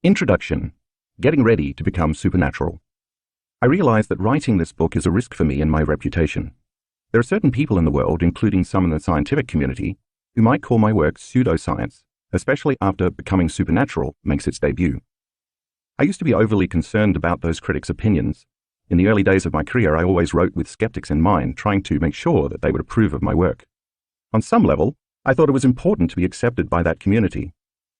Introduction. Getting ready to become supernatural. I realize that writing this book is a risk for me and my reputation. There are certain people in the world, including some in the scientific community, who might call my work pseudoscience, especially after Becoming Supernatural makes its debut. I used to be overly concerned about those critics' opinions. In the early days of my career, I always wrote with skeptics in mind, trying to make sure that they would approve of my work. On some level, I thought it was important to be accepted by that community.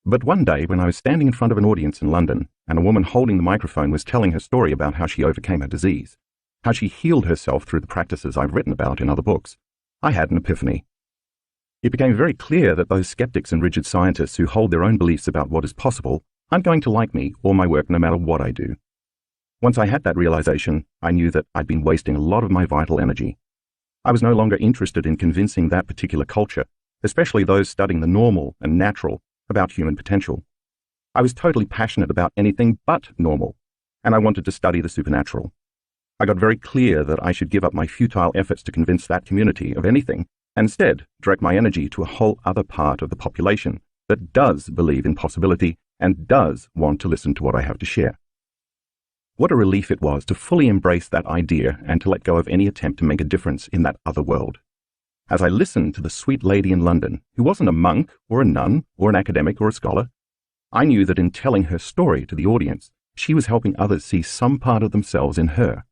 But one day, when I was standing in front of an audience in London, and a woman holding the microphone was telling her story about how she overcame her disease, how she healed herself through the practices I've written about in other books, I had an epiphany. It became very clear that those skeptics and rigid scientists who hold their own beliefs about what is possible aren't going to like me or my work no matter what I do. Once I had that realization, I knew that I'd been wasting a lot of my vital energy. I was no longer interested in convincing that particular culture, especially those studying the normal and natural, about human potential. I was totally passionate about anything but normal, and I wanted to study the supernatural. I got very clear that I should give up my futile efforts to convince that community of anything, and instead direct my energy to a whole other part of the population that does believe in possibility and does want to listen to what I have to share. What a relief it was to fully embrace that idea and to let go of any attempt to make a difference in that other world. As I listened to the sweet lady in London, who wasn't a monk or a nun or an academic or a scholar, I knew that in telling her story to the audience, she was helping others see some part of themselves in her.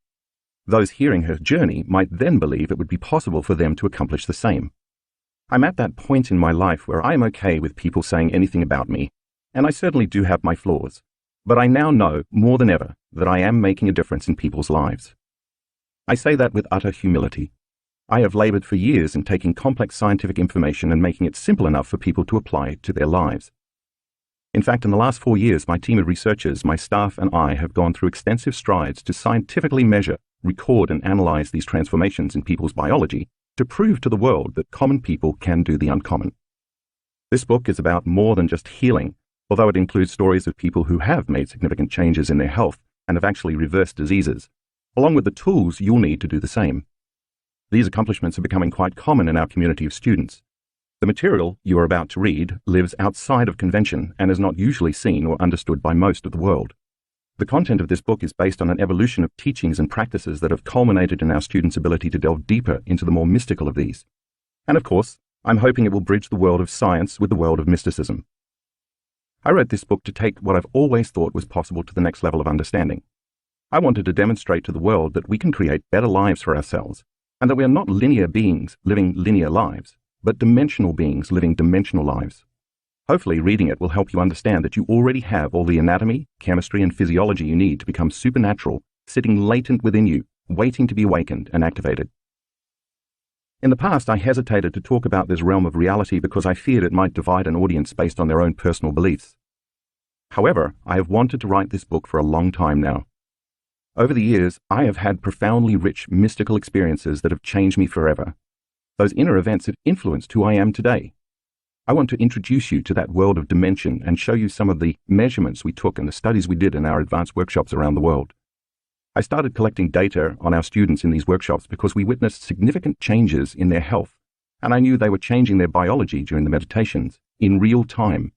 Those hearing her journey might then believe it would be possible for them to accomplish the same. I'm at that point in my life where I am okay with people saying anything about me, and I certainly do have my flaws, but I now know more than ever that I am making a difference in people's lives. I say that with utter humility. I have labored for years in taking complex scientific information and making it simple enough for people to apply it to their lives. In fact, in the last 4 years, my team of researchers, my staff, and I have gone through extensive strides to scientifically measure, record, and analyze these transformations in people's biology to prove to the world that common people can do the uncommon. This book is about more than just healing, although it includes stories of people who have made significant changes in their health and have actually reversed diseases, along with the tools you'll need to do the same. These accomplishments are becoming quite common in our community of students. The material you are about to read lives outside of convention and is not usually seen or understood by most of the world. The content of this book is based on an evolution of teachings and practices that have culminated in our students' ability to delve deeper into the more mystical of these. And of course, I'm hoping it will bridge the world of science with the world of mysticism. I wrote this book to take what I've always thought was possible to the next level of understanding. I wanted to demonstrate to the world that we can create better lives for ourselves, and that we are not linear beings living linear lives, but dimensional beings living dimensional lives. Hopefully, reading it will help you understand that you already have all the anatomy, chemistry, and physiology you need to become supernatural, sitting latent within you, waiting to be awakened and activated. In the past, I hesitated to talk about this realm of reality because I feared it might divide an audience based on their own personal beliefs. However, I have wanted to write this book for a long time now. Over the years, I have had profoundly rich mystical experiences that have changed me forever. Those inner events have influenced who I am today. I want to introduce you to that world of dimension and show you some of the measurements we took and the studies we did in our advanced workshops around the world. I started collecting data on our students in these workshops because we witnessed significant changes in their health, and I knew they were changing their biology during the meditations in real time.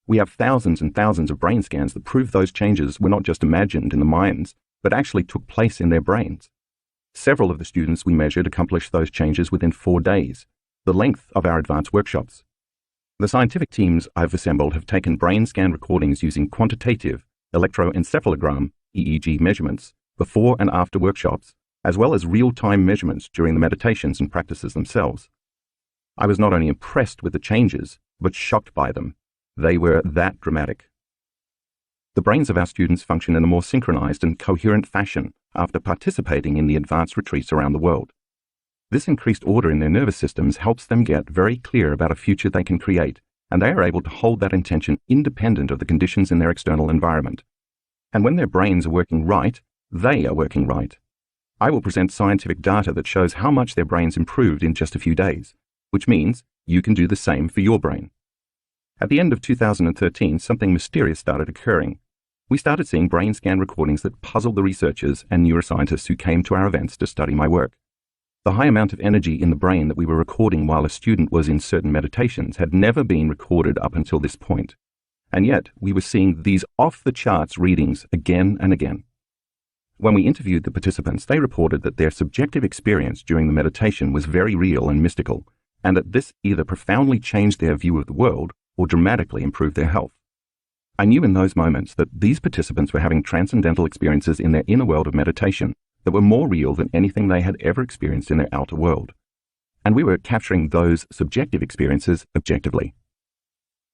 We have thousands and thousands of brain scans that prove those changes were not just imagined in the minds, but actually took place in their brains. Several of the students we measured accomplished those changes within 4 days, the length of our advanced workshops. The scientific teams I've assembled have taken brain scan recordings using quantitative electroencephalogram (EEG) measurements before and after workshops, as well as real-time measurements during the meditations and practices themselves. I was not only impressed with the changes, but shocked by them. They were that dramatic. The brains of our students function in a more synchronized and coherent fashion after participating in the advanced retreats around the world. This increased order in their nervous systems helps them get very clear about a future they can create, and they are able to hold that intention independent of the conditions in their external environment. And when their brains are working right, they are working right. I will present scientific data that shows how much their brains improved in just a few days, which means you can do the same for your brain. At the end of 2013, something mysterious started occurring. We started seeing brain scan recordings that puzzled the researchers and neuroscientists who came to our events to study my work. The high amount of energy in the brain that we were recording while a student was in certain meditations had never been recorded up until this point. and yet we were seeing these off-the-charts readings again and again. When we interviewed the participants, they reported that their subjective experience during the meditation was very real and mystical, and that this either profoundly changed their view of the world or dramatically improved their health. I knew in those moments that these participants were having transcendental experiences in their inner world of meditation that were more real than anything they had ever experienced in their outer world. And we were capturing those subjective experiences objectively.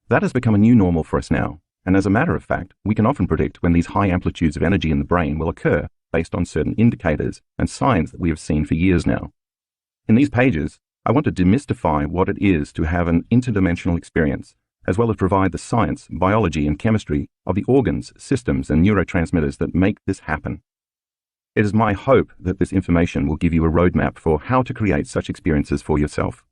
That has become a new normal for us now, and as a matter of fact, we can often predict when these high amplitudes of energy in the brain will occur based on certain indicators and signs that we have seen for years now. In these pages, I want to demystify what it is to have an interdimensional experience, as well as provide the science, biology, and chemistry of the organs, systems, and neurotransmitters that make this happen. It is my hope that this information will give you a roadmap for how to create such experiences for yourself.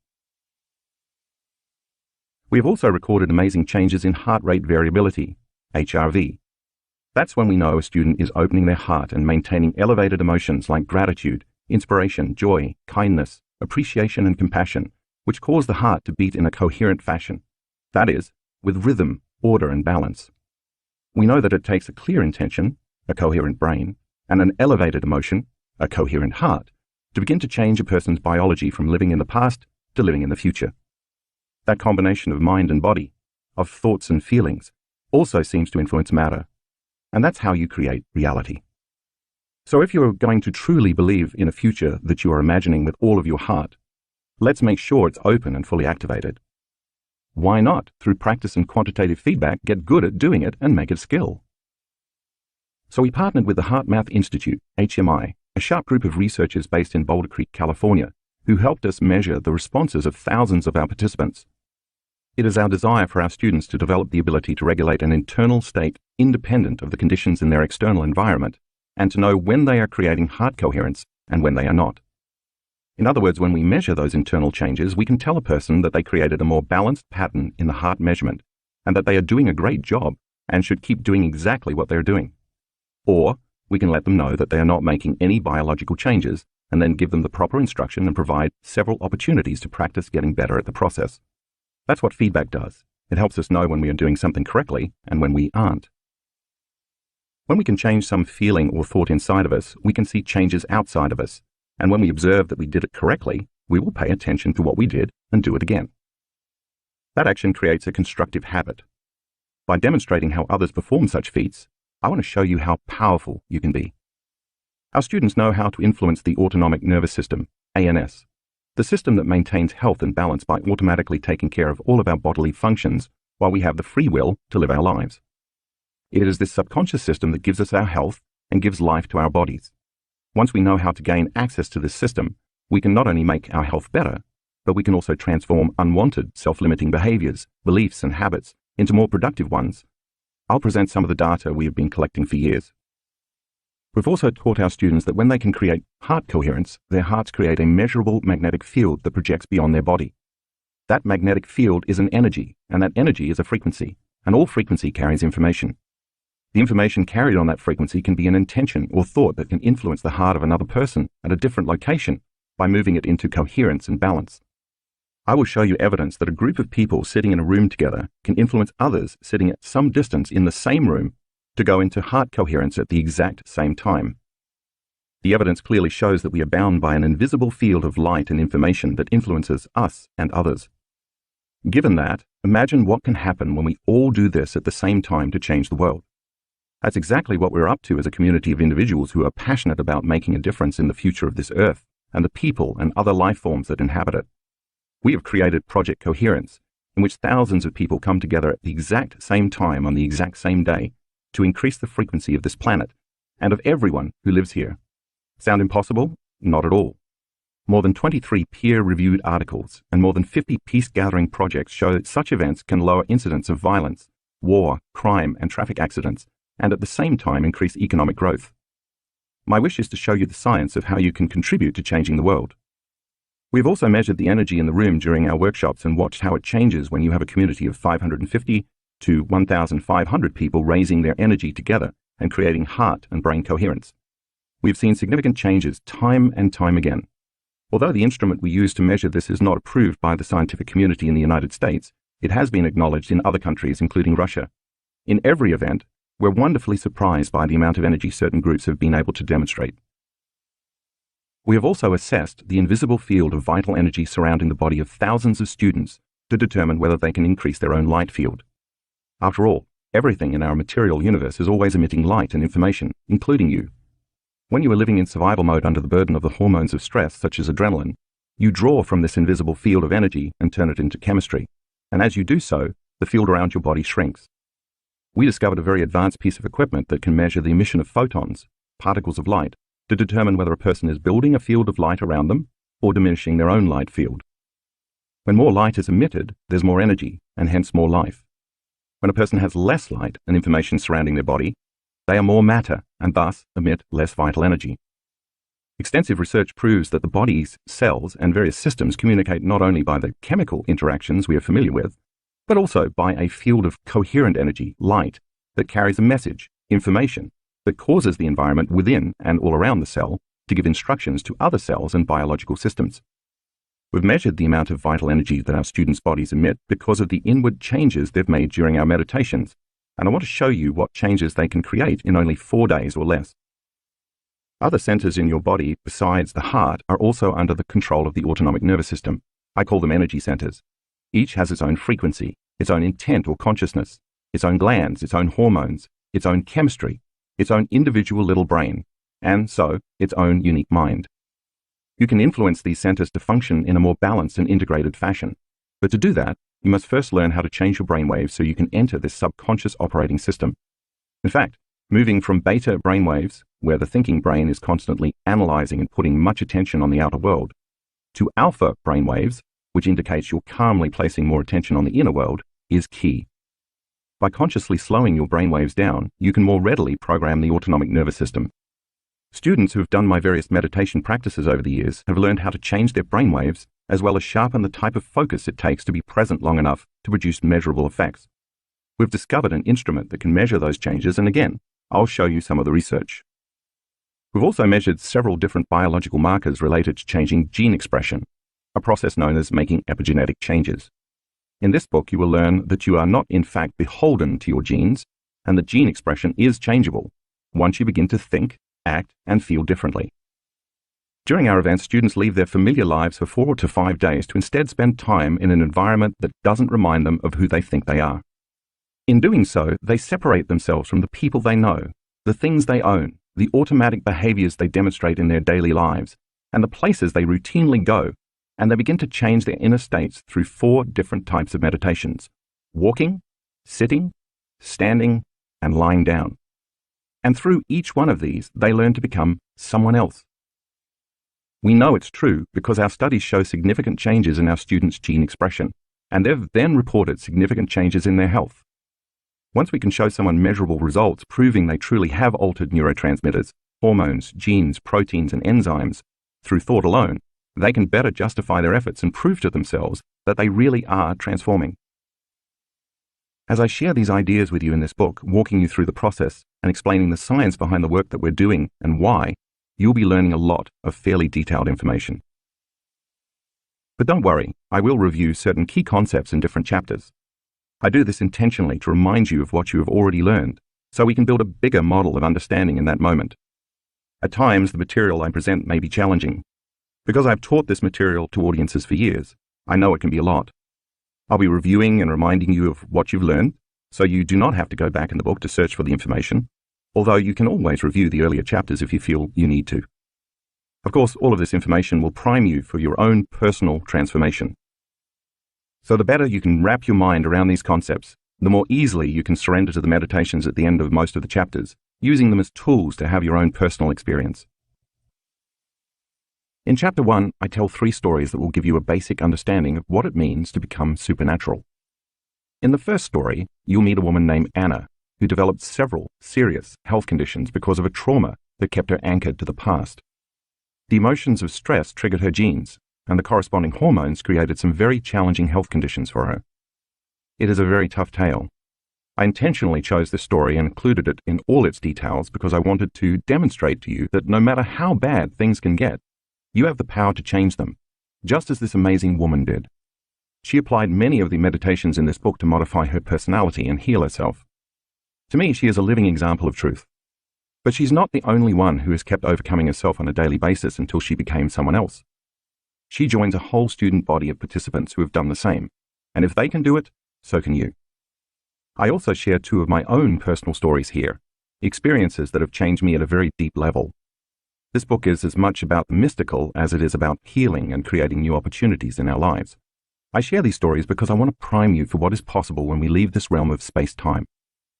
We have also recorded amazing changes in heart rate variability, HRV. That's when we know a student is opening their heart and maintaining elevated emotions like gratitude, inspiration, joy, kindness, appreciation, and compassion, which cause the heart to beat in a coherent fashion. That is, with rhythm, order, and balance. We know that it takes a clear intention, a coherent brain, and an elevated emotion, a coherent heart, to begin to change a person's biology from living in the past to living in the future. That combination of mind and body, of thoughts and feelings, also seems to influence matter, and that's how you create reality. So if you're going to truly believe in a future that you are imagining with all of your heart, let's make sure it's open and fully activated. Why not, through practice and quantitative feedback, get good at doing it and make it a skill? So we partnered with the HeartMath Institute, HMI, a sharp group of researchers based in Boulder Creek, California, who helped us measure the responses of thousands of our participants. It is our desire for our students to develop the ability to regulate an internal state independent of the conditions in their external environment, and to know when they are creating heart coherence and when they are not. In other words, when we measure those internal changes, we can tell a person that they created a more balanced pattern in the heart measurement, and that they are doing a great job and should keep doing exactly what they're doing. Or we can let them know that they are not making any biological changes, and then give them the proper instruction and provide several opportunities to practice getting better at the process. That's what feedback does. It helps us know when we are doing something correctly and when we aren't. When we can change some feeling or thought inside of us, we can see changes outside of us. And when we observe that we did it correctly, we will pay attention to what we did and do it again. That action creates a constructive habit. By demonstrating how others perform such feats, I want to show you how powerful you can be. Our students know how to influence the autonomic nervous system, ANS, the system that maintains health and balance by automatically taking care of all of our bodily functions while we have the free will to live our lives. It is this subconscious system that gives us our health and gives life to our bodies. Once we know how to gain access to this system, we can not only make our health better, but we can also transform unwanted self-limiting behaviors, beliefs, and habits into more productive ones. I'll present some of the data we have been collecting for years. We've also taught our students that when they can create heart coherence, their hearts create a measurable magnetic field that projects beyond their body. That magnetic field is an energy, and that energy is a frequency, and all frequency carries information. The information carried on that frequency can be an intention or thought that can influence the heart of another person at a different location by moving it into coherence and balance. I will show you evidence that a group of people sitting in a room together can influence others sitting at some distance in the same room to go into heart coherence at the exact same time. The evidence clearly shows that we are bound by an invisible field of light and information that influences us and others. Given that, imagine what can happen when we all do this at the same time to change the world. That's exactly what we're up to as a community of individuals who are passionate about making a difference in the future of this earth and the people and other life forms that inhabit it. We have created Project Coherence, in which thousands of people come together at the exact same time on the exact same day to increase the frequency of this planet and of everyone who lives here. Sound impossible? Not at all. More than 23 peer-reviewed articles and more than 50 peace-gathering projects show that such events can lower incidents of violence, war, crime, and traffic accidents, and at the same time increase economic growth. My wish is to show you the science of how you can contribute to changing the world. We've also measured the energy in the room during our workshops and watched how it changes when you have a community of 550 to 1,500 people raising their energy together and creating heart and brain coherence. We've seen significant changes time and time again. Although the instrument we use to measure this is not approved by the scientific community in the United States, it has been acknowledged in other countries, including Russia. In every event, we're wonderfully surprised by the amount of energy certain groups have been able to demonstrate. We have also assessed the invisible field of vital energy surrounding the body of thousands of students to determine whether they can increase their own light field. After all, everything in our material universe is always emitting light and information, including you. When you are living in survival mode under the burden of the hormones of stress, such as adrenaline, you draw from this invisible field of energy and turn it into chemistry. And as you do so, the field around your body shrinks. We discovered a very advanced piece of equipment that can measure the emission of photons, particles of light, to determine whether a person is building a field of light around them or diminishing their own light field. When more light is emitted, there's more energy and hence more life. When a person has less light and information surrounding their body, they are more matter and thus emit less vital energy. Extensive research proves that the body's cells and various systems communicate not only by the chemical interactions we are familiar with, but also by a field of coherent energy, light, that carries a message, information, that causes the environment within and all around the cell to give instructions to other cells and biological systems. We've measured the amount of vital energy that our students' bodies emit because of the inward changes they've made during our meditations, and I want to show you what changes they can create in only 4 days or less. Other centers in your body besides the heart are also under the control of the autonomic nervous system. I call them energy centers. Each has its own frequency, its own intent or consciousness, its own glands, its own hormones, its own chemistry, its own individual little brain, and so its own unique mind. You can influence these centers to function in a more balanced and integrated fashion. But to do that, you must first learn how to change your brainwaves so you can enter this subconscious operating system. In fact, moving from beta brainwaves, where the thinking brain is constantly analyzing and putting much attention on the outer world, to alpha brainwaves, which indicates you're calmly placing more attention on the inner world, is key. By consciously slowing your brainwaves down, you can more readily program the autonomic nervous system. Students who have done my various meditation practices over the years have learned how to change their brainwaves as well as sharpen the type of focus it takes to be present long enough to produce measurable effects. We've discovered an instrument that can measure those changes, and again, I'll show you some of the research. We've also measured several different biological markers related to changing gene expression, a process known as making epigenetic changes. In this book, you will learn that you are not in fact beholden to your genes, and that gene expression is changeable once you begin to think, act, and feel differently. During our events, students leave their familiar lives for 4 to 5 days to instead spend time in an environment that doesn't remind them of who they think they are. In doing so, they separate themselves from the people they know, the things they own, the automatic behaviors they demonstrate in their daily lives, and the places they routinely go, and they begin to change their inner states through 4 different types of meditations: walking, sitting, standing, and lying down. And through each one of these, they learn to become someone else. We know it's true because our studies show significant changes in our students' gene expression, and they've then reported significant changes in their health. Once we can show someone measurable results proving they truly have altered neurotransmitters, hormones, genes, proteins, and enzymes through thought alone, they can better justify their efforts and prove to themselves that they really are transforming. As I share these ideas with you in this book, walking you through the process and explaining the science behind the work that we're doing and why, you'll be learning a lot of fairly detailed information. But don't worry, I will review certain key concepts in different chapters. I do this intentionally to remind you of what you have already learned, so we can build a bigger model of understanding in that moment. At times, the material I present may be challenging. Because I've taught this material to audiences for years, I know it can be a lot. I'll be reviewing and reminding you of what you've learned, so you do not have to go back in the book to search for the information, although you can always review the earlier chapters if you feel you need to. Of course, all of this information will prime you for your own personal transformation. So the better you can wrap your mind around these concepts, the more easily you can surrender to the meditations at the end of most of the chapters, using them as tools to have your own personal experience. In Chapter 1, I tell 3 stories that will give you a basic understanding of what it means to become supernatural. In the first story, you'll meet a woman named Anna, who developed several serious health conditions because of a trauma that kept her anchored to the past. The emotions of stress triggered her genes, and the corresponding hormones created some very challenging health conditions for her. It is a very tough tale. I intentionally chose this story and included it in all its details because I wanted to demonstrate to you that no matter how bad things can get, you have the power to change them, just as this amazing woman did. She applied many of the meditations in this book to modify her personality and heal herself. To me, she is a living example of truth. But she's not the only one who has kept overcoming herself on a daily basis until she became someone else. She joins a whole student body of participants who have done the same, and if they can do it, so can you. I also share two of my own personal stories here, experiences that have changed me at a very deep level. This book is as much about the mystical as it is about healing and creating new opportunities in our lives. I share these stories because I want to prime you for what is possible when we leave this realm of space-time,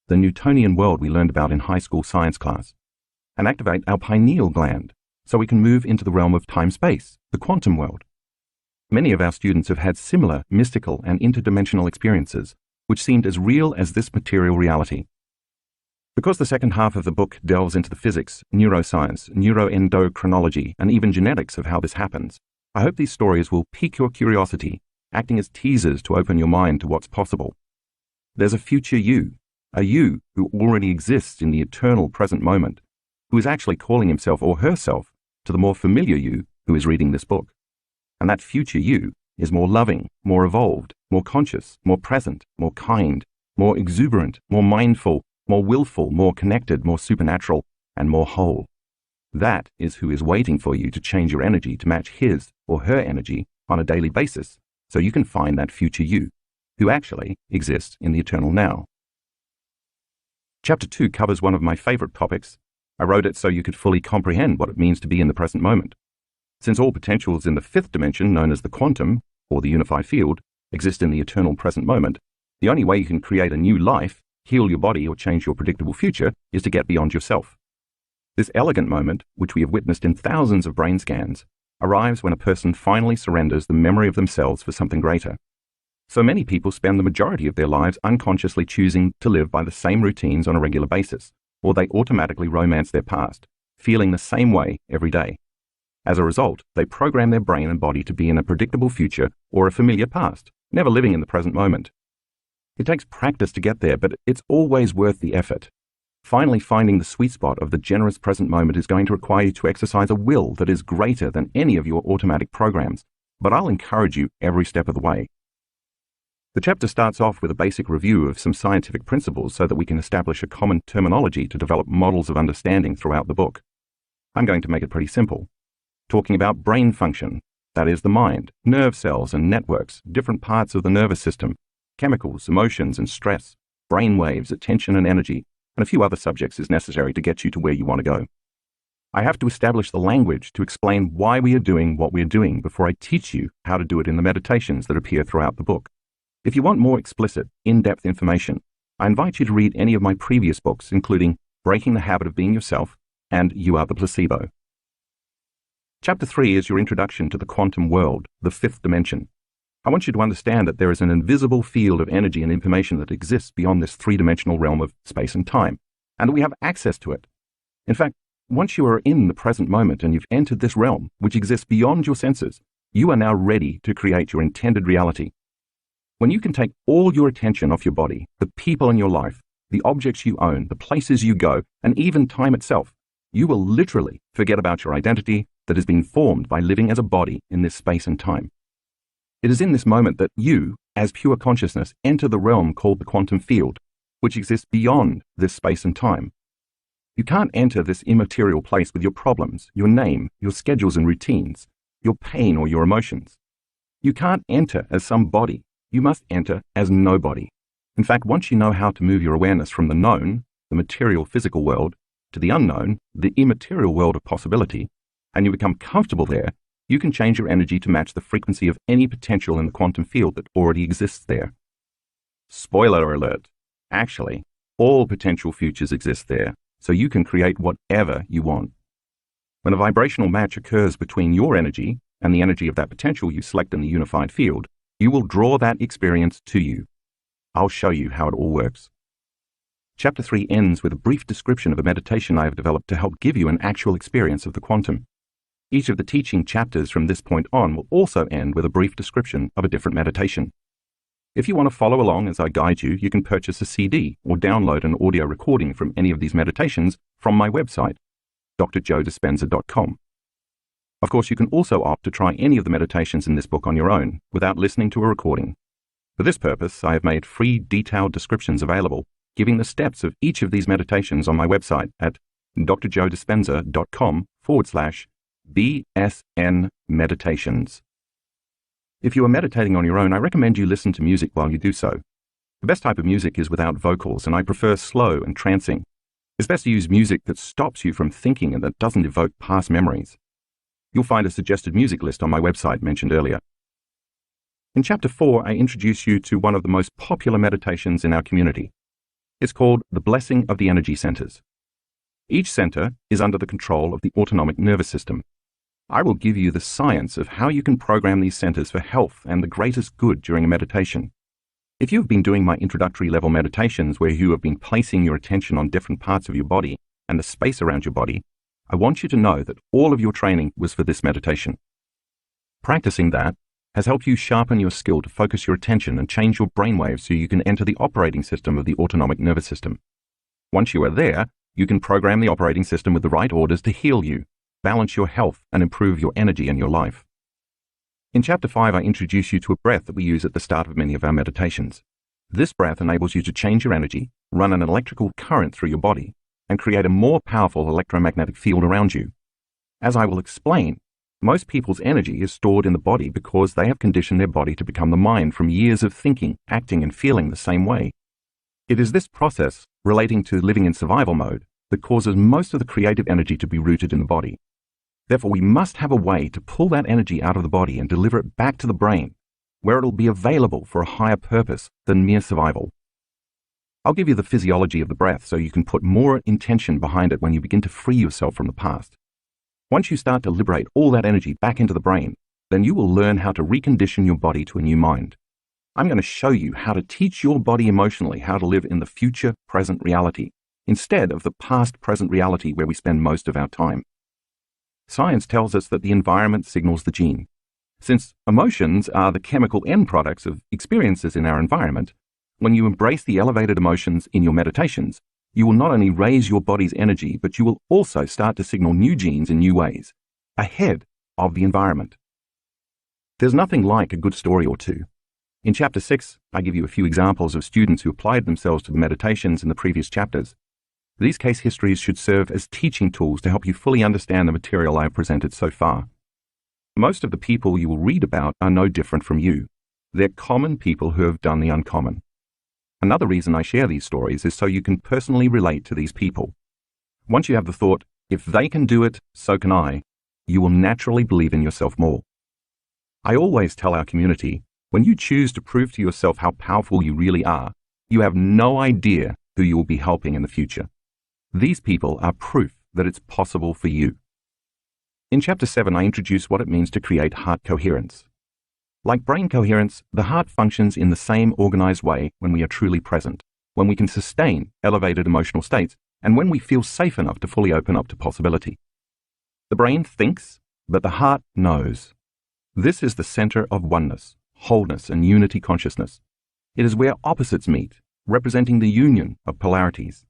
the Newtonian world we learned about in high school science class, and activate our pineal gland so we can move into the realm of time-space, the quantum world. Many of our students have had similar mystical and interdimensional experiences, which seemed as real as this material reality. Because the second half of the book delves into the physics, neuroscience, neuroendocrinology, and even genetics of how this happens, I hope these stories will pique your curiosity, acting as teasers to open your mind to what's possible. There's a future you, a you who already exists in the eternal present moment, who is actually calling himself or herself to the more familiar you who is reading this book. And that future you is more loving, more evolved, more conscious, more present, more kind, more exuberant, more mindful, more willful, more connected, more supernatural, and more whole. That is who is waiting for you to change your energy to match his or her energy on a daily basis, so you can find that future you, who actually exists in the eternal now. Chapter 2 covers one of my favorite topics. I wrote it so you could fully comprehend what it means to be in the present moment. Since all potentials in the fifth dimension, known as the quantum, or the unified field, exist in the eternal present moment, the only way you can create a new life, heal your body, or change your predictable future is to get beyond yourself. This elegant moment, which we have witnessed in thousands of brain scans, arrives when a person finally surrenders the memory of themselves for something greater. So many people spend the majority of their lives unconsciously choosing to live by the same routines on a regular basis, or they automatically romance their past, feeling the same way every day. As a result, they program their brain and body to be in a predictable future or a familiar past, never living in the present moment. It takes practice to get there, but it's always worth the effort. Finally finding the sweet spot of the generous present moment is going to require you to exercise a will that is greater than any of your automatic programs, but I'll encourage you every step of the way. The chapter starts off with a basic review of some scientific principles so that we can establish a common terminology to develop models of understanding throughout the book. I'm going to make it pretty simple. Talking about brain function, that is the mind, nerve cells and networks, different parts of the nervous system, chemicals, emotions and stress, brain waves, attention and energy, and a few other subjects is necessary to get you to where you want to go. I have to establish the language to explain why we are doing what we are doing before I teach you how to do it in the meditations that appear throughout the book. If you want more explicit, in-depth information, I invite you to read any of my previous books, including Breaking the Habit of Being Yourself and You Are the Placebo. Chapter 3 is your introduction to the quantum world, the fifth dimension. I want you to understand that there is an invisible field of energy and information that exists beyond this three-dimensional realm of space and time, and that we have access to it. In fact, once you are in the present moment and you've entered this realm, which exists beyond your senses, you are now ready to create your intended reality. When you can take all your attention off your body, the people in your life, the objects you own, the places you go, and even time itself, you will literally forget about your identity that has been formed by living as a body in this space and time. It is in this moment that you, as pure consciousness, enter the realm called the quantum field, which exists beyond this space and time. You can't enter this immaterial place with your problems, your name, your schedules and routines, your pain or your emotions. You can't enter as some body. You must enter as nobody. In fact, once you know how to move your awareness from the known, the material physical world, to the unknown, the immaterial world of possibility, and you become comfortable there, you can change your energy to match the frequency of any potential in the quantum field that already exists there. Spoiler alert. Actually, all potential futures exist there, so you can create whatever you want. When a vibrational match occurs between your energy and the energy of that potential you select in the unified field, you will draw that experience to you. I'll show you how it all works. Chapter 3 ends with a brief description of a meditation I have developed to help give you an actual experience of the quantum. Each of the teaching chapters from this point on will also end with a brief description of a different meditation. If you want to follow along as I guide you, you can purchase a CD or download an audio recording from any of these meditations from my website, drjoedispenza.com. Of course, you can also opt to try any of the meditations in this book on your own without listening to a recording. For this purpose, I have made free detailed descriptions available giving the steps of each of these meditations on my website at drjoedispenza.com/BSN meditations. If you are meditating on your own, I recommend you listen to music while you do so. The best type of music is without vocals, and I prefer slow and trancing. It's best to use music that stops you from thinking and that doesn't evoke past memories. You'll find a suggested music list on my website mentioned earlier. In Chapter 4, I introduce you to one of the most popular meditations in our community. It's called the Blessing of the Energy Centers. Each center is under the control of the autonomic nervous system. I will give you the science of how you can program these centers for health and the greatest good during a meditation. If you've been doing my introductory level meditations where you have been placing your attention on different parts of your body and the space around your body, I want you to know that all of your training was for this meditation. Practicing that has helped you sharpen your skill to focus your attention and change your brainwaves so you can enter the operating system of the autonomic nervous system. Once you are there, you can program the operating system with the right orders to heal you, balance your health, and improve your energy and your life. In Chapter 5, I introduce you to a breath that we use at the start of many of our meditations. This breath enables you to change your energy, run an electrical current through your body, and create a more powerful electromagnetic field around you. As I will explain, most people's energy is stored in the body because they have conditioned their body to become the mind from years of thinking, acting, and feeling the same way. It is this process, relating to living in survival mode, that causes most of the creative energy to be rooted in the body. Therefore, we must have a way to pull that energy out of the body and deliver it back to the brain, where it'll be available for a higher purpose than mere survival. I'll give you the physiology of the breath so you can put more intention behind it when you begin to free yourself from the past. Once you start to liberate all that energy back into the brain, then you will learn how to recondition your body to a new mind. I'm going to show you how to teach your body emotionally how to live in the future present reality, instead of the past present reality where we spend most of our time. Science tells us that the environment signals the gene. Since emotions are the chemical end products of experiences in our environment, when you embrace the elevated emotions in your meditations, you will not only raise your body's energy, but you will also start to signal new genes in new ways, ahead of the environment. There's nothing like a good story or two. In Chapter 6, I give you a few examples of students who applied themselves to the meditations in the previous chapters. These case histories should serve as teaching tools to help you fully understand the material I have presented so far. Most of the people you will read about are no different from you. They're common people who have done the uncommon. Another reason I share these stories is so you can personally relate to these people. Once you have the thought, if they can do it, so can I, you will naturally believe in yourself more. I always tell our community, when you choose to prove to yourself how powerful you really are, you have no idea who you will be helping in the future. These people are proof that it's possible for you. In Chapter 7, I introduce what it means to create heart coherence. Like brain coherence, the heart functions in the same organized way when we are truly present, when we can sustain elevated emotional states, and when we feel safe enough to fully open up to possibility. The brain thinks, but the heart knows. This is the center of oneness, wholeness, and unity consciousness. It is where opposites meet, representing the union of polarities.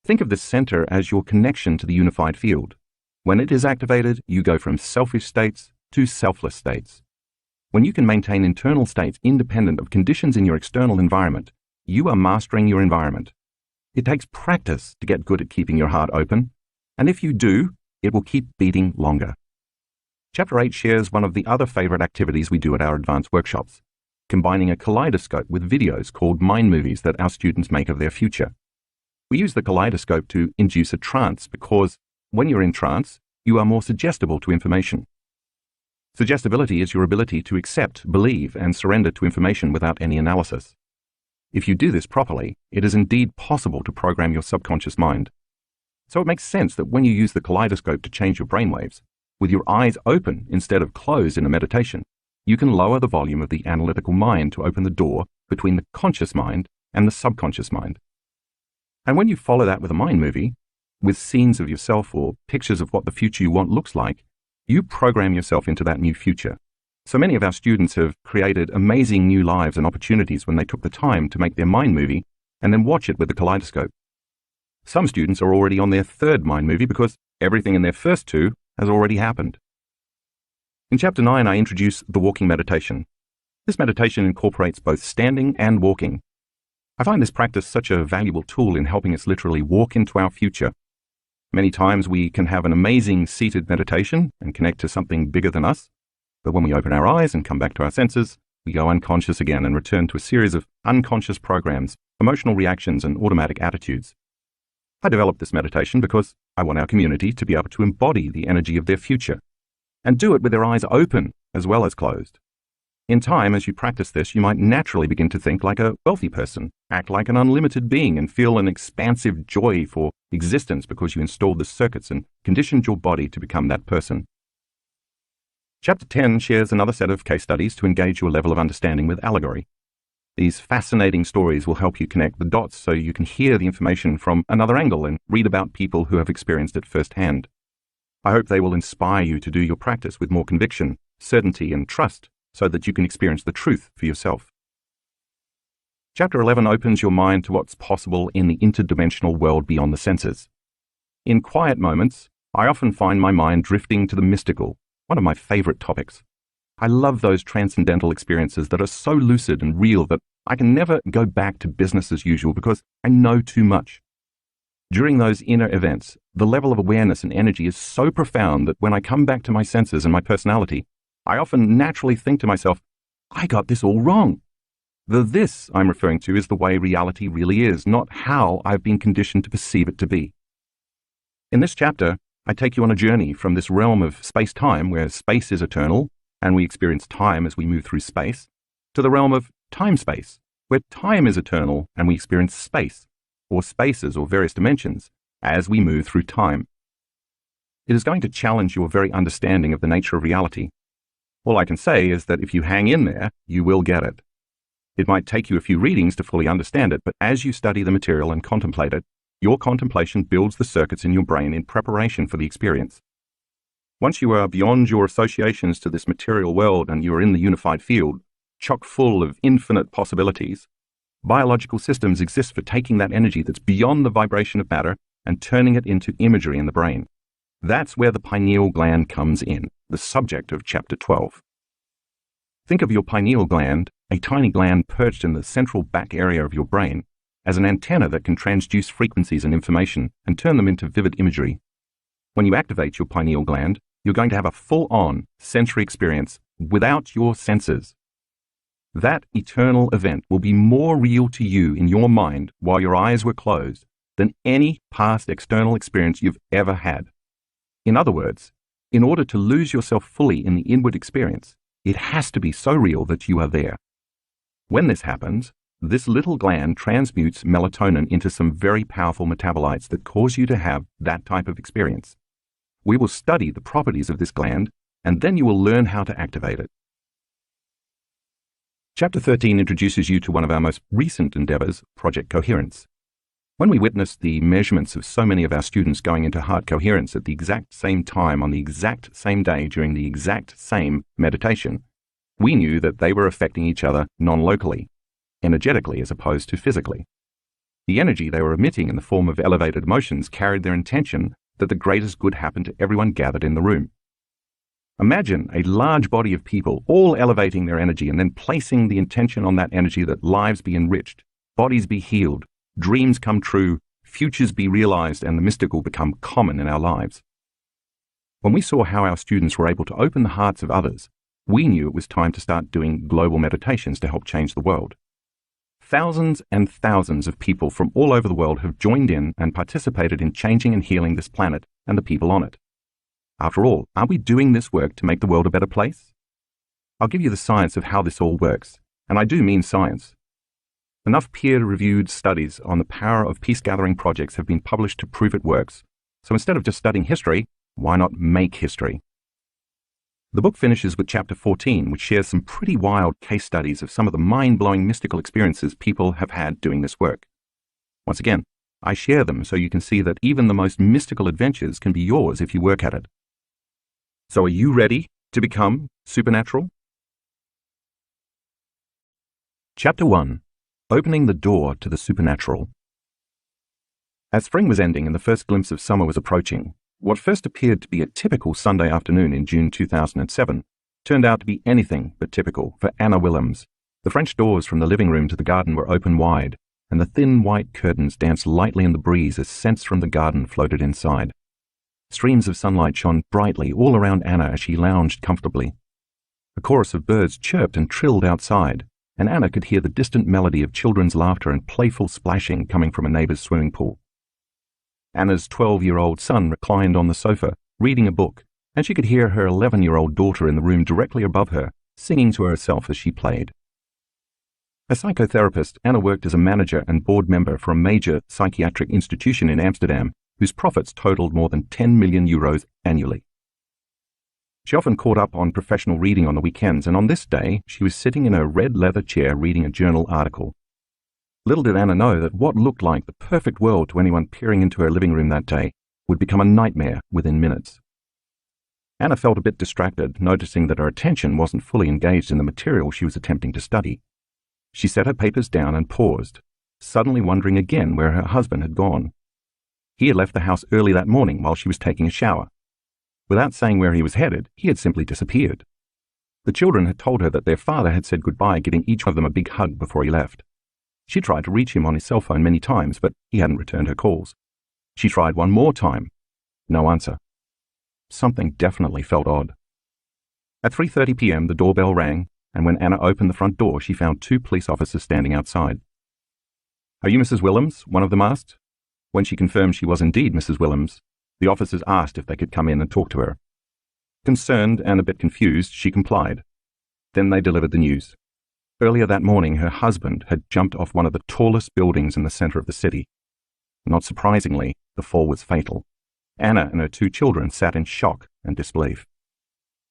Think of this center as your connection to the unified field. When it is activated, you go from selfish states to selfless states. When you can maintain internal states independent of conditions in your external environment, you are mastering your environment. It takes practice to get good at keeping your heart open, and if you do, it will keep beating longer. Chapter 8 shares one of the other favorite activities we do at our advanced workshops, combining a kaleidoscope with videos called mind movies that our students make of their future. We use the kaleidoscope to induce a trance because when you're in trance, you are more suggestible to information. Suggestibility is your ability to accept, believe, and surrender to information without any analysis. If you do this properly, it is indeed possible to program your subconscious mind. So it makes sense that when you use the kaleidoscope to change your brainwaves, with your eyes open instead of closed in a meditation, you can lower the volume of the analytical mind to open the door between the conscious mind and the subconscious mind. And when you follow that with a mind movie, with scenes of yourself or pictures of what the future you want looks like, you program yourself into that new future. So many of our students have created amazing new lives and opportunities when they took the time to make their mind movie and then watch it with the kaleidoscope. Some students are already on their third mind movie because everything in their first two has already happened. In Chapter 9, I introduce the walking meditation. This meditation incorporates both standing and walking. I find this practice such a valuable tool in helping us literally walk into our future. Many times we can have an amazing seated meditation and connect to something bigger than us, but when we open our eyes and come back to our senses, we go unconscious again and return to a series of unconscious programs, emotional reactions, and automatic attitudes. I developed this meditation because I want our community to be able to embody the energy of their future and do it with their eyes open as well as closed. In time, as you practice this, you might naturally begin to think like a wealthy person, act like an unlimited being, and feel an expansive joy for existence because you installed the circuits and conditioned your body to become that person. Chapter 10 shares another set of case studies to engage your level of understanding with allegory. These fascinating stories will help you connect the dots so you can hear the information from another angle and read about people who have experienced it firsthand. I hope they will inspire you to do your practice with more conviction, certainty, and trust so that you can experience the truth for yourself. Chapter 11 opens your mind to what's possible in the interdimensional world beyond the senses. In quiet moments, I often find my mind drifting to the mystical, one of my favorite topics. I love those transcendental experiences that are so lucid and real that I can never go back to business as usual because I know too much. During those inner events, the level of awareness and energy is so profound that when I come back to my senses and my personality, I often naturally think to myself, I got this all wrong. The this I'm referring to is the way reality really is, not how I've been conditioned to perceive it to be. In this chapter, I take you on a journey from this realm of space-time where space is eternal and we experience time as we move through space, to the realm of time-space, where time is eternal and we experience space, or spaces or various dimensions, as we move through time. It is going to challenge your very understanding of the nature of reality. All I can say is that if you hang in there, you will get it. It might take you a few readings to fully understand it, but as you study the material and contemplate it, your contemplation builds the circuits in your brain in preparation for the experience. Once you are beyond your associations to this material world and you are in the unified field, chock full of infinite possibilities, biological systems exist for taking that energy that's beyond the vibration of matter and turning it into imagery in the brain. That's where the pineal gland comes in, the subject of chapter 12. Think of your pineal gland, a tiny gland perched in the central back area of your brain, as an antenna that can transduce frequencies and information and turn them into vivid imagery. When you activate your pineal gland, you're going to have a full-on sensory experience without your senses. That eternal event will be more real to you in your mind while your eyes were closed than any past external experience you've ever had. In other words, in order to lose yourself fully in the inward experience, it has to be so real that you are there. When this happens, this little gland transmutes melatonin into some very powerful metabolites that cause you to have that type of experience. We will study the properties of this gland, and then you will learn how to activate it. Chapter 13 introduces you to one of our most recent endeavors, Project Coherence. When we witnessed the measurements of so many of our students going into heart coherence at the exact same time on the exact same day during the exact same meditation, we knew that they were affecting each other non-locally, energetically as opposed to physically. The energy they were emitting in the form of elevated emotions carried their intention that the greatest good happen to everyone gathered in the room. Imagine a large body of people all elevating their energy and then placing the intention on that energy that lives be enriched, bodies be healed, dreams come true, futures be realized, and the mystical become common in our lives. When we saw how our students were able to open the hearts of others, we knew it was time to start doing global meditations to help change the world. Thousands and thousands of people from all over the world have joined in and participated in changing and healing this planet and the people on it. After all, are we doing this work to make the world a better place? I'll give you the science of how this all works, and I do mean science. Enough peer-reviewed studies on the power of peace-gathering projects have been published to prove it works, so instead of just studying history, why not make history? The book finishes with chapter 14, which shares some pretty wild case studies of some of the mind-blowing mystical experiences people have had doing this work. Once again, I share them so you can see that even the most mystical adventures can be yours if you work at it. So are you ready to become supernatural? Chapter 1. Opening the door to the supernatural. As spring was ending and the first glimpse of summer was approaching, what first appeared to be a typical Sunday afternoon in June 2007 turned out to be anything but typical for Anna Willems. The French doors from the living room to the garden were open wide, and the thin white curtains danced lightly in the breeze as scents from the garden floated inside. Streams of sunlight shone brightly all around Anna as she lounged comfortably. A chorus of birds chirped and trilled outside, and Anna could hear the distant melody of children's laughter and playful splashing coming from a neighbor's swimming pool. Anna's 12-year-old son reclined on the sofa, reading a book, and she could hear her 11-year-old daughter in the room directly above her, singing to herself as she played. As psychotherapist, Anna worked as a manager and board member for a major psychiatric institution in Amsterdam, whose profits totaled more than 10 million euros annually. She often caught up on professional reading on the weekends, and on this day, she was sitting in her red leather chair reading a journal article. Little did Anna know that what looked like the perfect world to anyone peering into her living room that day would become a nightmare within minutes. Anna felt a bit distracted, noticing that her attention wasn't fully engaged in the material she was attempting to study. She set her papers down and paused, suddenly wondering again where her husband had gone. He had left the house early that morning while she was taking a shower. Without saying where he was headed, he had simply disappeared. The children had told her that their father had said goodbye, giving each of them a big hug before he left. She tried to reach him on his cell phone many times, but he hadn't returned her calls. She tried one more time. No answer. Something definitely felt odd. At 3:30 p.m., the doorbell rang, and when Anna opened the front door, she found 2 police officers standing outside. "Are you Mrs. Willems?" one of them asked. When she confirmed she was indeed Mrs. Willems, the officers asked if they could come in and talk to her. Concerned and a bit confused, she complied. Then they delivered the news. Earlier that morning, her husband had jumped off one of the tallest buildings in the center of the city. Not surprisingly, the fall was fatal. Anna and her 2 children sat in shock and disbelief.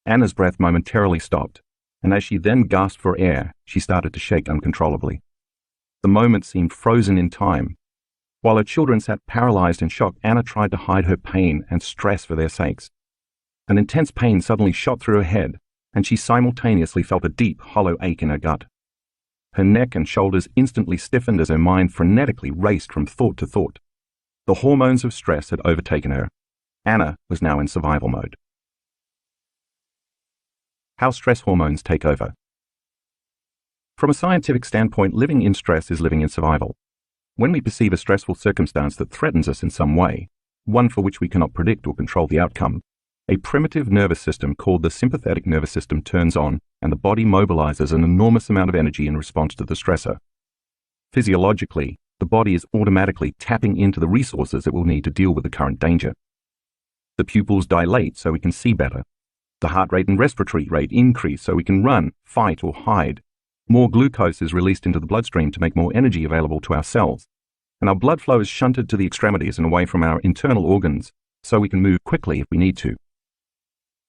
Anna's breath momentarily stopped, and as she then gasped for air, she started to shake uncontrollably. The moment seemed frozen in time. While her children sat paralyzed in shock, Anna tried to hide her pain and stress for their sakes. An intense pain suddenly shot through her head, and she simultaneously felt a deep, hollow ache in her gut. Her neck and shoulders instantly stiffened as her mind frenetically raced from thought to thought. The hormones of stress had overtaken her. Anna was now in survival mode. How stress hormones take over. From a scientific standpoint, living in stress is living in survival. When we perceive a stressful circumstance that threatens us in some way, one for which we cannot predict or control the outcome, a primitive nervous system called the sympathetic nervous system turns on, and the body mobilizes an enormous amount of energy in response to the stressor. Physiologically, the body is automatically tapping into the resources it will need to deal with the current danger. The pupils dilate so we can see better. The heart rate and respiratory rate increase so we can run, fight, or hide. More glucose is released into the bloodstream to make more energy available to our cells. And our blood flow is shunted to the extremities and away from our internal organs so we can move quickly if we need to.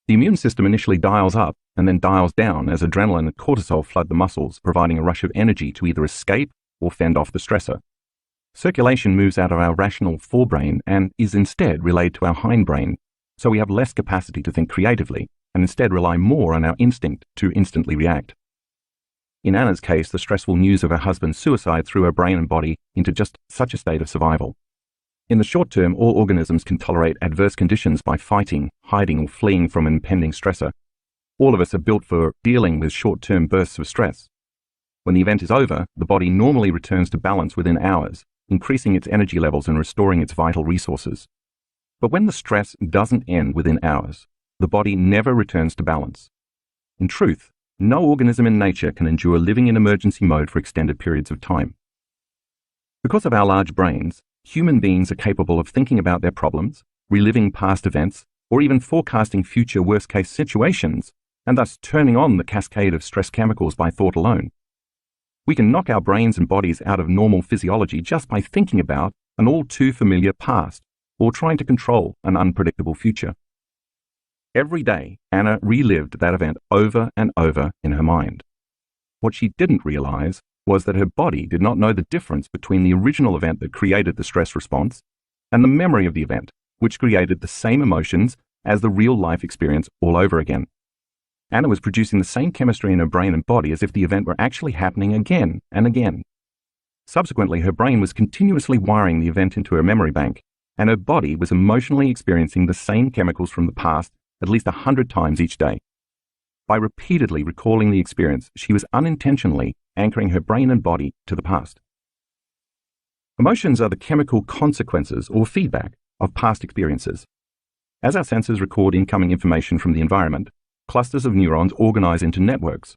The immune system initially dials up and then dials down as adrenaline and cortisol flood the muscles, providing a rush of energy to either escape or fend off the stressor. Circulation moves out of our rational forebrain and is instead relayed to our hindbrain, so we have less capacity to think creatively and instead rely more on our instinct to instantly react. In Anna's case, the stressful news of her husband's suicide threw her brain and body into just such a state of survival. In the short term, all organisms can tolerate adverse conditions by fighting, hiding, or fleeing from an impending stressor. All of us are built for dealing with short-term bursts of stress. When the event is over, the body normally returns to balance within hours, increasing its energy levels and restoring its vital resources. But when the stress doesn't end within hours, the body never returns to balance. In truth, no organism in nature can endure living in emergency mode for extended periods of time. Because of our large brains, human beings are capable of thinking about their problems, reliving past events, or even forecasting future worst-case situations, and thus turning on the cascade of stress chemicals by thought alone. We can knock our brains and bodies out of normal physiology just by thinking about an all-too-familiar past, or trying to control an unpredictable future. Every day, Anna relived that event over and over in her mind. What she didn't realize was that her body did not know the difference between the original event that created the stress response and the memory of the event, which created the same emotions as the real-life experience all over again. Anna was producing the same chemistry in her brain and body as if the event were actually happening again and again. Subsequently, her brain was continuously wiring the event into her memory bank, and her body was emotionally experiencing the same chemicals from the past at least 100 times each day. By repeatedly recalling the experience, she was unintentionally anchoring her brain and body to the past. Emotions are the chemical consequences or feedback of past experiences. As our senses record incoming information from the environment, clusters of neurons organize into networks.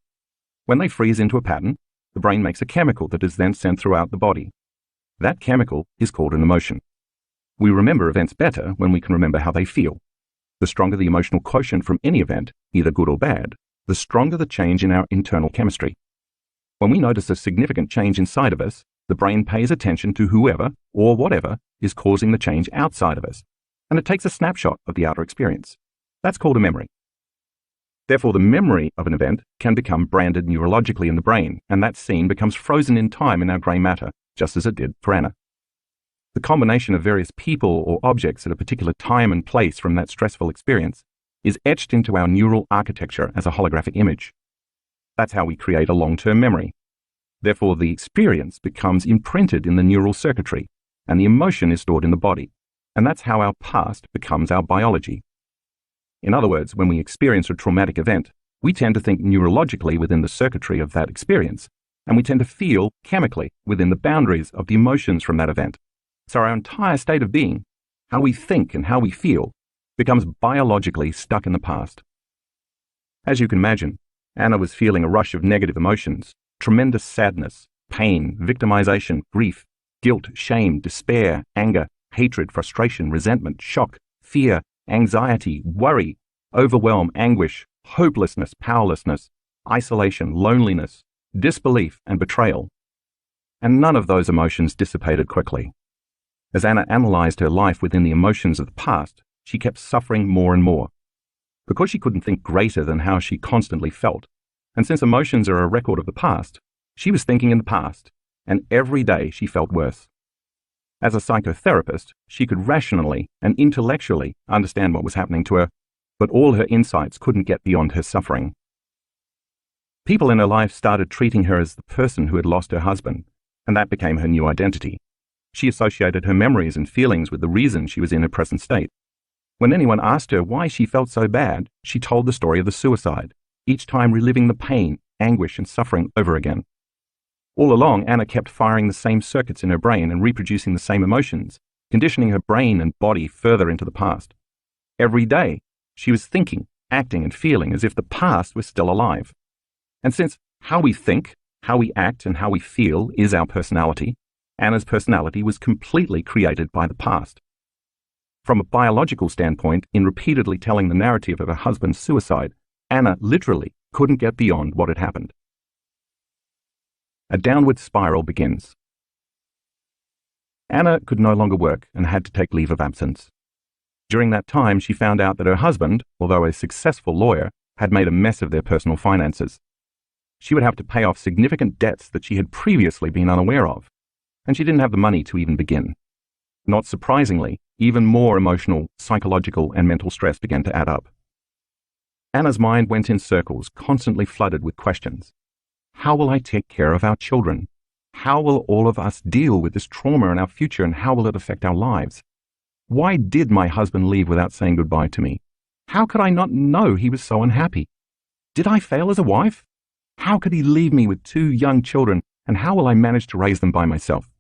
When they freeze into a pattern, the brain makes a chemical that is then sent throughout the body. That chemical is called an emotion. We remember events better when we can remember how they feel. The stronger the emotional quotient from any event, either good or bad, the stronger the change in our internal chemistry. When we notice a significant change inside of us, the brain pays attention to whoever or whatever is causing the change outside of us, and it takes a snapshot of the outer experience. That's called a memory. Therefore, the memory of an event can become branded neurologically in the brain, and that scene becomes frozen in time in our grey matter, just as it did for Anna. The combination of various people or objects at a particular time and place from that stressful experience is etched into our neural architecture as a holographic image. That's how we create a long-term memory. Therefore, the experience becomes imprinted in the neural circuitry, and the emotion is stored in the body, and that's how our past becomes our biology. In other words, when we experience a traumatic event, we tend to think neurologically within the circuitry of that experience, and we tend to feel chemically within the boundaries of the emotions from that event. So our entire state of being, how we think and how we feel, becomes biologically stuck in the past. As you can imagine, Anna was feeling a rush of negative emotions, tremendous sadness, pain, victimization, grief, guilt, shame, despair, anger, hatred, frustration, resentment, shock, fear, anxiety, worry, overwhelm, anguish, hopelessness, powerlessness, isolation, loneliness, disbelief, and betrayal. And none of those emotions dissipated quickly. As Anna analyzed her life within the emotions of the past, she kept suffering more and more. Because she couldn't think greater than how she constantly felt, and since emotions are a record of the past, she was thinking in the past, and every day she felt worse. As a psychotherapist, she could rationally and intellectually understand what was happening to her, but all her insights couldn't get beyond her suffering. People in her life started treating her as the person who had lost her husband, and that became her new identity. She associated her memories and feelings with the reason she was in her present state. When anyone asked her why she felt so bad, she told the story of the suicide, each time reliving the pain, anguish, and suffering over again. All along, Anna kept firing the same circuits in her brain and reproducing the same emotions, conditioning her brain and body further into the past. Every day, she was thinking, acting, and feeling as if the past was still alive. And since how we think, how we act, and how we feel is our personality, Anna's personality was completely created by the past. From a biological standpoint, in repeatedly telling the narrative of her husband's suicide, Anna literally couldn't get beyond what had happened. A downward spiral begins. Anna could no longer work and had to take leave of absence. During that time, she found out that her husband, although a successful lawyer, had made a mess of their personal finances. She would have to pay off significant debts that she had previously been unaware of, and she didn't have the money to even begin. Not surprisingly, even more emotional, psychological, and mental stress began to add up. Anna's mind went in circles, constantly flooded with questions. How will I take care of our children? How will all of us deal with this trauma in our future, and how will it affect our lives? Why did my husband leave without saying goodbye to me? How could I not know he was so unhappy? Did I fail as a wife? How could he leave me with 2 young children, and how will I manage to raise them by myself?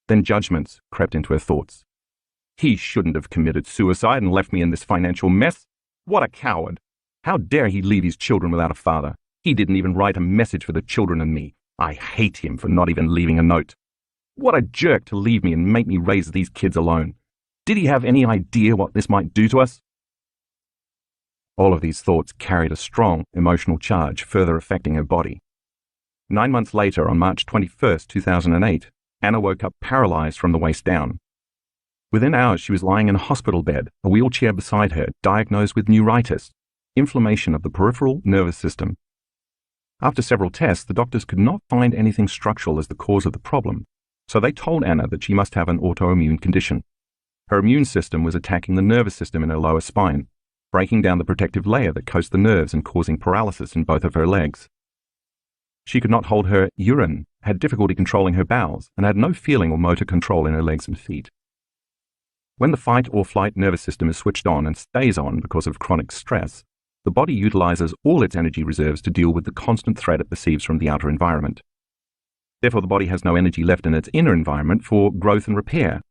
Then judgments crept into her thoughts. He shouldn't have committed suicide and left me in this financial mess. What a coward! How dare he leave his children without a father? He didn't even write a message for the children and me. I hate him for not even leaving a note. What a jerk to leave me and make me raise these kids alone. Did he have any idea what this might do to us? All of these thoughts carried a strong emotional charge, further affecting her body. 9 months later, on March 21st, 2008, Anna woke up paralyzed from the waist down. Within hours, she was lying in a hospital bed, a wheelchair beside her, diagnosed with neuritis, inflammation of the peripheral nervous system. After several tests, the doctors could not find anything structural as the cause of the problem, so they told Anna that she must have an autoimmune condition. Her immune system was attacking the nervous system in her lower spine, breaking down the protective layer that coats the nerves and causing paralysis in both of her legs. She could not hold her urine, had difficulty controlling her bowels, and had no feeling or motor control in her legs and feet. When the fight or flight nervous system is switched on and stays on because of chronic stress, the body utilizes all its energy reserves to deal with the constant threat it perceives from the outer environment. Therefore, the body has no energy left in its inner environment for growth and repair,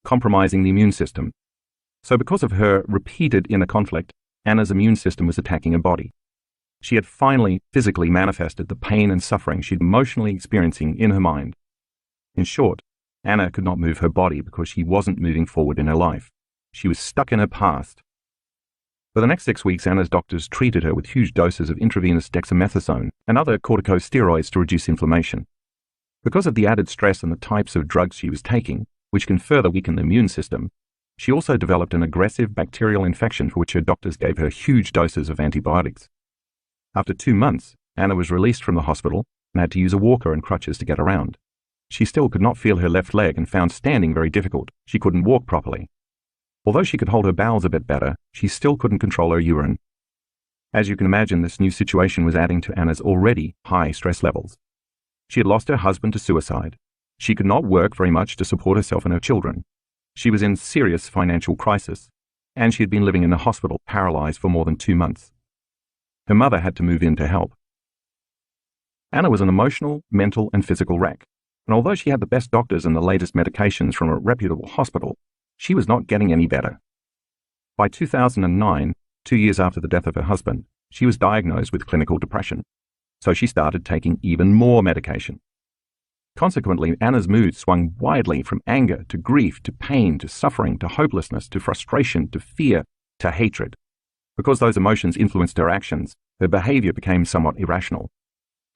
compromising the immune system. So because of her repeated inner conflict, Anna's immune system was attacking her body. She had finally physically manifested the pain and suffering she'd emotionally experiencing in her mind. In short, Anna could not move her body because she wasn't moving forward in her life. She was stuck in her past. For the next 6 weeks, Anna's doctors treated her with huge doses of intravenous dexamethasone and other corticosteroids to reduce inflammation. Because of the added stress and the types of drugs she was taking, which can further weaken the immune system, she also developed an aggressive bacterial infection for which her doctors gave her huge doses of antibiotics. After 2 months, Anna was released from the hospital and had to use a walker and crutches to get around. She still could not feel her left leg and found standing very difficult. She couldn't walk properly. Although she could hold her bowels a bit better, she still couldn't control her urine. As you can imagine, this new situation was adding to Anna's already high stress levels. She had lost her husband to suicide. She could not work very much to support herself and her children. She was in serious financial crisis, and she had been living in a hospital paralyzed for more than 2 months. Her mother had to move in to help. Anna was an emotional, mental, and physical wreck, and although she had the best doctors and the latest medications from a reputable hospital, she was not getting any better. By 2009, 2 years after the death of her husband, she was diagnosed with clinical depression, so she started taking even more medication. Consequently, Anna's mood swung widely from anger to grief to pain to suffering to hopelessness to frustration to fear to hatred. Because those emotions influenced her actions, her behavior became somewhat irrational.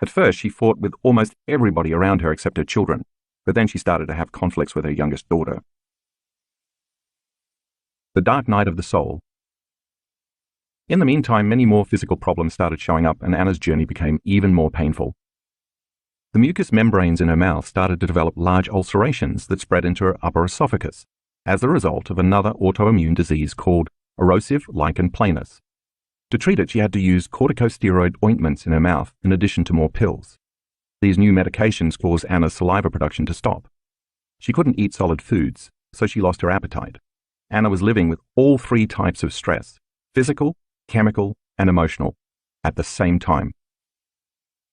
At first, she fought with almost everybody around her except her children, but then she started to have conflicts with her youngest daughter. The dark night of the soul. In the meantime, many more physical problems started showing up, and Anna's journey became even more painful. The mucous membranes in her mouth started to develop large ulcerations that spread into her upper esophagus as a result of another autoimmune disease called erosive lichen planus. To treat it, she had to use corticosteroid ointments in her mouth in addition to more pills. These new medications caused Anna's saliva production to stop. She couldn't eat solid foods, so she lost her appetite. Anna was living with all 3 types of stress, physical, chemical, and emotional, at the same time.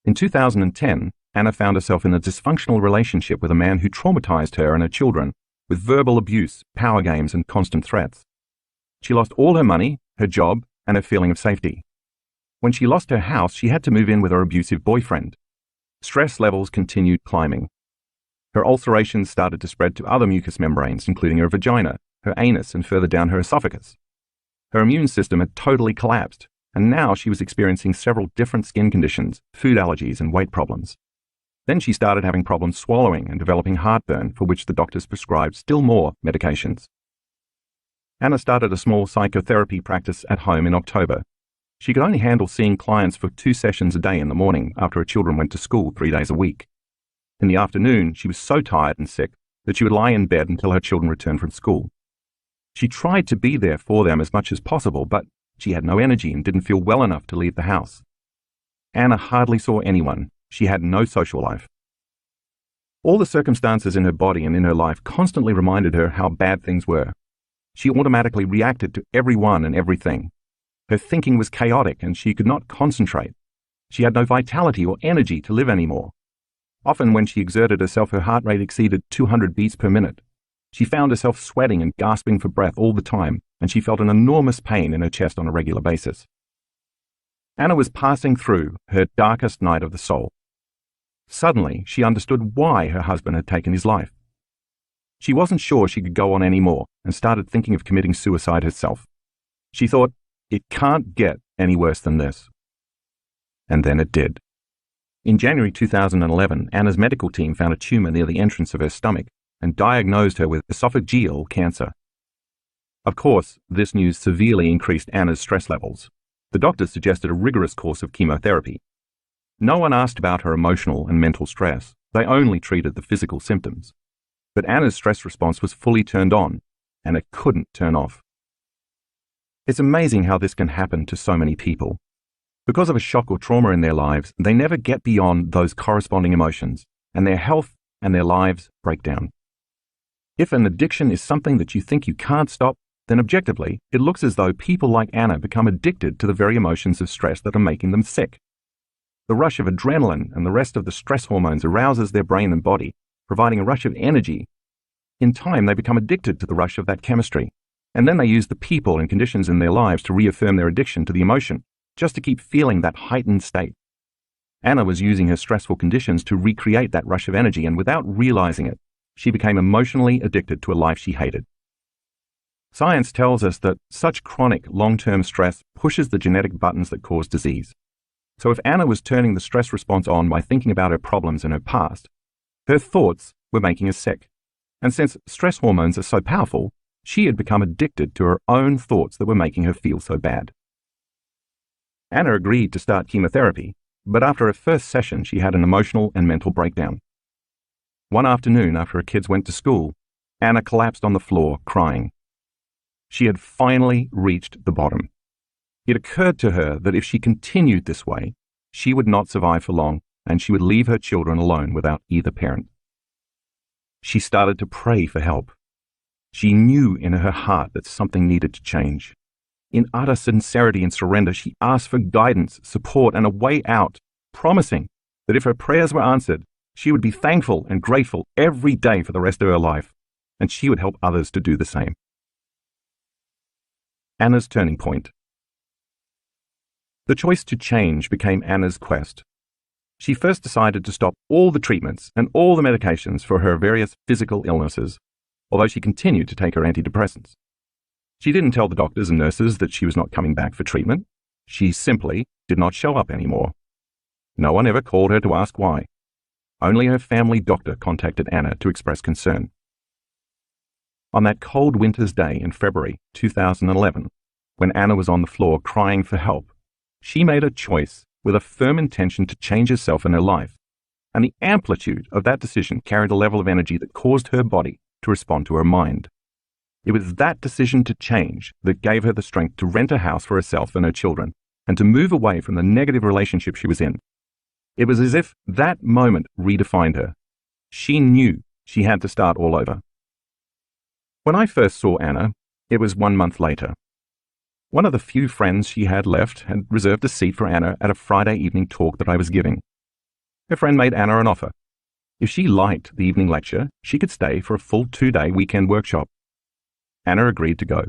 In 2010, Anna found herself in a dysfunctional relationship with a man who traumatized her and her children with verbal abuse, power games, and constant threats. She lost all her money, her job, and her feeling of safety. When she lost her house, she had to move in with her abusive boyfriend. Stress levels continued climbing. Her ulcerations started to spread to other mucous membranes, including her vagina, her anus, and further down her esophagus. Her immune system had totally collapsed, and now she was experiencing several different skin conditions, food allergies, and weight problems. Then she started having problems swallowing and developing heartburn, for which the doctors prescribed still more medications. Anna started a small psychotherapy practice at home in October. She could only handle seeing clients for 2 sessions a day in the morning after her children went to school 3 days a week. In the afternoon, she was so tired and sick that she would lie in bed until her children returned from school. She tried to be there for them as much as possible, but she had no energy and didn't feel well enough to leave the house. Anna hardly saw anyone. She had no social life. All the circumstances in her body and in her life constantly reminded her how bad things were. She automatically reacted to everyone and everything. Her thinking was chaotic and she could not concentrate. She had no vitality or energy to live anymore. Often when she exerted herself, her heart rate exceeded 200 beats per minute. She found herself sweating and gasping for breath all the time, and she felt an enormous pain in her chest on a regular basis. Anna was passing through her darkest night of the soul. Suddenly, she understood why her husband had taken his life. She wasn't sure she could go on anymore and started thinking of committing suicide herself. She thought, it can't get any worse than this. And then it did. In January 2011, Anna's medical team found a tumor near the entrance of her stomach and diagnosed her with esophageal cancer. Of course, this news severely increased Anna's stress levels. The doctors suggested a rigorous course of chemotherapy. No one asked about her emotional and mental stress. They only treated the physical symptoms. But Anna's stress response was fully turned on, and it couldn't turn off. It's amazing how this can happen to so many people. Because of a shock or trauma in their lives, they never get beyond those corresponding emotions, and their health and their lives break down. If an addiction is something that you think you can't stop, then objectively, it looks as though people like Anna become addicted to the very emotions of stress that are making them sick. The rush of adrenaline and the rest of the stress hormones arouses their brain and body, providing a rush of energy. In time, they become addicted to the rush of that chemistry, and then they use the people and conditions in their lives to reaffirm their addiction to the emotion, just to keep feeling that heightened state. Anna was using her stressful conditions to recreate that rush of energy, and without realizing it, she became emotionally addicted to a life she hated. Science tells us that such chronic, long-term stress pushes the genetic buttons that cause disease. So if Anna was turning the stress response on by thinking about her problems in her past, her thoughts were making her sick. And since stress hormones are so powerful, she had become addicted to her own thoughts that were making her feel so bad. Anna agreed to start chemotherapy, but after her first session, she had an emotional and mental breakdown. One afternoon, after her kids went to school, Anna collapsed on the floor, crying. She had finally reached the bottom. It occurred to her that if she continued this way, she would not survive for long, and she would leave her children alone without either parent. She started to pray for help. She knew in her heart that something needed to change. In utter sincerity and surrender, she asked for guidance, support, and a way out, promising that if her prayers were answered, she would be thankful and grateful every day for the rest of her life, and she would help others to do the same. Anna's turning point. The choice to change became Anna's quest. She first decided to stop all the treatments and all the medications for her various physical illnesses, although she continued to take her antidepressants. She didn't tell the doctors and nurses that she was not coming back for treatment. She simply did not show up anymore. No one ever called her to ask why. Only her family doctor contacted Anna to express concern. On that cold winter's day in February 2011, when Anna was on the floor crying for help, she made a choice with a firm intention to change herself and her life, and the amplitude of that decision carried a level of energy that caused her body to respond to her mind. It was that decision to change that gave her the strength to rent a house for herself and her children, and to move away from the negative relationship she was in. It was as if that moment redefined her. She knew she had to start all over. When I first saw Anna, it was 1 month later. One of the few friends she had left had reserved a seat for Anna at a Friday evening talk that I was giving. Her friend made Anna an offer. If she liked the evening lecture, she could stay for a full 2-day weekend workshop. Anna agreed to go.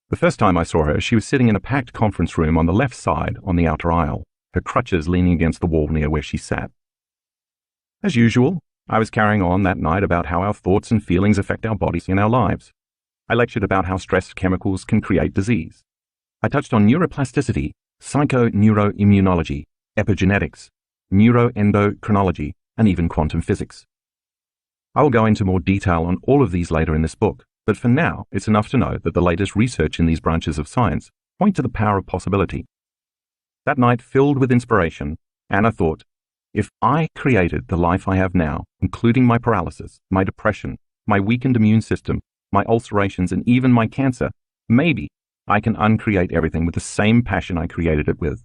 The first time I saw her, she was sitting in a packed conference room on the left side on the outer aisle, her crutches leaning against the wall near where she sat. As usual, I was carrying on that night about how our thoughts and feelings affect our bodies and our lives. I lectured about how stress chemicals can create disease. I touched on neuroplasticity, psychoneuroimmunology, epigenetics, neuroendocrinology, and even quantum physics. I will go into more detail on all of these later in this book, but for now, it's enough to know that the latest research in these branches of science point to the power of possibility. That night, filled with inspiration, Anna thought, if I created the life I have now, including my paralysis, my depression, my weakened immune system, my ulcerations, and even my cancer, maybe I can uncreate everything with the same passion I created it with.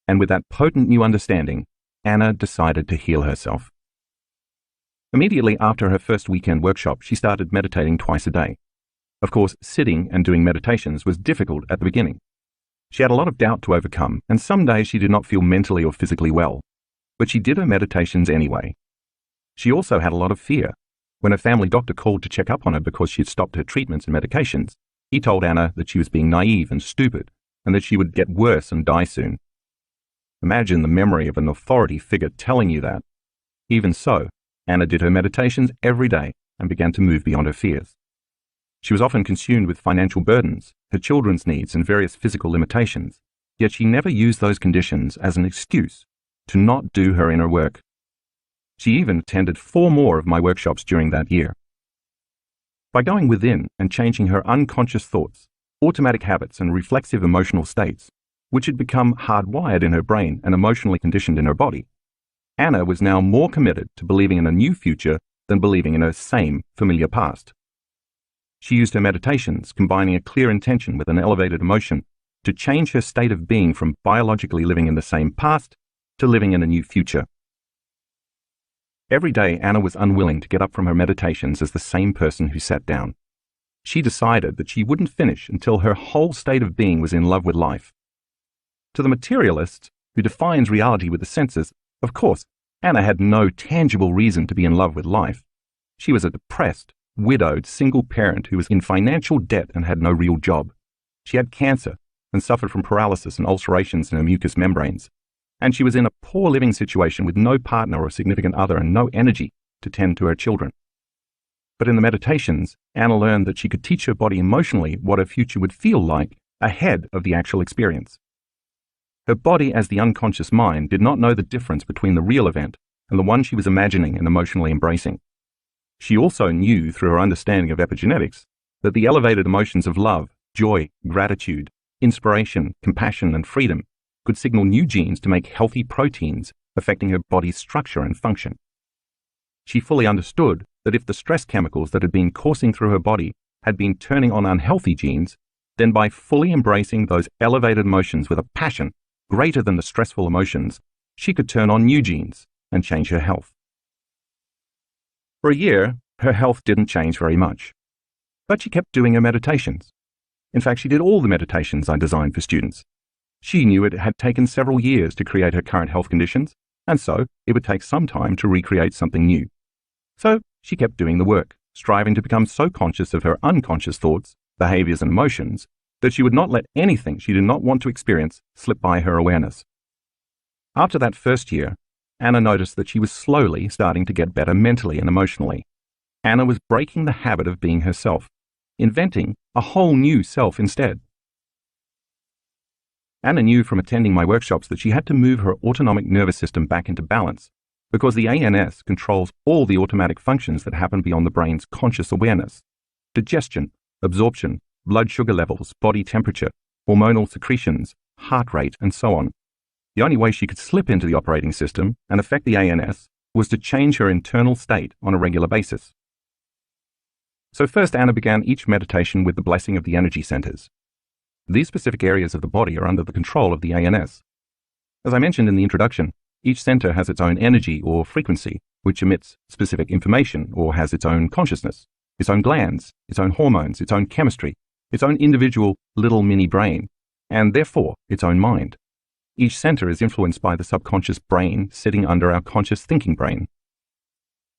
And with that potent new understanding, Anna decided to heal herself. Immediately after her first weekend workshop, she started meditating twice a day. Of course, sitting and doing meditations was difficult at the beginning. She had a lot of doubt to overcome, and some days she did not feel mentally or physically well. But she did her meditations anyway. She also had a lot of fear. When her family doctor called to check up on her because she had stopped her treatments and medications, he told Anna that she was being naive and stupid, and that she would get worse and die soon. Imagine the memory of an authority figure telling you that. Even so, Anna did her meditations every day and began to move beyond her fears. She was often consumed with financial burdens, her children's needs, and various physical limitations, yet she never used those conditions as an excuse to not do her inner work. She even attended 4 more of my workshops during that year. By going within and changing her unconscious thoughts, automatic habits, and reflexive emotional states, which had become hardwired in her brain and emotionally conditioned in her body, Anna was now more committed to believing in a new future than believing in her same familiar past. She used her meditations, combining a clear intention with an elevated emotion, to change her state of being from biologically living in the same past to living in a new future. Every day, Anna was unwilling to get up from her meditations as the same person who sat down. She decided that she wouldn't finish until her whole state of being was in love with life. To the materialist, who defines reality with the senses, of course, Anna had no tangible reason to be in love with life. She was a depressed, widowed, single parent who was in financial debt and had no real job. She had cancer and suffered from paralysis and ulcerations in her mucous membranes. And she was in a poor living situation with no partner or significant other and no energy to tend to her children. But in the meditations, Anna learned that she could teach her body emotionally what her future would feel like ahead of the actual experience. Her body, as the unconscious mind, did not know the difference between the real event and the one she was imagining and emotionally embracing. She also knew, through her understanding of epigenetics, that the elevated emotions of love, joy, gratitude, inspiration, compassion, and freedom could signal new genes to make healthy proteins affecting her body's structure and function. She fully understood that if the stress chemicals that had been coursing through her body had been turning on unhealthy genes, then by fully embracing those elevated emotions with a passion greater than the stressful emotions, she could turn on new genes and change her health. For a year, her health didn't change very much, but she kept doing her meditations. In fact, she did all the meditations I designed for students. She knew it had taken several years to create her current health conditions, and so it would take some time to recreate something new. So she kept doing the work, striving to become so conscious of her unconscious thoughts, behaviors, and emotions that she would not let anything she did not want to experience slip by her awareness. After that first year, Anna noticed that she was slowly starting to get better mentally and emotionally. Anna was breaking the habit of being herself, inventing a whole new self instead. Anna knew from attending my workshops that she had to move her autonomic nervous system back into balance, because the ANS controls all the automatic functions that happen beyond the brain's conscious awareness: digestion, absorption, blood sugar levels, body temperature, hormonal secretions, heart rate, and so on. The only way she could slip into the operating system and affect the ANS was to change her internal state on a regular basis. So first, Anna began each meditation with the blessing of the energy centers. These specific areas of the body are under the control of the ANS. As I mentioned in the introduction, each center has its own energy or frequency, which emits specific information or has its own consciousness, its own glands, its own hormones, its own chemistry, its own individual little mini brain, and therefore its own mind. Each center is influenced by the subconscious brain sitting under our conscious thinking brain.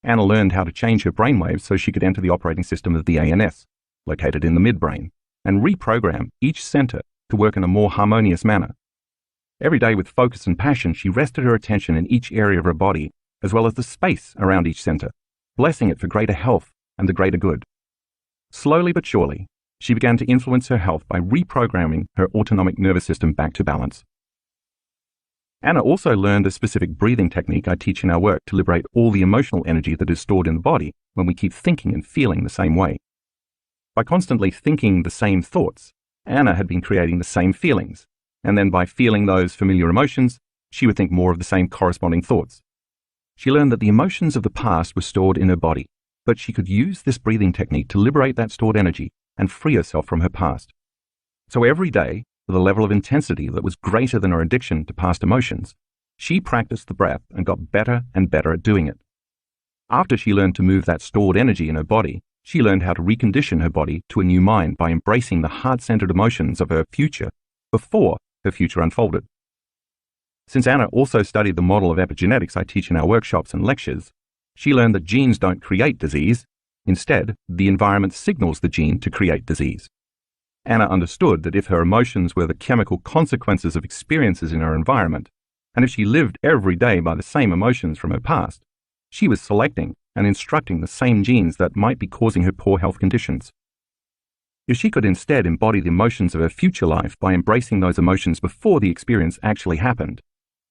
Anna learned how to change her brainwaves so she could enter the operating system of the ANS, located in the midbrain, and reprogram each center to work in a more harmonious manner. Every day with focus and passion, she rested her attention in each area of her body, as well as the space around each center, blessing it for greater health and the greater good. Slowly but surely, she began to influence her health by reprogramming her autonomic nervous system back to balance. Anna also learned a specific breathing technique I teach in our work to liberate all the emotional energy that is stored in the body when we keep thinking and feeling the same way. By constantly thinking the same thoughts, Anna had been creating the same feelings, and then by feeling those familiar emotions, she would think more of the same corresponding thoughts. She learned that the emotions of the past were stored in her body, but she could use this breathing technique to liberate that stored energy and free herself from her past. So every day, with a level of intensity that was greater than her addiction to past emotions, she practiced the breath and got better and better at doing it. After she learned to move that stored energy in her body, she learned how to recondition her body to a new mind by embracing the heart-centered emotions of her future before her future unfolded. Since Anna also studied the model of epigenetics I teach in our workshops and lectures, she learned that genes don't create disease. Instead, the environment signals the gene to create disease. Anna understood that if her emotions were the chemical consequences of experiences in her environment, and if she lived every day by the same emotions from her past, she was selecting and instructing the same genes that might be causing her poor health conditions. If she could instead embody the emotions of her future life by embracing those emotions before the experience actually happened,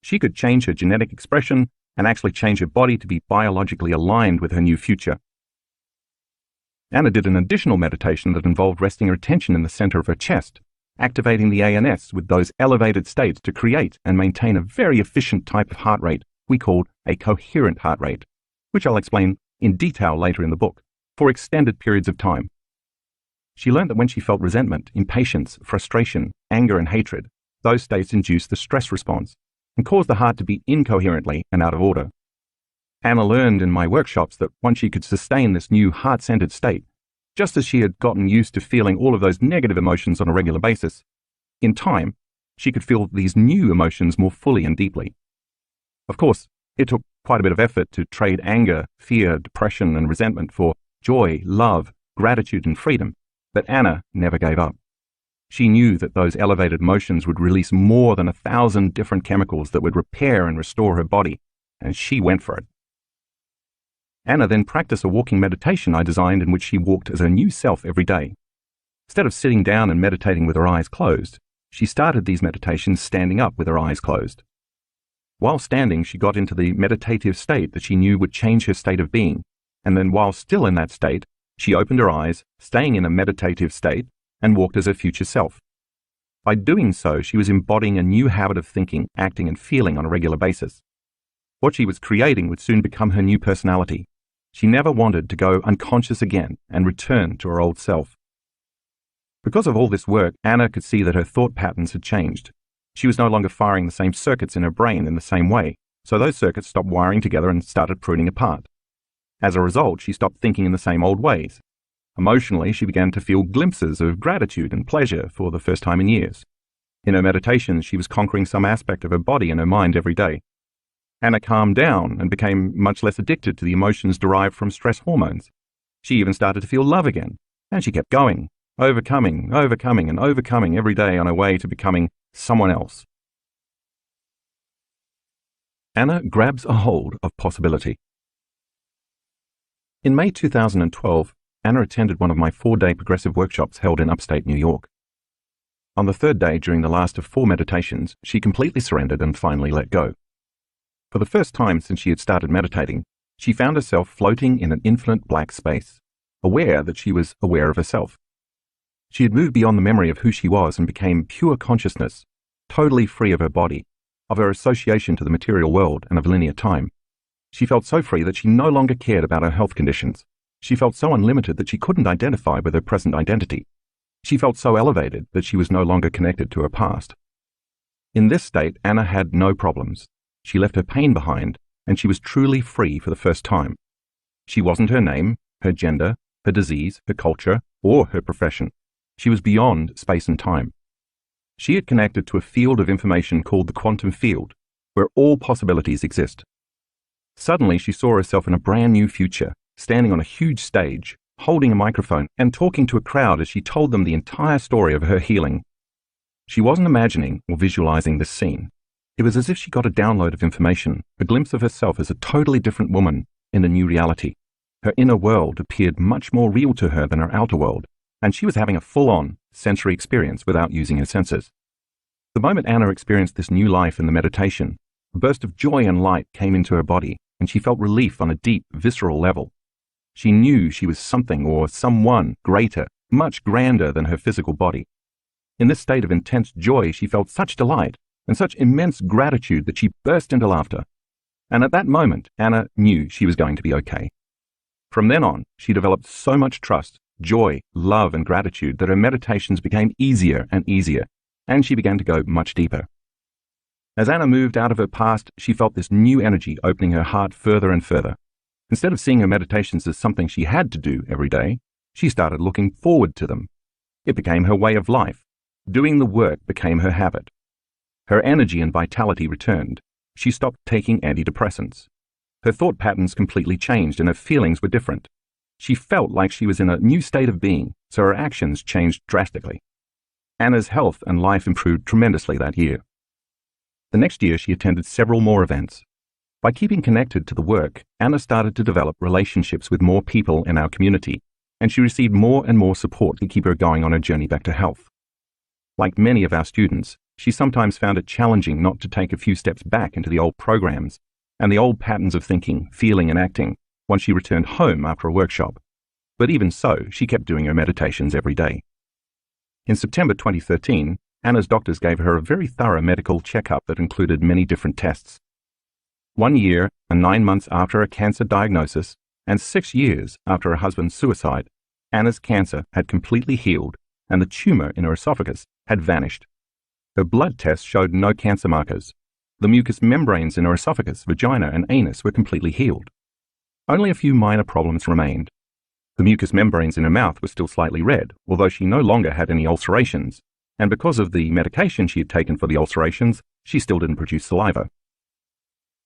she could change her genetic expression and actually change her body to be biologically aligned with her new future. Anna did an additional meditation that involved resting her attention in the center of her chest, activating the ANS with those elevated states to create and maintain a very efficient type of heart rate we called a coherent heart rate, which I'll explain in detail later in the book, for extended periods of time. She learned that when she felt resentment, impatience, frustration, anger, and hatred, those states induced the stress response and caused the heart to beat incoherently and out of order. Anna learned in my workshops that once she could sustain this new heart-centered state, just as she had gotten used to feeling all of those negative emotions on a regular basis, in time, she could feel these new emotions more fully and deeply. Of course, it took quite a bit of effort to trade anger, fear, depression, and resentment for joy, love, gratitude, and freedom, but Anna never gave up. She knew that those elevated emotions would release more than 1,000 different chemicals that would repair and restore her body, and she went for it. Anna then practiced a walking meditation I designed in which she walked as her new self every day. Instead of sitting down and meditating with her eyes closed, she started these meditations standing up with her eyes closed. While standing, she got into the meditative state that she knew would change her state of being, and then while still in that state, she opened her eyes, staying in a meditative state, and walked as her future self. By doing so, she was embodying a new habit of thinking, acting, and feeling on a regular basis. What she was creating would soon become her new personality. She never wanted to go unconscious again and return to her old self. Because of all this work, Anna could see that her thought patterns had changed. She was no longer firing the same circuits in her brain in the same way, so those circuits stopped wiring together and started pruning apart. As a result, she stopped thinking in the same old ways. Emotionally, she began to feel glimpses of gratitude and pleasure for the first time in years. In her meditations, she was conquering some aspect of her body and her mind every day. Anna calmed down and became much less addicted to the emotions derived from stress hormones. She even started to feel love again, and she kept going, overcoming, and overcoming every day on her way to becoming someone else. Anna grabs a hold of possibility. In May 2012, Anna attended one of my 4-day progressive workshops held in upstate New York. On the third day, during the last of 4 meditations, she completely surrendered and finally let go. For the first time since she had started meditating, she found herself floating in an infinite black space, aware that she was aware of herself. She had moved beyond the memory of who she was and became pure consciousness, totally free of her body, of her association to the material world and of linear time. She felt so free that she no longer cared about her health conditions. She felt so unlimited that she couldn't identify with her present identity. She felt so elevated that she was no longer connected to her past. In this state, Anna had no problems. She left her pain behind, and she was truly free for the first time. She wasn't her name, her gender, her disease, her culture, or her profession. She was beyond space and time. She had connected to a field of information called the quantum field, where all possibilities exist. Suddenly, she saw herself in a brand new future, standing on a huge stage, holding a microphone and talking to a crowd as she told them the entire story of her healing. She wasn't imagining or visualizing this scene. It was as if she got a download of information, a glimpse of herself as a totally different woman in a new reality. Her inner world appeared much more real to her than her outer world, and she was having a full-on sensory experience without using her senses. The moment Anna experienced this new life in the meditation, a burst of joy and light came into her body, and she felt relief on a deep, visceral level. She knew she was something or someone greater, much grander than her physical body. In this state of intense joy, she felt such delight and such immense gratitude that she burst into laughter. And at that moment, Anna knew she was going to be okay. From then on, she developed so much trust, joy, love, and gratitude that her meditations became easier and easier, and she began to go much deeper. As Anna moved out of her past, she felt this new energy opening her heart further and further. Instead of seeing her meditations as something she had to do every day, she started looking forward to them. It became her way of life. Doing the work became her habit. Her energy and vitality returned. She stopped taking antidepressants. Her thought patterns completely changed and her feelings were different. She felt like she was in a new state of being, so her actions changed drastically. Anna's health and life improved tremendously that year. The next year, she attended several more events. By keeping connected to the work, Anna started to develop relationships with more people in our community, and she received more and more support to keep her going on her journey back to health. Like many of our students, she sometimes found it challenging not to take a few steps back into the old programs and the old patterns of thinking, feeling, and acting once she returned home after a workshop. But even so, she kept doing her meditations every day. In September 2013, Anna's doctors gave her a very thorough medical checkup that included many different tests. 1 year and 9 months after a cancer diagnosis and 6 years after her husband's suicide, Anna's cancer had completely healed and the tumor in her esophagus had vanished. Her blood tests showed no cancer markers. The mucous membranes in her esophagus, vagina, and anus were completely healed. Only a few minor problems remained. The mucous membranes in her mouth were still slightly red, although she no longer had any ulcerations, and because of the medication she had taken for the ulcerations, she still didn't produce saliva.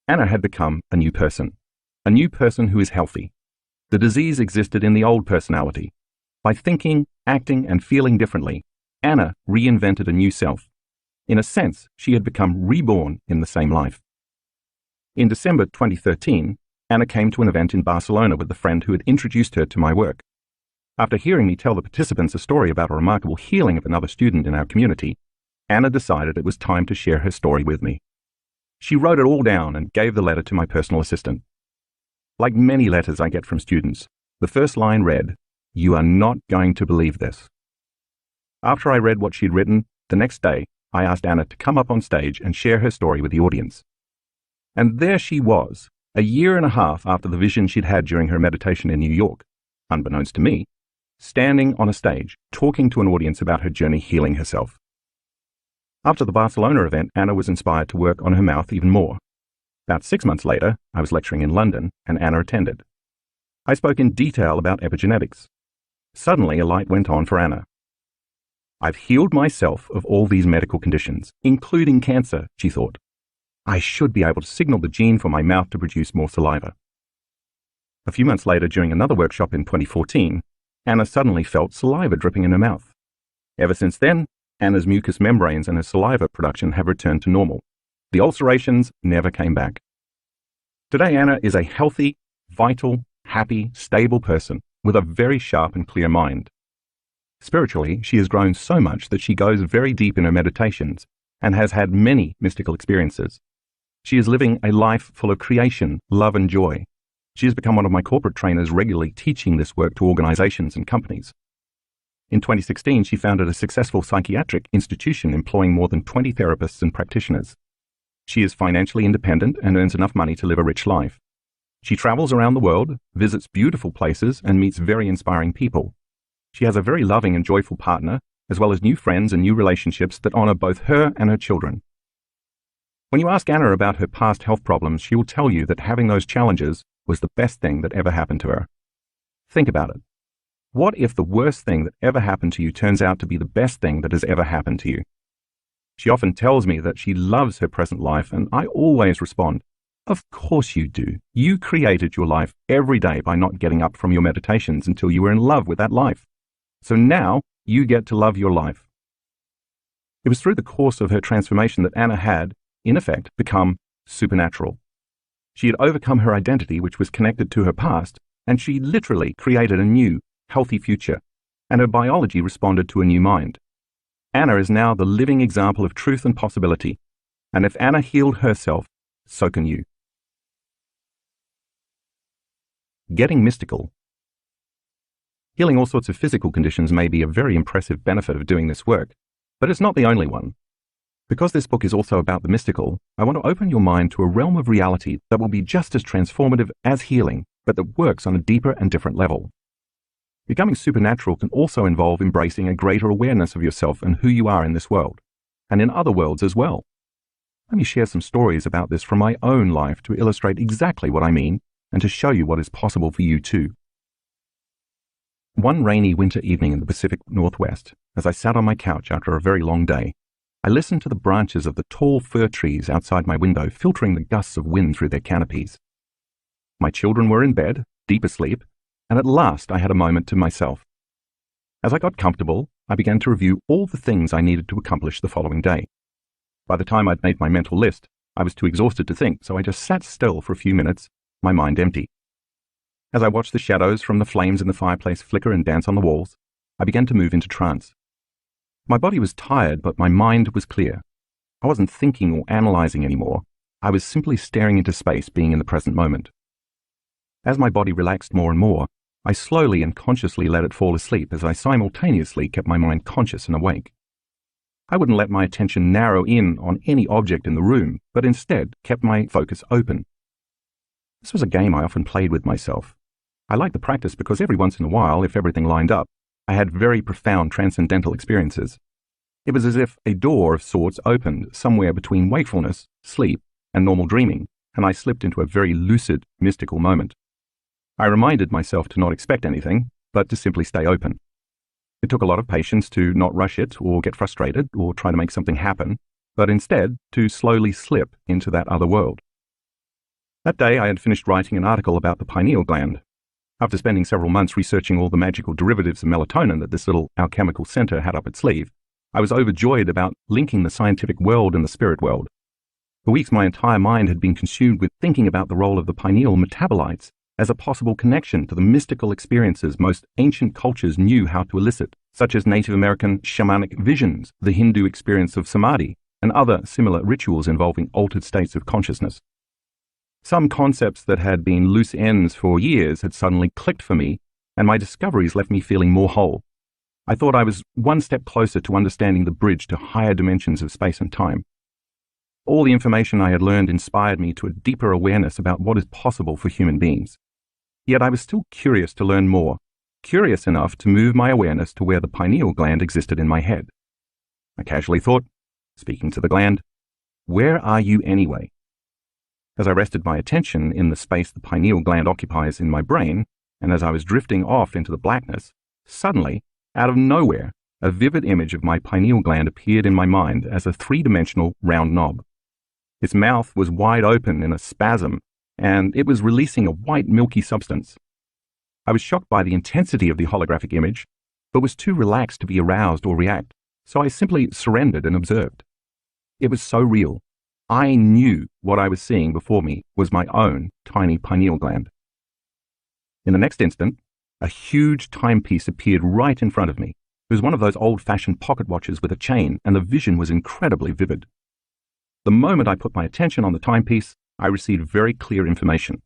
Anna had become a new person who is healthy. The disease existed in the old personality. By thinking, acting, and feeling differently, Anna reinvented a new self. In a sense, she had become reborn in the same life. In December 2013, Anna came to an event in Barcelona with the friend who had introduced her to my work. After hearing me tell the participants a story about a remarkable healing of another student in our community, Anna decided it was time to share her story with me. She wrote it all down and gave the letter to my personal assistant. Like many letters I get from students, the first line read, "You are not going to believe this." After I read what she'd written, the next day, I asked Anna to come up on stage and share her story with the audience. And there she was, a year and a half after the vision she'd had during her meditation in New York, unbeknownst to me, standing on a stage, talking to an audience about her journey healing herself. After the Barcelona event, Anna was inspired to work on her mouth even more. About 6 months later, I was lecturing in London, and Anna attended. I spoke in detail about epigenetics. Suddenly, a light went on for Anna. I've healed myself of all these medical conditions, including cancer, she thought. I should be able to signal the gene for my mouth to produce more saliva. A few months later, during another workshop in 2014, Anna suddenly felt saliva dripping in her mouth. Ever since then, Anna's mucous membranes and her saliva production have returned to normal. The ulcerations never came back. Today, Anna is a healthy, vital, happy, stable person with a very sharp and clear mind. Spiritually, she has grown so much that she goes very deep in her meditations and has had many mystical experiences. She is living a life full of creation, love, and joy. She has become one of my corporate trainers, regularly teaching this work to organizations and companies. In 2016, she founded a successful psychiatric institution employing more than 20 therapists and practitioners. She is financially independent and earns enough money to live a rich life. She travels around the world, visits beautiful places, and meets very inspiring people. She has a very loving and joyful partner, as well as new friends and new relationships that honor both her and her children. When you ask Anna about her past health problems, she will tell you that having those challenges was the best thing that ever happened to her. Think about it. What if the worst thing that ever happened to you turns out to be the best thing that has ever happened to you? She often tells me that she loves her present life, and I always respond, of course you do. You created your life every day by not getting up from your meditations until you were in love with that life. So now you get to love your life. It was through the course of her transformation that Anna had, in effect, become supernatural. She had overcome her identity, which was connected to her past, and she literally created a new, healthy future, and her biology responded to a new mind. Anna is now the living example of truth and possibility, and if Anna healed herself, so can you. Getting mystical. Healing all sorts of physical conditions may be a very impressive benefit of doing this work, but it's not the only one. Because this book is also about the mystical, I want to open your mind to a realm of reality that will be just as transformative as healing, but that works on a deeper and different level. Becoming supernatural can also involve embracing a greater awareness of yourself and who you are in this world, and in other worlds as well. Let me share some stories about this from my own life to illustrate exactly what I mean and to show you what is possible for you too. One rainy winter evening in the Pacific Northwest, as I sat on my couch after a very long day, I listened to the branches of the tall fir trees outside my window filtering the gusts of wind through their canopies. My children were in bed, deep asleep, and at last I had a moment to myself. As I got comfortable, I began to review all the things I needed to accomplish the following day. By the time I'd made my mental list, I was too exhausted to think, so I just sat still for a few minutes, my mind empty. As I watched the shadows from the flames in the fireplace flicker and dance on the walls, I began to move into trance. My body was tired, but my mind was clear. I wasn't thinking or analyzing anymore. I was simply staring into space, being in the present moment. As my body relaxed more and more, I slowly and consciously let it fall asleep as I simultaneously kept my mind conscious and awake. I wouldn't let my attention narrow in on any object in the room, but instead kept my focus open. This was a game I often played with myself. I liked the practice because every once in a while, if everything lined up, I had very profound transcendental experiences. It was as if a door of sorts opened somewhere between wakefulness, sleep, and normal dreaming, and I slipped into a very lucid, mystical moment. I reminded myself to not expect anything, but to simply stay open. It took a lot of patience to not rush it or get frustrated or try to make something happen, but instead to slowly slip into that other world. That day I had finished writing an article about the pineal gland. After spending several months researching all the magical derivatives of melatonin that this little alchemical center had up its sleeve, I was overjoyed about linking the scientific world and the spirit world. For weeks my entire mind had been consumed with thinking about the role of the pineal metabolites as a possible connection to the mystical experiences most ancient cultures knew how to elicit, such as Native American shamanic visions, the Hindu experience of samadhi, and other similar rituals involving altered states of consciousness. Some concepts that had been loose ends for years had suddenly clicked for me, and my discoveries left me feeling more whole. I thought I was one step closer to understanding the bridge to higher dimensions of space and time. All the information I had learned inspired me to a deeper awareness about what is possible for human beings. Yet I was still curious to learn more, curious enough to move my awareness to where the pineal gland existed in my head. I casually thought, speaking to the gland, "Where are you anyway?" As I rested my attention in the space the pineal gland occupies in my brain, and as I was drifting off into the blackness, suddenly, out of nowhere, a vivid image of my pineal gland appeared in my mind as a three-dimensional round knob. Its mouth was wide open in a spasm, and it was releasing a white milky substance. I was shocked by the intensity of the holographic image, but was too relaxed to be aroused or react, so I simply surrendered and observed. It was so real. I knew what I was seeing before me was my own tiny pineal gland. In the next instant, a huge timepiece appeared right in front of me. It was one of those old-fashioned pocket watches with a chain, and the vision was incredibly vivid. The moment I put my attention on the timepiece, I received very clear information.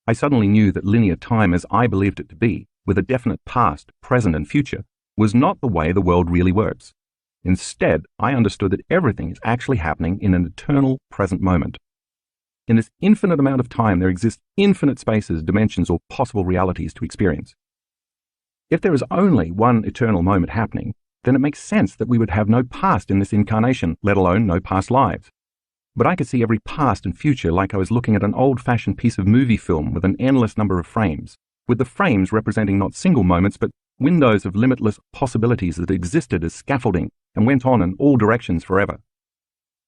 I suddenly knew that linear time as I believed it to be, with a definite past, present, and future, was not the way the world really works. Instead, I understood that everything is actually happening in an eternal present moment. In this infinite amount of time, there exist infinite spaces, dimensions, or possible realities to experience. If there is only one eternal moment happening, then it makes sense that we would have no past in this incarnation, let alone no past lives. But I could see every past and future like I was looking at an old-fashioned piece of movie film with an endless number of frames, with the frames representing not single moments but windows of limitless possibilities that existed as scaffolding and went on in all directions forever.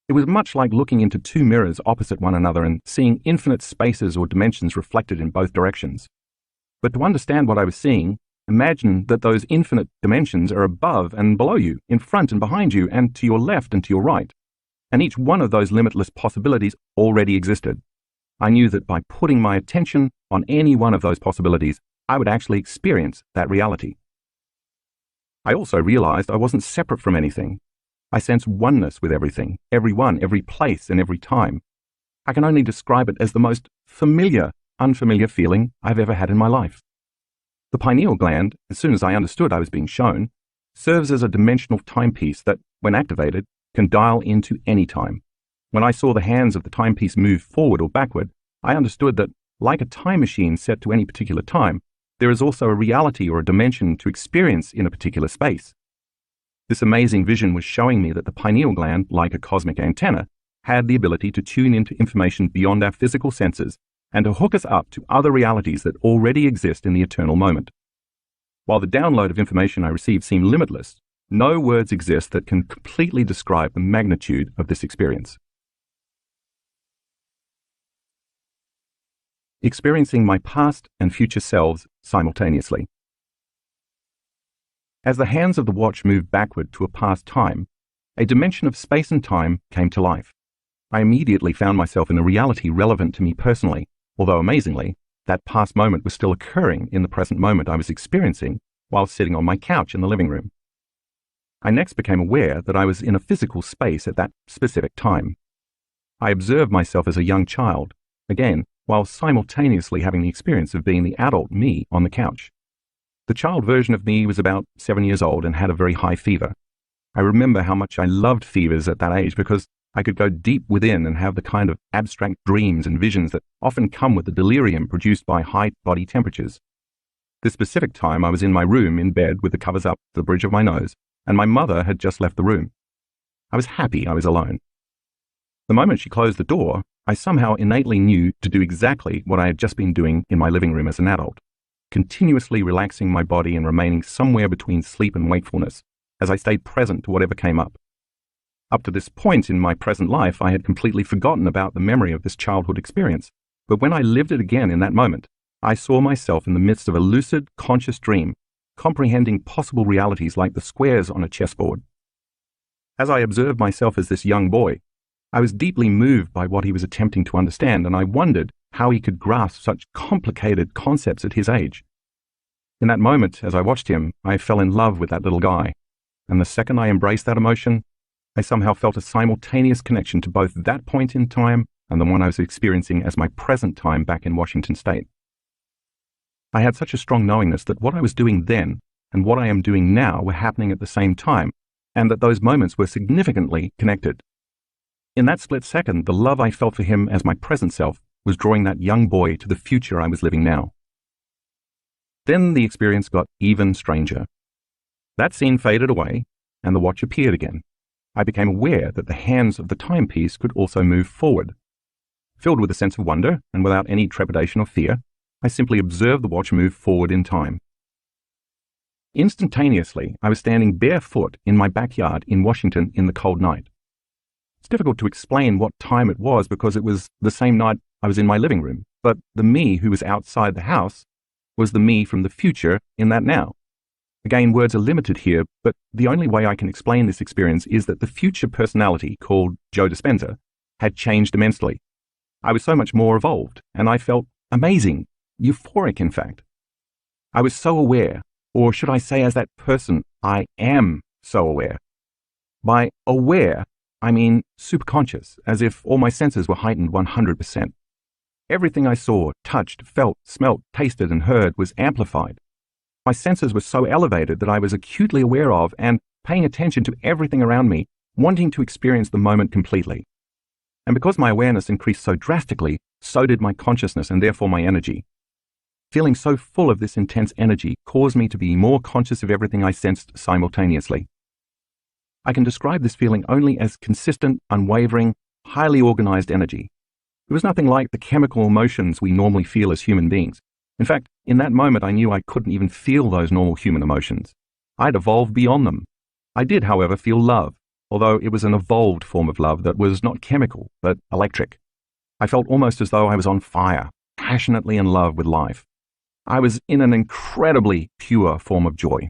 It was much like looking into two mirrors opposite one another and seeing infinite spaces or dimensions reflected in both directions. But to understand what I was seeing, imagine that those infinite dimensions are above and below you, in front and behind you, and to your left and to your right. And each one of those limitless possibilities already existed. I knew that by putting my attention on any one of those possibilities, I would actually experience that reality. I also realized I wasn't separate from anything. I sensed oneness with everything, everyone, every place, and every time. I can only describe it as the most familiar, unfamiliar feeling I've ever had in my life. The pineal gland, as soon as I understood I was being shown, serves as a dimensional timepiece that, when activated, can dial into any time. When I saw the hands of the timepiece move forward or backward, I understood that, like a time machine set to any particular time, there is also a reality or a dimension to experience in a particular space. This amazing vision was showing me that the pineal gland, like a cosmic antenna, had the ability to tune into information beyond our physical senses and to hook us up to other realities that already exist in the eternal moment. While the download of information I received seemed limitless, no words exist that can completely describe the magnitude of this experience. Experiencing my past and future selves simultaneously. As the hands of the watch moved backward to a past time, a dimension of space and time came to life. I immediately found myself in a reality relevant to me personally, although amazingly, that past moment was still occurring in the present moment I was experiencing while sitting on my couch in the living room. I next became aware that I was in a physical space at that specific time. I observed myself as a young child, again, while simultaneously having the experience of being the adult me on the couch. The child version of me was about 7 years old and had a very high fever. I remember how much I loved fevers at that age because I could go deep within and have the kind of abstract dreams and visions that often come with the delirium produced by high body temperatures. This specific time I was in my room in bed with the covers up to the bridge of my nose, and my mother had just left the room. I was happy I was alone. The moment she closed the door, I somehow innately knew to do exactly what I had just been doing in my living room as an adult. continuously relaxing my body and remaining somewhere between sleep and wakefulness as I stayed present to whatever came up. Up to this point in my present life, I had completely forgotten about the memory of this childhood experience, but when I lived it again in that moment, I saw myself in the midst of a lucid, conscious dream, comprehending possible realities like the squares on a chessboard. As I observed myself as this young boy, I was deeply moved by what he was attempting to understand, and I wondered how he could grasp such complicated concepts at his age. In that moment, as I watched him, I fell in love with that little guy, and the second I embraced that emotion, I somehow felt a simultaneous connection to both that point in time and the one I was experiencing as my present time back in Washington State. I had such a strong knowingness that what I was doing then and what I am doing now were happening at the same time, and that those moments were significantly connected. In that split second, the love I felt for him as my present self was drawing that young boy to the future I was living now. Then the experience got even stranger. That scene faded away, and the watch appeared again. I became aware that the hands of the timepiece could also move forward. Filled with a sense of wonder, and without any trepidation or fear, I simply observed the watch move forward in time. Instantaneously, I was standing barefoot in my backyard in Washington in the cold night. It's difficult to explain what time it was because it was the same night I was in my living room, but the me who was outside the house was the me from the future in that now. Again, words are limited here, but the only way I can explain this experience is that the future personality, called Joe Dispenza, had changed immensely. I was so much more evolved, and I felt amazing, euphoric in fact. I was so aware, or should I say as that person, I am so aware. By aware, I mean superconscious, as if all my senses were heightened 100%. Everything I saw, touched, felt, smelt, tasted, and heard was amplified. My senses were so elevated that I was acutely aware of and paying attention to everything around me, wanting to experience the moment completely. And because my awareness increased so drastically, so did my consciousness and therefore my energy. Feeling so full of this intense energy caused me to be more conscious of everything I sensed simultaneously. I can describe this feeling only as consistent, unwavering, highly organized energy. It was nothing like the chemical emotions we normally feel as human beings. In fact, in that moment I knew I couldn't even feel those normal human emotions. I'd evolved beyond them. I did, however, feel love, although it was an evolved form of love that was not chemical, but electric. I felt almost as though I was on fire, passionately in love with life. I was in an incredibly pure form of joy.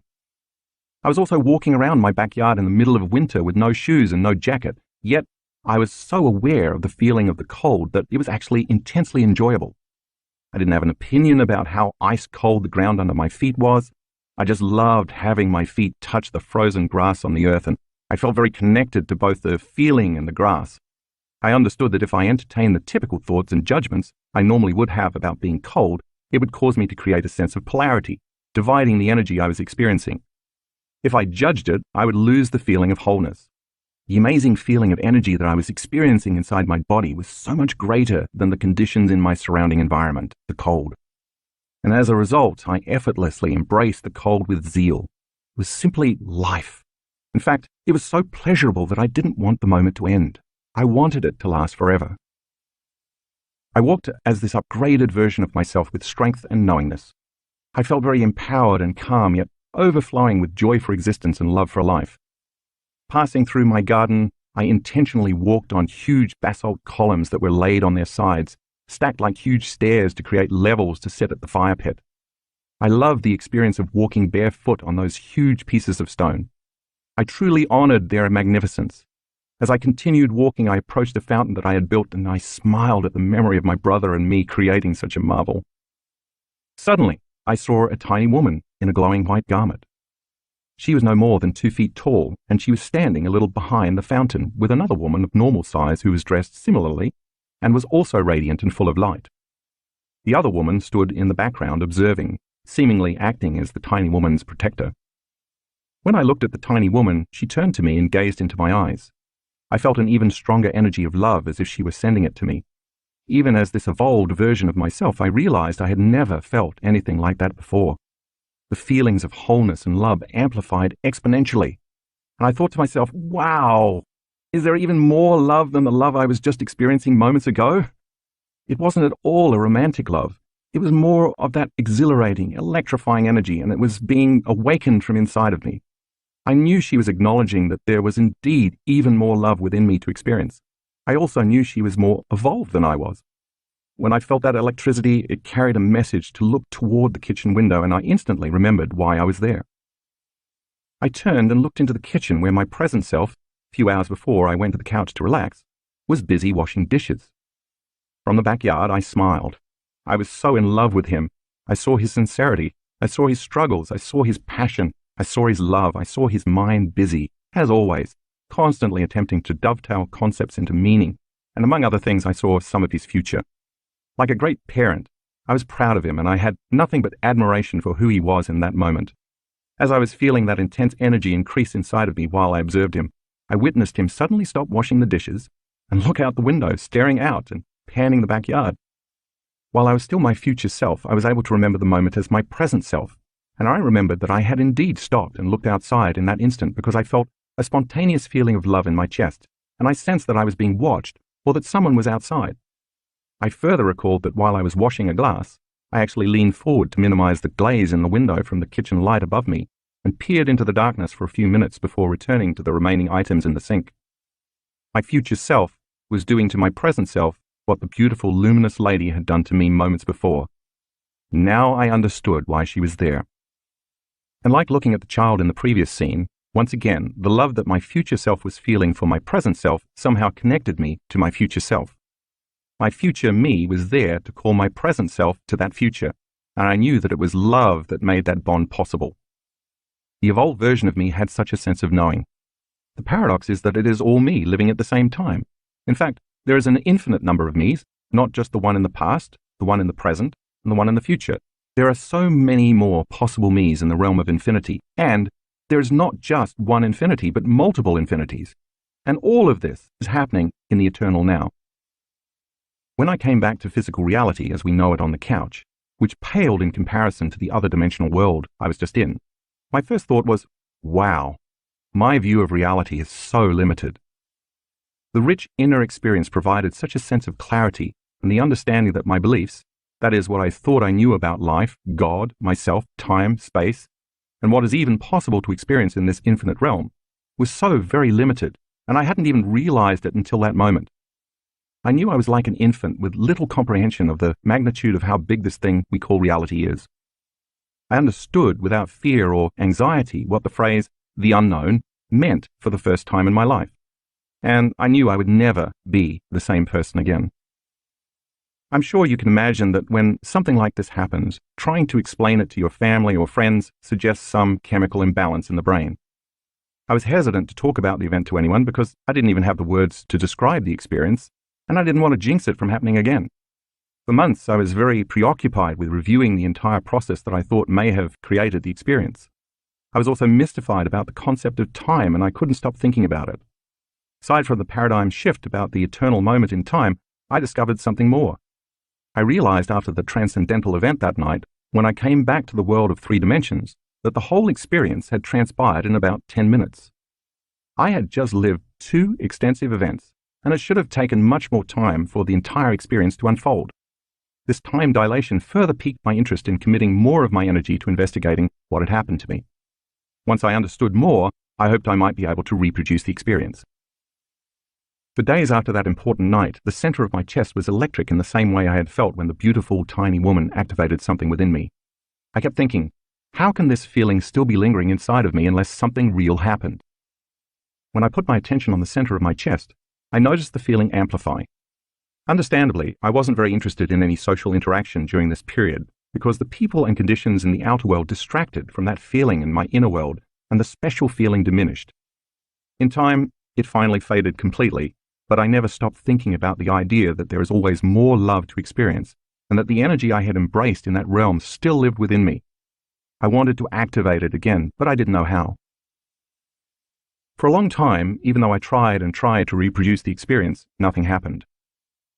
I was also walking around my backyard in the middle of winter with no shoes and no jacket, yet I was so aware of the feeling of the cold that it was actually intensely enjoyable. I didn't have an opinion about how ice cold the ground under my feet was. I just loved having my feet touch the frozen grass on the earth, and I felt very connected to both the feeling and the grass. I understood that if I entertained the typical thoughts and judgments I normally would have about being cold, it would cause me to create a sense of polarity, dividing the energy I was experiencing. If I judged it, I would lose the feeling of wholeness. The amazing feeling of energy that I was experiencing inside my body was so much greater than the conditions in my surrounding environment, the cold. And as a result, I effortlessly embraced the cold with zeal. It was simply life. In fact, it was so pleasurable that I didn't want the moment to end. I wanted it to last forever. I walked as this upgraded version of myself with strength and knowingness. I felt very empowered and calm, yet overflowing with joy for existence and love for life. Passing through my garden, I intentionally walked on huge basalt columns that were laid on their sides, stacked like huge stairs to create levels to sit at the fire pit. I loved the experience of walking barefoot on those huge pieces of stone. I truly honored their magnificence. As I continued walking, I approached the fountain that I had built, and I smiled at the memory of my brother and me creating such a marvel. Suddenly, I saw a tiny woman in a glowing white garment. She was no more than 2 feet tall, and she was standing a little behind the fountain with another woman of normal size who was dressed similarly and was also radiant and full of light. The other woman stood in the background observing, seemingly acting as the tiny woman's protector. When I looked at the tiny woman, she turned to me and gazed into my eyes. I felt an even stronger energy of love as if she were sending it to me. Even as this evolved version of myself, I realized I had never felt anything like that before. The feelings of wholeness and love amplified exponentially. And I thought to myself, wow, is there even more love than the love I was just experiencing moments ago? It wasn't at all a romantic love. It was more of that exhilarating, electrifying energy, and it was being awakened from inside of me. I knew she was acknowledging that there was indeed even more love within me to experience. I also knew she was more evolved than I was. When I felt that electricity, it carried a message to look toward the kitchen window, and I instantly remembered why I was there. I turned and looked into the kitchen where my present self, a few hours before I went to the couch to relax, was busy washing dishes. From the backyard, I smiled. I was so in love with him. I saw his sincerity. I saw his struggles. I saw his passion. I saw his love. I saw his mind busy, as always, constantly attempting to dovetail concepts into meaning. And among other things, I saw some of his future. Like a great parent, I was proud of him, and I had nothing but admiration for who he was in that moment. As I was feeling that intense energy increase inside of me while I observed him, I witnessed him suddenly stop washing the dishes and look out the window, staring out and panning the backyard. While I was still my future self, I was able to remember the moment as my present self, and I remembered that I had indeed stopped and looked outside in that instant because I felt a spontaneous feeling of love in my chest, and I sensed that I was being watched or that someone was outside. I further recalled that while I was washing a glass, I actually leaned forward to minimize the glaze in the window from the kitchen light above me and peered into the darkness for a few minutes before returning to the remaining items in the sink. My future self was doing to my present self what the beautiful luminous lady had done to me moments before. Now I understood why she was there. And like looking at the child in the previous scene, once again, the love that my future self was feeling for my present self somehow connected me to my future self. My future me was there to call my present self to that future, and I knew that it was love that made that bond possible. The evolved version of me had such a sense of knowing. The paradox is that it is all me living at the same time. In fact, there is an infinite number of me's, not just the one in the past, the one in the present, and the one in the future. There are so many more possible me's in the realm of infinity, and there is not just one infinity, but multiple infinities. And all of this is happening in the eternal now. When I came back to physical reality as we know it on the couch, which paled in comparison to the other dimensional world I was just in, my first thought was, wow, my view of reality is so limited. The rich inner experience provided such a sense of clarity and the understanding that my beliefs, that is what I thought I knew about life, God, myself, time, space, and what is even possible to experience in this infinite realm, was so very limited, and I hadn't even realized it until that moment. I knew I was like an infant with little comprehension of the magnitude of how big this thing we call reality is. I understood without fear or anxiety what the phrase, the unknown, meant for the first time in my life. And I knew I would never be the same person again. I'm sure you can imagine that when something like this happens, trying to explain it to your family or friends suggests some chemical imbalance in the brain. I was hesitant to talk about the event to anyone because I didn't even have the words to describe the experience, and I didn't want to jinx it from happening again. For months, I was very preoccupied with reviewing the entire process that I thought may have created the experience. I was also mystified about the concept of time, and I couldn't stop thinking about it. Aside from the paradigm shift about the eternal moment in time, I discovered something more. I realized after the transcendental event that night, when I came back to the world of 3 dimensions, that the whole experience had transpired in about 10 minutes. I had just lived 2 extensive events, and it should have taken much more time for the entire experience to unfold. This time dilation further piqued my interest in committing more of my energy to investigating what had happened to me. Once I understood more, I hoped I might be able to reproduce the experience. For days after that important night, the center of my chest was electric in the same way I had felt when the beautiful, tiny woman activated something within me. I kept thinking, how can this feeling still be lingering inside of me unless something real happened? When I put my attention on the center of my chest, I noticed the feeling amplify. Understandably, I wasn't very interested in any social interaction during this period because the people and conditions in the outer world distracted from that feeling in my inner world, and the special feeling diminished. In time, it finally faded completely, but I never stopped thinking about the idea that there is always more love to experience, and that the energy I had embraced in that realm still lived within me. I wanted to activate it again, but I didn't know how. For a long time, even though I tried and tried to reproduce the experience, nothing happened.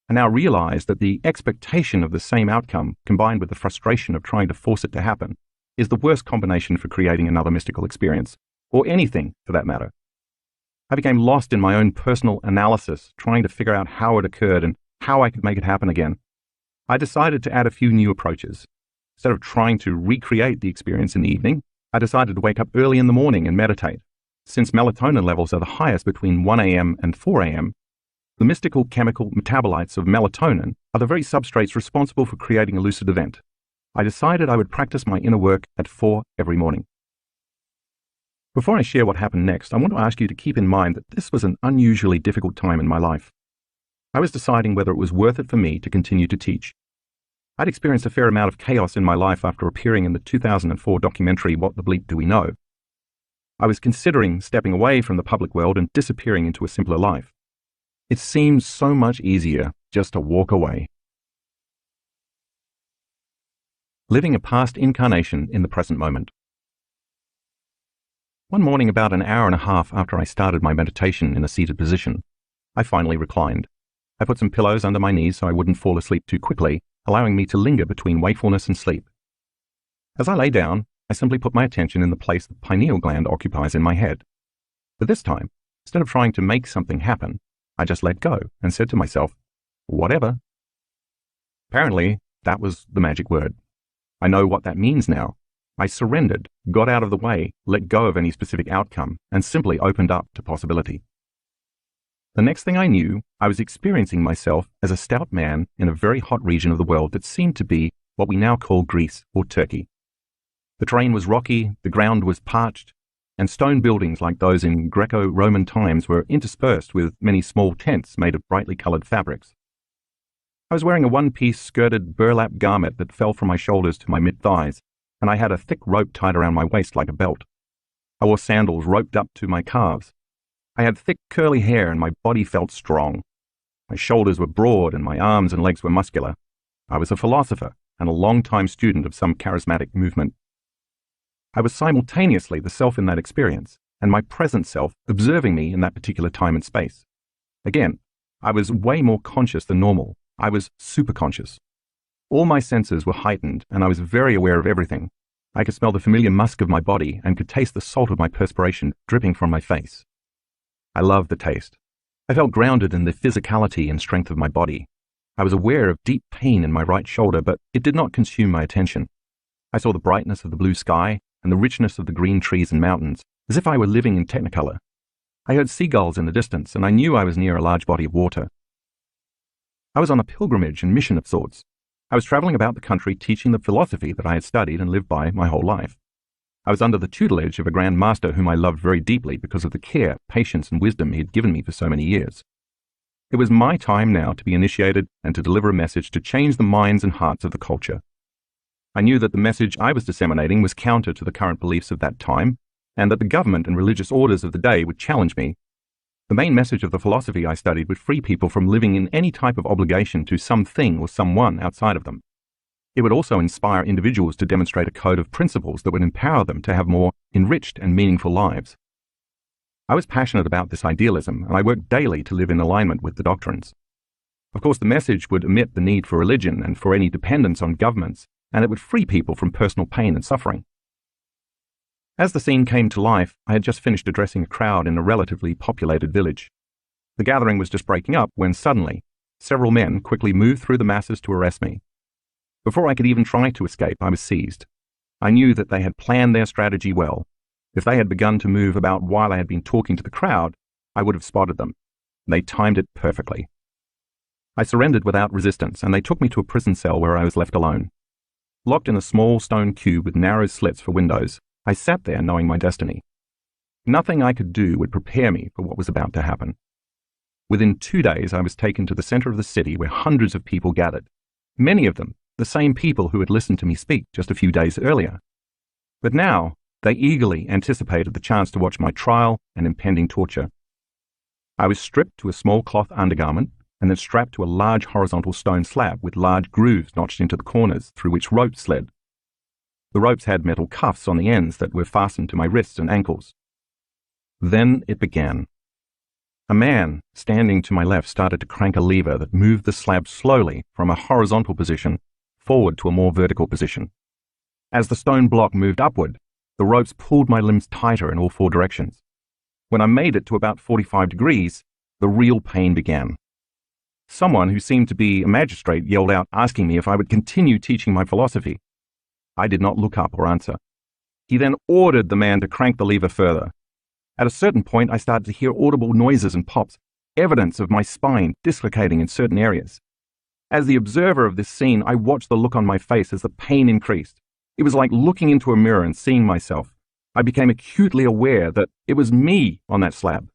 I now realize that the expectation of the same outcome, combined with the frustration of trying to force it to happen, is the worst combination for creating another mystical experience, or anything for that matter. I became lost in my own personal analysis, trying to figure out how it occurred and how I could make it happen again. I decided to add a few new approaches. Instead of trying to recreate the experience in the evening, I decided to wake up early in the morning and meditate. Since melatonin levels are the highest between 1 a.m. and 4 a.m., the mystical chemical metabolites of melatonin are the very substrates responsible for creating a lucid event. I decided I would practice my inner work at 4 every morning. Before I share what happened next, I want to ask you to keep in mind that this was an unusually difficult time in my life. I was deciding whether it was worth it for me to continue to teach. I'd experienced a fair amount of chaos in my life after appearing in the 2004 documentary What the Bleep Do We Know? I was considering stepping away from the public world and disappearing into a simpler life. It seemed so much easier just to walk away. Living a past incarnation in the present moment. One morning, about an hour and a half after I started my meditation in a seated position, I finally reclined. I put some pillows under my knees so I wouldn't fall asleep too quickly, allowing me to linger between wakefulness and sleep. As I lay down, I simply put my attention in the place the pineal gland occupies in my head. But this time, instead of trying to make something happen, I just let go and said to myself, whatever. Apparently, that was the magic word. I know what that means now. I surrendered, got out of the way, let go of any specific outcome, and simply opened up to possibility. The next thing I knew, I was experiencing myself as a stout man in a very hot region of the world that seemed to be what we now call Greece or Turkey. The terrain was rocky, the ground was parched, and stone buildings like those in Greco-Roman times were interspersed with many small tents made of brightly colored fabrics. I was wearing a one-piece skirted burlap garment that fell from my shoulders to my mid-thighs, and I had a thick rope tied around my waist like a belt. I wore sandals roped up to my calves. I had thick curly hair and my body felt strong. My shoulders were broad and my arms and legs were muscular. I was a philosopher and a long-time student of some charismatic movement. I was simultaneously the self in that experience and my present self observing me in that particular time and space. Again, I was way more conscious than normal. I was superconscious. All my senses were heightened and I was very aware of everything. I could smell the familiar musk of my body and could taste the salt of my perspiration dripping from my face. I loved the taste. I felt grounded in the physicality and strength of my body. I was aware of deep pain in my right shoulder, but it did not consume my attention. I saw the brightness of the blue sky and the richness of the green trees and mountains, as if I were living in Technicolor. I heard seagulls in the distance, and I knew I was near a large body of water. I was on a pilgrimage and mission of sorts. I was traveling about the country teaching the philosophy that I had studied and lived by my whole life. I was under the tutelage of a Grand Master whom I loved very deeply because of the care, patience, and wisdom he had given me for so many years. It was my time now to be initiated and to deliver a message to change the minds and hearts of the culture. I knew that the message I was disseminating was counter to the current beliefs of that time, and that the government and religious orders of the day would challenge me. The main message of the philosophy I studied would free people from living in any type of obligation to something or someone outside of them. It would also inspire individuals to demonstrate a code of principles that would empower them to have more enriched and meaningful lives. I was passionate about this idealism, and I worked daily to live in alignment with the doctrines. Of course, the message would omit the need for religion and for any dependence on governments, and it would free people from personal pain and suffering. As the scene came to life, I had just finished addressing a crowd in a relatively populated village. The gathering was just breaking up when suddenly, several men quickly moved through the masses to arrest me. Before I could even try to escape, I was seized. I knew that they had planned their strategy well. If they had begun to move about while I had been talking to the crowd, I would have spotted them. They timed it perfectly. I surrendered without resistance, and they took me to a prison cell where I was left alone. Locked in a small stone cube with narrow slits for windows, I sat there knowing my destiny. Nothing I could do would prepare me for what was about to happen. Within 2 days, I was taken to the center of the city where hundreds of people gathered, many of them the same people who had listened to me speak just a few days earlier. But now, they eagerly anticipated the chance to watch my trial and impending torture. I was stripped to a small cloth undergarment and then strapped to a large horizontal stone slab with large grooves notched into the corners through which ropes led. The ropes had metal cuffs on the ends that were fastened to my wrists and ankles. Then it began. A man standing to my left started to crank a lever that moved the slab slowly from a horizontal position forward to a more vertical position. As the stone block moved upward, the ropes pulled my limbs tighter in all 4 directions. When I made it to about 45 degrees, the real pain began. Someone who seemed to be a magistrate yelled out, asking me if I would continue teaching my philosophy. I did not look up or answer. He then ordered the man to crank the lever further. At a certain point, I started to hear audible noises and pops, evidence of my spine dislocating in certain areas. As the observer of this scene, I watched the look on my face as the pain increased. It was like looking into a mirror and seeing myself. I became acutely aware that it was me on that slab.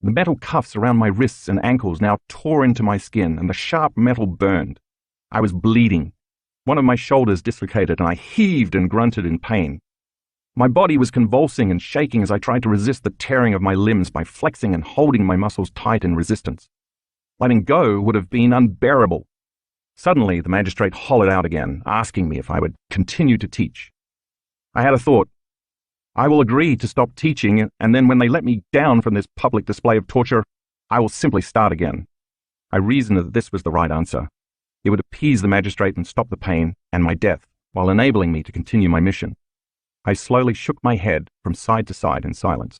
The metal cuffs around my wrists and ankles now tore into my skin, and the sharp metal burned. I was bleeding. One of my shoulders dislocated, and I heaved and grunted in pain. My body was convulsing and shaking as I tried to resist the tearing of my limbs by flexing and holding my muscles tight in resistance. Letting go would have been unbearable. Suddenly, the magistrate hollered out again, asking me if I would continue to teach. I had a thought. I will agree to stop teaching, and then when they let me down from this public display of torture, I will simply start again. I reasoned that this was the right answer. It would appease the magistrate and stop the pain and my death, while enabling me to continue my mission. I slowly shook my head from side to side in silence.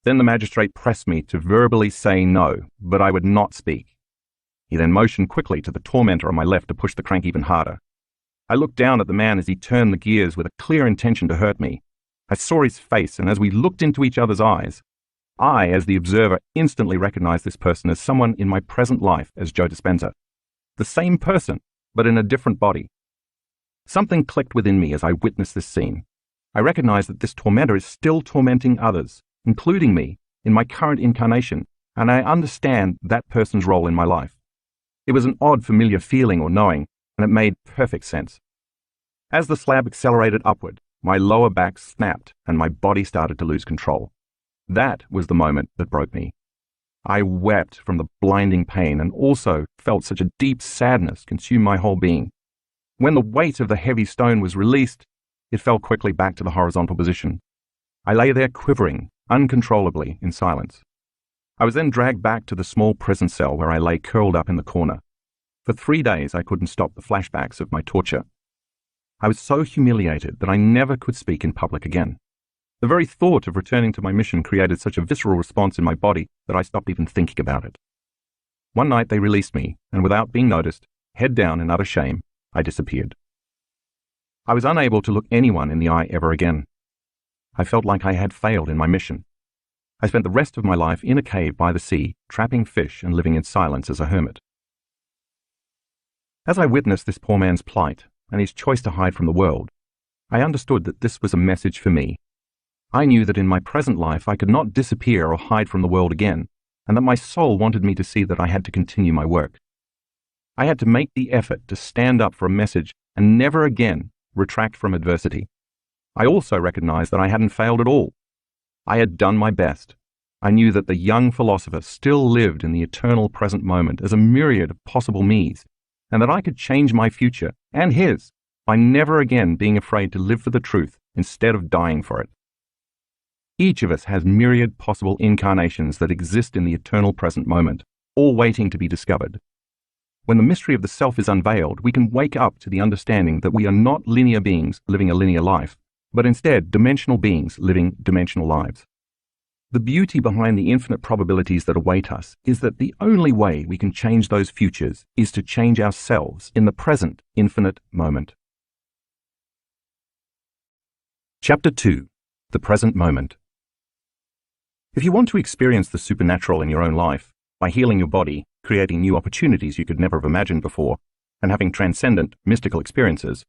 Then the magistrate pressed me to verbally say no, but I would not speak. He then motioned quickly to the tormentor on my left to push the crank even harder. I looked down at the man as he turned the gears with a clear intention to hurt me. I saw his face, and as we looked into each other's eyes, I, as the observer, instantly recognized this person as someone in my present life as Joe Dispenza. The same person, but in a different body. Something clicked within me as I witnessed this scene. I recognized that this tormentor is still tormenting others, including me, in my current incarnation, and I understand that person's role in my life. It was an odd, familiar feeling or knowing, and it made perfect sense. As the slab accelerated upward, my lower back snapped and my body started to lose control. That was the moment that broke me. I wept from the blinding pain and also felt such a deep sadness consume my whole being. When the weight of the heavy stone was released, it fell quickly back to the horizontal position. I lay there quivering, uncontrollably, in silence. I was then dragged back to the small prison cell where I lay curled up in the corner. For 3 days I couldn't stop the flashbacks of my torture. I was so humiliated that I never could speak in public again. The very thought of returning to my mission created such a visceral response in my body that I stopped even thinking about it. One night they released me, and without being noticed, head down in utter shame, I disappeared. I was unable to look anyone in the eye ever again. I felt like I had failed in my mission. I spent the rest of my life in a cave by the sea, trapping fish and living in silence as a hermit. As I witnessed this poor man's plight and his choice to hide from the world, I understood that this was a message for me. I knew that in my present life I could not disappear or hide from the world again, and that my soul wanted me to see that I had to continue my work. I had to make the effort to stand up for a message and never again retract from adversity. I also recognized that I hadn't failed at all. I had done my best. I knew that the young philosopher still lived in the eternal present moment as a myriad of possible me's, and that I could change my future and his by never again being afraid to live for the truth instead of dying for it. Each of us has myriad possible incarnations that exist in the eternal present moment, all waiting to be discovered. When the mystery of the self is unveiled, we can wake up to the understanding that we are not linear beings living a linear life, but instead dimensional beings living dimensional lives. The beauty behind the infinite probabilities that await us is that the only way we can change those futures is to change ourselves in the present infinite moment. Chapter 2. The Present Moment. If you want to experience the supernatural in your own life, by healing your body, creating new opportunities you could never have imagined before, and having transcendent, mystical experiences,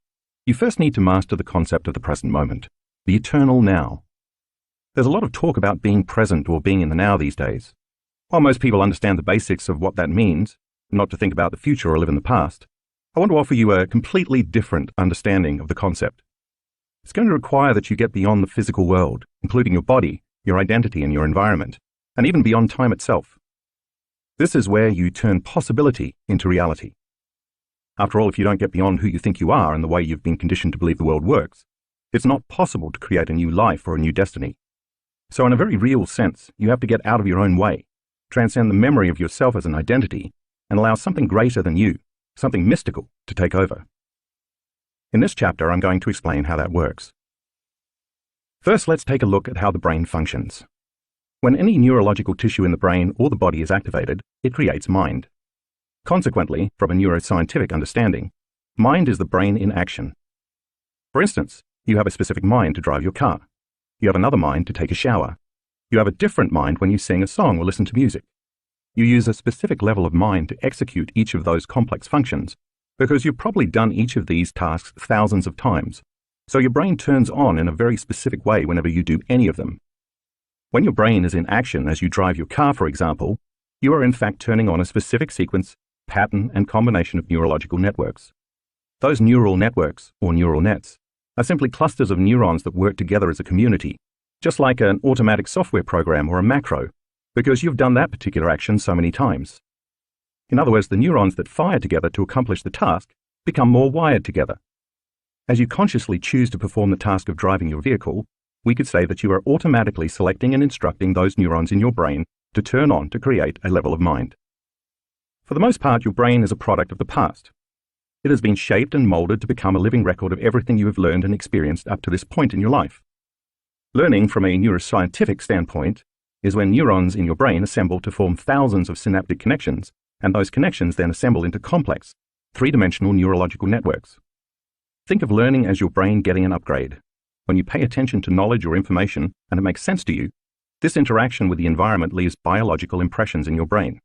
you first need to master the concept of the present moment, the eternal now. There's a lot of talk about being present or being in the now these days. While most people understand the basics of what that means, not to think about the future or live in the past, I want to offer you a completely different understanding of the concept. It's going to require that you get beyond the physical world, including your body, your identity and your environment, and even beyond time itself. This is where you turn possibility into reality. After all, if you don't get beyond who you think you are and the way you've been conditioned to believe the world works, it's not possible to create a new life or a new destiny. So in a very real sense, you have to get out of your own way, transcend the memory of yourself as an identity, and allow something greater than you, something mystical, to take over. In this chapter, I'm going to explain how that works. First, let's take a look at how the brain functions. When any neurological tissue in the brain or the body is activated, it creates mind. Consequently, from a neuroscientific understanding, mind is the brain in action. For instance, you have a specific mind to drive your car. You have another mind to take a shower. You have a different mind when you sing a song or listen to music. You use a specific level of mind to execute each of those complex functions because you've probably done each of these tasks thousands of times. So your brain turns on in a very specific way whenever you do any of them. When your brain is in action as you drive your car, for example, you are in fact turning on a specific sequence, pattern, and combination of neurological networks. Those neural networks, or neural nets, are simply clusters of neurons that work together as a community, just like an automatic software program or a macro, because you've done that particular action so many times. In other words, the neurons that fire together to accomplish the task become more wired together. As you consciously choose to perform the task of driving your vehicle, we could say that you are automatically selecting and instructing those neurons in your brain to turn on to create a level of mind. For the most part, your brain is a product of the past. It has been shaped and molded to become a living record of everything you have learned and experienced up to this point in your life. Learning from a neuroscientific standpoint is when neurons in your brain assemble to form thousands of synaptic connections, and those connections then assemble into complex, three-dimensional neurological networks. Think of learning as your brain getting an upgrade. When you pay attention to knowledge or information and it makes sense to you, this interaction with the environment leaves biological impressions in your brain.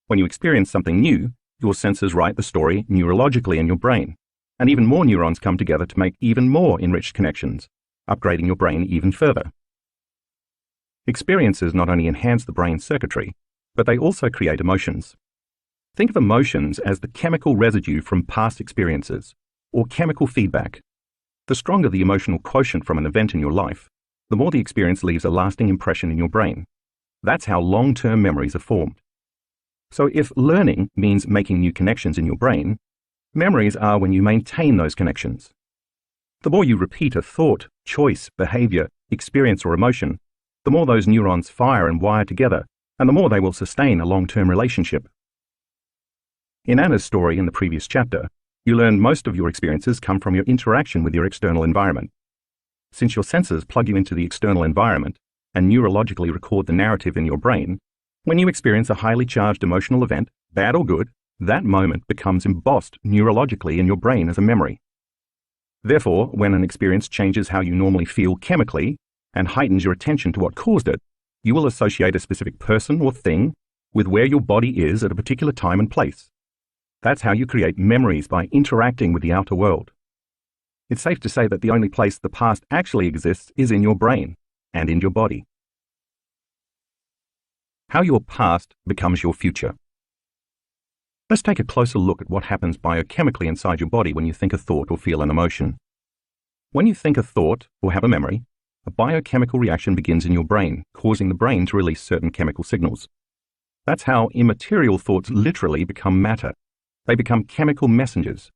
When you experience something new, your senses write the story neurologically in your brain, and even more neurons come together to make even more enriched connections, upgrading your brain even further. Experiences not only enhance the brain circuitry, but they also create emotions. Think of emotions as the chemical residue from past experiences, or chemical feedback. The stronger the emotional quotient from an event in your life, the more the experience leaves a lasting impression in your brain. That's how long-term memories are formed. So if learning means making new connections in your brain, memories are when you maintain those connections. The more you repeat a thought, choice, behavior, experience, or emotion, the more those neurons fire and wire together, and the more they will sustain a long-term relationship. In Anna's story in the previous chapter, you learned most of your experiences come from your interaction with your external environment. Since your senses plug you into the external environment and neurologically record the narrative in your brain, when you experience a highly charged emotional event, bad or good, that moment becomes embossed neurologically in your brain as a memory. Therefore, when an experience changes how you normally feel chemically and heightens your attention to what caused it, you will associate a specific person or thing with where your body is at a particular time and place. That's how you create memories, by interacting with the outer world. It's safe to say that the only place the past actually exists is in your brain and in your body. How your past becomes your future. Let's take a closer look at what happens biochemically inside your body when you think a thought or feel an emotion. When you think a thought or have a memory, a biochemical reaction begins in your brain, causing the brain to release certain chemical signals. That's how immaterial thoughts literally become matter. They become chemical messengers.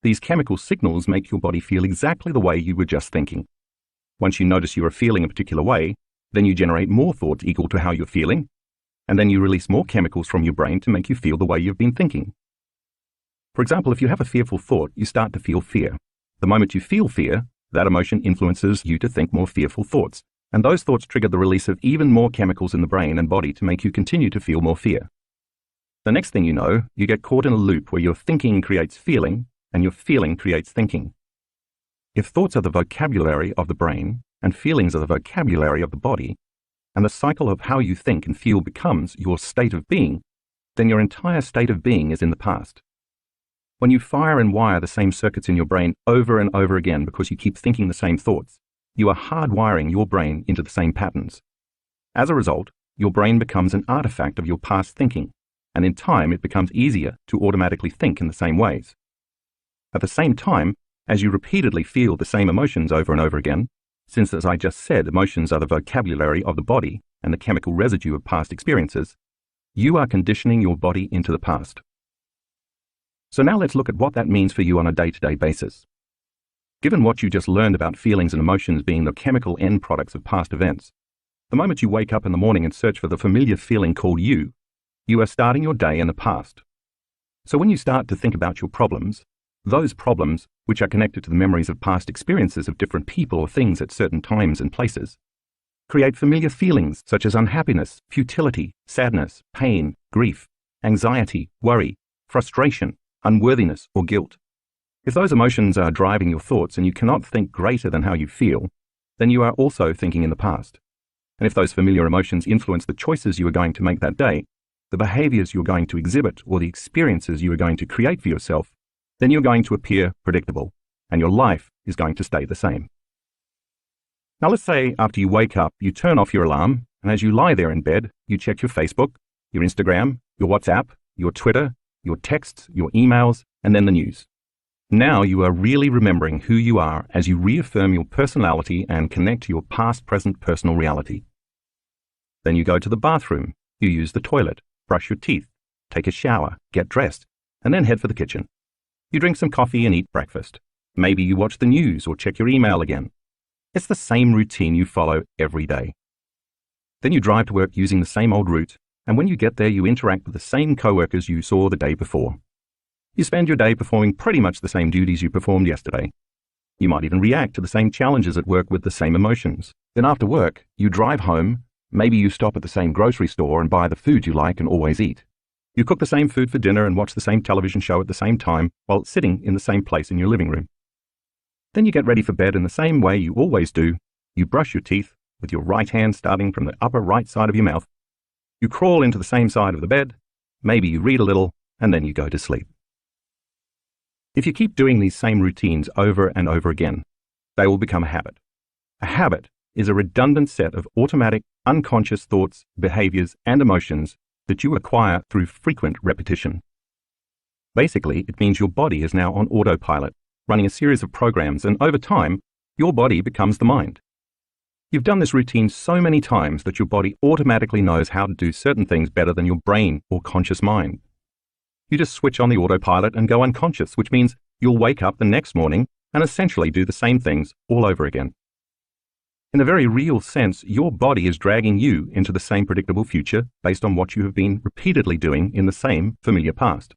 These chemical signals make your body feel exactly the way you were just thinking. Once you notice you are feeling a particular way, then you generate more thoughts equal to how you're feeling, and then you release more chemicals from your brain to make you feel the way you've been thinking. For example, if you have a fearful thought, you start to feel fear. The moment you feel fear, that emotion influences you to think more fearful thoughts, and those thoughts trigger the release of even more chemicals in the brain and body to make you continue to feel more fear. The next thing you know, you get caught in a loop where your thinking creates feeling, and your feeling creates thinking. If thoughts are the vocabulary of the brain, and feelings are the vocabulary of the body, and the cycle of how you think and feel becomes your state of being, then your entire state of being is in the past. When you fire and wire the same circuits in your brain over and over again because you keep thinking the same thoughts, you are hardwiring your brain into the same patterns. As a result, your brain becomes an artifact of your past thinking, and in time it becomes easier to automatically think in the same ways. At the same time, as you repeatedly feel the same emotions over and over again, since as I just said, emotions are the vocabulary of the body and the chemical residue of past experiences, you are conditioning your body into the past. So now let's look at what that means for you on a day-to-day basis. Given what you just learned about feelings and emotions being the chemical end products of past events, the moment you wake up in the morning and search for the familiar feeling called you are starting your day in the past. So when you start to think about your problems, those problems, which are connected to the memories of past experiences of different people or things at certain times and places, create familiar feelings such as unhappiness, futility, sadness, pain, grief, anxiety, worry, frustration, unworthiness, or guilt. If those emotions are driving your thoughts and you cannot think greater than how you feel, then you are also thinking in the past. And if those familiar emotions influence the choices you are going to make that day, the behaviors you're going to exhibit, or the experiences you are going to create for yourself, then you're going to appear predictable, and your life is going to stay the same. Now let's say after you wake up, you turn off your alarm, and as you lie there in bed, you check your Facebook, your Instagram, your WhatsApp, your Twitter, your texts, your emails, and then the news. Now you are really remembering who you are as you reaffirm your personality and connect to your past, present, personal reality. Then you go to the bathroom, you use the toilet, brush your teeth, take a shower, get dressed, and then head for the kitchen. You drink some coffee and eat breakfast. Maybe you watch the news or check your email again. It's the same routine you follow every day. Then you drive to work using the same old route, and when you get there you interact with the same coworkers you saw the day before. You spend your day performing pretty much the same duties you performed yesterday. You might even react to the same challenges at work with the same emotions. Then after work, you drive home, maybe you stop at the same grocery store and buy the food you like and always eat. You cook the same food for dinner and watch the same television show at the same time while sitting in the same place in your living room. Then you get ready for bed in the same way you always do. You brush your teeth with your right hand starting from the upper right side of your mouth. You crawl into the same side of the bed, maybe you read a little, and then you go to sleep. If you keep doing these same routines over and over again, they will become a habit. A habit is a redundant set of automatic, unconscious thoughts, behaviors, and emotions that you acquire through frequent repetition. Basically, it means your body is now on autopilot, running a series of programs, and over time, your body becomes the mind. You've done this routine so many times that your body automatically knows how to do certain things better than your brain or conscious mind. You just switch on the autopilot and go unconscious, which means you'll wake up the next morning and essentially do the same things all over again. In a very real sense, your body is dragging you into the same predictable future based on what you have been repeatedly doing in the same familiar past.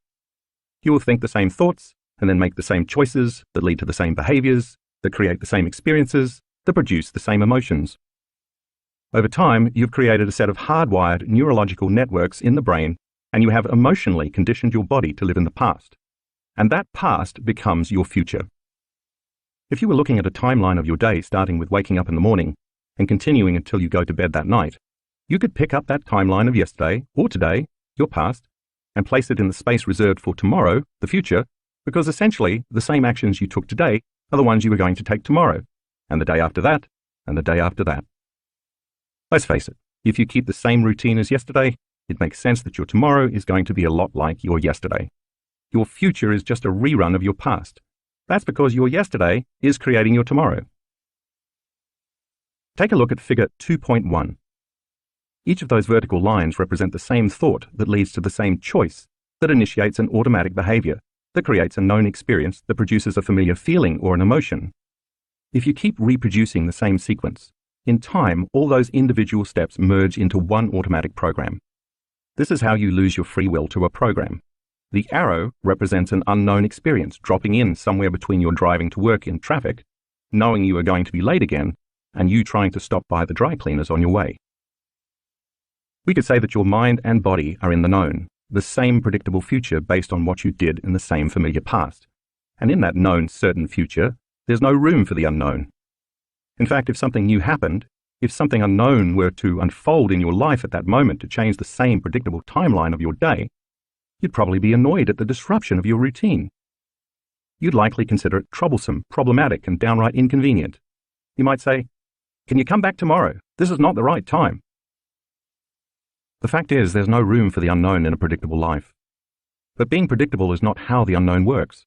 You will think the same thoughts and then make the same choices that lead to the same behaviors, that create the same experiences, that produce the same emotions. Over time, you've created a set of hardwired neurological networks in the brain, and you have emotionally conditioned your body to live in the past. And that past becomes your future. If you were looking at a timeline of your day starting with waking up in the morning and continuing until you go to bed that night, you could pick up that timeline of yesterday or today, your past, and place it in the space reserved for tomorrow, the future, because essentially the same actions you took today are the ones you are going to take tomorrow, and the day after that, and the day after that. Let's face it, if you keep the same routine as yesterday, it makes sense that your tomorrow is going to be a lot like your yesterday. Your future is just a rerun of your past. That's because your yesterday is creating your tomorrow. Take a look at figure 2.1. Each of those vertical lines represent the same thought that leads to the same choice that initiates an automatic behavior that creates a known experience that produces a familiar feeling or an emotion. If you keep reproducing the same sequence, in time, all those individual steps merge into one automatic program. This is how you lose your free will to a program. The arrow represents an unknown experience dropping in somewhere between your driving to work in traffic, knowing you are going to be late again, and you trying to stop by the dry cleaners on your way. We could say that your mind and body are in the known, the same predictable future based on what you did in the same familiar past. And in that known certain future, there's no room for the unknown. In fact, if something new happened, if something unknown were to unfold in your life at that moment to change the same predictable timeline of your day, you'd probably be annoyed at the disruption of your routine. You'd likely consider it troublesome, problematic, and downright inconvenient. You might say, "Can you come back tomorrow? This is not the right time." The fact is, there's no room for the unknown in a predictable life. But being predictable is not how the unknown works.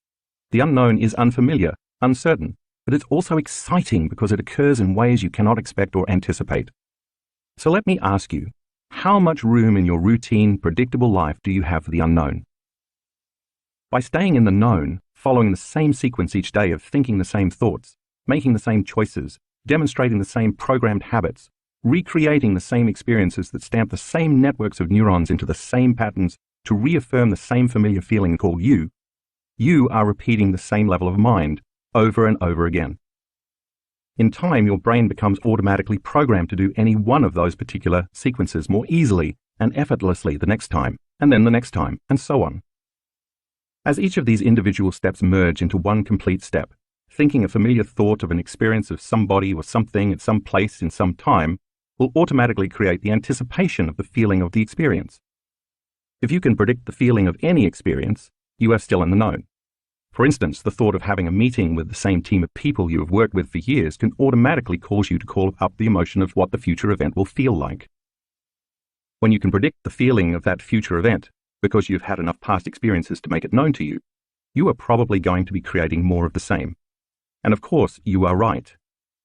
The unknown is unfamiliar, uncertain, but it's also exciting because it occurs in ways you cannot expect or anticipate. So let me ask you, how much room in your routine, predictable life do you have for the unknown? By staying in the known, following the same sequence each day of thinking the same thoughts, making the same choices, demonstrating the same programmed habits, recreating the same experiences that stamp the same networks of neurons into the same patterns to reaffirm the same familiar feeling called you, you are repeating the same level of mind over and over again. In time, your brain becomes automatically programmed to do any one of those particular sequences more easily and effortlessly the next time, and then the next time, and so on. As each of these individual steps merge into one complete step, thinking a familiar thought of an experience of somebody or something at some place in some time will automatically create the anticipation of the feeling of the experience. If you can predict the feeling of any experience, you are still in the know. For instance, the thought of having a meeting with the same team of people you have worked with for years can automatically cause you to call up the emotion of what the future event will feel like. When you can predict the feeling of that future event, because you've had enough past experiences to make it known to you, you are probably going to be creating more of the same. And of course, you are right.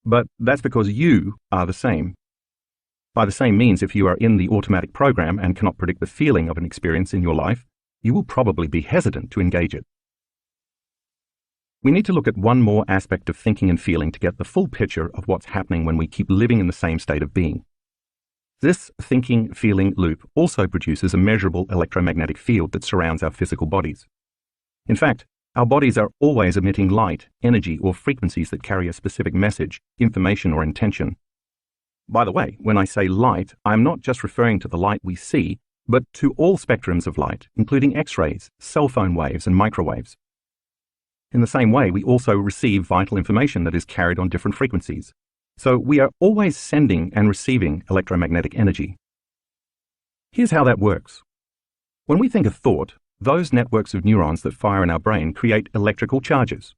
But that's because you are the same. By the same means, if you are in the automatic program and cannot predict the feeling of an experience in your life, you will probably be hesitant to engage it. We need to look at one more aspect of thinking and feeling to get the full picture of what's happening when we keep living in the same state of being. This thinking-feeling loop also produces a measurable electromagnetic field that surrounds our physical bodies. In fact, our bodies are always emitting light, energy, or frequencies that carry a specific message, information, or intention. By the way, when I say light, I am not just referring to the light we see, but to all spectrums of light, including X-rays, cell phone waves, and microwaves. In the same way, we also receive vital information that is carried on different frequencies. So we are always sending and receiving electromagnetic energy. Here's how that works. When we think a thought, those networks of neurons that fire in our brain create electrical charges.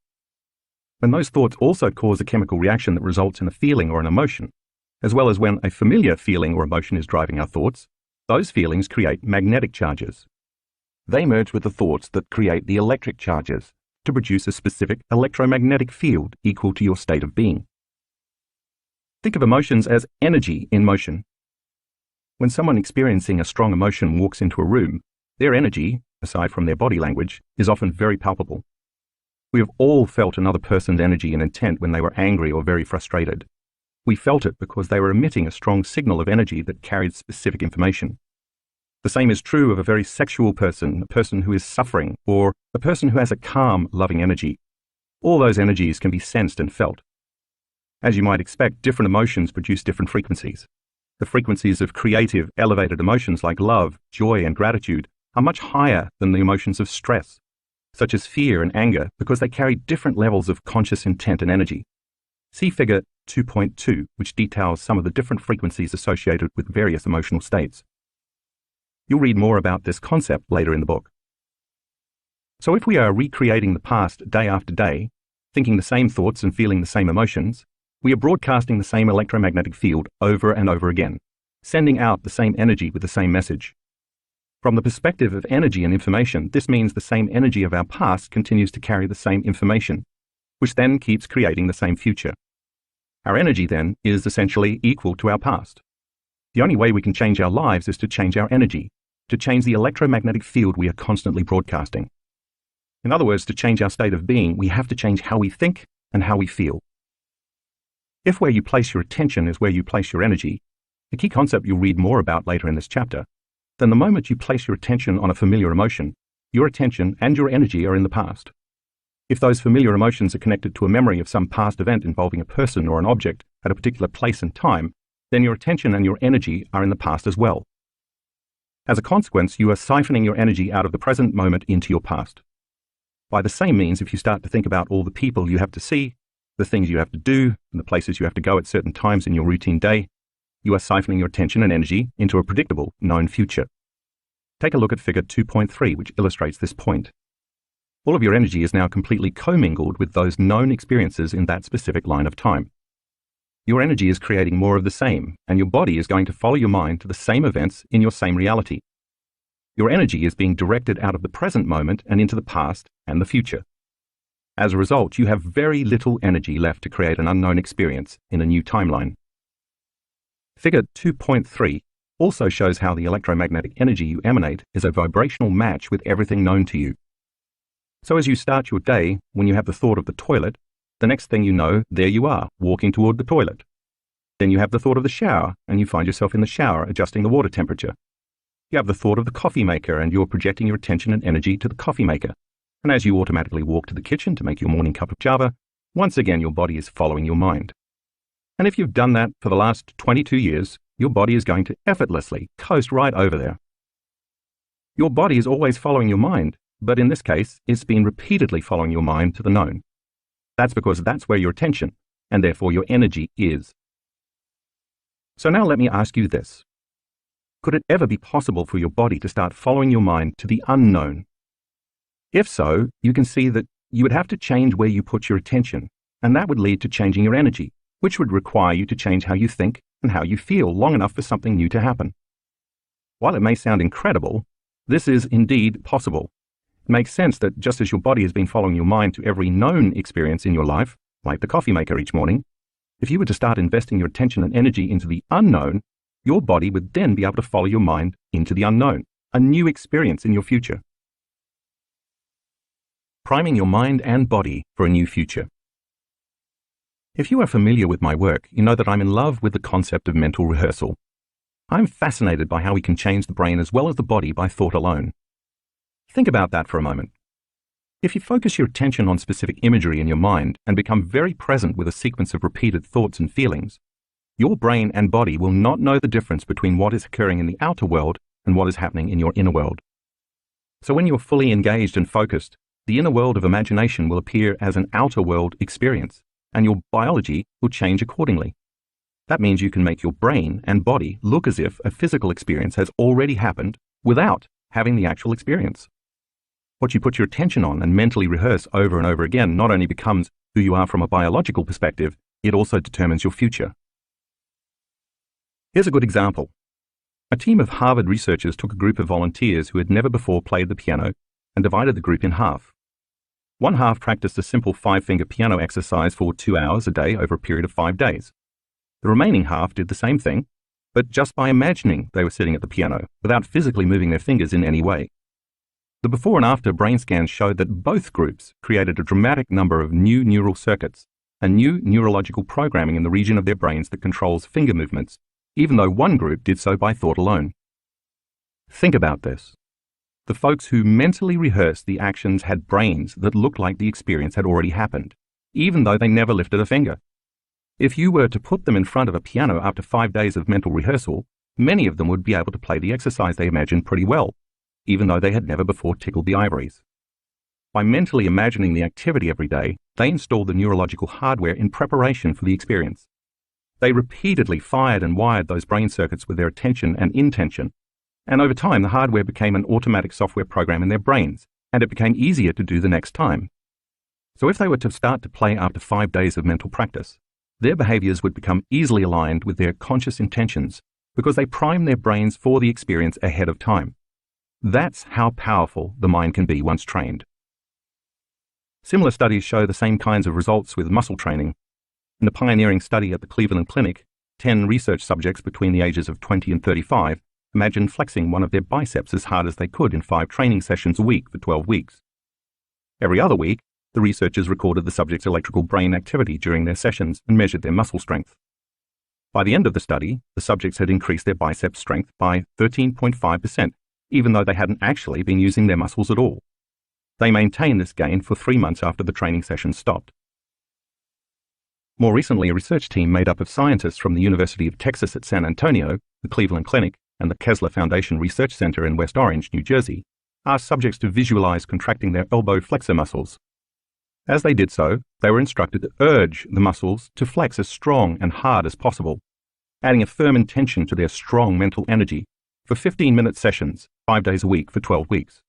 When those thoughts also cause a chemical reaction that results in a feeling or an emotion, as well as when a familiar feeling or emotion is driving our thoughts, those feelings create magnetic charges. They merge with the thoughts that create the electric charges to produce a specific electromagnetic field equal to your state of being. Think of emotions as energy in motion. When someone experiencing a strong emotion walks into a room, their energy, aside from their body language, is often very palpable. We have all felt another person's energy and intent when they were angry or very frustrated. We felt it because they were emitting a strong signal of energy that carried specific information. The same is true of a very sexual person, a person who is suffering, or a person who has a calm, loving energy. All those energies can be sensed and felt. As you might expect, different emotions produce different frequencies. The frequencies of creative, elevated emotions like love, joy, and gratitude are much higher than the emotions of stress, such as fear and anger, because they carry different levels of conscious intent and energy. See Figure 2.2, which details some of the different frequencies associated with various emotional states. You'll read more about this concept later in the book. So if we are recreating the past day after day, thinking the same thoughts and feeling the same emotions, we are broadcasting the same electromagnetic field over and over again, sending out the same energy with the same message. From the perspective of energy and information, this means the same energy of our past continues to carry the same information, which then keeps creating the same future. Our energy, then, is essentially equal to our past. The only way we can change our lives is to change our energy, to change the electromagnetic field we are constantly broadcasting. In other words, to change our state of being, we have to change how we think and how we feel. If where you place your attention is where you place your energy, a key concept you'll read more about later in this chapter, then the moment you place your attention on a familiar emotion, your attention and your energy are in the past. If those familiar emotions are connected to a memory of some past event involving a person or an object at a particular place and time, then your attention and your energy are in the past as well. As a consequence, you are siphoning your energy out of the present moment into your past. By the same means, if you start to think about all the people you have to see, the things you have to do, and the places you have to go at certain times in your routine day, you are siphoning your attention and energy into a predictable, known future. Take a look at Figure 2.3, which illustrates this point. All of your energy is now completely commingled with those known experiences in that specific line of time. Your energy is creating more of the same, and your body is going to follow your mind to the same events in your same reality. Your energy is being directed out of the present moment and into the past and the future. As a result, you have very little energy left to create an unknown experience in a new timeline. Figure 2.3 also shows how the electromagnetic energy you emanate is a vibrational match with everything known to you. So as you start your day, when you have the thought of the toilet, the next thing you know, there you are, walking toward the toilet. Then you have the thought of the shower, and you find yourself in the shower adjusting the water temperature. You have the thought of the coffee maker, and you're projecting your attention and energy to the coffee maker. And as you automatically walk to the kitchen to make your morning cup of java, once again your body is following your mind. And if you've done that for the last 22 years, your body is going to effortlessly coast right over there. Your body is always following your mind, but in this case, it's been repeatedly following your mind to the known. That's because that's where your attention, and therefore your energy, is. So now let me ask you this. Could it ever be possible for your body to start following your mind to the unknown? If so, you can see that you would have to change where you put your attention, and that would lead to changing your energy, which would require you to change how you think and how you feel long enough for something new to happen. While it may sound incredible, this is indeed possible. It makes sense that just as your body has been following your mind to every known experience in your life, like the coffee maker each morning, if you were to start investing your attention and energy into the unknown, your body would then be able to follow your mind into the unknown, a new experience in your future. Priming your mind and body for a new future. If you are familiar with my work, you know that I'm in love with the concept of mental rehearsal. I'm fascinated by how we can change the brain as well as the body by thought alone. Think about that for a moment. If you focus your attention on specific imagery in your mind and become very present with a sequence of repeated thoughts and feelings, your brain and body will not know the difference between what is occurring in the outer world and what is happening in your inner world. So when you're fully engaged and focused, the inner world of imagination will appear as an outer world experience, and your biology will change accordingly. That means you can make your brain and body look as if a physical experience has already happened without having the actual experience. What you put your attention on and mentally rehearse over and over again not only becomes who you are from a biological perspective, it also determines your future. Here's a good example. A team of Harvard researchers took a group of volunteers who had never before played the piano and divided the group in half. One half practiced a simple 5-finger piano exercise for 2 hours a day over a period of 5 days. The remaining half did the same thing, but just by imagining they were sitting at the piano without physically moving their fingers in any way. The before and after brain scans showed that both groups created a dramatic number of new neural circuits and new neurological programming in the region of their brains that controls finger movements, even though one group did so by thought alone. Think about this. The folks who mentally rehearsed the actions had brains that looked like the experience had already happened, even though they never lifted a finger. If you were to put them in front of a piano after 5 days of mental rehearsal, many of them would be able to play the exercise they imagined pretty well, even though they had never before tickled the ivories. By mentally imagining the activity every day, they installed the neurological hardware in preparation for the experience. They repeatedly fired and wired those brain circuits with their attention and intention, and over time the hardware became an automatic software program in their brains, and it became easier to do the next time. So if they were to start to play after 5 days of mental practice, their behaviors would become easily aligned with their conscious intentions because they primed their brains for the experience ahead of time. That's how powerful the mind can be once trained. Similar studies show the same kinds of results with muscle training. In a pioneering study at the Cleveland Clinic, 10 research subjects between the ages of 20 and 35 imagined flexing one of their biceps as hard as they could in 5 training sessions a week for 12 weeks. Every other week, the researchers recorded the subjects' electrical brain activity during their sessions and measured their muscle strength. By the end of the study, the subjects had increased their bicep strength by 13.5%, even though they hadn't actually been using their muscles at all. They maintained this gain for 3 months after the training session stopped. More recently, a research team made up of scientists from the University of Texas at San Antonio, the Cleveland Clinic, and the Kessler Foundation Research Center in West Orange, New Jersey, asked subjects to visualize contracting their elbow flexor muscles. As they did so, they were instructed to urge the muscles to flex as strong and hard as possible, adding a firm intention to their strong mental energy for 15-minute sessions, 5 days a week for 12 weeks.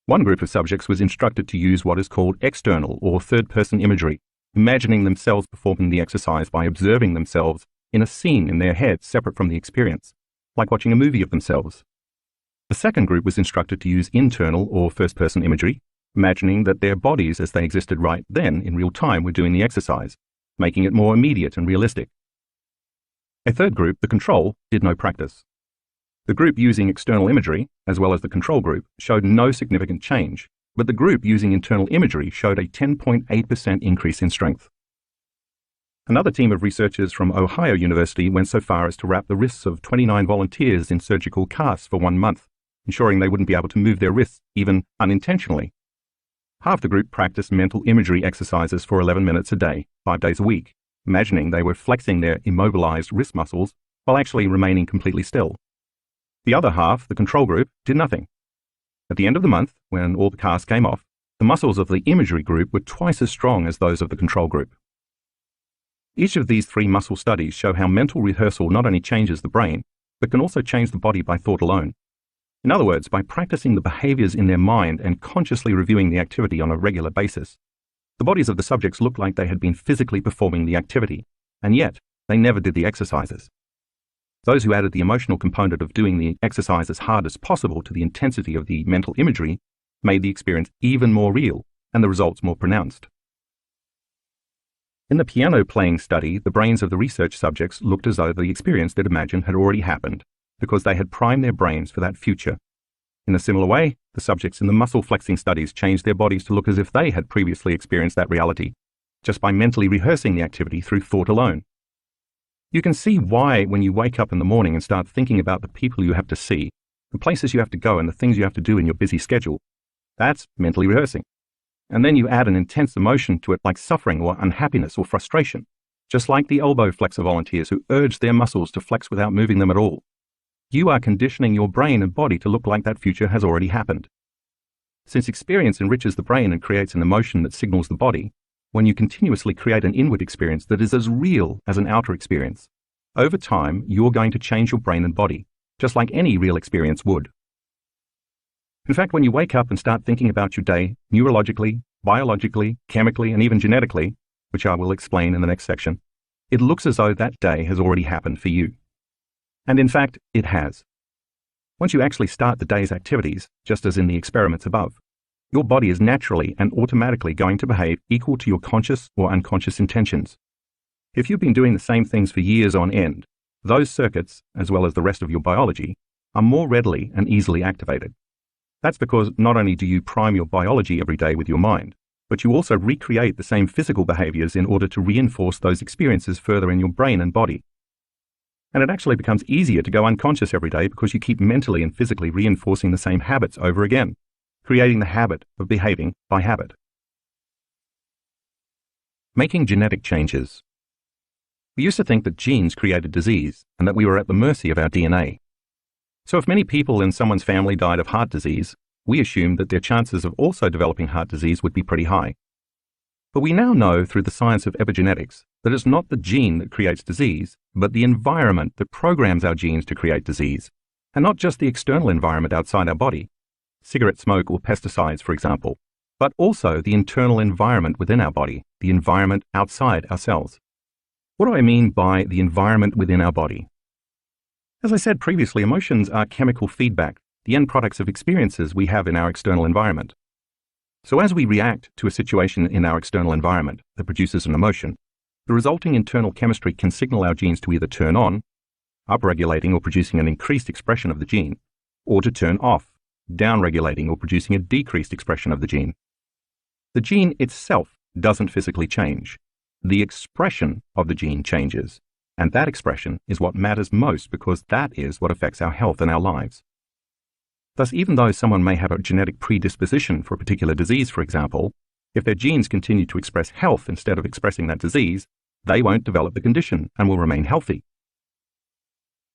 One group of subjects was instructed to use what is called external or third-person imagery, imagining themselves performing the exercise by observing themselves in a scene in their heads separate from the experience, like watching a movie of themselves. The second group was instructed to use internal or first-person imagery, imagining that their bodies as they existed right then in real time were doing the exercise, making it more immediate and realistic. A third group, the control, did no practice. The group using external imagery, as well as the control group, showed no significant change, but the group using internal imagery showed a 10.8% increase in strength. Another team of researchers from Ohio University went so far as to wrap the wrists of 29 volunteers in surgical casts for 1 month, ensuring they wouldn't be able to move their wrists, even unintentionally. Half the group practiced mental imagery exercises for 11 minutes a day, 5 days a week, imagining they were flexing their immobilized wrist muscles while actually remaining completely still. The other half, the control group, did nothing. At the end of the month, when all the casts came off, the muscles of the imagery group were twice as strong as those of the control group. Each of these 3 muscle studies show how mental rehearsal not only changes the brain, but can also change the body by thought alone. In other words, by practicing the behaviors in their mind and consciously reviewing the activity on a regular basis. The bodies of the subjects looked like they had been physically performing the activity, and yet they never did the exercises. Those who added the emotional component of doing the exercise as hard as possible to the intensity of the mental imagery made the experience even more real and the results more pronounced. In the piano playing study, the brains of the research subjects looked as though the experience they'd imagined had already happened because they had primed their brains for that future. In a similar way, the subjects in the muscle flexing studies changed their bodies to look as if they had previously experienced that reality, just by mentally rehearsing the activity through thought alone. You can see why when you wake up in the morning and start thinking about the people you have to see, the places you have to go and the things you have to do in your busy schedule, that's mentally rehearsing. And then you add an intense emotion to it like suffering or unhappiness or frustration, just like the elbow flexor volunteers who urge their muscles to flex without moving them at all. You are conditioning your brain and body to look like that future has already happened. Since experience enriches the brain and creates an emotion that signals the body, when you continuously create an inward experience that is as real as an outer experience, over time you're going to change your brain and body, just like any real experience would. In fact, when you wake up and start thinking about your day, neurologically, biologically, chemically, and even genetically, which I will explain in the next section, it looks as though that day has already happened for you. And in fact, it has. Once you actually start the day's activities, just as in the experiments above, your body is naturally and automatically going to behave equal to your conscious or unconscious intentions. If you've been doing the same things for years on end, those circuits, as well as the rest of your biology, are more readily and easily activated. That's because not only do you prime your biology every day with your mind, but you also recreate the same physical behaviors in order to reinforce those experiences further in your brain and body. And it actually becomes easier to go unconscious every day because you keep mentally and physically reinforcing the same habits over again, creating the habit of behaving by habit. Making genetic changes. We used to think that genes created disease and that we were at the mercy of our DNA. So if many people in someone's family died of heart disease, we assumed that their chances of also developing heart disease would be pretty high. But we now know through the science of epigenetics that it's not the gene that creates disease, but the environment that programs our genes to create disease, and not just the external environment outside our body, cigarette smoke or pesticides, for example, but also the internal environment within our body, the environment outside our cells. What do I mean by the environment within our body? As I said previously, emotions are chemical feedback, the end products of experiences we have in our external environment. So as we react to a situation in our external environment that produces an emotion, the resulting internal chemistry can signal our genes to either turn on, upregulating or producing an increased expression of the gene, or to turn off, downregulating or producing a decreased expression of the gene. The gene itself doesn't physically change. The expression of the gene changes, and that expression is what matters most because that is what affects our health and our lives. Thus, even though someone may have a genetic predisposition for a particular disease, for example, if their genes continue to express health instead of expressing that disease, they won't develop the condition and will remain healthy.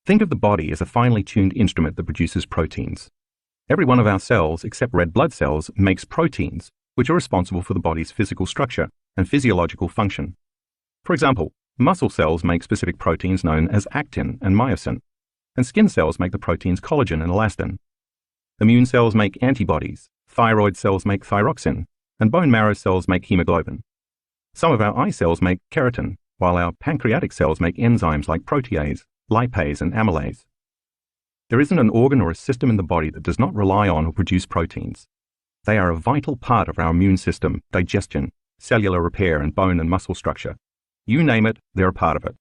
Think of the body as a finely tuned instrument that produces proteins. Every one of our cells, except red blood cells, makes proteins, which are responsible for the body's physical structure and physiological function. For example, muscle cells make specific proteins known as actin and myosin, and skin cells make the proteins collagen and elastin. Immune cells make antibodies, thyroid cells make thyroxine, and bone marrow cells make hemoglobin. Some of our eye cells make keratin, while our pancreatic cells make enzymes like protease, lipase, and amylase. There isn't an organ or a system in the body that does not rely on or produce proteins. They are a vital part of our immune system, digestion, cellular repair, and bone and muscle structure. You name it, they're a part of it.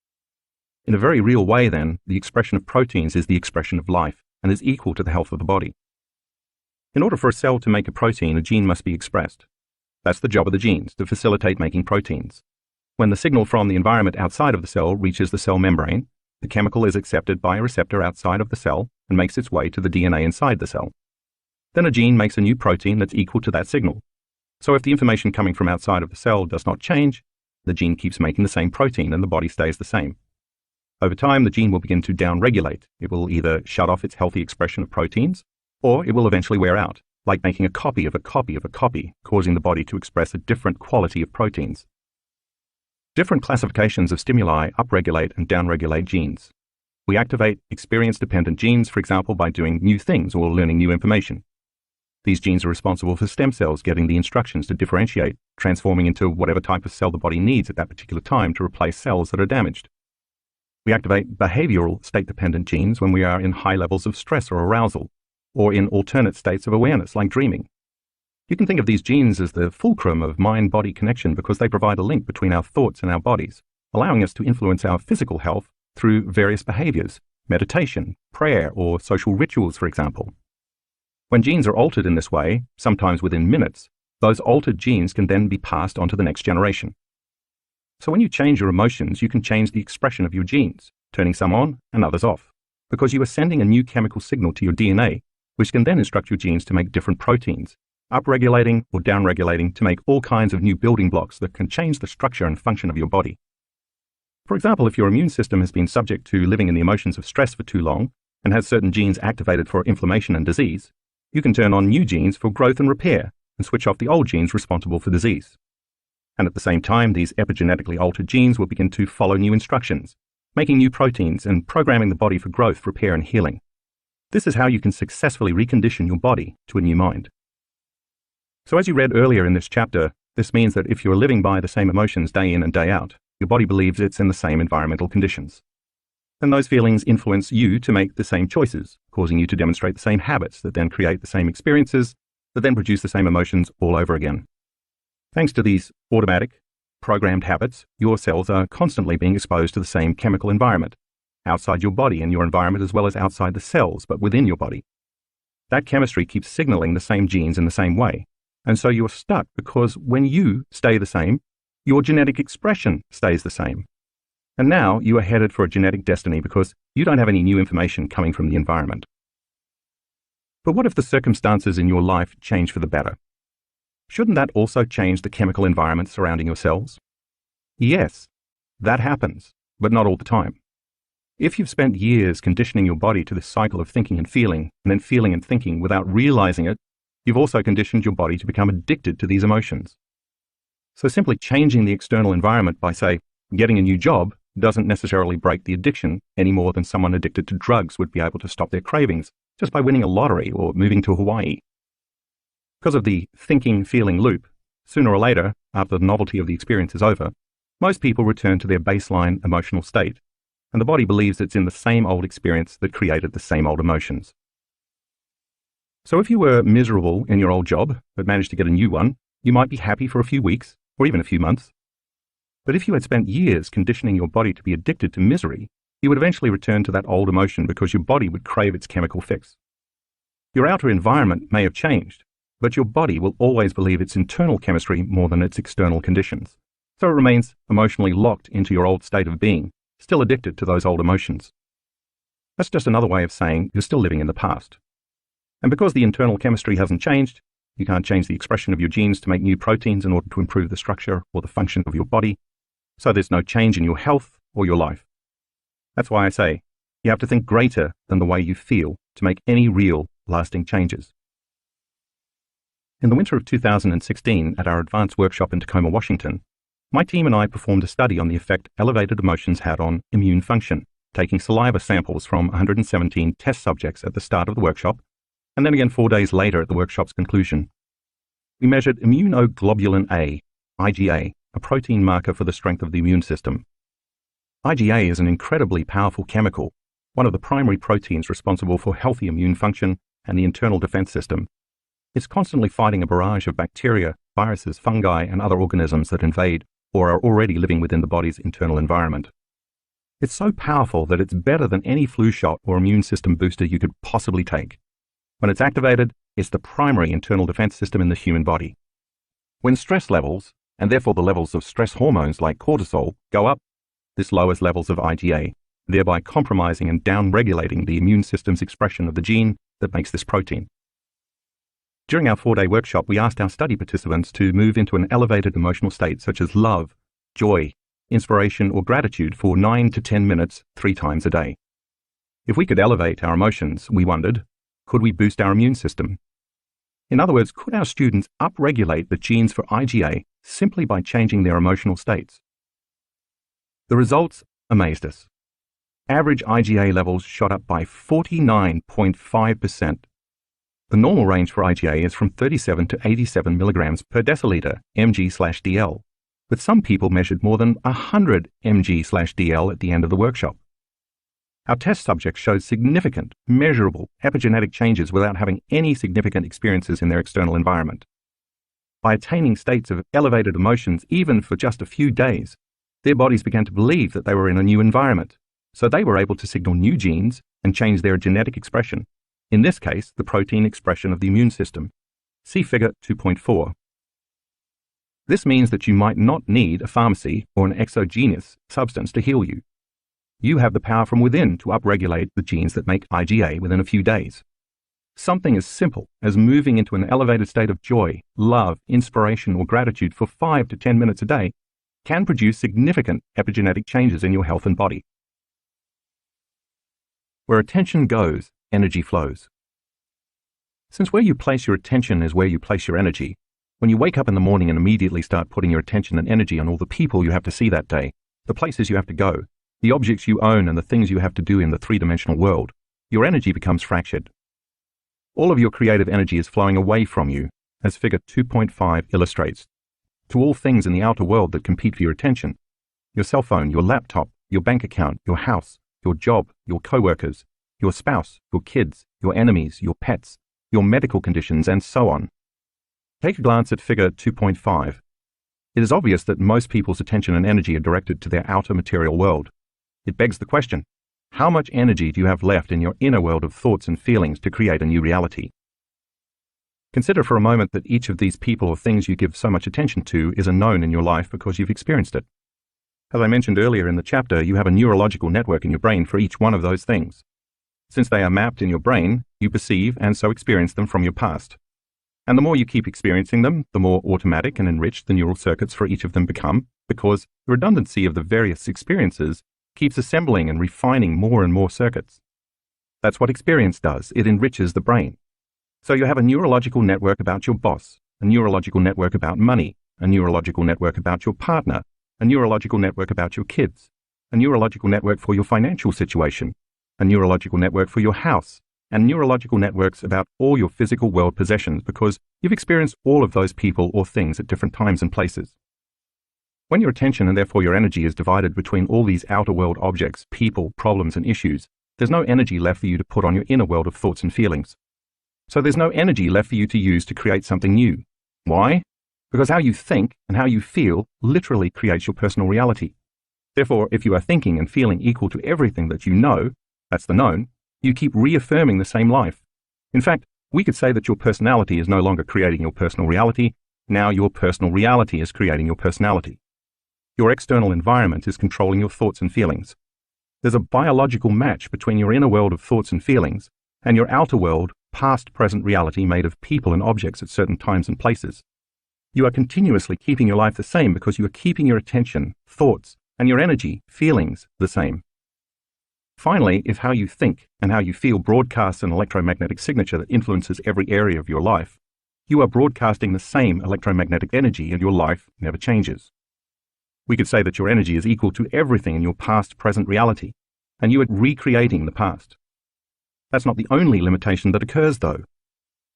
In a very real way, then, the expression of proteins is the expression of life and is equal to the health of the body. In order for a cell to make a protein, a gene must be expressed. That's the job of the genes, to facilitate making proteins. When the signal from the environment outside of the cell reaches the cell membrane, the chemical is accepted by a receptor outside of the cell and makes its way to the DNA inside the cell. Then a gene makes a new protein that's equal to that signal. So if the information coming from outside of the cell does not change, the gene keeps making the same protein and the body stays the same. Over time, the gene will begin to downregulate. It will either shut off its healthy expression of proteins, or it will eventually wear out, like making a copy of a copy of a copy, causing the body to express a different quality of proteins. Different classifications of stimuli upregulate and downregulate genes. We activate experience-dependent genes, for example, by doing new things or learning new information. These genes are responsible for stem cells getting the instructions to differentiate, transforming into whatever type of cell the body needs at that particular time to replace cells that are damaged. We activate behavioral state-dependent genes when we are in high levels of stress or arousal, or in alternate states of awareness like dreaming. You can think of these genes as the fulcrum of mind-body connection because they provide a link between our thoughts and our bodies, allowing us to influence our physical health through various behaviors, meditation, prayer, or social rituals, for example. When genes are altered in this way, sometimes within minutes, those altered genes can then be passed on to the next generation. So when you change your emotions, you can change the expression of your genes, turning some on and others off, because you are sending a new chemical signal to your DNA, which can then instruct your genes to make different proteins, upregulating or downregulating to make all kinds of new building blocks that can change the structure and function of your body. For example, if your immune system has been subject to living in the emotions of stress for too long and has certain genes activated for inflammation and disease, you can turn on new genes for growth and repair and switch off the old genes responsible for disease. And at the same time, these epigenetically altered genes will begin to follow new instructions, making new proteins and programming the body for growth, repair, and healing. This is how you can successfully recondition your body to a new mind. So as you read earlier in this chapter, this means that if you're living by the same emotions day in and day out, your body believes it's in the same environmental conditions. And those feelings influence you to make the same choices, causing you to demonstrate the same habits that then create the same experiences, that then produce the same emotions all over again. Thanks to these automatic, programmed habits, your cells are constantly being exposed to the same chemical environment, outside your body and your environment as well as outside the cells, but within your body. That chemistry keeps signaling the same genes in the same way, and so you're stuck because when you stay the same, your genetic expression stays the same. And now you are headed for a genetic destiny because you don't have any new information coming from the environment. But what if the circumstances in your life change for the better? Shouldn't that also change the chemical environment surrounding your cells? Yes, that happens, but not all the time. If you've spent years conditioning your body to this cycle of thinking and then feeling and thinking without realizing it, you've also conditioned your body to become addicted to these emotions. So simply changing the external environment by, say, getting a new job doesn't necessarily break the addiction any more than someone addicted to drugs would be able to stop their cravings just by winning a lottery or moving to Hawaii. Because of the thinking-feeling loop, sooner or later, after the novelty of the experience is over, most people return to their baseline emotional state, and the body believes it's in the same old experience that created the same old emotions. So if you were miserable in your old job, but managed to get a new one, you might be happy for a few weeks, or even a few months. But if you had spent years conditioning your body to be addicted to misery, you would eventually return to that old emotion because your body would crave its chemical fix. Your outer environment may have changed, but your body will always believe its internal chemistry more than its external conditions. So it remains emotionally locked into your old state of being, still addicted to those old emotions. That's just another way of saying you're still living in the past. And because the internal chemistry hasn't changed, you can't change the expression of your genes to make new proteins in order to improve the structure or the function of your body. So there's no change in your health or your life. That's why I say you have to think greater than the way you feel to make any real, lasting changes. In the winter of 2016, at our advanced workshop in Tacoma, Washington, my team and I performed a study on the effect elevated emotions had on immune function, taking saliva samples from 117 test subjects at the start of the workshop, and then again 4 days later at the workshop's conclusion. We measured immunoglobulin A, IgA, a protein marker for the strength of the immune system. IgA is an incredibly powerful chemical, one of the primary proteins responsible for healthy immune function and the internal defense system. It's constantly fighting a barrage of bacteria, viruses, fungi, and other organisms that invade or are already living within the body's internal environment. It's so powerful that it's better than any flu shot or immune system booster you could possibly take. When it's activated, it's the primary internal defense system in the human body. When stress levels, and therefore the levels of stress hormones like cortisol, go up, this lowers levels of IgA, thereby compromising and downregulating the immune system's expression of the gene that makes this protein. During our 4-day workshop, we asked our study participants to move into an elevated emotional state such as love, joy, inspiration, or gratitude for 9 to 10 minutes 3 times a day. If we could elevate our emotions, we wondered, could we boost our immune system? In other words, could our students upregulate the genes for IgA simply by changing their emotional states? The results amazed us. Average IgA levels shot up by 49.5%. The normal range for IgA is from 37 to 87 milligrams per deciliter, mg/dl, with some people measured more than 100 mg/dl at the end of the workshop. Our test subjects showed significant, measurable epigenetic changes without having any significant experiences in their external environment. By attaining states of elevated emotions even for just a few days, their bodies began to believe that they were in a new environment, so they were able to signal new genes and change their genetic expression, in this case, the protein expression of the immune system. See Figure 2.4. This means that you might not need a pharmacy or an exogenous substance to heal you. You have the power from within to upregulate the genes that make IgA within a few days. Something as simple as moving into an elevated state of joy, love, inspiration, or gratitude for 5 to 10 minutes a day can produce significant epigenetic changes in your health and body. Where attention goes, energy flows. Since where you place your attention is where you place your energy, when you wake up in the morning and immediately start putting your attention and energy on all the people you have to see that day, the places you have to go, the objects you own, and the things you have to do in the three-dimensional world, your energy becomes fractured. All of your creative energy is flowing away from you, as Figure 2.5 illustrates, to all things in the outer world that compete for your attention. Your cell phone, your laptop, your bank account, your house, your job, your co-workers, your spouse, your kids, your enemies, your pets, your medical conditions, and so on. Take a glance at Figure 2.5. It is obvious that most people's attention and energy are directed to their outer material world. It begs the question, how much energy do you have left in your inner world of thoughts and feelings to create a new reality? Consider for a moment that each of these people or things you give so much attention to is a known in your life because you've experienced it. As I mentioned earlier in the chapter, you have a neurological network in your brain for each one of those things. Since they are mapped in your brain, you perceive and so experience them from your past. And the more you keep experiencing them, the more automatic and enriched the neural circuits for each of them become, because the redundancy of the various experiences keeps assembling and refining more and more circuits. That's what experience does. It enriches the brain. So you have a neurological network about your boss, a neurological network about money, a neurological network about your partner, a neurological network about your kids, a neurological network for your financial situation, a neurological network for your house, and neurological networks about all your physical world possessions because you've experienced all of those people or things at different times and places. When your attention and therefore your energy is divided between all these outer world objects, people, problems, and issues, there's no energy left for you to put on your inner world of thoughts and feelings. So there's no energy left for you to use to create something new. Why? Because how you think and how you feel literally creates your personal reality. Therefore, if you are thinking and feeling equal to everything that you know, that's the known, you keep reaffirming the same life. In fact, we could say that your personality is no longer creating your personal reality. Now your personal reality is creating your personality. Your external environment is controlling your thoughts and feelings. There's a biological match between your inner world of thoughts and feelings and your outer world, past-present reality made of people and objects at certain times and places. You are continuously keeping your life the same because you are keeping your attention, thoughts, and your energy, feelings, the same. Finally, if how you think and how you feel broadcasts an electromagnetic signature that influences every area of your life, you are broadcasting the same electromagnetic energy and your life never changes. We could say that your energy is equal to everything in your past-present reality, and you are recreating the past. That's not the only limitation that occurs, though.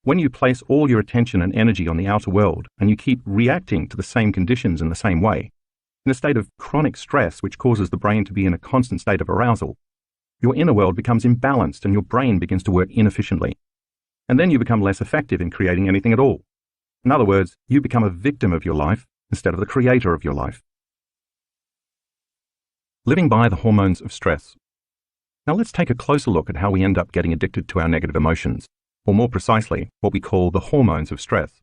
When you place all your attention and energy on the outer world and you keep reacting to the same conditions in the same way, in a state of chronic stress which causes the brain to be in a constant state of arousal, your inner world becomes imbalanced and your brain begins to work inefficiently. And then you become less effective in creating anything at all. In other words, you become a victim of your life instead of the creator of your life. Living by the hormones of stress. Now let's take a closer look at how we end up getting addicted to our negative emotions, or more precisely, what we call the hormones of stress.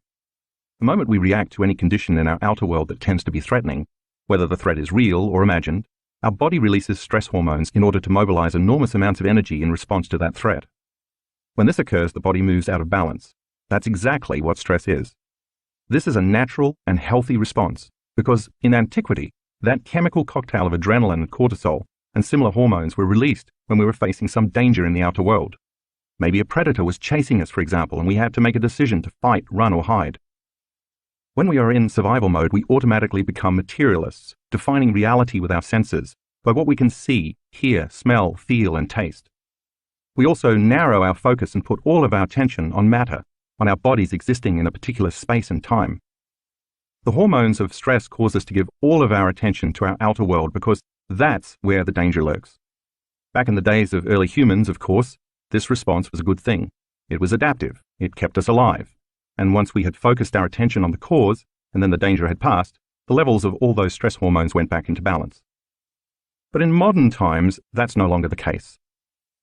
The moment we react to any condition in our outer world that tends to be threatening, whether the threat is real or imagined, our body releases stress hormones in order to mobilize enormous amounts of energy in response to that threat. When this occurs, the body moves out of balance. That's exactly what stress is. This is a natural and healthy response because in antiquity, That chemical cocktail of adrenaline and cortisol and similar hormones were released when we were facing some danger in the outer world. Maybe a predator was chasing us, for example, and we had to make a decision to fight, run, or hide. When we are in survival mode, we automatically become materialists, defining reality with our senses, by what we can see, hear, smell, feel, and taste. We also narrow our focus and put all of our attention on matter, on our bodies existing in a particular space and time. The hormones of stress cause us to give all of our attention to our outer world because that's where the danger lurks. Back in the days of early humans, of course, this response was a good thing. It was adaptive. It kept us alive. And once we had focused our attention on the cause, and then the danger had passed, the levels of all those stress hormones went back into balance. But in modern times, that's no longer the case.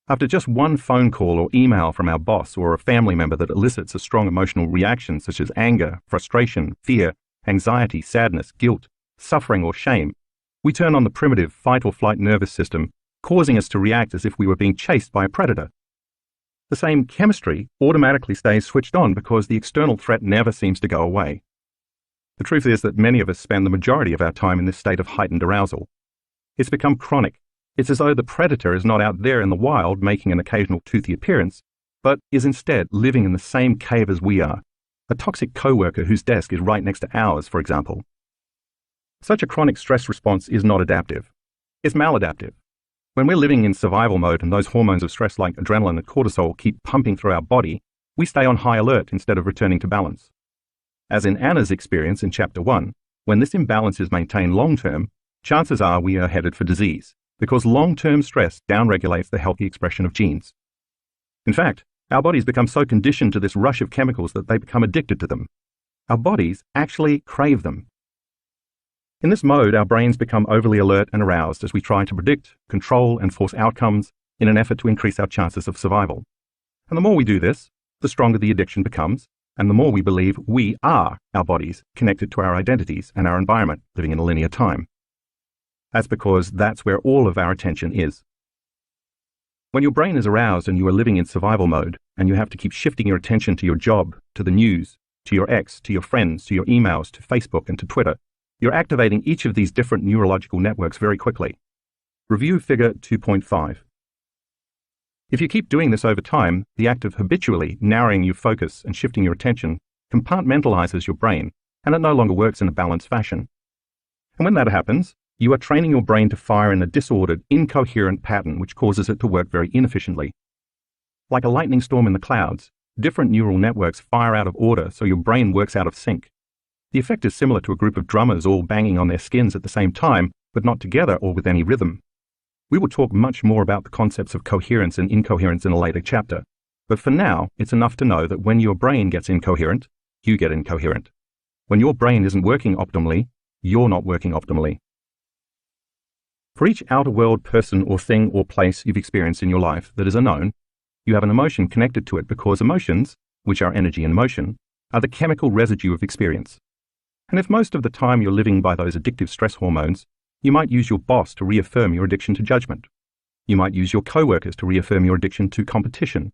After just one phone call or email from our boss or a family member that elicits a strong emotional reaction such as anger, frustration, fear, anxiety, sadness, guilt, suffering, or shame, we turn on the primitive fight or flight nervous system, causing us to react as if we were being chased by a predator. The same chemistry automatically stays switched on because the external threat never seems to go away. The truth is that many of us spend the majority of our time in this state of heightened arousal. It's become chronic. It's as though the predator is not out there in the wild making an occasional toothy appearance, but is instead living in the same cave as we are, a toxic coworker whose desk is right next to ours, for example. Such a chronic stress response is not adaptive. It's maladaptive. When we're living in survival mode and those hormones of stress like adrenaline and cortisol keep pumping through our body, we stay on high alert instead of returning to balance. As in Anna's experience in Chapter 1, when this imbalance is maintained long-term, chances are we are headed for disease, because long-term stress downregulates the healthy expression of genes. In fact, our bodies become so conditioned to this rush of chemicals that they become addicted to them. Our bodies actually crave them. In this mode, our brains become overly alert and aroused as we try to predict, control, and force outcomes in an effort to increase our chances of survival. And the more we do this, the stronger the addiction becomes, and the more we believe we are our bodies connected to our identities and our environment living in a linear time. That's because that's where all of our attention is. When your brain is aroused and you are living in survival mode, and you have to keep shifting your attention to your job, to the news, to your ex, to your friends, to your emails, to Facebook, and to Twitter, you're activating each of these different neurological networks very quickly. Review figure 2.5. If you keep doing this over time, the act of habitually narrowing your focus and shifting your attention compartmentalizes your brain, and it no longer works in a balanced fashion. And when that happens, you are training your brain to fire in a disordered, incoherent pattern which causes it to work very inefficiently. Like a lightning storm in the clouds, different neural networks fire out of order so your brain works out of sync. The effect is similar to a group of drummers all banging on their skins at the same time, but not together or with any rhythm. We will talk much more about the concepts of coherence and incoherence in a later chapter, but for now, it's enough to know that when your brain gets incoherent, you get incoherent. When your brain isn't working optimally, you're not working optimally. For each outer world person or thing or place you've experienced in your life that is a known, you have an emotion connected to it because emotions, which are energy in motion, are the chemical residue of experience. And if most of the time you're living by those addictive stress hormones, you might use your boss to reaffirm your addiction to judgment. You might use your coworkers to reaffirm your addiction to competition.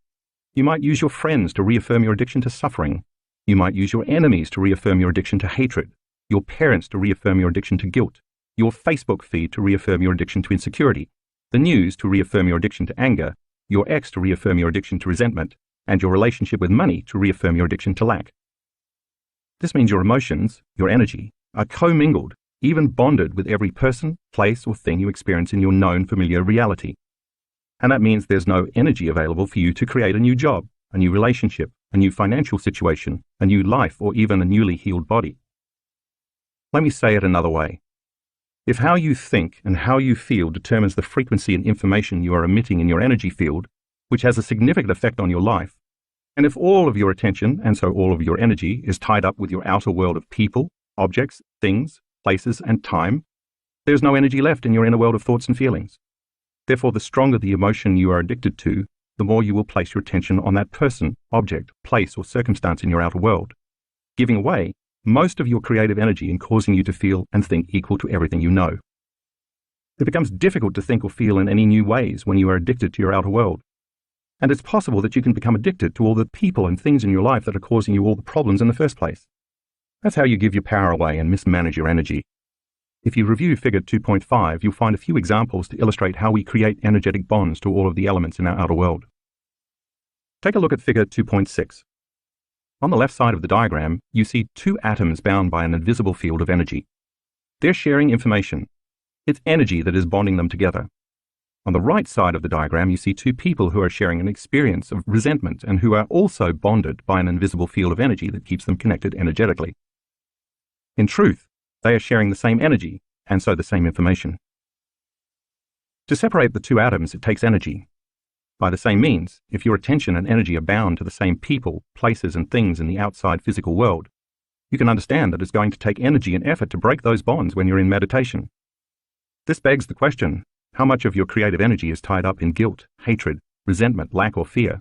You might use your friends to reaffirm your addiction to suffering. You might use your enemies to reaffirm your addiction to hatred, your parents to reaffirm your addiction to guilt, your Facebook feed to reaffirm your addiction to insecurity, the news to reaffirm your addiction to anger, your ex to reaffirm your addiction to resentment, and your relationship with money to reaffirm your addiction to lack. This means your emotions, your energy, are commingled, even bonded with every person, place, or thing you experience in your known familiar reality. And that means there's no energy available for you to create a new job, a new relationship, a new financial situation, a new life, or even a newly healed body. Let me say it another way. If how you think and how you feel determines the frequency and information you are emitting in your energy field, which has a significant effect on your life, and if all of your attention, and so all of your energy, is tied up with your outer world of people, objects, things, places, and time, there's no energy left in your inner world of thoughts and feelings. Therefore, the stronger the emotion you are addicted to, the more you will place your attention on that person, object, place, or circumstance in your outer world, giving away most of your creative energy and causing you to feel and think equal to everything you know. It becomes difficult to think or feel in any new ways when you are addicted to your outer world. And it's possible that you can become addicted to all the people and things in your life that are causing you all the problems in the first place. That's how you give your power away and mismanage your energy. If you review figure 2.5, you'll find a few examples to illustrate how we create energetic bonds to all of the elements in our outer world. Take a look at figure 2.6. On the left side of the diagram, you see two atoms bound by an invisible field of energy. They're sharing information. It's energy that is bonding them together. On the right side of the diagram, you see two people who are sharing an experience of resentment and who are also bonded by an invisible field of energy that keeps them connected energetically. In truth, they are sharing the same energy, and so the same information. To separate the two atoms, it takes energy. By the same means, if your attention and energy are bound to the same people, places, and things in the outside physical world, you can understand that it's going to take energy and effort to break those bonds when you're in meditation. This begs the question, how much of your creative energy is tied up in guilt, hatred, resentment, lack, or fear?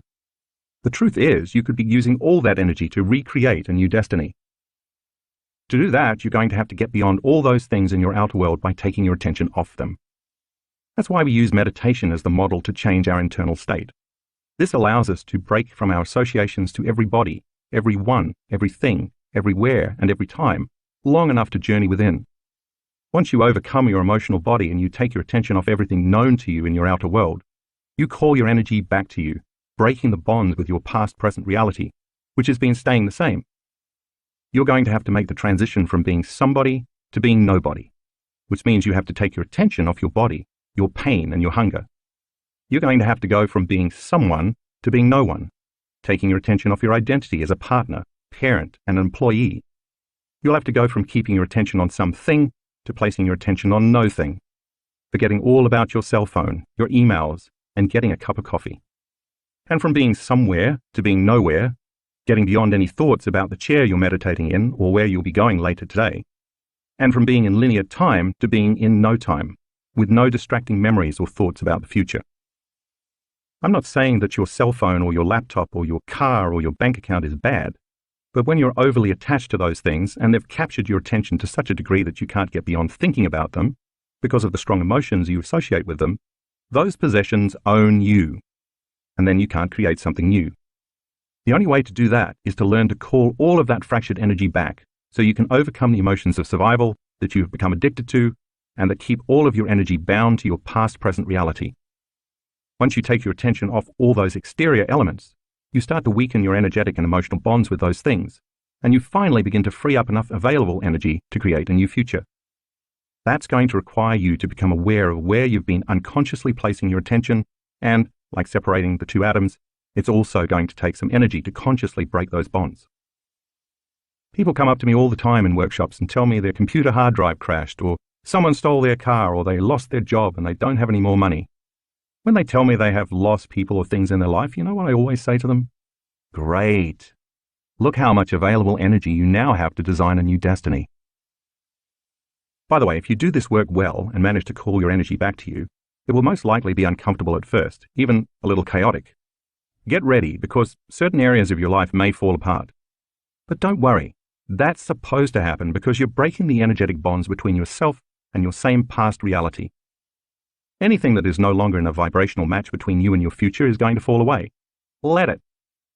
The truth is, you could be using all that energy to recreate a new destiny. To do that, you're going to have to get beyond all those things in your outer world by taking your attention off them. That's why we use meditation as the model to change our internal state. This allows us to break from our associations to everybody, everyone, everything, everywhere, and every time, long enough to journey within. Once you overcome your emotional body and you take your attention off everything known to you in your outer world, you call your energy back to you, breaking the bonds with your past-present reality, which has been staying the same. You're going to have to make the transition from being somebody to being nobody, which means you have to take your attention off your body, your pain, and your hunger. You're going to have to go from being someone to being no one, taking your attention off your identity as a partner, parent, and employee. You'll have to go from keeping your attention on something to placing your attention on no thing, forgetting all about your cell phone, your emails, and getting a cup of coffee. And from being somewhere to being nowhere, getting beyond any thoughts about the chair you're meditating in or where you'll be going later today. And from being in linear time to being in no time, with no distracting memories or thoughts about the future. I'm not saying that your cell phone or your laptop or your car or your bank account is bad, but when you're overly attached to those things and they've captured your attention to such a degree that you can't get beyond thinking about them because of the strong emotions you associate with them, those possessions own you, and then you can't create something new. The only way to do that is to learn to call all of that fractured energy back so you can overcome the emotions of survival that you've become addicted to and that keep all of your energy bound to your past-present reality. Once you take your attention off all those exterior elements, you start to weaken your energetic and emotional bonds with those things, and you finally begin to free up enough available energy to create a new future. That's going to require you to become aware of where you've been unconsciously placing your attention, and, like separating the two atoms, it's also going to take some energy to consciously break those bonds. People come up to me all the time in workshops and tell me their computer hard drive crashed, or someone stole their car, or they lost their job and they don't have any more money. When they tell me they have lost people or things in their life, you know what I always say to them? Great. Look how much available energy you now have to design a new destiny. By the way, if you do this work well and manage to call your energy back to you, it will most likely be uncomfortable at first, even a little chaotic. Get ready, because certain areas of your life may fall apart. But don't worry, that's supposed to happen because you're breaking the energetic bonds between yourself and your same past reality. Anything that is no longer in a vibrational match between you and your future is going to fall away. Let it.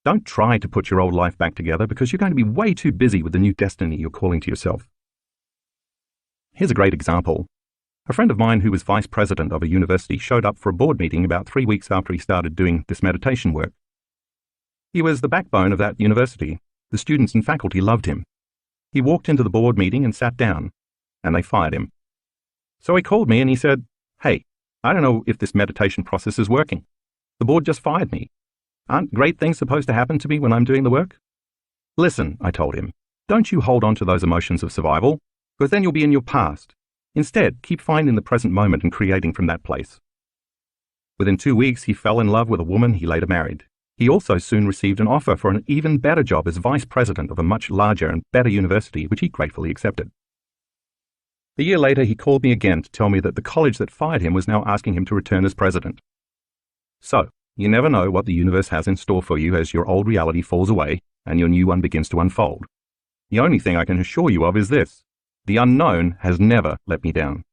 Don't try to put your old life back together because you're going to be way too busy with the new destiny you're calling to yourself. Here's a great example. A friend of mine who was vice president of a university showed up for a board meeting about 3 weeks after he started doing this meditation work. He was the backbone of that university. The students and faculty loved him. He walked into the board meeting and sat down, and they fired him. So he called me and he said, "Hey, I don't know if this meditation process is working. The board just fired me. Aren't great things supposed to happen to me when I'm doing the work?" "Listen," I told him, "don't you hold on to those emotions of survival, because then you'll be in your past. Instead, keep finding the present moment and creating from that place." Within 2 weeks, he fell in love with a woman he later married. He also soon received an offer for an even better job as vice president of a much larger and better university, which he gratefully accepted. A year later, he called me again to tell me that the college that fired him was now asking him to return as president. So, you never know what the universe has in store for you as your old reality falls away and your new one begins to unfold. The only thing I can assure you of is this: the unknown has never let me down.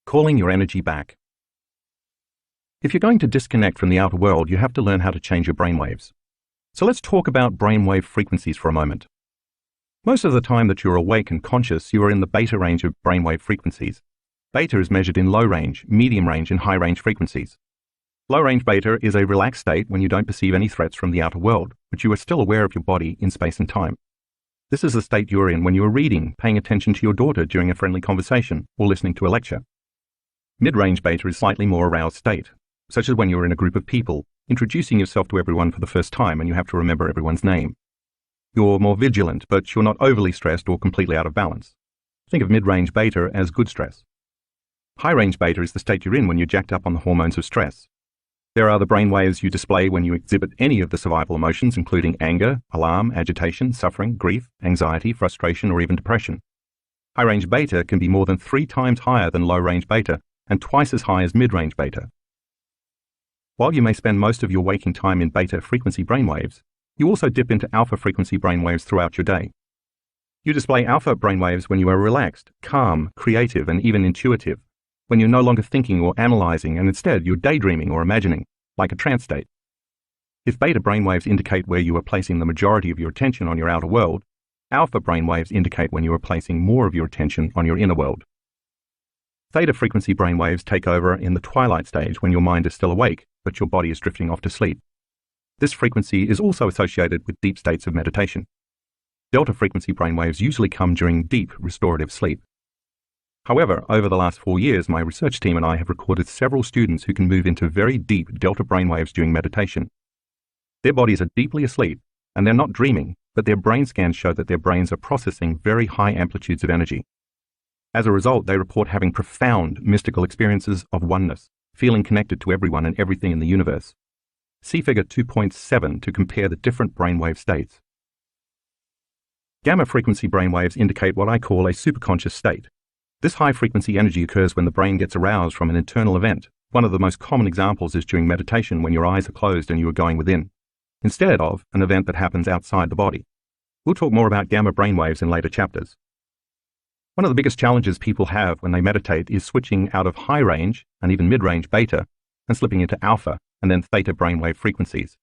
Calling your energy back. If you're going to disconnect from the outer world, you have to learn how to change your brainwaves. So let's talk about brainwave frequencies for a moment. Most of the time that you're awake and conscious, you are in the beta range of brainwave frequencies. Beta is measured in low range, medium range, and high range frequencies. Low range beta is a relaxed state when you don't perceive any threats from the outer world, but you are still aware of your body in space and time. This is the state you are in when you are reading, paying attention to your daughter during a friendly conversation, or listening to a lecture. Mid-range beta is slightly more aroused state, such as when you are in a group of people, introducing yourself to everyone for the first time and you have to remember everyone's name. You're more vigilant, but you're not overly stressed or completely out of balance. Think of mid-range beta as good stress. High-range beta is the state you're in when you're jacked up on the hormones of stress. There are the brain waves you display when you exhibit any of the survival emotions, including anger, alarm, agitation, suffering, grief, anxiety, frustration, or even depression. High-range beta can be more than 3 times higher than low-range beta and twice as high as mid-range beta. While you may spend most of your waking time in beta frequency brainwaves, you also dip into alpha frequency brainwaves throughout your day. You display alpha brainwaves when you are relaxed, calm, creative, and even intuitive, when you're no longer thinking or analyzing and instead you're daydreaming or imagining, like a trance state. If beta brainwaves indicate where you are placing the majority of your attention on your outer world, alpha brainwaves indicate when you are placing more of your attention on your inner world. Theta frequency brainwaves take over in the twilight stage when your mind is still awake, but your body is drifting off to sleep. This frequency is also associated with deep states of meditation. Delta frequency brainwaves usually come during deep restorative sleep. However, over the last 4 years, my research team and I have recorded several students who can move into very deep delta brainwaves during meditation. Their bodies are deeply asleep, and they're not dreaming, but their brain scans show that their brains are processing very high amplitudes of energy. As a result, they report having profound mystical experiences of oneness, feeling connected to everyone and everything in the universe. See figure 2.7 to compare the different brainwave states. Gamma frequency brainwaves indicate what I call a superconscious state. This high-frequency energy occurs when the brain gets aroused from an internal event. One of the most common examples is during meditation when your eyes are closed and you are going within, instead of an event that happens outside the body. We'll talk more about gamma brainwaves in later chapters. One of the biggest challenges people have when they meditate is switching out of high-range and even mid-range beta and slipping into alpha and then theta brainwave frequencies.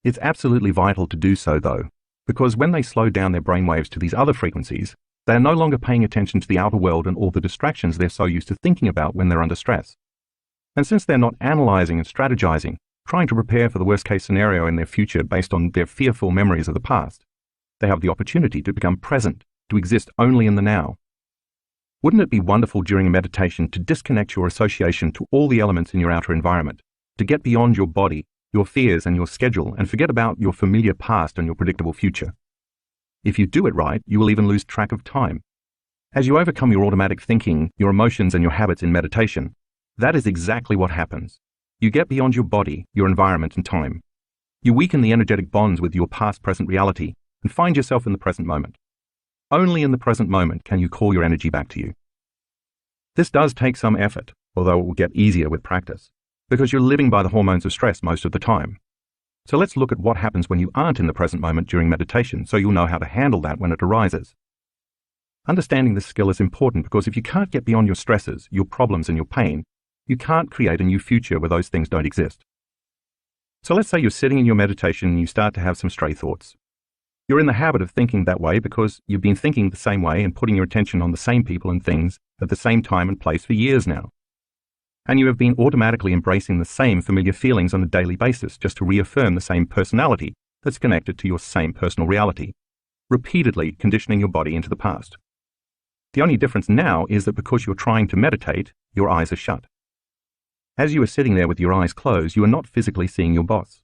It's absolutely vital to do so, though, because when they slow down their brainwaves to these other frequencies, they are no longer paying attention to the outer world and all the distractions they're so used to thinking about when they're under stress. And since they're not analyzing and strategizing, trying to prepare for the worst-case scenario in their future based on their fearful memories of the past, they have the opportunity to become present, to exist only in the now. Wouldn't it be wonderful during a meditation to disconnect your association to all the elements in your outer environment, to get beyond your body, your fears, and your schedule, and forget about your familiar past and your predictable future? If you do it right, you will even lose track of time. As you overcome your automatic thinking, your emotions, and your habits in meditation, that is exactly what happens. You get beyond your body, your environment, and time. You weaken the energetic bonds with your past-present reality and find yourself in the present moment. Only in the present moment can you call your energy back to you. This does take some effort, although it will get easier with practice, because you're living by the hormones of stress most of the time. So let's look at what happens when you aren't in the present moment during meditation, so you'll know how to handle that when it arises. Understanding this skill is important because if you can't get beyond your stresses, your problems, and your pain, you can't create a new future where those things don't exist. So let's say you're sitting in your meditation and you start to have some stray thoughts. You're in the habit of thinking that way because you've been thinking the same way and putting your attention on the same people and things at the same time and place for years now. And you have been automatically embracing the same familiar feelings on a daily basis just to reaffirm the same personality that's connected to your same personal reality, repeatedly conditioning your body into the past. The only difference now is that because you're trying to meditate, your eyes are shut. As you are sitting there with your eyes closed, you are not physically seeing your boss.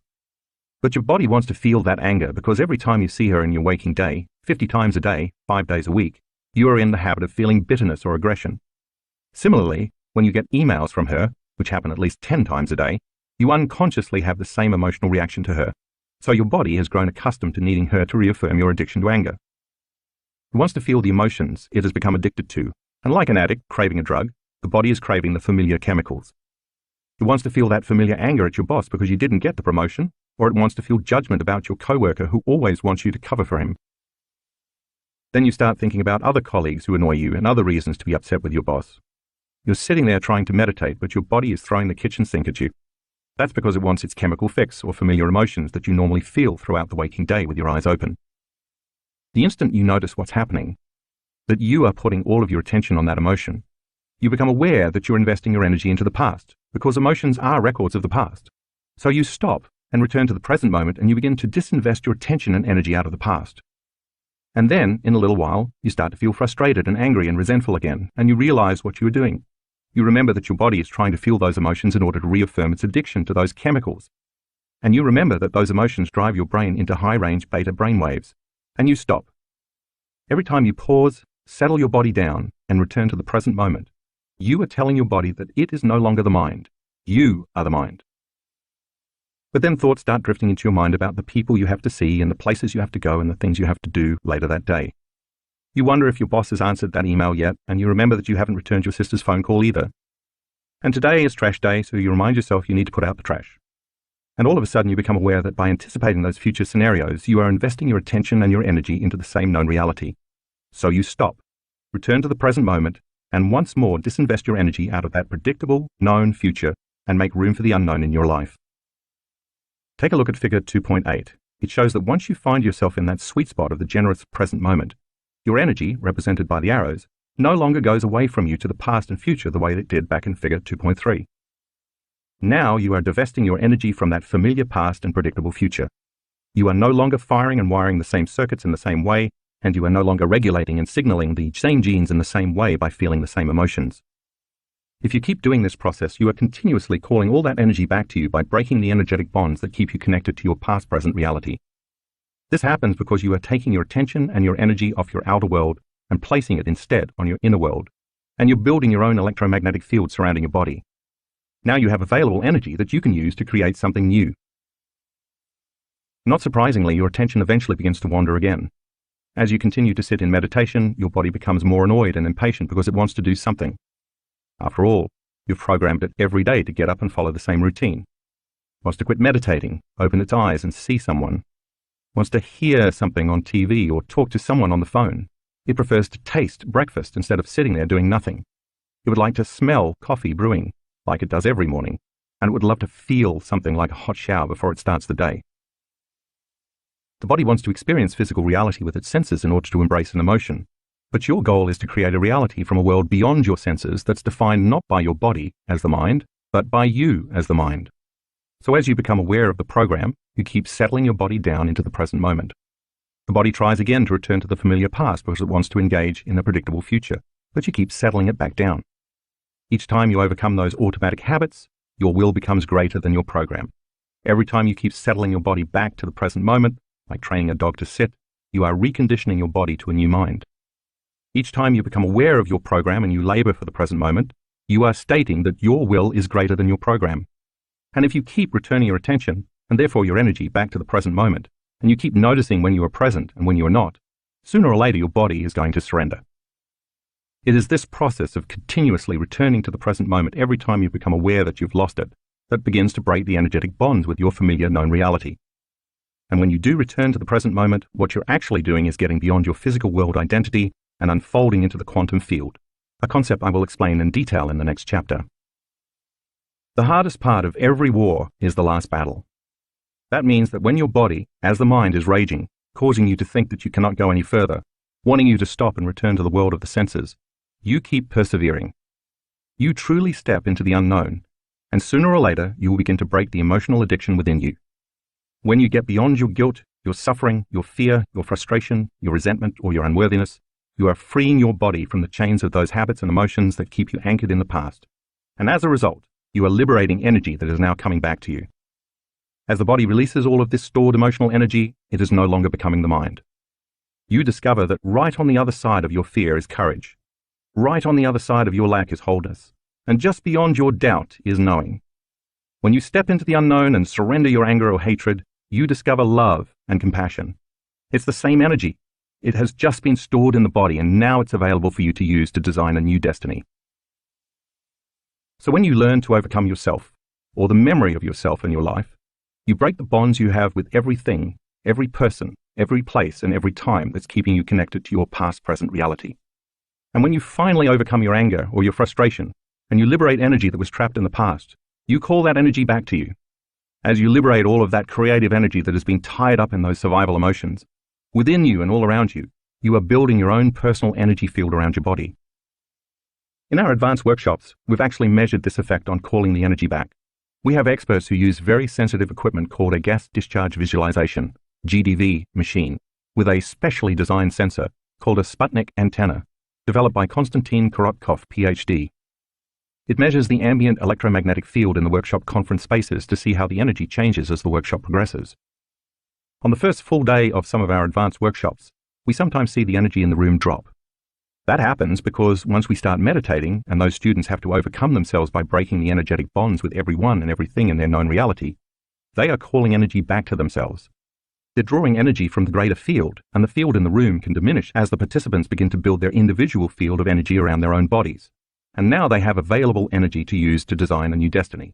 But your body wants to feel that anger because every time you see her in your waking day, 50 times a day, 5 days a week, you are in the habit of feeling bitterness or aggression. Similarly, when you get emails from her, which happen at least 10 times a day, you unconsciously have the same emotional reaction to her. So your body has grown accustomed to needing her to reaffirm your addiction to anger. It wants to feel the emotions it has become addicted to, and like an addict craving a drug, the body is craving the familiar chemicals. It wants to feel that familiar anger at your boss because you didn't get the promotion, or it wants to feel judgment about your coworker who always wants you to cover for him. Then you start thinking about other colleagues who annoy you and other reasons to be upset with your boss. You're sitting there trying to meditate, but your body is throwing the kitchen sink at you. That's because it wants its chemical fix or familiar emotions that you normally feel throughout the waking day with your eyes open. The instant you notice what's happening, that you are putting all of your attention on that emotion, you become aware that you're investing your energy into the past, because emotions are records of the past. So you stop and return to the present moment, and you begin to disinvest your attention and energy out of the past. And then, in a little while, you start to feel frustrated and angry and resentful again, and you realize what you were doing. You remember that your body is trying to feel those emotions in order to reaffirm its addiction to those chemicals. And you remember that those emotions drive your brain into high-range beta brainwaves. And you stop. Every time you pause, settle your body down, and return to the present moment, you are telling your body that it is no longer the mind. You are the mind. But then thoughts start drifting into your mind about the people you have to see and the places you have to go and the things you have to do later that day. You wonder if your boss has answered that email yet, and you remember that you haven't returned your sister's phone call either. And today is trash day, so you remind yourself you need to put out the trash. And all of a sudden you become aware that by anticipating those future scenarios, you are investing your attention and your energy into the same known reality. So you stop, return to the present moment, and once more disinvest your energy out of that predictable, known future and make room for the unknown in your life. Take a look at figure 2.8. It shows that once you find yourself in that sweet spot of the generous present moment, your energy, represented by the arrows, no longer goes away from you to the past and future the way it did back in figure 2.3. Now you are divesting your energy from that familiar past and predictable future. You are no longer firing and wiring the same circuits in the same way, and you are no longer regulating and signaling the same genes in the same way by feeling the same emotions. If you keep doing this process, you are continuously calling all that energy back to you by breaking the energetic bonds that keep you connected to your past-present reality. This happens because you are taking your attention and your energy off your outer world and placing it instead on your inner world, and you're building your own electromagnetic field surrounding your body. Now you have available energy that you can use to create something new. Not surprisingly, your attention eventually begins to wander again. As you continue to sit in meditation, your body becomes more annoyed and impatient because it wants to do something. After all, you've programmed it every day to get up and follow the same routine. It wants to quit meditating, open its eyes and see someone. It wants to hear something on TV or talk to someone on the phone. It prefers to taste breakfast instead of sitting there doing nothing. It would like to smell coffee brewing, like it does every morning, and it would love to feel something like a hot shower before it starts the day. The body wants to experience physical reality with its senses in order to embrace an emotion. But your goal is to create a reality from a world beyond your senses that's defined not by your body as the mind, but by you as the mind. So as you become aware of the program, you keep settling your body down into the present moment. The body tries again to return to the familiar past because it wants to engage in a predictable future, but you keep settling it back down. Each time you overcome those automatic habits, your will becomes greater than your program. Every time you keep settling your body back to the present moment, like training a dog to sit, you are reconditioning your body to a new mind. Each time you become aware of your program and you labor for the present moment, you are stating that your will is greater than your program. And if you keep returning your attention, and therefore your energy, back to the present moment, and you keep noticing when you are present and when you are not, sooner or later your body is going to surrender. It is this process of continuously returning to the present moment every time you become aware that you've lost it that begins to break the energetic bonds with your familiar known reality. And when you do return to the present moment, what you're actually doing is getting beyond your physical world identity and unfolding into the quantum field, a concept I will explain in detail in the next chapter. The hardest part of every war is the last battle. That means that when your body, as the mind, is raging, causing you to think that you cannot go any further, wanting you to stop and return to the world of the senses, you keep persevering. You truly step into the unknown, and sooner or later you will begin to break the emotional addiction within you. When you get beyond your guilt, your suffering, your fear, your frustration, your resentment, or your unworthiness, you are freeing your body from the chains of those habits and emotions that keep you anchored in the past. And as a result, you are liberating energy that is now coming back to you. As the body releases all of this stored emotional energy, it is no longer becoming the mind. You discover that right on the other side of your fear is courage. Right on the other side of your lack is wholeness. And just beyond your doubt is knowing. When you step into the unknown and surrender your anger or hatred, you discover love and compassion. It's the same energy. It has just been stored in the body, and now it's available for you to use to design a new destiny. So when you learn to overcome yourself, or the memory of yourself in your life, you break the bonds you have with everything, every person, every place, and every time that's keeping you connected to your past-present reality. And when you finally overcome your anger or your frustration, and you liberate energy that was trapped in the past, you call that energy back to you. As you liberate all of that creative energy that has been tied up in those survival emotions, Within you and all around you, you are building your own personal energy field around your body. In our advanced workshops, we've actually measured this effect on calling the energy back. We have experts who use very sensitive equipment called a gas discharge visualization, GDV, machine, with a specially designed sensor called a Sputnik antenna, developed by Konstantin Korotkov, PhD. It measures the ambient electromagnetic field in the workshop conference spaces to see how the energy changes as the workshop progresses. On the first full day of some of our advanced workshops, we sometimes see the energy in the room drop. That happens because once we start meditating, and those students have to overcome themselves by breaking the energetic bonds with everyone and everything in their known reality, they are calling energy back to themselves. They're drawing energy from the greater field, and the field in the room can diminish as the participants begin to build their individual field of energy around their own bodies. And now they have available energy to use to design a new destiny.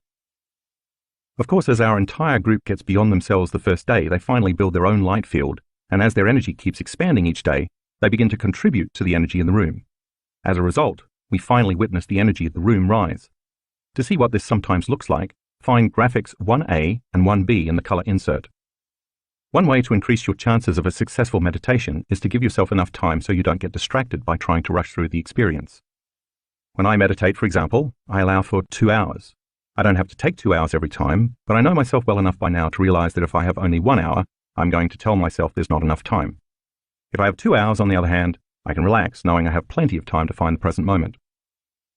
Of course, as our entire group gets beyond themselves the first day, they finally build their own light field, and as their energy keeps expanding each day, they begin to contribute to the energy in the room. As a result, we finally witness the energy of the room rise. To see what this sometimes looks like, find graphics 1A and 1B in the color insert. One way to increase your chances of a successful meditation is to give yourself enough time so you don't get distracted by trying to rush through the experience. When I meditate, for example, I allow for 2 hours. I don't have to take 2 hours every time, but I know myself well enough by now to realize that if I have only 1 hour, I'm going to tell myself there's not enough time. If I have 2 hours, on the other hand, I can relax knowing I have plenty of time to find the present moment.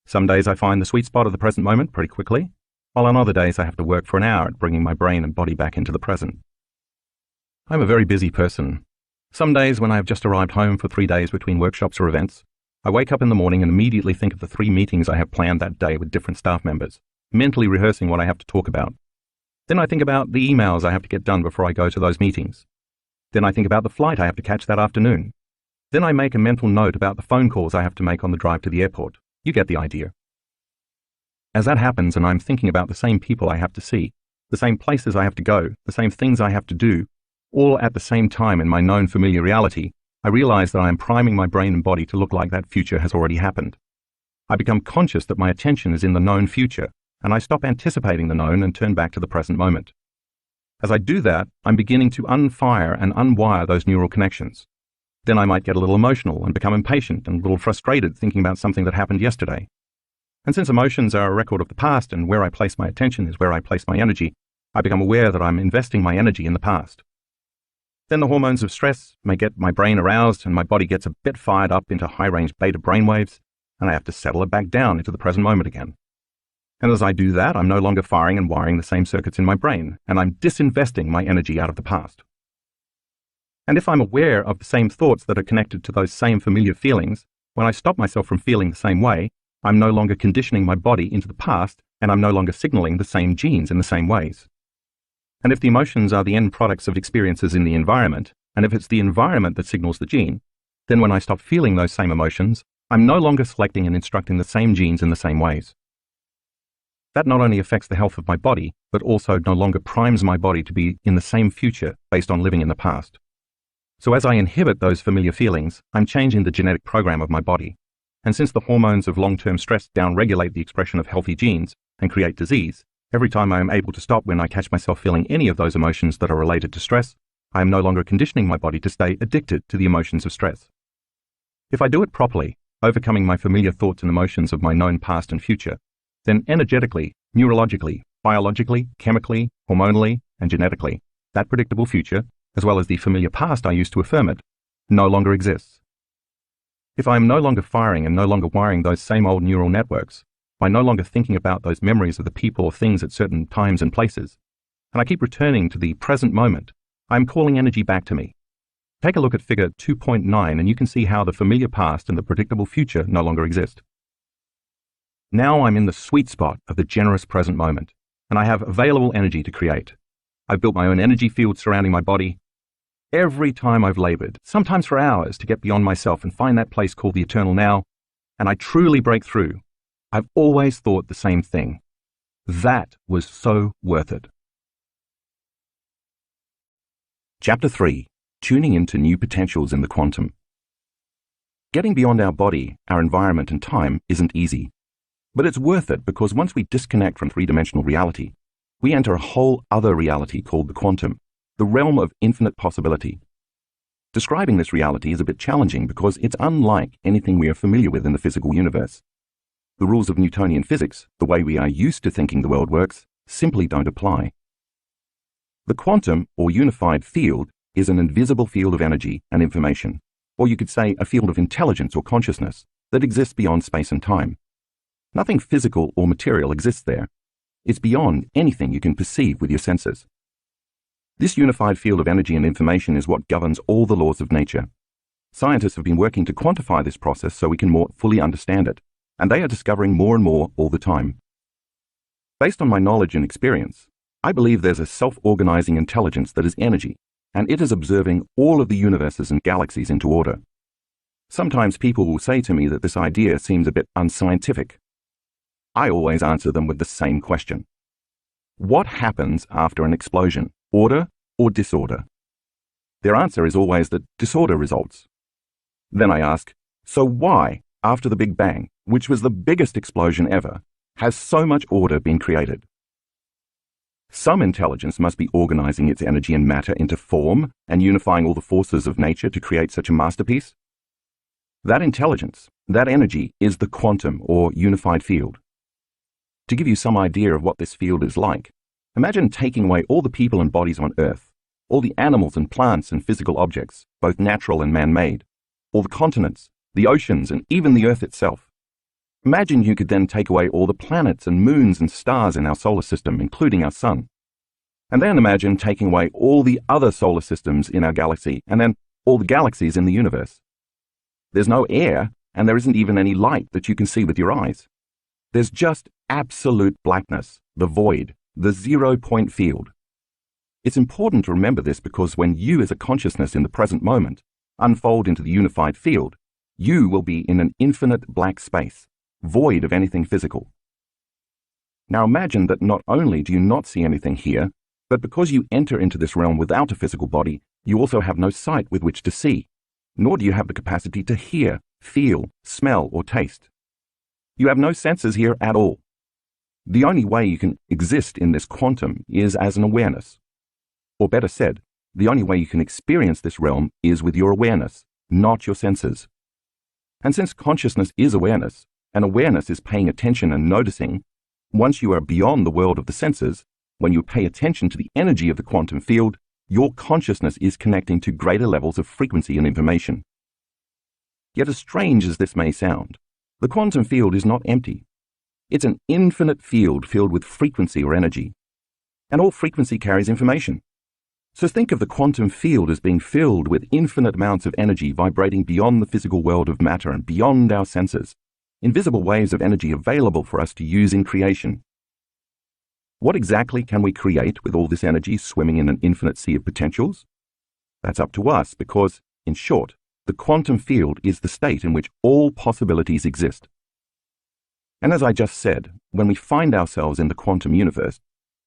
Some days I find the sweet spot of the present moment pretty quickly, while on other days I have to work for an hour at bringing my brain and body back into the present. I'm a very busy person. Some days when I have just arrived home for 3 days between workshops or events, I wake up in the morning and immediately think of the 3 meetings I have planned that day with different staff members, mentally rehearsing what I have to talk about. Then I think about the emails I have to get done before I go to those meetings. Then I think about the flight I have to catch that afternoon. Then I make a mental note about the phone calls I have to make on the drive to the airport. You get the idea. As that happens and I'm thinking about the same people I have to see, the same places I have to go, the same things I have to do, all at the same time in my known familiar reality, I realize that I am priming my brain and body to look like that future has already happened. I become conscious that my attention is in the known future, and I stop anticipating the known and turn back to the present moment. As I do that, I'm beginning to unfire and unwire those neural connections. Then I might get a little emotional and become impatient and a little frustrated thinking about something that happened yesterday. And since emotions are a record of the past and where I place my attention is where I place my energy, I become aware that I'm investing my energy in the past. Then the hormones of stress may get my brain aroused and my body gets a bit fired up into high-range beta brainwaves, and I have to settle it back down into the present moment again. And as I do that, I'm no longer firing and wiring the same circuits in my brain, and I'm disinvesting my energy out of the past. And if I'm aware of the same thoughts that are connected to those same familiar feelings, when I stop myself from feeling the same way, I'm no longer conditioning my body into the past, and I'm no longer signaling the same genes in the same ways. And if the emotions are the end products of experiences in the environment, and if it's the environment that signals the gene, then when I stop feeling those same emotions, I'm no longer selecting and instructing the same genes in the same ways. That not only affects the health of my body, but also no longer primes my body to be in the same future based on living in the past. So as I inhibit those familiar feelings, I'm changing the genetic program of my body. And since the hormones of long-term stress downregulate the expression of healthy genes and create disease, every time I am able to stop when I catch myself feeling any of those emotions that are related to stress, I am no longer conditioning my body to stay addicted to the emotions of stress. If I do it properly, overcoming my familiar thoughts and emotions of my known past and future, then energetically, neurologically, biologically, chemically, hormonally, and genetically, that predictable future, as well as the familiar past I used to affirm it, no longer exists. If I am no longer firing and no longer wiring those same old neural networks, by no longer thinking about those memories of the people or things at certain times and places, and I keep returning to the present moment, I am calling energy back to me. Take a look at figure 2.9 and you can see how the familiar past and the predictable future no longer exist. Now I'm in the sweet spot of the generous present moment, and I have available energy to create. I've built my own energy field surrounding my body. Every time I've labored, sometimes for hours, to get beyond myself and find that place called the eternal now, and I truly break through, I've always thought the same thing. That was so worth it. Chapter 3. Tuning into new potentials in the quantum. Getting beyond our body, our environment, and time isn't easy. But it's worth it because once we disconnect from three-dimensional reality, we enter a whole other reality called the quantum, the realm of infinite possibility. Describing this reality is a bit challenging because it's unlike anything we are familiar with in the physical universe. The rules of Newtonian physics, the way we are used to thinking the world works, simply don't apply. The quantum or unified field is an invisible field of energy and information, or you could say a field of intelligence or consciousness that exists beyond space and time. Nothing physical or material exists there. It's beyond anything you can perceive with your senses. This unified field of energy and information is what governs all the laws of nature. Scientists have been working to quantify this process so we can more fully understand it, and they are discovering more and more all the time. Based on my knowledge and experience, I believe there's a self-organizing intelligence that is energy, and it is observing all of the universes and galaxies into order. Sometimes people will say to me that this idea seems a bit unscientific. I always answer them with the same question. What happens after an explosion? Order or disorder? Their answer is always that disorder results. Then I ask, so why, after the Big Bang, which was the biggest explosion ever, has so much order been created? Some intelligence must be organizing its energy and matter into form and unifying all the forces of nature to create such a masterpiece. That intelligence, that energy, is the quantum or unified field. To give you some idea of what this field is like, imagine taking away all the people and bodies on Earth, all the animals and plants and physical objects, both natural and man-made, all the continents, the oceans, and even the Earth itself. Imagine you could then take away all the planets and moons and stars in our solar system, including our sun. And then imagine taking away all the other solar systems in our galaxy, and then all the galaxies in the universe. There's no air, and there isn't even any light that you can see with your eyes. There's just absolute blackness, the void, the 0-point field. It's important to remember this because when you as a consciousness in the present moment unfold into the unified field, you will be in an infinite black space, void of anything physical. Now imagine that not only do you not see anything here, but because you enter into this realm without a physical body, you also have no sight with which to see, nor do you have the capacity to hear, feel, smell, or taste. You have no senses here at all. The only way you can exist in this quantum is as an awareness. Or better said, the only way you can experience this realm is with your awareness, not your senses. And since consciousness is awareness, and awareness is paying attention and noticing, once you are beyond the world of the senses, when you pay attention to the energy of the quantum field, your consciousness is connecting to greater levels of frequency and information. Yet as strange as this may sound, the quantum field is not empty. It's an infinite field filled with frequency or energy. And all frequency carries information. So think of the quantum field as being filled with infinite amounts of energy vibrating beyond the physical world of matter and beyond our senses, invisible waves of energy available for us to use in creation. What exactly can we create with all this energy swimming in an infinite sea of potentials? That's up to us because, in short, the quantum field is the state in which all possibilities exist. And as I just said, when we find ourselves in the quantum universe,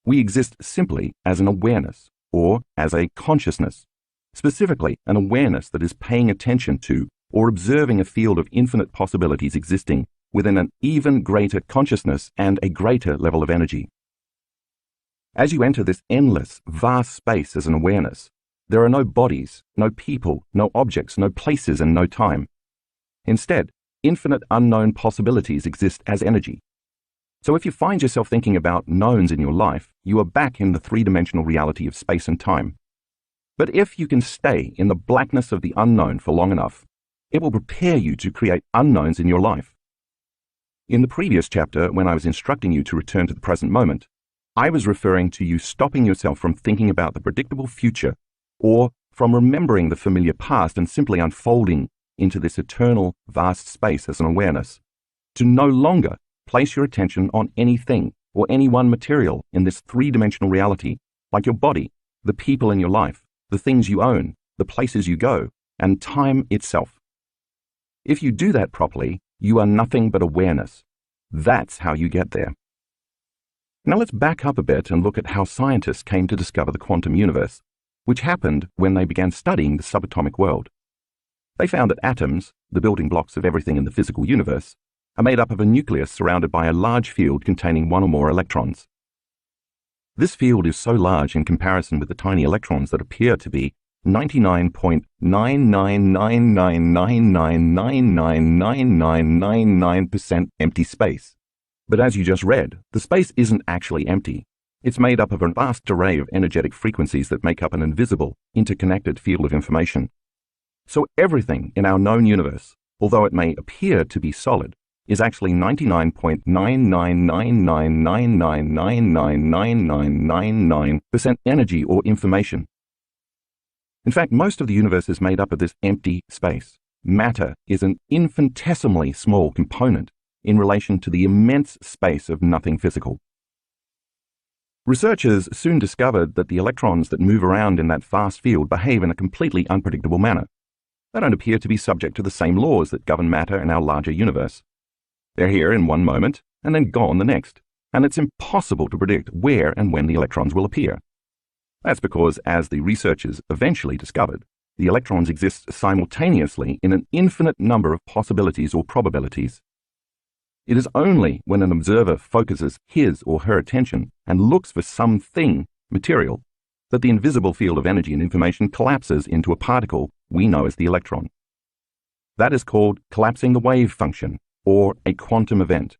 we exist simply as an awareness, or as a consciousness, specifically an awareness that is paying attention to or observing a field of infinite possibilities existing within an even greater consciousness and a greater level of energy. As you enter this endless, vast space as an awareness, there are no bodies, no people, no objects, no places, and no time. Instead, infinite unknown possibilities exist as energy. So if you find yourself thinking about knowns in your life, you are back in the three-dimensional reality of space and time. But if you can stay in the blackness of the unknown for long enough, it will prepare you to create unknowns in your life. In the previous chapter, when I was instructing you to return to the present moment, I was referring to you stopping yourself from thinking about the predictable future or from remembering the familiar past and simply unfolding into this eternal, vast space as an awareness, to no longer place your attention on anything or any one material in this three-dimensional reality, like your body, the people in your life, the things you own, the places you go, and time itself. If you do that properly, you are nothing but awareness. That's how you get there. Now let's back up a bit and look at how scientists came to discover the quantum universe, which happened when they began studying the subatomic world. They found that atoms, the building blocks of everything in the physical universe, are made up of a nucleus surrounded by a large field containing one or more electrons. This field is so large in comparison with the tiny electrons that appear to be 99.9999999999% empty space. But as you just read, the space isn't actually empty. It's made up of a vast array of energetic frequencies that make up an invisible, interconnected field of information. So everything in our known universe, although it may appear to be solid, is actually 99.9999999999% energy or information. In fact, most of the universe is made up of this empty space. Matter is an infinitesimally small component in relation to the immense space of nothing physical. Researchers soon discovered that the electrons that move around in that vast field behave in a completely unpredictable manner. They don't appear to be subject to the same laws that govern matter in our larger universe. They're here in one moment and then gone the next, and it's impossible to predict where and when the electrons will appear. That's because, as the researchers eventually discovered, the electrons exist simultaneously in an infinite number of possibilities or probabilities. It is only when an observer focuses his or her attention and looks for something material that the invisible field of energy and information collapses into a particle we know as the electron. That is called collapsing the wave function, or a quantum event.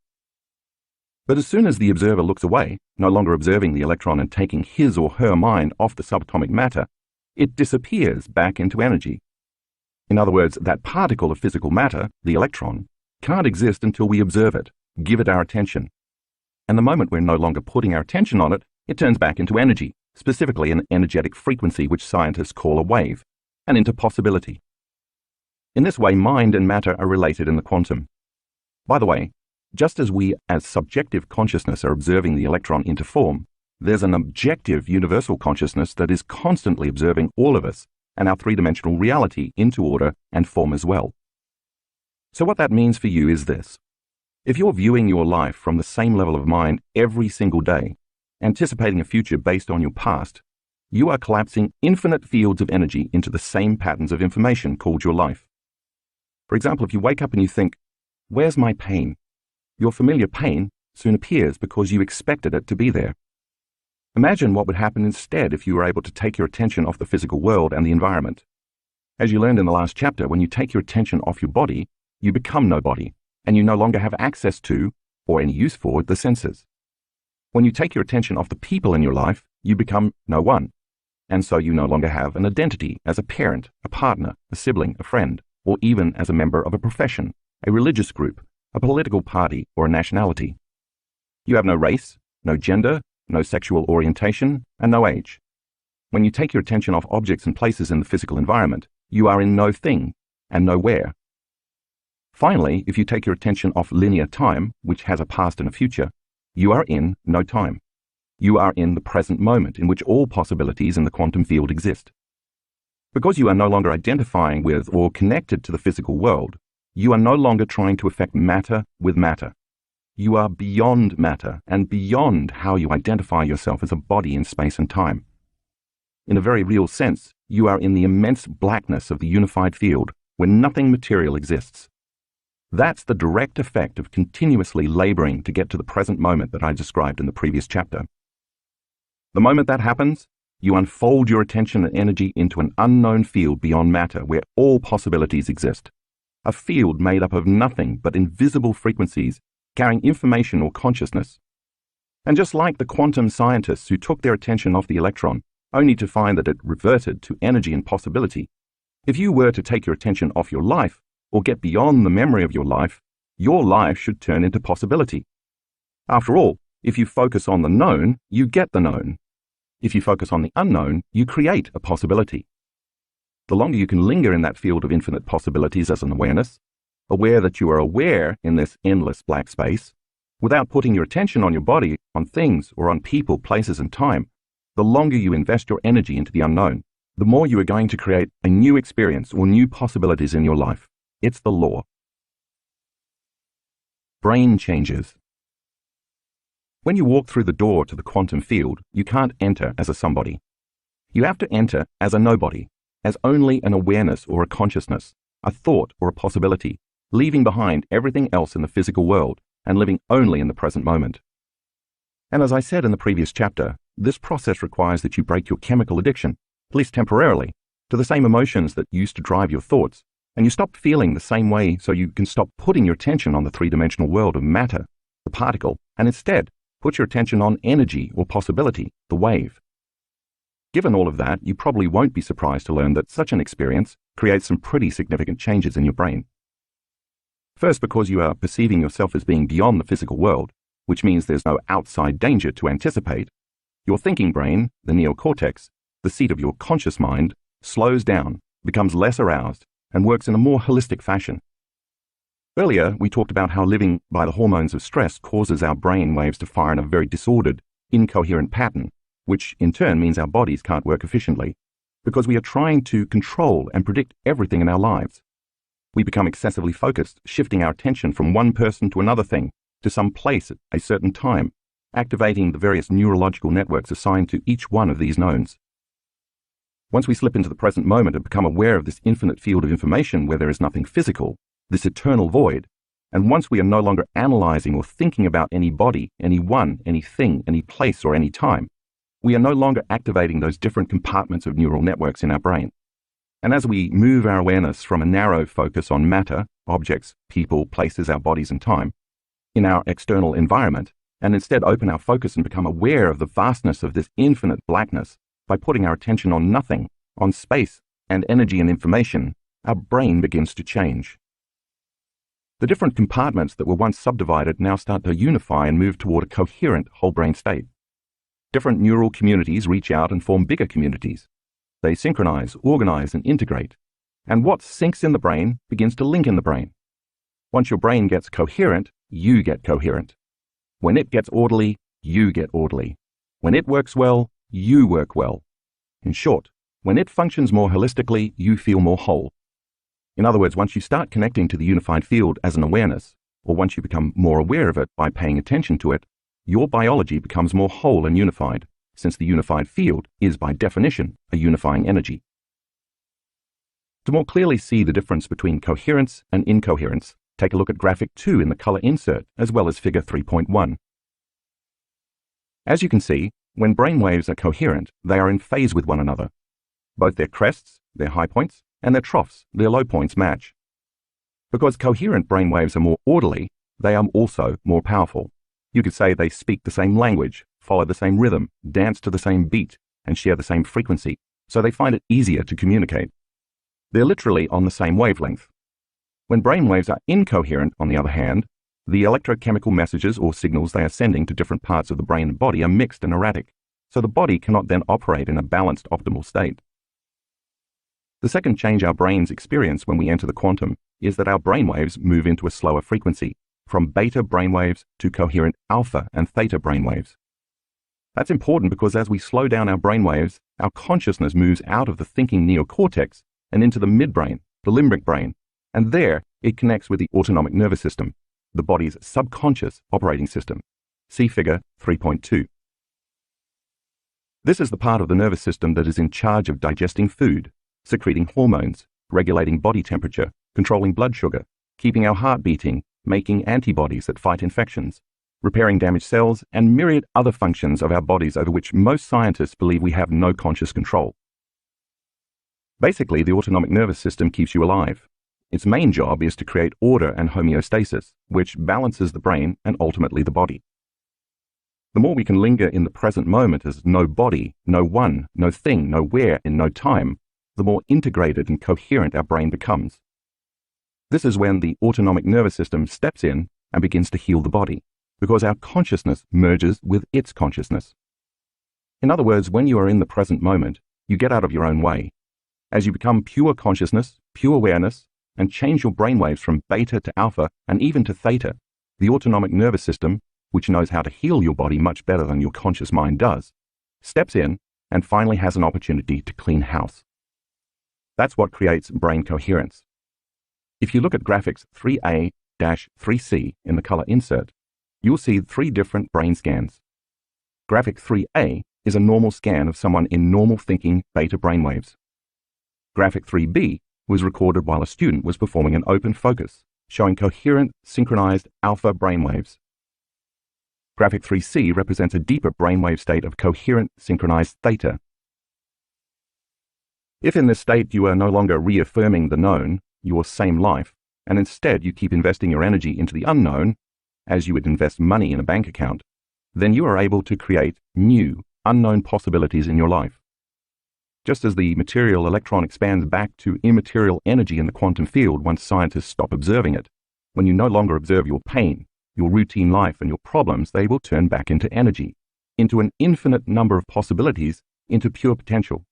But as soon as the observer looks away, no longer observing the electron and taking his or her mind off the subatomic matter, it disappears back into energy. In other words, that particle of physical matter, the electron, can't exist until we observe it, give it our attention. And the moment we're no longer putting our attention on it, it turns back into energy, specifically an energetic frequency which scientists call a wave, and into possibility. In this way, mind and matter are related in the quantum. By the way, just as we as subjective consciousness are observing the electron into form, there's an objective universal consciousness that is constantly observing all of us and our three-dimensional reality into order and form as well. So what that means for you is this. If you're viewing your life from the same level of mind every single day, anticipating a future based on your past, you are collapsing infinite fields of energy into the same patterns of information called your life. For example, if you wake up and you think, "Where's my pain?" Your familiar pain soon appears because you expected it to be there. Imagine what would happen instead if you were able to take your attention off the physical world and the environment. As you learned in the last chapter, when you take your attention off your body, you become nobody, and you no longer have access to, or any use for, the senses. When you take your attention off the people in your life, you become no one, and so you no longer have an identity as a parent, a partner, a sibling, a friend, or even as a member of a profession, a religious group, a political party, or a nationality. You have no race, no gender, no sexual orientation, and no age. When you take your attention off objects and places in the physical environment, you are in no thing and nowhere. Finally, if you take your attention off linear time, which has a past and a future, you are in no time. You are in the present moment in which all possibilities in the quantum field exist. Because you are no longer identifying with or connected to the physical world, you are no longer trying to affect matter with matter. You are beyond matter and beyond how you identify yourself as a body in space and time. In a very real sense, you are in the immense blackness of the unified field where nothing material exists. That's the direct effect of continuously laboring to get to the present moment that I described in the previous chapter. The moment that happens, you unfold your attention and energy into an unknown field beyond matter where all possibilities exist. A field made up of nothing but invisible frequencies carrying information or consciousness. And just like the quantum scientists who took their attention off the electron only to find that it reverted to energy and possibility, if you were to take your attention off your life or get beyond the memory of your life should turn into possibility. After all, if you focus on the known, you get the known. If you focus on the unknown, you create a possibility. The longer you can linger in that field of infinite possibilities as an awareness, aware that you are aware in this endless black space, without putting your attention on your body, on things, or on people, places, and time, the longer you invest your energy into the unknown, the more you are going to create a new experience or new possibilities in your life. It's the law. Brain changes. When you walk through the door to the quantum field, you can't enter as a somebody. You have to enter as a nobody, as only an awareness or a consciousness, a thought or a possibility, leaving behind everything else in the physical world and living only in the present moment. And as I said in the previous chapter, this process requires that you break your chemical addiction, at least temporarily, to the same emotions that used to drive your thoughts, and you stop feeling the same way so you can stop putting your attention on the three-dimensional world of matter, the particle, and instead put your attention on energy or possibility, the wave. Given all of that, you probably won't be surprised to learn that such an experience creates some pretty significant changes in your brain. First, because you are perceiving yourself as being beyond the physical world, which means there's no outside danger to anticipate, your thinking brain, the neocortex, the seat of your conscious mind, slows down, becomes less aroused, and works in a more holistic fashion. Earlier, we talked about how living by the hormones of stress causes our brain waves to fire in a very disordered, incoherent pattern, which in turn means our bodies can't work efficiently, because we are trying to control and predict everything in our lives. We become excessively focused, shifting our attention from one person to another thing, to some place at a certain time, activating the various neurological networks assigned to each one of these knowns. Once we slip into the present moment and become aware of this infinite field of information where there is nothing physical, this eternal void, and once we are no longer analyzing or thinking about any body, anyone, anything, any place, or any time, we are no longer activating those different compartments of neural networks in our brain. And as we move our awareness from a narrow focus on matter, objects, people, places, our bodies, and time, in our external environment, and instead open our focus and become aware of the vastness of this infinite blackness by putting our attention on nothing, on space and energy and information, our brain begins to change. The different compartments that were once subdivided now start to unify and move toward a coherent whole brain state. Different neural communities reach out and form bigger communities. They synchronize, organize, and integrate. And what syncs in the brain begins to link in the brain. Once your brain gets coherent, you get coherent. When it gets orderly, you get orderly. When it works well, you work well. In short, when it functions more holistically, you feel more whole. In other words, once you start connecting to the unified field as an awareness, or once you become more aware of it by paying attention to it, your biology becomes more whole and unified, since the unified field is by definition a unifying energy. To more clearly see the difference between coherence and incoherence, take a look at graphic 2 in the color insert, as well as figure 3.1. As you can see, when brain waves are coherent, they are in phase with one another. Both their crests, their high points, and their troughs, their low points, match. Because coherent brain waves are more orderly, they are also more powerful. You could say they speak the same language, follow the same rhythm, dance to the same beat, and share the same frequency, so they find it easier to communicate. They're literally on the same wavelength. When brain waves are incoherent, on the other hand, the electrochemical messages or signals they are sending to different parts of the brain and body are mixed and erratic, so the body cannot then operate in a balanced, optimal state. The second change our brains experience when we enter the quantum is that our brainwaves move into a slower frequency, from beta brainwaves to coherent alpha and theta brainwaves. That's important because as we slow down our brainwaves, our consciousness moves out of the thinking neocortex and into the midbrain, the limbic brain, and there it connects with the autonomic nervous system, the body's subconscious operating system. See figure 3.2. This is the part of the nervous system that is in charge of digesting food, secreting hormones, regulating body temperature, controlling blood sugar, keeping our heart beating, making antibodies that fight infections, repairing damaged cells, and myriad other functions of our bodies over which most scientists believe we have no conscious control. Basically, the autonomic nervous system keeps you alive. Its main job is to create order and homeostasis, which balances the brain and ultimately the body. The more we can linger in the present moment as no body, no one, no thing, no where, and no time, the more integrated and coherent our brain becomes. This is when the autonomic nervous system steps in and begins to heal the body, because our consciousness merges with its consciousness. In other words, when you are in the present moment, you get out of your own way. As you become pure consciousness, pure awareness, and change your brainwaves from beta to alpha and even to theta, the autonomic nervous system, which knows how to heal your body much better than your conscious mind does, steps in and finally has an opportunity to clean house. That's what creates brain coherence. If you look at graphics 3A-3C in the color insert, you'll see 3 different brain scans. Graphic 3A is a normal scan of someone in normal thinking beta brainwaves. Graphic 3B was recorded while a student was performing an open focus, showing coherent, synchronized alpha brainwaves. Graphic 3C represents a deeper brainwave state of coherent, synchronized theta. If in this state you are no longer reaffirming the known, your same life, and instead you keep investing your energy into the unknown, as you would invest money in a bank account, then you are able to create new, unknown possibilities in your life. Just as the material electron expands back to immaterial energy in the quantum field once scientists stop observing it, when you no longer observe your pain, your routine life, and your problems, they will turn back into energy, into an infinite number of possibilities, into pure potential.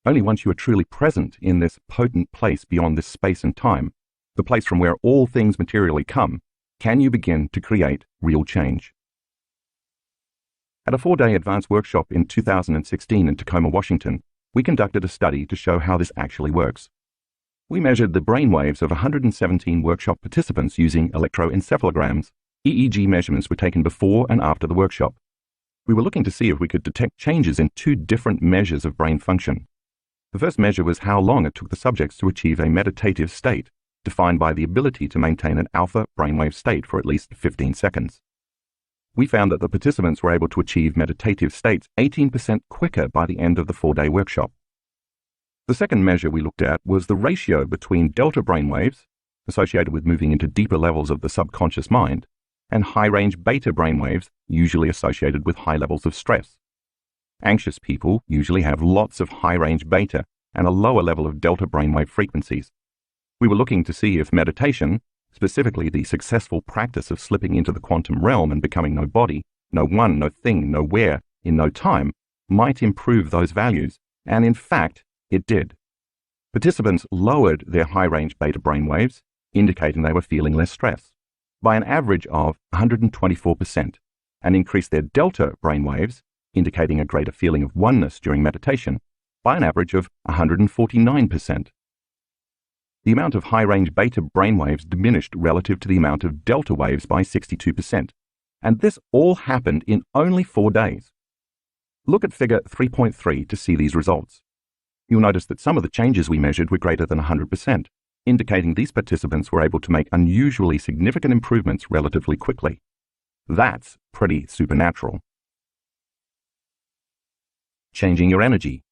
Only once you are truly present in this potent place beyond this space and time, the place from where all things materially come, can you begin to create real change. At a 4-day advanced workshop in 2016 in Tacoma, Washington, we conducted a study to show how this actually works. We measured the brainwaves of 117 workshop participants using electroencephalograms. EEG measurements were taken before and after the workshop. We were looking to see if we could detect changes in 2 different measures of brain function. The first measure was how long it took the subjects to achieve a meditative state, defined by the ability to maintain an alpha brainwave state for at least 15 seconds. We found that the participants were able to achieve meditative states 18% quicker by the end of the 4-day workshop. The second measure we looked at was the ratio between delta brainwaves, associated with moving into deeper levels of the subconscious mind, and high-range beta brainwaves, usually associated with high levels of stress. Anxious people usually have lots of high-range beta and a lower level of delta brainwave frequencies. We were looking to see if meditation, specifically the successful practice of slipping into the quantum realm and becoming no body, no one, no thing, no where, in no time, might improve those values, and in fact, it did. Participants lowered their high-range beta brainwaves, indicating they were feeling less stress, by an average of 124%, and increased their delta brainwaves, indicating a greater feeling of oneness during meditation, by an average of 149%. The amount of high-range beta brainwaves diminished relative to the amount of delta waves by 62%, and this all happened in only 4 days. Look at figure 3.3 to see these results. You'll notice that some of the changes we measured were greater than 100%, indicating these participants were able to make unusually significant improvements relatively quickly. That's pretty supernatural. Changing your energy.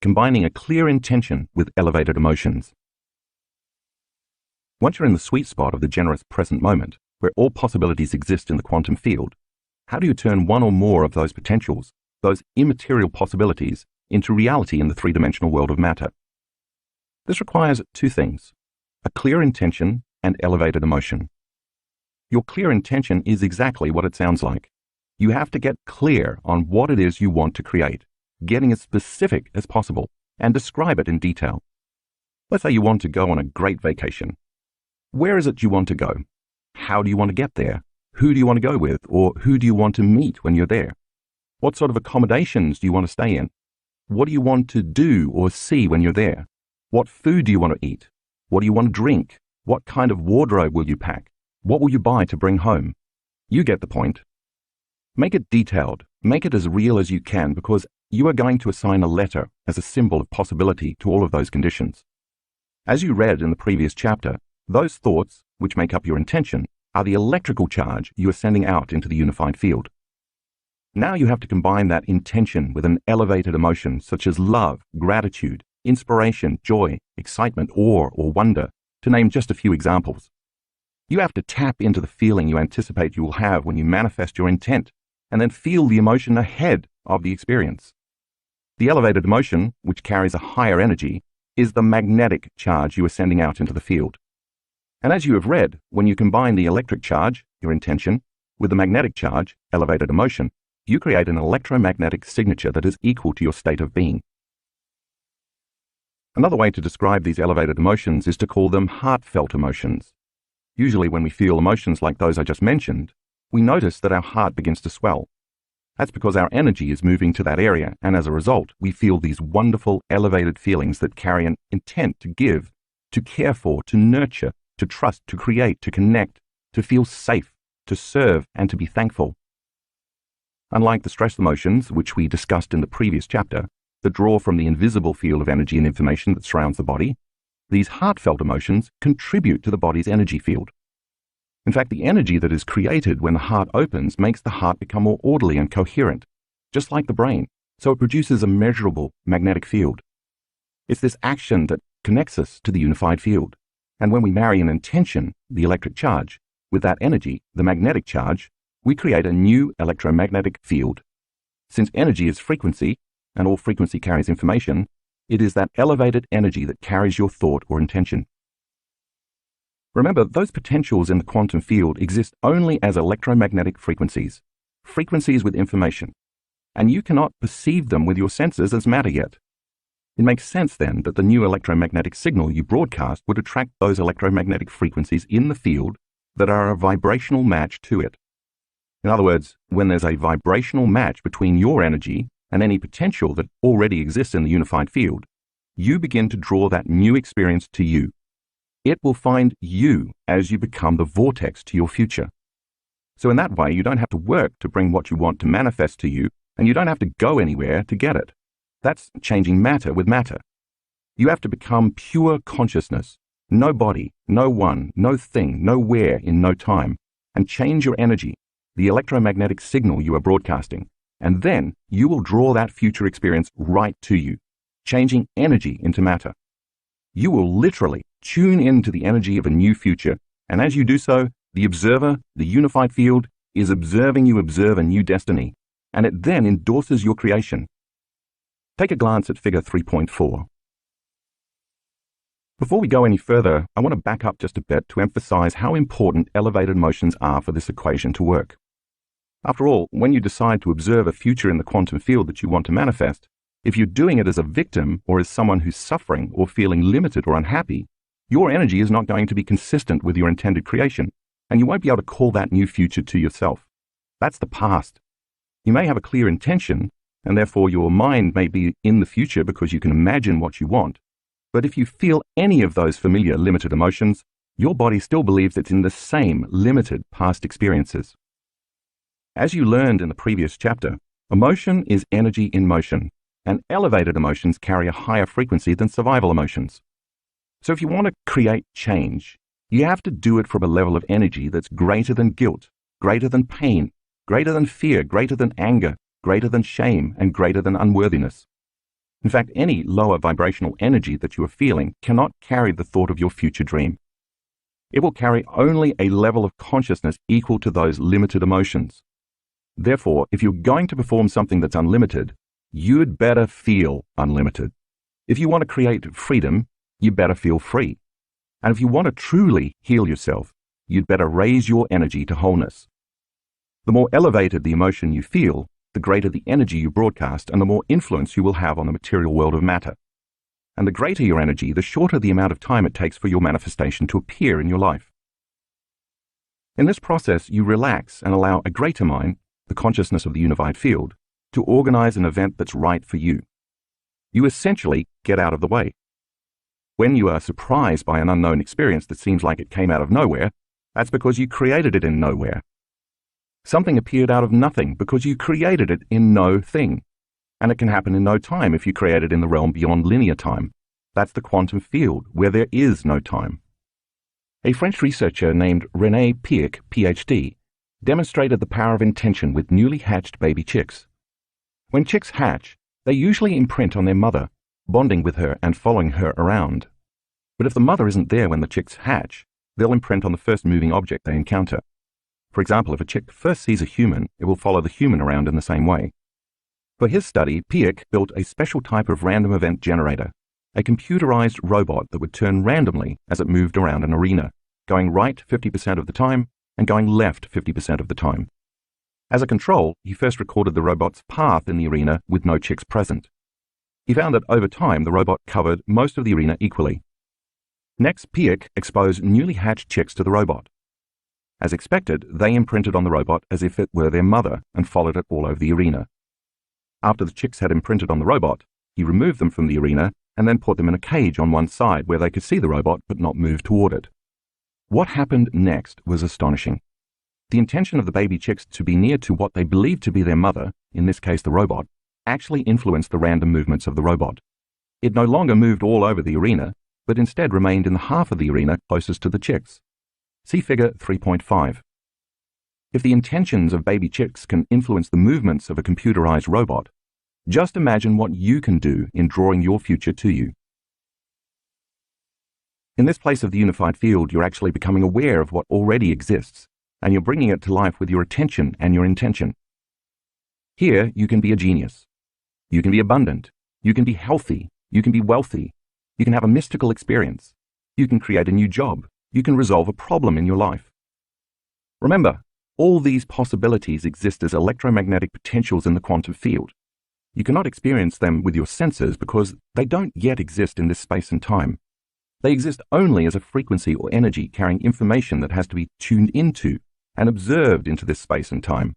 Combining a clear intention with elevated emotions. Once you're in the sweet spot of the generous present moment, where all possibilities exist in the quantum field, how do you turn one or more of those potentials, those immaterial possibilities, into reality in the 3-dimensional world of matter? This requires 2 things: a clear intention and elevated emotion. Your clear intention is exactly what it sounds like. You have to get clear on what it is you want to create, getting as specific as possible, and describe it in detail. Let's say you want to go on a great vacation. Where is it you want to go? How do you want to get there? Who do you want to go with, or who do you want to meet when you're there? What sort of accommodations do you want to stay in? What do you want to do or see when you're there? What food do you want to eat? What do you want to drink? What kind of wardrobe will you pack? What will you buy to bring home? You get the point. Make it detailed. Make it as real as you can, because you are going to assign a letter as a symbol of possibility to all of those conditions. As you read in the previous chapter, those thoughts, which make up your intention, are the electrical charge you are sending out into the unified field. Now you have to combine that intention with an elevated emotion such as love, gratitude, inspiration, joy, excitement, awe, or wonder, to name just a few examples. You have to tap into the feeling you anticipate you will have when you manifest your intent, and then feel the emotion ahead of the experience. The elevated emotion, which carries a higher energy, is the magnetic charge you are sending out into the field. And as you have read, when you combine the electric charge, your intention, with the magnetic charge, elevated emotion, you create an electromagnetic signature that is equal to your state of being. Another way to describe these elevated emotions is to call them heartfelt emotions. Usually when we feel emotions like those I just mentioned, we notice that our heart begins to swell. That's because our energy is moving to that area, and as a result, we feel these wonderful, elevated feelings that carry an intent to give, to care for, to nurture, to trust, to create, to connect, to feel safe, to serve, and to be thankful. Unlike the stress emotions, which we discussed in the previous chapter, that draw from the invisible field of energy and information that surrounds the body, these heartfelt emotions contribute to the body's energy field. In fact, the energy that is created when the heart opens makes the heart become more orderly and coherent, just like the brain, so it produces a measurable magnetic field. It's this action that connects us to the unified field. And when we marry an intention, the electric charge, with that energy, the magnetic charge, we create a new electromagnetic field. Since energy is frequency, and all frequency carries information, it is that elevated energy that carries your thought or intention. Remember, those potentials in the quantum field exist only as electromagnetic frequencies, frequencies with information, and you cannot perceive them with your senses as matter yet. It makes sense then that the new electromagnetic signal you broadcast would attract those electromagnetic frequencies in the field that are a vibrational match to it. In other words, when there's a vibrational match between your energy and any potential that already exists in the unified field, you begin to draw that new experience to you. It will find you as you become the vortex to your future. So in that way, you don't have to work to bring what you want to manifest to you, and you don't have to go anywhere to get it. That's changing matter with matter. You have to become pure consciousness, no body, no one, no thing, nowhere in no time, and change your energy, the electromagnetic signal you are broadcasting, and then you will draw that future experience right to you, changing energy into matter. You will literally tune into the energy of a new future, and as you do so, the observer, the unified field, is observing you observe a new destiny, and it then endorses your creation. Take a glance at figure 3.4. Before we go any further, I want to back up just a bit to emphasize how important elevated emotions are for this equation to work. After all, when you decide to observe a future in the quantum field that you want to manifest, if you're doing it as a victim or as someone who's suffering or feeling limited or unhappy, your energy is not going to be consistent with your intended creation, and you won't be able to call that new future to yourself. That's the past. You may have a clear intention, and therefore your mind may be in the future because you can imagine what you want. But if you feel any of those familiar limited emotions, your body still believes it's in the same limited past experiences. As you learned in the previous chapter, emotion is energy in motion, and elevated emotions carry a higher frequency than survival emotions. So if you want to create change, you have to do it from a level of energy that's greater than guilt, greater than pain, greater than fear, greater than anger, greater than shame, and greater than unworthiness. In fact, any lower vibrational energy that you are feeling cannot carry the thought of your future dream. It will carry only a level of consciousness equal to those limited emotions. Therefore, if you're going to perform something that's unlimited, you'd better feel unlimited. If you want to create freedom, you better feel free. And if you want to truly heal yourself, you'd better raise your energy to wholeness. The more elevated the emotion you feel, the greater the energy you broadcast and the more influence you will have on the material world of matter. And the greater your energy, the shorter the amount of time it takes for your manifestation to appear in your life. In this process, you relax and allow a greater mind, the consciousness of the unified field, to organize an event that's right for you. You essentially get out of the way. When you are surprised by an unknown experience that seems like it came out of nowhere, that's because you created it in nowhere. Something appeared out of nothing because you created it in no thing. And it can happen in no time if you create it in the realm beyond linear time. That's the quantum field, where there is no time. A French researcher named René Piech, PhD, demonstrated the power of intention with newly hatched baby chicks. When chicks hatch, they usually imprint on their mother, bonding with her and following her around. But if the mother isn't there when the chicks hatch, they'll imprint on the first moving object they encounter. For example, if a chick first sees a human, it will follow the human around in the same way. For his study, Piech built a special type of random event generator, a computerized robot that would turn randomly as it moved around an arena, going right 50% of the time and going left 50% of the time. As a control, he first recorded the robot's path in the arena with no chicks present. He found that over time the robot covered most of the arena equally. Next, Piech exposed newly hatched chicks to the robot. As expected, they imprinted on the robot as if it were their mother and followed it all over the arena. After the chicks had imprinted on the robot, he removed them from the arena and then put them in a cage on one side where they could see the robot but not move toward it. What happened next was astonishing. The intention of the baby chicks to be near to what they believed to be their mother, in this case the robot, actually influenced the random movements of the robot. It no longer moved all over the arena, but instead remained in the half of the arena closest to the chicks. See figure 3.5. If the intentions of baby chicks can influence the movements of a computerized robot, just imagine what you can do in drawing your future to you. In this place of the unified field, you're actually becoming aware of what already exists, and you're bringing it to life with your attention and your intention. Here, you can be a genius. You can be abundant. You can be healthy. You can be wealthy. You can have a mystical experience. You can create a new job. You can resolve a problem in your life. Remember, all these possibilities exist as electromagnetic potentials in the quantum field. You cannot experience them with your senses because they don't yet exist in this space and time. They exist only as a frequency or energy carrying information that has to be tuned into and observed into this space and time.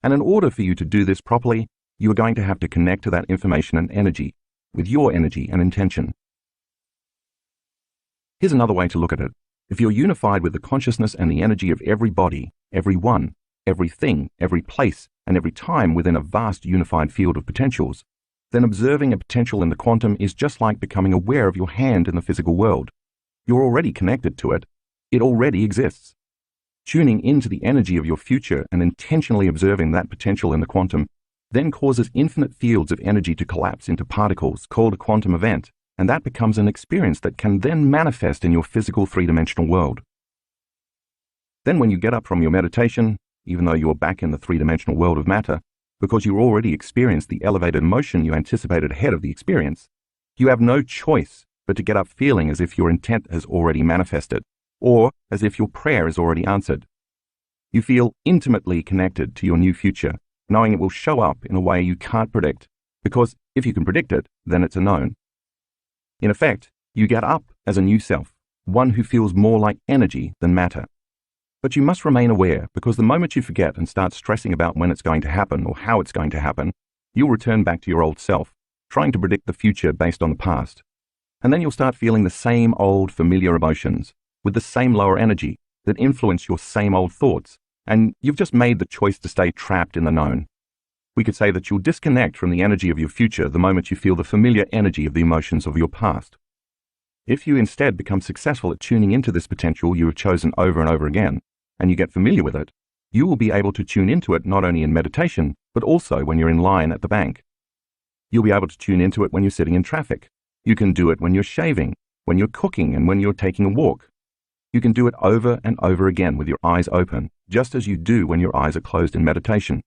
And in order for you to do this properly, you are going to have to connect to that information and energy with your energy and intention. Here's another way to look at it. If you're unified with the consciousness and the energy of every body, every one, everything, every place, and every time within a vast unified field of potentials, then observing a potential in the quantum is just like becoming aware of your hand in the physical world. You're already connected to it. It already exists. Tuning into the energy of your future and intentionally observing that potential in the quantum then causes infinite fields of energy to collapse into particles called a quantum event, and that becomes an experience that can then manifest in your physical three-dimensional world. Then when you get up from your meditation, even though you're back in the three-dimensional world of matter, because you already experienced the elevated emotion you anticipated ahead of the experience, you have no choice but to get up feeling as if your intent has already manifested, or as if your prayer is already answered. You feel intimately connected to your new future, knowing it will show up in a way you can't predict, because if you can predict it, then it's a known. In effect, you get up as a new self, one who feels more like energy than matter. But you must remain aware, because the moment you forget and start stressing about when it's going to happen or how it's going to happen, you'll return back to your old self, trying to predict the future based on the past. And then you'll start feeling the same old familiar emotions, with the same lower energy that influence your same old thoughts, and you've just made the choice to stay trapped in the known. We could say that you'll disconnect from the energy of your future the moment you feel the familiar energy of the emotions of your past. If you instead become successful at tuning into this potential you have chosen over and over again, and you get familiar with it, you will be able to tune into it not only in meditation, but also when you're in line at the bank. You'll be able to tune into it when you're sitting in traffic. You can do it when you're shaving, when you're cooking, and when you're taking a walk. You can do it over and over again with your eyes open, just as you do when your eyes are closed in meditation.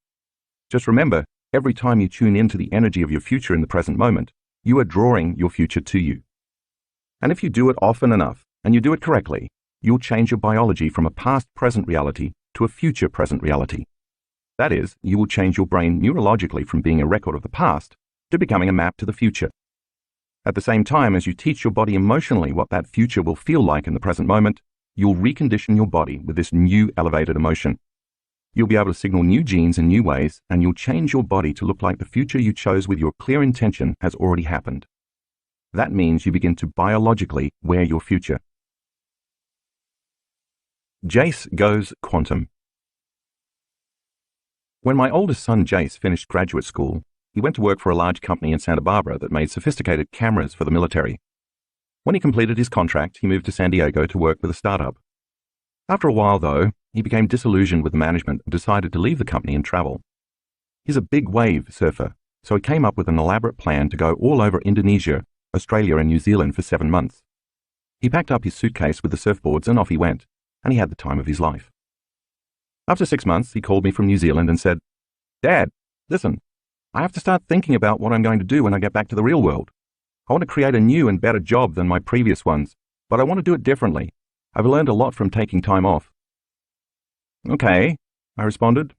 Just remember, every time you tune into the energy of your future in the present moment, you are drawing your future to you. And if you do it often enough, and you do it correctly, you'll change your biology from a past-present reality to a future-present reality. That is, you will change your brain neurologically from being a record of the past to becoming a map to the future. At the same time as you teach your body emotionally what that future will feel like in the present moment, you'll recondition your body with this new elevated emotion. You'll be able to signal new genes in new ways, and you'll change your body to look like the future you chose with your clear intention has already happened. That means you begin to biologically wear your future. Jace goes quantum. When my oldest son Jace finished graduate school, he went to work for a large company in Santa Barbara that made sophisticated cameras for the military. When he completed his contract, he moved to San Diego to work with a startup. After a while, though, he became disillusioned with the management and decided to leave the company and travel. He's a big wave surfer, so he came up with an elaborate plan to go all over Indonesia, Australia, and New Zealand for 7 months. He packed up his suitcase with the surfboards and off he went, and he had the time of his life. After 6 months, he called me from New Zealand and said, "Dad, listen, I have to start thinking about what I'm going to do when I get back to the real world. I want to create a new and better job than my previous ones, but I want to do it differently. I've learned a lot from taking time off." "Okay," I responded.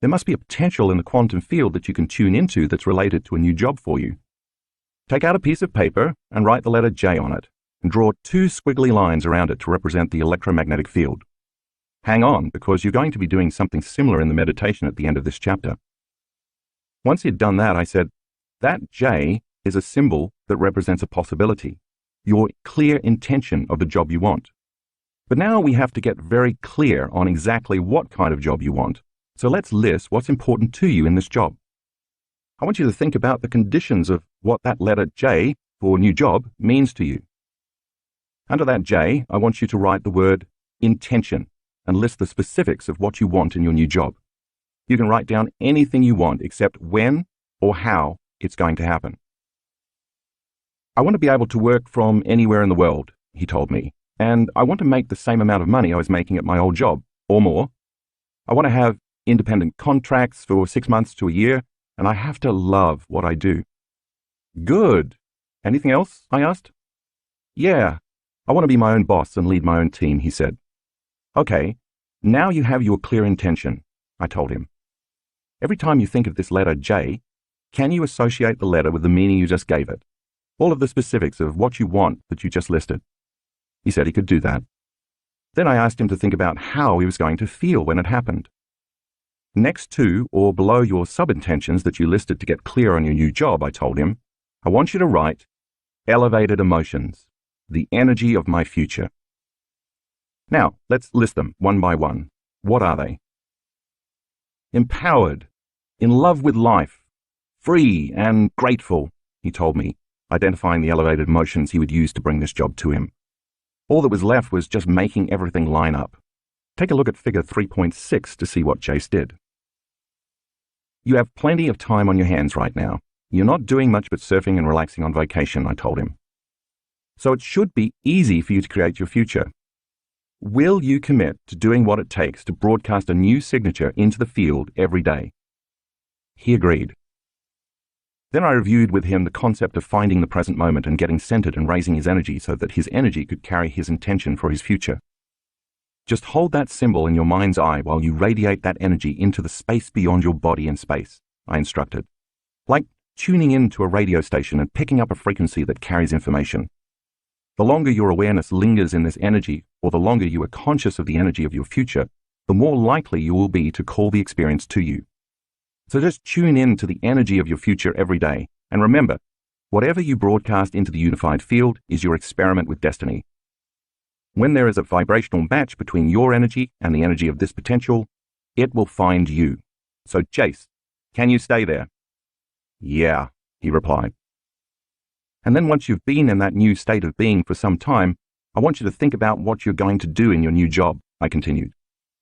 "There must be a potential in the quantum field that you can tune into that's related to a new job for you. Take out a piece of paper and write the letter J on it, and draw 2 squiggly lines around it to represent the electromagnetic field. Hang on, because you're going to be doing something similar in the meditation at the end of this chapter." Once he'd done that, I said, "That J is a symbol that represents a possibility, your clear intention of the job you want. But now we have to get very clear on exactly what kind of job you want, so let's list what's important to you in this job. I want you to think about the conditions of what that letter J for new job means to you. Under that J, I want you to write the word intention and list the specifics of what you want in your new job. You can write down anything you want except when or how it's going to happen. I want to be able to work from anywhere in the world, he told me, and I want to make the same amount of money I was making at my old job, or more. I want to have independent contracts for 6 months to a year, and I have to love what I do. Good. Anything else? I asked. Yeah, I want to be my own boss and lead my own team, he said. Okay, now you have your clear intention, I told him. Every time you think of this letter J, can you associate the letter with the meaning you just gave it? All of the specifics of what you want that you just listed. He said he could do that. Then I asked him to think about how he was going to feel when it happened. Next to or below your sub-intentions that you listed to get clear on your new job, I told him, I want you to write elevated emotions, the energy of my future. Now, let's list them one by one. What are they? Empowered, in love with life, free and grateful, he told me, identifying the elevated emotions he would use to bring this job to him. All that was left was just making everything line up. Take a look at figure 3.6 to see what Jace did. You have plenty of time on your hands right now. You're not doing much but surfing and relaxing on vacation, I told him. So it should be easy for you to create your future. Will you commit to doing what it takes to broadcast a new signature into the field every day? He agreed. Then I reviewed with him the concept of finding the present moment and getting centered and raising his energy so that his energy could carry his intention for his future. Just hold that symbol in your mind's eye while you radiate that energy into the space beyond your body and space, I instructed. Like tuning in to a radio station and picking up a frequency that carries information. The longer your awareness lingers in this energy, or the longer you are conscious of the energy of your future, the more likely you will be to call the experience to you. So just tune in to the energy of your future every day. And remember, whatever you broadcast into the unified field is your experiment with destiny. When there is a vibrational match between your energy and the energy of this potential, it will find you. So Jace, can you stay there? Yeah, he replied. And then once you've been in that new state of being for some time, I want you to think about what you're going to do in your new job, I continued.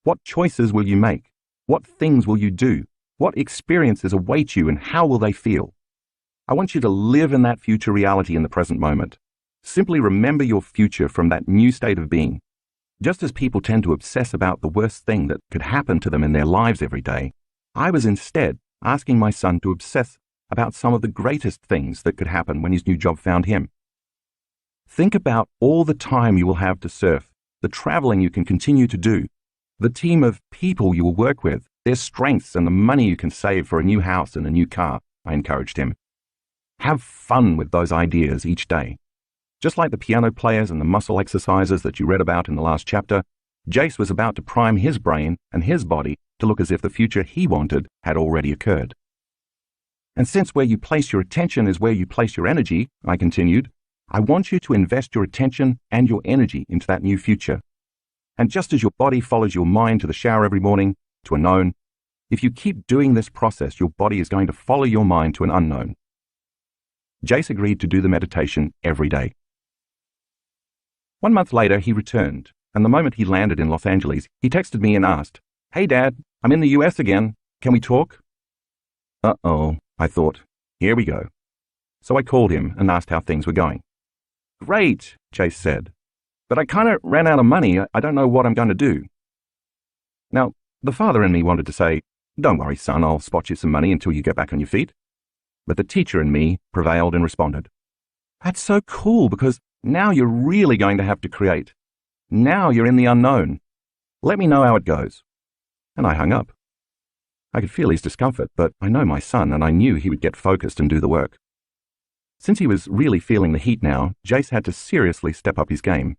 What choices will you make? What things will you do? What experiences await you and how will they feel? I want you to live in that future reality in the present moment. Simply remember your future from that new state of being. Just as people tend to obsess about the worst thing that could happen to them in their lives every day, I was instead asking my son to obsess about some of the greatest things that could happen when his new job found him. Think about all the time you will have to surf, the traveling you can continue to do, the team of people you will work with, their strengths and the money you can save for a new house and a new car, I encouraged him. Have fun with those ideas each day. Just like the piano players and the muscle exercises that you read about in the last chapter, Jace was about to prime his brain and his body to look as if the future he wanted had already occurred. And since where you place your attention is where you place your energy, I continued, I want you to invest your attention and your energy into that new future. And just as your body follows your mind to the shower every morning, to a known, if you keep doing this process, your body is going to follow your mind to an unknown. Jace agreed to do the meditation every day. 1 month later, he returned, and the moment he landed in Los Angeles, he texted me and asked, Hey Dad, I'm in the US again. Can we talk? Uh-oh, I thought. Here we go. So I called him and asked how things were going. Great, Jace said. But I kind of ran out of money. I don't know what I'm going to do. Now, the father in me wanted to say, Don't worry, son, I'll spot you some money until you get back on your feet. But the teacher in me prevailed and responded, That's so cool because now you're really going to have to create. Now you're in the unknown. Let me know how it goes. And I hung up. I could feel his discomfort, but I know my son and I knew he would get focused and do the work. Since he was really feeling the heat now, Jace had to seriously step up his game.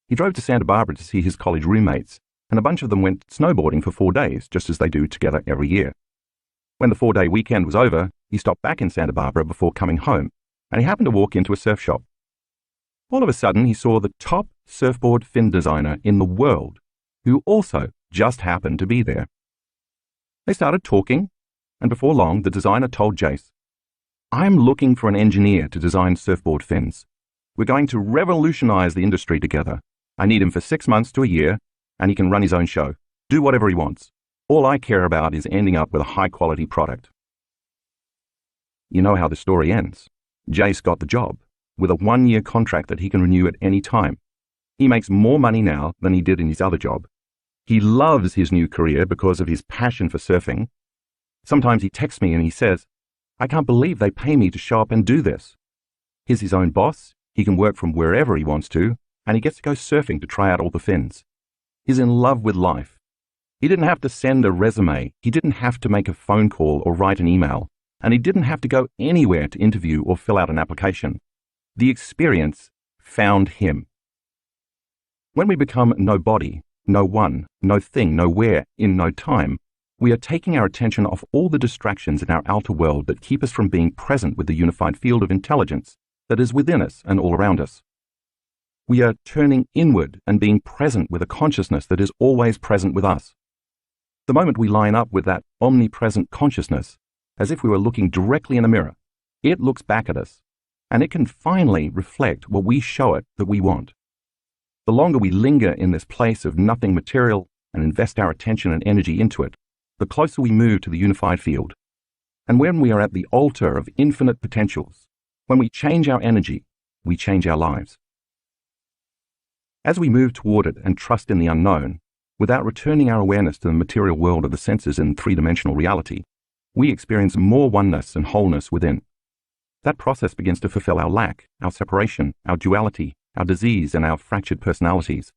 He drove to Santa Barbara to see his college roommates, and a bunch of them went snowboarding for 4 days, just as they do together every year. When the 4-day weekend was over, he stopped back in Santa Barbara before coming home, and he happened to walk into a surf shop. All of a sudden, he saw the top surfboard fin designer in the world, who also just happened to be there. They started talking, and before long, the designer told Jace, I'm looking for an engineer to design surfboard fins. We're going to revolutionize the industry together. I need him for 6 months to a year, and he can run his own show, do whatever he wants. All I care about is ending up with a high-quality product. You know how the story ends. Jace got the job, with a 1-year contract that he can renew at any time, He makes more money now than he did in his other job. He loves his new career because of his passion for surfing. Sometimes he texts me and he says, "I can't believe they pay me to show up and do this." He's his own boss, he can work from wherever he wants to, and he gets to go surfing to try out all the fins. He's in love with life. He didn't have to send a resume, he didn't have to make a phone call or write an email, and he didn't have to go anywhere to interview or fill out an application. The experience found him. When we become nobody, no one, no thing, nowhere, in no time, we are taking our attention off all the distractions in our outer world that keep us from being present with the unified field of intelligence that is within us and all around us. We are turning inward and being present with a consciousness that is always present with us. The moment we line up with that omnipresent consciousness, as if we were looking directly in a mirror, it looks back at us, and it can finally reflect what we show it that we want. The longer we linger in this place of nothing material and invest our attention and energy into it, the closer we move to the unified field. And when we are at the altar of infinite potentials, when we change our energy, we change our lives. As we move toward it and trust in the unknown, without returning our awareness to the material world of the senses in three-dimensional reality, we experience more oneness and wholeness within. That process begins to fulfill our lack, our separation, our duality, our disease, and our fractured personalities.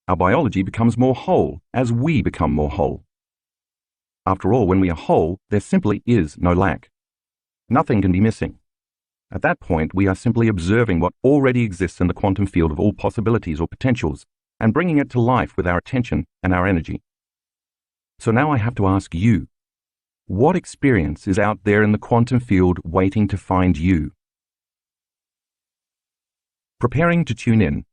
Our biology becomes more whole as we become more whole. After all, when we are whole, there simply is no lack. Nothing can be missing. At that point, we are simply observing what already exists in the quantum field of all possibilities or potentials and bringing it to life with our attention and our energy. So now I have to ask you, what experience is out there in the quantum field waiting to find you? Preparing to tune in.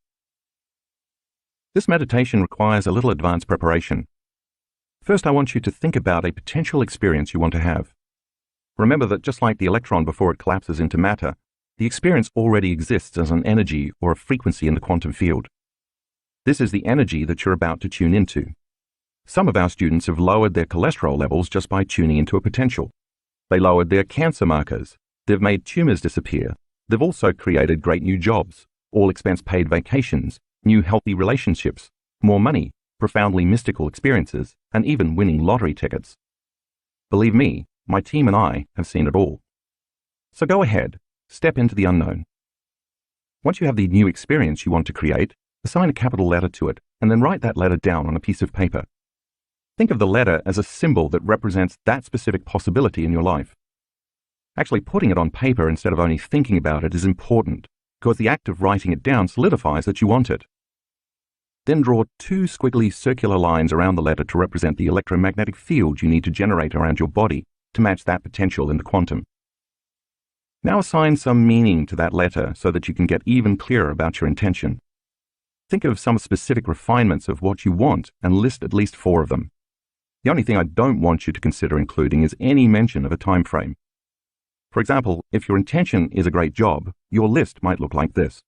This meditation requires a little advanced preparation. First, I want you to think about a potential experience you want to have. Remember that just like the electron before it collapses into matter, the experience already exists as an energy or a frequency in the quantum field. This is the energy that you're about to tune into. Some of our students have lowered their cholesterol levels just by tuning into a potential. They lowered their cancer markers. They've made tumors disappear. They've also created great new jobs, all expense-paid vacations, new healthy relationships, more money, profoundly mystical experiences, and even winning lottery tickets. Believe me, my team and I have seen it all. So go ahead, step into the unknown. Once you have the new experience you want to create, assign a capital letter to it, and then write that letter down on a piece of paper. Think of the letter as a symbol that represents that specific possibility in your life. Actually, putting it on paper instead of only thinking about it is important, because the act of writing it down solidifies that you want it. Then draw 2 squiggly circular lines around the letter to represent the electromagnetic field you need to generate around your body to match that potential in the quantum. Now assign some meaning to that letter so that you can get even clearer about your intention. Think of some specific refinements of what you want and list at least 4 of them. The only thing I don't want you to consider including is any mention of a time frame. For example, if your intention is a great job, your list might look like this.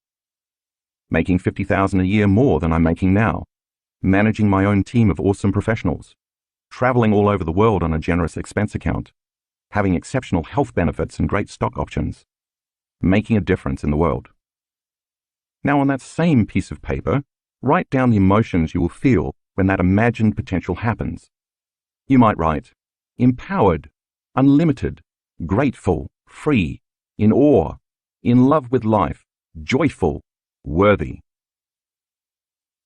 Making $50,000 a year more than I'm making now. Managing my own team of awesome professionals. Traveling all over the world on a generous expense account. Having exceptional health benefits and great stock options. Making a difference in the world. Now on that same piece of paper, write down the emotions you will feel when that imagined potential happens. You might write, empowered, unlimited, grateful, free, in awe, in love with life, joyful, worthy.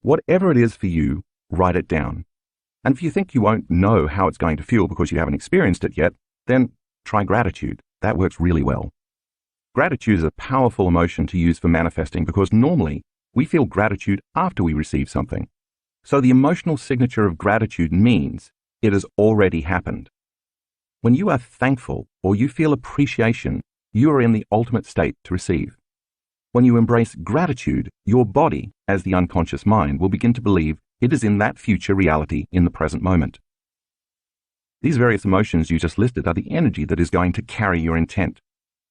Whatever it is for you, write it down. And if you think you won't know how it's going to feel because you haven't experienced it yet, then try gratitude. That works really well. Gratitude is a powerful emotion to use for manifesting because normally we feel gratitude after we receive something. So the emotional signature of gratitude means it has already happened. When you are thankful or you feel appreciation, you are in the ultimate state to receive. When you embrace gratitude, your body, as the unconscious mind, will begin to believe it is in that future reality in the present moment. These various emotions you just listed are the energy that is going to carry your intent.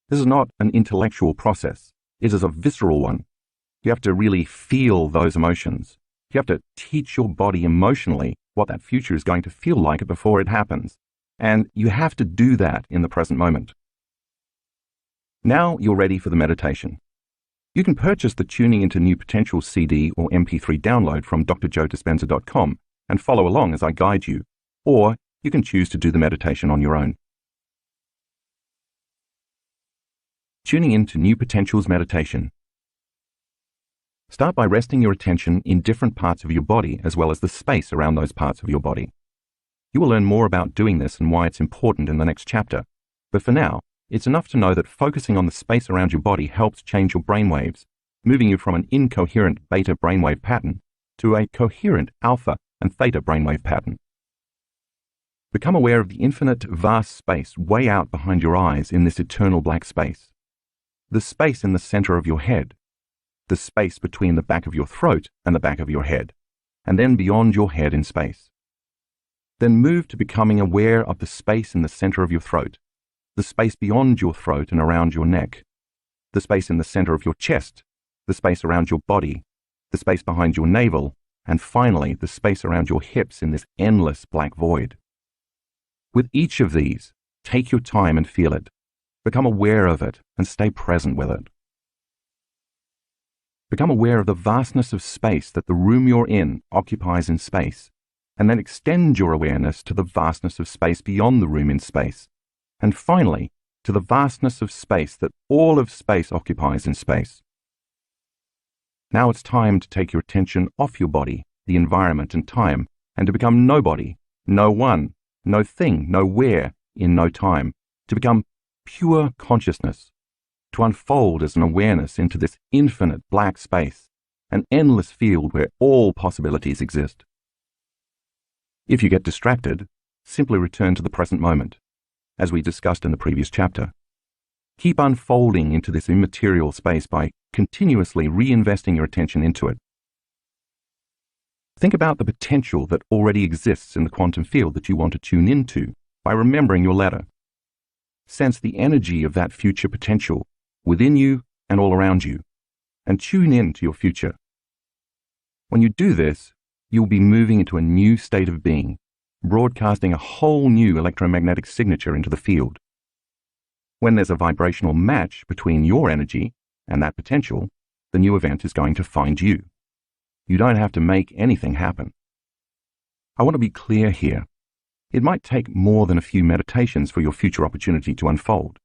This is not an intellectual process. It is a visceral one. You have to really feel those emotions. You have to teach your body emotionally what that future is going to feel like before it happens. And you have to do that in the present moment. Now you're ready for the meditation. You can purchase the Tuning into New Potential CD or MP3 download from drjoedispenza.com and follow along as I guide you, or you can choose to do the meditation on your own. Tuning into New Potentials Meditation. Start by resting your attention in different parts of your body as well as the space around those parts of your body. You will learn more about doing this and why it's important in the next chapter, but for now, it's enough to know that focusing on the space around your body helps change your brainwaves, moving you from an incoherent beta brainwave pattern to a coherent alpha and theta brainwave pattern. Become aware of the infinite, vast space way out behind your eyes in this eternal black space. The space in the center of your head, the space between the back of your throat and the back of your head, and then beyond your head in space. Then move to becoming aware of the space in the center of your throat, the space beyond your throat and around your neck, the space in the center of your chest, the space around your body, the space behind your navel, and finally the space around your hips in this endless black void. With each of these, take your time and feel it. Become aware of it and stay present with it. Become aware of the vastness of space that the room you're in occupies in space, and then extend your awareness to the vastness of space beyond the room in space, and finally, to the vastness of space that all of space occupies in space. Now it's time to take your attention off your body, the environment and time, and to become nobody, no one, no thing, no where, in no time, to become pure consciousness, to unfold as an awareness into this infinite black space, an endless field where all possibilities exist. If you get distracted, simply return to the present moment, as we discussed in the previous chapter. Keep unfolding into this immaterial space by continuously reinvesting your attention into it. Think about the potential that already exists in the quantum field that you want to tune into by remembering your ladder. Sense the energy of that future potential within you and all around you, and tune in to your future. When you do this, you'll be moving into a new state of being, broadcasting a whole new electromagnetic signature into the field. When there's a vibrational match between your energy and that potential, the new event is going to find you. You don't have to make anything happen. I want to be clear here. It might take more than a few meditations for your future opportunity to unfold.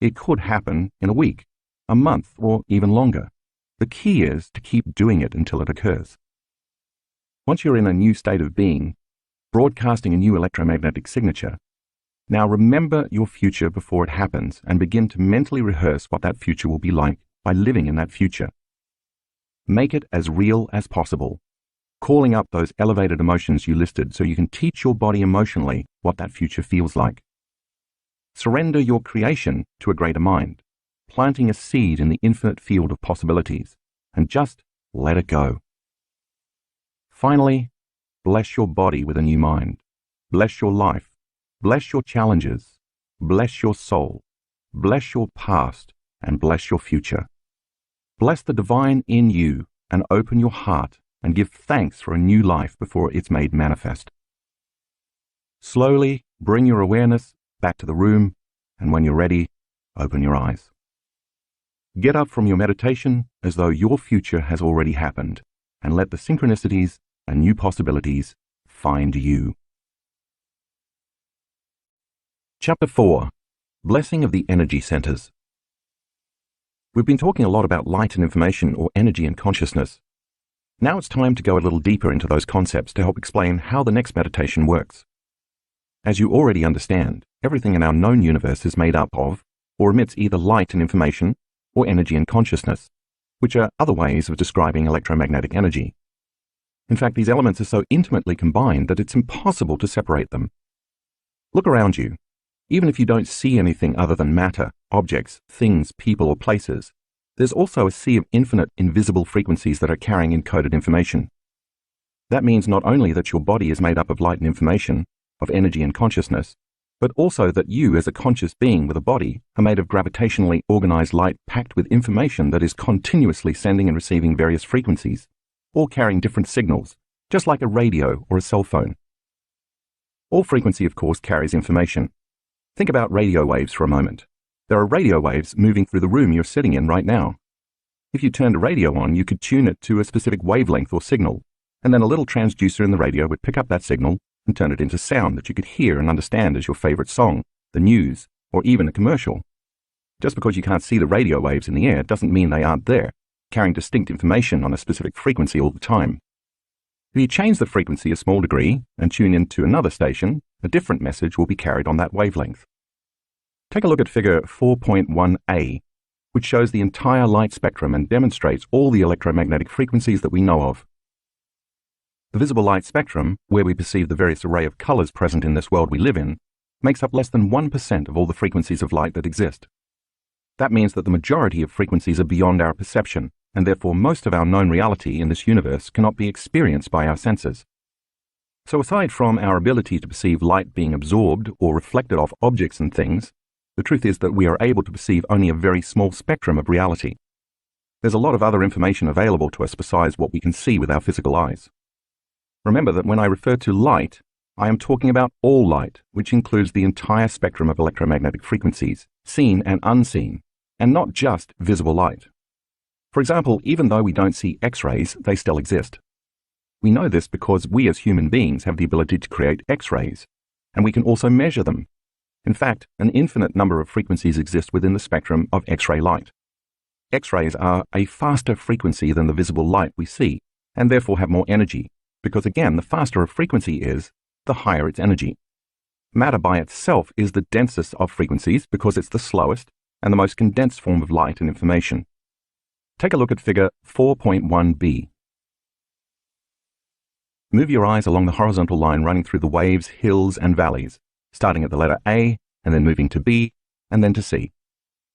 It could happen in a week, a month, or even longer. The key is to keep doing it until it occurs. Once you're in a new state of being, broadcasting a new electromagnetic signature, now remember your future before it happens and begin to mentally rehearse what that future will be like by living in that future. Make it as real as possible, calling up those elevated emotions you listed so you can teach your body emotionally what that future feels like. Surrender your creation to a greater mind, planting a seed in the infinite field of possibilities, and just let it go. Finally, bless your body with a new mind. Bless your life. Bless your challenges. Bless your soul. Bless your past, and bless your future. Bless the divine in you and open your heart and give thanks for a new life before it's made manifest. Slowly bring your awareness back to the room, and when you're ready, open your eyes. Get up from your meditation as though your future has already happened, and let the synchronicities and new possibilities find you. Chapter 4. Blessing of the Energy Centers. We've been talking a lot about light and information, or energy and consciousness. Now it's time to go a little deeper into those concepts to help explain how the next meditation works. As you already understand, everything in our known universe is made up of, or emits either light and information, or energy and consciousness, which are other ways of describing electromagnetic energy. In fact, these elements are so intimately combined that it's impossible to separate them. Look around you. Even if you don't see anything other than matter, objects, things, people, or places, there's also a sea of infinite invisible frequencies that are carrying encoded information. That means not only that your body is made up of light and information, of energy and consciousness, but also that you as a conscious being with a body are made of gravitationally organized light packed with information that is continuously sending and receiving various frequencies, all carrying different signals, just like a radio or a cell phone. All frequency, of course, carries information. Think about radio waves for a moment. There are radio waves moving through the room you're sitting in right now. If you turned a radio on, you could tune it to a specific wavelength or signal, and then a little transducer in the radio would pick up that signal and turn it into sound that you could hear and understand as your favorite song, the news, or even a commercial. Just because you can't see the radio waves in the air doesn't mean they aren't there, carrying distinct information on a specific frequency all the time. If you change the frequency a small degree and tune into another station, a different message will be carried on that wavelength. Take a look at figure 4.1a, which shows the entire light spectrum and demonstrates all the electromagnetic frequencies that we know of. The visible light spectrum, where we perceive the various array of colors present in this world we live in, makes up less than 1% of all the frequencies of light that exist. That means that the majority of frequencies are beyond our perception, and therefore most of our known reality in this universe cannot be experienced by our senses. So aside from our ability to perceive light being absorbed or reflected off objects and things, the truth is that we are able to perceive only a very small spectrum of reality. There's a lot of other information available to us besides what we can see with our physical eyes. Remember that when I refer to light, I am talking about all light, which includes the entire spectrum of electromagnetic frequencies, seen and unseen, and not just visible light. For example, even though we don't see X-rays, they still exist. We know this because we as human beings have the ability to create X-rays, and we can also measure them. In fact, an infinite number of frequencies exist within the spectrum of X-ray light. X-rays are a faster frequency than the visible light we see, and therefore have more energy, because again, the faster a frequency is, the higher its energy. Matter by itself is the densest of frequencies because it's the slowest and the most condensed form of light and information. Take a look at figure 4.1b. Move your eyes along the horizontal line running through the waves, hills, and valleys, starting at the letter A, and then moving to B, and then to C.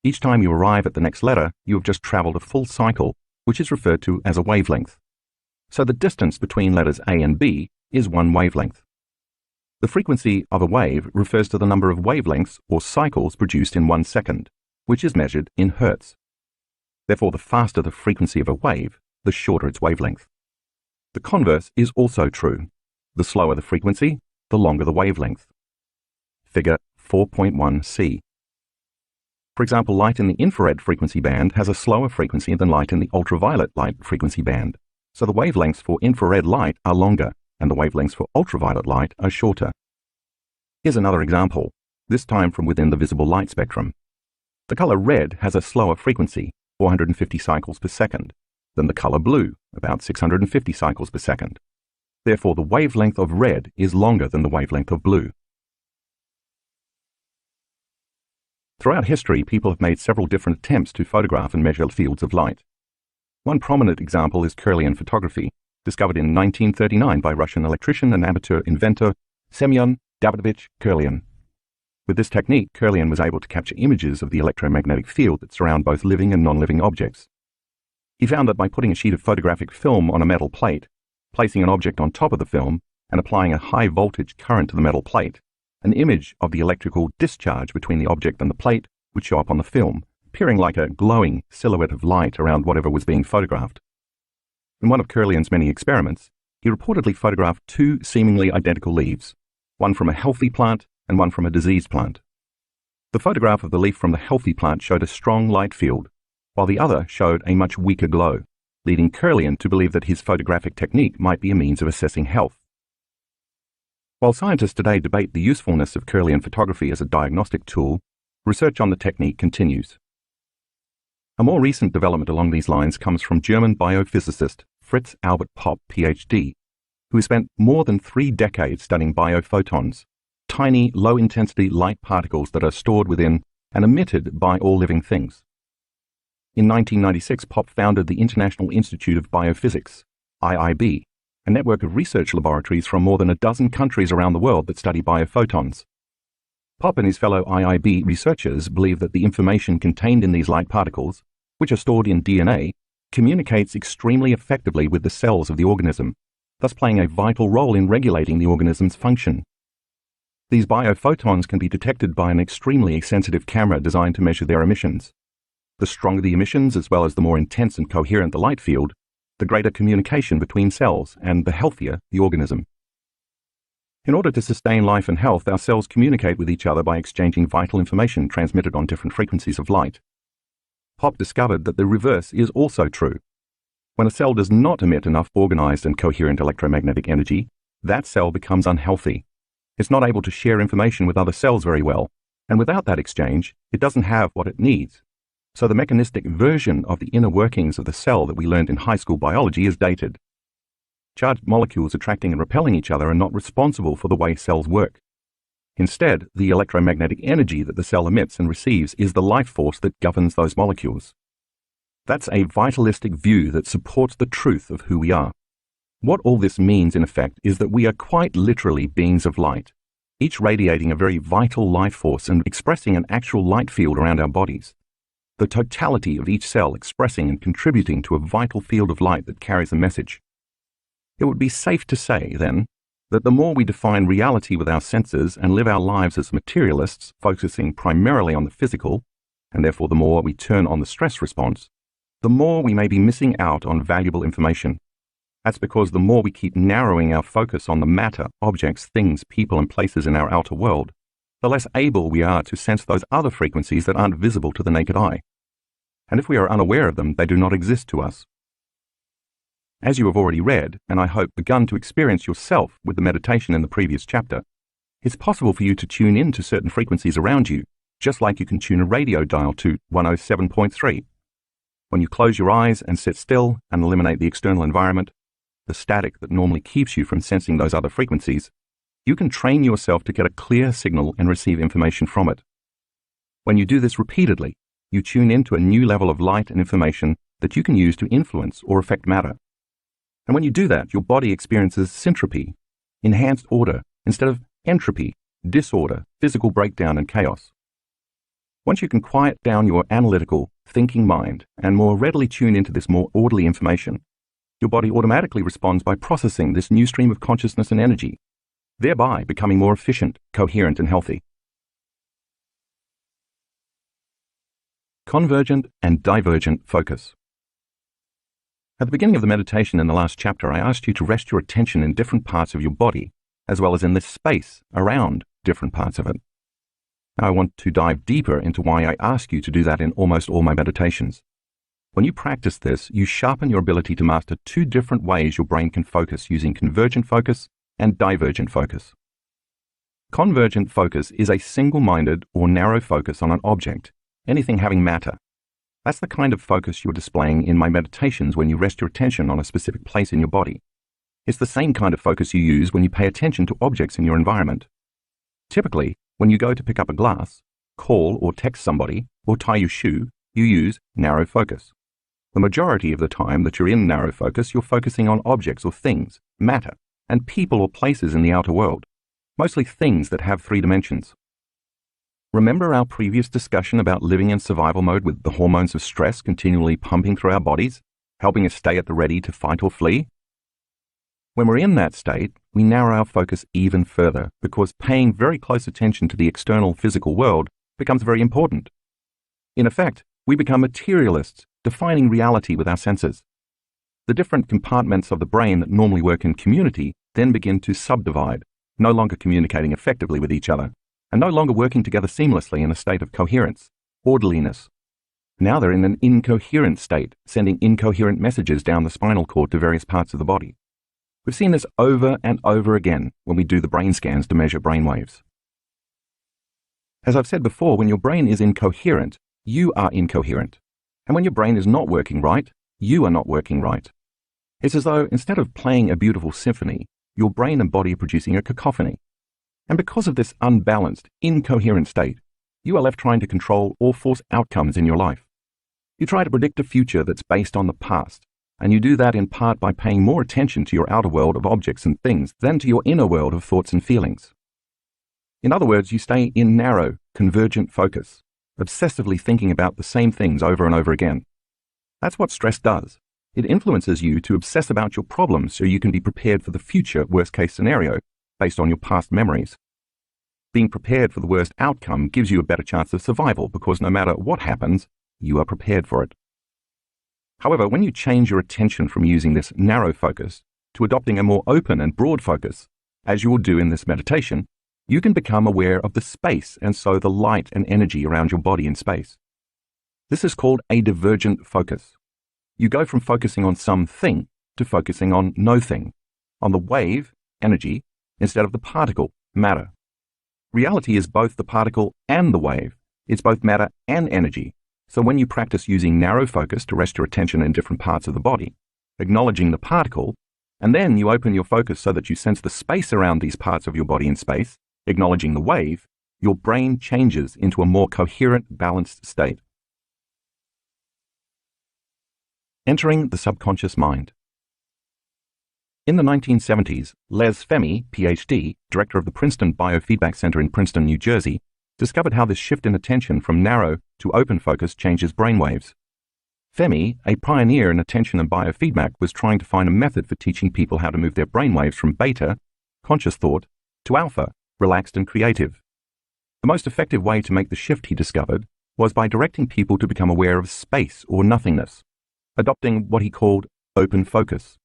Each time you arrive at the next letter, you have just traveled a full cycle, which is referred to as a wavelength. So the distance between letters A and B is one wavelength. The frequency of a wave refers to the number of wavelengths or cycles produced in 1 second, which is measured in hertz. Therefore, the faster the frequency of a wave, the shorter its wavelength. The converse is also true. The slower the frequency, the longer the wavelength. Figure 4.1c. For example, light in the infrared frequency band has a slower frequency than light in the ultraviolet light frequency band, so the wavelengths for infrared light are longer, and the wavelengths for ultraviolet light are shorter. Here's another example, this time from within the visible light spectrum. The color red has a slower frequency, 450 cycles per second, than the color blue, about 650 cycles per second. Therefore, the wavelength of red is longer than the wavelength of blue. Throughout history, people have made several different attempts to photograph and measure fields of light. One prominent example is Kirlian photography, discovered in 1939 by Russian electrician and amateur inventor Semyon Davidovich Kirlian. With this technique, Kirlian was able to capture images of the electromagnetic field that surround both living and non-living objects. He found that by putting a sheet of photographic film on a metal plate, placing an object on top of the film, and applying a high voltage current to the metal plate, an image of the electrical discharge between the object and the plate would show up on the film, appearing like a glowing silhouette of light around whatever was being photographed. In one of Kirlian's many experiments, he reportedly photographed 2 seemingly identical leaves, one from a healthy plant and one from a diseased plant. The photograph of the leaf from the healthy plant showed a strong light field, while the other showed a much weaker glow, leading Kirlian to believe that his photographic technique might be a means of assessing health. While scientists today debate the usefulness of Kirlian photography as a diagnostic tool, research on the technique continues. A more recent development along these lines comes from German biophysicist Fritz Albert Popp, PhD, who spent more than 3 decades studying biophotons, tiny, low-intensity light particles that are stored within and emitted by all living things. In 1996, Popp founded the International Institute of Biophysics, IIB, a network of research laboratories from more than a dozen countries around the world that study biophotons. Popp and his fellow IIB researchers believe that the information contained in these light particles, which are stored in DNA, communicates extremely effectively with the cells of the organism, thus playing a vital role in regulating the organism's function. These biophotons can be detected by an extremely sensitive camera designed to measure their emissions. The stronger the emissions, as well as the more intense and coherent the light field, the greater communication between cells and the healthier the organism. In order to sustain life and health, our cells communicate with each other by exchanging vital information transmitted on different frequencies of light. Pop discovered that the reverse is also true. When a cell does not emit enough organized and coherent electromagnetic energy, that cell becomes unhealthy. It's not able to share information with other cells very well, and without that exchange, it doesn't have what it needs. So the mechanistic version of the inner workings of the cell that we learned in high school biology is dated. Charged molecules attracting and repelling each other are not responsible for the way cells work. Instead, the electromagnetic energy that the cell emits and receives is the life force that governs those molecules. That's a vitalistic view that supports the truth of who we are. What all this means, in effect, is that we are quite literally beings of light, each radiating a very vital life force and expressing an actual light field around our bodies. The totality of each cell expressing and contributing to a vital field of light that carries a message. It would be safe to say, then, that the more we define reality with our senses and live our lives as materialists, focusing primarily on the physical, and therefore the more we turn on the stress response, the more we may be missing out on valuable information. That's because the more we keep narrowing our focus on the matter, objects, things, people, and places in our outer world, the less able we are to sense those other frequencies that aren't visible to the naked eye. And if we are unaware of them, they do not exist to us. As you have already read, and I hope begun to experience yourself with the meditation in the previous chapter, it's possible for you to tune in to certain frequencies around you, just like you can tune a radio dial to 107.3. When you close your eyes and sit still and eliminate the external environment, the static that normally keeps you from sensing those other frequencies, you can train yourself to get a clear signal and receive information from it. When you do this repeatedly, you tune into a new level of light and information that you can use to influence or affect matter. And when you do that, your body experiences syntropy, enhanced order, instead of entropy, disorder, physical breakdown, and chaos. Once you can quiet down your analytical, thinking mind and more readily tune into this more orderly information, your body automatically responds by processing this new stream of consciousness and energy, thereby becoming more efficient, coherent, and healthy. Convergent and divergent focus. At the beginning of the meditation in the last chapter, I asked you to rest your attention in different parts of your body, as well as in the space around different parts of it. Now I want to dive deeper into why I ask you to do that in almost all my meditations. When you practice this, you sharpen your ability to master two different ways your brain can focus using convergent focus and divergent focus. Convergent focus is a single-minded or narrow focus on an object, anything having matter. That's the kind of focus you're displaying in my meditations when you rest your attention on a specific place in your body. It's the same kind of focus you use when you pay attention to objects in your environment. Typically, when you go to pick up a glass, call or text somebody, or tie your shoe, you use narrow focus. The majority of the time that you're in narrow focus, you're focusing on objects or things, matter, and people or places in the outer world, mostly things that have 3 dimensions. Remember our previous discussion about living in survival mode with the hormones of stress continually pumping through our bodies, helping us stay at the ready to fight or flee? When we're in that state, we narrow our focus even further because paying very close attention to the external physical world becomes very important. In effect, we become materialists, defining reality with our senses. The different compartments of the brain that normally work in community then begin to subdivide, no longer communicating effectively with each other, and no longer working together seamlessly in a state of coherence, orderliness. Now they're in an incoherent state, sending incoherent messages down the spinal cord to various parts of the body. We've seen this over and over again when we do the brain scans to measure brain waves. As I've said before, when your brain is incoherent, you are incoherent. And when your brain is not working right, you are not working right. It's as though instead of playing a beautiful symphony, your brain and body are producing a cacophony. And because of this unbalanced, incoherent state, you are left trying to control or force outcomes in your life. You try to predict a future that's based on the past, and you do that in part by paying more attention to your outer world of objects and things than to your inner world of thoughts and feelings. In other words, you stay in narrow, convergent focus, obsessively thinking about the same things over and over again. That's what stress does. It influences you to obsess about your problems so you can be prepared for the future worst-case scenario based on your past memories. Being prepared for the worst outcome gives you a better chance of survival because no matter what happens, you are prepared for it. However, when you change your attention from using this narrow focus to adopting a more open and broad focus, as you will do in this meditation, you can become aware of the space and so the light and energy around your body in space. This is called a divergent focus. You go from focusing on something to focusing on no thing, on the wave, energy, instead of the particle, matter. Reality is both the particle and the wave. It's both matter and energy. So when you practice using narrow focus to rest your attention in different parts of the body, acknowledging the particle, and then you open your focus so that you sense the space around these parts of your body in space, acknowledging the wave, your brain changes into a more coherent, balanced state. Entering the subconscious mind. In the 1970s, Les Femi, PhD, director of the Princeton Biofeedback Center in Princeton, New Jersey, discovered how this shift in attention from narrow to open focus changes brainwaves. Femi, a pioneer in attention and biofeedback, was trying to find a method for teaching people how to move their brainwaves from beta, conscious thought, to alpha, relaxed and creative. The most effective way to make the shift, he discovered, was by directing people to become aware of space or nothingness, adopting what he called open focus.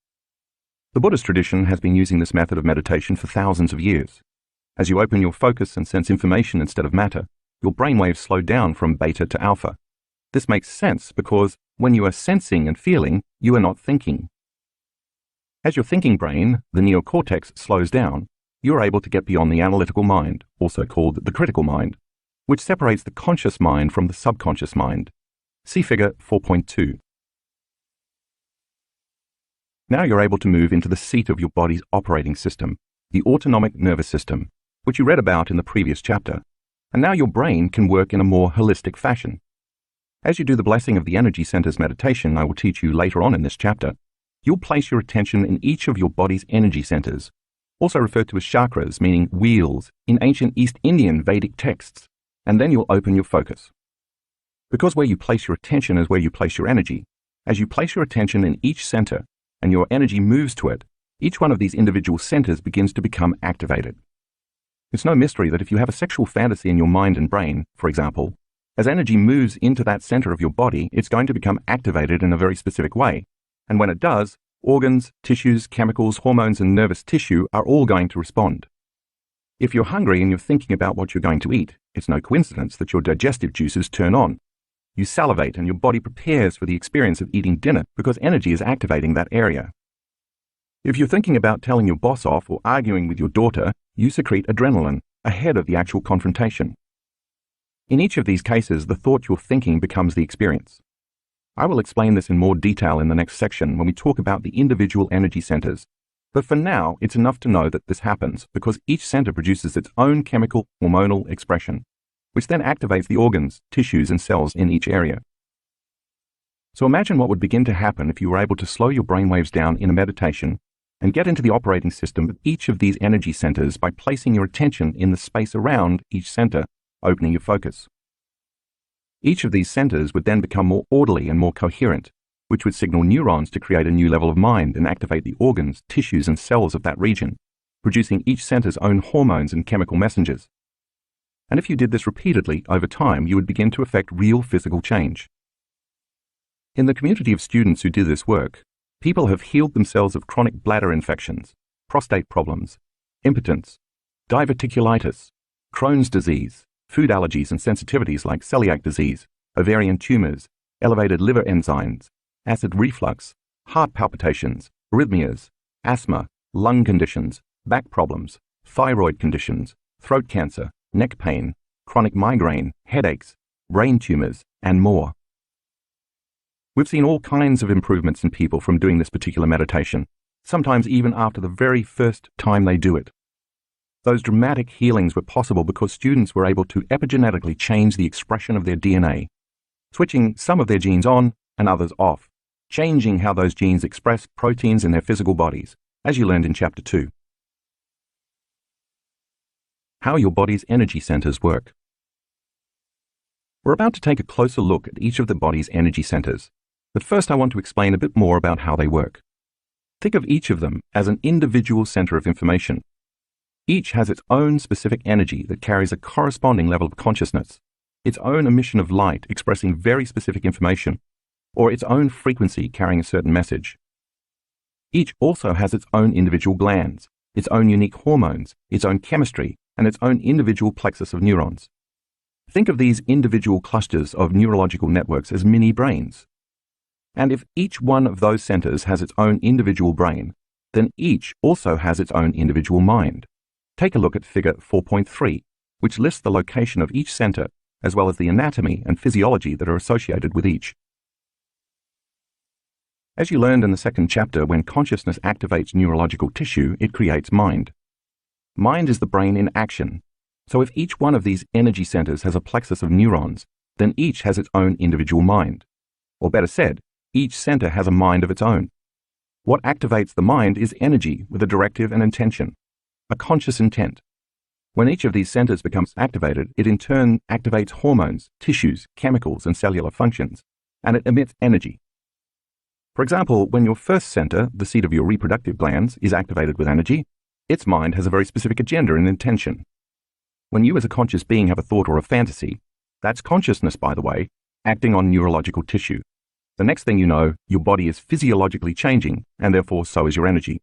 The Buddhist tradition has been using this method of meditation for thousands of years. As you open your focus and sense information instead of matter, your brainwaves slow down from beta to alpha. This makes sense because when you are sensing and feeling, you are not thinking. As your thinking brain, the neocortex, slows down, you are able to get beyond the analytical mind, also called the critical mind, which separates the conscious mind from the subconscious mind. See figure 4.2. Now you're able to move into the seat of your body's operating system, the autonomic nervous system, which you read about in the previous chapter, and now your brain can work in a more holistic fashion. As you do the blessing of the energy centers meditation I will teach you later on in this chapter, you'll place your attention in each of your body's energy centers, also referred to as chakras, meaning wheels, in ancient East Indian Vedic texts, and then you'll open your focus. Because where you place your attention is where you place your energy, as you place your attention in each center and your energy moves to it, each one of these individual centers begins to become activated. It's no mystery that if you have a sexual fantasy in your mind and brain, for example, as energy moves into that center of your body, it's going to become activated in a very specific way. And when it does, organs, tissues, chemicals, hormones, and nervous tissue are all going to respond. If you're hungry and you're thinking about what you're going to eat, it's no coincidence that your digestive juices turn on. You salivate and your body prepares for the experience of eating dinner because energy is activating that area. If you're thinking about telling your boss off or arguing with your daughter, you secrete adrenaline ahead of the actual confrontation. In each of these cases, the thought you're thinking becomes the experience. I will explain this in more detail in the next section when we talk about the individual energy centers. But for now, it's enough to know that this happens because each center produces its own chemical hormonal expression, which then activates the organs, tissues, and cells in each area. So imagine what would begin to happen if you were able to slow your brainwaves down in a meditation and get into the operating system of each of these energy centers by placing your attention in the space around each center, opening your focus. Each of these centers would then become more orderly and more coherent, which would signal neurons to create a new level of mind and activate the organs, tissues, and cells of that region, producing each center's own hormones and chemical messengers. And if you did this repeatedly over time, you would begin to affect real physical change. In the community of students who do this work, people have healed themselves of chronic bladder infections, prostate problems, impotence, diverticulitis, Crohn's disease, food allergies and sensitivities like celiac disease, ovarian tumors, elevated liver enzymes, acid reflux, heart palpitations, arrhythmias, asthma, lung conditions, back problems, thyroid conditions, throat cancer, neck pain, chronic migraine, headaches, brain tumors, and more. We've seen all kinds of improvements in people from doing this particular meditation, sometimes even after the very first time they do it. Those dramatic healings were possible because students were able to epigenetically change the expression of their DNA, switching some of their genes on and others off, changing how those genes express proteins in their physical bodies, as you learned in Chapter 2. How your body's energy centers work. We're about to take a closer look at each of the body's energy centers, but first I want to explain a bit more about how they work. Think of each of them as an individual center of information. Each has its own specific energy that carries a corresponding level of consciousness, its own emission of light expressing very specific information, or its own frequency carrying a certain message. Each also has its own individual glands, its own unique hormones, its own chemistry, and its own individual plexus of neurons. Think of these individual clusters of neurological networks as mini brains. And if each one of those centers has its own individual brain, then each also has its own individual mind. Take a look at figure 4.3, which lists the location of each center, as well as the anatomy and physiology that are associated with each. As you learned in the second chapter, when consciousness activates neurological tissue, it creates mind. Mind is the brain in action. So if each one of these energy centers has a plexus of neurons, then each has its own individual mind. Or better said, each center has a mind of its own. What activates the mind is energy with a directive and intention, a conscious intent. When each of these centers becomes activated, it in turn activates hormones, tissues, chemicals, and cellular functions, and it emits energy. For example, when your first center, the seat of your reproductive glands, is activated with energy, its mind has a very specific agenda and intention. When you as a conscious being have a thought or a fantasy, that's consciousness, by the way, acting on neurological tissue. The next thing you know, your body is physiologically changing, and therefore so is your energy.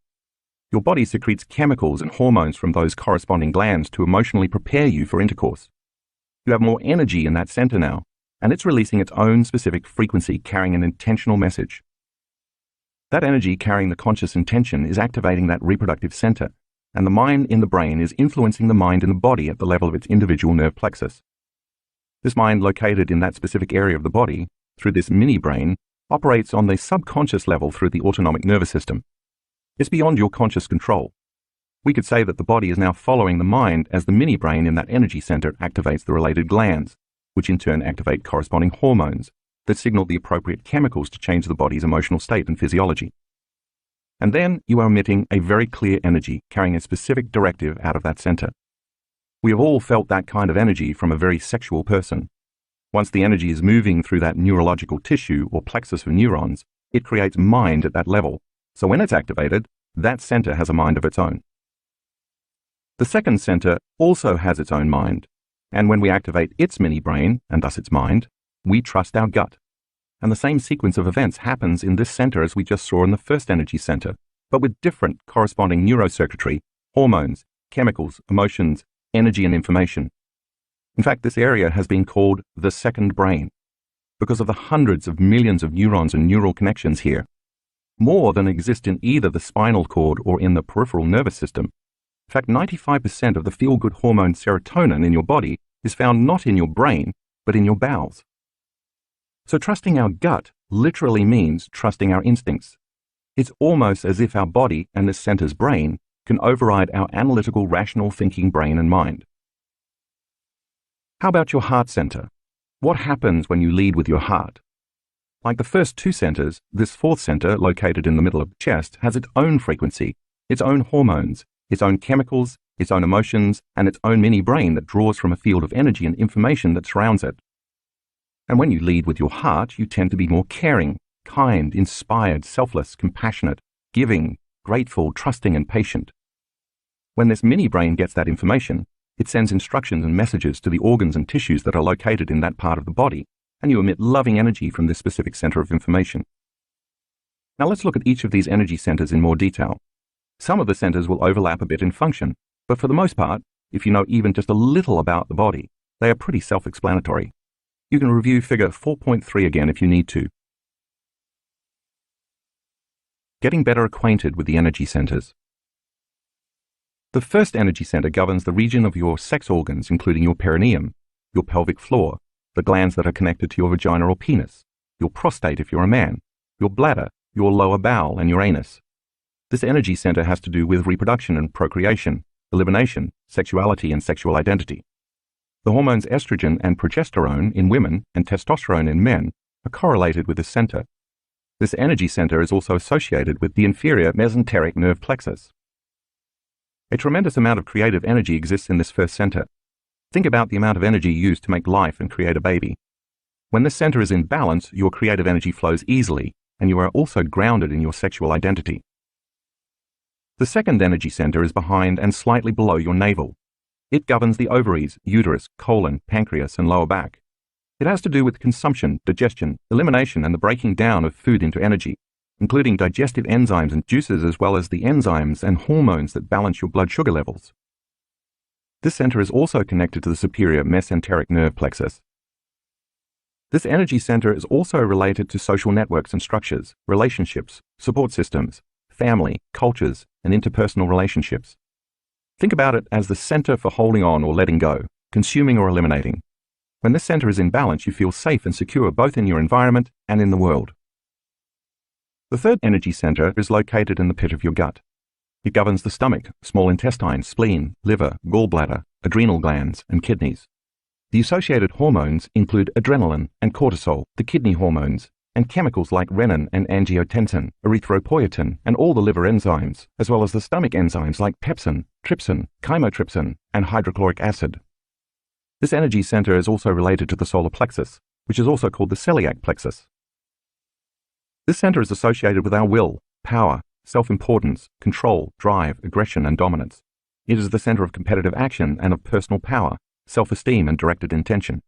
Your body secretes chemicals and hormones from those corresponding glands to emotionally prepare you for intercourse. You have more energy in that center now, and it's releasing its own specific frequency carrying an intentional message. That energy carrying the conscious intention is activating that reproductive center, and the mind in the brain is influencing the mind in the body at the level of its individual nerve plexus. This mind located in that specific area of the body, through this mini-brain, operates on the subconscious level through the autonomic nervous system. It's beyond your conscious control. We could say that the body is now following the mind as the mini-brain in that energy center activates the related glands, which in turn activate corresponding hormones that signal the appropriate chemicals to change the body's emotional state and physiology. And then you are emitting a very clear energy carrying a specific directive out of that center. We have all felt that kind of energy from a very sexual person. Once the energy is moving through that neurological tissue or plexus of neurons, it creates mind at that level. So when it's activated, that center has a mind of its own. The second center also has its own mind. And when we activate its mini-brain, and thus its mind, we trust our gut. And the same sequence of events happens in this center as we just saw in the first energy center, but with different corresponding neurocircuitry, hormones, chemicals, emotions, energy, and information. In fact, this area has been called the second brain because of the hundreds of millions of neurons and neural connections here, more than exist in either the spinal cord or in the peripheral nervous system. In fact, 95% of the feel-good hormone serotonin in your body is found not in your brain, but in your bowels. So trusting our gut literally means trusting our instincts. It's almost as if our body and this center's brain can override our analytical, rational thinking brain and mind. How about your heart center? What happens when you lead with your heart? Like the first two centers, this fourth center, located in the middle of the chest, has its own frequency, its own hormones, its own chemicals, its own emotions, and its own mini-brain that draws from a field of energy and information that surrounds it. And when you lead with your heart, you tend to be more caring, kind, inspired, selfless, compassionate, giving, grateful, trusting, and patient. When this mini-brain gets that information, it sends instructions and messages to the organs and tissues that are located in that part of the body, and you emit loving energy from this specific center of information. Now let's look at each of these energy centers in more detail. Some of the centers will overlap a bit in function, but for the most part, if you know even just a little about the body, they are pretty self-explanatory. You can review figure 4.3 again if you need to. Getting better acquainted with the energy centers. The first energy center governs the region of your sex organs, including your perineum, your pelvic floor, the glands that are connected to your vagina or penis, your prostate if you're a man, your bladder, your lower bowel, and your anus. This energy center has to do with reproduction and procreation, elimination, sexuality, and sexual identity. The hormones estrogen and progesterone in women and testosterone in men are correlated with this center. This energy center is also associated with the inferior mesenteric nerve plexus. A tremendous amount of creative energy exists in this first center. Think about the amount of energy used to make life and create a baby. When this center is in balance, your creative energy flows easily, and you are also grounded in your sexual identity. The second energy center is behind and slightly below your navel. It governs the ovaries, uterus, colon, pancreas, and lower back. It has to do with consumption, digestion, elimination, and the breaking down of food into energy, including digestive enzymes and juices, as well as the enzymes and hormones that balance your blood sugar levels. This center is also connected to the superior mesenteric nerve plexus. This energy center is also related to social networks and structures, relationships, support systems, family, cultures, and interpersonal relationships. Think about it as the center for holding on or letting go, consuming or eliminating. When this center is in balance, you feel safe and secure both in your environment and in the world. The third energy center is located in the pit of your gut. It governs the stomach, small intestine, spleen, liver, gallbladder, adrenal glands, and kidneys. The associated hormones include adrenaline and cortisol, the kidney hormones, and chemicals like renin and angiotensin, erythropoietin, and all the liver enzymes, as well as the stomach enzymes like pepsin, trypsin, chymotrypsin, and hydrochloric acid. This energy center is also related to the solar plexus, which is also called the celiac plexus. This center is associated with our will, power, self-importance, control, drive, aggression, and dominance. It is the center of competitive action and of personal power, self-esteem, and directed intention.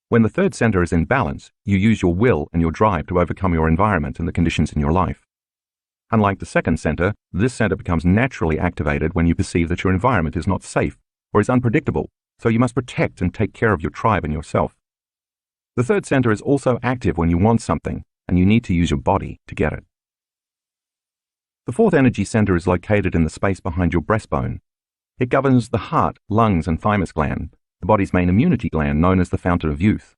When the third center is in balance, you use your will and your drive to overcome your environment and the conditions in your life. Unlike the second center, this center becomes naturally activated when you perceive that your environment is not safe or is unpredictable, so you must protect and take care of your tribe and yourself. The third center is also active when you want something, and you need to use your body to get it. The fourth energy center is located in the space behind your breastbone. It governs the heart, lungs, and thymus gland, the body's main immunity gland known as the fountain of youth.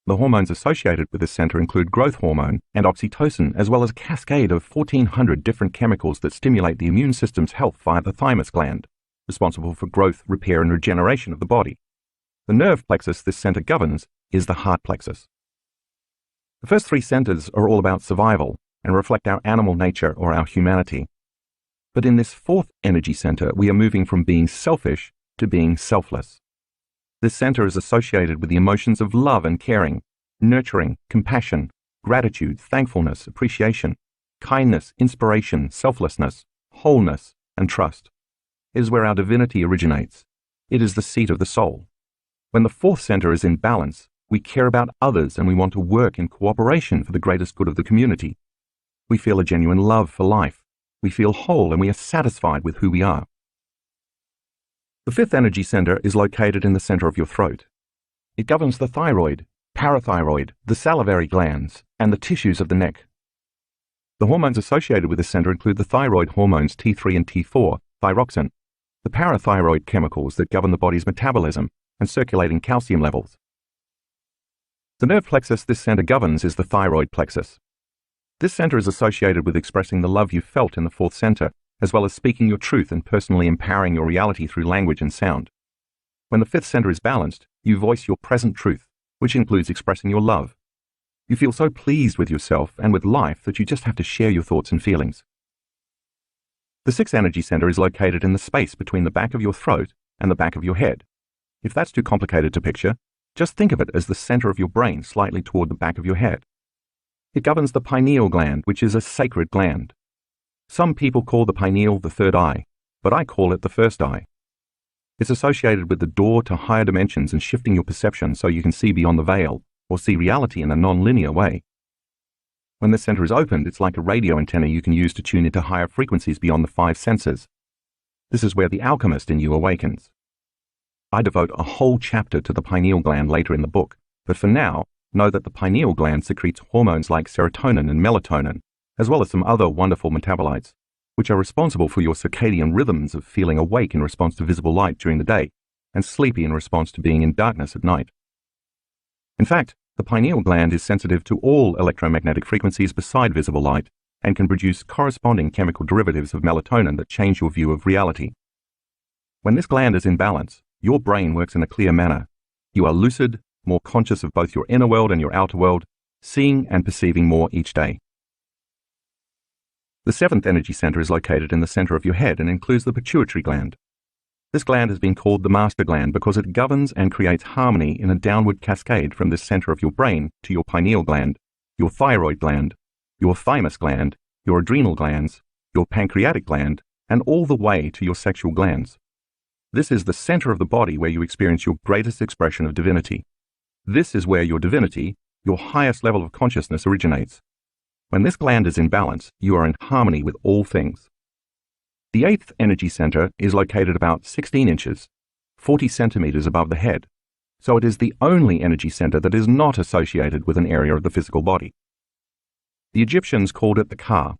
The hormones associated with this center include growth hormone and oxytocin, as well as a cascade of 1,400 different chemicals that stimulate the immune system's health via the thymus gland, responsible for growth, repair, and regeneration of the body. The nerve plexus this center governs is the heart plexus. The first three centers are all about survival and reflect our animal nature or our humanity. But in this fourth energy center, we are moving from being selfish to being selfless. This center is associated with the emotions of love and caring, nurturing, compassion, gratitude, thankfulness, appreciation, kindness, inspiration, selflessness, wholeness, and trust. It is where our divinity originates. It is the seat of the soul. When the fourth center is in balance, we care about others and we want to work in cooperation for the greatest good of the community. We feel a genuine love for life. We feel whole and we are satisfied with who we are. The fifth energy center is located in the center of your throat. It governs the thyroid, parathyroid, the salivary glands, and the tissues of the neck. The hormones associated with this center include the thyroid hormones T3 and T4, thyroxine, the parathyroid chemicals that govern the body's metabolism and circulating calcium levels. The nerve plexus this center governs is the thyroid plexus. This center is associated with expressing the love you felt in the fourth center, as well as speaking your truth and personally empowering your reality through language and sound. When the fifth center is balanced, you voice your present truth, which includes expressing your love. You feel so pleased with yourself and with life that you just have to share your thoughts and feelings. The sixth energy center is located in the space between the back of your throat and the back of your head. If that's too complicated to picture, just think of it as the center of your brain slightly toward the back of your head. It governs the pineal gland, which is a sacred gland. Some people call the pineal the third eye, but I call it the first eye. It's associated with the door to higher dimensions and shifting your perception so you can see beyond the veil or see reality in a non-linear way. When this center is opened, it's like a radio antenna you can use to tune into higher frequencies beyond the five senses. This is where the alchemist in you awakens. I devote a whole chapter to the pineal gland later in the book, but for now, know that the pineal gland secretes hormones like serotonin and melatonin, as well as some other wonderful metabolites, which are responsible for your circadian rhythms of feeling awake in response to visible light during the day and sleepy in response to being in darkness at night. In fact, the pineal gland is sensitive to all electromagnetic frequencies beside visible light and can produce corresponding chemical derivatives of melatonin that change your view of reality. When this gland is in balance, your brain works in a clear manner. You are lucid, more conscious of both your inner world and your outer world, seeing and perceiving more each day. The seventh energy center is located in the center of your head and includes the pituitary gland. This gland has been called the master gland because it governs and creates harmony in a downward cascade from the center of your brain to your pineal gland, your thyroid gland, your thymus gland, your adrenal glands, your pancreatic gland, and all the way to your sexual glands. This is the center of the body where you experience your greatest expression of divinity. This is where your divinity, your highest level of consciousness, originates. When this gland is in balance, you are in harmony with all things. The eighth energy center is located about 16 inches, 40 centimeters above the head, so it is the only energy center that is not associated with an area of the physical body. The Egyptians called it the Ka.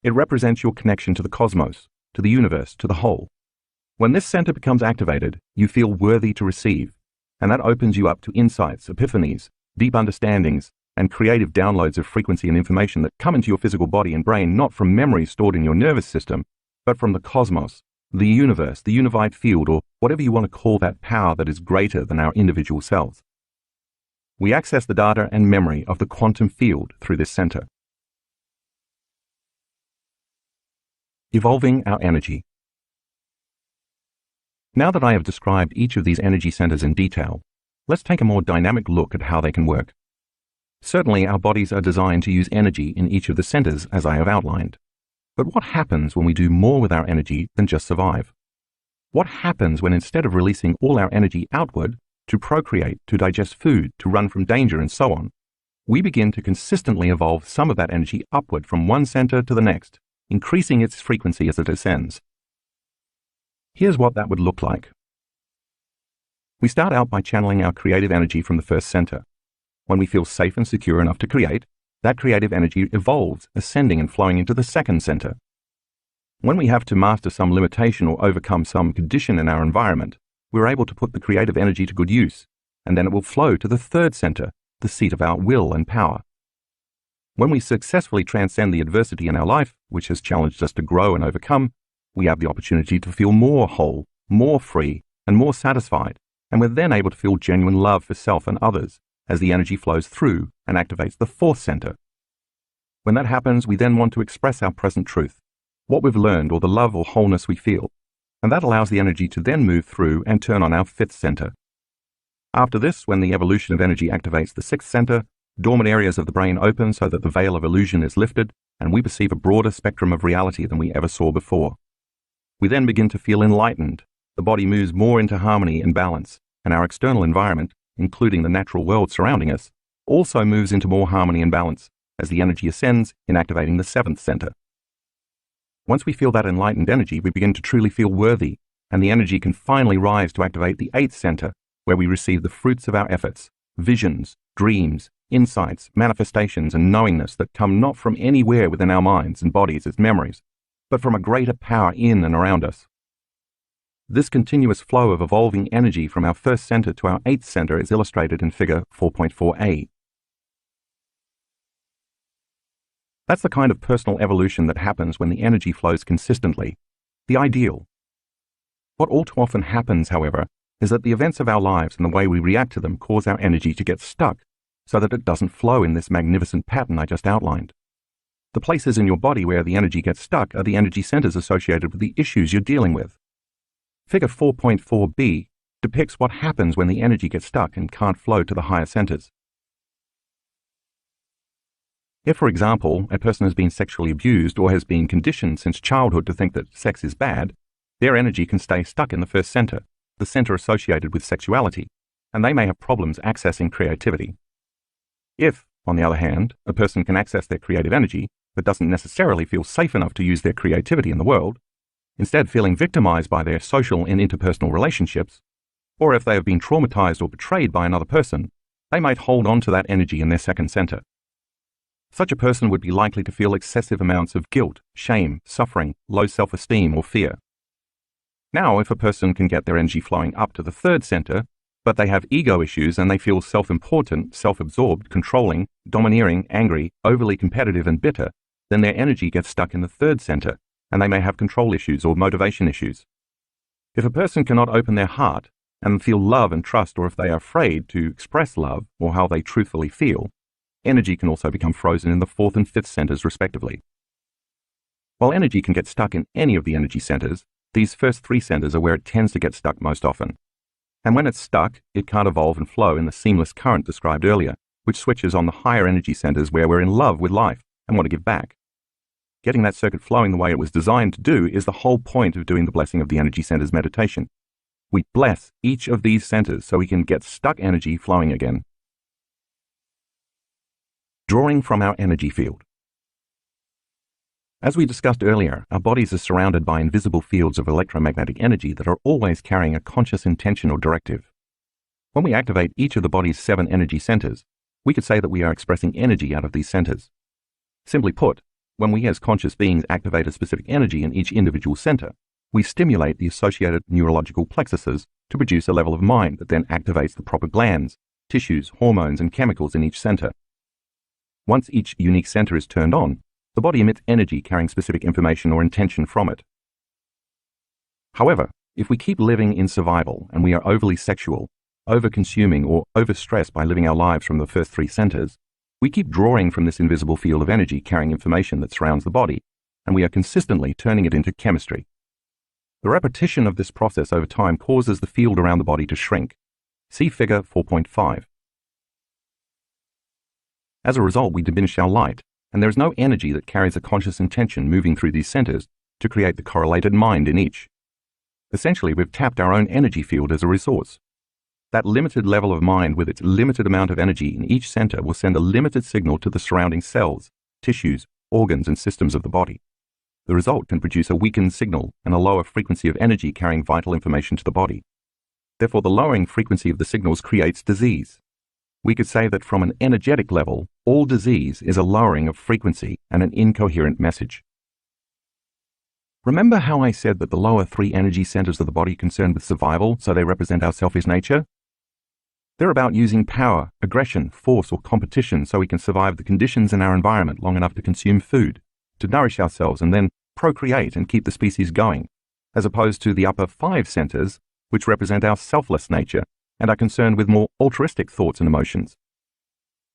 It represents your connection to the cosmos, to the universe, to the whole. When this center becomes activated, you feel worthy to receive, and that opens you up to insights, epiphanies, deep understandings, and creative downloads of frequency and information that come into your physical body and brain not from memories stored in your nervous system, but from the cosmos, the universe, the unified field, or whatever you want to call that power that is greater than our individual selves. We access the data and memory of the quantum field through this center. Evolving our energy. Now that I have described each of these energy centers in detail, let's take a more dynamic look at how they can work. Certainly, our bodies are designed to use energy in each of the centers as I have outlined. But what happens when we do more with our energy than just survive? What happens when instead of releasing all our energy outward to procreate, to digest food, to run from danger and so on, we begin to consistently evolve some of that energy upward from one center to the next, increasing its frequency as it ascends. Here's what that would look like. We start out by channeling our creative energy from the first center. When we feel safe and secure enough to create, that creative energy evolves, ascending and flowing into the second center. When we have to master some limitation or overcome some condition in our environment, we're able to put the creative energy to good use, and then it will flow to the third center, the seat of our will and power. When we successfully transcend the adversity in our life, which has challenged us to grow and overcome, we have the opportunity to feel more whole, more free, and more satisfied, and we're then able to feel genuine love for self and others, as the energy flows through and activates the fourth center. When that happens, we then want to express our present truth, what we've learned or the love or wholeness we feel, and that allows the energy to then move through and turn on our fifth center. After this, when the evolution of energy activates the sixth center, dormant areas of the brain open so that the veil of illusion is lifted, and we perceive a broader spectrum of reality than we ever saw before. We then begin to feel enlightened. The body moves more into harmony and balance, and our external environment, including the natural world surrounding us, also moves into more harmony and balance as the energy ascends in activating the seventh center. Once we feel that enlightened energy, we begin to truly feel worthy, and the energy can finally rise to activate the eighth center, where we receive the fruits of our efforts, visions, dreams, insights, manifestations, and knowingness that come not from anywhere within our minds and bodies as memories, but from a greater power in and around us. This continuous flow of evolving energy from our first center to our eighth center is illustrated in figure 4.4a. That's the kind of personal evolution that happens when the energy flows consistently, the ideal. What all too often happens, however, is that the events of our lives and the way we react to them cause our energy to get stuck so that it doesn't flow in this magnificent pattern I just outlined. The places in your body where the energy gets stuck are the energy centers associated with the issues you're dealing with. Figure 4.4b depicts what happens when the energy gets stuck and can't flow to the higher centers. If, for example, a person has been sexually abused or has been conditioned since childhood to think that sex is bad, their energy can stay stuck in the first center, the center associated with sexuality, and they may have problems accessing creativity. If, on the other hand, a person can access their creative energy, but doesn't necessarily feel safe enough to use their creativity in the world, instead feeling victimized by their social and interpersonal relationships, or if they have been traumatized or betrayed by another person, they might hold on to that energy in their second center. Such a person would be likely to feel excessive amounts of guilt, shame, suffering, low self-esteem, or fear. Now, if a person can get their energy flowing up to the third center, but they have ego issues and they feel self-important, self-absorbed, controlling, domineering, angry, overly competitive, and bitter, then their energy gets stuck in the third center, and they may have control issues or motivation issues. If a person cannot open their heart and feel love and trust, or if they are afraid to express love or how they truthfully feel, energy can also become frozen in the fourth and fifth centers respectively. While energy can get stuck in any of the energy centers, these first three centers are where it tends to get stuck most often. And when it's stuck, it can't evolve and flow in the seamless current described earlier, which switches on the higher energy centers where we're in love with life and want to give back. Getting that circuit flowing the way it was designed to do is the whole point of doing the blessing of the energy centers meditation. We bless each of these centers so we can get stuck energy flowing again. Drawing from our energy field. As we discussed earlier, our bodies are surrounded by invisible fields of electromagnetic energy that are always carrying a conscious intention or directive. When we activate each of the body's 7 energy centers, we could say that we are expressing energy out of these centers. Simply put, when we as conscious beings activate a specific energy in each individual center, we stimulate the associated neurological plexuses to produce a level of mind that then activates the proper glands, tissues, hormones, and chemicals in each center. Once each unique center is turned on, the body emits energy carrying specific information or intention from it. However, if we keep living in survival and we are overly sexual, over-consuming, or overstressed by living our lives from the first 3 centers, we keep drawing from this invisible field of energy carrying information that surrounds the body, and we are consistently turning it into chemistry. The repetition of this process over time causes the field around the body to shrink. See figure 4.5. As a result, we diminish our light, and there is no energy that carries a conscious intention moving through these centers to create the correlated mind in each. Essentially, we've tapped our own energy field as a resource. That limited level of mind with its limited amount of energy in each center will send a limited signal to the surrounding cells, tissues, organs, and systems of the body. The result can produce a weakened signal and a lower frequency of energy carrying vital information to the body. Therefore, the lowering frequency of the signals creates disease. We could say that from an energetic level, all disease is a lowering of frequency and an incoherent message. Remember how I said that the lower 3 energy centers of the body are concerned with survival, so they represent our selfish nature? They're about using power, aggression, force, or competition so we can survive the conditions in our environment long enough to consume food, to nourish ourselves, and then procreate and keep the species going, as opposed to the upper 5 centers, which represent our selfless nature and are concerned with more altruistic thoughts and emotions.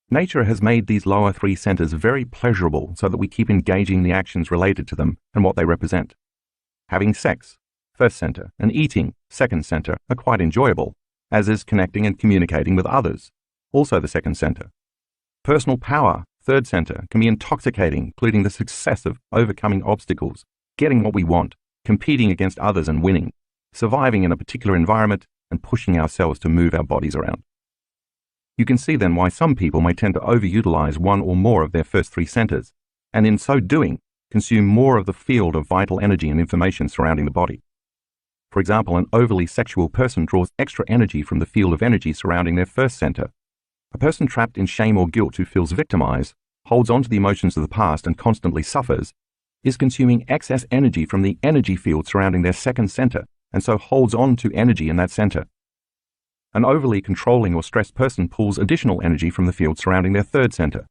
Nature has made these lower 3 centers very pleasurable so that we keep engaging the actions related to them and what they represent. Having sex, first center, and eating, second center, are quite enjoyable, as is connecting and communicating with others, also the second center. Personal power, third center, can be intoxicating, including the success of overcoming obstacles, getting what we want, competing against others and winning, surviving in a particular environment, and pushing ourselves to move our bodies around. You can see then why some people may tend to overutilize one or more of their first 3 centers, and in so doing, consume more of the field of vital energy and information surrounding the body. For example, an overly sexual person draws extra energy from the field of energy surrounding their first center. A person trapped in shame or guilt who feels victimized, holds on to the emotions of the past and constantly suffers, is consuming excess energy from the energy field surrounding their second center, and so holds on to energy in that center. An overly controlling or stressed person pulls additional energy from the field surrounding their third center.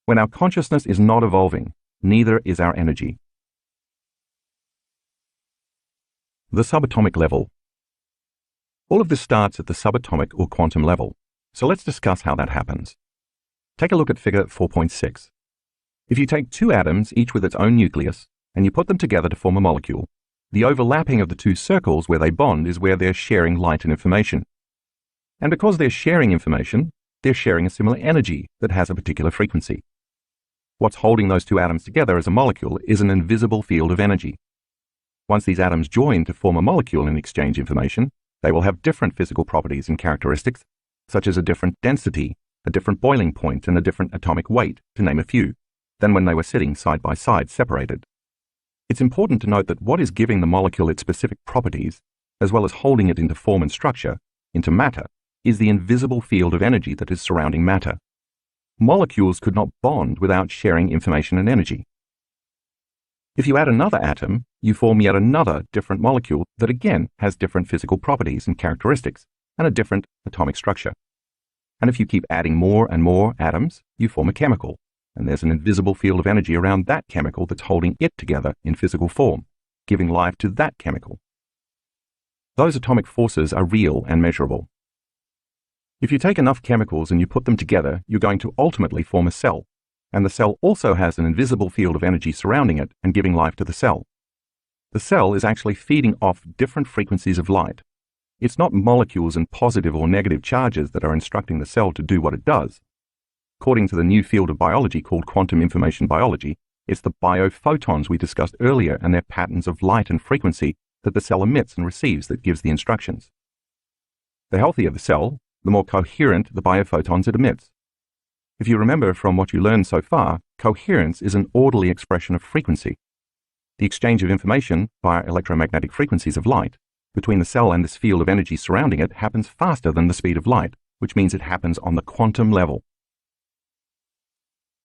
When our consciousness is not evolving, neither is our energy. The subatomic level. All of this starts at the subatomic or quantum level, so let's discuss how that happens. Take a look at figure 4.6. If you take 2 atoms, each with its own nucleus, and you put them together to form a molecule, the overlapping of the 2 circles where they bond is where they're sharing light and information. And because they're sharing information, they're sharing a similar energy that has a particular frequency. What's holding those 2 atoms together as a molecule is an invisible field of energy. Once these atoms join to form a molecule and exchange information, they will have different physical properties and characteristics, such as a different density, a different boiling point, and a different atomic weight, to name a few, than when they were sitting side by side separated. It's important to note that what is giving the molecule its specific properties, as well as holding it into form and structure, into matter, is the invisible field of energy that is surrounding matter. Molecules could not bond without sharing information and energy. If you add another atom, you form yet another different molecule that again has different physical properties and characteristics and a different atomic structure. And if you keep adding more and more atoms, you form a chemical, and there's an invisible field of energy around that chemical that's holding it together in physical form, giving life to that chemical. Those atomic forces are real and measurable. If you take enough chemicals and you put them together, you're going to ultimately form a cell, and the cell also has an invisible field of energy surrounding it and giving life to the cell. The cell is actually feeding off different frequencies of light. It's not molecules and positive or negative charges that are instructing the cell to do what it does. According to the new field of biology called quantum information biology, it's the biophotons we discussed earlier and their patterns of light and frequency that the cell emits and receives that gives the instructions. The healthier the cell, the more coherent the biophotons it emits. If you remember from what you learned so far, coherence is an orderly expression of frequency. The exchange of information via electromagnetic frequencies of light between the cell and this field of energy surrounding it happens faster than the speed of light, which means it happens on the quantum level.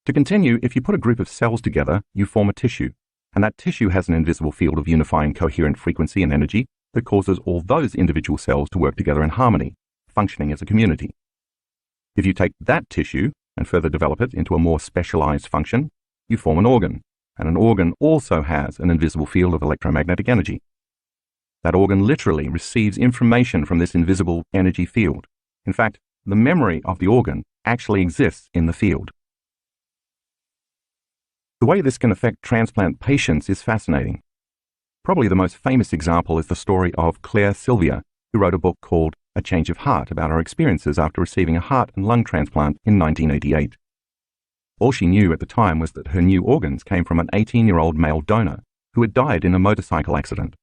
To continue, if you put a group of cells together, you form a tissue, and that tissue has an invisible field of unifying coherent frequency and energy that causes all those individual cells to work together in harmony, functioning as a community. If you take that tissue and further develop it into a more specialized function, you form an organ, and an organ also has an invisible field of electromagnetic energy. That organ literally receives information from this invisible energy field. In fact, the memory of the organ actually exists in the field. The way this can affect transplant patients is fascinating. Probably the most famous example is the story of Claire Sylvia, who wrote a book called A Change of Heart about her experiences after receiving a heart and lung transplant in 1988. All she knew at the time was that her new organs came from an 18-year-old male donor who had died in a motorcycle accident.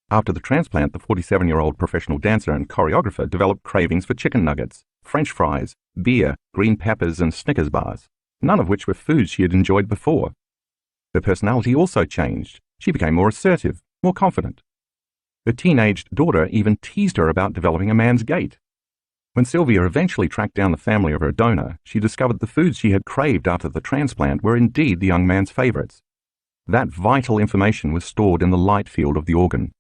After the transplant, the 47-year-old professional dancer and choreographer developed cravings for chicken nuggets, French fries, beer, green peppers, and Snickers bars, none of which were foods she had enjoyed before. Her personality also changed. She became more assertive, more confident. Her teenaged daughter even teased her about developing a man's gait. When Sylvia eventually tracked down the family of her donor, she discovered the foods she had craved after the transplant were indeed the young man's favorites. That vital information was stored in the light field of the organ.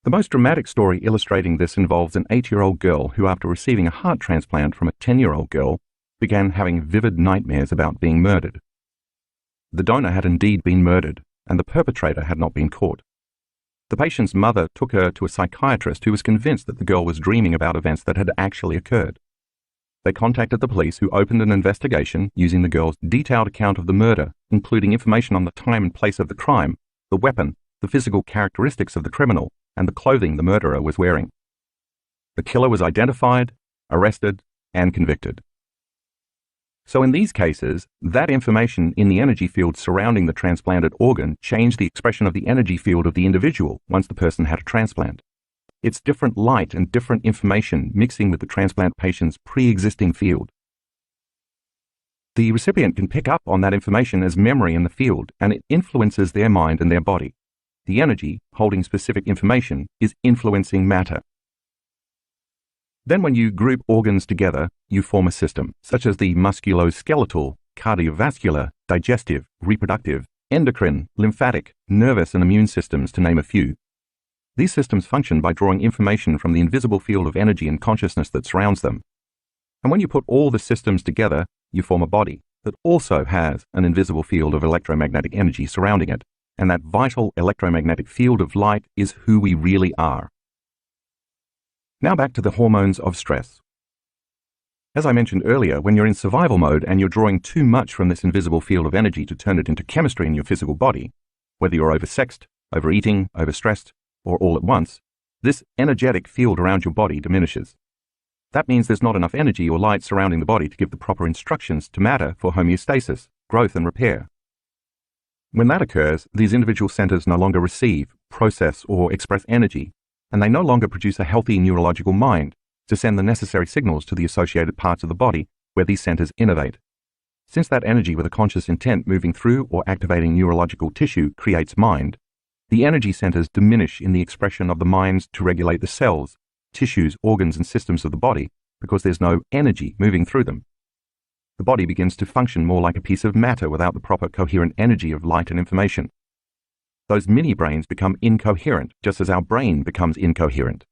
The most dramatic story illustrating this involves an 8-year-old girl who, after receiving a heart transplant from a 10-year-old girl, began having vivid nightmares about being murdered. The donor had indeed been murdered, and the perpetrator had not been caught. The patient's mother took her to a psychiatrist who was convinced that the girl was dreaming about events that had actually occurred. They contacted the police, who opened an investigation using the girl's detailed account of the murder, including information on the time and place of the crime, the weapon, the physical characteristics of the criminal, and the clothing the murderer was wearing. The killer was identified, arrested, and convicted. So in these cases, that information in the energy field surrounding the transplanted organ changed the expression of the energy field of the individual once the person had a transplant. It's different light and different information mixing with the transplant patient's pre-existing field. The recipient can pick up on that information as memory in the field, and it influences their mind and their body. The energy holding specific information is influencing matter. Then when you group organs together, you form a system, such as the musculoskeletal, cardiovascular, digestive, reproductive, endocrine, lymphatic, nervous, and immune systems, to name a few. These systems function by drawing information from the invisible field of energy and consciousness that surrounds them. And when you put all the systems together, you form a body that also has an invisible field of electromagnetic energy surrounding it, and that vital electromagnetic field of light is who we really are. Now back to the hormones of stress. As I mentioned earlier, when you're in survival mode and you're drawing too much from this invisible field of energy to turn it into chemistry in your physical body, whether you're oversexed, overeating, overstressed, or all at once, this energetic field around your body diminishes. That means there's not enough energy or light surrounding the body to give the proper instructions to matter for homeostasis, growth, and repair. When that occurs, these individual centers no longer receive, process, or express energy, and they no longer produce a healthy neurological mind to send the necessary signals to the associated parts of the body where these centers innervate. Since that energy with a conscious intent moving through or activating neurological tissue creates mind, the energy centers diminish in the expression of the minds to regulate the cells, tissues, organs, and systems of the body because there's no energy moving through them. The body begins to function more like a piece of matter without the proper coherent energy of light and information. Those mini-brains become incoherent, just as our brain becomes incoherent.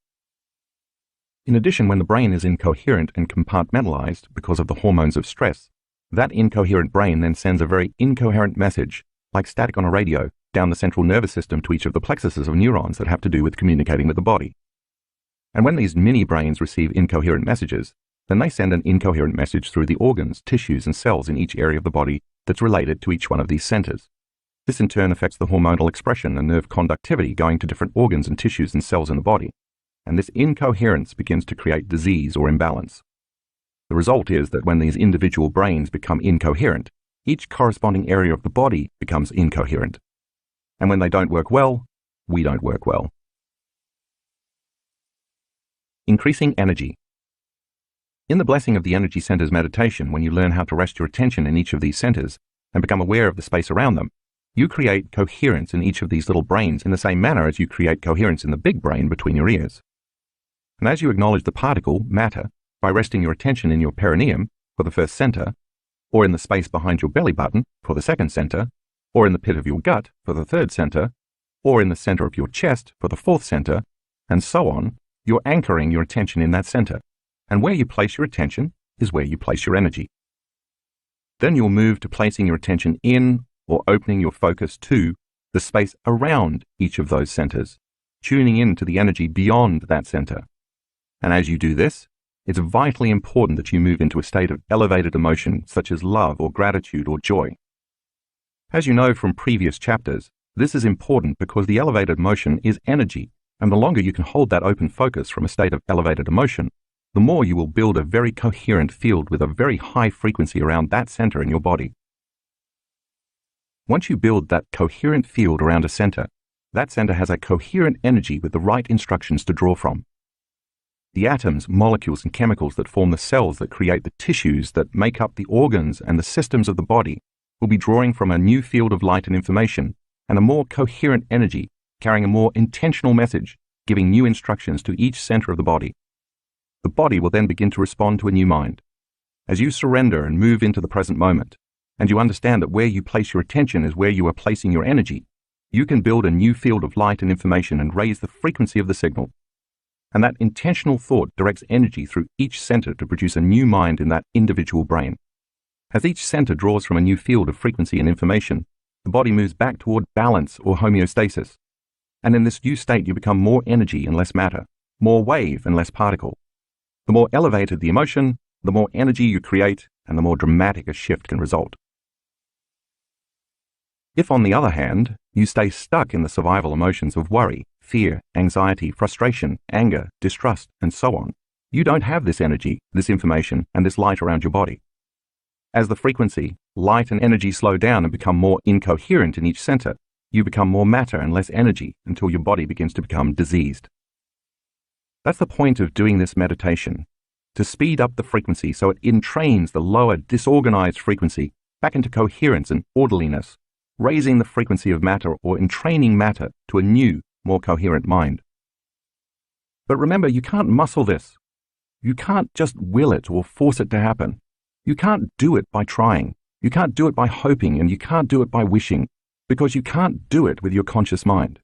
In addition, when the brain is incoherent and compartmentalized because of the hormones of stress, that incoherent brain then sends a very incoherent message, like static on a radio, down the central nervous system to each of the plexuses of neurons that have to do with communicating with the body. And when these mini-brains receive incoherent messages, then they send an incoherent message through the organs, tissues, and cells in each area of the body that's related to each one of these centers. This in turn affects the hormonal expression and nerve conductivity going to different organs and tissues and cells in the body, and this incoherence begins to create disease or imbalance. The result is that when these individual brains become incoherent, each corresponding area of the body becomes incoherent. And when they don't work well, we don't work well. Increasing energy. In the Blessing of the Energy Centers meditation, when you learn how to rest your attention in each of these centers and become aware of the space around them, you create coherence in each of these little brains in the same manner as you create coherence in the big brain between your ears. And as you acknowledge the particle, matter, by resting your attention in your perineum for the first center, or in the space behind your belly button for the second center, or in the pit of your gut for the third center, or in the center of your chest for the fourth center, and so on, you're anchoring your attention in that center. And where you place your attention is where you place your energy. Then you'll move to placing your attention in or opening your focus to the space around each of those centers, tuning in to the energy beyond that center. And as you do this, it's vitally important that you move into a state of elevated emotion such as love or gratitude or joy. As you know from previous chapters, this is important because the elevated emotion is energy, and the longer you can hold that open focus from a state of elevated emotion, the more you will build a very coherent field with a very high frequency around that center in your body. Once you build that coherent field around a center, that center has a coherent energy with the right instructions to draw from. The atoms, molecules, and chemicals that form the cells that create the tissues that make up the organs and the systems of the body will be drawing from a new field of light and information and a more coherent energy carrying a more intentional message, giving new instructions to each center of the body. The body will then begin to respond to a new mind. As you surrender and move into the present moment, and you understand that where you place your attention is where you are placing your energy, you can build a new field of light and information and raise the frequency of the signal. And that intentional thought directs energy through each center to produce a new mind in that individual brain. As each center draws from a new field of frequency and information, the body moves back toward balance or homeostasis. And in this new state, you become more energy and less matter, more wave and less particle. The more elevated the emotion, the more energy you create, and the more dramatic a shift can result. If, on the other hand, you stay stuck in the survival emotions of worry, fear, anxiety, frustration, anger, distrust, and so on, you don't have this energy, this information, and this light around your body. As the frequency, light, and energy slow down and become more incoherent in each center, you become more matter and less energy until your body begins to become diseased. That's the point of doing this meditation, to speed up the frequency so it entrains the lower, disorganized frequency back into coherence and orderliness, raising the frequency of matter or entraining matter to a new, more coherent mind. But remember, you can't muscle this. You can't just will it or force it to happen. You can't do it by trying. You can't do it by hoping, and you can't do it by wishing, because you can't do it with your conscious mind.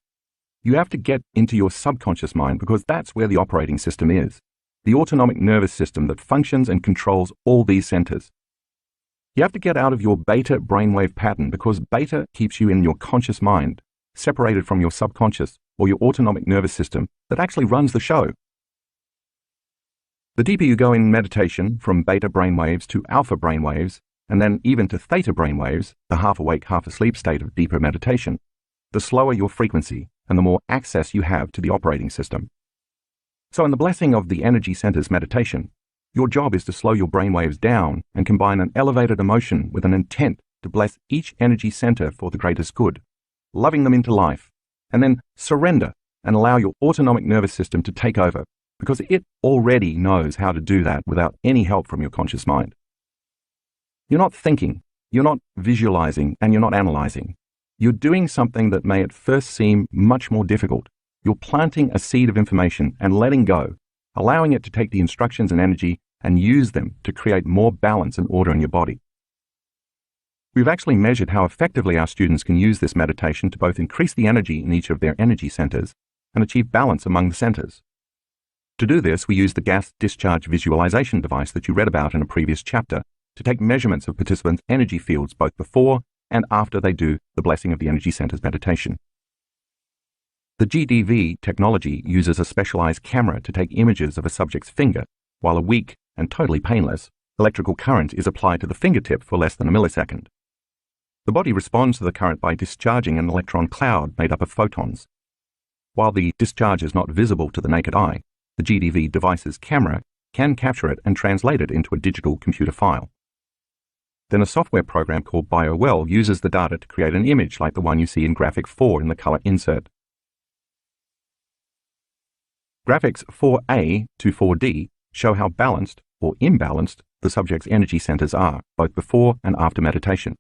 You have to get into your subconscious mind because that's where the operating system is, the autonomic nervous system that functions and controls all these centers. You have to get out of your beta brainwave pattern because beta keeps you in your conscious mind, separated from your subconscious or your autonomic nervous system that actually runs the show. The deeper you go in meditation, from beta brainwaves to alpha brainwaves, and then even to theta brainwaves, the half-awake, half-asleep state of deeper meditation, the slower your frequency and the more access you have to the operating system. So in the Blessing of the Energy Centers meditation, your job is to slow your brainwaves down and combine an elevated emotion with an intent to bless each energy center for the greatest good, loving them into life, and then surrender and allow your autonomic nervous system to take over, because it already knows how to do that without any help from your conscious mind. You're not thinking, you're not visualizing, and you're not analyzing. You're doing something that may at first seem much more difficult. You're planting a seed of information and letting go, allowing it to take the instructions and energy and use them to create more balance and order in your body. We've actually measured how effectively our students can use this meditation to both increase the energy in each of their energy centers and achieve balance among the centers. To do this, we use the gas discharge visualization device that you read about in a previous chapter to take measurements of participants' energy fields both before and after they do the Blessing of the Energy Centers meditation. The GDV technology uses a specialized camera to take images of a subject's finger, while a weak and totally painless electrical current is applied to the fingertip for less than a millisecond. The body responds to the current by discharging an electron cloud made up of photons. While the discharge is not visible to the naked eye, the GDV device's camera can capture it and translate it into a digital computer file. Then a software program called BioWell uses the data to create an image like the one you see in graphic 4 in the color insert. Graphics 4A to 4D show how balanced, or imbalanced the subject's energy centers are, both before and after meditation.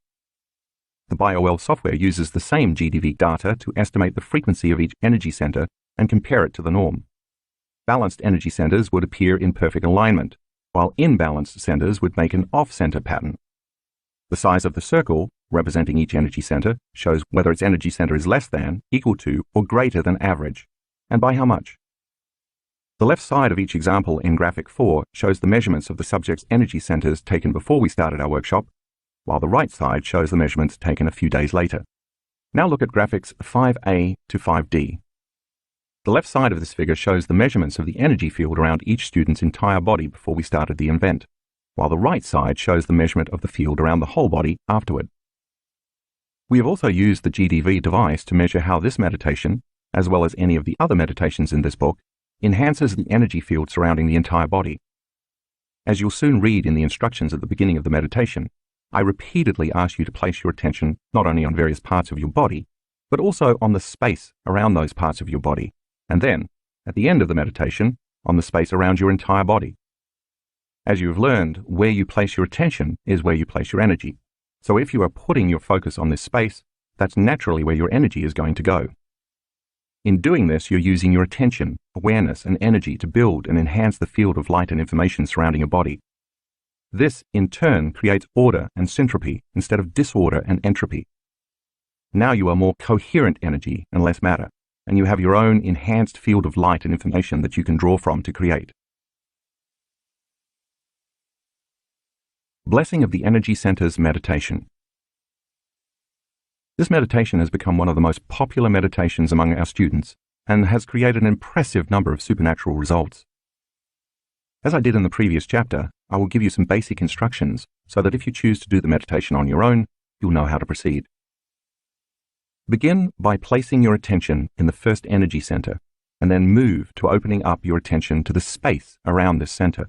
The BioWell software uses the same GDV data to estimate the frequency of each energy center and compare it to the norm. Balanced energy centers would appear in perfect alignment, while imbalanced centers would make an off-center pattern. The size of the circle, representing each energy center, shows whether its energy center is less than, equal to, or greater than average, and by how much. The left side of each example in graphic 4 shows the measurements of the subject's energy centers taken before we started our workshop, while the right side shows the measurements taken a few days later. Now look at graphics 5A to 5D. The left side of this figure shows the measurements of the energy field around each student's entire body before we started the event, while the right side shows the measurement of the field around the whole body afterward. We have also used the GDV device to measure how this meditation, as well as any of the other meditations in this book, enhances the energy field surrounding the entire body. As you'll soon read in the instructions at the beginning of the meditation, I repeatedly ask you to place your attention not only on various parts of your body, but also on the space around those parts of your body, and then, at the end of the meditation, on the space around your entire body. As you have learned, where you place your attention is where you place your energy. So if you are putting your focus on this space, that's naturally where your energy is going to go. In doing this, you're using your attention, awareness, and energy to build and enhance the field of light and information surrounding your body. This, in turn, creates order and syntropy instead of disorder and entropy. Now you are more coherent energy and less matter, and you have your own enhanced field of light and information that you can draw from to create. Blessing of the Energy Centers Meditation. This meditation has become one of the most popular meditations among our students and has created an impressive number of supernatural results. As I did in the previous chapter, I will give you some basic instructions so that if you choose to do the meditation on your own, you'll know how to proceed. Begin by placing your attention in the first energy center, and then move to opening up your attention to the space around this center.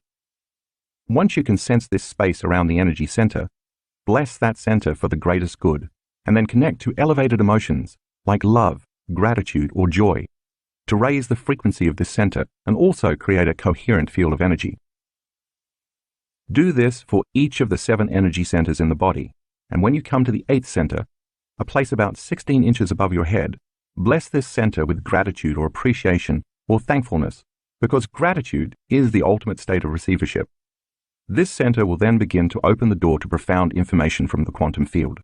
Once you can sense this space around the energy center, bless that center for the greatest good, and then connect to elevated emotions like love, gratitude, or joy to raise the frequency of this center and also create a coherent field of energy. Do this for each of the 7 energy centers in the body, and when you come to the 8th center, a place about 16 inches above your head, bless this center with gratitude or appreciation or thankfulness, because gratitude is the ultimate state of receivership. This center will then begin to open the door to profound information from the quantum field.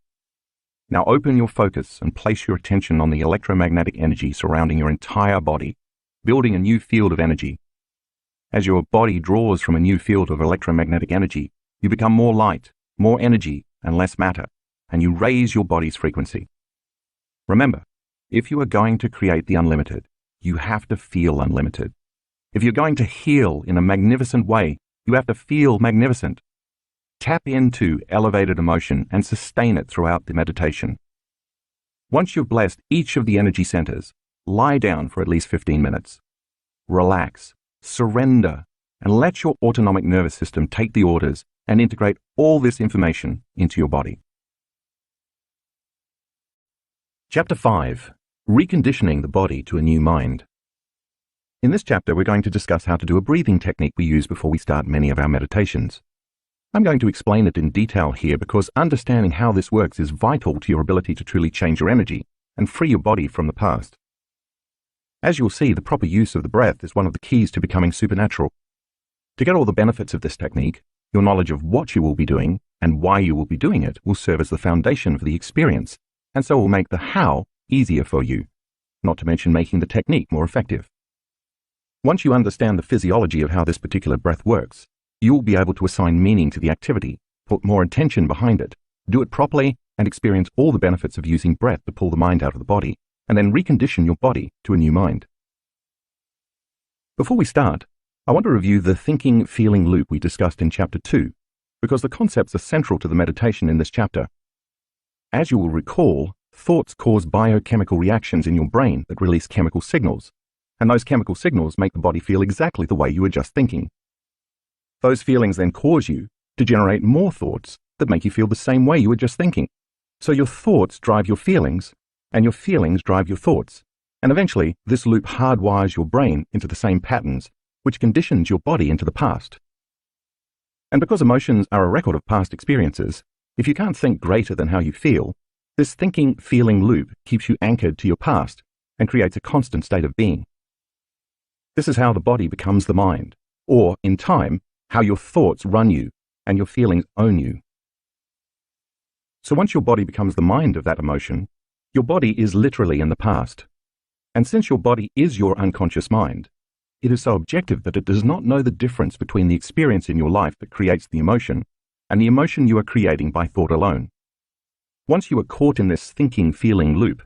Now open your focus and place your attention on the electromagnetic energy surrounding your entire body, building a new field of energy. As your body draws from a new field of electromagnetic energy, you become more light, more energy, and less matter, and you raise your body's frequency. Remember, if you are going to create the unlimited, you have to feel unlimited. If you're going to heal in a magnificent way, you have to feel magnificent. Tap into elevated emotion and sustain it throughout the meditation. Once you've blessed each of the energy centers, lie down for at least 15 minutes. Relax, surrender, and let your autonomic nervous system take the orders and integrate all this information into your body. Chapter 5. Reconditioning the body to a new mind. In this chapter, we're going to discuss how to do a breathing technique we use before we start many of our meditations. I'm going to explain it in detail here because understanding how this works is vital to your ability to truly change your energy and free your body from the past. As you'll see, the proper use of the breath is one of the keys to becoming supernatural. To get all the benefits of this technique, your knowledge of what you will be doing and why you will be doing it will serve as the foundation for the experience, and so will make the how easier for you, not to mention making the technique more effective. Once you understand the physiology of how this particular breath works, you will be able to assign meaning to the activity, put more intention behind it, do it properly, and experience all the benefits of using breath to pull the mind out of the body, and then recondition your body to a new mind. Before we start, I want to review the thinking-feeling loop we discussed in Chapter 2, because the concepts are central to the meditation in this chapter. As you will recall, thoughts cause biochemical reactions in your brain that release chemical signals, and those chemical signals make the body feel exactly the way you were just thinking. Those feelings then cause you to generate more thoughts that make you feel the same way you were just thinking. So your thoughts drive your feelings, and your feelings drive your thoughts. And eventually, this loop hardwires your brain into the same patterns, which conditions your body into the past. And because emotions are a record of past experiences, if you can't think greater than how you feel, this thinking-feeling loop keeps you anchored to your past and creates a constant state of being. This is how the body becomes the mind, or, in time, how your thoughts run you and your feelings own you. So once your body becomes the mind of that emotion, your body is literally in the past. And since your body is your unconscious mind, it is so objective that it does not know the difference between the experience in your life that creates the emotion and the emotion you are creating by thought alone. Once you are caught in this thinking-feeling loop,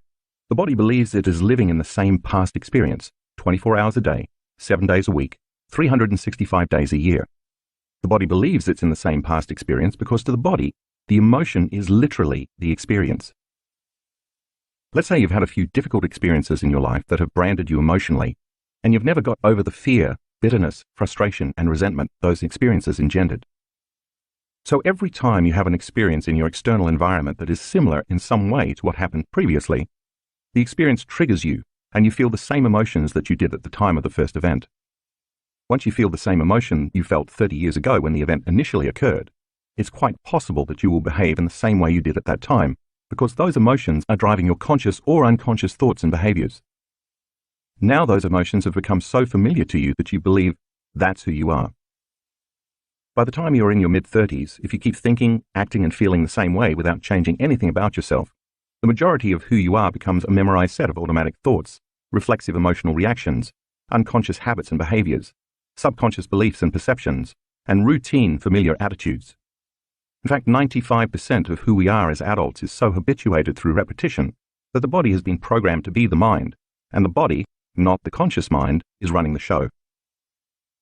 the body believes it is living in the same past experience, 24 hours a day, 7 days a week, 365 days a year. The body believes it's in the same past experience because to the body, the emotion is literally the experience. Let's say you've had a few difficult experiences in your life that have branded you emotionally, and you've never got over the fear, bitterness, frustration, and resentment those experiences engendered. So every time you have an experience in your external environment that is similar in some way to what happened previously, the experience triggers you, and you feel the same emotions that you did at the time of the first event. Once you feel the same emotion you felt 30 years ago when the event initially occurred, it's quite possible that you will behave in the same way you did at that time, because those emotions are driving your conscious or unconscious thoughts and behaviors. Now those emotions have become so familiar to you that you believe that's who you are. By the time you're in your mid-30s, if you keep thinking, acting, and feeling the same way without changing anything about yourself, the majority of who you are becomes a memorized set of automatic thoughts, reflexive emotional reactions, unconscious habits and behaviors, subconscious beliefs and perceptions, and routine familiar attitudes. In fact, 95% of who we are as adults is so habituated through repetition that the body has been programmed to be the mind, and the body, not the conscious mind, is running the show.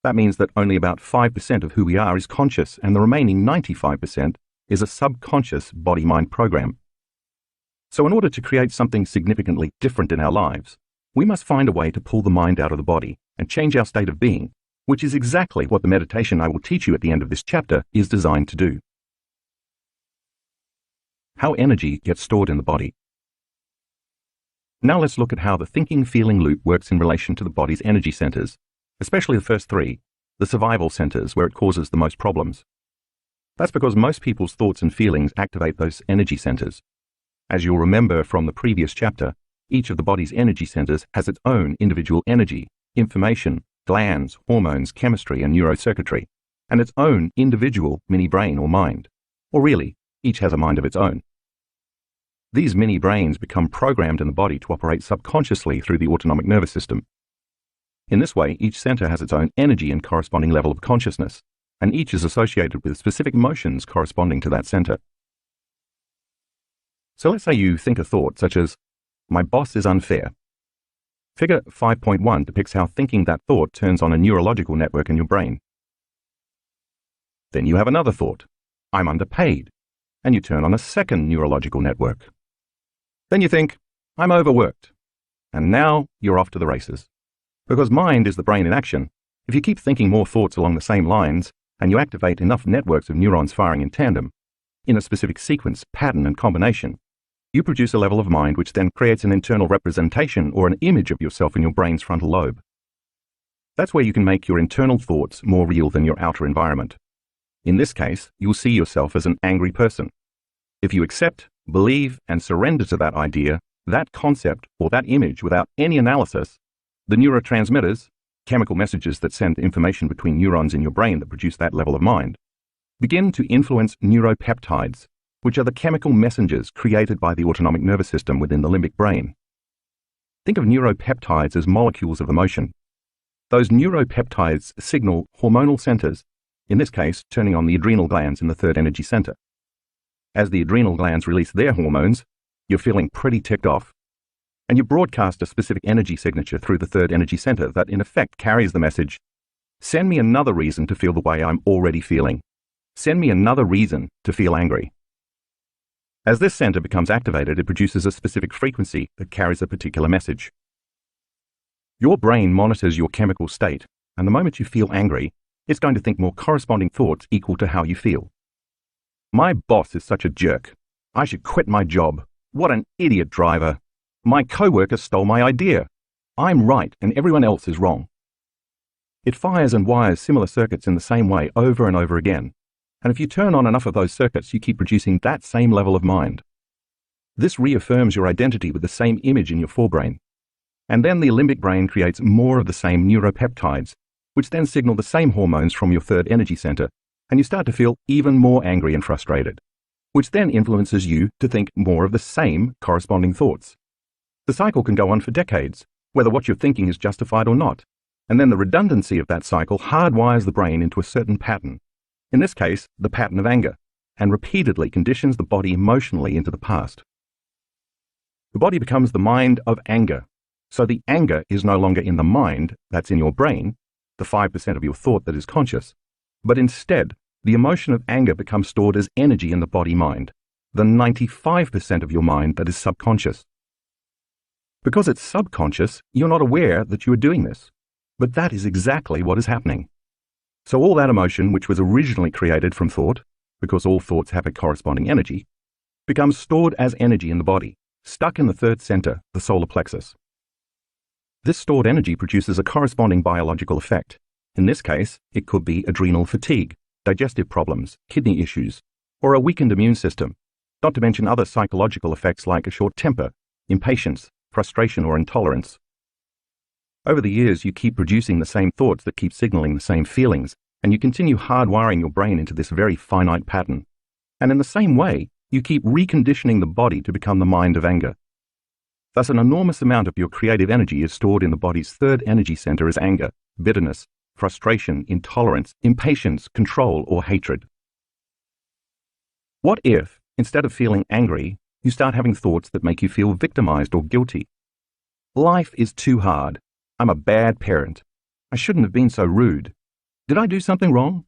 That means that only about 5% of who we are is conscious, and the remaining 95% is a subconscious body-mind program. So in order to create something significantly different in our lives, we must find a way to pull the mind out of the body and change our state of being, which is exactly what the meditation I will teach you at the end of this chapter is designed to do. How energy gets stored in the body. Now let's look at how the thinking-feeling loop works in relation to the body's energy centers, especially the first three, the survival centers where it causes the most problems. That's because most people's thoughts and feelings activate those energy centers. As you'll remember from the previous chapter, each of the body's energy centers has its own individual energy, information, glands, hormones, chemistry, and neurocircuitry, and its own individual mini-brain or mind. Or really, each has a mind of its own. These mini-brains become programmed in the body to operate subconsciously through the autonomic nervous system. In this way, each center has its own energy and corresponding level of consciousness, and each is associated with specific emotions corresponding to that center. So let's say you think a thought such as, "My boss is unfair." Figure 5.1 depicts how thinking that thought turns on a neurological network in your brain. Then you have another thought, "I'm underpaid," and you turn on a second neurological network. Then you think, "I'm overworked," and now you're off to the races. Because mind is the brain in action, if you keep thinking more thoughts along the same lines, and you activate enough networks of neurons firing in tandem, in a specific sequence, pattern, and combination, you produce a level of mind which then creates an internal representation or an image of yourself in your brain's frontal lobe. That's where you can make your internal thoughts more real than your outer environment. In this case, you'll see yourself as an angry person. If you accept, believe, and surrender to that idea, that concept, or that image without any analysis, the neurotransmitters, chemical messages that send information between neurons in your brain that produce that level of mind, begin to influence neuropeptides, which are the chemical messengers created by the autonomic nervous system within the limbic brain. Think of neuropeptides as molecules of emotion. Those neuropeptides signal hormonal centers, in this case, turning on the adrenal glands in the third energy center. As the adrenal glands release their hormones, you're feeling pretty ticked off. And you broadcast a specific energy signature through the third energy center that in effect carries the message, "Send me another reason to feel the way I'm already feeling. Send me another reason to feel angry." As this center becomes activated, it produces a specific frequency that carries a particular message. Your brain monitors your chemical state, and the moment you feel angry, it's going to think more corresponding thoughts equal to how you feel. "My boss is such a jerk. I should quit my job. What an idiot driver. My coworker stole my idea. I'm right and everyone else is wrong." It fires and wires similar circuits in the same way over and over again, And if you turn on enough of those circuits, you keep producing that same level of mind. This reaffirms your identity with the same image in your forebrain. And then the limbic brain creates more of the same neuropeptides, which then signal the same hormones from your third energy center, and you start to feel even more angry and frustrated, which then influences you to think more of the same corresponding thoughts. The cycle can go on for decades, whether what you're thinking is justified or not, and then the redundancy of that cycle hardwires the brain into a certain pattern, in this case, the pattern of anger, and repeatedly conditions the body emotionally into the past. The body becomes the mind of anger, so the anger is no longer in the mind, that's in your brain, the 5% of your thought that is conscious, but instead, the emotion of anger becomes stored as energy in the body-mind, the 95% of your mind that is subconscious. Because it's subconscious, you're not aware that you are doing this, but that is exactly what is happening. So all that emotion, which was originally created from thought, because all thoughts have a corresponding energy, becomes stored as energy in the body, stuck in the third center, the solar plexus. This stored energy produces a corresponding biological effect. In this case, it could be adrenal fatigue, digestive problems, kidney issues, or a weakened immune system, not to mention other psychological effects like a short temper, impatience, frustration, or intolerance. Over the years, you keep producing the same thoughts that keep signaling the same feelings, and you continue hardwiring your brain into this very finite pattern. And in the same way, you keep reconditioning the body to become the mind of anger. Thus, an enormous amount of your creative energy is stored in the body's third energy center as anger, bitterness, frustration, intolerance, impatience, control, or hatred. What if, instead of feeling angry, you start having thoughts that make you feel victimized or guilty? Life is too hard. I'm a bad parent. I shouldn't have been so rude. Did I do something wrong?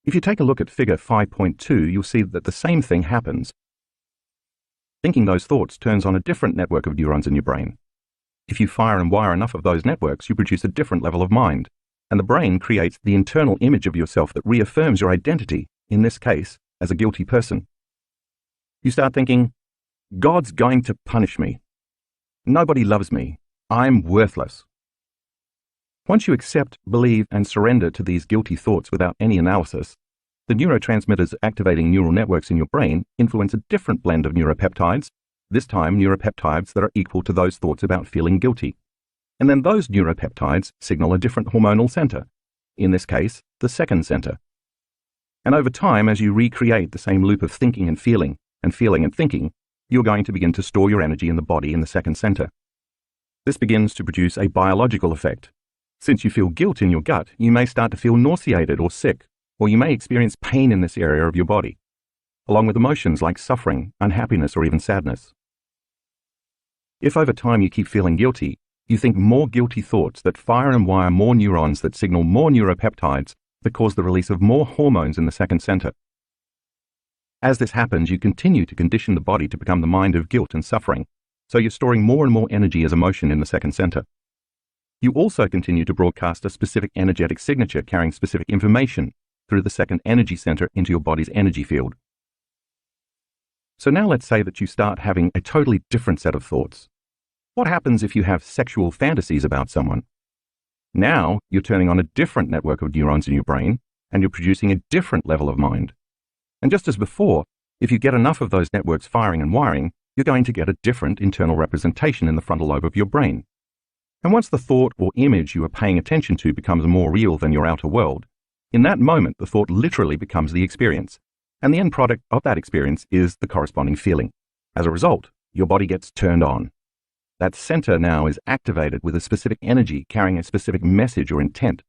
If you take a look at figure 5.2, you'll see that the same thing happens. Thinking those thoughts turns on a different network of neurons in your brain. If you fire and wire enough of those networks, you produce a different level of mind, and the brain creates the internal image of yourself that reaffirms your identity, in this case, as a guilty person. You start thinking, God's going to punish me. Nobody loves me. I'm worthless. Once you accept, believe, and surrender to these guilty thoughts without any analysis, the neurotransmitters activating neural networks in your brain influence a different blend of neuropeptides, this time neuropeptides that are equal to those thoughts about feeling guilty. And then those neuropeptides signal a different hormonal center, in this case, the second center. And over time, as you recreate the same loop of thinking and feeling and thinking, you're going to begin to store your energy in the body in the second center. This begins to produce a biological effect. Since you feel guilt in your gut, you may start to feel nauseated or sick, or you may experience pain in this area of your body, along with emotions like suffering, unhappiness, or even sadness. If over time you keep feeling guilty, you think more guilty thoughts that fire and wire more neurons that signal more neuropeptides that cause the release of more hormones in the second center. As this happens, you continue to condition the body to become the mind of guilt and suffering, so you're storing more and more energy as emotion in the second center. You also continue to broadcast a specific energetic signature carrying specific information through the second energy center into your body's energy field. So now let's say that you start having a totally different set of thoughts. What happens if you have sexual fantasies about someone? Now you're turning on a different network of neurons in your brain, and you're producing a different level of mind. And just as before, if you get enough of those networks firing and wiring, you're going to get a different internal representation in the frontal lobe of your brain. And once the thought or image you are paying attention to becomes more real than your outer world, in that moment the thought literally becomes the experience, and the end product of that experience is the corresponding feeling. As a result, your body gets turned on. That center now is activated with a specific energy carrying a specific message or intent,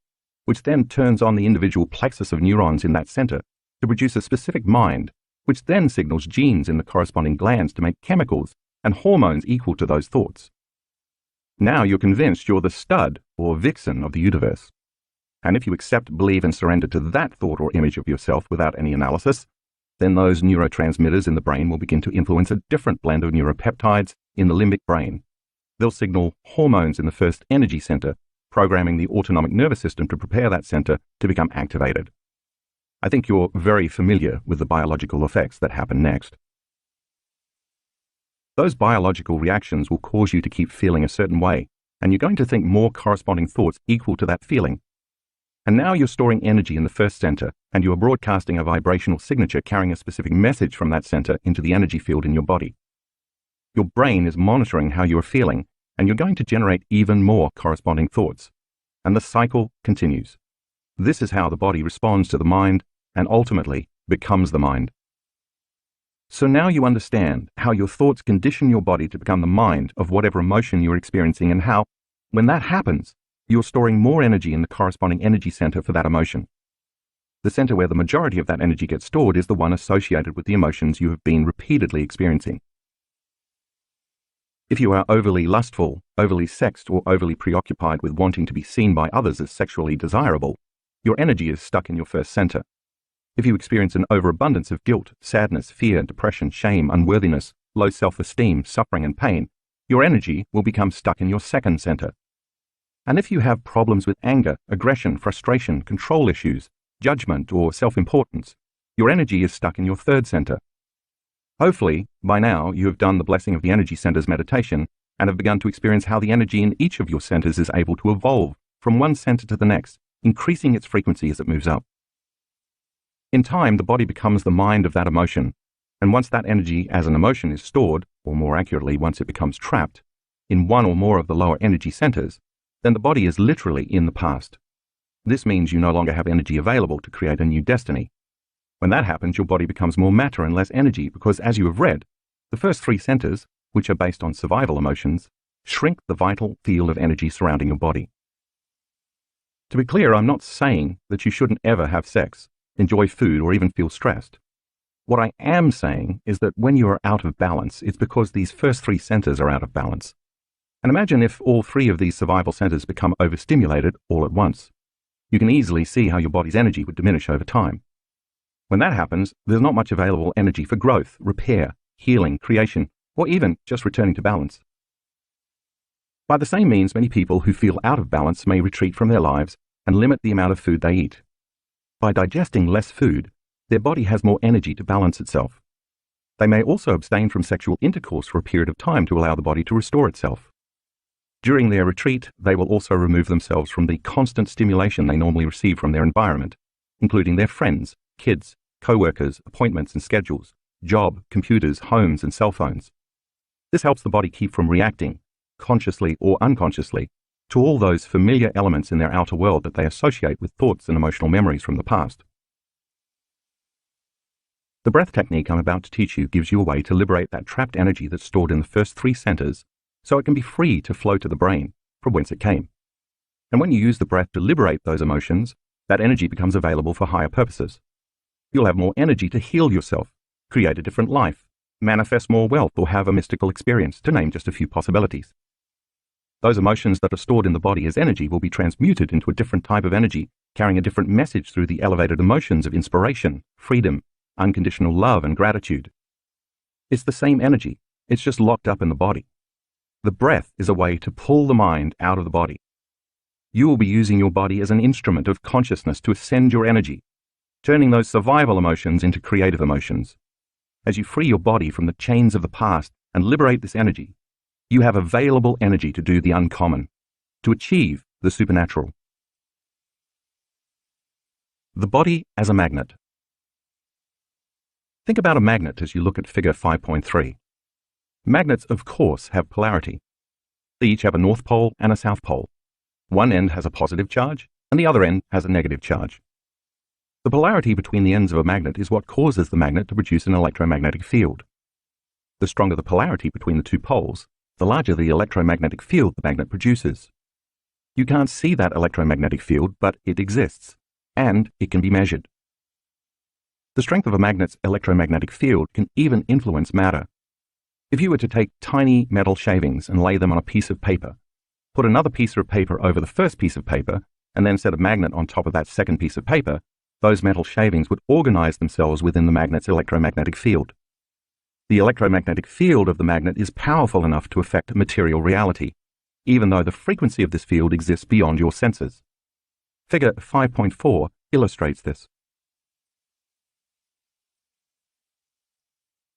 which then turns on the individual plexus of neurons in that center to produce a specific mind, which then signals genes in the corresponding glands to make chemicals and hormones equal to those thoughts. Now you're convinced you're the stud or vixen of the universe. And if you accept, believe, and surrender to that thought or image of yourself without any analysis, then those neurotransmitters in the brain will begin to influence a different blend of neuropeptides in the limbic brain. They'll signal hormones in the first energy center, programming the autonomic nervous system to prepare that center to become activated. I think you're very familiar with the biological effects that happen next. Those biological reactions will cause you to keep feeling a certain way, and you're going to think more corresponding thoughts equal to that feeling. And now you're storing energy in the first center, and you are broadcasting a vibrational signature carrying a specific message from that center into the energy field in your body. Your brain is monitoring how you are feeling, and you're going to generate even more corresponding thoughts. And the cycle continues. This is how the body responds to the mind, and ultimately becomes the mind. So now you understand how your thoughts condition your body to become the mind of whatever emotion you're experiencing, and how, when that happens, you're storing more energy in the corresponding energy center for that emotion. The center where the majority of that energy gets stored is the one associated with the emotions you have been repeatedly experiencing. If you are overly lustful, overly sexed, or overly preoccupied with wanting to be seen by others as sexually desirable, your energy is stuck in your first center. If you experience an overabundance of guilt, sadness, fear, depression, shame, unworthiness, low self-esteem, suffering, and pain, your energy will become stuck in your second center. And if you have problems with anger, aggression, frustration, control issues, judgment, or self-importance, your energy is stuck in your third center. Hopefully, by now, you have done the Blessing of the Energy Centers meditation and have begun to experience how the energy in each of your centers is able to evolve from one center to the next, increasing its frequency as it moves up. In time, the body becomes the mind of that emotion, and once that energy as an emotion is stored, or more accurately, once it becomes trapped, in one or more of the lower energy centers, then the body is literally in the past. This means you no longer have energy available to create a new destiny. When that happens, your body becomes more matter and less energy because, as you have read, the first three centers, which are based on survival emotions, shrink the vital field of energy surrounding your body. To be clear, I'm not saying that you shouldn't ever have sex, enjoy food, or even feel stressed. What I am saying is that when you are out of balance, it's because these first three centers are out of balance. And imagine if all three of these survival centers become overstimulated all at once. You can easily see how your body's energy would diminish over time. When that happens, there's not much available energy for growth, repair, healing, creation, or even just returning to balance. By the same means, many people who feel out of balance may retreat from their lives and limit the amount of food they eat. By digesting less food, their body has more energy to balance itself. They may also abstain from sexual intercourse for a period of time to allow the body to restore itself. During their retreat, they will also remove themselves from the constant stimulation they normally receive from their environment, including their friends, kids, co-workers, appointments and schedules, job, computers, homes, and cell phones. This helps the body keep from reacting, consciously or unconsciously, to all those familiar elements in their outer world that they associate with thoughts and emotional memories from the past. The breath technique I'm about to teach you gives you a way to liberate that trapped energy that's stored in the first three centers so it can be free to flow to the brain from whence it came. And when you use the breath to liberate those emotions, that energy becomes available for higher purposes. You'll have more energy to heal yourself, create a different life, manifest more wealth, or have a mystical experience, to name just a few possibilities. Those emotions that are stored in the body as energy will be transmuted into a different type of energy, carrying a different message through the elevated emotions of inspiration, freedom, unconditional love, and gratitude. It's the same energy, it's just locked up in the body. The breath is a way to pull the mind out of the body. You will be using your body as an instrument of consciousness to ascend your energy, turning those survival emotions into creative emotions. As you free your body from the chains of the past and liberate this energy, you have available energy to do the uncommon, to achieve the supernatural. The body as a magnet. Think about a magnet as you look at figure 5.3. Magnets, of course, have polarity. They each have a north pole and a south pole. One end has a positive charge, and the other end has a negative charge. The polarity between the ends of a magnet is what causes the magnet to produce an electromagnetic field. The stronger the polarity between the two poles, the larger the electromagnetic field the magnet produces. You can't see that electromagnetic field, but it exists, and it can be measured. The strength of a magnet's electromagnetic field can even influence matter. If you were to take tiny metal shavings and lay them on a piece of paper, put another piece of paper over the first piece of paper, and then set a magnet on top of that second piece of paper, those metal shavings would organize themselves within the magnet's electromagnetic field. The electromagnetic field of the magnet is powerful enough to affect material reality, even though the frequency of this field exists beyond your senses. Figure 5.4 illustrates this.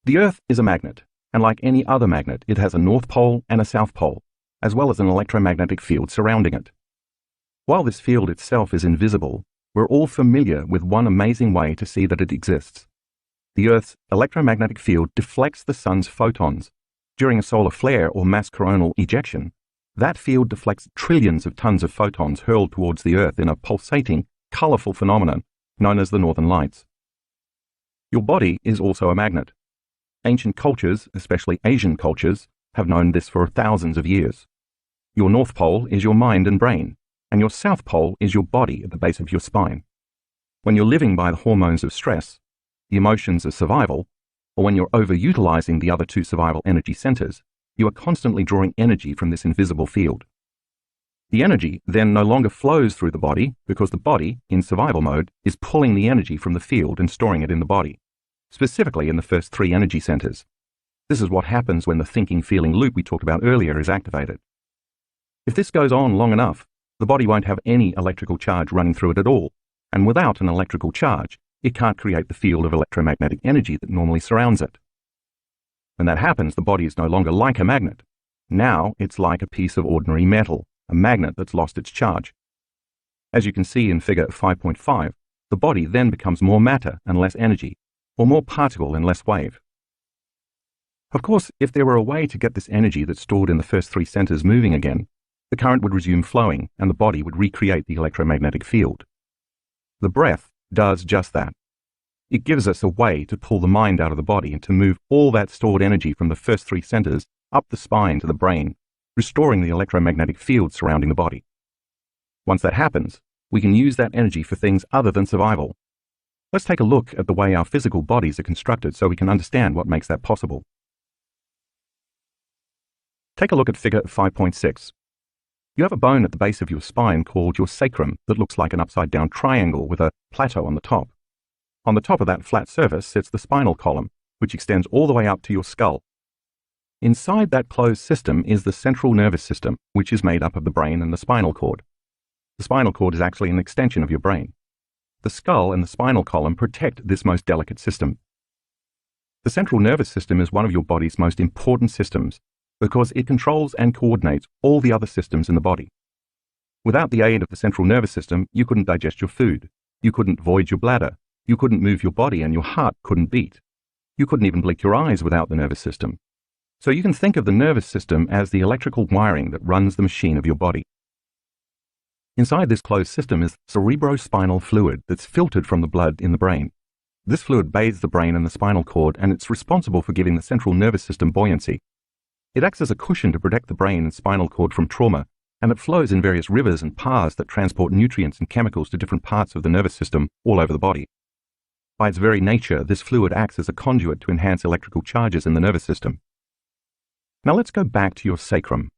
The Earth is a magnet, and like any other magnet, it has a north pole and a south pole, as well as an electromagnetic field surrounding it. While this field itself is invisible, we're all familiar with one amazing way to see that it exists. The Earth's electromagnetic field deflects the sun's photons. During a solar flare or mass coronal ejection, that field deflects trillions of tons of photons hurled towards the Earth in a pulsating, colorful phenomenon known as the Northern Lights. Your body is also a magnet. Ancient cultures, especially Asian cultures, have known this for thousands of years. Your North Pole is your mind and brain, and your South Pole is your body at the base of your spine. When you're living by the hormones of stress, the emotions of survival, or when you're overutilizing the other two survival energy centers, you are constantly drawing energy from this invisible field. The energy then no longer flows through the body because the body, in survival mode, is pulling the energy from the field and storing it in the body, specifically in the first three energy centers. This is what happens when the thinking-feeling loop we talked about earlier is activated. If this goes on long enough, the body won't have any electrical charge running through it at all, and without an electrical charge, it can't create the field of electromagnetic energy that normally surrounds it. When that happens, the body is no longer like a magnet. Now it's like a piece of ordinary metal, a magnet that's lost its charge. As you can see in figure 5.5, the body then becomes more matter and less energy, or more particle and less wave. Of course, if there were a way to get this energy that's stored in the first three centers moving again, the current would resume flowing and the body would recreate the electromagnetic field. The breath does just that. It gives us a way to pull the mind out of the body and to move all that stored energy from the first three centers up the spine to the brain, restoring the electromagnetic field surrounding the body. Once that happens, we can use that energy for things other than survival. Let's take a look at the way our physical bodies are constructed so we can understand what makes that possible. Take a look at figure 5.6. You have a bone at the base of your spine called your sacrum that looks like an upside-down triangle with a plateau on the top. On the top of that flat surface sits the spinal column, which extends all the way up to your skull. Inside that closed system is the central nervous system, which is made up of the brain and the spinal cord. The spinal cord is actually an extension of your brain. The skull and the spinal column protect this most delicate system. The central nervous system is one of your body's most important systems because it controls and coordinates all the other systems in the body. Without the aid of the central nervous system, you couldn't digest your food, you couldn't void your bladder, you couldn't move your body, and your heart couldn't beat. You couldn't even blink your eyes without the nervous system. So you can think of the nervous system as the electrical wiring that runs the machine of your body. Inside this closed system is cerebrospinal fluid that's filtered from the blood in the brain. This fluid bathes the brain and the spinal cord, and it's responsible for giving the central nervous system buoyancy. It acts as a cushion to protect the brain and spinal cord from trauma, and it flows in various rivers and paths that transport nutrients and chemicals to different parts of the nervous system all over the body. By its very nature, this fluid acts as a conduit to enhance electrical charges in the nervous system. Now let's go back to your sacrum.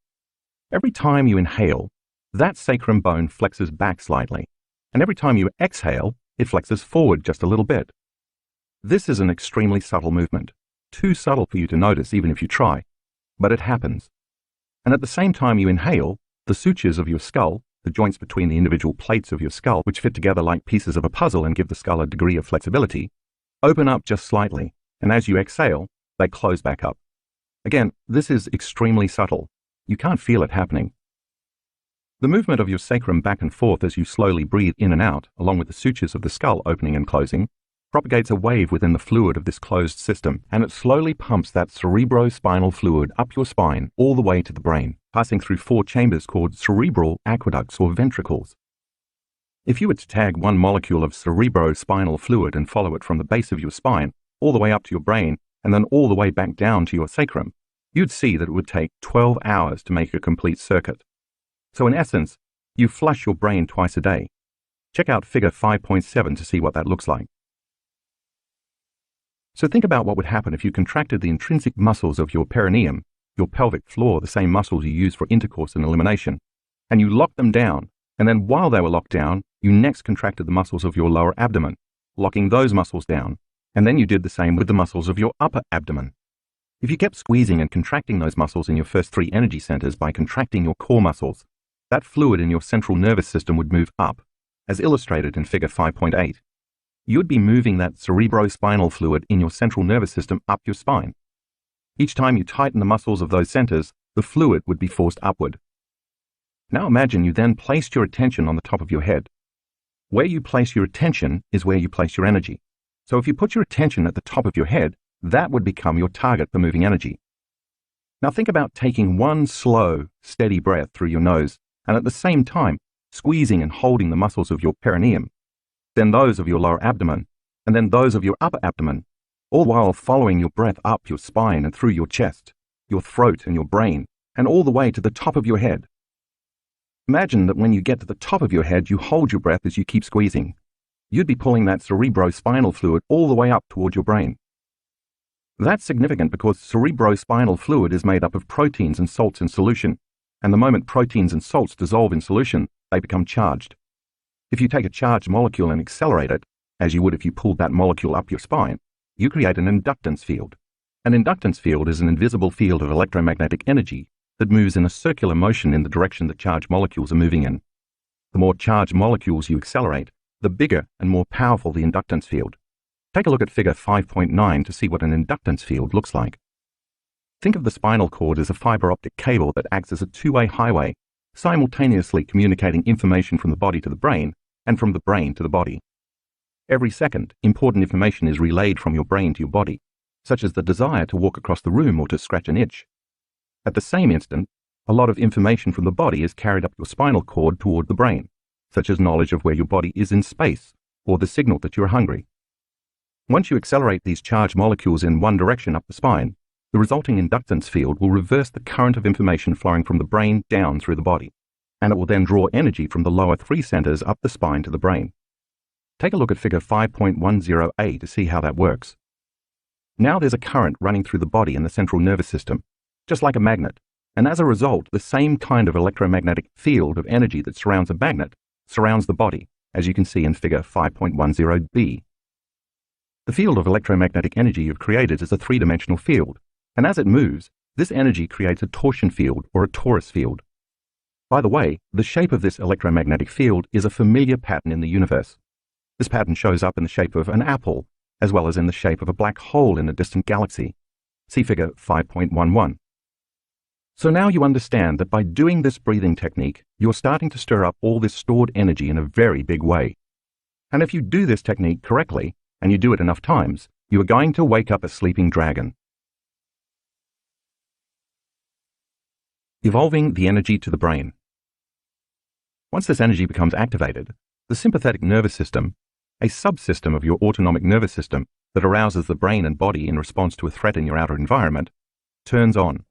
Every time you inhale, that sacrum bone flexes back slightly, and every time you exhale, it flexes forward just a little bit. This is an extremely subtle movement, too subtle for you to notice even if you try, but it happens. And at the same time you inhale, the sutures of your skull, the joints between the individual plates of your skull, which fit together like pieces of a puzzle and give the skull a degree of flexibility, open up just slightly, and as you exhale, they close back up. Again, this is extremely subtle. You can't feel it happening. The movement of your sacrum back and forth as you slowly breathe in and out, along with the sutures of the skull opening and closing, propagates a wave within the fluid of this closed system, and it slowly pumps that cerebrospinal fluid up your spine all the way to the brain, passing through 4 chambers called cerebral aqueducts or ventricles. If you were to tag one molecule of cerebrospinal fluid and follow it from the base of your spine all the way up to your brain and then all the way back down to your sacrum, you'd see that it would take 12 hours to make a complete circuit. So in essence, you flush your brain twice a day. Check out figure 5.7 to see what that looks like. So think about what would happen if you contracted the intrinsic muscles of your perineum, your pelvic floor, the same muscles you use for intercourse and elimination, and you locked them down, and then while they were locked down, you next contracted the muscles of your lower abdomen, locking those muscles down, and then you did the same with the muscles of your upper abdomen. If you kept squeezing and contracting those muscles in your first 3 energy centers by contracting your core muscles, that fluid in your central nervous system would move up, as illustrated in figure 5.8. You'd be moving that cerebrospinal fluid in your central nervous system up your spine. Each time you tighten the muscles of those centers, the fluid would be forced upward. Now imagine you then placed your attention on the top of your head. Where you place your attention is where you place your energy. So if you put your attention at the top of your head, that would become your target for moving energy. Now think about taking one slow, steady breath through your nose and at the same time squeezing and holding the muscles of your perineum, then those of your lower abdomen, and then those of your upper abdomen, all while following your breath up your spine and through your chest, your throat and your brain, and all the way to the top of your head. Imagine that when you get to the top of your head, you hold your breath as you keep squeezing. You'd be pulling that cerebrospinal fluid all the way up toward your brain. That's significant because cerebrospinal fluid is made up of proteins and salts in solution, and the moment proteins and salts dissolve in solution, they become charged. If you take a charged molecule and accelerate it, as you would if you pulled that molecule up your spine, you create an inductance field. An inductance field is an invisible field of electromagnetic energy that moves in a circular motion in the direction that charged molecules are moving in. The more charged molecules you accelerate, the bigger and more powerful the inductance field. Take a look at figure 5.9 to see what an inductance field looks like. Think of the spinal cord as a fiber optic cable that acts as a two-way highway, simultaneously communicating information from the body to the brain and from the brain to the body. Every second, important information is relayed from your brain to your body, such as the desire to walk across the room or to scratch an itch. At the same instant, a lot of information from the body is carried up your spinal cord toward the brain, such as knowledge of where your body is in space or the signal that you are hungry. Once you accelerate these charged molecules in one direction up the spine, the resulting inductance field will reverse the current of information flowing from the brain down through the body, and it will then draw energy from the lower three centers up the spine to the brain. Take a look at figure 5.10a to see how that works. Now there's a current running through the body in the central nervous system, just like a magnet, and as a result, the same kind of electromagnetic field of energy that surrounds a magnet surrounds the body, as you can see in figure 5.10b. The field of electromagnetic energy you've created is a three-dimensional field, and as it moves, this energy creates a torsion field or a torus field. By the way, the shape of this electromagnetic field is a familiar pattern in the universe. This pattern shows up in the shape of an apple, as well as in the shape of a black hole in a distant galaxy. See figure 5.11. So now you understand that by doing this breathing technique, you're starting to stir up all this stored energy in a very big way. And if you do this technique correctly, and you do it enough times, you are going to wake up a sleeping dragon. Evolving the energy to the brain. Once this energy becomes activated, the sympathetic nervous system, a subsystem of your autonomic nervous system that arouses the brain and body in response to a threat in your outer environment, turns on,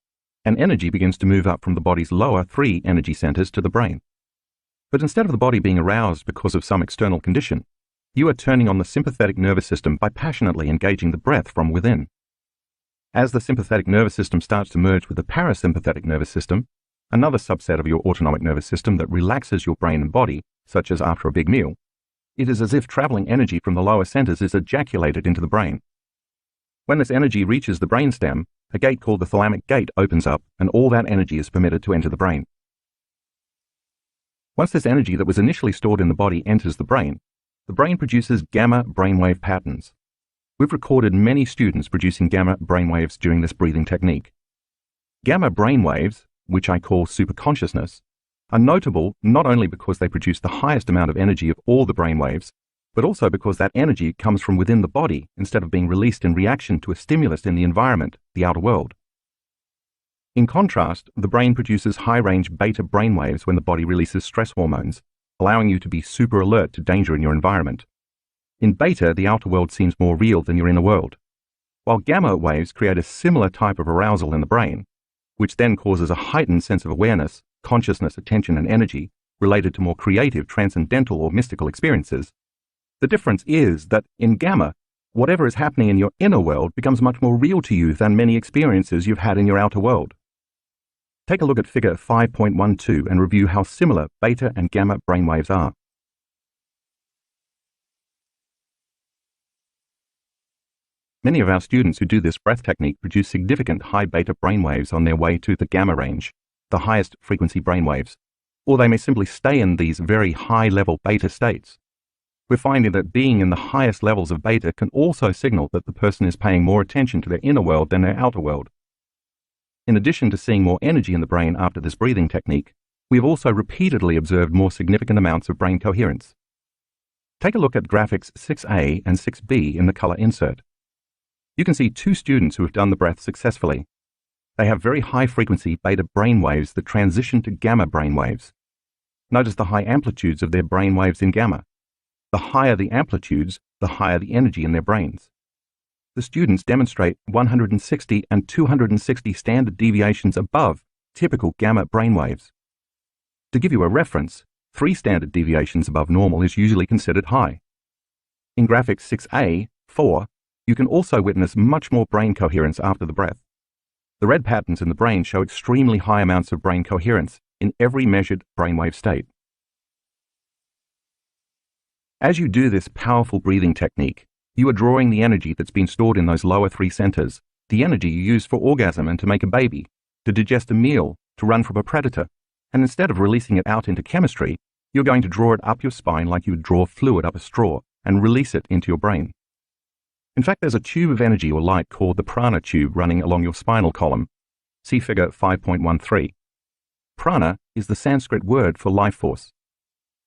and energy begins to move up from the body's lower three energy centers to the brain. But instead of the body being aroused because of some external condition, you are turning on the sympathetic nervous system by passionately engaging the breath from within. As the sympathetic nervous system starts to merge with the parasympathetic nervous system, another subset of your autonomic nervous system that relaxes your brain and body, such as after a big meal, it is as if traveling energy from the lower centers is ejaculated into the brain. When this energy reaches the brainstem, a gate called the thalamic gate opens up and all that energy is permitted to enter the brain. Once this energy that was initially stored in the body enters the brain produces gamma brainwave patterns. We've recorded many students producing gamma brainwaves during this breathing technique. Gamma brainwaves, which I call superconsciousness, are notable not only because they produce the highest amount of energy of all the brainwaves, but also because that energy comes from within the body instead of being released in reaction to a stimulus in the environment, the outer world. In contrast, the brain produces high-range beta brainwaves when the body releases stress hormones, allowing you to be super alert to danger in your environment. In beta, the outer world seems more real than your inner world, while gamma waves create a similar type of arousal in the brain, which then causes a heightened sense of awareness, consciousness, attention, and energy related to more creative, transcendental, or mystical experiences. The difference is that in gamma, whatever is happening in your inner world becomes much more real to you than many experiences you've had in your outer world. Take a look at figure 5.12 and review how similar beta and gamma brainwaves are. Many of our students who do this breath technique produce significant high beta brainwaves on their way to the gamma range, the highest frequency brainwaves, or they may simply stay in these very high-level beta states. We're finding that being in the highest levels of beta can also signal that the person is paying more attention to their inner world than their outer world. In addition to seeing more energy in the brain after this breathing technique, we have also repeatedly observed more significant amounts of brain coherence. Take a look at graphics 6A and 6B in the color insert. You can see two students who have done the breath successfully. They have very high-frequency beta brainwaves that transition to gamma brainwaves. Notice the high amplitudes of their brainwaves in gamma. The higher the amplitudes, the higher the energy in their brains. The students demonstrate 160 and 260 standard deviations above typical gamma brainwaves. To give you a reference, 3 standard deviations above normal is usually considered high. In graphics 6A, 4, you can also witness much more brain coherence after the breath. The red patterns in the brain show extremely high amounts of brain coherence in every measured brainwave state. As you do this powerful breathing technique, you are drawing the energy that's been stored in those lower 3 centers, the energy you use for orgasm and to make a baby, to digest a meal, to run from a predator, and instead of releasing it out into chemistry, you're going to draw it up your spine like you would draw fluid up a straw and release it into your brain. In fact, there's a tube of energy or light called the prana tube running along your spinal column. See figure 5.13. Prana is the Sanskrit word for life force.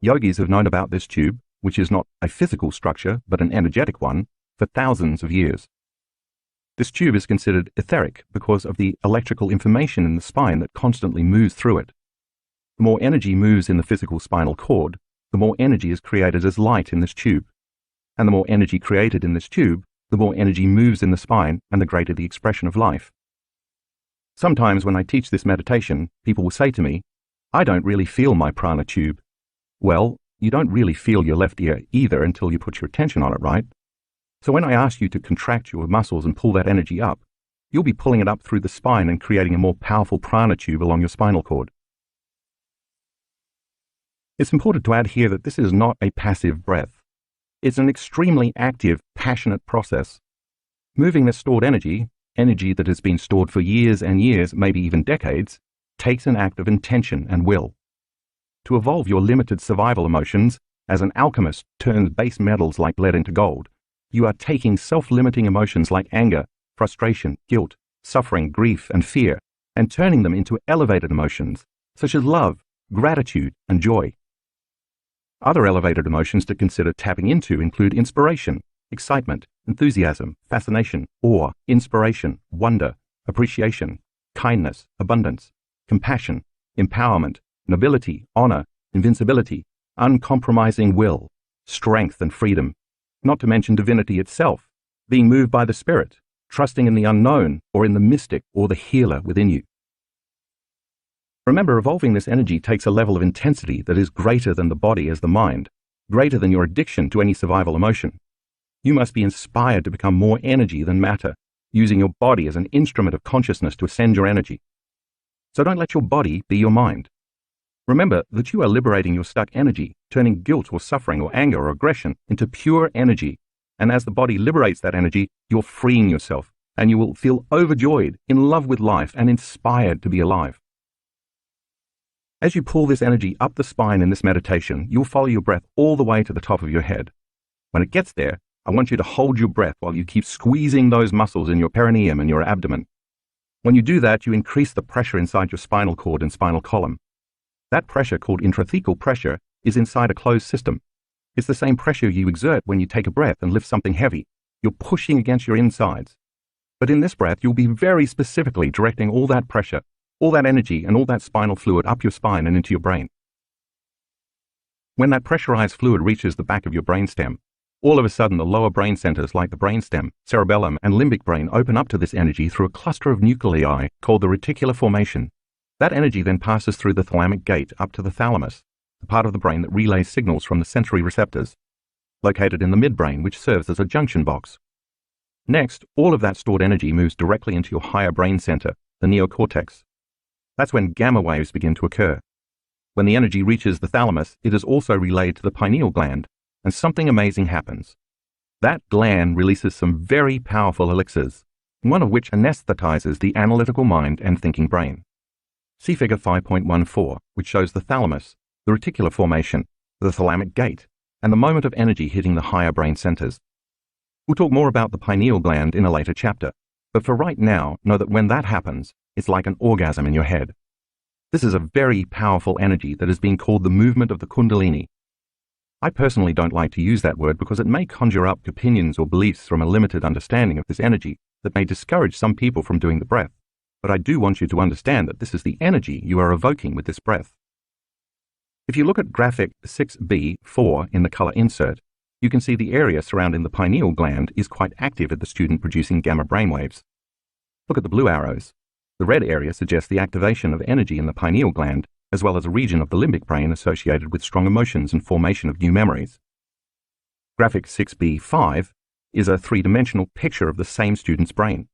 Yogis have known about this tube, which is not a physical structure but an energetic one, for thousands of years. This tube is considered etheric because of the electrical information in the spine that constantly moves through it. The more energy moves in the physical spinal cord, the more energy is created as light in this tube. And the more energy created in this tube, the more energy moves in the spine and the greater the expression of life. Sometimes when I teach this meditation, people will say to me, "I don't really feel my prana tube." Well, you don't really feel your left ear either until you put your attention on it, right? So when I ask you to contract your muscles and pull that energy up, you'll be pulling it up through the spine and creating a more powerful prana tube along your spinal cord. It's important to add here that this is not a passive breath. It's an extremely active, passionate process. Moving this stored energy that has been stored for years and years, maybe even decades, takes an act of intention and will. To evolve your limited survival emotions, as an alchemist turns base metals like lead into gold, you are taking self-limiting emotions like anger, frustration, guilt, suffering, grief, and fear, and turning them into elevated emotions, such as love, gratitude, and joy. Other elevated emotions to consider tapping into include inspiration, excitement, enthusiasm, fascination, awe, inspiration, wonder, appreciation, kindness, abundance, compassion, empowerment, nobility, honor, invincibility, uncompromising will, strength and freedom, not to mention divinity itself, being moved by the spirit, trusting in the unknown or in the mystic or the healer within you. Remember, evolving this energy takes a level of intensity that is greater than the body as the mind, greater than your addiction to any survival emotion. You must be inspired to become more energy than matter, using your body as an instrument of consciousness to ascend your energy. So don't let your body be your mind. Remember that you are liberating your stuck energy, turning guilt or suffering or anger or aggression into pure energy. And as the body liberates that energy, you're freeing yourself, and you will feel overjoyed, in love with life, and inspired to be alive. As you pull this energy up the spine in this meditation, you'll follow your breath all the way to the top of your head. When it gets there, I want you to hold your breath while you keep squeezing those muscles in your perineum and your abdomen. When you do that, you increase the pressure inside your spinal cord and spinal column. That pressure, called intrathecal pressure, is inside a closed system. It's the same pressure you exert when you take a breath and lift something heavy. You're pushing against your insides. But in this breath, you'll be very specifically directing all that pressure, all that energy and all that spinal fluid up your spine and into your brain. When that pressurized fluid reaches the back of your brainstem, all of a sudden the lower brain centers like the brainstem, cerebellum, and limbic brain open up to this energy through a cluster of nuclei called the reticular formation. That energy then passes through the thalamic gate up to the thalamus, the part of the brain that relays signals from the sensory receptors, located in the midbrain, which serves as a junction box. Next, all of that stored energy moves directly into your higher brain center, the neocortex. That's when gamma waves begin to occur. When the energy reaches the thalamus, it is also relayed to the pineal gland, and something amazing happens. That gland releases some very powerful elixirs, one of which anesthetizes the analytical mind and thinking brain. See figure 5.14, which shows the thalamus, the reticular formation, the thalamic gate, and the moment of energy hitting the higher brain centers. We'll talk more about the pineal gland in a later chapter, but for right now, know that when that happens, it's like an orgasm in your head. This is a very powerful energy that has been called the movement of the Kundalini. I personally don't like to use that word because it may conjure up opinions or beliefs from a limited understanding of this energy that may discourage some people from doing the breath. But I do want you to understand that this is the energy you are evoking with this breath. If you look at graphic 6b4 in the color insert, you can see the area surrounding the pineal gland is quite active at the student producing gamma brainwaves. Look at the blue arrows. The red area suggests the activation of energy in the pineal gland, as well as a region of the limbic brain associated with strong emotions and formation of new memories. Graphic 6b5 is a three-dimensional picture of the same student's brain.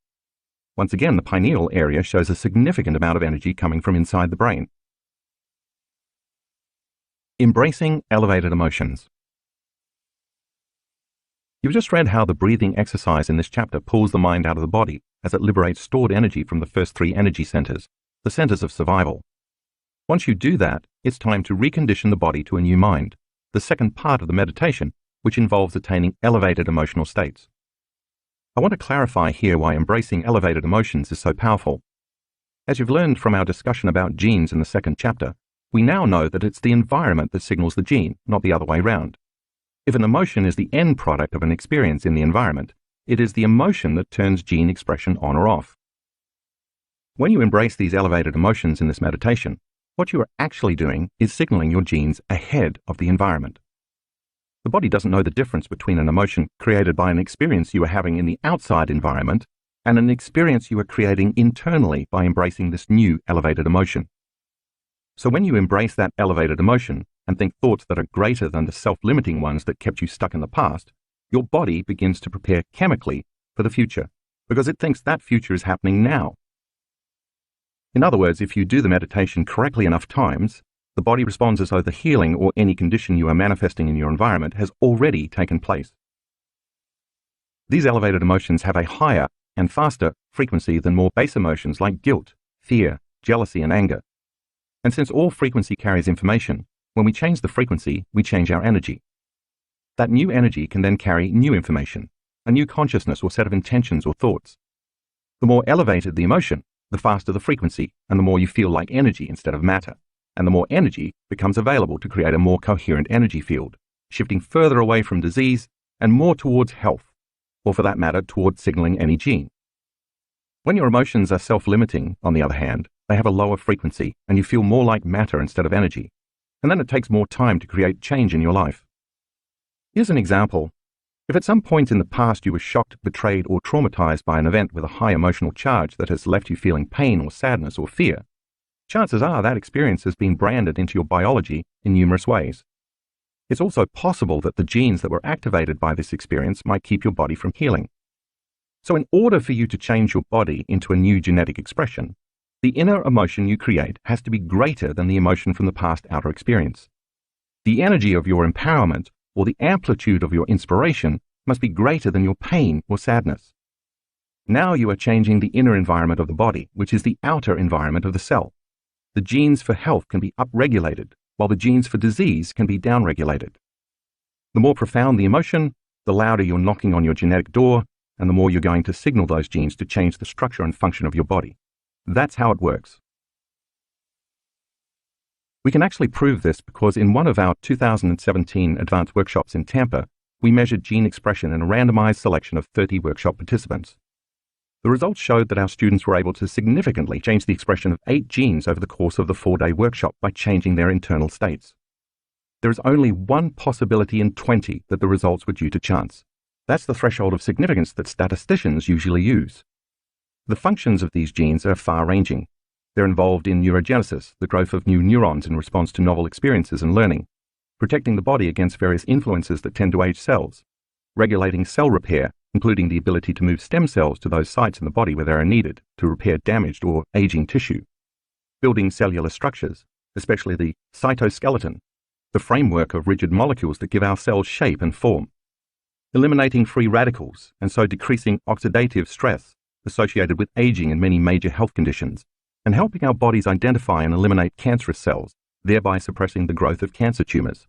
Once again, the pineal area shows a significant amount of energy coming from inside the brain. Embracing elevated emotions. You've just read how the breathing exercise in this chapter pulls the mind out of the body as it liberates stored energy from the first three energy centers, the centers of survival. Once you do that, it's time to recondition the body to a new mind, the second part of the meditation, which involves attaining elevated emotional states. I want to clarify here why embracing elevated emotions is so powerful. As you've learned from our discussion about genes in the second chapter, we now know that it's the environment that signals the gene, not the other way around. If an emotion is the end product of an experience in the environment, it is the emotion that turns gene expression on or off. When you embrace these elevated emotions in this meditation, what you are actually doing is signaling your genes ahead of the environment. The body doesn't know the difference between an emotion created by an experience you are having in the outside environment and an experience you are creating internally by embracing this new elevated emotion. So when you embrace that elevated emotion and think thoughts that are greater than the self-limiting ones that kept you stuck in the past, your body begins to prepare chemically for the future because it thinks that future is happening now. In other words, if you do the meditation correctly enough times, the body responds as though the healing or any condition you are manifesting in your environment has already taken place. These elevated emotions have a higher and faster frequency than more base emotions like guilt, fear, jealousy, and anger. And since all frequency carries information, when we change the frequency, we change our energy. That new energy can then carry new information, a new consciousness or set of intentions or thoughts. The more elevated the emotion, the faster the frequency, and the more you feel like energy instead of matter, and the more energy becomes available to create a more coherent energy field, shifting further away from disease and more towards health, or for that matter, towards signaling any gene. When your emotions are self-limiting, on the other hand, they have a lower frequency, and you feel more like matter instead of energy, and then it takes more time to create change in your life. Here's an example. If at some point in the past you were shocked, betrayed, or traumatized by an event with a high emotional charge that has left you feeling pain or sadness or fear, chances are that experience has been branded into your biology in numerous ways. It's also possible that the genes that were activated by this experience might keep your body from healing. So in order for you to change your body into a new genetic expression, the inner emotion you create has to be greater than the emotion from the past outer experience. The energy of your empowerment or the amplitude of your inspiration must be greater than your pain or sadness. Now you are changing the inner environment of the body, which is the outer environment of the cell. The genes for health can be upregulated, while the genes for disease can be downregulated. The more profound the emotion, the louder you're knocking on your genetic door, and the more you're going to signal those genes to change the structure and function of your body. That's how it works. We can actually prove this because in one of our 2017 advanced workshops in Tampa, we measured gene expression in a randomized selection of 30 workshop participants. The results showed that our students were able to significantly change the expression of 8 genes over the course of the 4-day workshop by changing their internal states. There is only one possibility in 20 that the results were due to chance. That's the threshold of significance that statisticians usually use. The functions of these genes are far-ranging. They're involved in neurogenesis, the growth of new neurons in response to novel experiences and learning, protecting the body against various influences that tend to age cells, regulating cell repair, including the ability to move stem cells to those sites in the body where they are needed to repair damaged or aging tissue, building cellular structures, especially the cytoskeleton, the framework of rigid molecules that give our cells shape and form, eliminating free radicals and so decreasing oxidative stress associated with aging and many major health conditions, and helping our bodies identify and eliminate cancerous cells, thereby suppressing the growth of cancer tumors.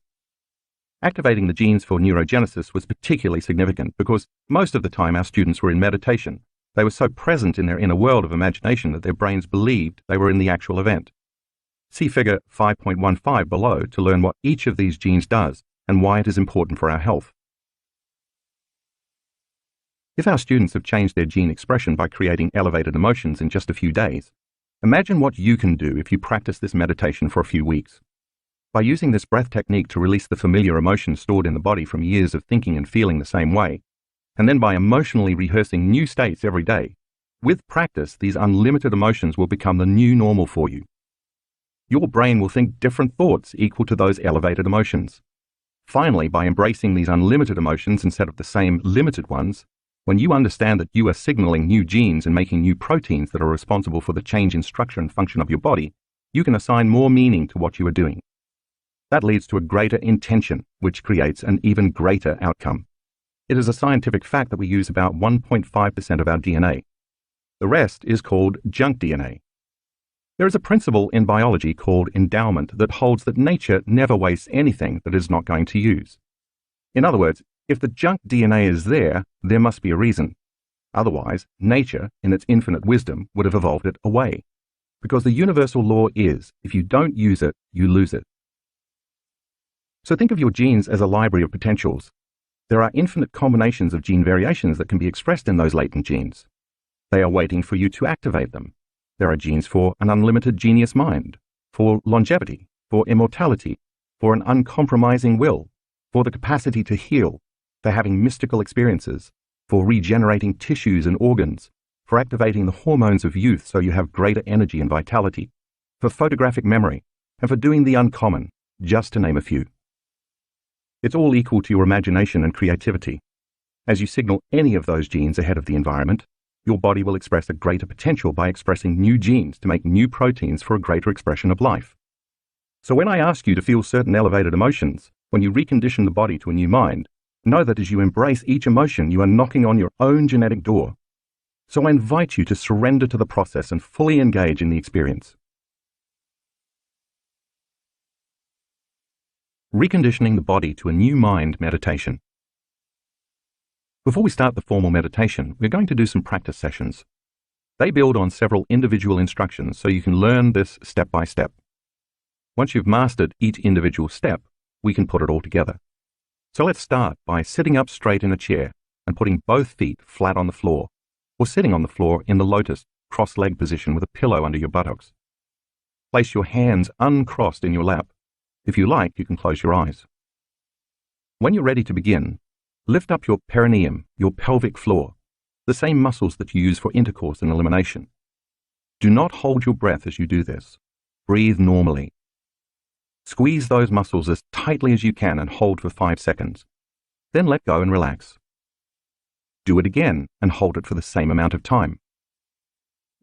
Activating the genes for neurogenesis was particularly significant because most of the time our students were in meditation. They were so present in their inner world of imagination that their brains believed they were in the actual event. See figure 5.15 below to learn what each of these genes does and why it is important for our health. If our students have changed their gene expression by creating elevated emotions in just a few days, imagine what you can do if you practice this meditation for a few weeks. By using this breath technique to release the familiar emotions stored in the body from years of thinking and feeling the same way, and then by emotionally rehearsing new states every day, with practice, these unlimited emotions will become the new normal for you. Your brain will think different thoughts equal to those elevated emotions. Finally, by embracing these unlimited emotions instead of the same limited ones, when you understand that you are signaling new genes and making new proteins that are responsible for the change in structure and function of your body, you can assign more meaning to what you are doing. That leads to a greater intention, which creates an even greater outcome. It is a scientific fact that we use about 1.5% of our DNA. The rest is called junk DNA. There is a principle in biology called endowment that holds that nature never wastes anything that it is not going to use. In other words, if the junk DNA is there, there must be a reason. Otherwise, nature, in its infinite wisdom, would have evolved it away. Because the universal law is, if you don't use it, you lose it. So think of your genes as a library of potentials. There are infinite combinations of gene variations that can be expressed in those latent genes. They are waiting for you to activate them. There are genes for an unlimited genius mind, for longevity, for immortality, for an uncompromising will, for the capacity to heal, for having mystical experiences, for regenerating tissues and organs, for activating the hormones of youth so you have greater energy and vitality, for photographic memory, and for doing the uncommon, just to name a few. It's all equal to your imagination and creativity. As you signal any of those genes ahead of the environment, your body will express a greater potential by expressing new genes to make new proteins for a greater expression of life. So when I ask you to feel certain elevated emotions, when you recondition the body to a new mind, know that as you embrace each emotion, you are knocking on your own genetic door. So I invite you to surrender to the process and fully engage in the experience. Reconditioning the body to a new mind meditation. Before we start the formal meditation, we're going to do some practice sessions. They build on several individual instructions so you can learn this step by step. Once you've mastered each individual step, we can put it all together. So let's start by sitting up straight in a chair and putting both feet flat on the floor, or sitting on the floor in the lotus cross-leg position with a pillow under your buttocks. Place your hands uncrossed in your lap. If you like, you can close your eyes. When you're ready to begin, lift up your perineum, your pelvic floor, the same muscles that you use for intercourse and elimination. Do not hold your breath as you do this. Breathe normally. Squeeze those muscles as tightly as you can and hold for 5 seconds. Then let go and relax. Do it again and hold it for the same amount of time.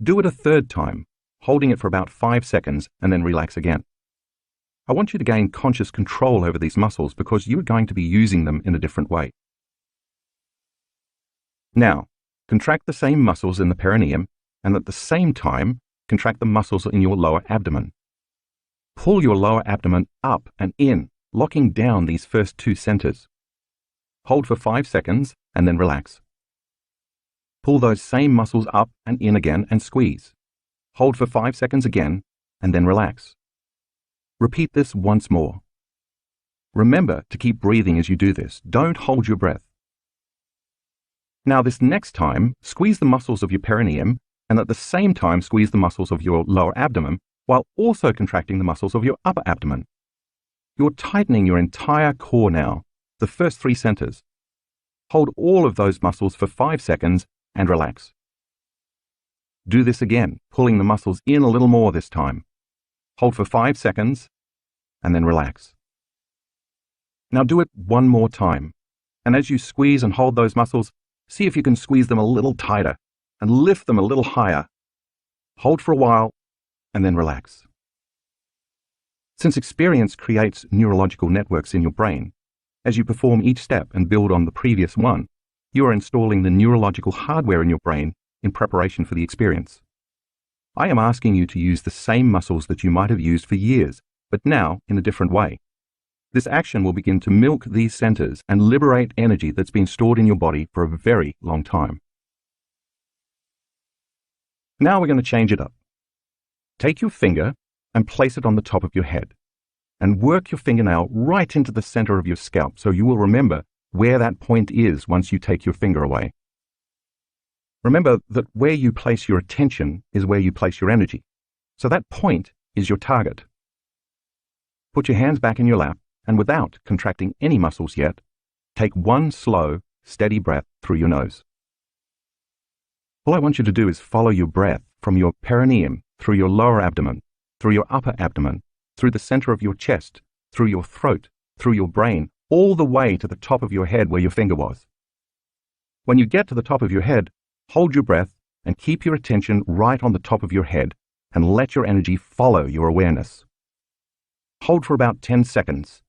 Do it a third time, holding it for about 5 seconds and then relax again. I want you to gain conscious control over these muscles because you are going to be using them in a different way. Now, contract the same muscles in the perineum and at the same time, contract the muscles in your lower abdomen. Pull your lower abdomen up and in, locking down these first 2 centers. Hold for 5 seconds and then relax. Pull those same muscles up and in again and squeeze. Hold for 5 seconds again and then relax. Repeat this once more. Remember to keep breathing as you do this. Don't hold your breath. Now this next time, squeeze the muscles of your perineum and at the same time squeeze the muscles of your lower abdomen while also contracting the muscles of your upper abdomen. You're tightening your entire core now, the first 3 centers. Hold all of those muscles for 5 seconds and relax. Do this again, pulling the muscles in a little more this time. Hold for 5 seconds and then relax. Now do it one more time. And as you squeeze and hold those muscles, see if you can squeeze them a little tighter and lift them a little higher. Hold for a while and then relax. Since experience creates neurological networks in your brain, as you perform each step and build on the previous one, you are installing the neurological hardware in your brain in preparation for the experience. I am asking you to use the same muscles that you might have used for years, but now in a different way. This action will begin to milk these centers and liberate energy that's been stored in your body for a very long time. Now we're going to change it up. Take your finger and place it on the top of your head. And work your fingernail right into the center of your scalp so you will remember where that point is once you take your finger away. Remember that where you place your attention is where you place your energy. So that point is your target. Put your hands back in your lap, and without contracting any muscles yet, take one slow, steady breath through your nose. All I want you to do is follow your breath from your perineum, through your lower abdomen, through your upper abdomen, through the center of your chest, through your throat, through your brain, all the way to the top of your head where your finger was. When you get to the top of your head, hold your breath and keep your attention right on the top of your head and let your energy follow your awareness. Hold for about 10 seconds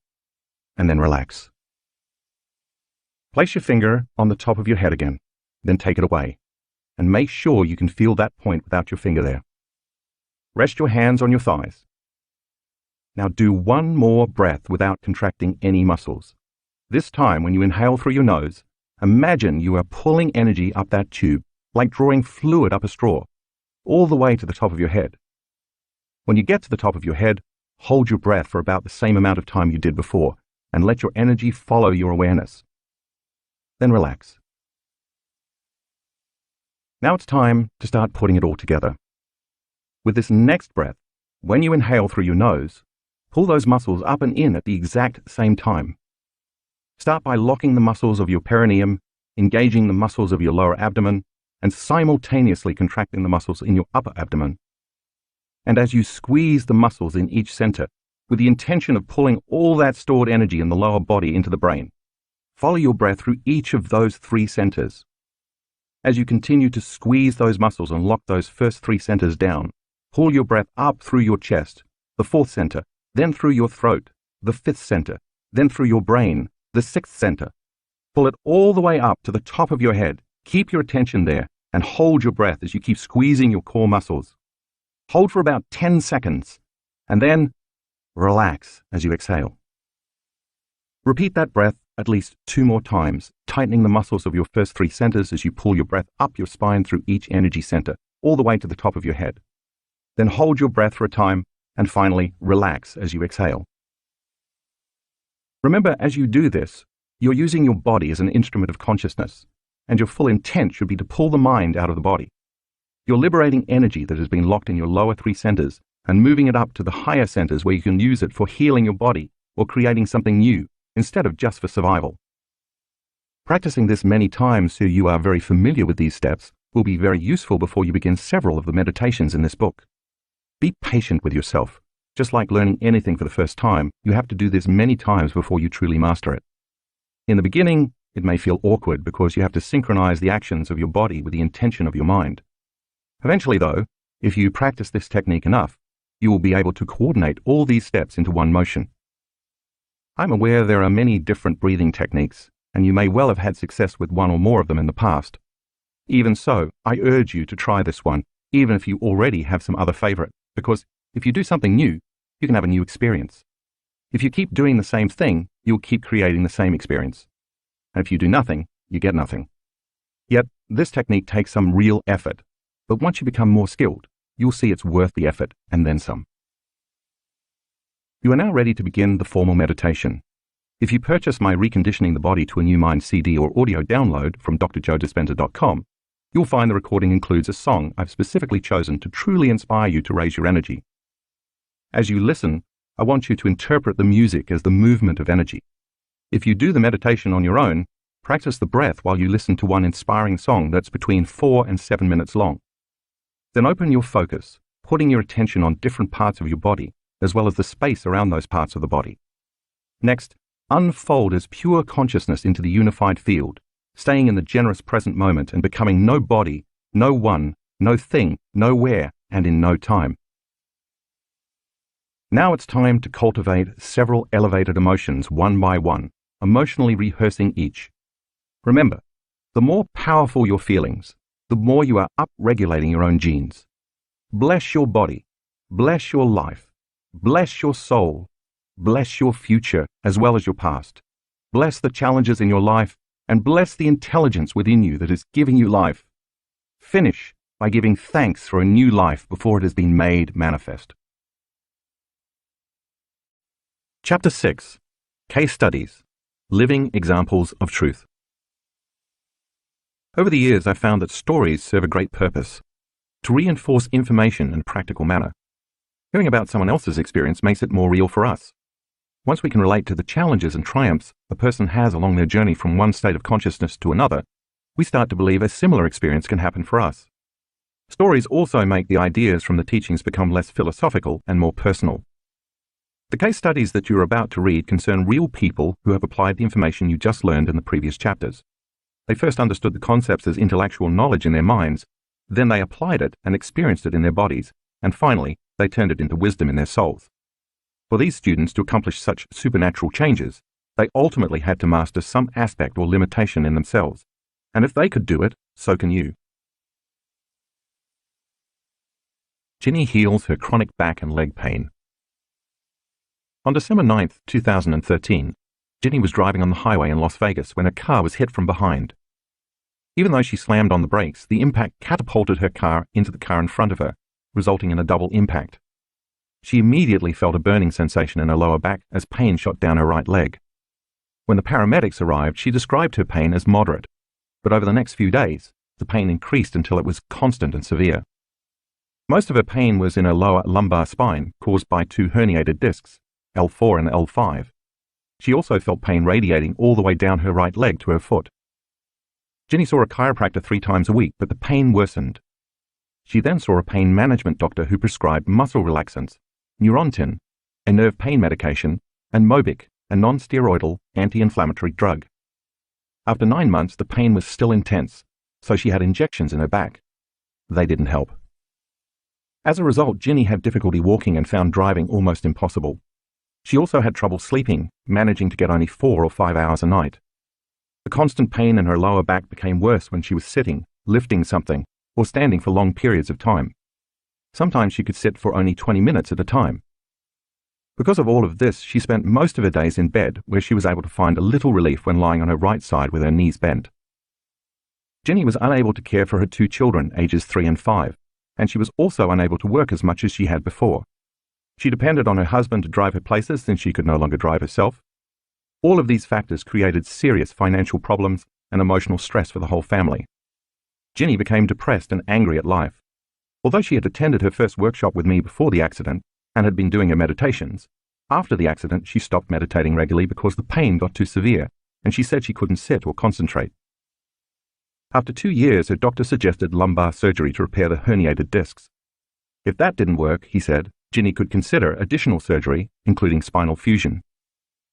and then relax. Place your finger on the top of your head again, then take it away, and make sure you can feel that point without your finger there. Rest your hands on your thighs. Now do one more breath without contracting any muscles. This time, when you inhale through your nose, imagine you are pulling energy up that tube, like drawing fluid up a straw, all the way to the top of your head. When you get to the top of your head, hold your breath for about the same amount of time you did before, and let your energy follow your awareness. Then relax. Now it's time to start putting it all together. With this next breath, when you inhale through your nose, pull those muscles up and in at the exact same time. Start by locking the muscles of your perineum, engaging the muscles of your lower abdomen, and simultaneously contracting the muscles in your upper abdomen. And as you squeeze the muscles in each center, with the intention of pulling all that stored energy in the lower body into the brain, follow your breath through each of those 3 centers. As you continue to squeeze those muscles and lock those first 3 centers down, pull your breath up through your chest, the 4th center, then through your throat, the 5th center, then through your brain, the 6th center. Pull it all the way up to the top of your head. Keep your attention there and hold your breath as you keep squeezing your core muscles. Hold for about 10 seconds and then relax as you exhale. Repeat that breath at least 2 more times, tightening the muscles of your first 3 centers as you pull your breath up your spine through each energy center, all the way to the top of your head. Then hold your breath for a time and finally relax as you exhale. Remember, as you do this, you're using your body as an instrument of consciousness, and your full intent should be to pull the mind out of the body. You're liberating energy that has been locked in your lower 3 centers and moving it up to the higher centers where you can use it for healing your body or creating something new instead of just for survival. Practicing this many times so you are very familiar with these steps will be very useful before you begin several of the meditations in this book. Be patient with yourself. Just like learning anything for the first time, you have to do this many times before you truly master it. In the beginning, it may feel awkward because you have to synchronize the actions of your body with the intention of your mind. Eventually, though, if you practice this technique enough, you will be able to coordinate all these steps into one motion. I'm aware there are many different breathing techniques, and you may well have had success with one or more of them in the past. Even so, I urge you to try this one, even if you already have some other favorite, because if you do something new, you can have a new experience. If you keep doing the same thing, you'll keep creating the same experience. And if you do nothing, you get nothing. Yet, this technique takes some real effort, but once you become more skilled, you'll see it's worth the effort and then some. You are now ready to begin the formal meditation. If you purchase my Reconditioning the Body to a New Mind CD or audio download from drjoedispenza.com, you'll find the recording includes a song I've specifically chosen to truly inspire you to raise your energy. As you listen, I want you to interpret the music as the movement of energy. If you do the meditation on your own, practice the breath while you listen to one inspiring song that's between 4 and 7 minutes long. Then open your focus, putting your attention on different parts of your body, as well as the space around those parts of the body. Next, unfold as pure consciousness into the unified field, staying in the generous present moment and becoming no body, no one, no thing, nowhere, and in no time. Now it's time to cultivate several elevated emotions one by one, emotionally rehearsing each. Remember, the more powerful your feelings, the more you are up-regulating your own genes. Bless your body, bless your life, bless your soul, bless your future as well as your past. Bless the challenges in your life and bless the intelligence within you that is giving you life. Finish by giving thanks for a new life before it has been made manifest. Chapter 6. Case Studies. Living Examples of Truth. Over the years, I've found that stories serve a great purpose: to reinforce information in a practical manner. Hearing about someone else's experience makes it more real for us. Once we can relate to the challenges and triumphs a person has along their journey from one state of consciousness to another, we start to believe a similar experience can happen for us. Stories also make the ideas from the teachings become less philosophical and more personal. The case studies that you're about to read concern real people who have applied the information you just learned in the previous chapters. They first understood the concepts as intellectual knowledge in their minds, then they applied it and experienced it in their bodies, and finally, they turned it into wisdom in their souls. For these students to accomplish such supernatural changes, they ultimately had to master some aspect or limitation in themselves. And if they could do it, so can you. Ginny heals her chronic back and leg pain. On December 9, 2013, Ginny was driving on the highway in Las Vegas when her car was hit from behind. Even though she slammed on the brakes, the impact catapulted her car into the car in front of her, resulting in a double impact. She immediately felt a burning sensation in her lower back as pain shot down her right leg. When the paramedics arrived, she described her pain as moderate, but over the next few days, the pain increased until it was constant and severe. Most of her pain was in her lower lumbar spine, caused by two herniated discs, L4 and L5. She also felt pain radiating all the way down her right leg to her foot. Ginny saw a chiropractor 3 times a week, but the pain worsened. She then saw a pain management doctor who prescribed muscle relaxants, Neurontin, a nerve pain medication, and Mobic, a non-steroidal anti-inflammatory drug. After 9 months, the pain was still intense, so she had injections in her back. They didn't help. As a result, Ginny had difficulty walking and found driving almost impossible. She also had trouble sleeping, managing to get only 4 or 5 hours a night. The constant pain in her lower back became worse when she was sitting, lifting something, or standing for long periods of time. Sometimes she could sit for only 20 minutes at a time. Because of all of this, she spent most of her days in bed, where she was able to find a little relief when lying on her right side with her knees bent. Ginny was unable to care for her 2 children, ages 3 and 5, and she was also unable to work as much as she had before. She depended on her husband to drive her places since she could no longer drive herself. All of these factors created serious financial problems and emotional stress for the whole family. Ginny became depressed and angry at life. Although she had attended her first workshop with me before the accident and had been doing her meditations, after the accident she stopped meditating regularly because the pain got too severe, and she said she couldn't sit or concentrate. After 2 years, her doctor suggested lumbar surgery to repair the herniated discs. If that didn't work, he said, Ginny could consider additional surgery, including spinal fusion.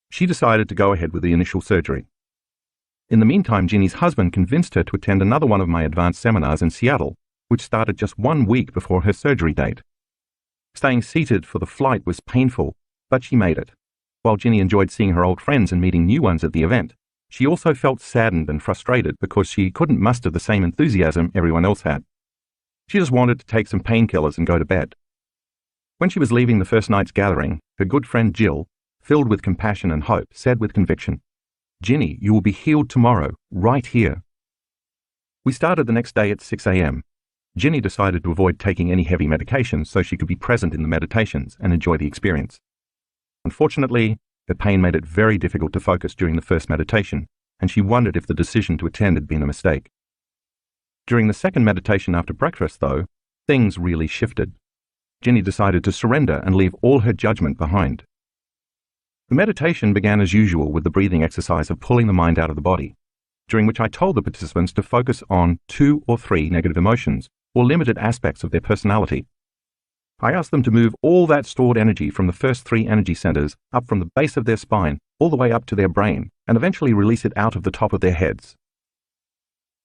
She decided to go ahead with the initial surgery. In the meantime, Ginny's husband convinced her to attend another one of my advanced seminars in Seattle, which started just 1 week before her surgery date. Staying seated for the flight was painful, but she made it. While Ginny enjoyed seeing her old friends and meeting new ones at the event, she also felt saddened and frustrated because she couldn't muster the same enthusiasm everyone else had. She just wanted to take some painkillers and go to bed. When she was leaving the first night's gathering, her good friend Jill, filled with compassion and hope, said with conviction, "Ginny, you will be healed tomorrow, right here." We started the next day at 6 a.m. Ginny decided to avoid taking any heavy medications so she could be present in the meditations and enjoy the experience. Unfortunately, her pain made it very difficult to focus during the first meditation, and she wondered if the decision to attend had been a mistake. During the second meditation after breakfast, though, things really shifted. Ginny decided to surrender and leave all her judgment behind. The meditation began as usual with the breathing exercise of pulling the mind out of the body, during which I told the participants to focus on 2 or 3 negative emotions or limited aspects of their personality. I asked them to move all that stored energy from the first 3 energy centers up from the base of their spine all the way up to their brain and eventually release it out of the top of their heads.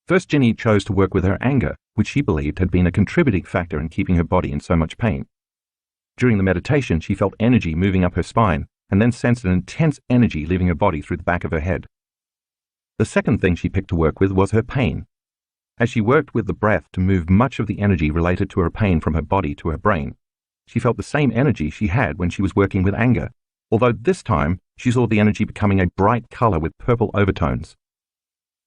First, Ginny chose to work with her anger, which she believed had been a contributing factor in keeping her body in so much pain. During the meditation, she felt energy moving up her spine and then sensed an intense energy leaving her body through the back of her head. The second thing she picked to work with was her pain. As she worked with the breath to move much of the energy related to her pain from her body to her brain, she felt the same energy she had when she was working with anger, although this time she saw the energy becoming a bright color with purple overtones.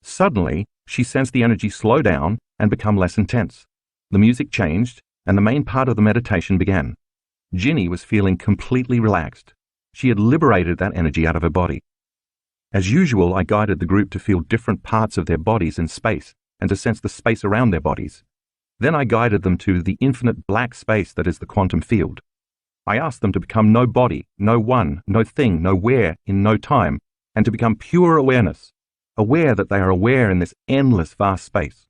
Suddenly, she sensed the energy slow down and become less intense. The music changed, and the main part of the meditation began. Ginny was feeling completely relaxed. She had liberated that energy out of her body. As usual, I guided the group to feel different parts of their bodies in space and to sense the space around their bodies. Then I guided them to the infinite black space that is the quantum field. I asked them to become no body, no one, no thing, no where, in no time, and to become pure awareness, aware that they are aware in this endless vast space.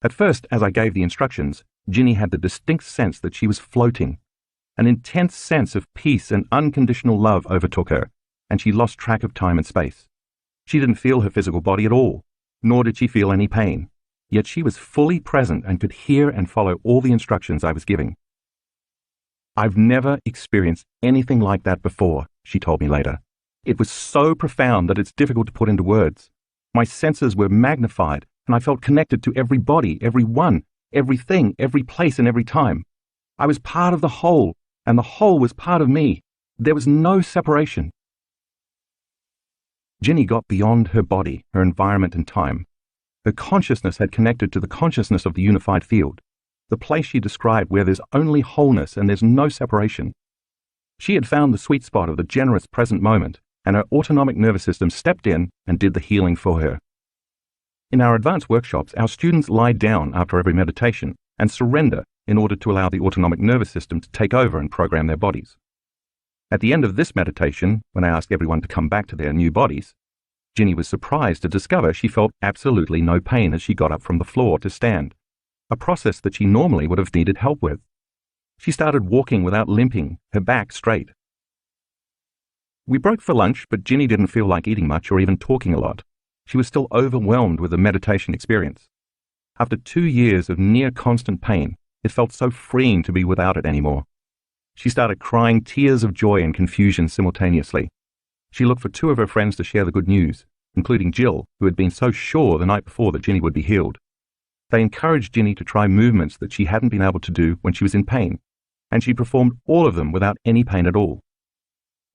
At first, as I gave the instructions, Ginny had the distinct sense that she was floating. An intense sense of peace and unconditional love overtook her, and she lost track of time and space. She didn't feel her physical body at all, nor did she feel any pain, yet she was fully present and could hear and follow all the instructions I was giving. "I've never experienced anything like that before," she told me later. "It was so profound that it's difficult to put into words. My senses were magnified, and I felt connected to every body, every one, everything, every place, and every time. I was part of the whole, and the whole was part of me. There was no separation." Ginny got beyond her body, her environment, and time. Her consciousness had connected to the consciousness of the unified field, the place she described where there's only wholeness and there's no separation. She had found the sweet spot of the generous present moment, and her autonomic nervous system stepped in and did the healing for her. In our advanced workshops, our students lie down after every meditation and surrender in order to allow the autonomic nervous system to take over and program their bodies. At the end of this meditation, when I asked everyone to come back to their new bodies, Ginny was surprised to discover she felt absolutely no pain as she got up from the floor to stand, a process that she normally would have needed help with. She started walking without limping, her back straight. We broke for lunch, but Ginny didn't feel like eating much or even talking a lot. She was still overwhelmed with the meditation experience. After 2 years of near constant pain, it felt so freeing to be without it anymore. She started crying tears of joy and confusion simultaneously. She looked for 2 of her friends to share the good news, including Jill, who had been so sure the night before that Ginny would be healed. They encouraged Ginny to try movements that she hadn't been able to do when she was in pain, and she performed all of them without any pain at all.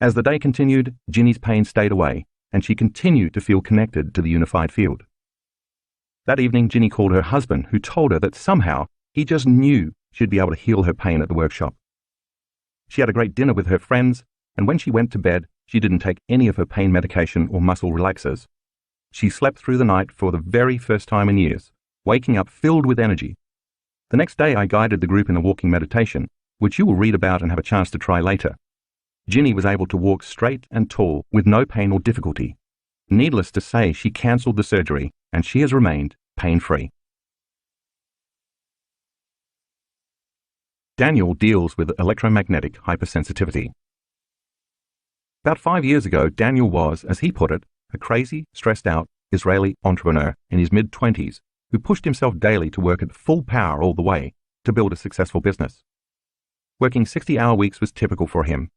As the day continued, Ginny's pain stayed away, and she continued to feel connected to the unified field. That evening, Ginny called her husband, who told her that somehow he just knew she'd be able to heal her pain at the workshop. She had a great dinner with her friends, and when she went to bed, she didn't take any of her pain medication or muscle relaxers. She slept through the night for the very first time in years, waking up filled with energy. The next day, I guided the group in a walking meditation, which you will read about and have a chance to try later. Ginny was able to walk straight and tall with no pain or difficulty. Needless to say, she cancelled the surgery, and she has remained pain-free. Daniel deals with electromagnetic hypersensitivity. About 5 years ago, Daniel was, as he put it, a crazy, stressed-out Israeli entrepreneur in his mid-20s who pushed himself daily to work at full power all the way to build a successful business. Working 60-hour weeks was typical for him.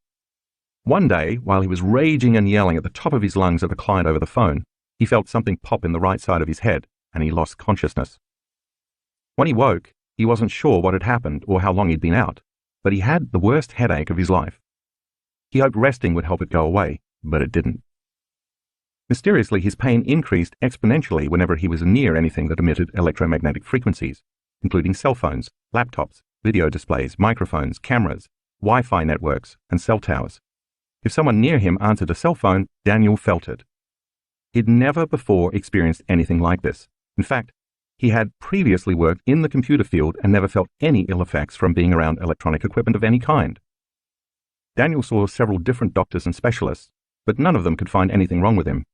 One day, while he was raging and yelling at the top of his lungs at a client over the phone, he felt something pop in the right side of his head, and he lost consciousness. When he woke, he wasn't sure what had happened or how long he'd been out, but he had the worst headache of his life. He hoped resting would help it go away, but it didn't. Mysteriously, his pain increased exponentially whenever he was near anything that emitted electromagnetic frequencies, including cell phones, laptops, video displays, microphones, cameras, Wi-Fi networks, and cell towers. If someone near him answered a cell phone, Daniel felt it. He'd never before experienced anything like this. In fact, he had previously worked in the computer field and never felt any ill effects from being around electronic equipment of any kind. Daniel saw several different doctors and specialists, but none of them could find anything wrong with him.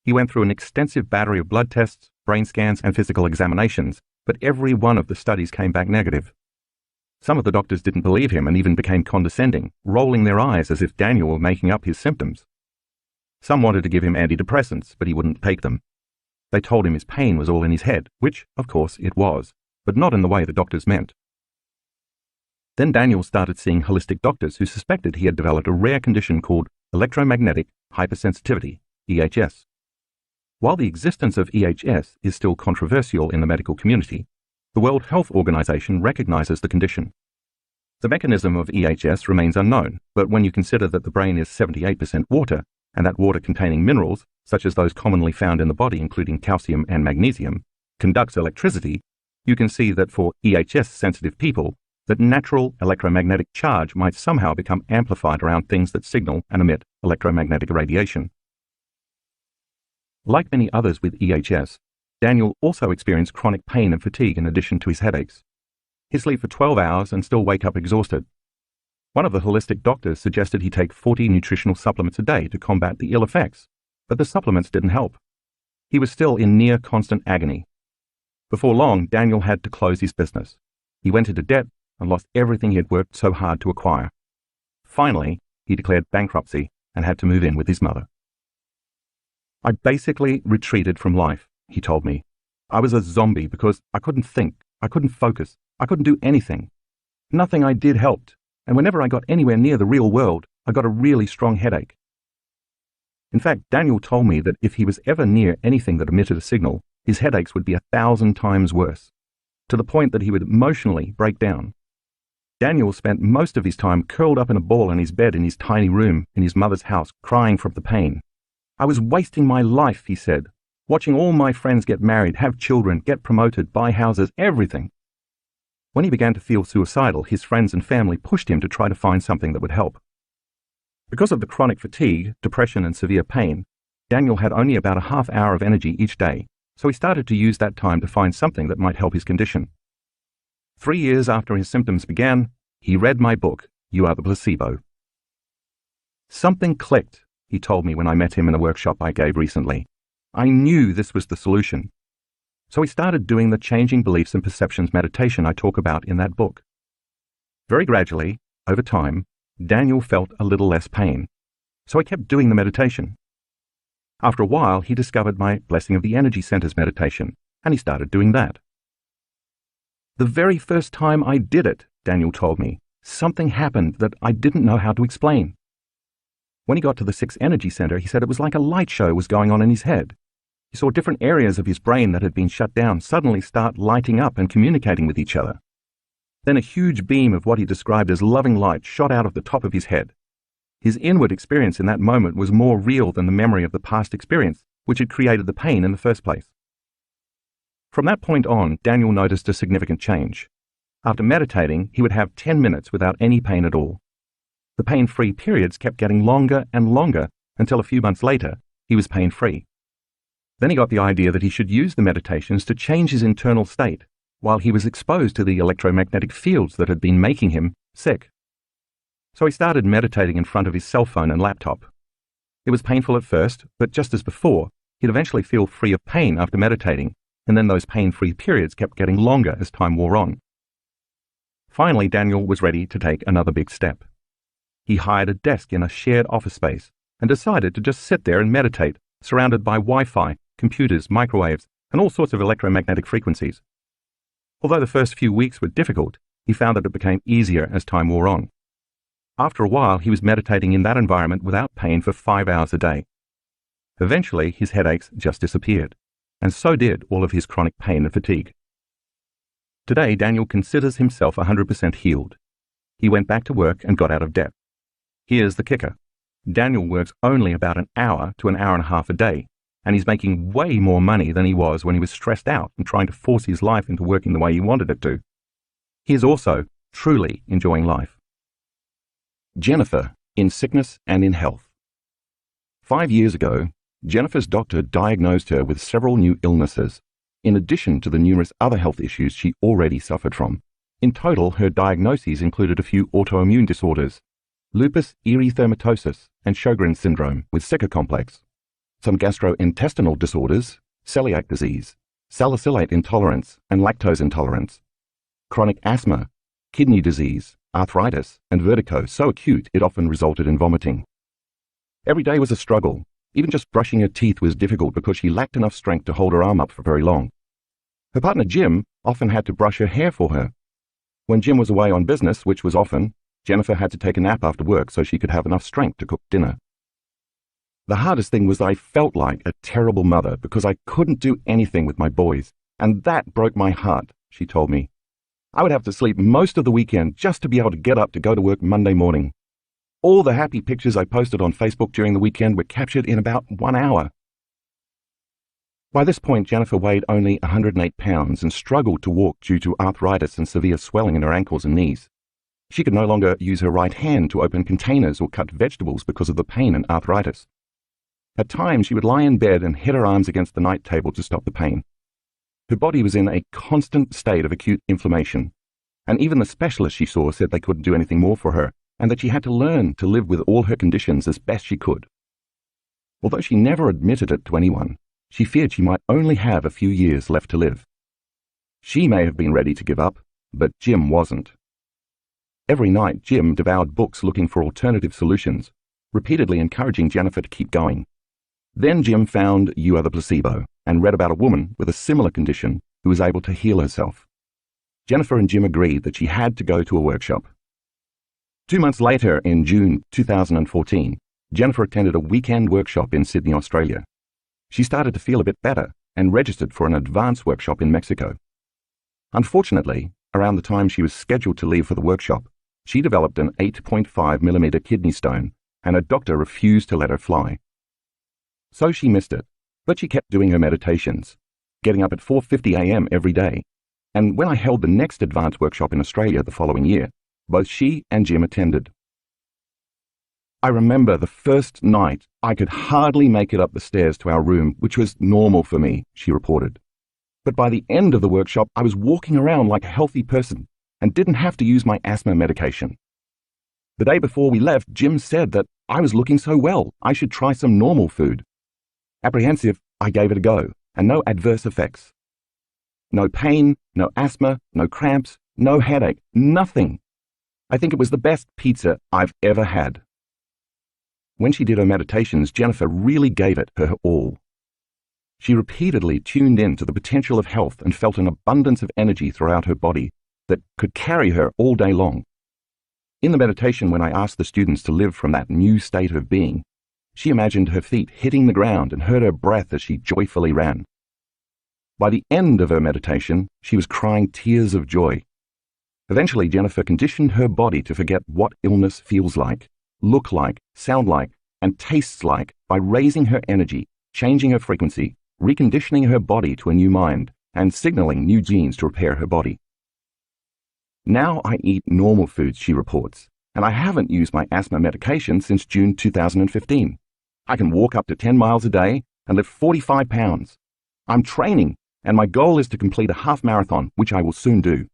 He went through an extensive battery of blood tests, brain scans, and physical examinations, but every one of the studies came back negative. Some of the doctors didn't believe him and even became condescending, rolling their eyes as if Daniel were making up his symptoms. Some wanted to give him antidepressants, but he wouldn't take them. They told him his pain was all in his head, which, of course, it was, but not in the way the doctors meant. Then Daniel started seeing holistic doctors who suspected he had developed a rare condition called electromagnetic hypersensitivity, EHS. While the existence of EHS is still controversial in the medical community, the World Health Organization recognizes the condition. The mechanism of EHS remains unknown, but when you consider that the brain is 78% water, and that water containing minerals, such as those commonly found in the body including calcium and magnesium, conducts electricity, you can see that for EHS-sensitive people, that natural electromagnetic charge might somehow become amplified around things that signal and emit electromagnetic radiation. Like many others with EHS, Daniel also experienced chronic pain and fatigue in addition to his headaches. He'd sleep for 12 hours and still wake up exhausted. One of the holistic doctors suggested he take 40 nutritional supplements a day to combat the ill effects, but the supplements didn't help. He was still in near constant agony. Before long, Daniel had to close his business. He went into debt and lost everything he had worked so hard to acquire. Finally, he declared bankruptcy and had to move in with his mother. I basically retreated from life, he told me. I was a zombie because I couldn't think, I couldn't focus, I couldn't do anything. Nothing I did helped, and whenever I got anywhere near the real world, I got a really strong headache. In fact, Daniel told me that if he was ever near anything that emitted a signal, his headaches would be 1,000 times worse, to the point that he would emotionally break down. Daniel spent most of his time curled up in a ball in his bed in his tiny room in his mother's house, crying from the pain. I was wasting my life, he said, watching all my friends get married, have children, get promoted, buy houses, everything. When he began to feel suicidal, his friends and family pushed him to try to find something that would help. Because of the chronic fatigue, depression, and severe pain, Daniel had only about a half hour of energy each day, so he started to use that time to find something that might help his condition. 3 years after his symptoms began, he read my book, You Are the Placebo. Something clicked, he told me when I met him in a workshop I gave recently. I knew this was the solution. So he started doing the changing beliefs and perceptions meditation I talk about in that book. Very gradually, over time, Daniel felt a little less pain, so he kept doing the meditation. After a while, he discovered my Blessing of the Energy Centers meditation, and he started doing that. The very first time I did it, Daniel told me, something happened that I didn't know how to explain. When he got to the 6th Energy Center, he said it was like a light show was going on in his head. He saw different areas of his brain that had been shut down suddenly start lighting up and communicating with each other. Then a huge beam of what he described as loving light shot out of the top of his head. His inward experience in that moment was more real than the memory of the past experience, which had created the pain in the first place. From that point on, Daniel noticed a significant change. After meditating, he would have 10 minutes without any pain at all. The pain-free periods kept getting longer and longer until a few months later, he was pain-free. Then he got the idea that he should use the meditations to change his internal state while he was exposed to the electromagnetic fields that had been making him sick. So he started meditating in front of his cell phone and laptop. It was painful at first, but just as before, he'd eventually feel free of pain after meditating, and then those pain-free periods kept getting longer as time wore on. Finally, Daniel was ready to take another big step. He hired a desk in a shared office space and decided to just sit there and meditate, surrounded by Wi-Fi, computers, microwaves, and all sorts of electromagnetic frequencies. Although the first few weeks were difficult, he found that it became easier as time wore on. After a while, he was meditating in that environment without pain for 5 hours a day. Eventually, his headaches just disappeared, and so did all of his chronic pain and fatigue. Today, Daniel considers himself 100% healed. He went back to work and got out of debt. Here's the kicker. Daniel works only about an hour to an hour and a half a day, and he's making way more money than he was when he was stressed out and trying to force his life into working the way he wanted it to. He is also truly enjoying life. Jennifer, in sickness and in health. 5 years ago, Jennifer's doctor diagnosed her with several new illnesses, in addition to the numerous other health issues she already suffered from. In total, her diagnoses included a few autoimmune disorders, lupus erythematosus and Sjogren's syndrome with Sika complex, some gastrointestinal disorders, celiac disease, salicylate intolerance and lactose intolerance, chronic asthma, kidney disease, arthritis, and vertigo so acute it often resulted in vomiting. Every day was a struggle. Even just brushing her teeth was difficult because she lacked enough strength to hold her arm up for very long. Her partner Jim often had to brush her hair for her. When Jim was away on business, which was often, Jennifer had to take a nap after work so she could have enough strength to cook dinner. The hardest thing was I felt like a terrible mother because I couldn't do anything with my boys, and that broke my heart, she told me. I would have to sleep most of the weekend just to be able to get up to go to work Monday morning. All the happy pictures I posted on Facebook during the weekend were captured in about 1 hour. By this point, Jennifer weighed only 108 pounds and struggled to walk due to arthritis and severe swelling in her ankles and knees. She could no longer use her right hand to open containers or cut vegetables because of the pain and arthritis. At times, she would lie in bed and hit her arms against the night table to stop the pain. Her body was in a constant state of acute inflammation, and even the specialists she saw said they couldn't do anything more for her, and that she had to learn to live with all her conditions as best she could. Although she never admitted it to anyone, she feared she might only have a few years left to live. She may have been ready to give up, but Jim wasn't. Every night, Jim devoured books looking for alternative solutions, repeatedly encouraging Jennifer to keep going. Then Jim found You Are the Placebo and read about a woman with a similar condition who was able to heal herself. Jennifer and Jim agreed that she had to go to a workshop. 2 months later, in June 2014, Jennifer attended a weekend workshop in Sydney, Australia. She started to feel a bit better and registered for an advanced workshop in Mexico. Unfortunately, around the time she was scheduled to leave for the workshop, she developed an 8.5mm kidney stone, and her doctor refused to let her fly. So she missed it, but she kept doing her meditations, getting up at 4:50 a.m. every day. And when I held the next advanced workshop in Australia the following year, both she and Jim attended. I remember the first night I could hardly make it up the stairs to our room, which was normal for me, she reported. But by the end of the workshop, I was walking around like a healthy person and didn't have to use my asthma medication. The day before we left, Jim said that I was looking so well, I should try some normal food. Apprehensive, I gave it a go, and no adverse effects. No pain, no asthma, no cramps, no headache, nothing. I think it was the best pizza I've ever had. When she did her meditations, Jennifer really gave it her all. She repeatedly tuned in to the potential of health and felt an abundance of energy throughout her body that could carry her all day long. In the meditation, when I asked the students to live from that new state of being, she imagined her feet hitting the ground and heard her breath as she joyfully ran. By the end of her meditation, she was crying tears of joy. Eventually, Jennifer conditioned her body to forget what illness feels like, look like, sound like, and tastes like by raising her energy, changing her frequency, reconditioning her body to a new mind, and signaling new genes to repair her body. Now I eat normal foods, she reports, and I haven't used my asthma medication since June 2015. I can walk up to 10 miles a day and lift 45 pounds. I'm training, and my goal is to complete a half marathon, which I will soon do.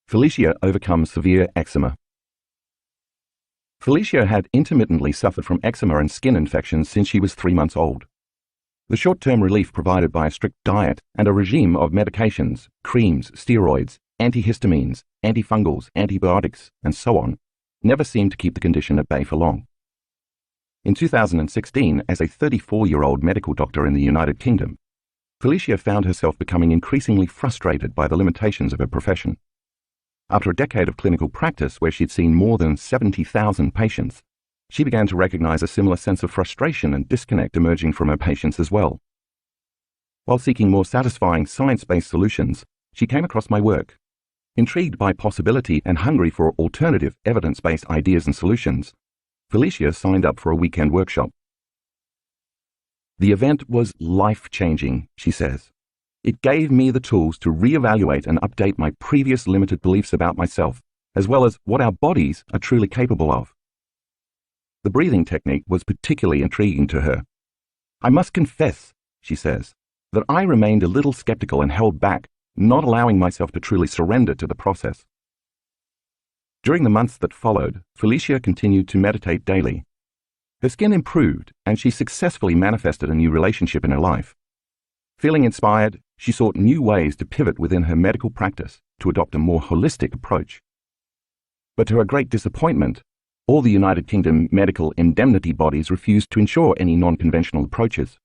Felicia overcomes severe eczema. Felicia had intermittently suffered from eczema and skin infections since she was 3 months old. The short-term relief provided by a strict diet and a regime of medications, creams, steroids, antihistamines, antifungals, antibiotics, and so on, never seemed to keep the condition at bay for long. In 2016, as a 34-year-old medical doctor in the United Kingdom, Felicia found herself becoming increasingly frustrated by the limitations of her profession. After a decade of clinical practice where she'd seen more than 70,000 patients, she began to recognize a similar sense of frustration and disconnect emerging from her patients as well. While seeking more satisfying science-based solutions, she came across my work. Intrigued by possibility and hungry for alternative evidence-based ideas and solutions, Felicia signed up for a weekend workshop. The event was life-changing, she says. It gave me the tools to reevaluate and update my previous limited beliefs about myself, as well as what our bodies are truly capable of. The breathing technique was particularly intriguing to her. I must confess, she says, that I remained a little skeptical and held back, not allowing myself to truly surrender to the process. During the months that followed, Felicia continued to meditate daily. Her skin improved, and she successfully manifested a new relationship in her life. Feeling inspired, she sought new ways to pivot within her medical practice to adopt a more holistic approach. But to her great disappointment, all the United Kingdom medical indemnity bodies refused to insure any non-conventional approaches.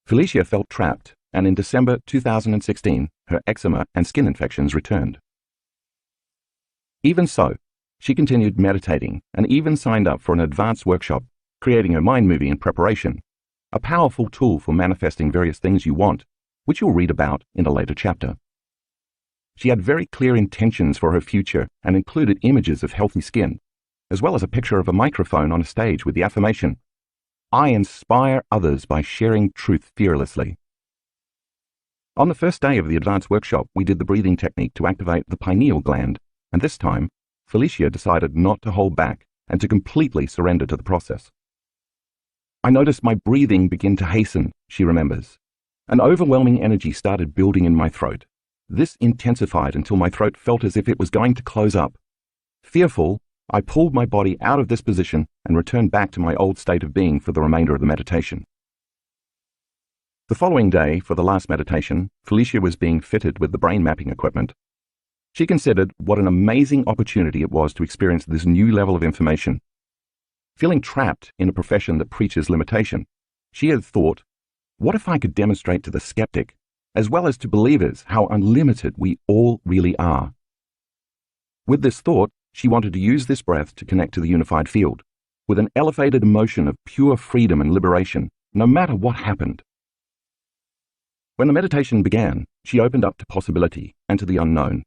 Felicia felt trapped, and in December 2016, her eczema and skin infections returned. Even so, she continued meditating and even signed up for an advanced workshop, creating her mind movie in preparation, a powerful tool for manifesting various things you want, which you'll read about in a later chapter. She had very clear intentions for her future and included images of healthy skin, as well as a picture of a microphone on a stage with the affirmation, I inspire others by sharing truth fearlessly. On the first day of the advanced workshop, we did the breathing technique to activate the pineal gland, and this time, Felicia decided not to hold back and to completely surrender to the process. I noticed my breathing begin to hasten, she remembers. An overwhelming energy started building in my throat. This intensified until my throat felt as if it was going to close up. Fearful, I pulled my body out of this position and returned back to my old state of being for the remainder of the meditation. The following day, for the last meditation, Felicia was being fitted with the brain mapping equipment. She considered what an amazing opportunity it was to experience this new level of information. Feeling trapped in a profession that preaches limitation, she had thought, what if I could demonstrate to the skeptic, as well as to believers, how unlimited we all really are? With this thought, she wanted to use this breath to connect to the unified field, with an elevated emotion of pure freedom and liberation, no matter what happened. When the meditation began, she opened up to possibility and to the unknown.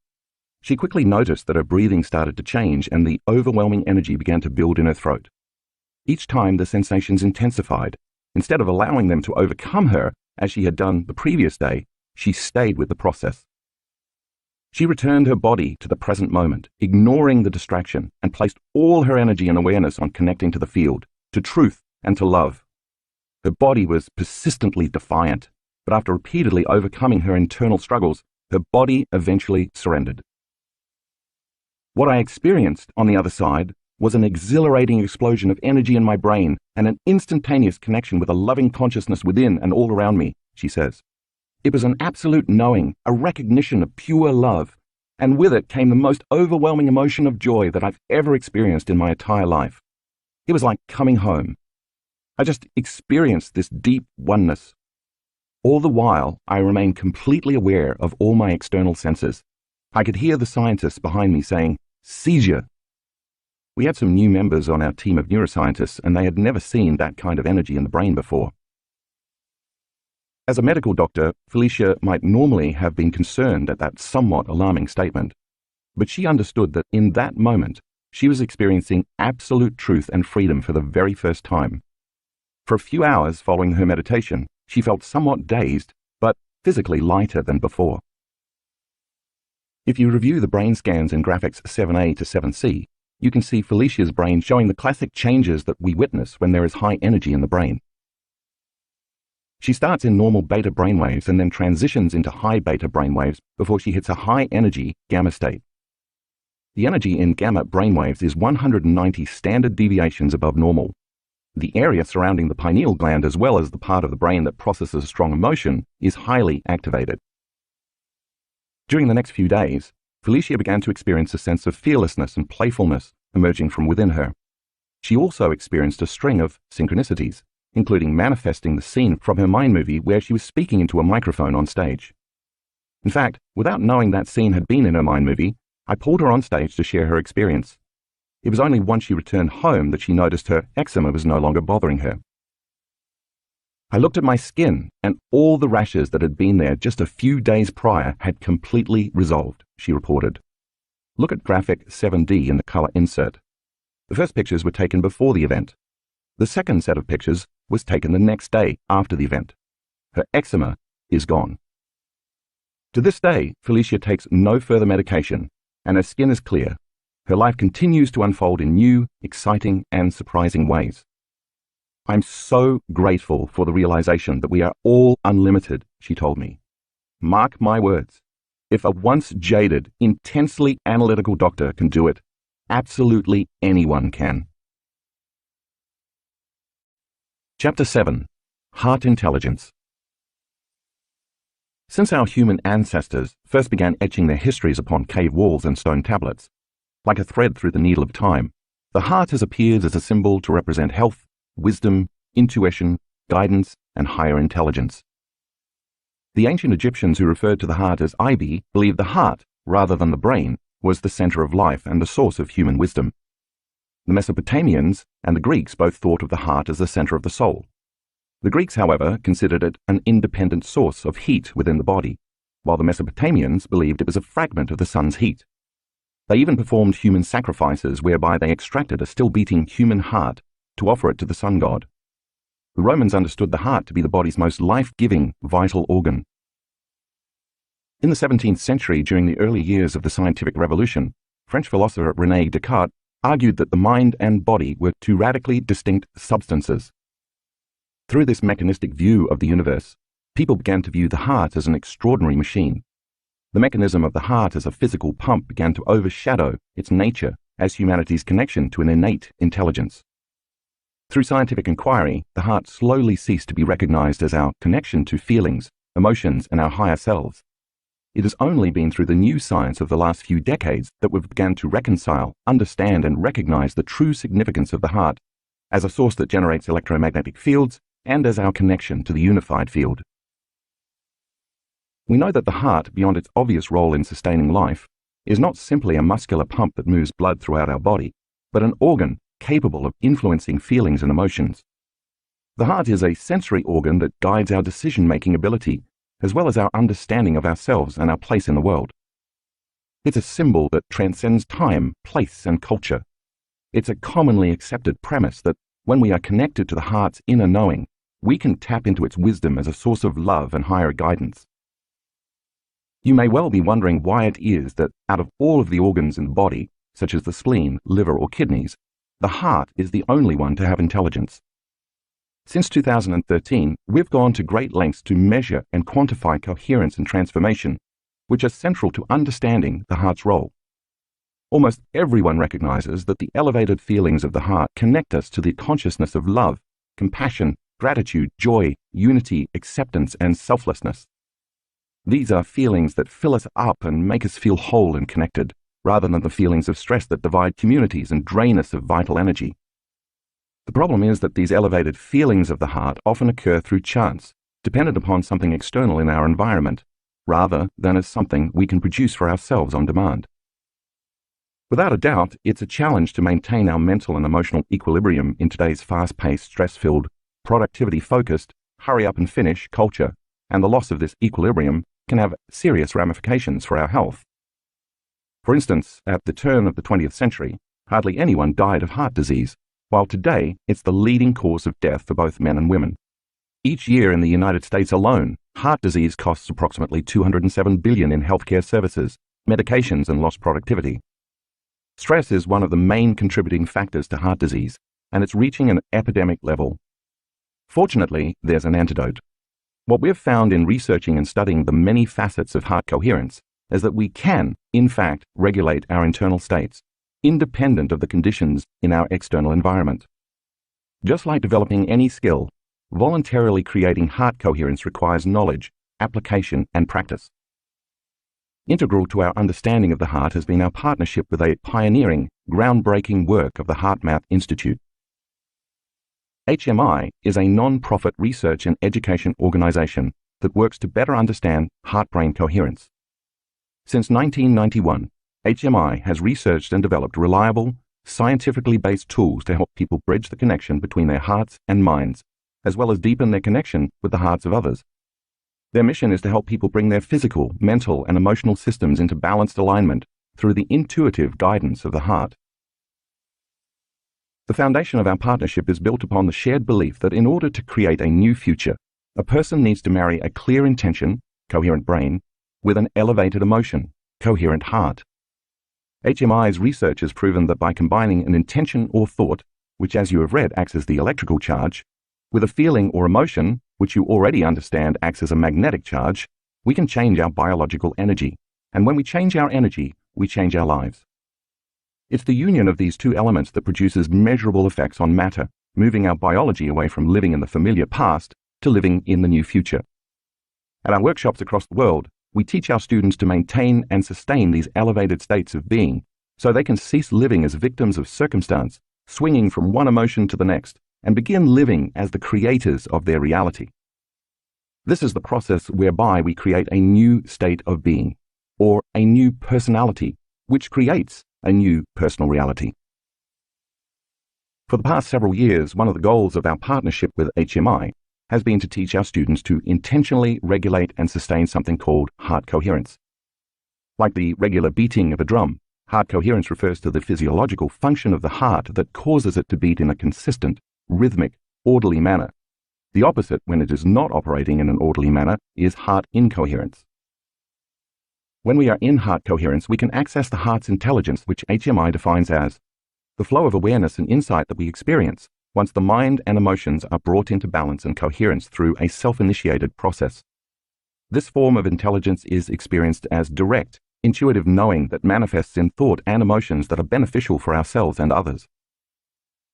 She quickly noticed that her breathing started to change and the overwhelming energy began to build in her throat. Each time the sensations intensified. Instead of allowing them to overcome her, as she had done the previous day, she stayed with the process. She returned her body to the present moment, ignoring the distraction, and placed all her energy and awareness on connecting to the field, to truth and to love. Her body was persistently defiant, but after repeatedly overcoming her internal struggles, her body eventually surrendered. What I experienced on the other side was an exhilarating explosion of energy in my brain and an instantaneous connection with a loving consciousness within and all around me, she says. It was an absolute knowing, a recognition of pure love, and with it came the most overwhelming emotion of joy that I've ever experienced in my entire life. It was like coming home. I just experienced this deep oneness. All the while, I remained completely aware of all my external senses. I could hear the scientists behind me saying, "Seizure." We had some new members on our team of neuroscientists, and they had never seen that kind of energy in the brain before. As a medical doctor, Felicia might normally have been concerned at that somewhat alarming statement, but she understood that in that moment, she was experiencing absolute truth and freedom for the very first time. For a few hours following her meditation, she felt somewhat dazed, but physically lighter than before. If you review the brain scans in graphics 7A to 7C, you can see Felicia's brain showing the classic changes that we witness when there is high energy in the brain. She starts in normal beta brainwaves and then transitions into high beta brainwaves before she hits a high energy gamma state. The energy in gamma brainwaves is 190 standard deviations above normal. The area surrounding the pineal gland, as well as the part of the brain that processes strong emotion, is highly activated. During the next few days, Felicia began to experience a sense of fearlessness and playfulness emerging from within her. She also experienced a string of synchronicities, including manifesting the scene from her mind movie where she was speaking into a microphone on stage. In fact, without knowing that scene had been in her mind movie, I pulled her on stage to share her experience. It was only once she returned home that she noticed her eczema was no longer bothering her. I looked at my skin, and all the rashes that had been there just a few days prior had completely resolved, she reported. Look at graphic 7D in the color insert. The first pictures were taken before the event. The second set of pictures was taken the next day after the event. Her eczema is gone. To this day, Felicia takes no further medication, and her skin is clear. Her life continues to unfold in new, exciting, and surprising ways. I'm so grateful for the realization that we are all unlimited, she told me. Mark my words. If a once jaded, intensely analytical doctor can do it, absolutely anyone can. Chapter 7. Heart Intelligence. Since our human ancestors first began etching their histories upon cave walls and stone tablets, like a thread through the needle of time, the heart has appeared as a symbol to represent health, wisdom, intuition, guidance, and higher intelligence. The ancient Egyptians who referred to the heart as Ibi believed the heart, rather than the brain, was the center of life and the source of human wisdom. The Mesopotamians and the Greeks both thought of the heart as the center of the soul. The Greeks, however, considered it an independent source of heat within the body, while the Mesopotamians believed it was a fragment of the sun's heat. They even performed human sacrifices whereby they extracted a still-beating human heart to offer it to the sun god. The Romans understood the heart to be the body's most life-giving, vital organ. In the 17th century, during the early years of the scientific revolution, French philosopher René Descartes argued that the mind and body were two radically distinct substances. Through this mechanistic view of the universe, people began to view the heart as an extraordinary machine. The mechanism of the heart as a physical pump began to overshadow its nature as humanity's connection to an innate intelligence. Through scientific inquiry, the heart slowly ceased to be recognized as our connection to feelings, emotions, and our higher selves. It has only been through the new science of the last few decades that we've begun to reconcile, understand, and recognize the true significance of the heart as a source that generates electromagnetic fields and as our connection to the unified field. We know that the heart, beyond its obvious role in sustaining life, is not simply a muscular pump that moves blood throughout our body, but an organ capable of influencing feelings and emotions. The heart is a sensory organ that guides our decision-making ability, as well as our understanding of ourselves and our place in the world. It's a symbol that transcends time, place, and culture. It's a commonly accepted premise that when we are connected to the heart's inner knowing, we can tap into its wisdom as a source of love and higher guidance. You may well be wondering why it is that out of all of the organs in the body, such as the spleen, liver, or kidneys, the heart is the only one to have intelligence. Since 2013, we've gone to great lengths to measure and quantify coherence and transformation, which are central to understanding the heart's role. Almost everyone recognizes that the elevated feelings of the heart connect us to the consciousness of love, compassion, gratitude, joy, unity, acceptance, and selflessness. These are feelings that fill us up and make us feel whole and connected, rather than the feelings of stress that divide communities and drain us of vital energy. The problem is that these elevated feelings of the heart often occur through chance, dependent upon something external in our environment, rather than as something we can produce for ourselves on demand. Without a doubt, it's a challenge to maintain our mental and emotional equilibrium in today's fast-paced, stress-filled, productivity-focused, hurry-up-and-finish culture, and the loss of this equilibrium can have serious ramifications for our health. For instance, at the turn of the 20th century, hardly anyone died of heart disease, while today it's the leading cause of death for both men and women. Each year in the United States alone, heart disease costs approximately $207 billion in healthcare services, medications, and lost productivity. Stress is one of the main contributing factors to heart disease, and it's reaching an epidemic level. Fortunately, there's an antidote. What we've found in researching and studying the many facets of heart coherence is that we can, in fact, regulate our internal states, independent of the conditions in our external environment. Just like developing any skill, voluntarily creating heart coherence requires knowledge, application, and practice. Integral to our understanding of the heart has been our partnership with a pioneering, groundbreaking work of the HeartMath Institute. HMI is a non-profit research and education organization that works to better understand heart-brain coherence. Since 1991, HMI has researched and developed reliable, scientifically based tools to help people bridge the connection between their hearts and minds, as well as deepen their connection with the hearts of others. Their mission is to help people bring their physical, mental, and emotional systems into balanced alignment through the intuitive guidance of the heart. The foundation of our partnership is built upon the shared belief that in order to create a new future, a person needs to marry a clear intention, coherent brain, with an elevated emotion, coherent heart. HMI's research has proven that by combining an intention or thought, which as you have read acts as the electrical charge, with a feeling or emotion, which you already understand acts as a magnetic charge, we can change our biological energy. And when we change our energy, we change our lives. It's the union of these two elements that produces measurable effects on matter, moving our biology away from living in the familiar past to living in the new future. At our workshops across the world, we teach our students to maintain and sustain these elevated states of being so they can cease living as victims of circumstance, swinging from one emotion to the next, and begin living as the creators of their reality. This is the process whereby we create a new state of being, or a new personality, which creates a new personal reality. For the past several years, one of the goals of our partnership with HMI has been to teach our students to intentionally regulate and sustain something called heart coherence. Like the regular beating of a drum, heart coherence refers to the physiological function of the heart that causes it to beat in a consistent, rhythmic, orderly manner, The opposite, when it is not operating in an orderly manner, is heart incoherence. When we are in heart coherence, we can access the heart's intelligence, which HMI defines as the flow of awareness and insight that we experience once the mind and emotions are brought into balance and coherence through a self-initiated process. This form of intelligence is experienced as direct, intuitive knowing that manifests in thought and emotions that are beneficial for ourselves and others.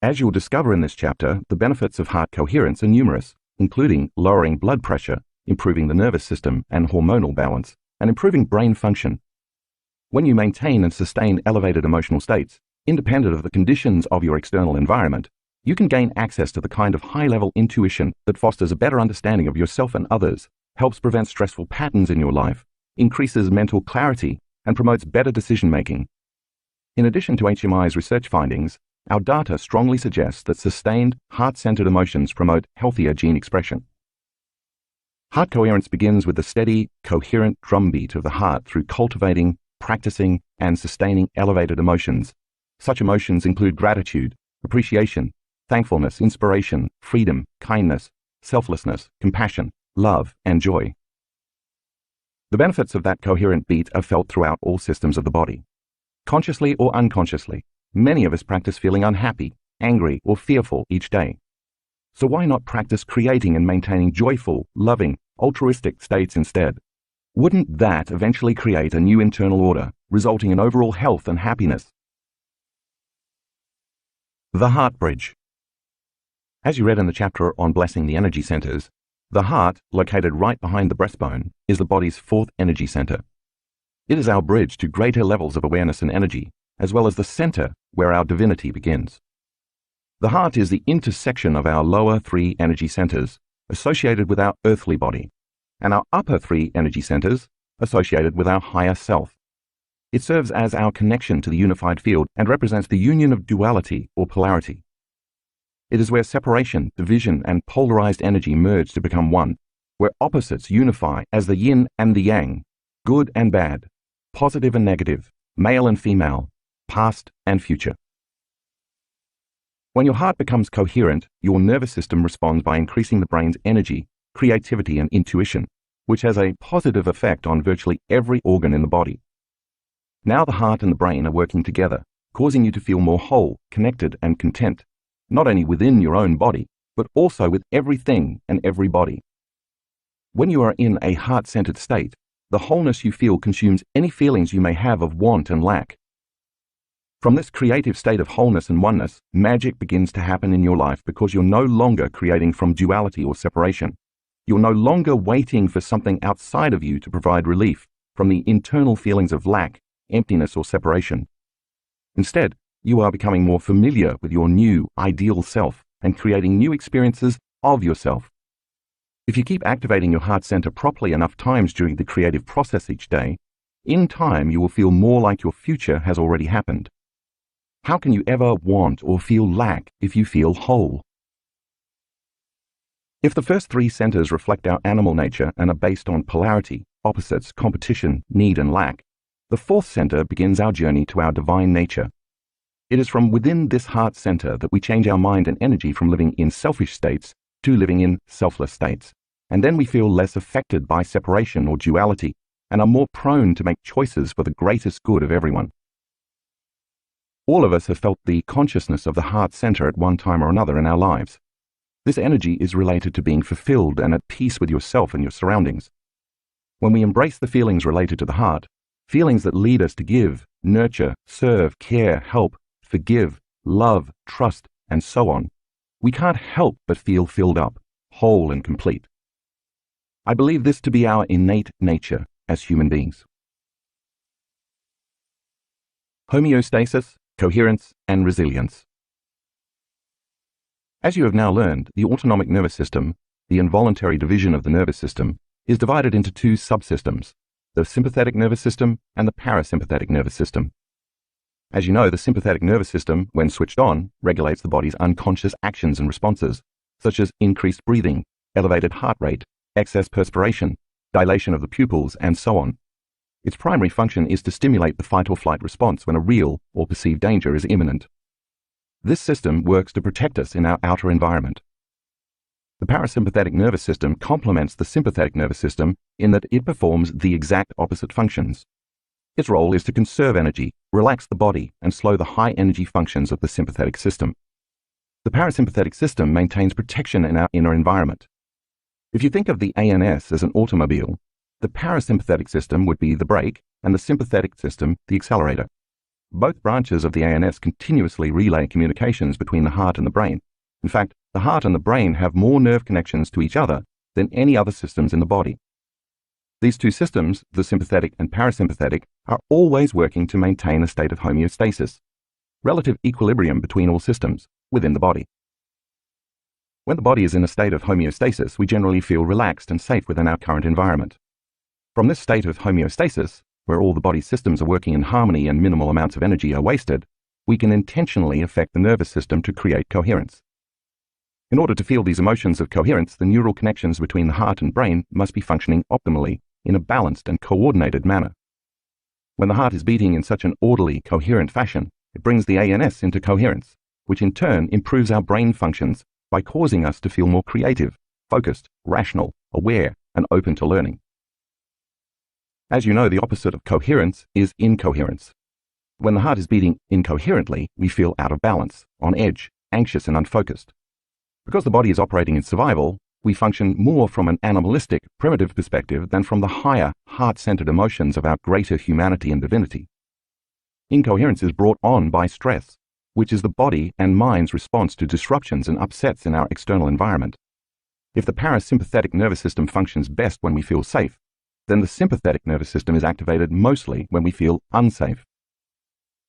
As you'll discover in this chapter, the benefits of heart coherence are numerous, including lowering blood pressure, improving the nervous system and hormonal balance, and improving brain function. When you maintain and sustain elevated emotional states, independent of the conditions of your external environment, you can gain access to the kind of high-level intuition that fosters a better understanding of yourself and others, helps prevent stressful patterns in your life, increases mental clarity, and promotes better decision-making. In addition to HMI's research findings, our data strongly suggests that sustained, heart-centered emotions promote healthier gene expression. Heart coherence begins with the steady, coherent drumbeat of the heart through cultivating, practicing, and sustaining elevated emotions. Such emotions include gratitude, appreciation, thankfulness, inspiration, freedom, kindness, selflessness, compassion, love, and joy. The benefits of that coherent beat are felt throughout all systems of the body. Consciously or unconsciously, many of us practice feeling unhappy, angry, or fearful each day. So why not practice creating and maintaining joyful, loving, altruistic states instead? Wouldn't that eventually create a new internal order, resulting in overall health and happiness? The Heart Bridge. As you read in the chapter on blessing the energy centers, the heart, located right behind the breastbone, is the body's fourth energy center. It is our bridge to greater levels of awareness and energy, as well as the center where our divinity begins. The heart is the intersection of our lower three energy centers, associated with our earthly body, and our upper three energy centers, associated with our higher self. It serves as our connection to the unified field and represents the union of duality or polarity. It is where separation, division, and polarized energy merge to become one, where opposites unify as the yin and the yang, good and bad, positive and negative, male and female, past and future. When your heart becomes coherent, your nervous system responds by increasing the brain's energy, creativity, and intuition, which has a positive effect on virtually every organ in the body. Now the heart and the brain are working together, causing you to feel more whole, connected, and content, not only within your own body, but also with everything and everybody. When you are in a heart-centered state, the wholeness you feel consumes any feelings you may have of want and lack. From this creative state of wholeness and oneness, magic begins to happen in your life because you're no longer creating from duality or separation. You're no longer waiting for something outside of you to provide relief from the internal feelings of lack, emptiness, or separation. Instead, you are becoming more familiar with your new, ideal self and creating new experiences of yourself. If you keep activating your heart center properly enough times during the creative process each day, in time you will feel more like your future has already happened. How can you ever want or feel lack if you feel whole? If the first three centers reflect our animal nature and are based on polarity, opposites, competition, need, and lack, the fourth center begins our journey to our divine nature. It is from within this heart center that we change our mind and energy from living in selfish states to living in selfless states, and then we feel less affected by separation or duality and are more prone to make choices for the greatest good of everyone. All of us have felt the consciousness of the heart center at one time or another in our lives. This energy is related to being fulfilled and at peace with yourself and your surroundings. When we embrace the feelings related to the heart, feelings that lead us to give, nurture, serve, care, help, forgive, love, trust, and so on, we can't help but feel filled up, whole and complete. I believe this to be our innate nature as human beings. Homeostasis, coherence, and resilience. As you have now learned, the autonomic nervous system, the involuntary division of the nervous system, is divided into two subsystems, the sympathetic nervous system and the parasympathetic nervous system. As you know, the sympathetic nervous system, when switched on, regulates the body's unconscious actions and responses, such as increased breathing, elevated heart rate, excess perspiration, dilation of the pupils, and so on. Its primary function is to stimulate the fight or flight response when a real or perceived danger is imminent. This system works to protect us in our outer environment. The parasympathetic nervous system complements the sympathetic nervous system in that it performs the exact opposite functions. Its role is to conserve energy, relax the body, and slow the high energy functions of the sympathetic system. The parasympathetic system maintains protection in our inner environment. If you think of the ANS as an automobile, the parasympathetic system would be the brake and the sympathetic system the accelerator. Both branches of the ANS continuously relay communications between the heart and the brain. In fact, the heart and the brain have more nerve connections to each other than any other systems in the body. These two systems, the sympathetic and parasympathetic, are always working to maintain a state of homeostasis, relative equilibrium between all systems within the body. When the body is in a state of homeostasis, we generally feel relaxed and safe within our current environment. From this state of homeostasis, where all the body's systems are working in harmony and minimal amounts of energy are wasted, we can intentionally affect the nervous system to create coherence. In order to feel these emotions of coherence, the neural connections between the heart and brain must be functioning optimally in a balanced and coordinated manner. When the heart is beating in such an orderly, coherent fashion, it brings the ANS into coherence, which in turn improves our brain functions by causing us to feel more creative, focused, rational, aware, and open to learning. As you know, the opposite of coherence is incoherence. When the heart is beating incoherently, we feel out of balance, on edge, anxious, and unfocused. Because the body is operating in survival, we function more from an animalistic, primitive perspective than from the higher, heart-centered emotions of our greater humanity and divinity. Incoherence is brought on by stress, which is the body and mind's response to disruptions and upsets in our external environment. If the parasympathetic nervous system functions best when we feel safe, then the sympathetic nervous system is activated mostly when we feel unsafe.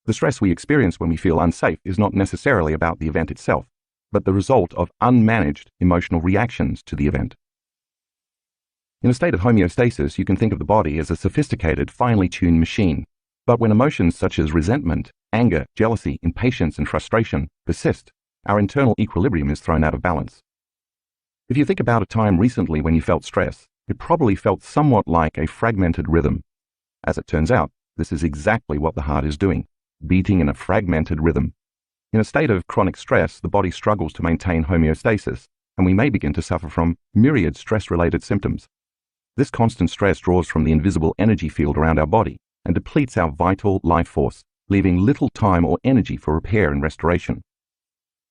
The stress we experience when we feel unsafe is not necessarily about the event itself, but the result of unmanaged emotional reactions to the event. In a state of homeostasis, you can think of the body as a sophisticated, finely tuned machine. But when emotions such as resentment, anger, jealousy, impatience, and frustration persist, our internal equilibrium is thrown out of balance. If you think about a time recently when you felt stress, it probably felt somewhat like a fragmented rhythm. As it turns out, this is exactly what the heart is doing, beating in a fragmented rhythm. In a state of chronic stress, the body struggles to maintain homeostasis, and we may begin to suffer from myriad stress-related symptoms. This constant stress draws from the invisible energy field around our body and depletes our vital life force, leaving little time or energy for repair and restoration.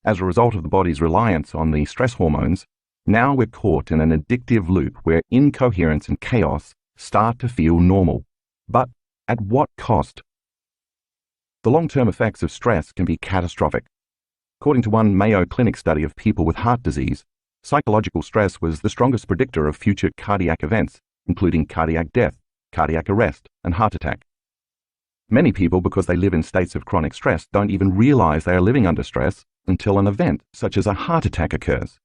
As a result of the body's reliance on the stress hormones, now we're caught in an addictive loop where incoherence and chaos start to feel normal. But at what cost? The long-term effects of stress can be catastrophic. According to one Mayo Clinic study of people with heart disease, psychological stress was the strongest predictor of future cardiac events, including cardiac death, cardiac arrest, and heart attack. Many people, because they live in states of chronic stress, don't even realize they are living under stress until an event such as a heart attack occurs.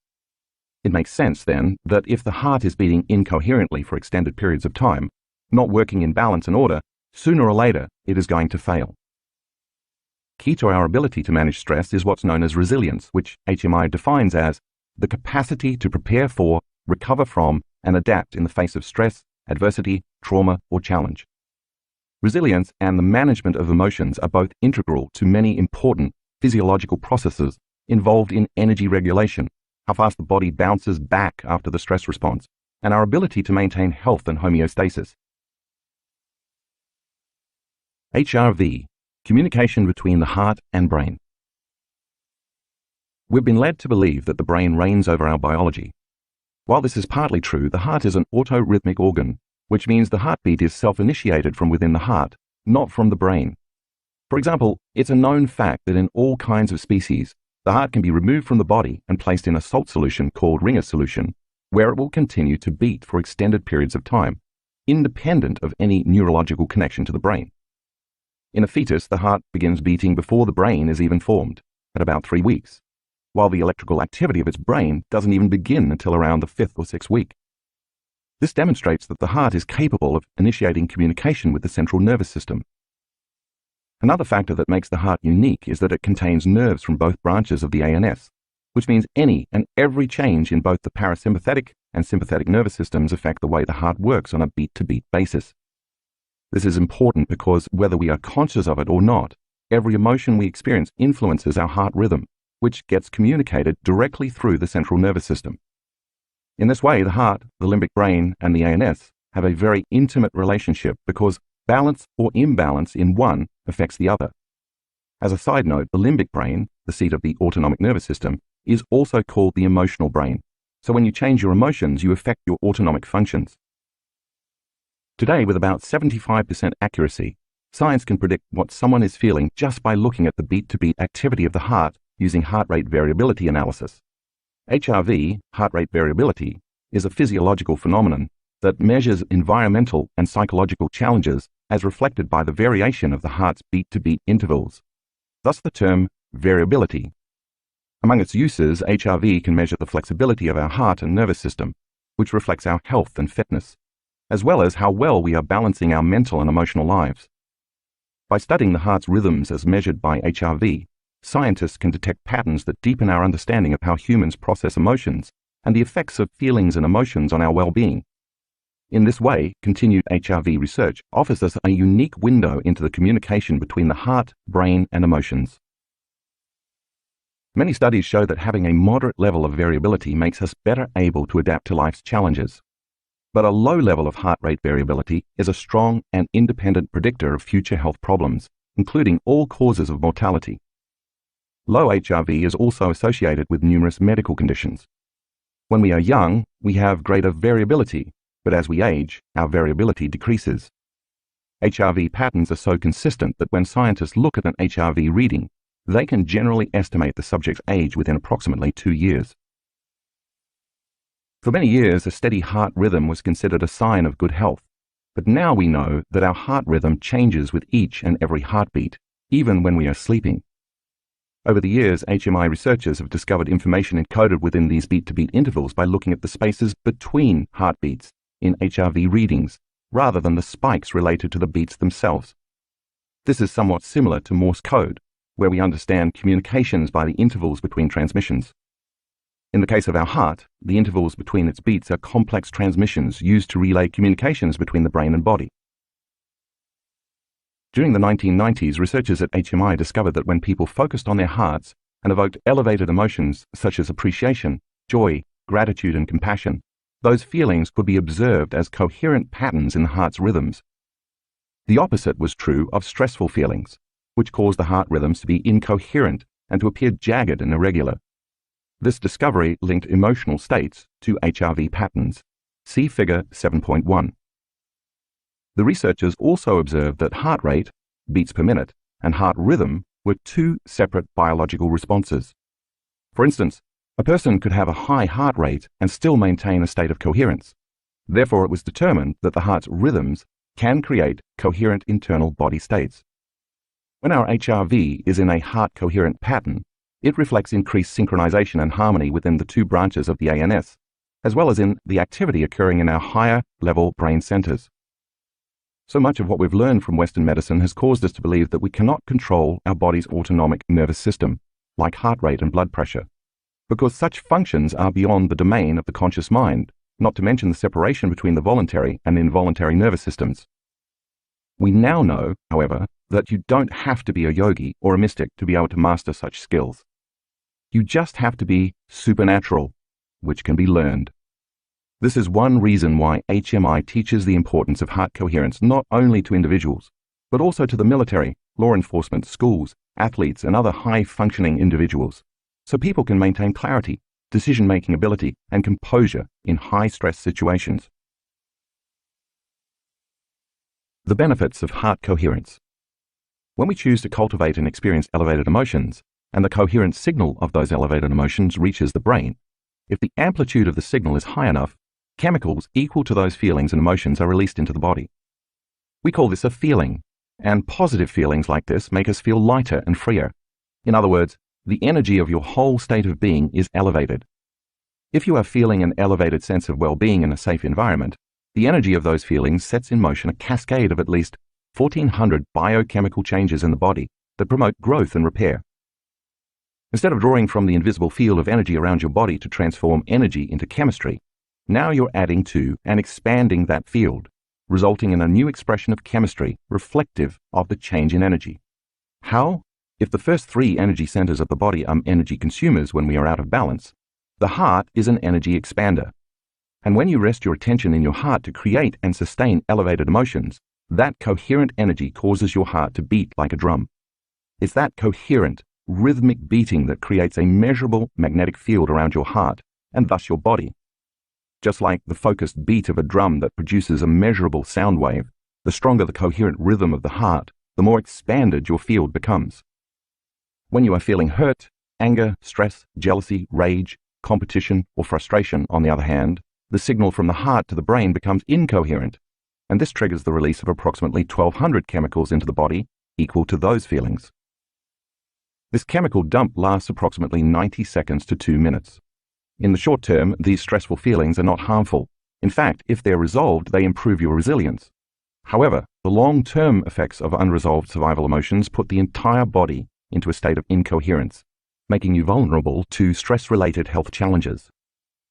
It makes sense, then, that if the heart is beating incoherently for extended periods of time, not working in balance and order, sooner or later it is going to fail. Key to our ability to manage stress is what's known as resilience, which HMI defines as the capacity to prepare for, recover from, and adapt in the face of stress, adversity, trauma, or challenge. Resilience and the management of emotions are both integral to many important physiological processes involved in energy regulation, how fast the body bounces back after the stress response, and our ability to maintain health and homeostasis. HRV, communication between the heart and brain. We've been led to believe that the brain reigns over our biology. While this is partly true, the heart is an autorhythmic organ, which means the heartbeat is self-initiated from within the heart, not from the brain. For example, it's a known fact that in all kinds of species, the heart can be removed from the body and placed in a salt solution called Ringer solution, where it will continue to beat for extended periods of time, independent of any neurological connection to the brain. In a fetus, the heart begins beating before the brain is even formed, at about 3 weeks, while the electrical activity of its brain doesn't even begin until around the 5th or 6th week. This demonstrates that the heart is capable of initiating communication with the central nervous system. Another factor that makes the heart unique is that it contains nerves from both branches of the ANS, which means any and every change in both the parasympathetic and sympathetic nervous systems affect the way the heart works on a beat-to-beat basis. This is important because whether we are conscious of it or not, every emotion we experience influences our heart rhythm, which gets communicated directly through the central nervous system. In this way, the heart, the limbic brain, and the ANS have a very intimate relationship because balance or imbalance in one affects the other. As a side note, the limbic brain, the seat of the autonomic nervous system, is also called the emotional brain. So when you change your emotions, you affect your autonomic functions. Today, with about 75% accuracy, science can predict what someone is feeling just by looking at the beat-to-beat activity of the heart using heart rate variability analysis. HRV, heart rate variability, is a physiological phenomenon that measures environmental and psychological challenges as reflected by the variation of the heart's beat-to-beat intervals. Thus the term variability. Among its uses, HRV can measure the flexibility of our heart and nervous system, which reflects our health and fitness, as well as how well we are balancing our mental and emotional lives. By studying the heart's rhythms as measured by HRV, scientists can detect patterns that deepen our understanding of how humans process emotions and the effects of feelings and emotions on our well-being. In this way, continued HRV research offers us a unique window into the communication between the heart, brain, and emotions. Many studies show that having a moderate level of variability makes us better able to adapt to life's challenges. But a low level of heart rate variability is a strong and independent predictor of future health problems, including all causes of mortality. Low HRV is also associated with numerous medical conditions. When we are young, we have greater variability, but as we age, our variability decreases. HRV patterns are so consistent that when scientists look at an HRV reading, they can generally estimate the subject's age within approximately 2 years. For many years, a steady heart rhythm was considered a sign of good health, but now we know that our heart rhythm changes with each and every heartbeat, even when we are sleeping. Over the years, HMI researchers have discovered information encoded within these beat-to-beat intervals by looking at the spaces between heartbeats in HRV readings, rather than the spikes related to the beats themselves. This is somewhat similar to Morse code, where we understand communications by the intervals between transmissions. In the case of our heart, the intervals between its beats are complex transmissions used to relay communications between the brain and body. During the 1990s, researchers at HMI discovered that when people focused on their hearts and evoked elevated emotions such as appreciation, joy, gratitude, and compassion, those feelings could be observed as coherent patterns in the heart's rhythms. The opposite was true of stressful feelings, which caused the heart rhythms to be incoherent and to appear jagged and irregular. This discovery linked emotional states to HRV patterns. See Figure 7.1. The researchers also observed that heart rate, beats per minute, and heart rhythm were two separate biological responses. For instance, a person could have a high heart rate and still maintain a state of coherence. Therefore, it was determined that the heart's rhythms can create coherent internal body states. When our HRV is in a heart-coherent pattern, it reflects increased synchronization and harmony within the two branches of the ANS, as well as in the activity occurring in our higher-level brain centers. So much of what we've learned from Western medicine has caused us to believe that we cannot control our body's autonomic nervous system, like heart rate and blood pressure, because such functions are beyond the domain of the conscious mind, not to mention the separation between the voluntary and involuntary nervous systems. We now know, however, that you don't have to be a yogi or a mystic to be able to master such skills. You just have to be supernatural, which can be learned. This is one reason why HMI teaches the importance of heart coherence not only to individuals, but also to the military, law enforcement, schools, athletes, and other high-functioning individuals, so people can maintain clarity, decision-making ability, and composure in high-stress situations. The benefits of heart coherence. When we choose to cultivate and experience elevated emotions, and the coherent signal of those elevated emotions reaches the brain, if the amplitude of the signal is high enough, chemicals equal to those feelings and emotions are released into the body. We call this a feeling, and positive feelings like this make us feel lighter and freer. In other words, the energy of your whole state of being is elevated. If you are feeling an elevated sense of well-being in a safe environment, the energy of those feelings sets in motion a cascade of at least 1,400 biochemical changes in the body that promote growth and repair. Instead of drawing from the invisible field of energy around your body to transform energy into chemistry, now you're adding to and expanding that field, resulting in a new expression of chemistry reflective of the change in energy. How? If the first 3 energy centers of the body are energy consumers when we are out of balance, the heart is an energy expander. And when you rest your attention in your heart to create and sustain elevated emotions, that coherent energy causes your heart to beat like a drum. It's that coherent, rhythmic beating that creates a measurable magnetic field around your heart, and thus your body. Just like the focused beat of a drum that produces a measurable sound wave, the stronger the coherent rhythm of the heart, the more expanded your field becomes. When you are feeling hurt, anger, stress, jealousy, rage, competition, or frustration, on the other hand, the signal from the heart to the brain becomes incoherent, and this triggers the release of approximately 1,200 chemicals into the body, equal to those feelings. This chemical dump lasts approximately 90 seconds to 2 minutes. In the short term, these stressful feelings are not harmful. In fact, if they're resolved, they improve your resilience. However, the long-term effects of unresolved survival emotions put the entire body into a state of incoherence, making you vulnerable to stress-related health challenges.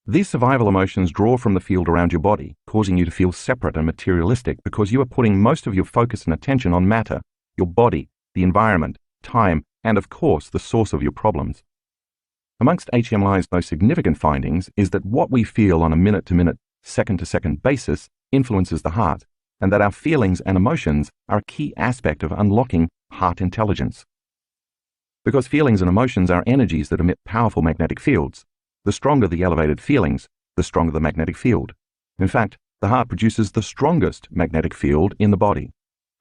These survival emotions draw from the field around your body, causing you to feel separate and materialistic because you are putting most of your focus and attention on matter, your body, the environment, time, and of course, the source of your problems. Amongst HMI's most significant findings is that what we feel on a minute-to-minute, second-to-second basis influences the heart, and that our feelings and emotions are a key aspect of unlocking heart intelligence. Because feelings and emotions are energies that emit powerful magnetic fields, the stronger the elevated feelings, the stronger the magnetic field. In fact, the heart produces the strongest magnetic field in the body,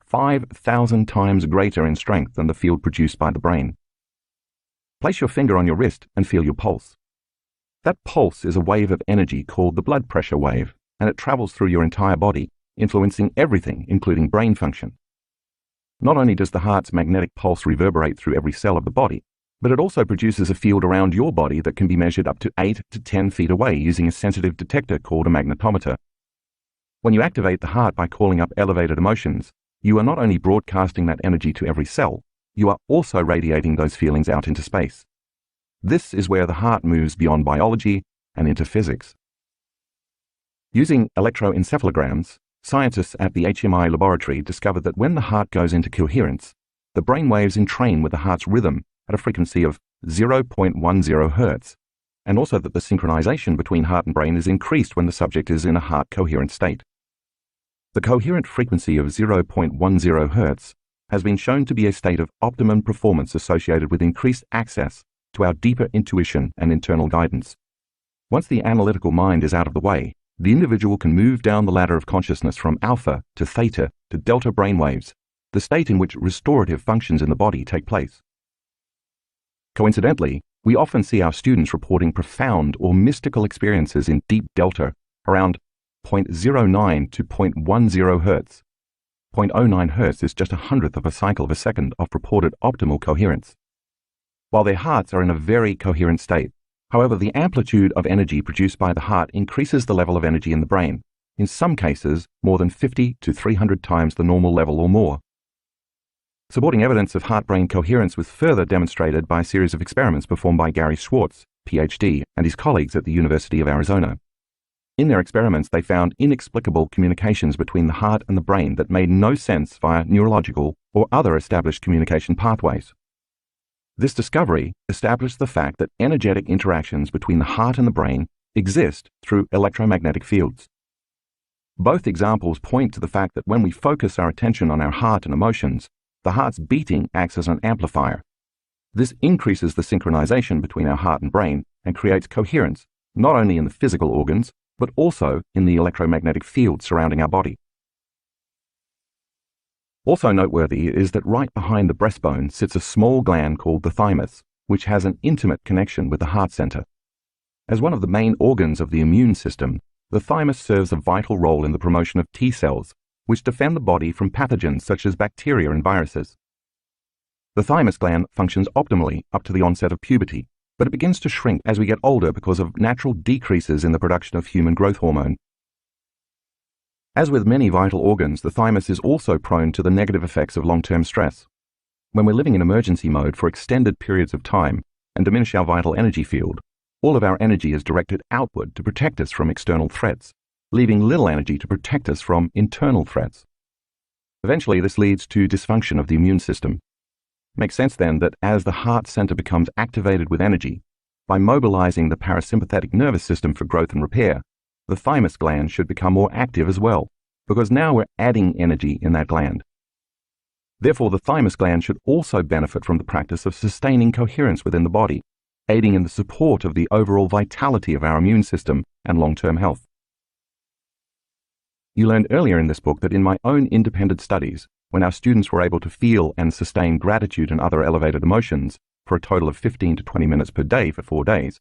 5,000 times greater in strength than the field produced by the brain. Place your finger on your wrist and feel your pulse. That pulse is a wave of energy called the blood pressure wave, and it travels through your entire body, influencing everything, including brain function. Not only does the heart's magnetic pulse reverberate through every cell of the body, but it also produces a field around your body that can be measured up to 8 to 10 feet away using a sensitive detector called a magnetometer. When you activate the heart by calling up elevated emotions, you are not only broadcasting that energy to every cell, you are also radiating those feelings out into space. This is where the heart moves beyond biology and into physics. Using electroencephalograms, scientists at the HMI laboratory discovered that when the heart goes into coherence, the brain waves entrain with the heart's rhythm at a frequency of 0.10 hertz, and also that the synchronization between heart and brain is increased when the subject is in a heart coherent state. The coherent frequency of 0.10 hertz has been shown to be a state of optimum performance associated with increased access to our deeper intuition and internal guidance. Once the analytical mind is out of the way, the individual can move down the ladder of consciousness from alpha to theta to delta brainwaves, the state in which restorative functions in the body take place. Coincidentally, we often see our students reporting profound or mystical experiences in deep delta around 0.09 to 0.10 hertz. 0.09 hertz is just 1/100th of a cycle of a second of reported optimal coherence. While their hearts are in a very coherent state, however, the amplitude of energy produced by the heart increases the level of energy in the brain, in some cases more than 50 to 300 times the normal level or more. Supporting evidence of heart-brain coherence was further demonstrated by a series of experiments performed by Gary Schwartz, PhD, and his colleagues at the University of Arizona. In their experiments, they found inexplicable communications between the heart and the brain that made no sense via neurological or other established communication pathways. This discovery established the fact that energetic interactions between the heart and the brain exist through electromagnetic fields. Both examples point to the fact that when we focus our attention on our heart and emotions, the heart's beating acts as an amplifier. This increases the synchronization between our heart and brain and creates coherence, not only in the physical organs, but also in the electromagnetic field surrounding our body. Also noteworthy is that right behind the breastbone sits a small gland called the thymus, which has an intimate connection with the heart center. As one of the main organs of the immune system, the thymus serves a vital role in the promotion of T cells, which defend the body from pathogens such as bacteria and viruses. The thymus gland functions optimally up to the onset of puberty, but it begins to shrink as we get older because of natural decreases in the production of human growth hormone. As with many vital organs, the thymus is also prone to the negative effects of long-term stress. When we're living in emergency mode for extended periods of time and diminish our vital energy field, all of our energy is directed outward to protect us from external threats, leaving little energy to protect us from internal threats. Eventually, this leads to dysfunction of the immune system. It makes sense then that as the heart center becomes activated with energy, by mobilizing the parasympathetic nervous system for growth and repair, the thymus gland should become more active as well, because now we're adding energy in that gland. Therefore, the thymus gland should also benefit from the practice of sustaining coherence within the body, aiding in the support of the overall vitality of our immune system and long-term health. You learned earlier in this book that in my own independent studies, when our students were able to feel and sustain gratitude and other elevated emotions for a total of 15 to 20 minutes per day for 4 days,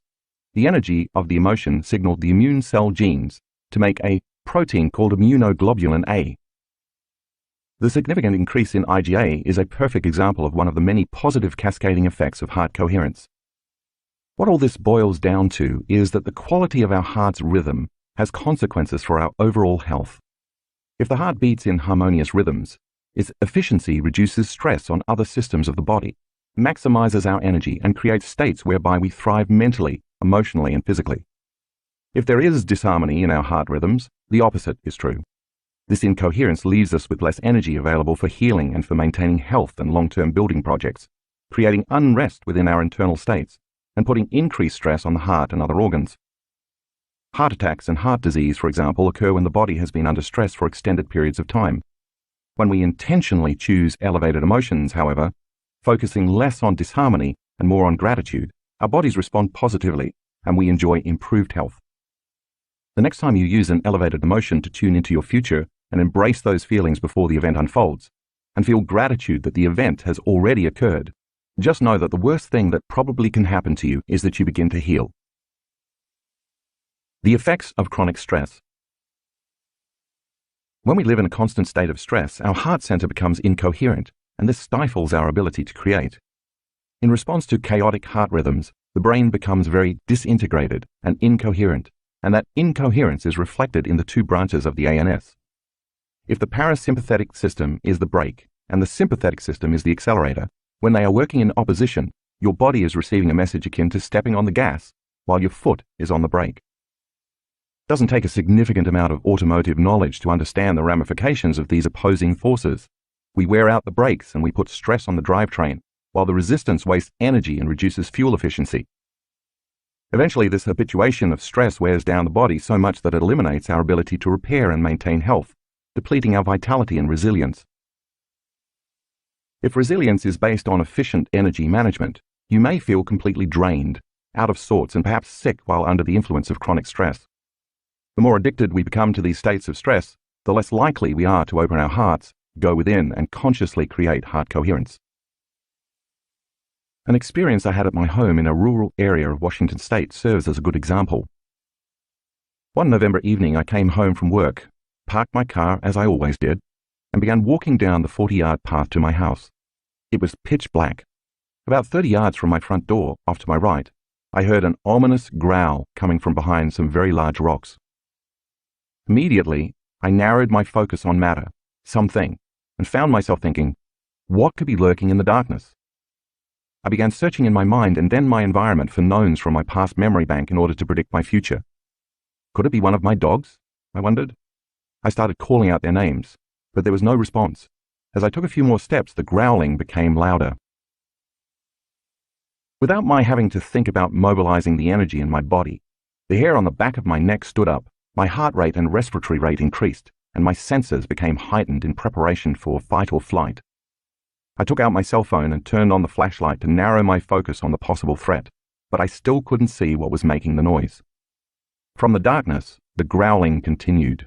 the energy of the emotion signaled the immune cell genes to make a protein called immunoglobulin A. The significant increase in IgA is a perfect example of one of the many positive cascading effects of heart coherence. What all this boils down to is that the quality of our heart's rhythm has consequences for our overall health. If the heart beats in harmonious rhythms, its efficiency reduces stress on other systems of the body, maximizes our energy, and creates states whereby we thrive mentally, emotionally, and physically. If there is disharmony in our heart rhythms, the opposite is true. This incoherence leaves us with less energy available for healing and for maintaining health and long-term building projects, creating unrest within our internal states, and putting increased stress on the heart and other organs. Heart attacks and heart disease, for example, occur when the body has been under stress for extended periods of time. When we intentionally choose elevated emotions, however, focusing less on disharmony and more on gratitude, our bodies respond positively and we enjoy improved health. The next time you use an elevated emotion to tune into your future and embrace those feelings before the event unfolds, and feel gratitude that the event has already occurred, just know that the worst thing that probably can happen to you is that you begin to heal. The effects of chronic stress. When we live in a constant state of stress, our heart center becomes incoherent, and this stifles our ability to create. In response to chaotic heart rhythms, the brain becomes very disintegrated and incoherent, and that incoherence is reflected in the 2 branches of the ANS. If the parasympathetic system is the brake and the sympathetic system is the accelerator, when they are working in opposition, your body is receiving a message akin to stepping on the gas while your foot is on the brake. It doesn't take a significant amount of automotive knowledge to understand the ramifications of these opposing forces. We wear out the brakes and we put stress on the drivetrain, while the resistance wastes energy and reduces fuel efficiency. Eventually, this habituation of stress wears down the body so much that it eliminates our ability to repair and maintain health, depleting our vitality and resilience. If resilience is based on efficient energy management, you may feel completely drained, out of sorts, and perhaps sick while under the influence of chronic stress. The more addicted we become to these states of stress, the less likely we are to open our hearts, go within, and consciously create heart coherence. An experience I had at my home in a rural area of Washington State serves as a good example. One November evening, I came home from work, parked my car as I always did, and began walking down the 40-yard path to my house. It was pitch black. About 30 yards from my front door, off to my right, I heard an ominous growl coming from behind some very large rocks. Immediately, I narrowed my focus on matter, something, and found myself thinking, what could be lurking in the darkness? I began searching in my mind and then my environment for knowns from my past memory bank in order to predict my future. Could it be one of my dogs? I wondered. I started calling out their names, but there was no response. As I took a few more steps, the growling became louder. Without my having to think about mobilizing the energy in my body, the hair on the back of my neck stood up, my heart rate and respiratory rate increased, and my senses became heightened in preparation for fight or flight. I took out my cell phone and turned on the flashlight to narrow my focus on the possible threat, but I still couldn't see what was making the noise. From the darkness, the growling continued.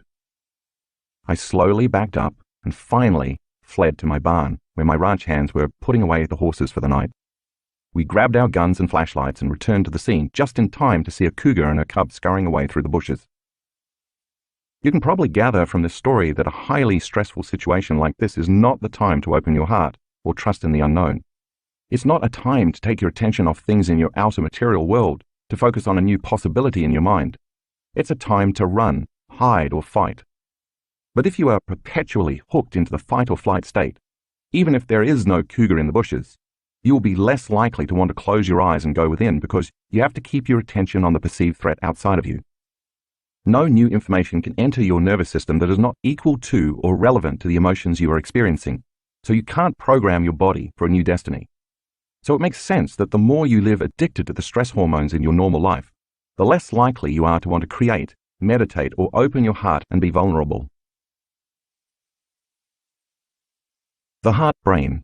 I slowly backed up and finally fled to my barn, where my ranch hands were putting away the horses for the night. We grabbed our guns and flashlights and returned to the scene just in time to see a cougar and her cub scurrying away through the bushes. You can probably gather from this story that a highly stressful situation like this is not the time to open your heart or trust in the unknown. It's not a time to take your attention off things in your outer material world to focus on a new possibility in your mind. It's a time to run, hide, or fight. But if you are perpetually hooked into the fight or flight state, even if there is no cougar in the bushes, you will be less likely to want to close your eyes and go within because you have to keep your attention on the perceived threat outside of you. No new information can enter your nervous system that is not equal to or relevant to the emotions you are experiencing, so you can't program your body for a new destiny. So it makes sense that the more you live addicted to the stress hormones in your normal life, the less likely you are to want to create meditate, or open your heart and be vulnerable. The heart-brain.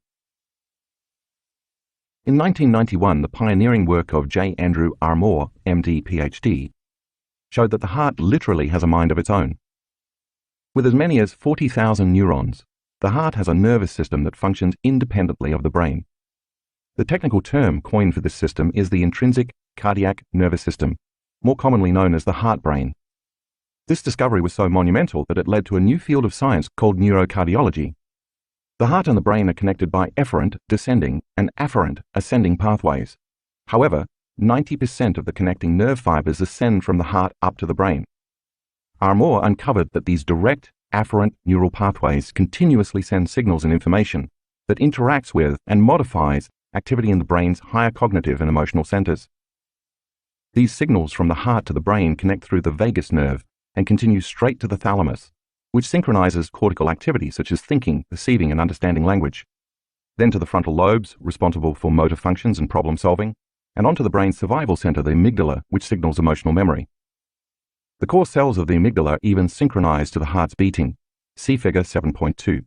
In 1991, the pioneering work of J. Andrew Armour, MD, PhD, showed that the heart literally has a mind of its own. With as many as 40,000 neurons, the heart has a nervous system that functions independently of the brain. The technical term coined for this system is the intrinsic cardiac nervous system, more commonly known as the heart-brain. This discovery was so monumental that it led to a new field of science called neurocardiology. The heart and the brain are connected by efferent, descending, and afferent, ascending pathways. However, 90% of the connecting nerve fibers ascend from the heart up to the brain. Armour uncovered that these direct, afferent neural pathways continuously send signals and information that interacts with and modifies activity in the brain's higher cognitive and emotional centers. These signals from the heart to the brain connect through the vagus nerve and continue straight to the thalamus, which synchronizes cortical activity such as thinking, perceiving, and understanding language, then to the frontal lobes, responsible for motor functions and problem solving, and onto the brain's survival center, the amygdala, which signals emotional memory. The core cells of the amygdala even synchronize to the heart's beating. See figure 7.2.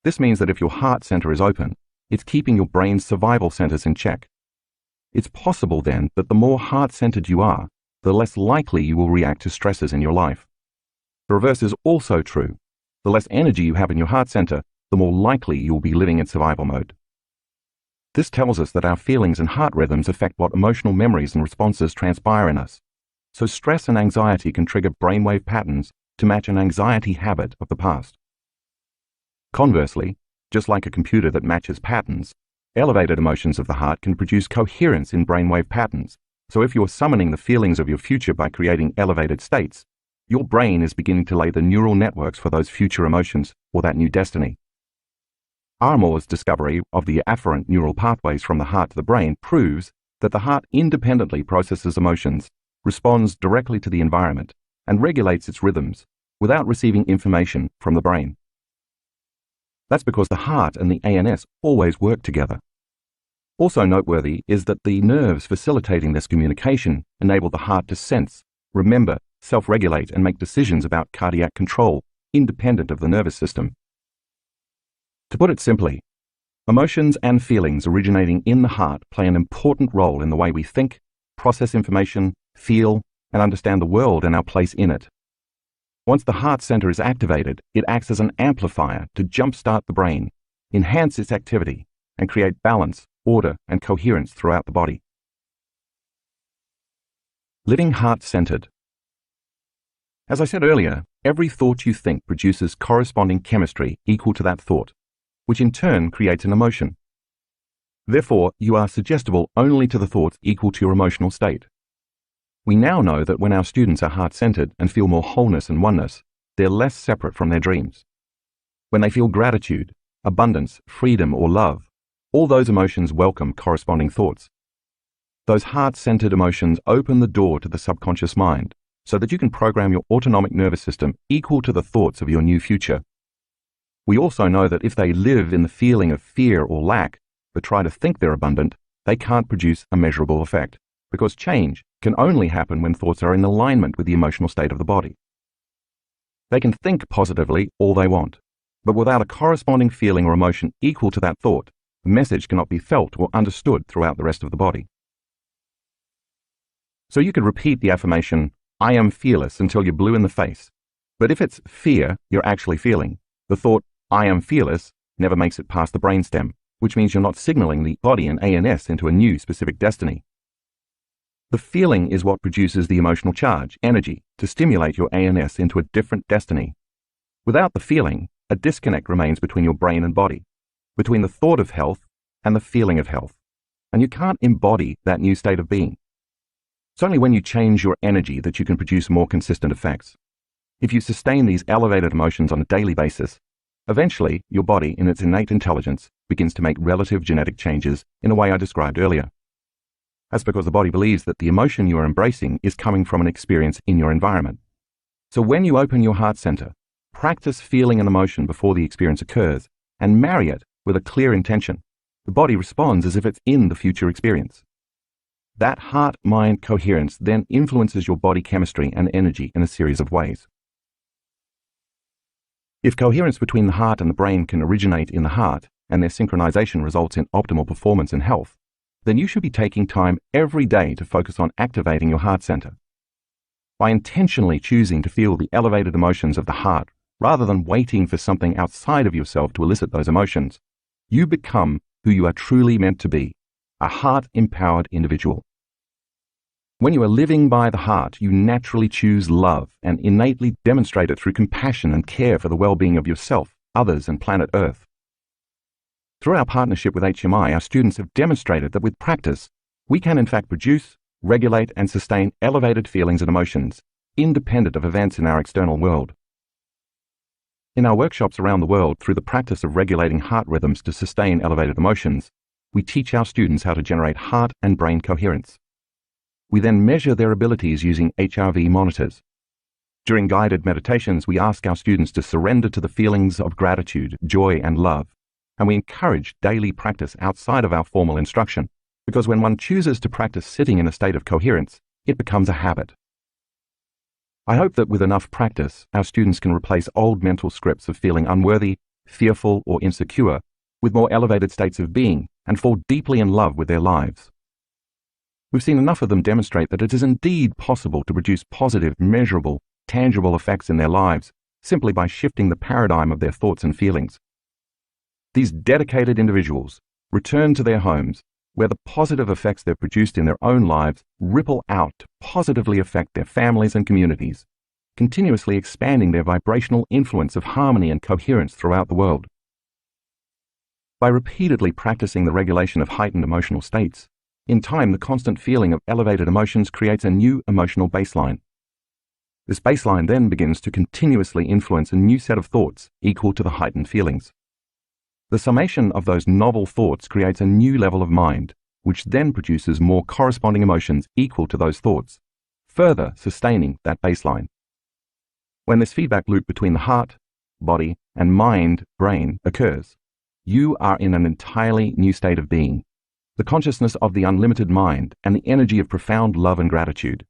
This means that if your heart center is open, it's keeping your brain's survival centers in check. It's possible then that the more heart-centered you are, the less likely you will react to stresses in your life. The reverse is also true. The less energy you have in your heart center, the more likely you will be living in survival mode. This tells us that our feelings and heart rhythms affect what emotional memories and responses transpire in us. So stress and anxiety can trigger brainwave patterns to match an anxiety habit of the past. Conversely, just like a computer that matches patterns, elevated emotions of the heart can produce coherence in brainwave patterns. So if you're summoning the feelings of your future by creating elevated states, your brain is beginning to lay the neural networks for those future emotions or that new destiny. Armour's discovery of the afferent neural pathways from the heart to the brain proves that the heart independently processes emotions, responds directly to the environment, and regulates its rhythms without receiving information from the brain. That's because the heart and the ANS always work together. Also noteworthy is that the nerves facilitating this communication enable the heart to sense, remember, self-regulate, and make decisions about cardiac control, independent of the nervous system. To put it simply, emotions and feelings originating in the heart play an important role in the way we think, process information, feel, and understand the world and our place in it. Once the heart center is activated, it acts as an amplifier to jumpstart the brain, enhance its activity, and create balance, order, and coherence throughout the body. Living heart-centered. As I said earlier, every thought you think produces corresponding chemistry equal to that thought, which in turn creates an emotion. Therefore, you are suggestible only to the thoughts equal to your emotional state. We now know that when our students are heart-centered and feel more wholeness and oneness, they're less separate from their dreams. When they feel gratitude, abundance, freedom, or love, all those emotions welcome corresponding thoughts. Those heart-centered emotions open the door to the subconscious mind so that you can program your autonomic nervous system equal to the thoughts of your new future. We also know that if they live in the feeling of fear or lack, but try to think they're abundant, they can't produce a measurable effect, because change can only happen when thoughts are in alignment with the emotional state of the body. They can think positively all they want, but without a corresponding feeling or emotion equal to that thought, the message cannot be felt or understood throughout the rest of the body. So you could repeat the affirmation, "I am fearless," until you're blue in the face. But if it's fear you're actually feeling, the thought, "I am fearless," never makes it past the brainstem, which means you're not signaling the body and ANS into a new specific destiny. The feeling is what produces the emotional charge, energy, to stimulate your ANS into a different destiny. Without the feeling, a disconnect remains between your brain and body, between the thought of health and the feeling of health, and you can't embody that new state of being. It's only when you change your energy that you can produce more consistent effects. If you sustain these elevated emotions on a daily basis, eventually your body, in its innate intelligence, begins to make relative genetic changes in a way I described earlier. That's because the body believes that the emotion you are embracing is coming from an experience in your environment. So when you open your heart center, practice feeling an emotion before the experience occurs and marry it with a clear intention. The body responds as if it's in the future experience. That heart-mind coherence then influences your body chemistry and energy in a series of ways. If coherence between the heart and the brain can originate in the heart, and their synchronization results in optimal performance and health, then you should be taking time every day to focus on activating your heart center. By intentionally choosing to feel the elevated emotions of the heart, rather than waiting for something outside of yourself to elicit those emotions, you become who you are truly meant to be, a heart-empowered individual. When you are living by the heart, you naturally choose love and innately demonstrate it through compassion and care for the well-being of yourself, others, and planet Earth. Through our partnership with HMI, our students have demonstrated that with practice, we can in fact produce, regulate, and sustain elevated feelings and emotions, independent of events in our external world. In our workshops around the world, through the practice of regulating heart rhythms to sustain elevated emotions, we teach our students how to generate heart and brain coherence. We then measure their abilities using HRV monitors. During guided meditations, we ask our students to surrender to the feelings of gratitude, joy, and love, and we encourage daily practice outside of our formal instruction, because when one chooses to practice sitting in a state of coherence, it becomes a habit. I hope that with enough practice, our students can replace old mental scripts of feeling unworthy, fearful, or insecure with more elevated states of being and fall deeply in love with their lives. We've seen enough of them demonstrate that it is indeed possible to produce positive, measurable, tangible effects in their lives simply by shifting the paradigm of their thoughts and feelings. These dedicated individuals return to their homes where the positive effects they've produced in their own lives ripple out to positively affect their families and communities, continuously expanding their vibrational influence of harmony and coherence throughout the world. By repeatedly practicing the regulation of heightened emotional states, in time, the constant feeling of elevated emotions creates a new emotional baseline. This baseline then begins to continuously influence a new set of thoughts equal to the heightened feelings. The summation of those novel thoughts creates a new level of mind, which then produces more corresponding emotions equal to those thoughts, further sustaining that baseline. When this feedback loop between the heart, body, and mind-brain occurs, you are in an entirely new state of being, the consciousness of the unlimited mind and the energy of profound love and gratitude.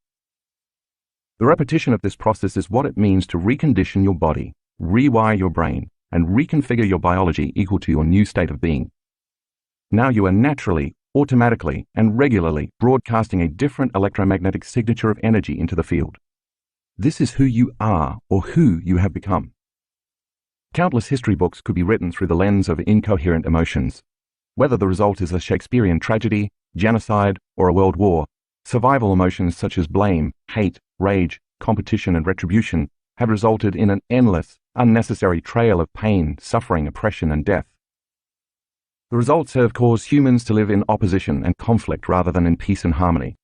The repetition of this process is what it means to recondition your body, rewire your brain, and reconfigure your biology equal to your new state of being. Now you are naturally, automatically, and regularly broadcasting a different electromagnetic signature of energy into the field. This is who you are, or who you have become. Countless history books could be written through the lens of incoherent emotions. Whether the result is a Shakespearean tragedy, genocide, or a world war, survival emotions such as blame, hate, rage, competition, and retribution have resulted in an endless, unnecessary trail of pain, suffering, oppression, and death. The results have caused humans to live in opposition and conflict rather than in peace and harmony.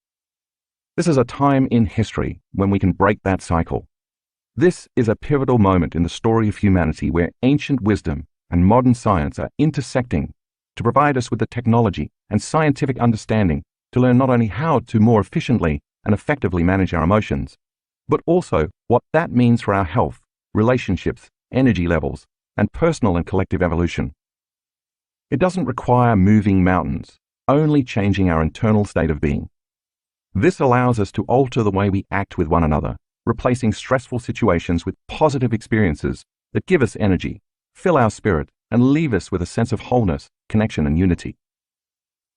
This is a time in history when we can break that cycle. This is a pivotal moment in the story of humanity where ancient wisdom and modern science are intersecting to provide us with the technology and scientific understanding to learn not only how to more efficiently and effectively manage our emotions, but also what that means for our health, relationships, energy levels, and personal and collective evolution. It doesn't require moving mountains, only changing our internal state of being. This allows us to alter the way we act with one another, replacing stressful situations with positive experiences that give us energy, fill our spirit, and leave us with a sense of wholeness, connection, and unity.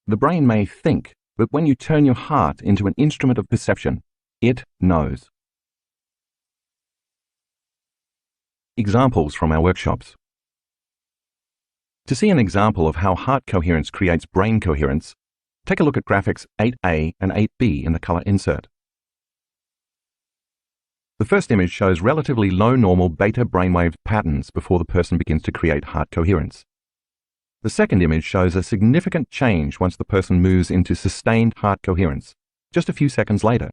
The brain may think, but when you turn your heart into an instrument of perception, it knows. Examples from our workshops. To see an example of how heart coherence creates brain coherence, take a look at graphics 8A and 8B in the color insert. The first image shows relatively low normal beta brainwave patterns before the person begins to create heart coherence. The second image shows a significant change once the person moves into sustained heart coherence, just a few seconds later.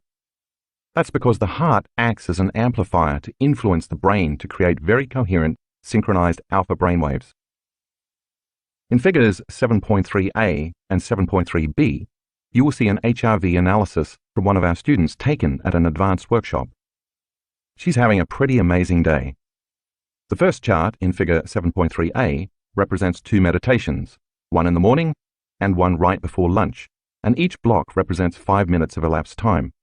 That's because the heart acts as an amplifier to influence the brain to create very coherent, synchronized alpha brainwaves. In figures 7.3a and 7.3b, you will see an HRV analysis from one of our students taken at an advanced workshop. She's having a pretty amazing day. The first chart in figure 7.3a represents two meditations, one in the morning and one right before lunch, and each block represents 5 minutes of elapsed time.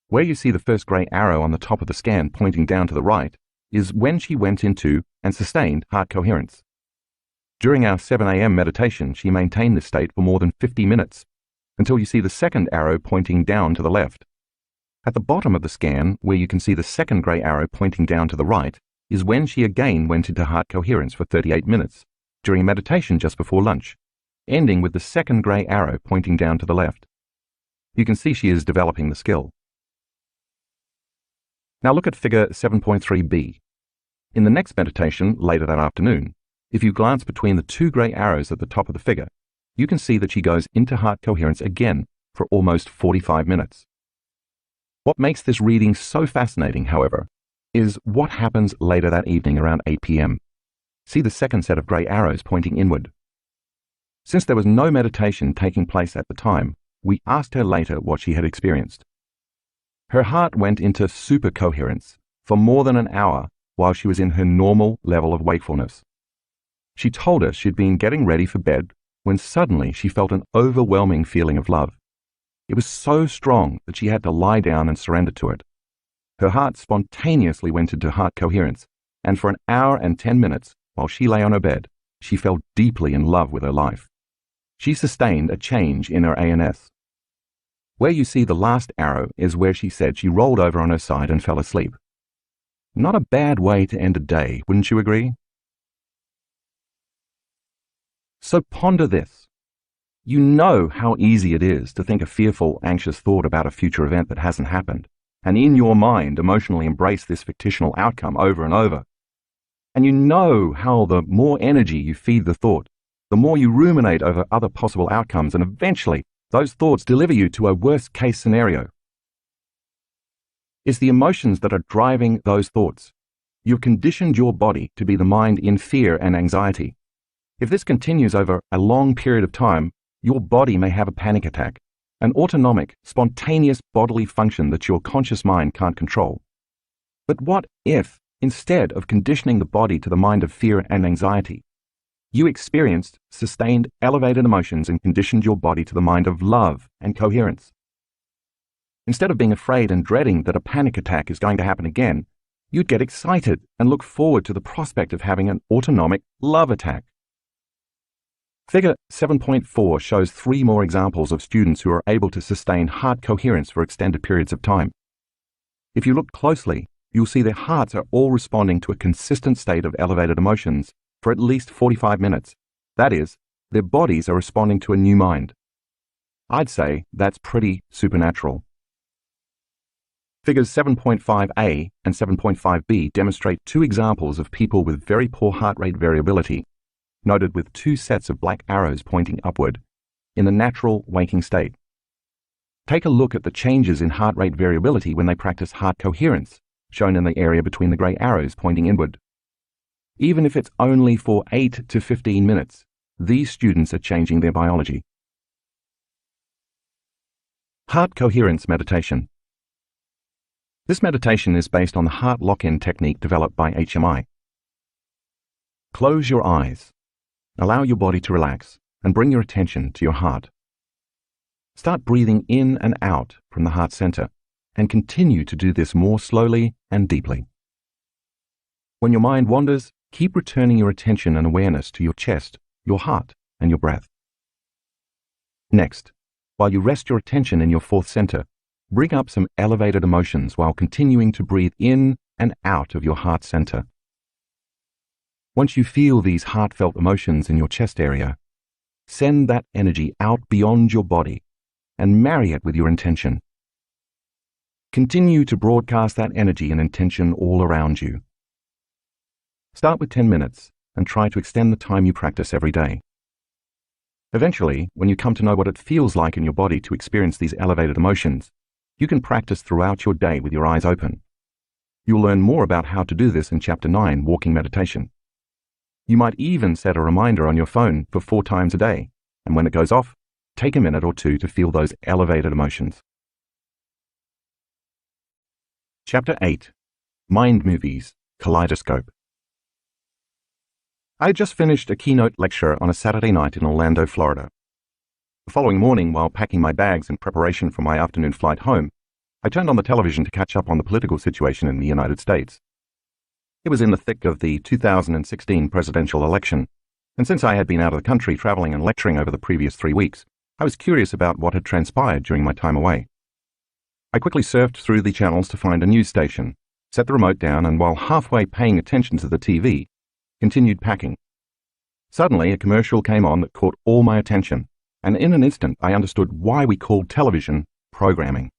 Where you see the first grey arrow on the top of the scan pointing down to the right is when she went into and sustained heart coherence. During our 7 a.m. meditation, she maintained this state for more than 50 minutes, until you see the second arrow pointing down to the left. At the bottom of the scan, where you can see the second grey arrow pointing down to the right, is when she again went into heart coherence for 38 minutes, during meditation just before lunch, ending with the second grey arrow pointing down to the left. You can see she is developing the skill. Now look at figure 7.3b. In the next meditation, later that afternoon, if you glance between the two grey arrows at the top of the figure, you can see that she goes into heart coherence again for almost 45 minutes. What makes this reading so fascinating, however, is what happens later that evening around 8 p.m. See the second set of grey arrows pointing inward. Since there was no meditation taking place at the time, we asked her later what she had experienced. Her heart went into super coherence for more than an hour while she was in her normal level of wakefulness. She told us she'd been getting ready for bed when suddenly she felt an overwhelming feeling of love. It was so strong that she had to lie down and surrender to it. Her heart spontaneously went into heart coherence, and for an hour and 10 minutes, while she lay on her bed, she fell deeply in love with her life. She sustained a change in her ANS. Where you see the last arrow is where she said she rolled over on her side and fell asleep. Not a bad way to end a day, wouldn't you agree? So ponder this. You know how easy it is to think a fearful, anxious thought about a future event that hasn't happened, and in your mind emotionally embrace this fictional outcome over and over. And you know how the more energy you feed the thought, the more you ruminate over other possible outcomes, and eventually those thoughts deliver you to a worst-case scenario. It's the emotions that are driving those thoughts. You've conditioned your body to be the mind in fear and anxiety. If this continues over a long period of time, your body may have a panic attack, an autonomic, spontaneous bodily function that your conscious mind can't control. But what if, instead of conditioning the body to the mind of fear and anxiety, you experienced sustained elevated emotions and conditioned your body to the mind of love and coherence? Instead of being afraid and dreading that a panic attack is going to happen again, you'd get excited and look forward to the prospect of having an autonomic love attack. Figure 7.4 shows 3 more examples of students who are able to sustain heart coherence for extended periods of time. If you look closely, you'll see their hearts are all responding to a consistent state of elevated emotions for at least 45 minutes. That is, their bodies are responding to a new mind. I'd say that's pretty supernatural. Figures 7.5a and 7.5b demonstrate 2 examples of people with very poor heart rate variability, noted with 2 sets of black arrows pointing upward, in the natural waking state. Take a look at the changes in heart rate variability when they practice heart coherence, shown in the area between the grey arrows pointing inward. Even if it's only for 8 to 15 minutes, these students are changing their biology. Heart coherence meditation. This meditation is based on the heart lock-in technique developed by HMI. Close your eyes. Allow your body to relax and bring your attention to your heart. Start breathing in and out from the heart center and continue to do this more slowly and deeply. When your mind wanders, keep returning your attention and awareness to your chest, your heart, and your breath. Next, while you rest your attention in your 4th center, bring up some elevated emotions while continuing to breathe in and out of your heart center. Once you feel these heartfelt emotions in your chest area, send that energy out beyond your body and marry it with your intention. Continue to broadcast that energy and intention all around you. Start with 10 minutes and try to extend the time you practice every day. Eventually, when you come to know what it feels like in your body to experience these elevated emotions, you can practice throughout your day with your eyes open. You'll learn more about how to do this in Chapter 9, Walking Meditation. You might even set a reminder on your phone for 4 times a day, and when it goes off, take a minute or 2 to feel those elevated emotions. Chapter 8, Mind Movies, Kaleidoscope. I had just finished a keynote lecture on a Saturday night in Orlando, Florida. The following morning, while packing my bags in preparation for my afternoon flight home, I turned on the television to catch up on the political situation in the United States. It was in the thick of the 2016 presidential election, and since I had been out of the country traveling and lecturing over the previous 3 weeks, I was curious about what had transpired during my time away. I quickly surfed through the channels to find a news station, set the remote down, and while halfway paying attention to the TV, continued packing. Suddenly, a commercial came on that caught all my attention, and in an instant I understood why we called television programming.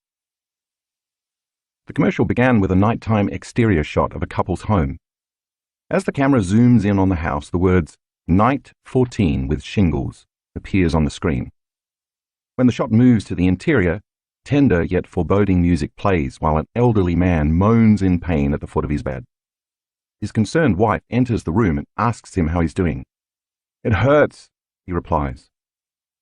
The commercial began with a nighttime exterior shot of a couple's home. As the camera zooms in on the house, the words, "Night 14 with shingles," appears on the screen. When the shot moves to the interior, tender yet foreboding music plays while an elderly man moans in pain at the foot of his bed. His concerned wife enters the room and asks him how he's doing. "It hurts," he replies.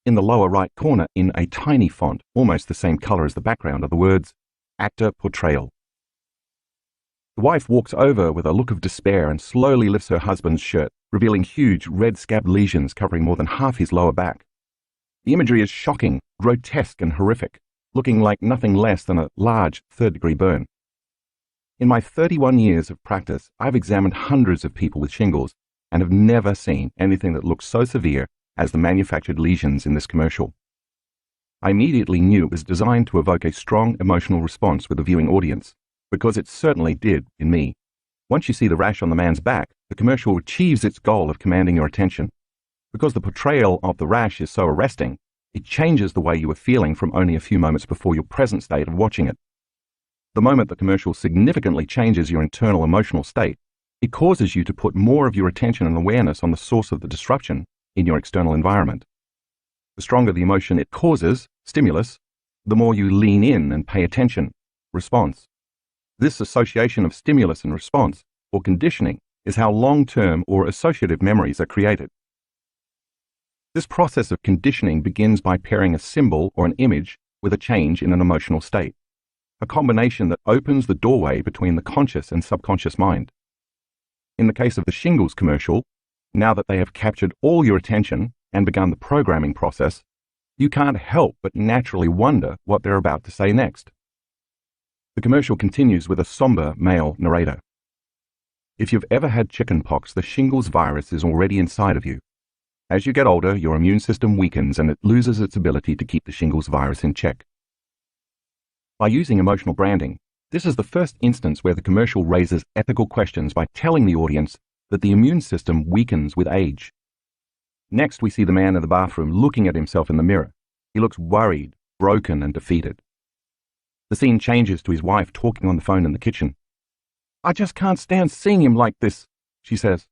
In the lower right corner, in a tiny font, almost the same color as the background, are the words, "Actor Portrayal." The wife walks over with a look of despair and slowly lifts her husband's shirt, revealing huge red scabbed lesions covering more than half his lower back. The imagery is shocking, grotesque, and horrific, looking like nothing less than a large third-degree burn. In my 31 years of practice, I've examined hundreds of people with shingles and have never seen anything that looks so severe as the manufactured lesions in this commercial. I immediately knew it was designed to evoke a strong emotional response with the viewing audience, because it certainly did in me. Once you see the rash on the man's back, the commercial achieves its goal of commanding your attention. Because the portrayal of the rash is so arresting, it changes the way you are feeling from only a few moments before your present state of watching it. The moment the commercial significantly changes your internal emotional state, it causes you to put more of your attention and awareness on the source of the disruption in your external environment. The stronger the emotion it causes, stimulus, the more you lean in and pay attention, response. This association of stimulus and response, or conditioning, is how long-term or associative memories are created. This process of conditioning begins by pairing a symbol or an image with a change in an emotional state, a combination that opens the doorway between the conscious and subconscious mind. In the case of the shingles commercial, now that they have captured all your attention and begun the programming process, you can't help but naturally wonder what they're about to say next. The commercial continues with a somber male narrator. If you've ever had chickenpox, the shingles virus is already inside of you. As you get older, your immune system weakens and it loses its ability to keep the shingles virus in check. By using emotional branding, this is the first instance where the commercial raises ethical questions by telling the audience that the immune system weakens with age. Next, we see the man in the bathroom looking at himself in the mirror. He looks worried, broken, and defeated. The scene changes to his wife talking on the phone in the kitchen. "I just can't stand seeing him like this," she says.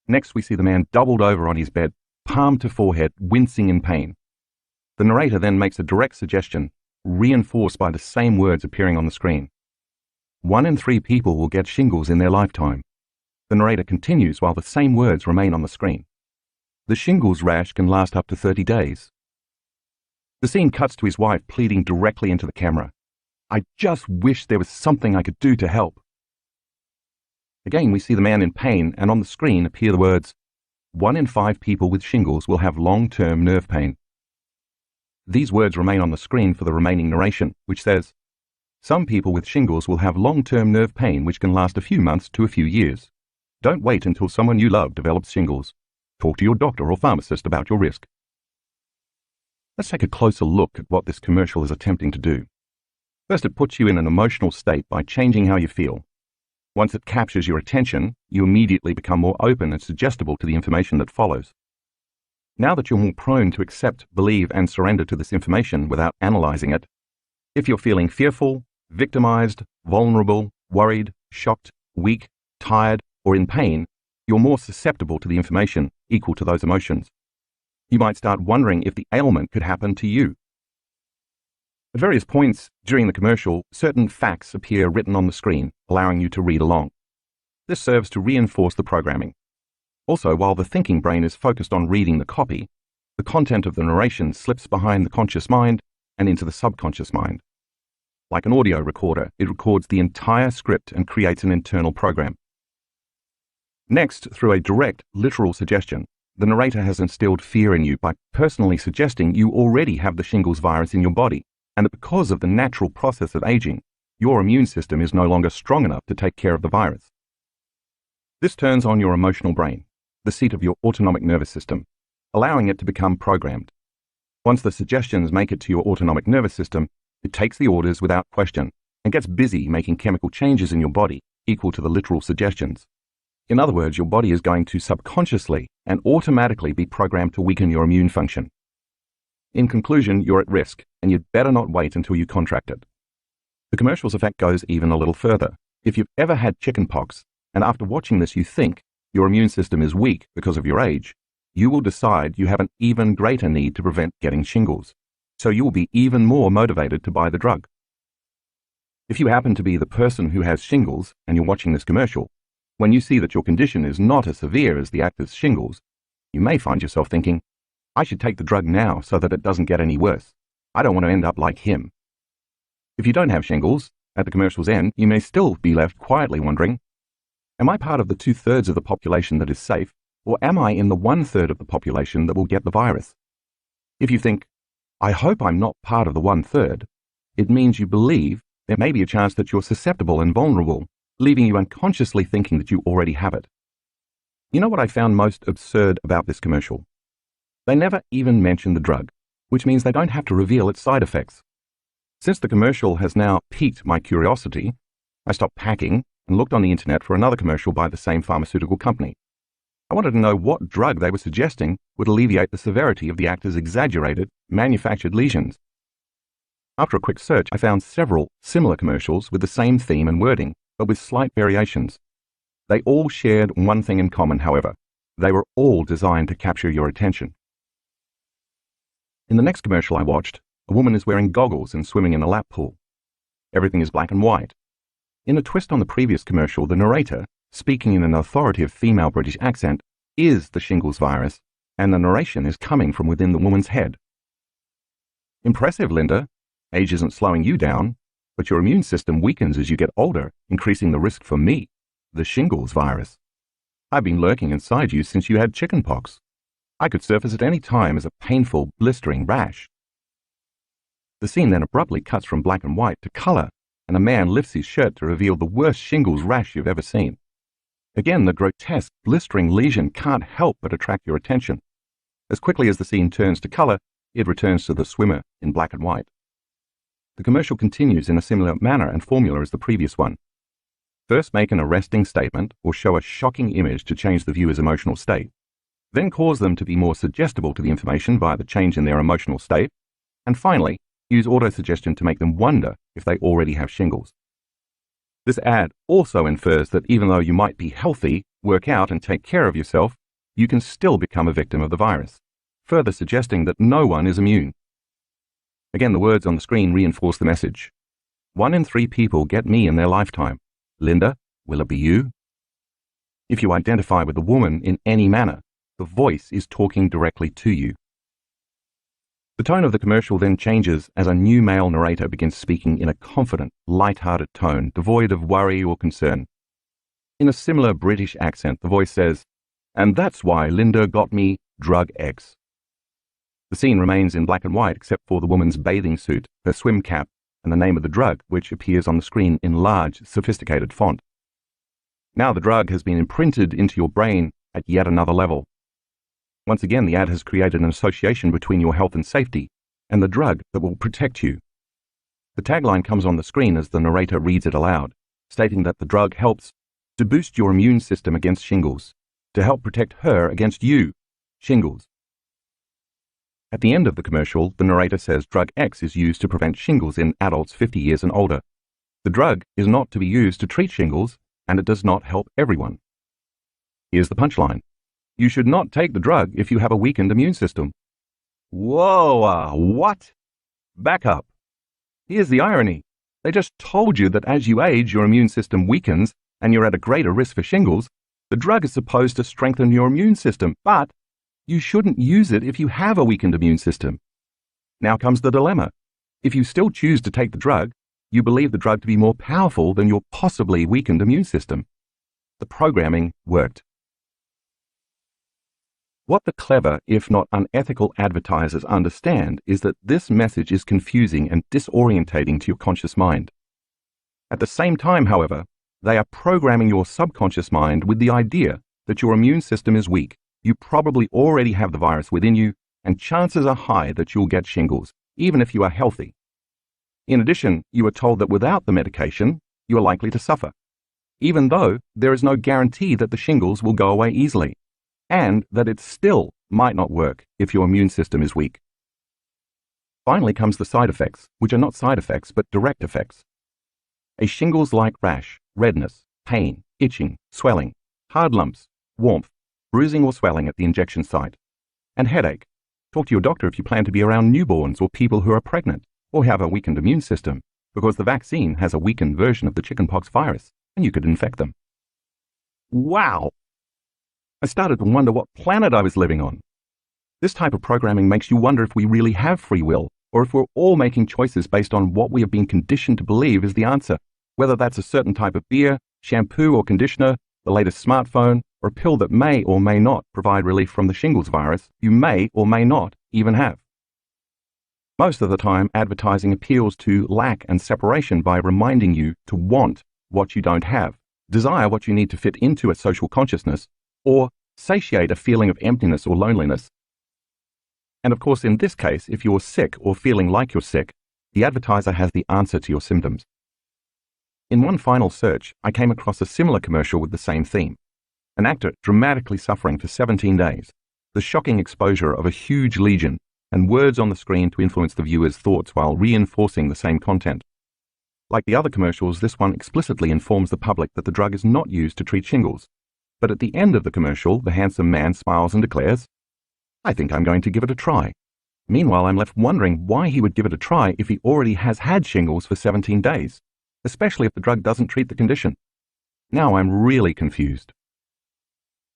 Next, we see the man doubled over on his bed, palm to forehead, wincing in pain. The narrator then makes a direct suggestion, reinforced by the same words appearing on the screen. 1 in 3 people will get shingles in their lifetime. The narrator continues while the same words remain on the screen. The shingles rash can last up to 30 days. The scene cuts to his wife pleading directly into the camera. "I just wish there was something I could do to help." Again, we see the man in pain, and on the screen appear the words, 1 in 5 people with shingles will have long-term nerve pain. These words remain on the screen for the remaining narration, which says, "Some people with shingles will have long-term nerve pain which can last a few months to a few years. Don't wait until someone you love develops shingles. Talk to your doctor or pharmacist about your risk." Let's take a closer look at what this commercial is attempting to do. First, it puts you in an emotional state by changing how you feel. Once it captures your attention, you immediately become more open and suggestible to the information that follows. Now that you're more prone to accept, believe, and surrender to this information without analyzing it, if you're feeling fearful, victimized, vulnerable, worried, shocked, weak, tired, or in pain, you're more susceptible to the information equal to those emotions. You might start wondering if the ailment could happen to you. At various points during the commercial, certain facts appear written on the screen, allowing you to read along. This serves to reinforce the programming. Also, while the thinking brain is focused on reading the copy, the content of the narration slips behind the conscious mind and into the subconscious mind. Like an audio recorder, it records the entire script and creates an internal program. Next, through a direct, literal suggestion, the narrator has instilled fear in you by personally suggesting you already have the shingles virus in your body, and that because of the natural process of aging, your immune system is no longer strong enough to take care of the virus. This turns on your emotional brain, the seat of your autonomic nervous system, allowing it to become programmed. Once the suggestions make it to your autonomic nervous system, it takes the orders without question and gets busy making chemical changes in your body equal to the literal suggestions. In other words, your body is going to subconsciously and automatically be programmed to weaken your immune function. In conclusion, you're at risk, and you'd better not wait until you contract it. The commercial's effect goes even a little further. If you've ever had chickenpox, and after watching this you think your immune system is weak because of your age, you will decide you have an even greater need to prevent getting shingles, so you will be even more motivated to buy the drug. If you happen to be the person who has shingles and you're watching this commercial, when you see that your condition is not as severe as the actor's shingles, you may find yourself thinking, I should take the drug now so that it doesn't get any worse. I don't want to end up like him. If you don't have shingles, at the commercial's end, you may still be left quietly wondering, am I part of the 2/3 of the population that is safe, or am I in the 1/3 of the population that will get the virus? If you think, I hope I'm not part of the 1/3, it means you believe there may be a chance that you're susceptible and vulnerable, leaving you unconsciously thinking that you already have it. You know what I found most absurd about this commercial? They never even mention the drug, which means they don't have to reveal its side effects. Since the commercial has now piqued my curiosity, I stopped packing and looked on the internet for another commercial by the same pharmaceutical company. I wanted to know what drug they were suggesting would alleviate the severity of the actor's exaggerated, manufactured lesions. After a quick search, I found several similar commercials with the same theme and wording, but with slight variations. They all shared one thing in common, however. They were all designed to capture your attention. In the next commercial I watched, a woman is wearing goggles and swimming in a lap pool. Everything is black and white. In a twist on the previous commercial, the narrator, speaking in an authoritative female British accent, is the shingles virus, and the narration is coming from within the woman's head. Impressive, Linda. Age isn't slowing you down, but your immune system weakens as you get older, increasing the risk for me, the shingles virus. I've been lurking inside you since you had chickenpox. I could surface at any time as a painful, blistering rash. The scene then abruptly cuts from black and white to color, and a man lifts his shirt to reveal the worst shingles rash you've ever seen. Again, the grotesque, blistering lesion can't help but attract your attention. As quickly as the scene turns to color, it returns to the swimmer in black and white. The commercial continues in a similar manner and formula as the previous one. First, make an arresting statement or show a shocking image to change the viewer's emotional state. Then cause them to be more suggestible to the information via the change in their emotional state. And finally, use autosuggestion to make them wonder if they already have shingles. This ad also infers that even though you might be healthy, work out and take care of yourself, you can still become a victim of the virus, further suggesting that no one is immune. Again, the words on the screen reinforce the message. 1 in 3 people get me in their lifetime. Linda, will it be you? If you identify with the woman in any manner, the voice is talking directly to you. The tone of the commercial then changes as a new male narrator begins speaking in a confident, light-hearted tone, devoid of worry or concern. In a similar British accent, the voice says, "And that's why Linda got me drug X." The scene remains in black and white except for the woman's bathing suit, her swim cap, and the name of the drug, which appears on the screen in large, sophisticated font. Now the drug has been imprinted into your brain at yet another level. Once again, the ad has created an association between your health and safety and the drug that will protect you. The tagline comes on the screen as the narrator reads it aloud, stating that the drug helps to boost your immune system against shingles, to help protect her against you, shingles. At the end of the commercial, the narrator says drug X is used to prevent shingles in adults 50 years and older. The drug is not to be used to treat shingles, and it does not help everyone. Here's the punchline. You should not take the drug if you have a weakened immune system. Whoa, what? Back up. Here's the irony. They just told you that as you age, your immune system weakens and you're at a greater risk for shingles. The drug is supposed to strengthen your immune system, but you shouldn't use it if you have a weakened immune system. Now comes the dilemma. If you still choose to take the drug, you believe the drug to be more powerful than your possibly weakened immune system. The programming worked. What the clever, if not unethical advertisers understand is that this message is confusing and disorientating to your conscious mind. At the same time, however, they are programming your subconscious mind with the idea that your immune system is weak, you probably already have the virus within you, and chances are high that you'll get shingles, even if you are healthy. In addition, you are told that without the medication, you are likely to suffer, even though there is no guarantee that the shingles will go away easily, and that it still might not work if your immune system is weak. Finally comes the side effects, which are not side effects but direct effects. A shingles-like rash, redness, pain, itching, swelling, hard lumps, warmth, bruising or swelling at the injection site, and headache. Talk to your doctor if you plan to be around newborns or people who are pregnant or have a weakened immune system, because the vaccine has a weakened version of the chickenpox virus, and you could infect them. Wow! I started to wonder what planet I was living on. This type of programming makes you wonder if we really have free will, or if we're all making choices based on what we have been conditioned to believe is the answer, whether that's a certain type of beer, shampoo or conditioner, the latest smartphone, or a pill that may or may not provide relief from the shingles virus you may or may not even have. Most of the time, advertising appeals to lack and separation by reminding you to want what you don't have, desire what you need to fit into a social consciousness, or satiate a feeling of emptiness or loneliness. And of course, in this case, if you're sick or feeling like you're sick, the advertiser has the answer to your symptoms. In one final search, I came across a similar commercial with the same theme. An actor dramatically suffering for 17 days, the shocking exposure of a huge lesion, and words on the screen to influence the viewer's thoughts while reinforcing the same content. Like the other commercials, this one explicitly informs the public that the drug is not used to treat shingles. But at the end of the commercial, the handsome man smiles and declares, "I think I'm going to give it a try." Meanwhile, I'm left wondering why he would give it a try if he already has had shingles for 17 days, especially if the drug doesn't treat the condition. Now I'm really confused.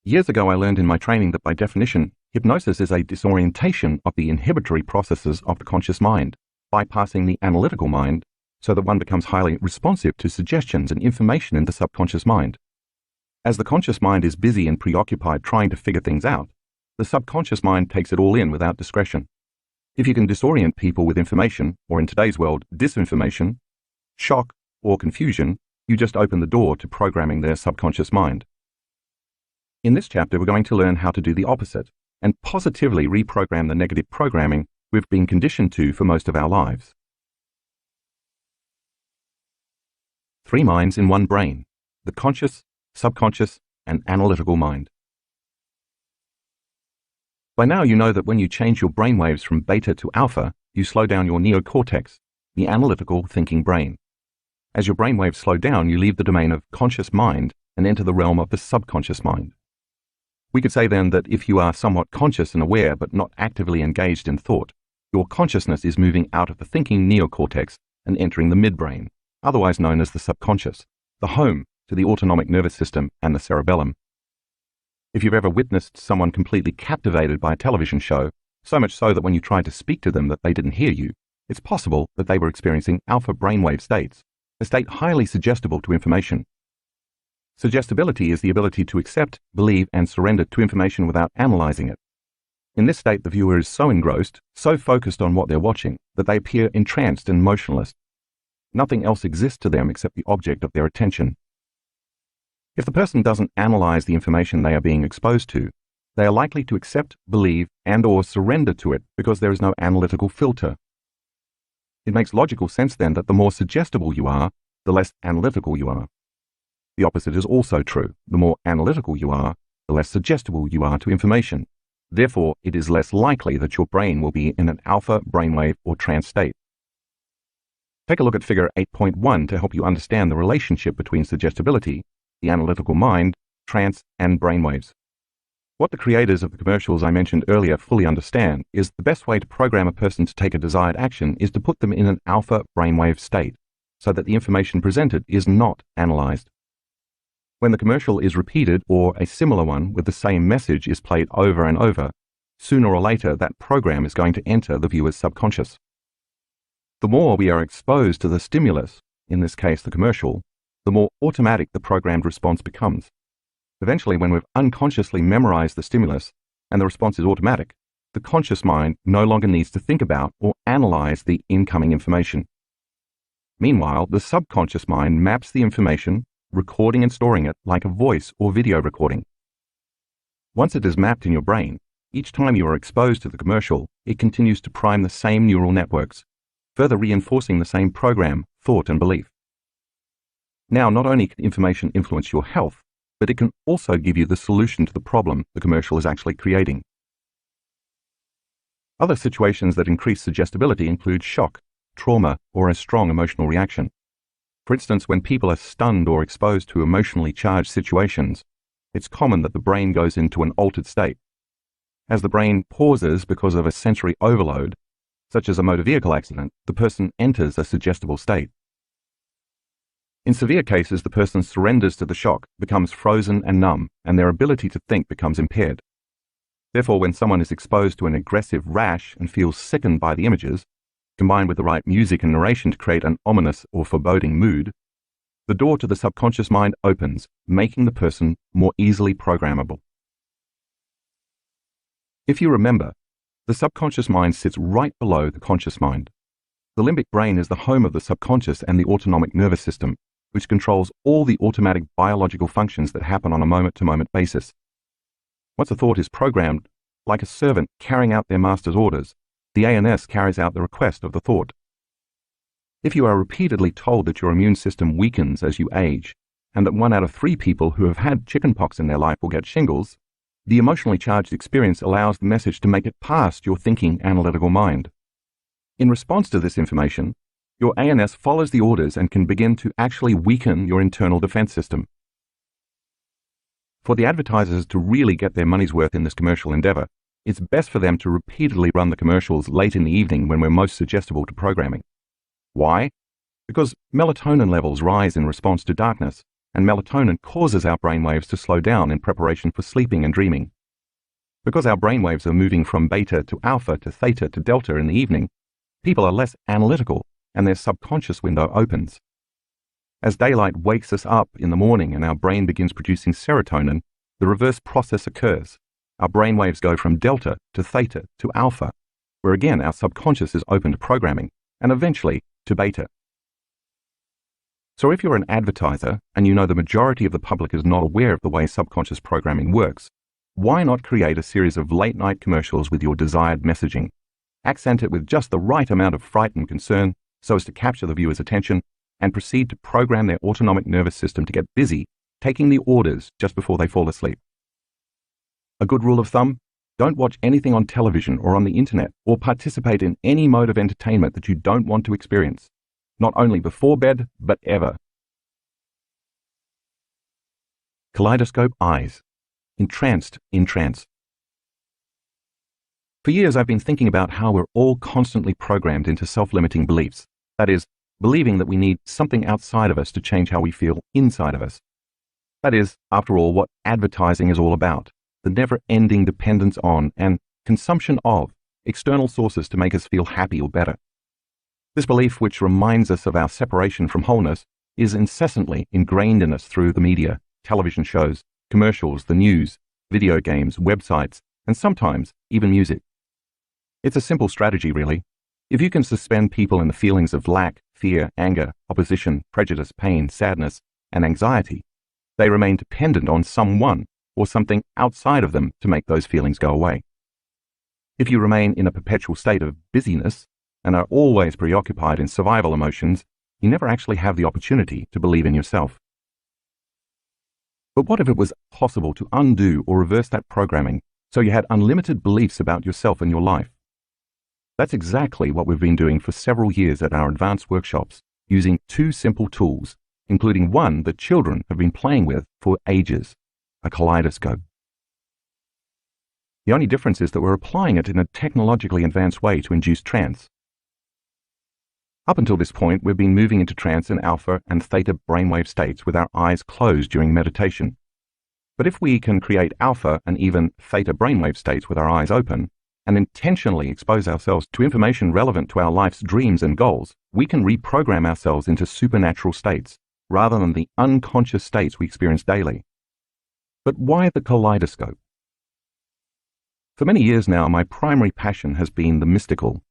Years ago, I learned in my training that by definition, hypnosis is a disorientation of the inhibitory processes of the conscious mind, bypassing the analytical mind, so that one becomes highly responsive to suggestions and information in the subconscious mind. As the conscious mind is busy and preoccupied trying to figure things out, the subconscious mind takes it all in without discretion. If you can disorient people with information, or in today's world, disinformation, shock, or confusion, you just open the door to programming their subconscious mind. In this chapter, we're going to learn how to do the opposite and positively reprogram the negative programming we've been conditioned to for most of our lives. 3 minds in one brain: the conscious, subconscious, and analytical mind. By now you know that when you change your brainwaves from beta to alpha, you slow down your neocortex, the analytical thinking brain. As your brainwaves slow down, you leave the domain of conscious mind and enter the realm of the subconscious mind. We could say then that if you are somewhat conscious and aware but not actively engaged in thought, your consciousness is moving out of the thinking neocortex and entering the midbrain, otherwise known as the subconscious, the home to the autonomic nervous system and the cerebellum. If you've ever witnessed someone completely captivated by a television show, so much so that when you tried to speak to them that they didn't hear you, it's possible that they were experiencing alpha brainwave states, a state highly suggestible to information. Suggestibility is the ability to accept, believe, and surrender to information without analyzing it. In this state, the viewer is so engrossed, so focused on what they're watching, that they appear entranced and motionless. Nothing else exists to them except the object of their attention. If the person doesn't analyze the information they are being exposed to, they are likely to accept, believe, and/or surrender to it because there is no analytical filter. It makes logical sense then that the more suggestible you are, the less analytical you are. The opposite is also true. The more analytical you are, the less suggestible you are to information. Therefore, it is less likely that your brain will be in an alpha brainwave or trance state. Take a look at figure 8.1 to help you understand the relationship between suggestibility, the analytical mind, trance, and brainwaves. What the creators of the commercials I mentioned earlier fully understand is the best way to program a person to take a desired action is to put them in an alpha brainwave state, so that the information presented is not analyzed. When the commercial is repeated or a similar one with the same message is played over and over, sooner or later that program is going to enter the viewer's subconscious. The more we are exposed to the stimulus, in this case the commercial, the more automatic the programmed response becomes. Eventually, when we've unconsciously memorized the stimulus and the response is automatic, the conscious mind no longer needs to think about or analyze the incoming information. Meanwhile, the subconscious mind maps the information, recording and storing it like a voice or video recording. Once it is mapped in your brain, each time you are exposed to the commercial, it continues to prime the same neural networks, further reinforcing the same program, thought, and belief. Now, not only can information influence your health, but it can also give you the solution to the problem the commercial is actually creating. Other situations that increase suggestibility include shock, trauma, or a strong emotional reaction. For instance, when people are stunned or exposed to emotionally charged situations, it's common that the brain goes into an altered state. As the brain pauses because of a sensory overload, such as a motor vehicle accident, the person enters a suggestible state. In severe cases, the person surrenders to the shock, becomes frozen and numb, and their ability to think becomes impaired. Therefore, when someone is exposed to an aggressive rash and feels sickened by the images, combined with the right music and narration to create an ominous or foreboding mood, the door to the subconscious mind opens, making the person more easily programmable. If you remember, the subconscious mind sits right below the conscious mind. The limbic brain is the home of the subconscious and the autonomic nervous system, which controls all the automatic biological functions that happen on a moment-to-moment basis. Once a thought is programmed, like a servant carrying out their master's orders, the ANS carries out the request of the thought. If you are repeatedly told that your immune system weakens as you age, and that 1 out of 3 people who have had chickenpox in their life will get shingles, the emotionally charged experience allows the message to make it past your thinking, analytical mind. In response to this information, your ANS follows the orders and can begin to actually weaken your internal defense system. For the advertisers to really get their money's worth in this commercial endeavor, it's best for them to repeatedly run the commercials late in the evening when we're most suggestible to programming. Why? Because melatonin levels rise in response to darkness, and melatonin causes our brainwaves to slow down in preparation for sleeping and dreaming. Because our brainwaves are moving from beta to alpha to theta to delta in the evening, people are less analytical and their subconscious window opens. As daylight wakes us up in the morning and our brain begins producing serotonin, the reverse process occurs. Our brainwaves go from delta to theta to alpha, where again our subconscious is open to programming, and eventually to beta. So if you're an advertiser and you know the majority of the public is not aware of the way subconscious programming works, why not create a series of late-night commercials with your desired messaging? Accent it with just the right amount of fright and concern so as to capture the viewer's attention, and proceed to program their autonomic nervous system to get busy taking the orders just before they fall asleep. A good rule of thumb: don't watch anything on television or on the internet, or participate in any mode of entertainment that you don't want to experience, not only before bed, but ever. Kaleidoscope eyes. Entranced in trance. For years I've been thinking about how we're all constantly programmed into self-limiting beliefs. That is, believing that we need something outside of us to change how we feel inside of us. That is, after all, what advertising is all about: the never-ending dependence on and consumption of external sources to make us feel happy or better. This belief, which reminds us of our separation from wholeness, is incessantly ingrained in us through the media, television shows, commercials, the news, video games, websites, and sometimes even music. It's a simple strategy, really. If you can suspend people in the feelings of lack, fear, anger, opposition, prejudice, pain, sadness, and anxiety, they remain dependent on someone or something outside of them to make those feelings go away. If you remain in a perpetual state of busyness and are always preoccupied in survival emotions, you never actually have the opportunity to believe in yourself. But what if it was possible to undo or reverse that programming so you had unlimited beliefs about yourself and your life? That's exactly what we've been doing for several years at our advanced workshops, using 2 simple tools, including one that children have been playing with for ages: a kaleidoscope. The only difference is that we're applying it in a technologically advanced way to induce trance. Up until this point, we've been moving into trance in alpha and theta brainwave states with our eyes closed during meditation. But if we can create alpha and even theta brainwave states with our eyes open, and intentionally expose ourselves to information relevant to our life's dreams and goals, we can reprogram ourselves into supernatural states, rather than the unconscious states we experience daily. But why the kaleidoscope? For many years now, my primary passion has been the mystical.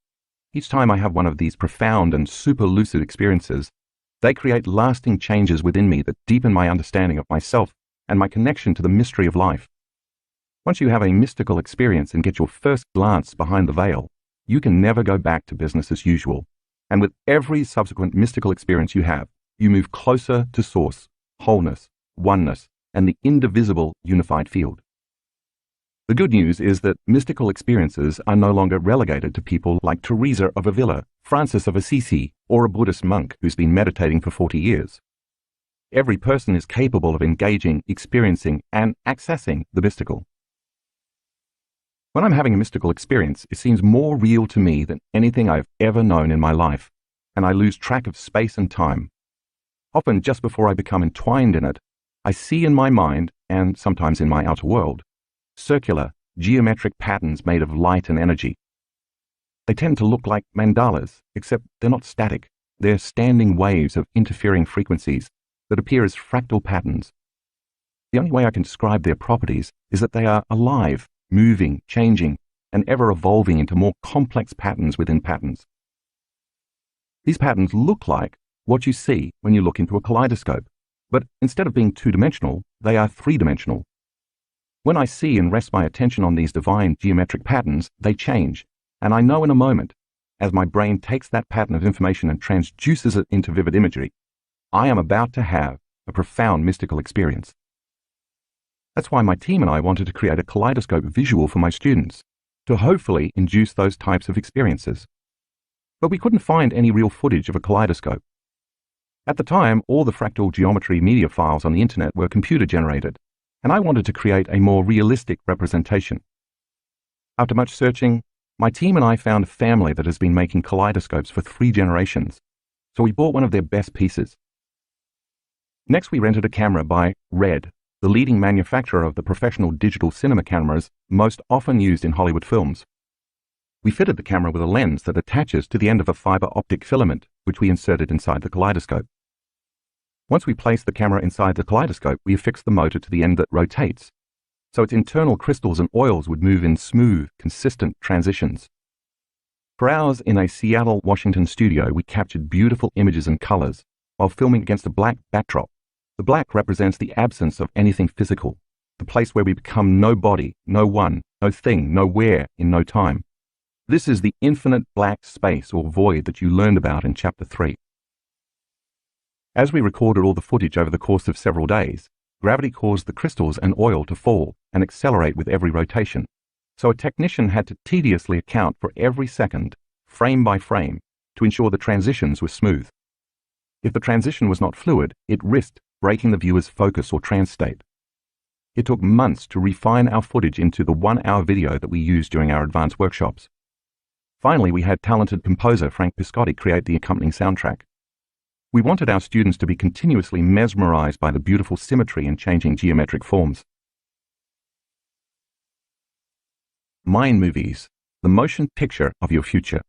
Each time I have one of these profound and super lucid experiences, they create lasting changes within me that deepen my understanding of myself and my connection to the mystery of life. Once you have a mystical experience and get your first glance behind the veil, you can never go back to business as usual. And with every subsequent mystical experience you have, you move closer to source, wholeness, oneness, and the indivisible unified field. The good news is that mystical experiences are no longer relegated to people like Teresa of Avila, Francis of Assisi, or a Buddhist monk who's been meditating for 40 years. Every person is capable of engaging, experiencing, and accessing the mystical. When I'm having a mystical experience, it seems more real to me than anything I've ever known in my life, and I lose track of space and time. Often, just before I become entwined in it, I see in my mind, and sometimes in my outer world, circular, geometric patterns made of light and energy. They tend to look like mandalas, except they're not static. They're standing waves of interfering frequencies that appear as fractal patterns. The only way I can describe their properties is that they are alive, moving, changing, and ever evolving into more complex patterns within patterns. These patterns look like what you see when you look into a kaleidoscope, but instead of being two-dimensional, they are three-dimensional. When I see and rest my attention on these divine geometric patterns, they change, and I know in a moment, as my brain takes that pattern of information and transduces it into vivid imagery, I am about to have a profound mystical experience. That's why my team and I wanted to create a kaleidoscope visual for my students, to hopefully induce those types of experiences. But we couldn't find any real footage of a kaleidoscope. At the time, all the fractal geometry media files on the internet were computer-generated, and I wanted to create a more realistic representation. After much searching, my team and I found a family that has been making kaleidoscopes for 3 generations, so we bought one of their best pieces. Next, we rented a camera by Red, the leading manufacturer of the professional digital cinema cameras most often used in Hollywood films. We fitted the camera with a lens that attaches to the end of a fiber optic filament, which we inserted inside the kaleidoscope. Once we placed the camera inside the kaleidoscope, we affixed the motor to the end that rotates, so its internal crystals and oils would move in smooth, consistent transitions. For hours in a Seattle, Washington studio, we captured beautiful images and colors while filming against a black backdrop. The black represents the absence of anything physical, the place where we become no body, no one, no thing, nowhere, in no time. This is the infinite black space or void that you learned about in Chapter 3. As we recorded all the footage over the course of several days, gravity caused the crystals and oil to fall and accelerate with every rotation, so a technician had to tediously account for every second, frame by frame, to ensure the transitions were smooth. If the transition was not fluid, it risked breaking the viewer's focus or trance state. It took months to refine our footage into the 1-hour video that we used during our advanced workshops. Finally, we had talented composer Frank Piscotti create the accompanying soundtrack. We wanted our students to be continuously mesmerized by the beautiful symmetry and changing geometric forms. Mind Movies, the motion picture of your future.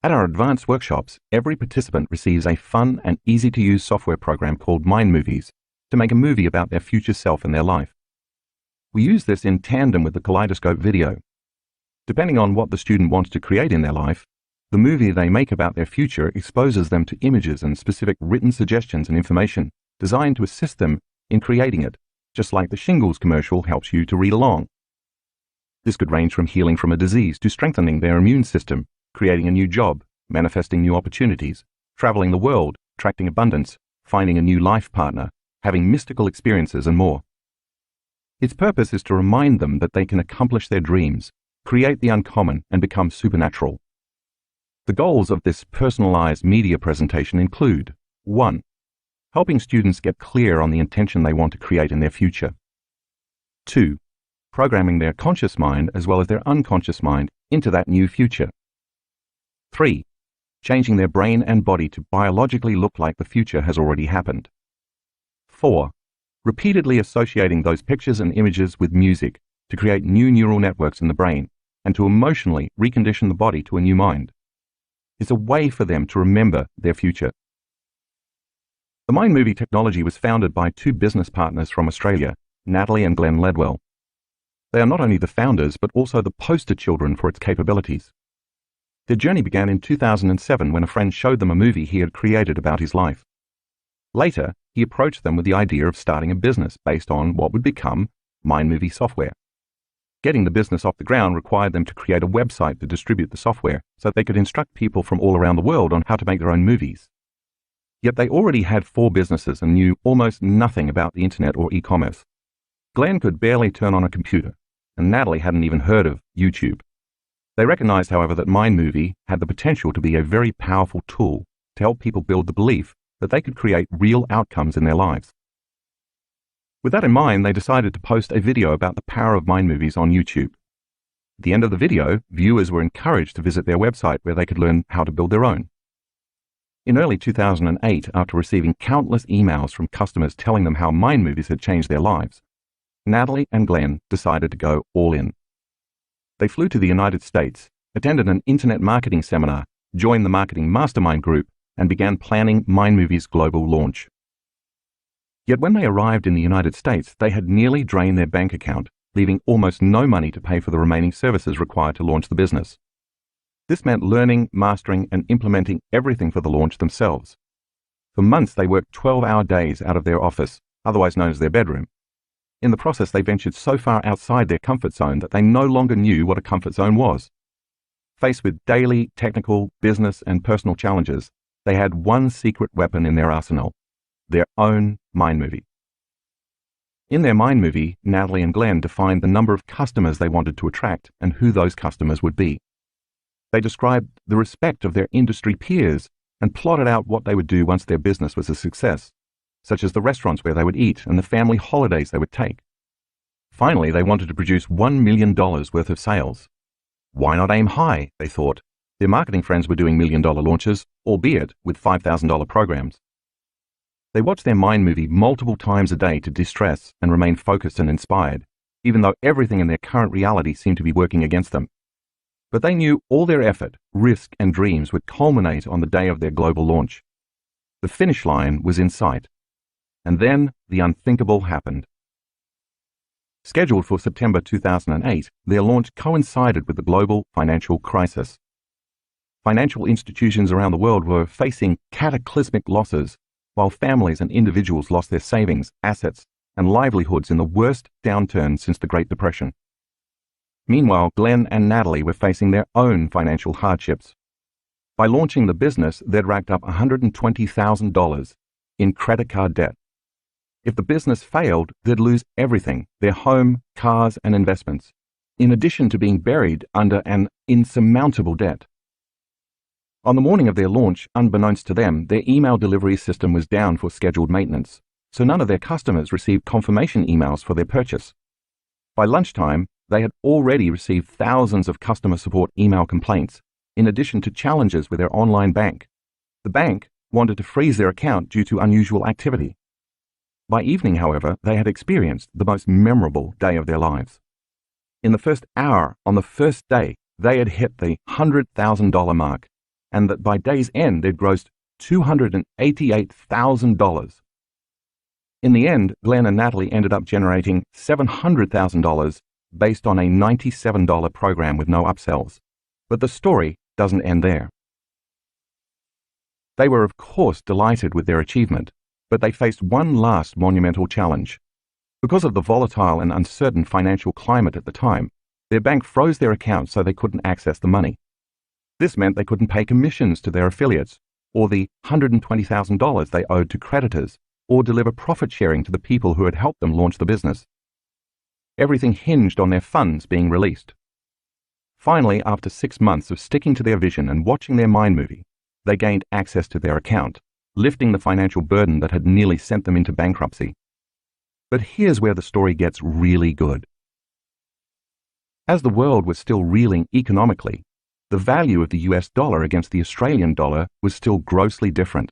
At our advanced workshops, every participant receives a fun and easy-to-use software program called Mind Movies to make a movie about their future self and their life. We use this in tandem with the Kaleidoscope video. Depending on what the student wants to create in their life, the movie they make about their future exposes them to images and specific written suggestions and information designed to assist them in creating it, just like the Shingles commercial helps you to read along. This could range from healing from a disease to strengthening their immune system, creating a new job, manifesting new opportunities, traveling the world, attracting abundance, finding a new life partner, having mystical experiences, and more. Its purpose is to remind them that they can accomplish their dreams, create the uncommon, and become supernatural. The goals of this personalized media presentation include 1. Helping students get clear on the intention they want to create in their future. 2. Programming their conscious mind as well as their unconscious mind into that new future. 3. Changing their brain and body to biologically look like the future has already happened. 4. Repeatedly associating those pictures and images with music to create new neural networks in the brain and to emotionally recondition the body to a new mind. It's a way for them to remember their future. The Mind Movie technology was founded by 2 business partners from Australia, Natalie and Glenn Ledwell. They are not only the founders, but also the poster children for its capabilities. Their journey began in 2007 when a friend showed them a movie he had created about his life. Later, he approached them with the idea of starting a business based on what would become MindMovie software. Getting the business off the ground required them to create a website to distribute the software so they could instruct people from all around the world on how to make their own movies. Yet they already had 4 businesses and knew almost nothing about the internet or e-commerce. Glenn could barely turn on a computer, and Natalie hadn't even heard of YouTube. They recognized, however, that MindMovie had the potential to be a very powerful tool to help people build the belief that they could create real outcomes in their lives. With that in mind, they decided to post a video about the power of MindMovies on YouTube. At the end of the video, viewers were encouraged to visit their website where they could learn how to build their own. In early 2008, after receiving countless emails from customers telling them how MindMovies had changed their lives, Natalie and Glenn decided to go all in. They flew to the United States, attended an internet marketing seminar, joined the marketing mastermind group, and began planning MindMovie's global launch. Yet when they arrived in the United States, they had nearly drained their bank account, leaving almost no money to pay for the remaining services required to launch the business. This meant learning, mastering, and implementing everything for the launch themselves. For months, they worked 12-hour days out of their office, otherwise known as their bedroom. In the process, they ventured so far outside their comfort zone that they no longer knew what a comfort zone was. Faced with daily, technical, business, and personal challenges, they had one secret weapon in their arsenal: their own MindMovie. In their MindMovie, Natalie and Glenn defined the number of customers they wanted to attract and who those customers would be. They described the respect of their industry peers and plotted out what they would do once their business was a success, such as the restaurants where they would eat and the family holidays they would take. Finally, they wanted to produce $1 million worth of sales. Why not aim high, they thought. Their marketing friends were doing $1 million launches, albeit with $5,000 programs. They watched their MindMovie multiple times a day to de-stress and remain focused and inspired, even though everything in their current reality seemed to be working against them. But they knew all their effort, risk, and dreams would culminate on the day of their global launch. The finish line was in sight. And then the unthinkable happened. Scheduled for September 2008, their launch coincided with the global financial crisis. Financial institutions around the world were facing cataclysmic losses, while families and individuals lost their savings, assets, and livelihoods in the worst downturn since the Great Depression. Meanwhile, Glenn and Natalie were facing their own financial hardships. By launching the business, they'd racked up $120,000 in credit card debt. If the business failed, they'd lose everything: their home, cars, and investments, in addition to being buried under an insurmountable debt. On the morning of their launch, unbeknownst to them, their email delivery system was down for scheduled maintenance, so none of their customers received confirmation emails for their purchase. By lunchtime, they had already received thousands of customer support email complaints, in addition to challenges with their online bank. The bank wanted to freeze their account due to unusual activity. By evening, however, they had experienced the most memorable day of their lives. In the first hour on the first day, they had hit the $100,000 mark, and that by day's end they'd grossed $288,000. In the end, Glenn and Natalie ended up generating $700,000 based on a $97 program with no upsells. But the story doesn't end there. They were, of course, delighted with their achievement, but they faced one last monumental challenge. Because of the volatile and uncertain financial climate at the time, their bank froze their accounts so they couldn't access the money. This meant they couldn't pay commissions to their affiliates, or the $120,000 they owed to creditors, or deliver profit sharing to the people who had helped them launch the business. Everything hinged on their funds being released. Finally, after 6 months of sticking to their vision and watching their MindMovie, they gained access to their account, lifting the financial burden that had nearly sent them into bankruptcy. But here's where the story gets really good. As the world was still reeling economically, the value of the US dollar against the Australian dollar was still grossly different.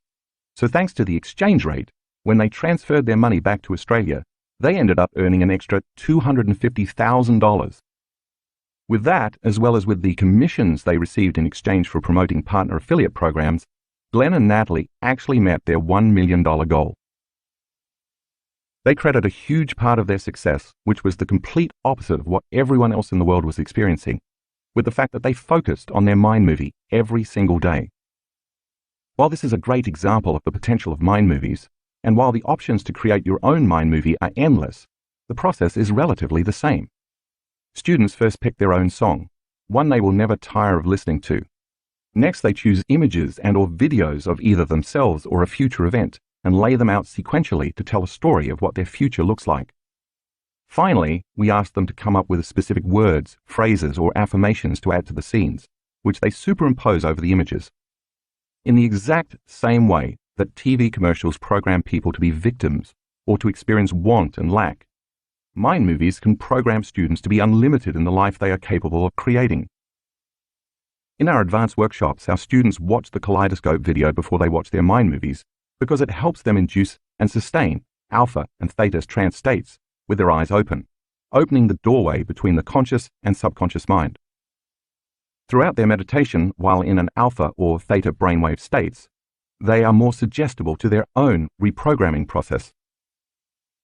So thanks to the exchange rate, when they transferred their money back to Australia, they ended up earning an extra $250,000. With that, as well as with the commissions they received in exchange for promoting partner affiliate programs, Glenn and Natalie actually met their $1 million goal. They credit a huge part of their success, which was the complete opposite of what everyone else in the world was experiencing, with the fact that they focused on their mind movie every single day. While this is a great example of the potential of mind movies, and while the options to create your own mind movie are endless, the process is relatively the same. Students first pick their own song, one they will never tire of listening to. Next, they choose images and/or videos of either themselves or a future event and lay them out sequentially to tell a story of what their future looks like. Finally, we ask them to come up with specific words, phrases, or affirmations to add to the scenes, which they superimpose over the images. In the exact same way that TV commercials program people to be victims or to experience want and lack, mind movies can program students to be unlimited in the life they are capable of creating. In our advanced workshops, our students watch the Kaleidoscope video before they watch their mind movies because it helps them induce and sustain alpha and theta trance states with their eyes open, opening the doorway between the conscious and subconscious mind. Throughout their meditation, while in an alpha or theta brainwave states, they are more suggestible to their own reprogramming process.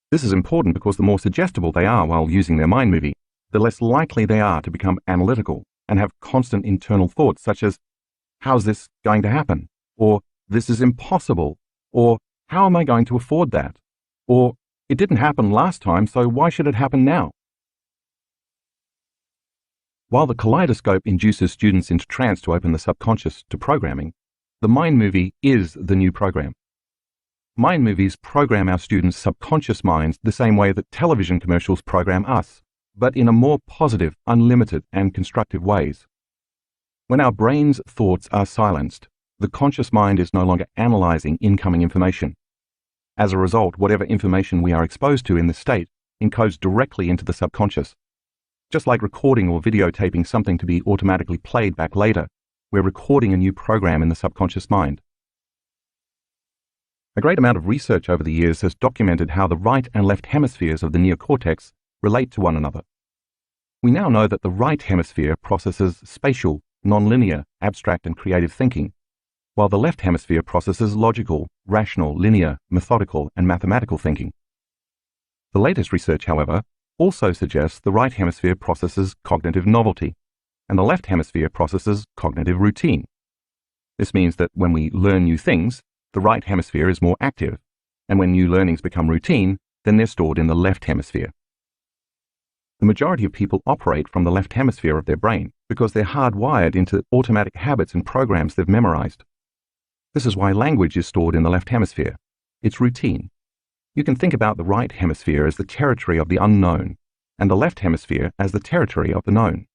This is important because the more suggestible they are while using their mind movie, the less likely they are to become analytical and have constant internal thoughts such as, how's this going to happen? Or, this is impossible. Or, how am I going to afford that? Or, it didn't happen last time, so why should it happen now? While the Kaleidoscope induces students into trance to open the subconscious to programming, the mind movie is the new program. Mind movies program our students' subconscious minds the same way that television commercials program us, but in a more positive, unlimited, and constructive ways. When our brain's thoughts are silenced, the conscious mind is no longer analyzing incoming information. As a result, whatever information we are exposed to in this state encodes directly into the subconscious. Just like recording or videotaping something to be automatically played back later, we're recording a new program in the subconscious mind. A great amount of research over the years has documented how the right and left hemispheres of the neocortex relate to one another. We now know that the right hemisphere processes spatial, nonlinear, abstract, and creative thinking, while the left hemisphere processes logical, rational, linear, methodical, and mathematical thinking. The latest research, however, also suggests the right hemisphere processes cognitive novelty, and the left hemisphere processes cognitive routine. This means that when we learn new things, the right hemisphere is more active, and when new learnings become routine, then they're stored in the left hemisphere. The majority of people operate from the left hemisphere of their brain because they're hardwired into automatic habits and programs they've memorized. This is why language is stored in the left hemisphere. It's routine. You can think about the right hemisphere as the territory of the unknown, and the left hemisphere as the territory of the known.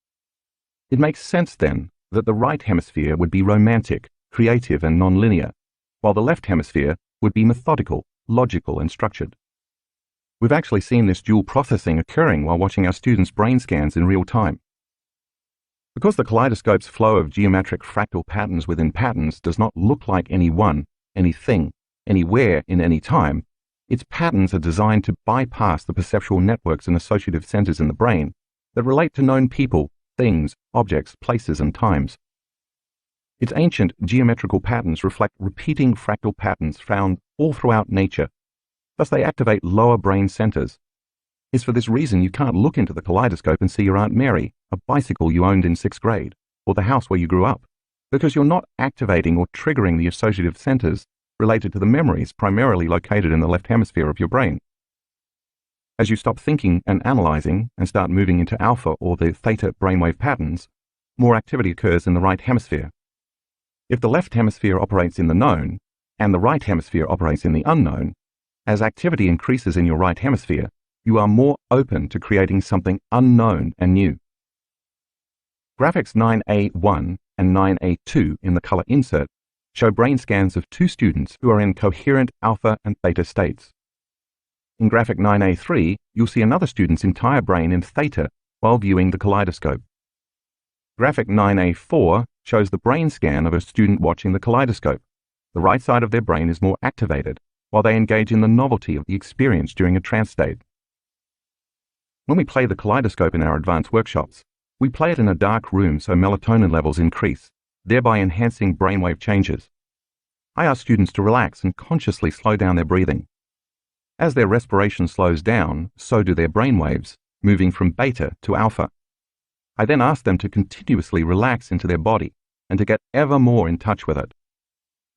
It makes sense, then, that the right hemisphere would be romantic, creative, and nonlinear, while the left hemisphere would be methodical, logical, and structured. We've actually seen this dual processing occurring while watching our students' brain scans in real time. Because the Kaleidoscope's flow of geometric fractal patterns within patterns does not look like any one, anything, anywhere in any time, its patterns are designed to bypass the perceptual networks and associative centers in the brain that relate to known people, things, objects, places, and times. Its ancient geometrical patterns reflect repeating fractal patterns found all throughout nature. Thus, they activate lower brain centers. It's for this reason you can't look into the Kaleidoscope and see your Aunt Mary, a bicycle you owned in 6th grade, or the house where you grew up, because you're not activating or triggering the associative centers related to the memories primarily located in the left hemisphere of your brain. As you stop thinking and analyzing and start moving into alpha or the theta brainwave patterns, more activity occurs in the right hemisphere. If the left hemisphere operates in the known and the right hemisphere operates in the unknown, as activity increases in your right hemisphere, you are more open to creating something unknown and new. Graphics 9A1 and 9A2 in the color insert show brain scans of 2 students who are in coherent alpha and theta states. In graphic 9A3, you'll see another student's entire brain in theta while viewing the Kaleidoscope. Graphic 9A4 shows the brain scan of a student watching the Kaleidoscope. The right side of their brain is more activated, while they engage in the novelty of the experience during a trance state. When we play the Kaleidoscope in our advanced workshops, we play it in a dark room so melatonin levels increase, thereby enhancing brainwave changes. I ask students to relax and consciously slow down their breathing. As their respiration slows down, so do their brainwaves, moving from beta to alpha. I then ask them to continuously relax into their body and to get ever more in touch with it.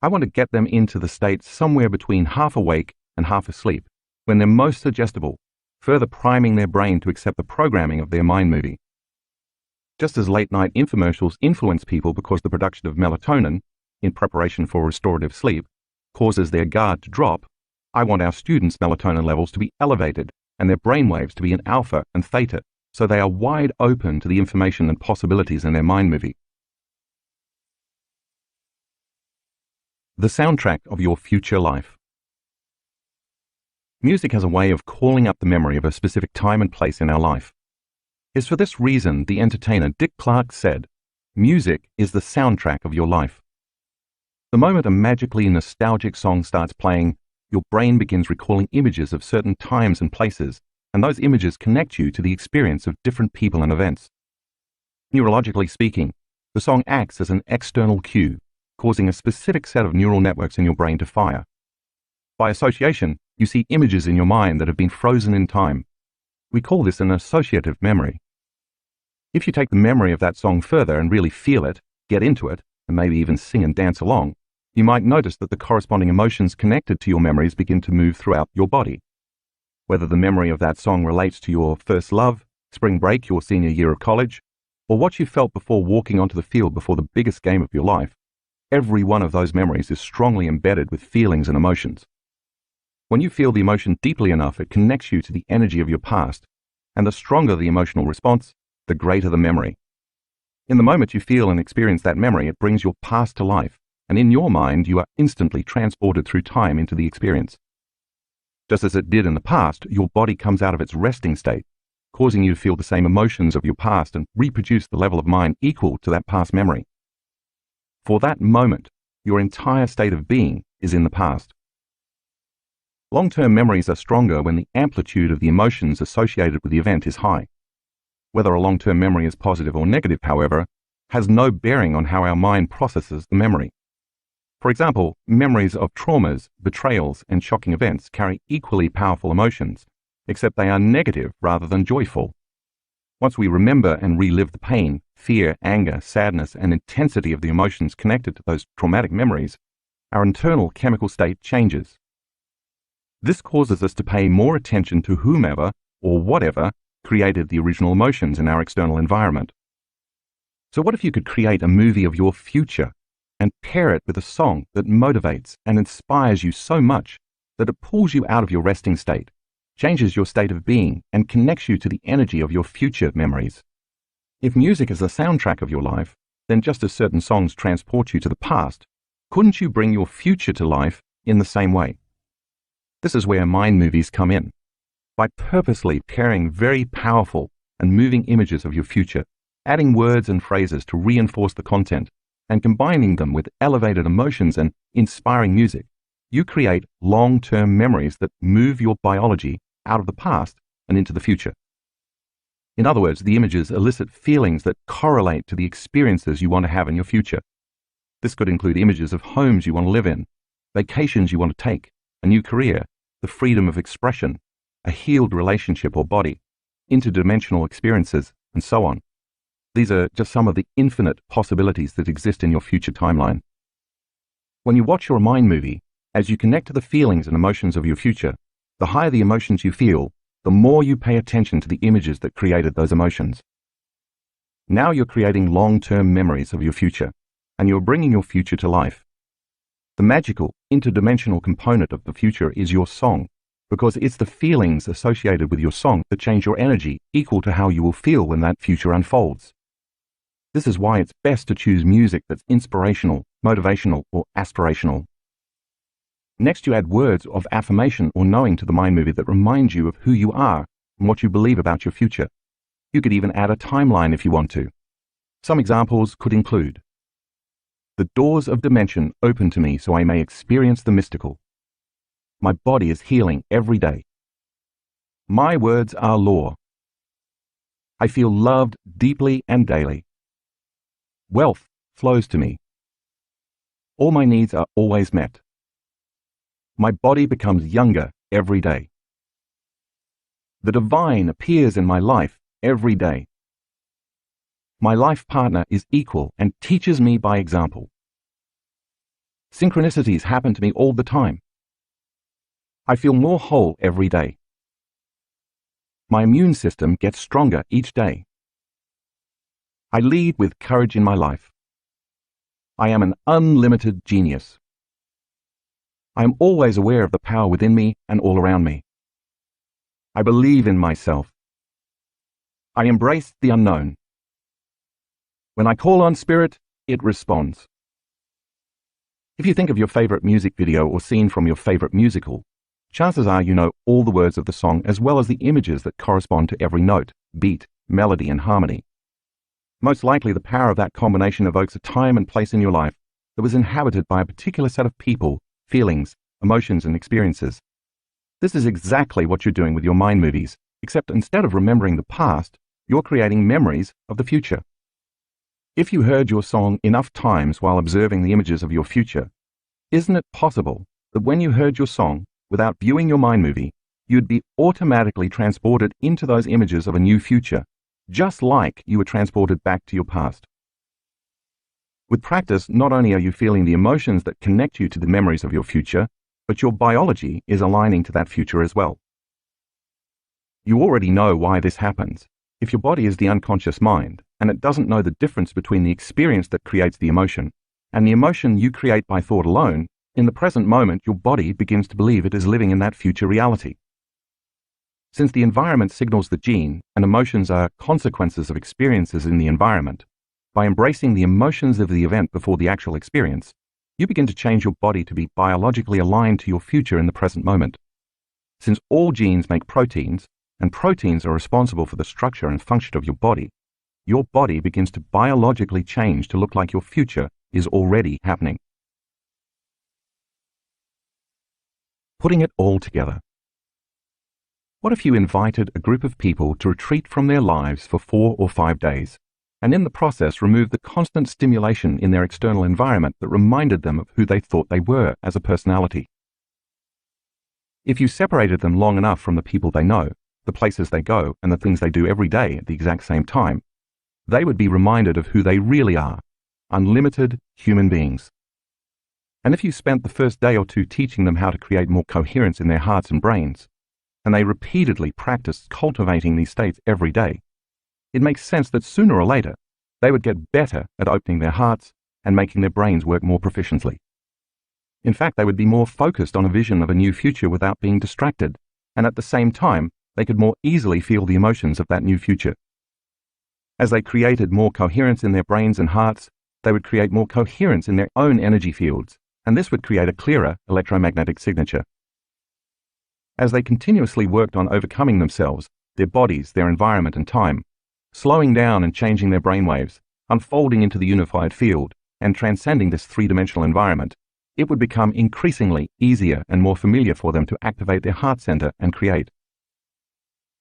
I want to get them into the state somewhere between half awake and half asleep, when they're most suggestible, further priming their brain to accept the programming of their mind movie. Just as late-night infomercials influence people because the production of melatonin, in preparation for restorative sleep, causes their guard to drop, I want our students' melatonin levels to be elevated and their brainwaves to be in alpha and theta, so they are wide open to the information and possibilities in their mind movie. The soundtrack of your future life. Music has a way of calling up the memory of a specific time and place in our life. It's for this reason the entertainer Dick Clark said, "Music is the soundtrack of your life." The moment a magically nostalgic song starts playing, your brain begins recalling images of certain times and places, and those images connect you to the experience of different people and events. Neurologically speaking, the song acts as an external cue, causing a specific set of neural networks in your brain to fire. By association, you see images in your mind that have been frozen in time. We call this an associative memory. If you take the memory of that song further and really feel it, get into it, and maybe even sing and dance along, you might notice that the corresponding emotions connected to your memories begin to move throughout your body. Whether the memory of that song relates to your first love, spring break, your senior year of college, or what you felt before walking onto the field before the biggest game of your life, every one of those memories is strongly embedded with feelings and emotions. When you feel the emotion deeply enough, it connects you to the energy of your past, and the stronger the emotional response, the greater the memory. In the moment you feel and experience that memory, it brings your past to life, and in your mind you are instantly transported through time into the experience. Just as it did in the past, your body comes out of its resting state, causing you to feel the same emotions of your past and reproduce the level of mind equal to that past memory. For that moment, your entire state of being is in the past. Long-term memories are stronger when the amplitude of the emotions associated with the event is high. Whether a long-term memory is positive or negative, however, has no bearing on how our mind processes the memory. For example, memories of traumas, betrayals, and shocking events carry equally powerful emotions, except they are negative rather than joyful. Once we remember and relive the pain, fear, anger, sadness, and intensity of the emotions connected to those traumatic memories, our internal chemical state changes. This causes us to pay more attention to whomever or whatever created the original emotions in our external environment. So what if you could create a movie of your future and pair it with a song that motivates and inspires you so much that it pulls you out of your resting state, changes your state of being, and connects you to the energy of your future memories? If music is the soundtrack of your life, then just as certain songs transport you to the past, couldn't you bring your future to life in the same way? This is where mind movies come in. By purposely pairing very powerful and moving images of your future, adding words and phrases to reinforce the content, and combining them with elevated emotions and inspiring music, you create long-term memories that move your biology out of the past and into the future. In other words, the images elicit feelings that correlate to the experiences you want to have in your future. This could include images of homes you want to live in, vacations you want to take, a new career, the freedom of expression, a healed relationship or body, interdimensional experiences, and so on. These are just some of the infinite possibilities that exist in your future timeline. When you watch your mind movie, as you connect to the feelings and emotions of your future, the higher the emotions you feel, the more you pay attention to the images that created those emotions. Now you're creating long-term memories of your future, and you're bringing your future to life. The magical, interdimensional component of the future is your song, because it's the feelings associated with your song that change your energy equal to how you will feel when that future unfolds. This is why it's best to choose music that's inspirational, motivational, or aspirational. Next, you add words of affirmation or knowing to the mind movie that remind you of who you are and what you believe about your future. You could even add a timeline if you want to. Some examples could include: the doors of dimension open to me so I may experience the mystical. My body is healing every day. My words are law. I feel loved deeply and daily. Wealth flows to me. All my needs are always met. My body becomes younger every day. The divine appears in my life every day. My life partner is equal and teaches me by example. Synchronicities happen to me all the time. I feel more whole every day. My immune system gets stronger each day. I lead with courage in my life. I am an unlimited genius. I am always aware of the power within me and all around me. I believe in myself. I embrace the unknown. When I call on spirit, it responds. If you think of your favorite music video or scene from your favorite musical, chances are you know all the words of the song as well as the images that correspond to every note, beat, melody, and harmony. Most likely the power of that combination evokes a time and place in your life that was inhabited by a particular set of people, feelings, emotions, and experiences. This is exactly what you're doing with your mind movies, except instead of remembering the past, you're creating memories of the future. If you heard your song enough times while observing the images of your future, isn't it possible that when you heard your song, without viewing your mind movie, you'd be automatically transported into those images of a new future, just like you were transported back to your past? With practice, not only are you feeling the emotions that connect you to the memories of your future, but your biology is aligning to that future as well. You already know why this happens. If your body is the unconscious mind, and it doesn't know the difference between the experience that creates the emotion and the emotion you create by thought alone, in the present moment your body begins to believe it is living in that future reality. Since the environment signals the gene and emotions are consequences of experiences in the environment, by embracing the emotions of the event before the actual experience, you begin to change your body to be biologically aligned to your future in the present moment. Since all genes make proteins, and proteins are responsible for the structure and function of your body begins to biologically change to look like your future is already happening. Putting it all together. What if you invited a group of people to retreat from their lives for 4 or 5 days, and in the process removed the constant stimulation in their external environment that reminded them of who they thought they were as a personality? If you separated them long enough from the people they know, the places they go, and the things they do every day at the exact same time, they would be reminded of who they really are, unlimited human beings. And if you spent the first day or 2 teaching them how to create more coherence in their hearts and brains, and they repeatedly practiced cultivating these states every day, it makes sense that sooner or later, they would get better at opening their hearts and making their brains work more proficiently. In fact, they would be more focused on a vision of a new future without being distracted, and at the same time, they could more easily feel the emotions of that new future. As they created more coherence in their brains and hearts, they would create more coherence in their own energy fields, and this would create a clearer electromagnetic signature. As they continuously worked on overcoming themselves, their bodies, their environment and time, slowing down and changing their brainwaves, unfolding into the unified field, and transcending this 3-dimensional environment, it would become increasingly easier and more familiar for them to activate their heart center and create.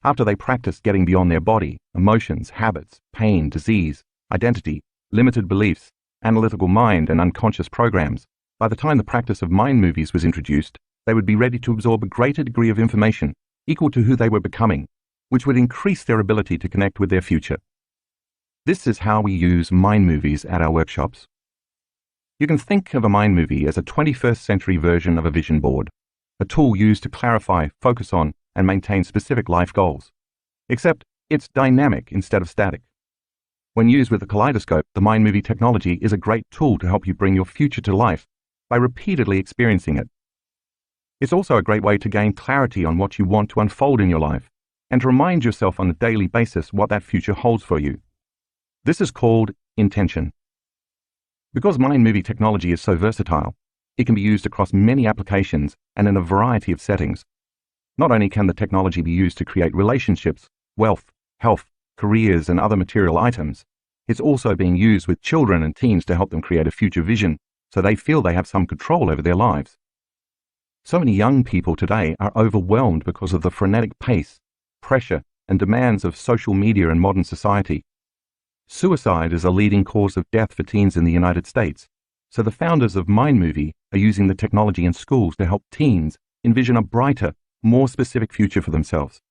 After they practiced getting beyond their body, emotions, habits, pain, disease, identity, limited beliefs, analytical mind, and unconscious programs, by the time the practice of mind movies was introduced, they would be ready to absorb a greater degree of information equal to who they were becoming, which would increase their ability to connect with their future. This is how we use mind movies at our workshops. You can think of a mind movie as a 21st century version of a vision board, a tool used to clarify, focus on, and maintain specific life goals. Except it's dynamic instead of static. When used with the Kaleidoscope, the mind movie technology is a great tool to help you bring your future to life by repeatedly experiencing it. It's also a great way to gain clarity on what you want to unfold in your life, and to remind yourself on a daily basis what that future holds for you. This is called intention. Because mind movie technology is so versatile, it can be used across many applications and in a variety of settings. Not only can the technology be used to create relationships, wealth, health, careers, and other material items, it's also being used with children and teens to help them create a future vision so they feel they have some control over their lives. So many young people today are overwhelmed because of the frenetic pace, pressure, and demands of social media and modern society. Suicide is a leading cause of death for teens in the United States, so the founders of Mind Movie are using the technology in schools to help teens envision a brighter, more specific future for themselves.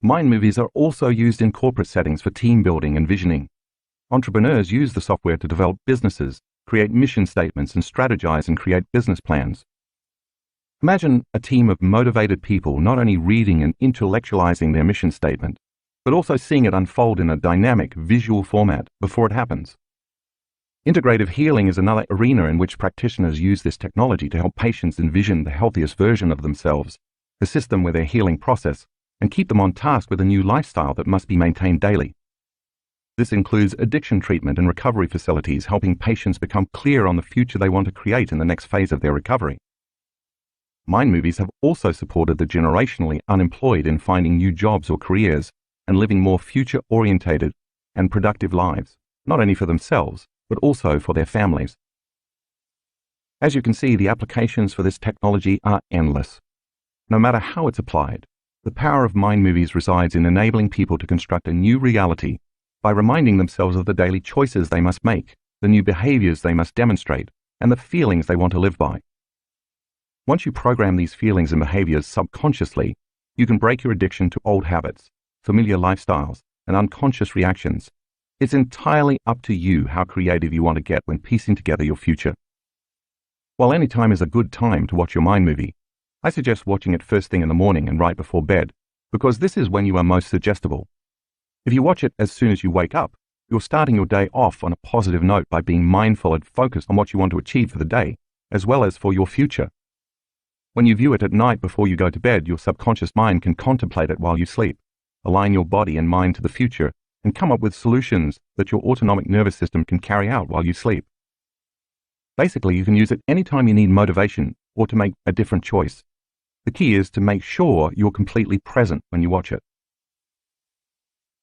Mind movies are also used in corporate settings for team building and visioning. Entrepreneurs use the software to develop businesses, create mission statements, and strategize and create business plans. Imagine a team of motivated people not only reading and intellectualizing their mission statement, but also seeing it unfold in a dynamic visual format before it happens. Integrative healing is another arena in which practitioners use this technology to help patients envision the healthiest version of themselves, assist them with their healing process, and keep them on task with a new lifestyle that must be maintained daily. This includes addiction treatment and recovery facilities, helping patients become clear on the future they want to create in the next phase of their recovery. Mind movies have also supported the generationally unemployed in finding new jobs or careers and living more future-orientated and productive lives, not only for themselves, but also for their families. As you can see, the applications for this technology are endless. No matter how it's applied, the power of mind movies resides in enabling people to construct a new reality by reminding themselves of the daily choices they must make, the new behaviors they must demonstrate, and the feelings they want to live by. Once you program these feelings and behaviors subconsciously, you can break your addiction to old habits, familiar lifestyles, and unconscious reactions. It's entirely up to you how creative you want to get when piecing together your future. While any time is a good time to watch your mind movie, I suggest watching it first thing in the morning and right before bed, because this is when you are most suggestible. If you watch it as soon as you wake up, you're starting your day off on a positive note by being mindful and focused on what you want to achieve for the day, as well as for your future. When you view it at night before you go to bed, your subconscious mind can contemplate it while you sleep, align your body and mind to the future, and come up with solutions that your autonomic nervous system can carry out while you sleep. Basically, you can use it anytime you need motivation or to make a different choice. The key is to make sure you're completely present when you watch it.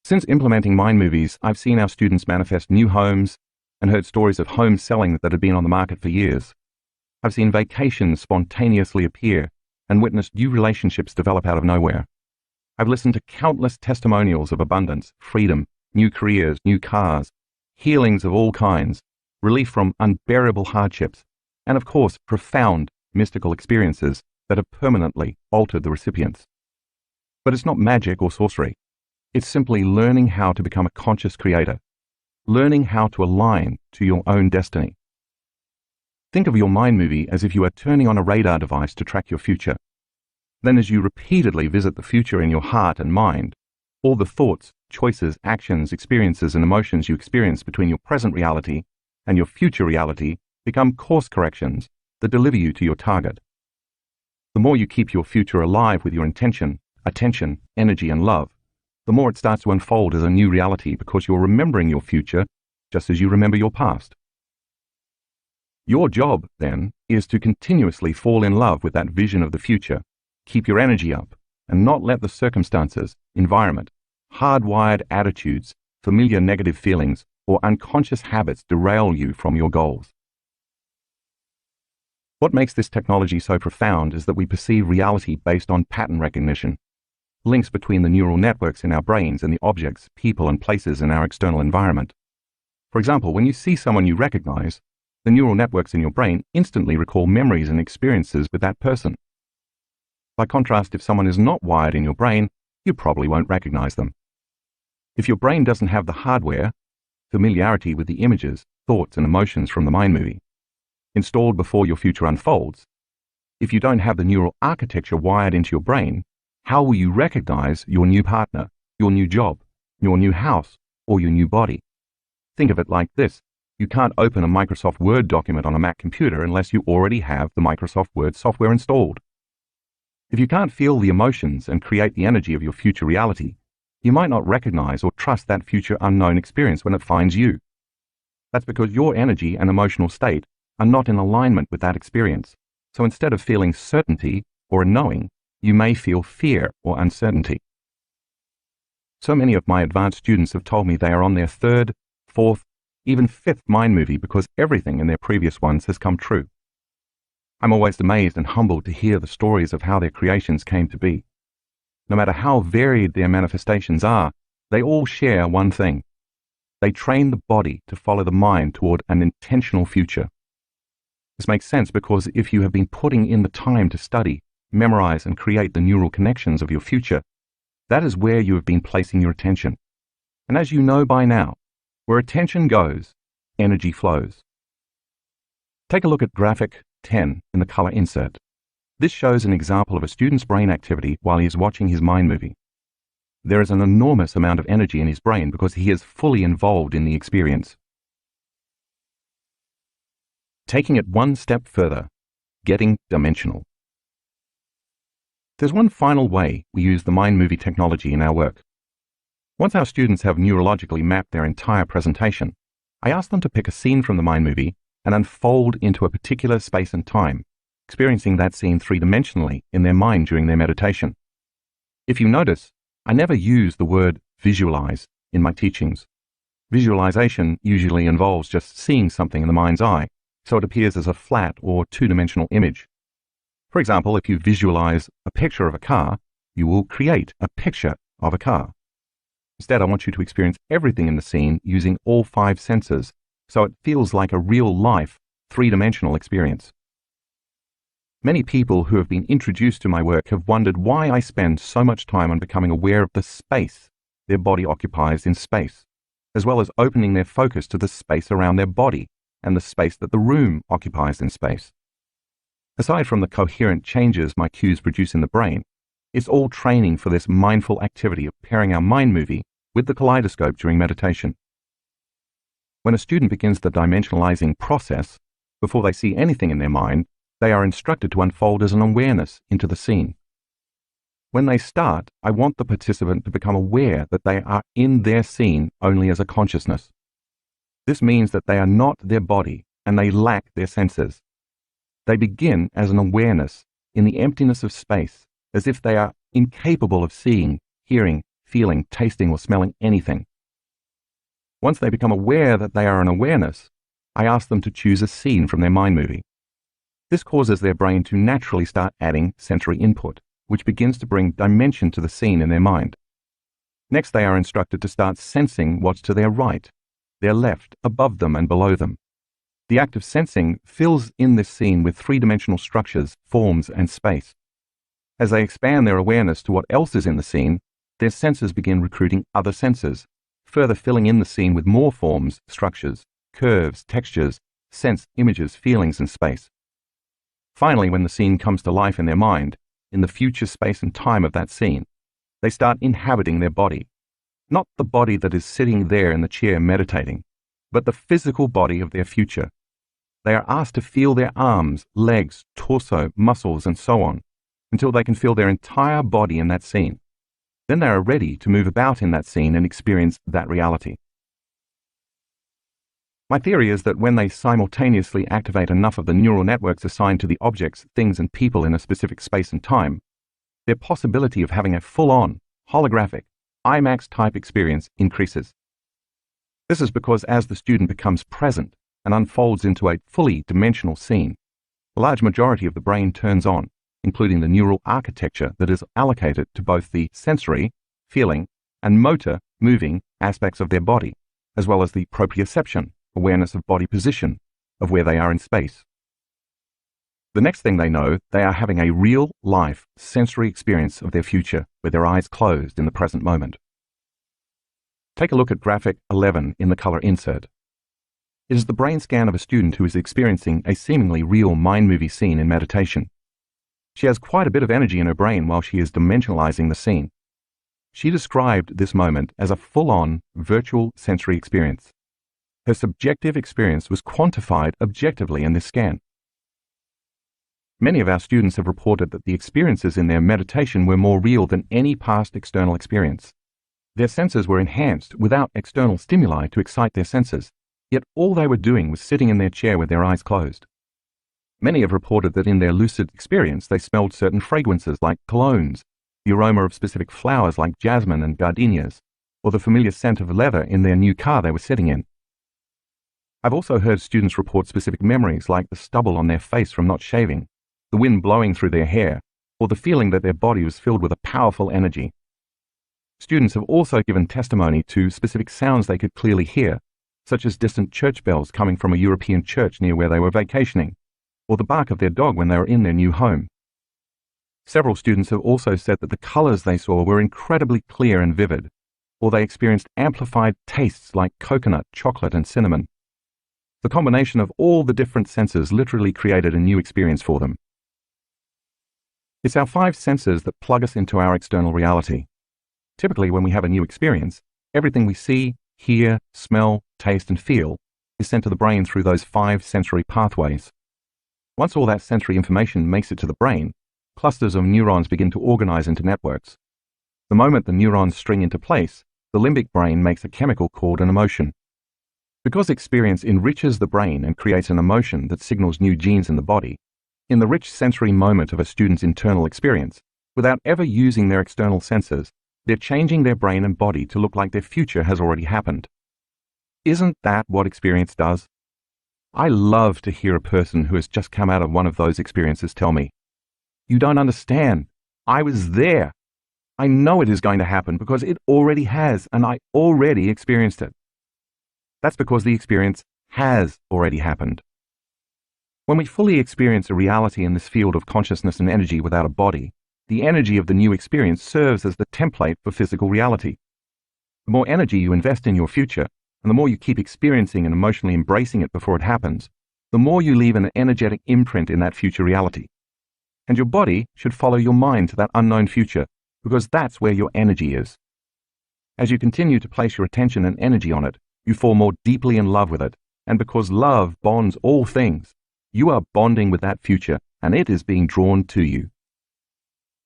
Since implementing mind movies, I've seen our students manifest new homes and heard stories of homes selling that had been on the market for years. I've seen vacations spontaneously appear and witnessed new relationships develop out of nowhere. I've listened to countless testimonials of abundance, freedom, new careers, new cars, healings of all kinds, relief from unbearable hardships, and of course, profound mystical experiences that have permanently altered the recipients. But it's not magic or sorcery. It's simply learning how to become a conscious creator, learning how to align to your own destiny. Think of your mind movie as if you are turning on a radar device to track your future. Then as you repeatedly visit the future in your heart and mind, all the thoughts, choices, actions, experiences, and emotions you experience between your present reality and your future reality become course corrections that deliver you to your target. The more you keep your future alive with your intention, attention, energy, and love, the more it starts to unfold as a new reality because you're remembering your future just as you remember your past. Your job, then, is to continuously fall in love with that vision of the future, keep your energy up, and not let the circumstances, environment, hardwired attitudes, familiar negative feelings, or unconscious habits derail you from your goals. What makes this technology so profound is that we perceive reality based on pattern recognition, links between the neural networks in our brains and the objects, people, and places in our external environment. For example, when you see someone you recognize, the neural networks in your brain instantly recall memories and experiences with that person. By contrast, if someone is not wired in your brain, you probably won't recognize them. If your brain doesn't have the hardware, familiarity with the images, thoughts, and emotions from the mind movie, installed before your future unfolds, if you don't have the neural architecture wired into your brain, how will you recognize your new partner, your new job, your new house, or your new body? Think of it like this. You can't open a Microsoft Word document on a Mac computer unless you already have the Microsoft Word software installed. If you can't feel the emotions and create the energy of your future reality, you might not recognize or trust that future unknown experience when it finds you. That's because your energy and emotional state are not in alignment with that experience. So instead of feeling certainty or a knowing, you may feel fear or uncertainty. So many of my advanced students have told me they are on their third, fourth, even fifth mind movie because everything in their previous ones has come true. I'm always amazed and humbled to hear the stories of how their creations came to be. No matter how varied their manifestations are, they all share one thing. They train the body to follow the mind toward an intentional future. This makes sense because if you have been putting in the time to study, memorize, and create the neural connections of your future, That is where you have been placing your attention. And as you know by now, where attention goes, energy flows. Take a look at graphic 10 in the color insert. This shows an example of a student's brain activity while he is watching his mind movie. There is an enormous amount of energy in his brain because he is fully involved in the experience. Taking it one step further, getting dimensional. There's one final way we use the mind movie technology in our work. Once our students have neurologically mapped their entire presentation, I ask them to pick a scene from the mind movie and unfold into a particular space and time, experiencing that scene three-dimensionally in their mind during their meditation. If you notice, I never use the word visualize in my teachings. Visualization usually involves just seeing something in the mind's eye, so it appears as a flat or two-dimensional image. For example, if you visualize a picture of a car, you will create a picture of a car. Instead, I want you to experience everything in the scene using all 5 senses, so it feels like a real-life, three-dimensional experience. Many people who have been introduced to my work have wondered why I spend so much time on becoming aware of the space their body occupies in space, as well as opening their focus to the space around their body and the space that the room occupies in space. Aside from the coherent changes my cues produce in the brain, it's all training for this mindful activity of pairing our mind movie with the kaleidoscope during meditation. When a student begins the dimensionalizing process, before they see anything in their mind, they are instructed to unfold as an awareness into the scene. When they start, I want the participant to become aware that they are in their scene only as a consciousness. This means that they are not their body and they lack their senses. They begin as an awareness in the emptiness of space, as if they are incapable of seeing, hearing, feeling, tasting, or smelling anything. Once they become aware that they are an awareness, I ask them to choose a scene from their mind movie. This causes their brain to naturally start adding sensory input, which begins to bring dimension to the scene in their mind. Next, they are instructed to start sensing what's to their right, their left, above them, and below them. The act of sensing fills in this scene with three-dimensional structures, forms, and space. As they expand their awareness to what else is in the scene, their senses begin recruiting other senses, further filling in the scene with more forms, structures, curves, textures, sense, images, feelings, and space. Finally, when the scene comes to life in their mind, in the future space and time of that scene, they start inhabiting their body. Not the body that is sitting there in the chair meditating, but the physical body of their future. They are asked to feel their arms, legs, torso, muscles, and so on, until they can feel their entire body in that scene. Then they are ready to move about in that scene and experience that reality. My theory is that when they simultaneously activate enough of the neural networks assigned to the objects, things, and people in a specific space and time, their possibility of having a full-on, holographic, IMAX-type experience increases. This is because as the student becomes present and unfolds into a fully dimensional scene, a large majority of the brain turns on, including the neural architecture that is allocated to both the sensory, feeling, and motor, moving aspects of their body, as well as the proprioception, awareness of body position, of where they are in space. The next thing they know, they are having a real-life sensory experience of their future with their eyes closed in the present moment. Take a look at graphic 11 in the color insert. It is the brain scan of a student who is experiencing a seemingly real mind movie scene in meditation. She has quite a bit of energy in her brain while she is dimensionalizing the scene. She described this moment as a full-on virtual sensory experience. Her subjective experience was quantified objectively in this scan. Many of our students have reported that the experiences in their meditation were more real than any past external experience. Their senses were enhanced without external stimuli to excite their senses, yet all they were doing was sitting in their chair with their eyes closed. Many have reported that in their lucid experience they smelled certain fragrances like colognes, the aroma of specific flowers like jasmine and gardenias, or the familiar scent of leather in their new car they were sitting in. I've also heard students report specific memories like the stubble on their face from not shaving, the wind blowing through their hair, or the feeling that their body was filled with a powerful energy. Students have also given testimony to specific sounds they could clearly hear, such as distant church bells coming from a European church near where they were vacationing, or the bark of their dog when they were in their new home. Several students have also said that the colors they saw were incredibly clear and vivid, or they experienced amplified tastes like coconut, chocolate, and cinnamon. The combination of all the different senses literally created a new experience for them. It's our 5 senses that plug us into our external reality. Typically, when we have a new experience, everything we see, hear, smell, taste, and feel is sent to the brain through those 5 sensory pathways. Once all that sensory information makes it to the brain, clusters of neurons begin to organize into networks. The moment the neurons string into place, the limbic brain makes a chemical called an emotion. Because experience enriches the brain and creates an emotion that signals new genes in the body, in the rich sensory moment of a student's internal experience, without ever using their external senses, they're changing their brain and body to look like their future has already happened. Isn't that what experience does? I love to hear a person who has just come out of one of those experiences tell me, "You don't understand. I was there. I know it is going to happen because it already has, and I already experienced it." That's because the experience has already happened. When we fully experience a reality in this field of consciousness and energy without a body, the energy of the new experience serves as the template for physical reality. The more energy you invest in your future, and the more you keep experiencing and emotionally embracing it before it happens, the more you leave an energetic imprint in that future reality. And your body should follow your mind to that unknown future, because that's where your energy is. As you continue to place your attention and energy on it, you fall more deeply in love with it, and because love bonds all things, you are bonding with that future, and it is being drawn to you.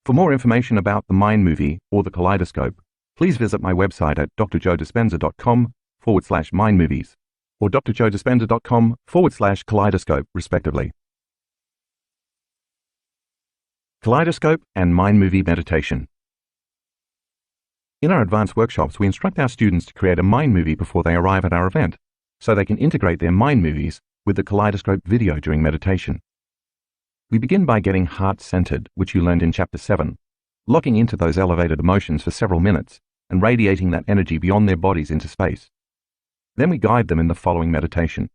For more information about the Mind Movie or the Kaleidoscope, please visit my website at drjoedispenza.com/mindmovies or drjoedispenza.com/kaleidoscope, respectively. Kaleidoscope and Mind Movie Meditation. In our advanced workshops, we instruct our students to create a mind movie before they arrive at our event, so they can integrate their mind movies with the Kaleidoscope video during meditation. We begin by getting heart-centered, which you learned in Chapter 7, locking into those elevated emotions for several minutes and radiating that energy beyond their bodies into space. Then we guide them in the following meditation.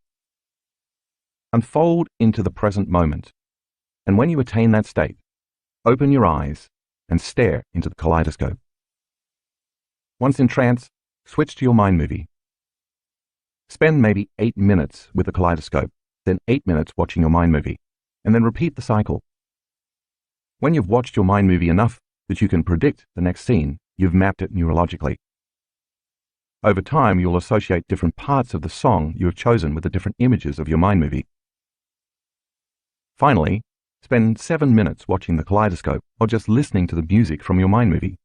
Unfold into the present moment, and when you attain that state, open your eyes and stare into the kaleidoscope. Once in trance, switch to your mind movie. Spend maybe 8 minutes with the kaleidoscope, then 8 minutes watching your mind movie, and then repeat the cycle. When you've watched your mind movie enough that you can predict the next scene, you've mapped it neurologically. Over time, you'll associate different parts of the song you have chosen with the different images of your mind movie. Finally, spend 7 minutes watching the kaleidoscope or just listening to the music from your mind movie.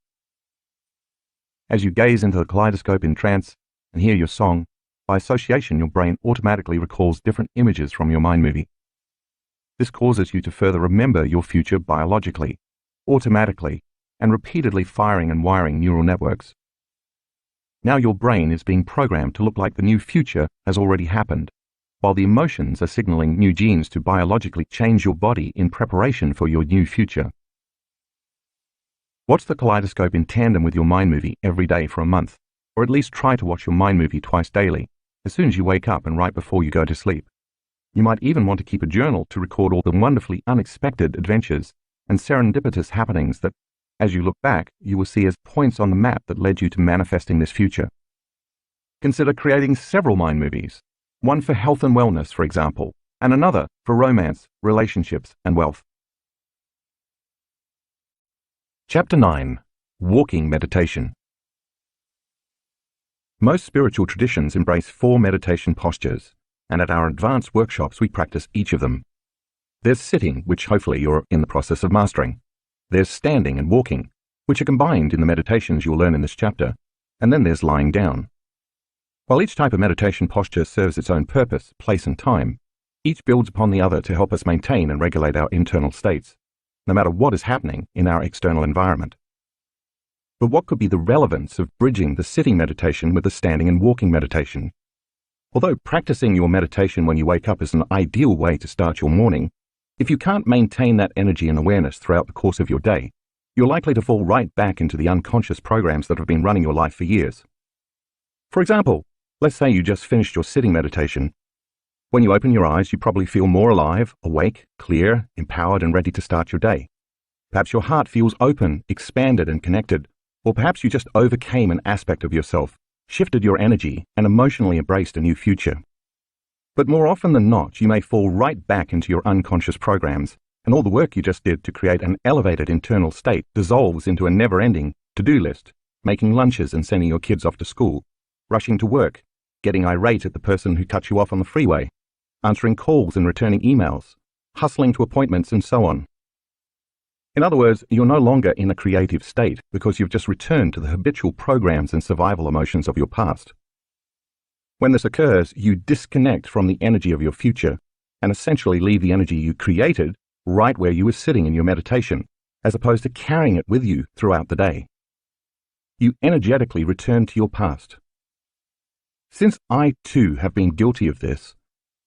As you gaze into the kaleidoscope in trance and hear your song, by association, your brain automatically recalls different images from your mind movie. This causes you to further remember your future biologically, automatically, and repeatedly firing and wiring neural networks. Now your brain is being programmed to look like the new future has already happened, while the emotions are signaling new genes to biologically change your body in preparation for your new future. Watch the kaleidoscope in tandem with your mind movie every day for a month, or at least try to watch your mind movie twice daily, as soon as you wake up and right before you go to sleep. You might even want to keep a journal to record all the wonderfully unexpected adventures and serendipitous happenings that, as you look back, you will see as points on the map that led you to manifesting this future. Consider creating several mind movies, one for health and wellness, for example, and another for romance, relationships, and wealth. Chapter 9. Walking Meditation. Most spiritual traditions embrace 4 meditation postures, and at our advanced workshops we practice each of them. There's sitting, which hopefully you're in the process of mastering. There's standing and walking, which are combined in the meditations you'll learn in this chapter, and then there's lying down. While each type of meditation posture serves its own purpose, place and time, each builds upon the other to help us maintain and regulate our internal states, no matter what is happening in our external environment. But what could be the relevance of bridging the sitting meditation with the standing and walking meditation? Although practicing your meditation when you wake up is an ideal way to start your morning, if you can't maintain that energy and awareness throughout the course of your day, you're likely to fall right back into the unconscious programs that have been running your life for years. For example, let's say you just finished your sitting meditation. When you open your eyes, you probably feel more alive, awake, clear, empowered, and ready to start your day. Perhaps your heart feels open, expanded, and connected, or perhaps you just overcame an aspect of yourself, shifted your energy, and emotionally embraced a new future. But more often than not, you may fall right back into your unconscious programs, and all the work you just did to create an elevated internal state dissolves into a never-ending to-do list, making lunches and sending your kids off to school, rushing to work, getting irate at the person who cut you off on the freeway, answering calls and returning emails, hustling to appointments, and so on. In other words, you're no longer in a creative state because you've just returned to the habitual programs and survival emotions of your past. When this occurs, you disconnect from the energy of your future and essentially leave the energy you created right where you were sitting in your meditation, as opposed to carrying it with you throughout the day. You energetically return to your past. Since I too have been guilty of this,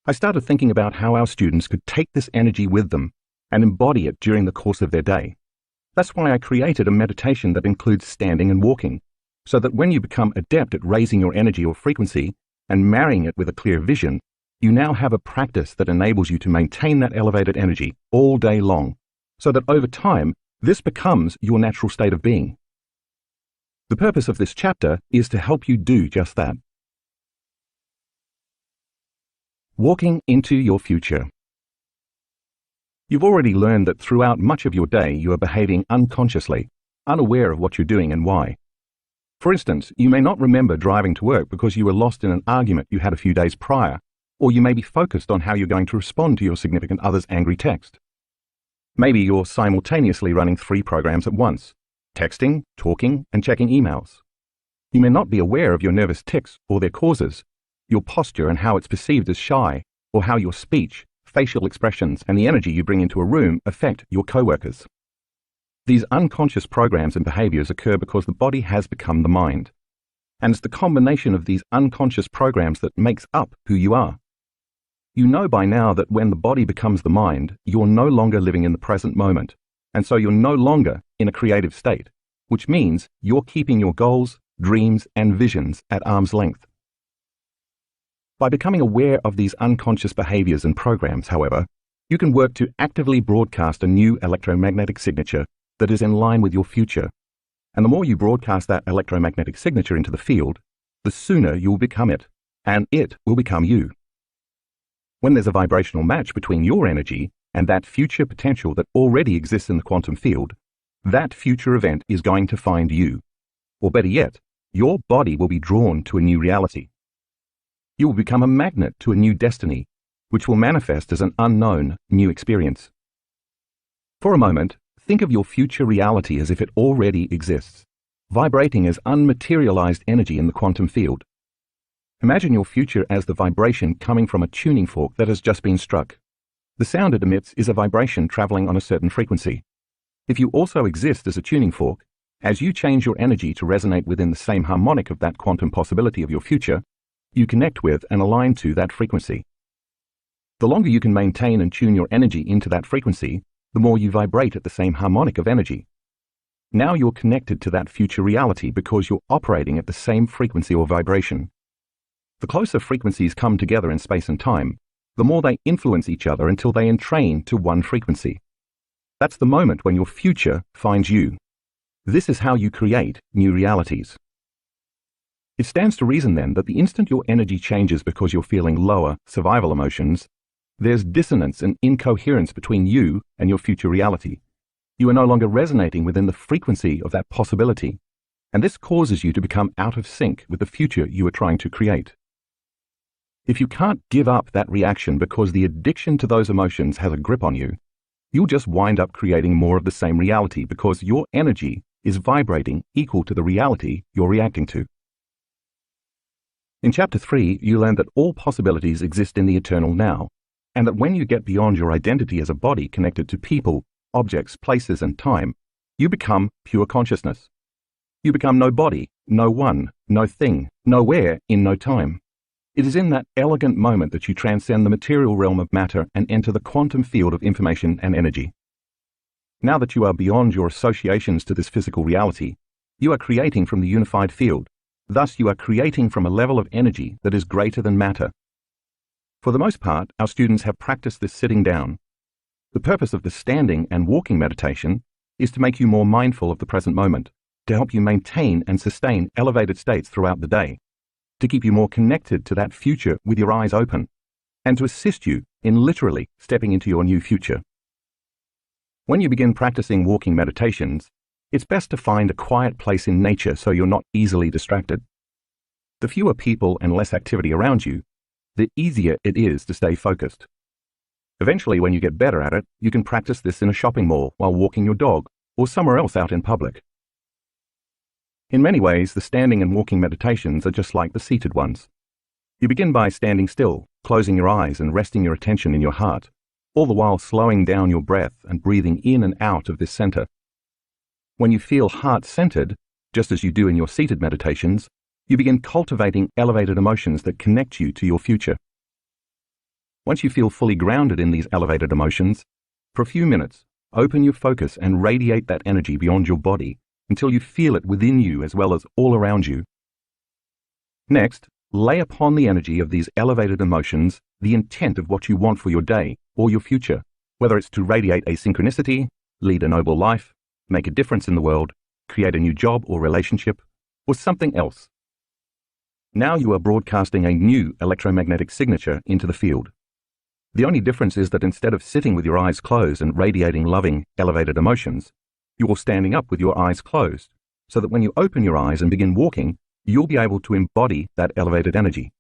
I started thinking about how our students could take this energy with them and embody it during the course of their day. That's why I created a meditation that includes standing and walking, so that when you become adept at raising your energy or frequency and marrying it with a clear vision, you now have a practice that enables you to maintain that elevated energy all day long, so that over time, this becomes your natural state of being. The purpose of this chapter is to help you do just that. Walking into your future. You've already learned that throughout much of your day you are behaving unconsciously, unaware of what you're doing and why. For instance, you may not remember driving to work because you were lost in an argument you had a few days prior, or you may be focused on how you're going to respond to your significant other's angry text. Maybe you're simultaneously running 3 programs at once, texting, talking, and checking emails. You may not be aware of your nervous tics or their causes, your posture and how it's perceived as shy, or how your speech, facial expressions, and the energy you bring into a room affect your coworkers. These unconscious programs and behaviors occur because the body has become the mind. And it's the combination of these unconscious programs that makes up who you are. You know by now that when the body becomes the mind, you're no longer living in the present moment, and so you're no longer in a creative state, which means you're keeping your goals, dreams, and visions at arm's length. By becoming aware of these unconscious behaviors and programs, however, you can work to actively broadcast a new electromagnetic signature that is in line with your future. And the more you broadcast that electromagnetic signature into the field, the sooner you will become it, and it will become you. When there's a vibrational match between your energy and that future potential that already exists in the quantum field, that future event is going to find you. Or better yet, your body will be drawn to a new reality. You will become a magnet to a new destiny, which will manifest as an unknown new experience. For a moment, think of your future reality as if it already exists, vibrating as unmaterialized energy in the quantum field. Imagine your future as the vibration coming from a tuning fork that has just been struck. The sound it emits is a vibration traveling on a certain frequency. If you also exist as a tuning fork, as you change your energy to resonate within the same harmonic of that quantum possibility of your future, you connect with and align to that frequency. The longer you can maintain and tune your energy into that frequency, the more you vibrate at the same harmonic of energy. Now you're connected to that future reality because you're operating at the same frequency or vibration. The closer frequencies come together in space and time, the more they influence each other until they entrain to one frequency. That's the moment when your future finds you. This is how you create new realities. It stands to reason then that the instant your energy changes because you're feeling lower survival emotions, there's dissonance and incoherence between you and your future reality. You are no longer resonating within the frequency of that possibility, and this causes you to become out of sync with the future you are trying to create. If you can't give up that reaction because the addiction to those emotions has a grip on you, you'll just wind up creating more of the same reality because your energy is vibrating equal to the reality you're reacting to. In Chapter 3, you learn that all possibilities exist in the eternal now, and that when you get beyond your identity as a body connected to people, objects, places, and time, you become pure consciousness. You become no body, no one, no thing, nowhere in no time. It is in that elegant moment that you transcend the material realm of matter and enter the quantum field of information and energy. Now that you are beyond your associations to this physical reality, you are creating from the unified field. Thus, you are creating from a level of energy that is greater than matter. For the most part, our students have practiced this sitting down. The purpose of the standing and walking meditation is to make you more mindful of the present moment, to help you maintain and sustain elevated states throughout the day, to keep you more connected to that future with your eyes open, and to assist you in literally stepping into your new future. When you begin practicing walking meditations, it's best to find a quiet place in nature so you're not easily distracted. The fewer people and less activity around you, the easier it is to stay focused. Eventually, when you get better at it, you can practice this in a shopping mall while walking your dog or somewhere else out in public. In many ways, the standing and walking meditations are just like the seated ones. You begin by standing still, closing your eyes and resting your attention in your heart, all the while slowing down your breath and breathing in and out of this center. When you feel heart-centered, just as you do in your seated meditations, you begin cultivating elevated emotions that connect you to your future. Once you feel fully grounded in these elevated emotions, for a few minutes, open your focus and radiate that energy beyond your body until you feel it within you as well as all around you. Next, lay upon the energy of these elevated emotions the intent of what you want for your day or your future, whether it's to radiate a synchronicity, lead a noble life, make a difference in the world, create a new job or relationship, or something else. Now you are broadcasting a new electromagnetic signature into the field. The only difference is that instead of sitting with your eyes closed and radiating loving, elevated emotions, you're standing up with your eyes closed, so that when you open your eyes and begin walking, you'll be able to embody that elevated energy.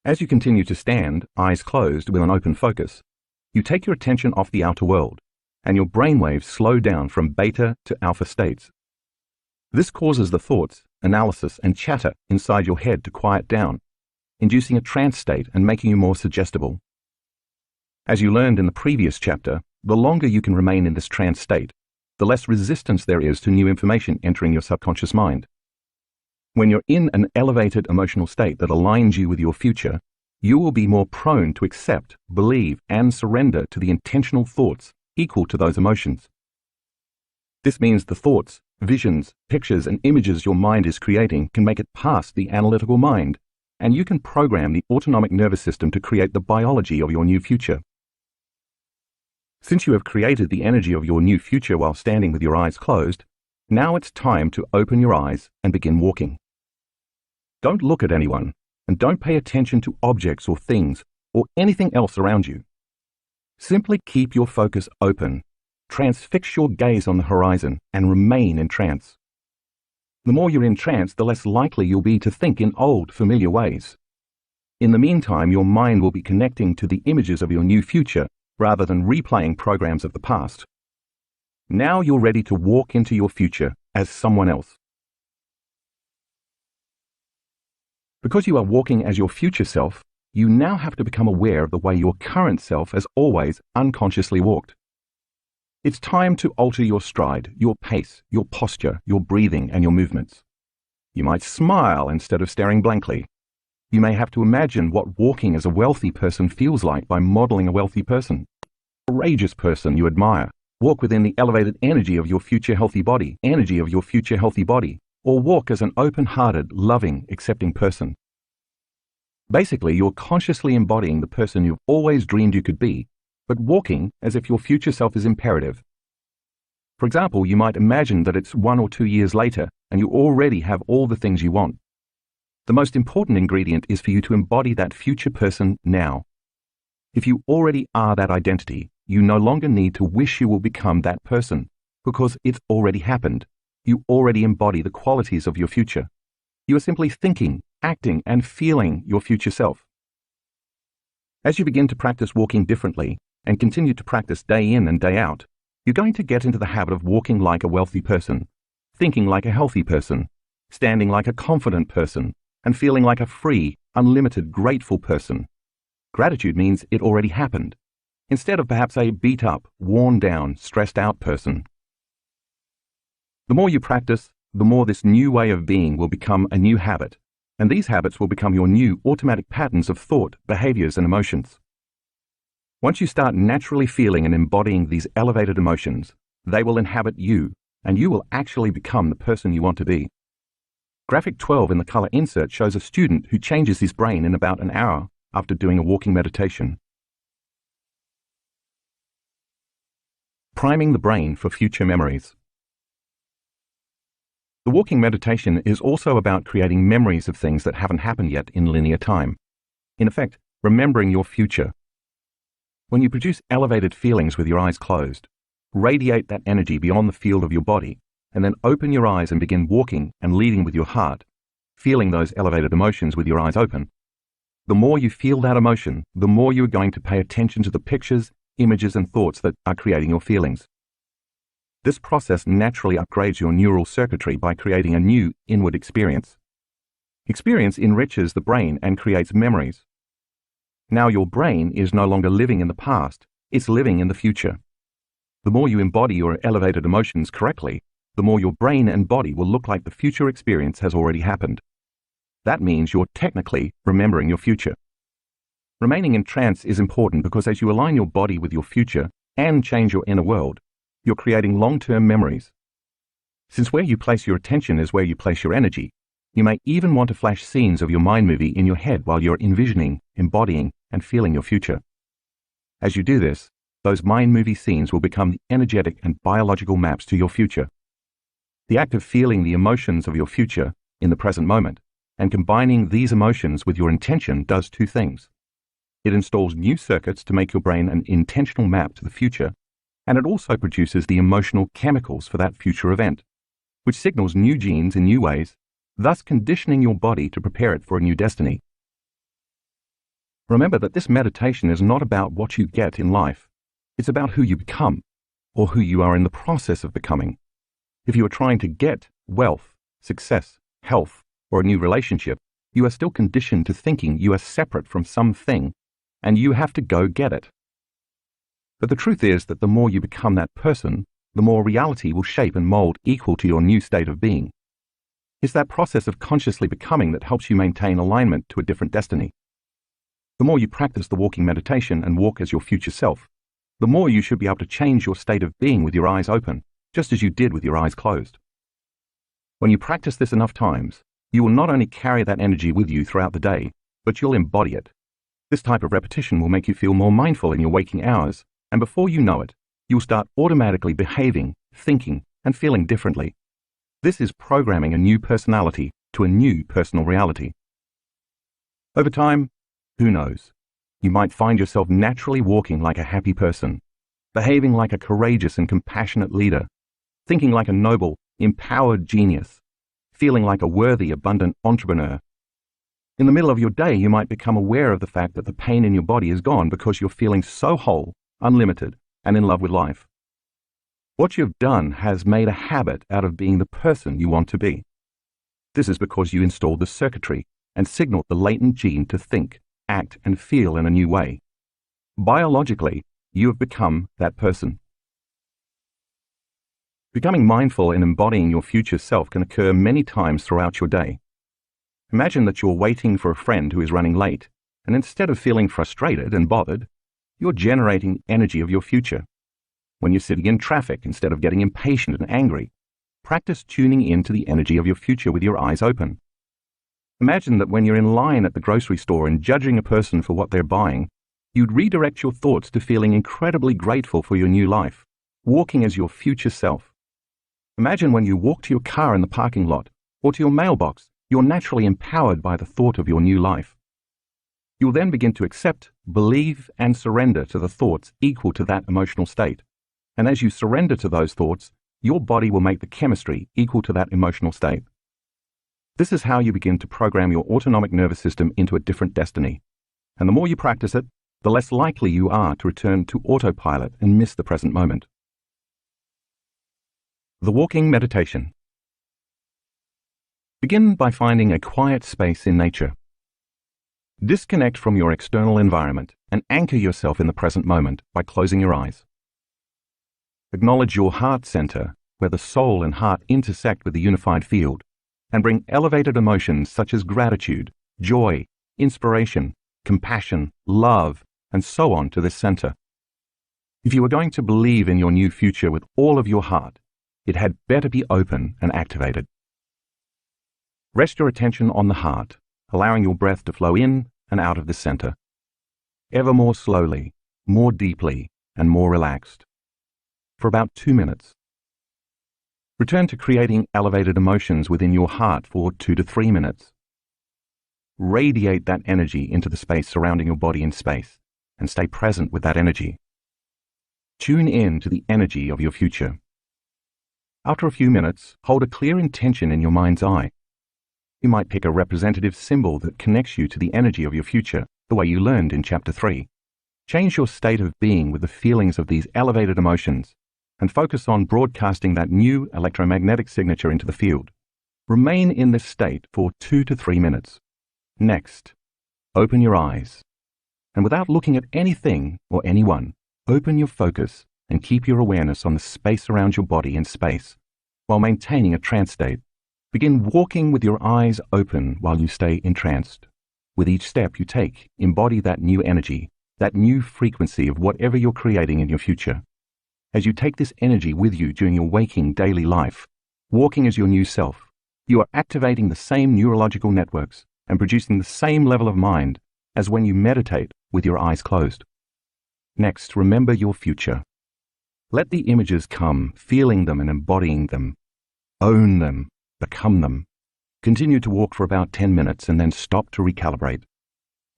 As you continue to stand, eyes closed with an open focus, you take your attention off the outer world, and your brainwaves slow down from beta to alpha states. This causes the thoughts, analysis, and chatter inside your head to quiet down, inducing a trance state and making you more suggestible. As you learned in the previous chapter, the longer you can remain in this trance state, the less resistance there is to new information entering your subconscious mind. When you're in an elevated emotional state that aligns you with your future, you will be more prone to accept, believe, and surrender to the intentional thoughts equal to those emotions. This means the thoughts, visions, pictures, and images your mind is creating can make it past the analytical mind, and you can program the autonomic nervous system to create the biology of your new future. Since you have created the energy of your new future while standing with your eyes closed, now it's time to open your eyes and begin walking. Don't look at anyone, and don't pay attention to objects or things or anything else around you. Simply keep your focus open, transfix your gaze on the horizon, and remain in trance. The more you're in trance, the less likely you'll be to think in old, familiar ways. In the meantime, your mind will be connecting to the images of your new future rather than replaying programs of the past. Now you're ready to walk into your future as someone else. Because you are walking as your future self, you now have to become aware of the way your current self has always unconsciously walked. It's time to alter your stride, your pace, your posture, your breathing, and your movements. You might smile instead of staring blankly. You may have to imagine what walking as a wealthy person feels like by modeling a wealthy person. A courageous person you admire. Walk within the elevated energy of your future healthy body, or walk as an open-hearted, loving, accepting person. Basically, you're consciously embodying the person you've always dreamed you could be, but walking as if your future self is imperative. For example, you might imagine that it's 1 or 2 years later and you already have all the things you want. The most important ingredient is for you to embody that future person now. If you already are that identity, you no longer need to wish you will become that person, because it's already happened. You already embody the qualities of your future. You are simply thinking, acting, and feeling your future self. As you begin to practice walking differently, and continue to practice day in and day out, you're going to get into the habit of walking like a wealthy person, thinking like a healthy person, standing like a confident person, and feeling like a free, unlimited, grateful person. Gratitude means it already happened, instead of perhaps a beat-up, worn-down, stressed-out person. The more you practice, the more this new way of being will become a new habit, and these habits will become your new automatic patterns of thought, behaviors, and emotions. Once you start naturally feeling and embodying these elevated emotions, they will inhabit you, and you will actually become the person you want to be. Graphic 12 in the color insert shows a student who changes his brain in about an hour after doing a walking meditation. priming the brain for future memories. The walking meditation is also about creating memories of things that haven't happened yet in linear time. In effect, remembering your future. When you produce elevated feelings with your eyes closed, radiate that energy beyond the field of your body, and then open your eyes and begin walking and leading with your heart, feeling those elevated emotions with your eyes open. The more you feel that emotion, the more you are going to pay attention to the pictures, images, and thoughts that are creating your feelings. This process naturally upgrades your neural circuitry by creating a new inward experience. Experience enriches the brain and creates memories. Now your brain is no longer living in the past, it's living in the future. The more you embody your elevated emotions correctly, the more your brain and body will look like the future experience has already happened. That means you're technically remembering your future. Remaining in trance is important because as you align your body with your future and change your inner world, you're creating long-term memories. Since where you place your attention is where you place your energy, you may even want to flash scenes of your mind movie in your head while you're envisioning, embodying, and feeling your future. As you do this, those mind movie scenes will become the energetic and biological maps to your future. The act of feeling the emotions of your future in the present moment and combining these emotions with your intention does two things. It installs new circuits to make your brain an intentional map to the future, and it also produces the emotional chemicals for that future event, which signals new genes in new ways, thus conditioning your body to prepare it for a new destiny. Remember that this meditation is not about what you get in life. It's about who you become, or who you are in the process of becoming. If you are trying to get wealth, success, health, or a new relationship, you are still conditioned to thinking you are separate from something, and you have to go get it. But the truth is that the more you become that person, the more reality will shape and mold equal to your new state of being. It's that process of consciously becoming that helps you maintain alignment to a different destiny. The more you practice the walking meditation and walk as your future self, the more you should be able to change your state of being with your eyes open, just as you did with your eyes closed. When you practice this enough times, you will not only carry that energy with you throughout the day, but you'll embody it. This type of repetition will make you feel more mindful in your waking hours, and before you know it, you'll start automatically behaving, thinking, and feeling differently. This is programming a new personality to a new personal reality. Over time, who knows? You might find yourself naturally walking like a happy person, behaving like a courageous and compassionate leader, thinking like a noble, empowered genius, feeling like a worthy, abundant entrepreneur. In the middle of your day, you might become aware of the fact that the pain in your body is gone because you're feeling so whole, unlimited, and in love with life. What you've done has made a habit out of being the person you want to be. This is because you installed the circuitry and signaled the latent gene to think, act, and feel in a new way. Biologically, you have become that person. Becoming mindful and embodying your future self can occur many times throughout your day. Imagine that you're waiting for a friend who is running late, and instead of feeling frustrated and bothered, you're generating energy of your future. When you're sitting in traffic, instead of getting impatient and angry, practice tuning into the energy of your future with your eyes open. Imagine that when you're in line at the grocery store and judging a person for what they're buying, you'd redirect your thoughts to feeling incredibly grateful for your new life, walking as your future self. Imagine when you walk to your car in the parking lot or to your mailbox, you're naturally empowered by the thought of your new life. You'll then begin to accept, believe, and surrender to the thoughts equal to that emotional state. And as you surrender to those thoughts, your body will make the chemistry equal to that emotional state. This is how you begin to program your autonomic nervous system into a different destiny. And the more you practice it, the less likely you are to return to autopilot and miss the present moment. The walking meditation. Begin by finding a quiet space in nature. Disconnect from your external environment and anchor yourself in the present moment by closing your eyes. Acknowledge your heart center, where the soul and heart intersect with the unified field, and bring elevated emotions such as gratitude, joy, inspiration, compassion, love, and so on to this center. If you are going to believe in your new future with all of your heart, it had better be open and activated. Rest your attention on the heart, allowing your breath to flow in and out of the center, ever more slowly, more deeply, and more relaxed. for about 2 minutes. Return to creating elevated emotions within your heart for 2 to 3 minutes. Radiate that energy into the space surrounding your body in space and stay present with that energy. Tune in to the energy of your future. After a few minutes, hold a clear intention in your mind's eye. You might pick a representative symbol that connects you to the energy of your future, the way you learned in Chapter 3. Change your state of being with the feelings of these elevated emotions and focus on broadcasting that new electromagnetic signature into the field. Remain in this state for 2 to 3 minutes. Next, open your eyes. And without looking at anything or anyone, open your focus and keep your awareness on the space around your body in space while maintaining a trance state. Begin walking with your eyes open while you stay entranced. With each step you take, embody that new energy, that new frequency of whatever you're creating in your future. As you take this energy with you during your waking daily life, walking as your new self, you are activating the same neurological networks and producing the same level of mind as when you meditate with your eyes closed. Next, remember your future. Let the images come, feeling them and embodying them. Own them, become them. Continue to walk for about 10 minutes and then stop to recalibrate.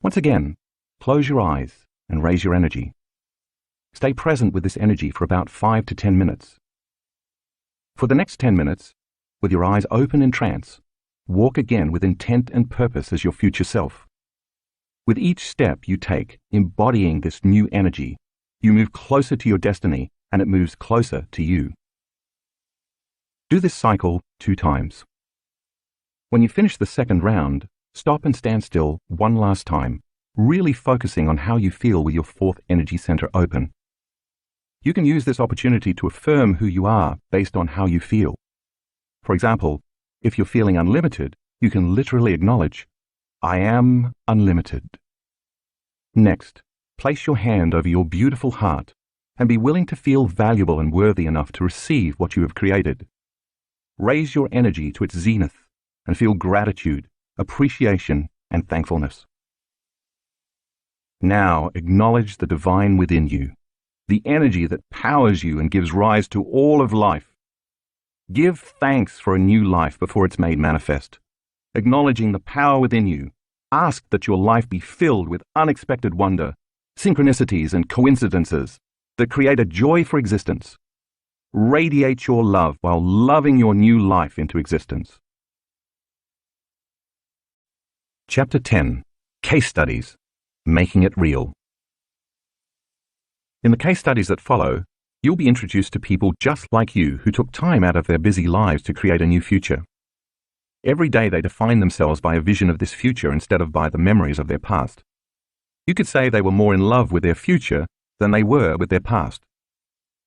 Once again, close your eyes and raise your energy. Stay present with this energy for about 5 to 10 minutes. For the next 10 minutes, with your eyes open in trance, walk again with intent and purpose as your future self. With each step you take, embodying this new energy, you move closer to your destiny and it moves closer to you. Do this cycle 2 times. When you finish the second round, stop and stand still one last time, really focusing on how you feel with your 4th energy center open. You can use this opportunity to affirm who you are based on how you feel. For example, if you're feeling unlimited, you can literally acknowledge, I am unlimited. Next, place your hand over your beautiful heart and be willing to feel valuable and worthy enough to receive what you have created. Raise your energy to its zenith and feel gratitude, appreciation, and thankfulness. Now acknowledge the divine within you, the energy that powers you and gives rise to all of life. Give thanks for a new life before it's made manifest. Acknowledging the power within you, ask that your life be filled with unexpected wonder, synchronicities and coincidences that create a joy for existence. Radiate your love while loving your new life into existence. Chapter 10. Case Studies. Making it real. In the case studies that follow, you'll be introduced to people just like you who took time out of their busy lives to create a new future. Every day they define themselves by a vision of this future instead of by the memories of their past. You could say they were more in love with their future than they were with their past.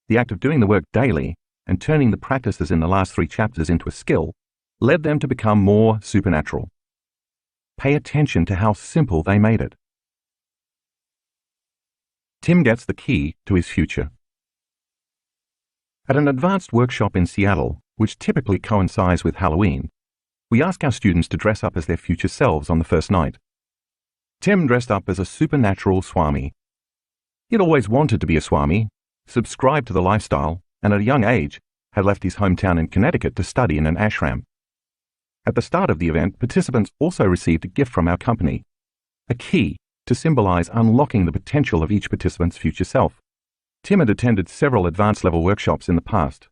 The act of doing the work daily and turning the practices in the last 3 chapters into a skill led them to become more supernatural. Pay attention to how simple they made it. Tim gets the key to his future. At an advanced workshop in Seattle, which typically coincides with Halloween, we ask our students to dress up as their future selves on the first night. Tim dressed up as a supernatural Swami. He'd always wanted to be a Swami, subscribed to the lifestyle, and at a young age had left his hometown in Connecticut to study in an ashram. At the start of the event, participants also received a gift from our company, a key to symbolize unlocking the potential of each participant's future self. Tim had attended several advanced level workshops in the past.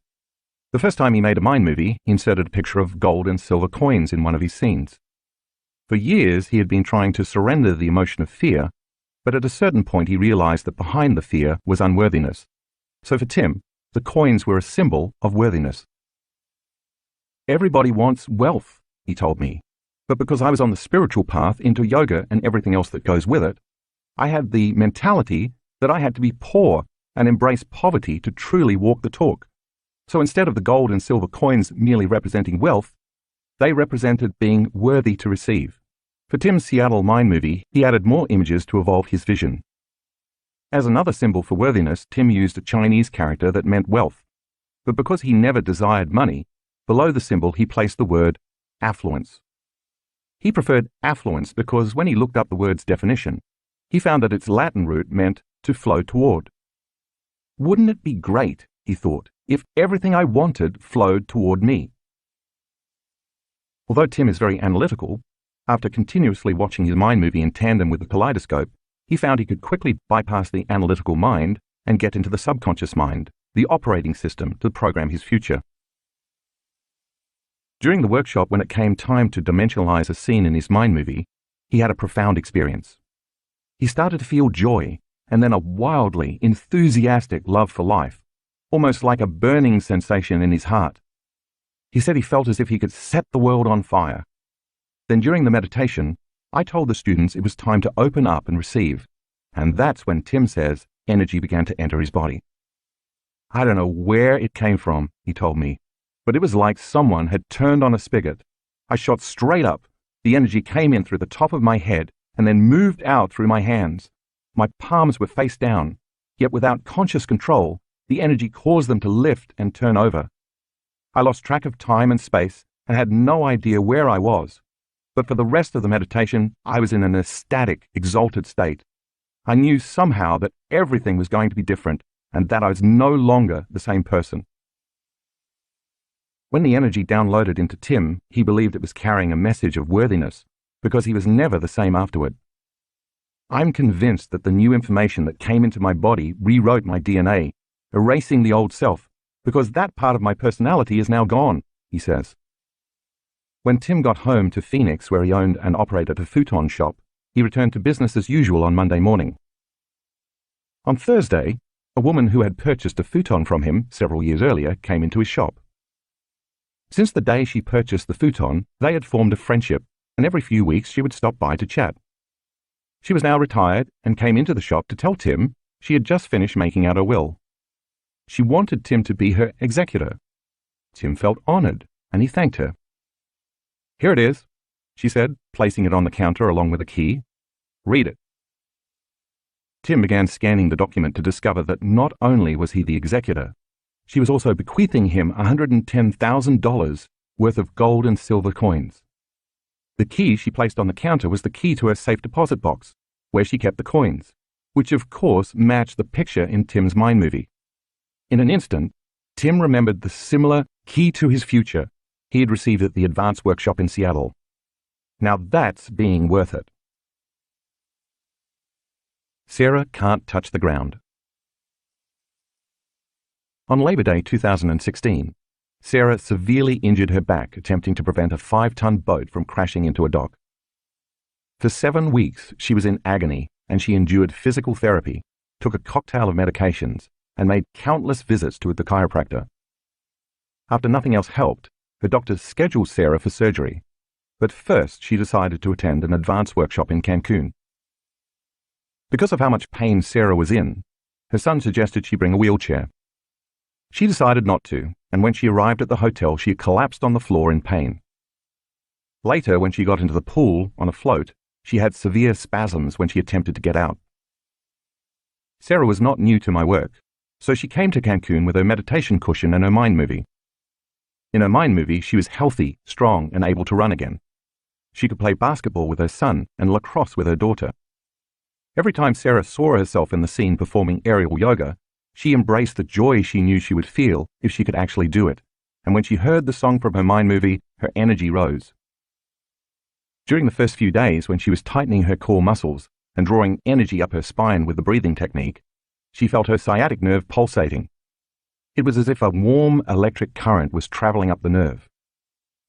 The first time he made a mind movie, he inserted a picture of gold and silver coins in one of his scenes. For years, he had been trying to surrender the emotion of fear, but at a certain point he realized that behind the fear was unworthiness. So for Tim, the coins were a symbol of worthiness. Everybody wants wealth, he told me, but because I was on the spiritual path into yoga and everything else that goes with it, I had the mentality that I had to be poor and embrace poverty to truly walk the talk. So instead of the gold and silver coins merely representing wealth, they represented being worthy to receive. For Tim's Seattle mind movie, he added more images to evolve his vision. As another symbol for worthiness, Tim used a Chinese character that meant wealth. But because he never desired money, below the symbol he placed the word affluence. He preferred affluence because when he looked up the word's definition, he found that its Latin root meant to flow toward. Wouldn't it be great he thought, if everything I wanted flowed toward me. Although Tim is very analytical, after continuously watching his mind movie in tandem with the Kaleidoscope, he found he could quickly bypass the analytical mind and get into the subconscious mind, the operating system to program his future. During the workshop, when it came time to dimensionalize a scene in his mind movie, he had a profound experience. He started to feel joy and then a wildly enthusiastic love for life, almost like a burning sensation in his heart. He said he felt as if he could set the world on fire. Then during the meditation, I told the students it was time to open up and receive, and that's when Tim says energy began to enter his body. I don't know where it came from, he told me, but it was like someone had turned on a spigot. I shot straight up. The energy came in through the top of my head and then moved out through my hands. My palms were face down, yet without conscious control, the energy caused them to lift and turn over. I lost track of time and space and had no idea where I was. But for the rest of the meditation, I was in an ecstatic, exalted state. I knew somehow that everything was going to be different and that I was no longer the same person. When the energy downloaded into Tim, he believed it was carrying a message of worthiness because he was never the same afterward. I'm convinced that the new information that came into my body rewrote my DNA, erasing the old self, because that part of my personality is now gone, he says. When Tim got home to Phoenix, where he owned and operated a futon shop, he returned to business as usual on Monday morning. On Thursday, a woman who had purchased a futon from him several years earlier came into his shop. Since the day she purchased the futon, they had formed a friendship, and every few weeks she would stop by to chat. She was now retired and came into the shop to tell Tim she had just finished making out her will. She wanted Tim to be her executor. Tim felt honored, and he thanked her. "Here it is," she said, placing it on the counter along with a key. "Read it." Tim began scanning the document to discover that not only was he the executor, she was also bequeathing him $110,000 worth of gold and silver coins. The key she placed on the counter was the key to her safe deposit box, where she kept the coins, which of course matched the picture in Tim's mind movie. In an instant, Tim remembered the similar key to his future he had received at the advanced workshop in Seattle. Now that's being worth it. Sarah can't touch the ground. On Labor Day 2016, Sarah severely injured her back attempting to prevent a 5-ton boat from crashing into a dock. For 7 weeks, she was in agony and she endured physical therapy, took a cocktail of medications, and made countless visits to the chiropractor. After nothing else helped, her doctors scheduled Sarah for surgery, but first she decided to attend an advanced workshop in Cancun. Because of how much pain Sarah was in, her son suggested she bring a wheelchair. She decided not to, and when she arrived at the hotel, she collapsed on the floor in pain. Later, when she got into the pool on a float, she had severe spasms when she attempted to get out. Sarah was not new to my work, so she came to Cancun with her meditation cushion and her mind movie. In her mind movie, she was healthy, strong, and able to run again. She could play basketball with her son and lacrosse with her daughter. Every time Sarah saw herself in the scene performing aerial yoga, she embraced the joy she knew she would feel if she could actually do it, and when she heard the song from her mind movie, her energy rose. During the first few days, when she was tightening her core muscles and drawing energy up her spine with the breathing technique, she felt her sciatic nerve pulsating. It was as if a warm electric current was traveling up the nerve.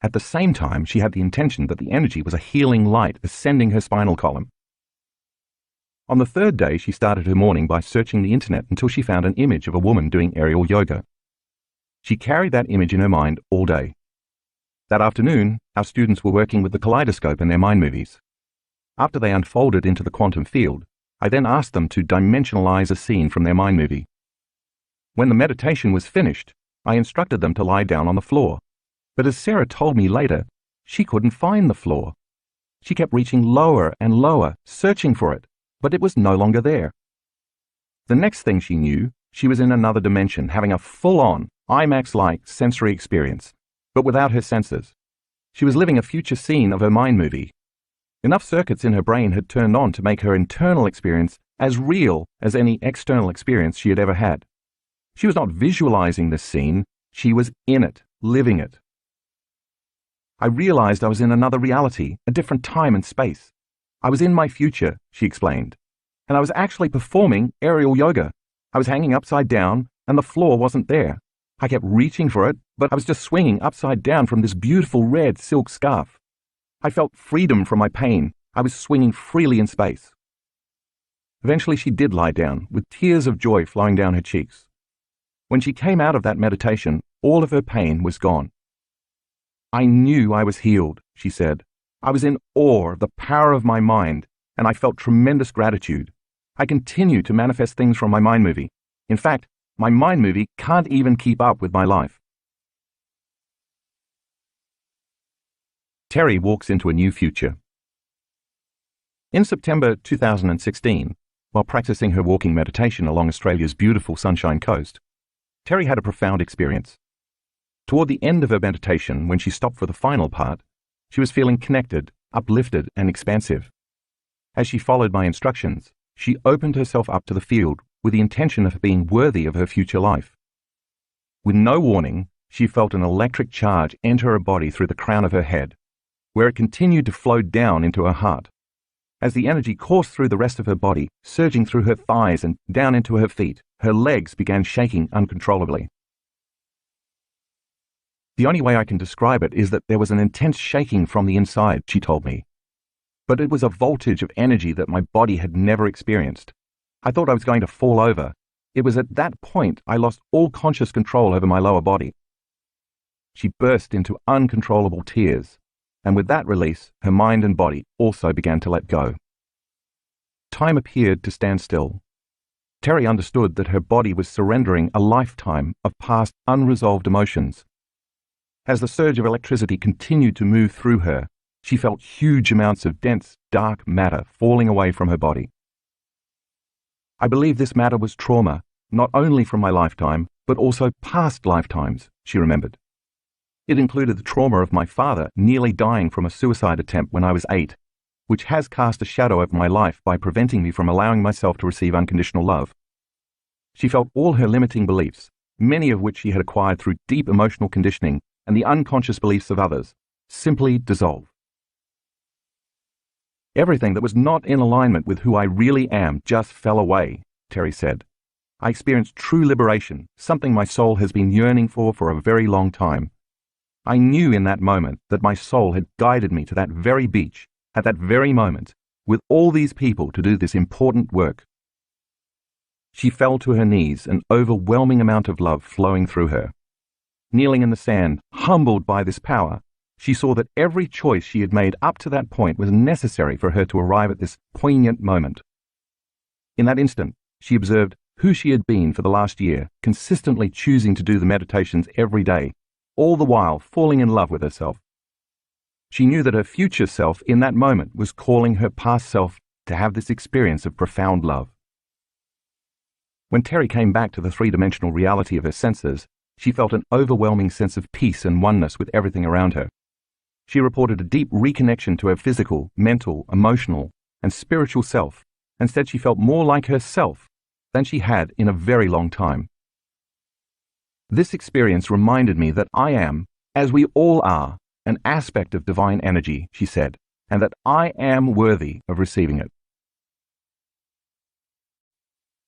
At the same time, she had the intention that the energy was a healing light ascending her spinal column. On the third day, she started her morning by searching the internet until she found an image of a woman doing aerial yoga. She carried that image in her mind all day. That afternoon, our students were working with the Kaleidoscope in their mind movies. After they unfolded into the quantum field, I then asked them to dimensionalize a scene from their mind movie. When the meditation was finished, I instructed them to lie down on the floor. But as Sarah told me later, she couldn't find the floor. She kept reaching lower and lower, searching for it, but it was no longer there. The next thing she knew, she was in another dimension, having a full-on, IMAX-like sensory experience, but without her senses. She was living a future scene of her mind movie. Enough circuits in her brain had turned on to make her internal experience as real as any external experience she had ever had. She was not visualizing this scene, she was in it, living it. I realized I was in another reality, a different time and space. I was in my future, she explained, and I was actually performing aerial yoga. I was hanging upside down, and the floor wasn't there. I kept reaching for it, but I was just swinging upside down from this beautiful red silk scarf. I felt freedom from my pain. I was swinging freely in space. Eventually she did lie down, with tears of joy flowing down her cheeks. When she came out of that meditation, all of her pain was gone. I knew I was healed, she said. I was in awe of the power of my mind, and I felt tremendous gratitude. I continue to manifest things from my mind movie. In fact, my mind movie can't even keep up with my life. Terry walks into a new future. In September 2016, while practicing her walking meditation along Australia's beautiful Sunshine Coast, Terry had a profound experience. Toward the end of her meditation, when she stopped for the final part, she was feeling connected, uplifted, and expansive. As she followed my instructions, she opened herself up to the field with the intention of being worthy of her future life. With no warning, she felt an electric charge enter her body through the crown of her head, where it continued to flow down into her heart. As the energy coursed through the rest of her body, surging through her thighs and down into her feet, her legs began shaking uncontrollably. The only way I can describe it is that there was an intense shaking from the inside, she told me. But it was a voltage of energy that my body had never experienced. I thought I was going to fall over. It was at that point I lost all conscious control over my lower body. She burst into uncontrollable tears, and with that release, her mind and body also began to let go. Time appeared to stand still. Terry understood that her body was surrendering a lifetime of past unresolved emotions. As the surge of electricity continued to move through her, she felt huge amounts of dense, dark matter falling away from her body. I believe this matter was trauma, not only from my lifetime, but also past lifetimes, she remembered. It included the trauma of my father nearly dying from a suicide attempt when I was 8, which has cast a shadow over my life by preventing me from allowing myself to receive unconditional love. She felt all her limiting beliefs, many of which she had acquired through deep emotional conditioning and the unconscious beliefs of others, simply dissolve. Everything that was not in alignment with who I really am just fell away, Terry said. I experienced true liberation, something my soul has been yearning for a very long time. I knew in that moment that my soul had guided me to that very beach, at that very moment, with all these people to do this important work. She fell to her knees, an overwhelming amount of love flowing through her. Kneeling in the sand, humbled by this power, she saw that every choice she had made up to that point was necessary for her to arrive at this poignant moment. In that instant, she observed who she had been for the last year, consistently choosing to do the meditations every day, all the while falling in love with herself. She knew that her future self in that moment was calling her past self to have this experience of profound love. When Terry came back to the three-dimensional reality of her senses, she felt an overwhelming sense of peace and oneness with everything around her. She reported a deep reconnection to her physical, mental, emotional, and spiritual self, and said she felt more like herself than she had in a very long time. This experience reminded me that I am, as we all are, an aspect of divine energy, she said, and that I am worthy of receiving it.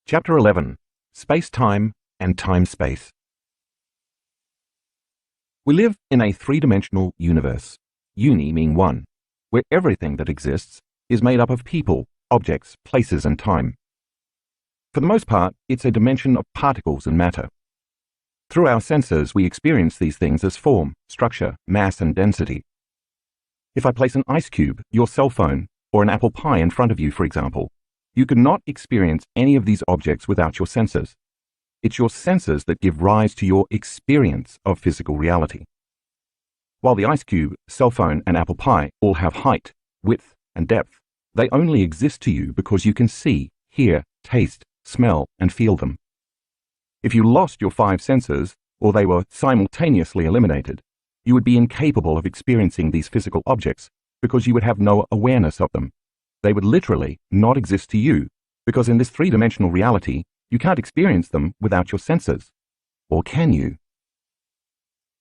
Chapter 11. Space-Time and Time-Space. We live in a three-dimensional universe, uni meaning one, where everything that exists is made up of people, objects, places, and time. For the most part, it's a dimension of particles and matter. Through our senses, we experience these things as form, structure, mass, and density. If I place an ice cube, your cell phone, or an apple pie in front of you, for example, you could not experience any of these objects without your senses. It's your senses that give rise to your experience of physical reality. While the ice cube, cell phone, and apple pie all have height, width, and depth, they only exist to you because you can see, hear, taste, smell, and feel them. If you lost your 5 senses, or they were simultaneously eliminated, you would be incapable of experiencing these physical objects because you would have no awareness of them. They would literally not exist to you because in this three-dimensional reality, you can't experience them without your senses. or can you?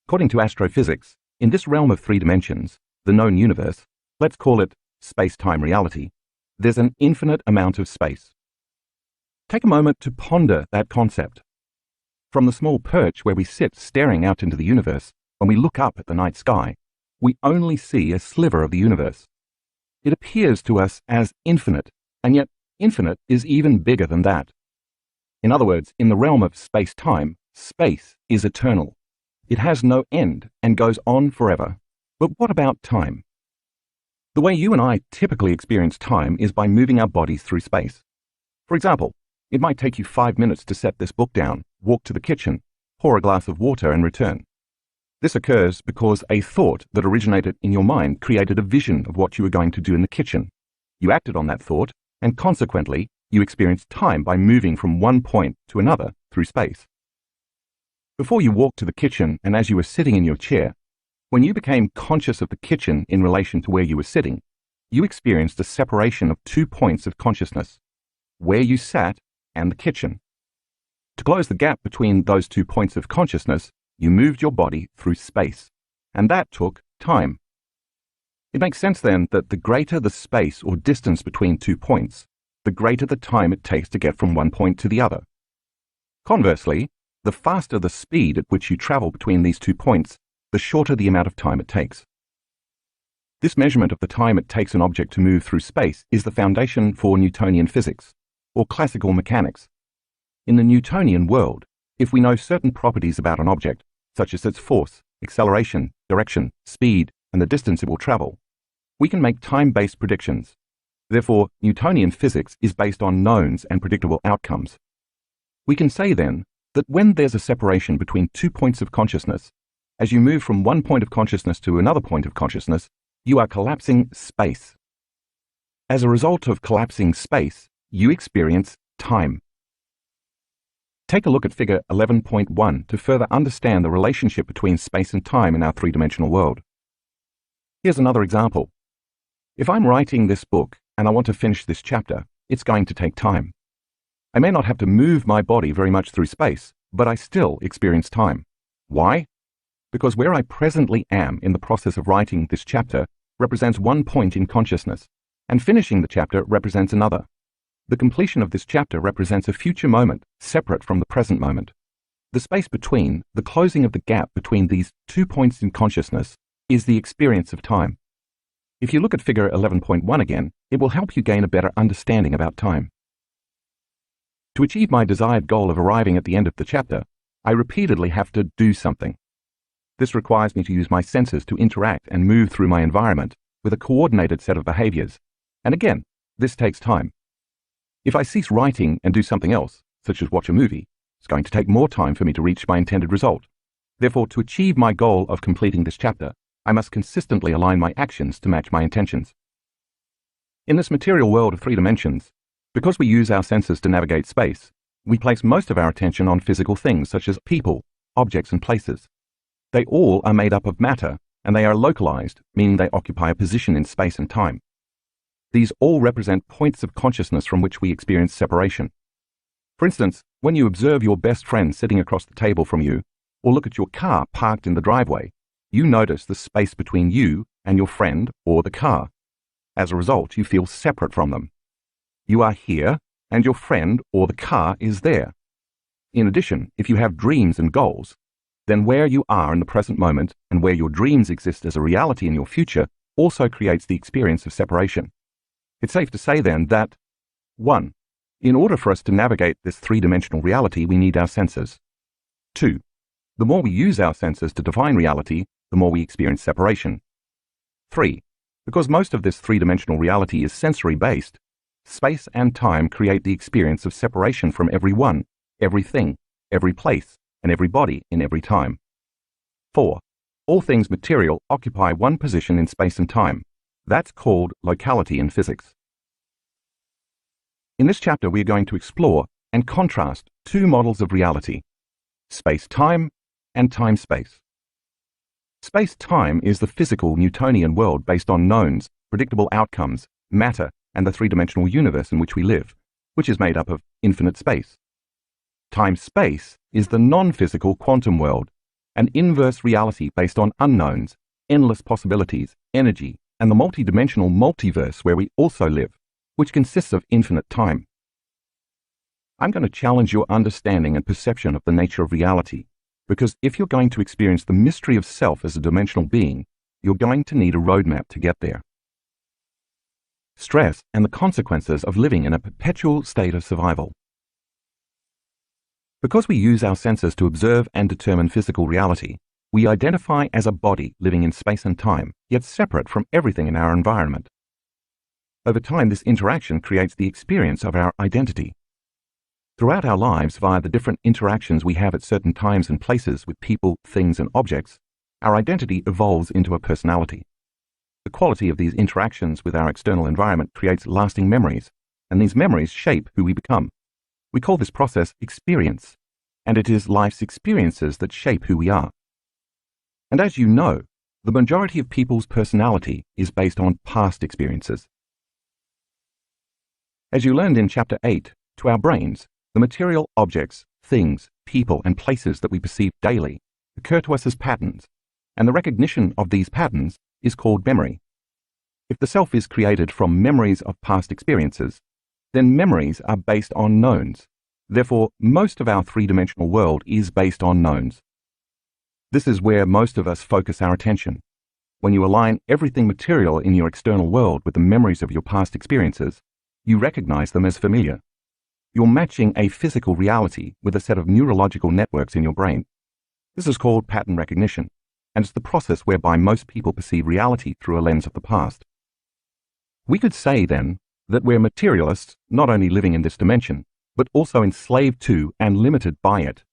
According to astrophysics, in this realm of 3 dimensions, the known universe, let's call it space-time reality, there's an infinite amount of space. Take a moment to ponder that concept. From the small perch where we sit staring out into the universe, when we look up at the night sky, we only see a sliver of the universe. It appears to us as infinite, and yet infinite is even bigger than that. In other words, in the realm of space-time, space is eternal. It has no end and goes on forever. But what about time? The way you and I typically experience time is by moving our bodies through space. For example, it might take you 5 minutes to set this book down, walk to the kitchen, pour a glass of water and return. This occurs because a thought that originated in your mind created a vision of what you were going to do in the kitchen. You acted on that thought, and consequently, you experienced time by moving from one point to another through space. Before you walked to the kitchen and as you were sitting in your chair, when you became conscious of the kitchen in relation to where you were sitting, you experienced a separation of 2 points of consciousness, where you sat and the kitchen. To close the gap between those 2 points of consciousness, you moved your body through space, and that took time. It makes sense then that the greater the space or distance between 2 points, the greater the time it takes to get from one point to the other. Conversely, the faster the speed at which you travel between these 2 points, the shorter the amount of time it takes. This measurement of the time it takes an object to move through space is the foundation for Newtonian physics, or classical mechanics. In the Newtonian world, if we know certain properties about an object, such as its force, acceleration, direction, speed, and the distance it will travel, we can make time-based predictions. Therefore, Newtonian physics is based on knowns and predictable outcomes. We can say then that when there's a separation between 2 points of consciousness, as you move from one point of consciousness to another point of consciousness, you are collapsing space. As a result of collapsing space, you experience time. Take a look at figure 11.1 to further understand the relationship between space and time in our 3-dimensional world. Here's another example. If I'm writing this book and I want to finish this chapter, it's going to take time. I may not have to move my body very much through space, but I still experience time. Why? Because where I presently am in the process of writing this chapter represents one point in consciousness, and finishing the chapter represents another. The completion of this chapter represents a future moment separate from the present moment. The space between, the closing of the gap between these 2 points in consciousness, is the experience of time. If you look at figure 11.1 again, it will help you gain a better understanding about time. To achieve my desired goal of arriving at the end of the chapter, I repeatedly have to do something. This requires me to use my senses to interact and move through my environment with a coordinated set of behaviors. And again, this takes time. If I cease writing and do something else, such as watch a movie, it's going to take more time for me to reach my intended result. Therefore, to achieve my goal of completing this chapter, I must consistently align my actions to match my intentions. In this material world of 3 dimensions, because we use our senses to navigate space, we place most of our attention on physical things such as people, objects, and places. They all are made up of matter, and they are localized, meaning they occupy a position in space and time. These all represent points of consciousness from which we experience separation. For instance, when you observe your best friend sitting across the table from you, or look at your car parked in the driveway, you notice the space between you and your friend or the car. As a result, you feel separate from them. You are here, and your friend or the car is there. In addition, if you have dreams and goals, then where you are in the present moment and where your dreams exist as a reality in your future also creates the experience of separation. It's safe to say then that 1. In order for us to navigate this 3-dimensional reality, we need our senses. 2. The more we use our senses to define reality, the more we experience separation. 3. Because most of this 3-dimensional reality is sensory-based, space and time create the experience of separation from everyone, everything, every place, and every body in every time. 4. All things material occupy one position in space and time. That's called locality in physics. In this chapter, we are going to explore and contrast 2 models of reality: space-time and time-space. Space-time is the physical Newtonian world based on knowns, predictable outcomes, matter, and the 3-dimensional universe in which we live, which is made up of infinite space. Time-space is the non-physical quantum world, an inverse reality based on unknowns, endless possibilities, energy, and the multidimensional multiverse where we also live, which consists of infinite time. I'm going to challenge your understanding and perception of the nature of reality, because if you're going to experience the mystery of self as a dimensional being, you're going to need a roadmap to get there. Stress and the consequences of living in a perpetual state of survival. Because we use our senses to observe and determine physical reality, we identify as a body living in space and time, yet separate from everything in our environment. Over time, this interaction creates the experience of our identity. Throughout our lives, via the different interactions we have at certain times and places with people, things, and objects, our identity evolves into a personality. The quality of these interactions with our external environment creates lasting memories, and these memories shape who we become. We call this process experience, and it is life's experiences that shape who we are. And as you know, the majority of people's personality is based on past experiences. As you learned in Chapter 8, to our brains, the material objects, things, people, and places that we perceive daily occur to us as patterns, and the recognition of these patterns is called memory. If the self is created from memories of past experiences, then memories are based on knowns. Therefore, most of our three-dimensional world is based on knowns. This is where most of us focus our attention. When you align everything material in your external world with the memories of your past experiences, you recognize them as familiar. You're matching a physical reality with a set of neurological networks in your brain. This is called pattern recognition, and it's the process whereby most people perceive reality through a lens of the past. We could say, then, that we're materialists, not only living in this dimension, but also enslaved to and limited by it,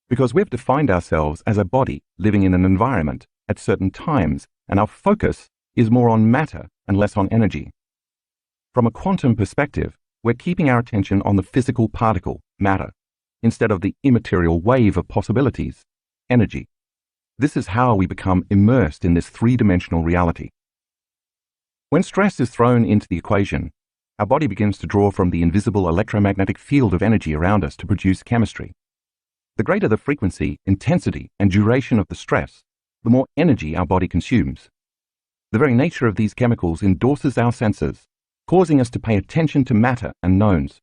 because we've defined ourselves as a body living in an environment at certain times, and our focus is more on matter and less on energy. From a quantum perspective, we're keeping our attention on the physical particle, matter, instead of the immaterial wave of possibilities, energy. This is how we become immersed in this three-dimensional reality. When stress is thrown into the equation, our body begins to draw from the invisible electromagnetic field of energy around us to produce chemistry. The greater the frequency, intensity, and duration of the stress, the more energy our body consumes. The very nature of these chemicals endorses our senses, causing us to pay attention to matter and knowns.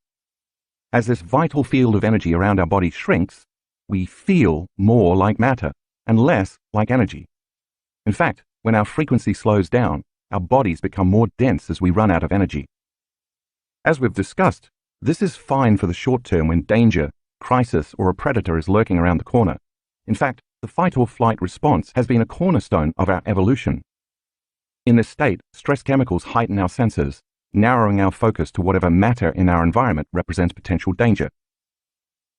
As this vital field of energy around our body shrinks, we feel more like matter and less like energy. In fact, when our frequency slows down, our bodies become more dense as we run out of energy. As we've discussed, this is fine for the short term when danger, crisis, or a predator is lurking around the corner. In fact, the fight or flight response has been a cornerstone of our evolution. In this state, stress chemicals heighten our senses, narrowing our focus to whatever matter in our environment represents potential danger.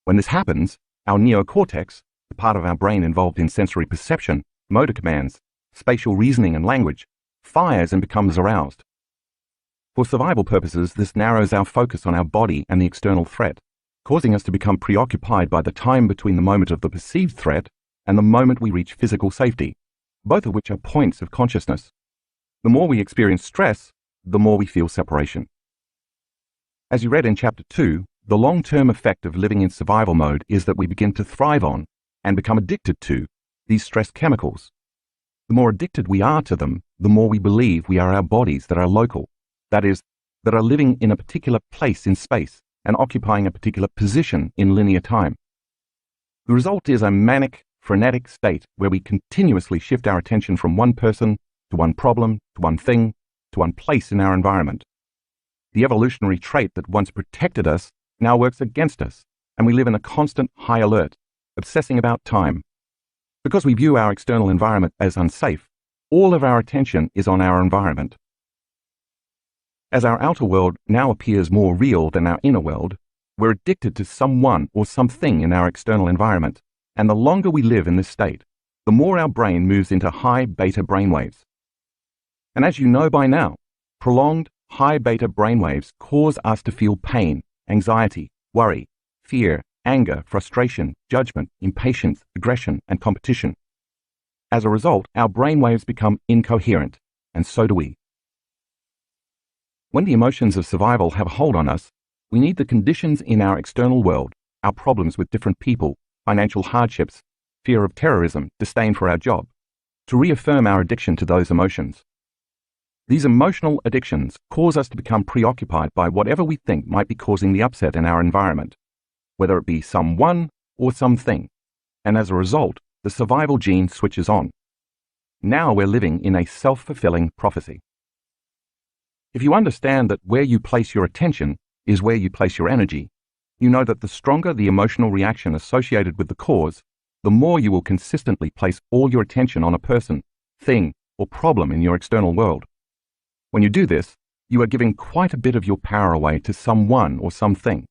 When this happens, our neocortex, the part of our brain involved in sensory perception, motor commands, spatial reasoning, and language, fires and becomes aroused. For survival purposes, this narrows our focus on our body and the external threat, causing us to become preoccupied by the time between the moment of the perceived threat and the moment we reach physical safety, both of which are points of consciousness. The more we experience stress, the more we feel separation. As you read in Chapter 2, the long-term effect of living in survival mode is that we begin to thrive on and become addicted to these stress chemicals. The more addicted we are to them, the more we believe we are our bodies that are local, that is, that are living in a particular place in space and occupying a particular position in linear time. The result is a manic, frenetic state where we continuously shift our attention from one person to one problem, to one thing, to one place in our environment. The evolutionary trait that once protected us now works against us, and we live in a constant high alert, obsessing about time. Because we view our external environment as unsafe, all of our attention is on our environment. As our outer world now appears more real than our inner world, we're addicted to someone or something in our external environment, and the longer we live in this state, the more our brain moves into high beta brainwaves. And as you know by now, prolonged high beta brainwaves cause us to feel pain, anxiety, worry, fear, anger, frustration, judgment, impatience, aggression, and competition. As a result, our brainwaves become incoherent, and so do we. When the emotions of survival have a hold on us, we need the conditions in our external world, our problems with different people, financial hardships, fear of terrorism, disdain for our job, to reaffirm our addiction to those emotions. These emotional addictions cause us to become preoccupied by whatever we think might be causing the upset in our environment, whether it be someone or something, and as a result, the survival gene switches on. Now we're living in a self-fulfilling prophecy. If you understand that where you place your attention is where you place your energy, you know that the stronger the emotional reaction associated with the cause, the more you will consistently place all your attention on a person, thing, or problem in your external world. When you do this, you are giving quite a bit of your power away to someone or something.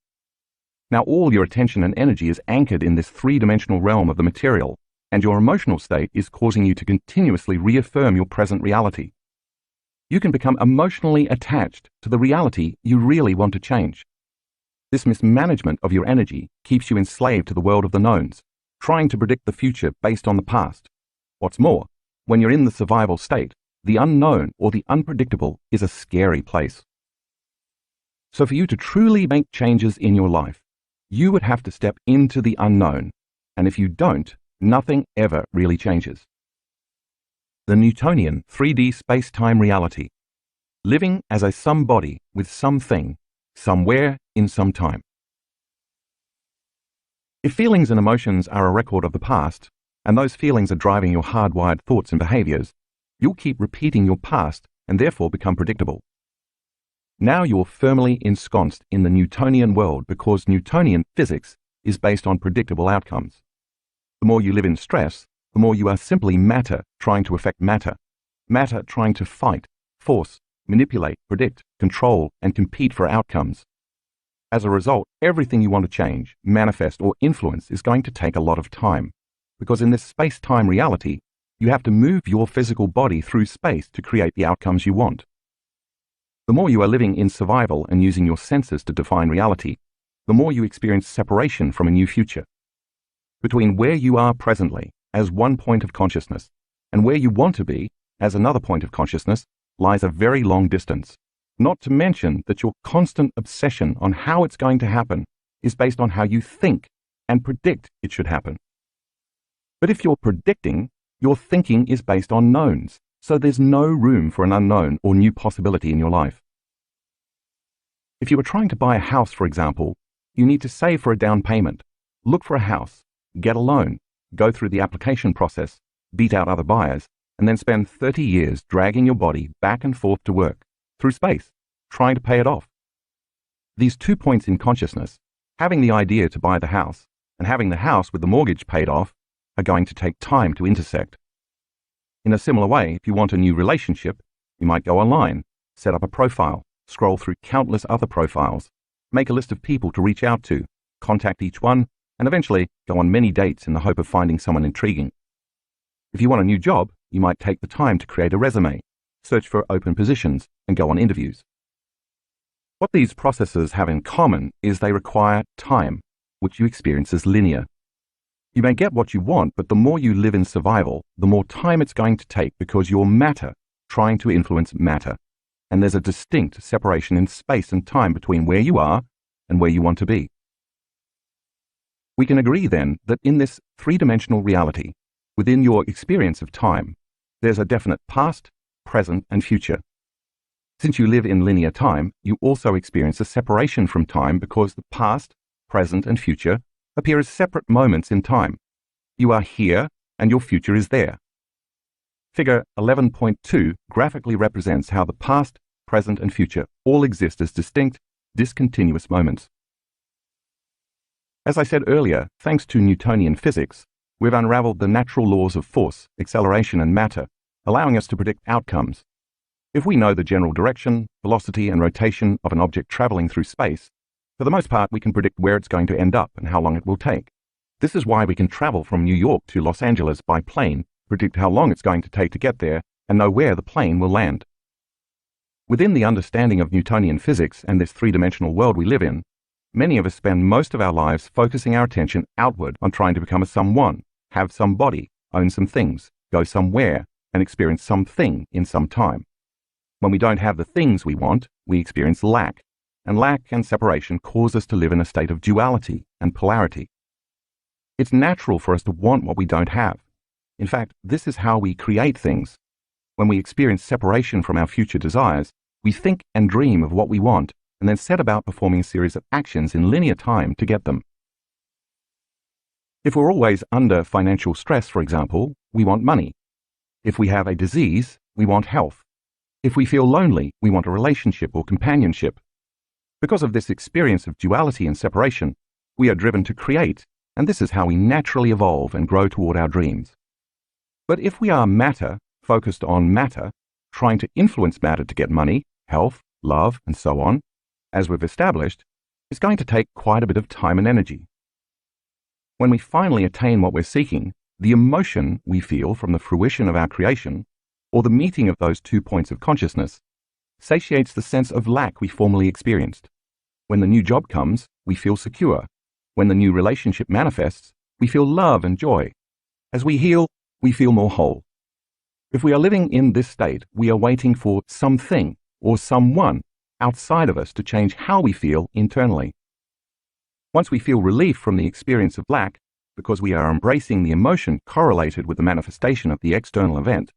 Now all your attention and energy is anchored in this three-dimensional realm of the material, and your emotional state is causing you to continuously reaffirm your present reality. You can become emotionally attached to the reality you really want to change. This mismanagement of your energy keeps you enslaved to the world of the knowns, trying to predict the future based on the past. What's more, when you're in the survival state, the unknown or the unpredictable is a scary place. So for you to truly make changes in your life, you would have to step into the unknown, and if you don't, nothing ever really changes. The Newtonian 3D space-time reality, living as a somebody with something, somewhere in some time. If feelings and emotions are a record of the past, and those feelings are driving your hardwired thoughts and behaviors, you'll keep repeating your past and therefore become predictable. Now you're firmly ensconced in the Newtonian world because Newtonian physics is based on predictable outcomes. The more you live in stress, the more you are simply matter trying to affect matter, matter trying to fight, force, manipulate, predict, control, and compete for outcomes. As a result, everything you want to change, manifest, or influence is going to take a lot of time, because in this space-time reality, you have to move your physical body through space to create the outcomes you want. The more you are living in survival and using your senses to define reality, the more you experience separation from a new future. Between where you are presently, as one point of consciousness, and where you want to be, as another point of consciousness, lies a very long distance. Not to mention that your constant obsession on how it's going to happen is based on how you think and predict it should happen. But if you're predicting, your thinking is based on knowns, so there's no room for an unknown or new possibility in your life. If you were trying to buy a house, for example, you need to save for a down payment, look for a house, get a loan, go through the application process, beat out other buyers, and then spend 30 years dragging your body back and forth to work, through space, trying to pay it off. These 2 points in consciousness, having the idea to buy the house and having the house with the mortgage paid off, are going to take time to intersect. In a similar way, if you want a new relationship, you might go online, set up a profile, scroll through countless other profiles, make a list of people to reach out to, contact each one, and eventually go on many dates in the hope of finding someone intriguing. If you want a new job, you might take the time to create a resume, search for open positions, and go on interviews. What these processes have in common is they require time, which you experience as linear. You may get what you want, but the more you live in survival, the more time it's going to take because you're matter trying to influence matter. And there's a distinct separation in space and time between where you are and where you want to be. We can agree then that in this three-dimensional reality, within your experience of time, there's a definite past, present, and future. Since you live in linear time, you also experience a separation from time because the past, present, and future appear as separate moments in time. You are here and your future is there. Figure 11.2 graphically represents how the past, present, and future all exist as distinct, discontinuous moments. As I said earlier, thanks to Newtonian physics, we've unraveled the natural laws of force, acceleration, and matter, allowing us to predict outcomes. If we know the general direction, velocity, and rotation of an object traveling through space, for the most part, we can predict where it's going to end up and how long it will take. This is why we can travel from New York to Los Angeles by plane, predict how long it's going to take to get there, and know where the plane will land. Within the understanding of Newtonian physics and this three-dimensional world we live in, many of us spend most of our lives focusing our attention outward on trying to become a someone, have some body, own some things, go somewhere, and experience something in some time. When we don't have the things we want, we experience lack. and lack and separation cause us to live in a state of duality and polarity. It's natural for us to want what we don't have. In fact, this is how we create things. When we experience separation from our future desires, we think and dream of what we want and then set about performing a series of actions in linear time to get them. If we're always under financial stress, for example, we want money. If we have a disease, we want health. If we feel lonely, we want a relationship or companionship. Because of this experience of duality and separation, we are driven to create, and this is how we naturally evolve and grow toward our dreams. But if we are matter, focused on matter, trying to influence matter to get money, health, love, and so on, as we've established, it's going to take quite a bit of time and energy. When we finally attain what we're seeking, the emotion we feel from the fruition of our creation, or the meeting of those 2 points of consciousness, satiates the sense of lack we formerly experienced. When the new job comes, we feel secure. When the new relationship manifests, we feel love and joy. As we heal, we feel more whole. If we are living in this state, we are waiting for something or someone outside of us to change how we feel internally. Once we feel relief from the experience of lack, because we are embracing the emotion correlated with the manifestation of the external event,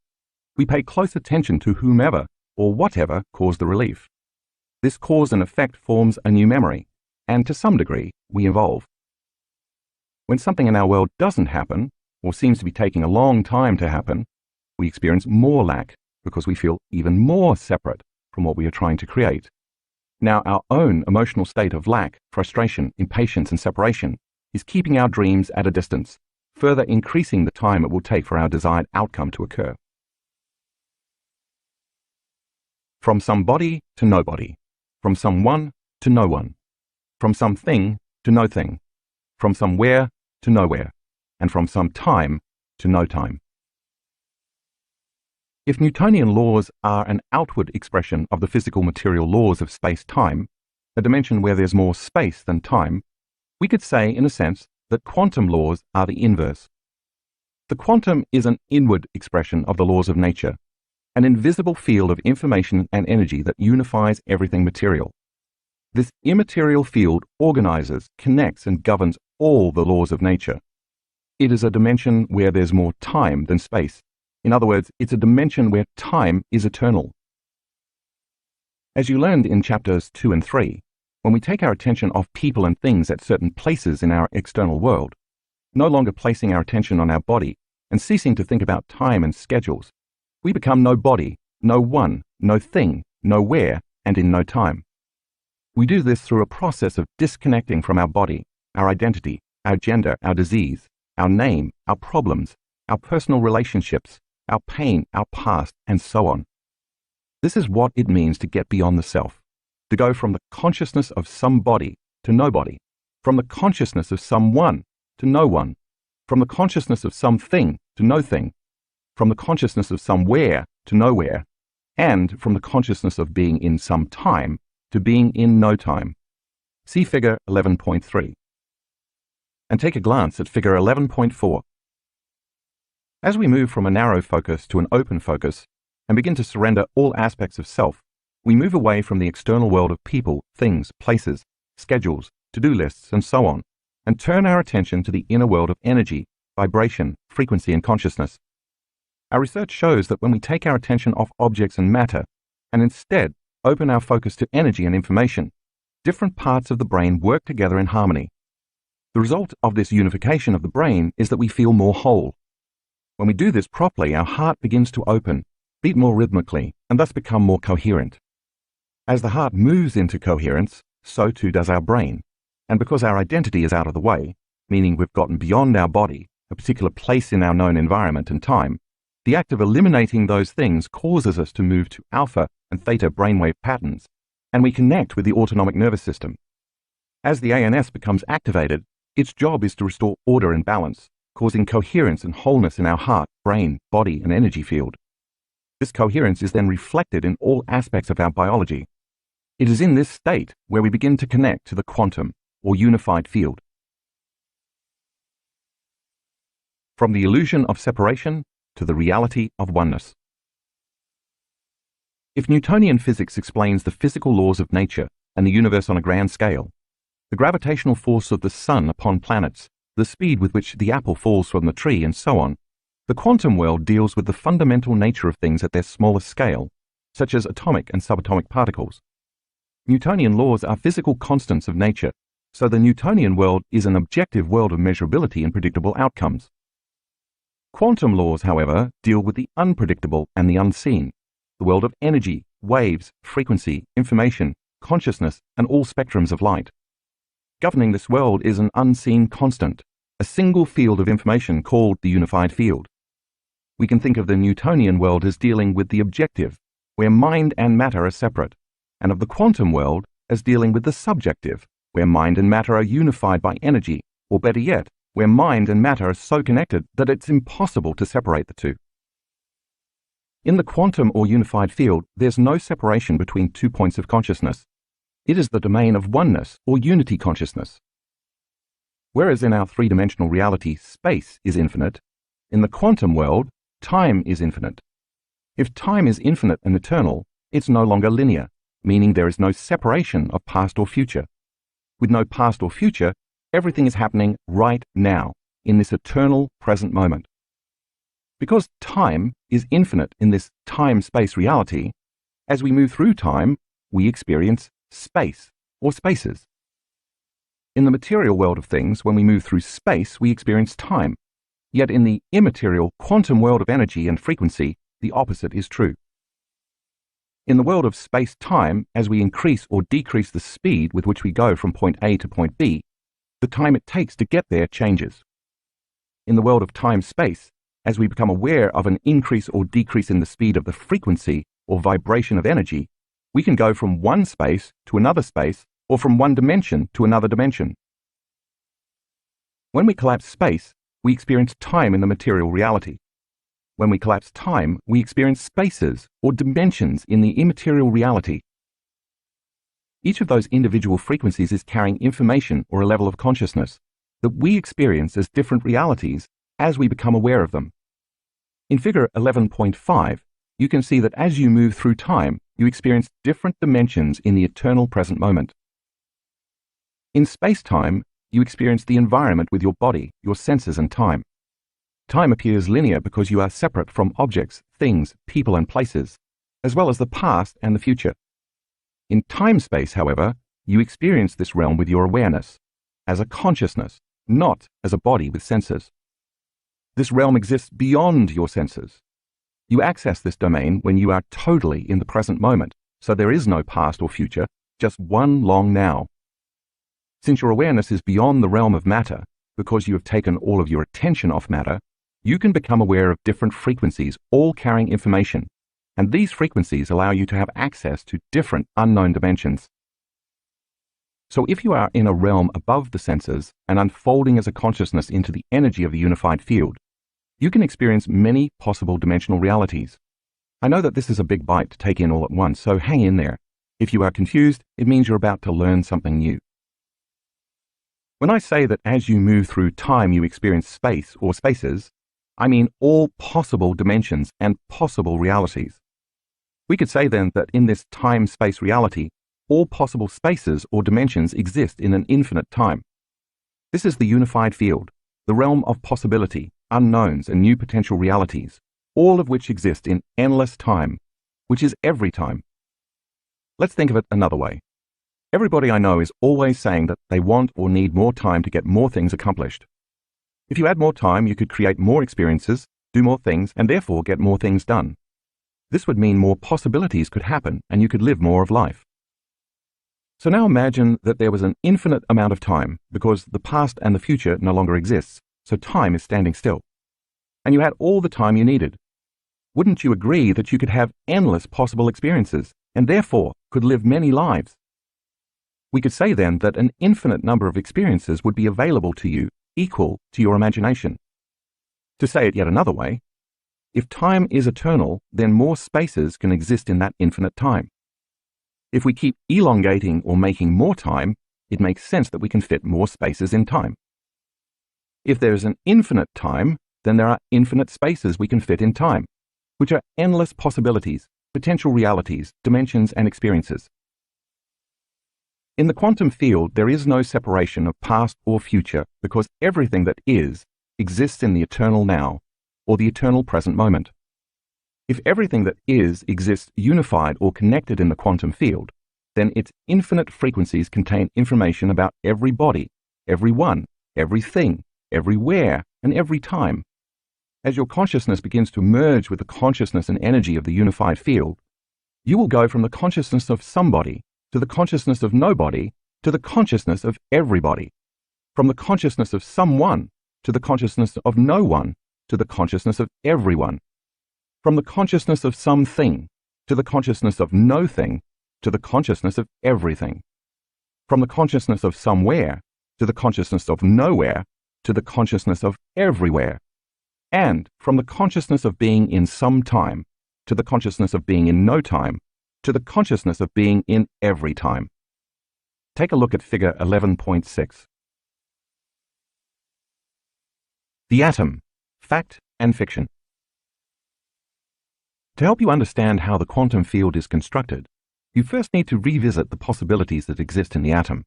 we pay close attention to whomever or whatever caused the relief. This cause and effect forms a new memory, and to some degree, we evolve. When something in our world doesn't happen, or seems to be taking a long time to happen, we experience more lack because we feel even more separate from what we are trying to create. Now, our own emotional state of lack, frustration, impatience, and separation is keeping our dreams at a distance, further increasing the time it will take for our desired outcome to occur. From somebody to nobody, from someone to no one, from something to no thing, from somewhere to nowhere, and from some time to no time. If Newtonian laws are an outward expression of the physical material laws of space-time, a dimension where there's more space than time, we could say, in a sense, that quantum laws are the inverse. The quantum is an inward expression of the laws of nature, an invisible field of information and energy that unifies everything material. This immaterial field organizes, connects, and governs all the laws of nature. It is a dimension where there's more time than space. In other words, it's a dimension where time is eternal. As you learned in chapters 2 and 3, when we take our attention off people and things at certain places in our external world, no longer placing our attention on our body and ceasing to think about time and schedules, we become no body, no one, no thing, nowhere, and in no time. We do this through a process of disconnecting from our body, our identity, our gender, our disease, our name, our problems, our personal relationships, our pain, our past, and so on. This is what it means to get beyond the self, to go from the consciousness of somebody to nobody, from the consciousness of someone to no one, from the consciousness of something to no thing, from the consciousness of somewhere to nowhere, and from the consciousness of being in some time to being in no time. See figure 11.3. And take a glance at figure 11.4. As we move from a narrow focus to an open focus and begin to surrender all aspects of self, we move away from the external world of people, things, places, schedules, to-do lists, and so on, and turn our attention to the inner world of energy, vibration, frequency, and consciousness. Our research shows that when we take our attention off objects and matter, and instead open our focus to energy and information, different parts of the brain work together in harmony. The result of this unification of the brain is that we feel more whole. When we do this properly, our heart begins to open, beat more rhythmically, and thus become more coherent. As the heart moves into coherence, so too does our brain. And because our identity is out of the way, meaning we've gotten beyond our body, a particular place in our known environment and time, the act of eliminating those things causes us to move to alpha and theta brainwave patterns, and we connect with the autonomic nervous system. As the ANS becomes activated, its job is to restore order and balance, causing coherence and wholeness in our heart, brain, body, and energy field. This coherence is then reflected in all aspects of our biology. It is in this state where we begin to connect to the quantum, or unified field. From the illusion of separation to the reality of oneness. If Newtonian physics explains the physical laws of nature and the universe on a grand scale, the gravitational force of the sun upon planets, the speed with which the apple falls from the tree, and so on, the quantum world deals with the fundamental nature of things at their smallest scale, such as atomic and subatomic particles. Newtonian laws are physical constants of nature, so the Newtonian world is an objective world of measurability and predictable outcomes. Quantum laws, however, deal with the unpredictable and the unseen, the world of energy, waves, frequency, information, consciousness, and all spectrums of light. Governing this world is an unseen constant, a single field of information called the unified field. We can think of the Newtonian world as dealing with the objective, where mind and matter are separate, and of the quantum world as dealing with the subjective, where mind and matter are unified by energy, or better yet, where mind and matter are so connected that it's impossible to separate the two. In the quantum or unified field, there's no separation between 2 points of consciousness. It is the domain of oneness or unity consciousness. Whereas in our three-dimensional reality, space is infinite, in the quantum world, time is infinite. If time is infinite and eternal, it's no longer linear, meaning there is no separation of past or future. With no past or future, everything is happening right now, in this eternal present moment. Because time is infinite in this time-space reality, as we move through time, we experience space or spaces. In the material world of things, when we move through space, we experience time. Yet in the immaterial quantum world of energy and frequency, the opposite is true. In the world of space-time, as we increase or decrease the speed with which we go from point A to point B, the time it takes to get there changes. In the world of time-space, as we become aware of an increase or decrease in the speed of the frequency or vibration of energy, we can go from one space to another space or from one dimension to another dimension. When we collapse space, we experience time in the material reality. When we collapse time, we experience spaces or dimensions in the immaterial reality. Each of those individual frequencies is carrying information or a level of consciousness that we experience as different realities as we become aware of them. In figure 11.5, you can see that as you move through time, you experience different dimensions in the eternal present moment. In space-time, you experience the environment with your body, your senses, and time. Time appears linear because you are separate from objects, things, people, and places, as well as the past and the future. In time-space, however, you experience this realm with your awareness, as a consciousness, not as a body with senses. This realm exists beyond your senses. You access this domain when you are totally in the present moment, so there is no past or future, just one long now. Since your awareness is beyond the realm of matter, because you have taken all of your attention off matter, you can become aware of different frequencies, all carrying information, and these frequencies allow you to have access to different unknown dimensions. So if you are in a realm above the senses and unfolding as a consciousness into the energy of the unified field, you can experience many possible dimensional realities. I know that this is a big bite to take in all at once, so hang in there. If you are confused, it means you're about to learn something new. When I say that as you move through time you experience space or spaces, I mean all possible dimensions and possible realities. We could say then that in this time-space reality, all possible spaces or dimensions exist in an infinite time. This is the unified field, the realm of possibility, unknowns, and new potential realities, all of which exist in endless time, which is every time. Let's think of it another way. Everybody I know is always saying that they want or need more time to get more things accomplished. If you had more time, you could create more experiences, do more things, and therefore get more things done. This would mean more possibilities could happen and you could live more of life. So now imagine that there was an infinite amount of time because the past and the future no longer exists, so time is standing still. And you had all the time you needed. Wouldn't you agree that you could have endless possible experiences and therefore could live many lives? We could say then that an infinite number of experiences would be available to you, equal to your imagination. To say it yet another way, if time is eternal, then more spaces can exist in that infinite time. If we keep elongating or making more time, it makes sense that we can fit more spaces in time. If there is an infinite time, then there are infinite spaces we can fit in time, which are endless possibilities, potential realities, dimensions, and experiences. In the quantum field, there is no separation of past or future because everything that is exists in the eternal now, or the eternal present moment. If everything that is exists unified or connected in the quantum field, then its infinite frequencies contain information about every body, everyone, everything, everywhere, and every time. As your consciousness begins to merge with the consciousness and energy of the unified field, you will go from the consciousness of somebody to the consciousness of nobody to the consciousness of everybody, from the consciousness of someone to the consciousness of no one to the consciousness of everyone, from the consciousness of something to the consciousness of no thing to the consciousness of everything, from the consciousness of somewhere to the consciousness of nowhere to the consciousness of everywhere, and from the consciousness of being in some time to the consciousness of being in no time to the consciousness of being in every time. Take a look at figure 11.6. The atom, fact and fiction. To help you understand how the quantum field is constructed, you first need to revisit the possibilities that exist in the atom.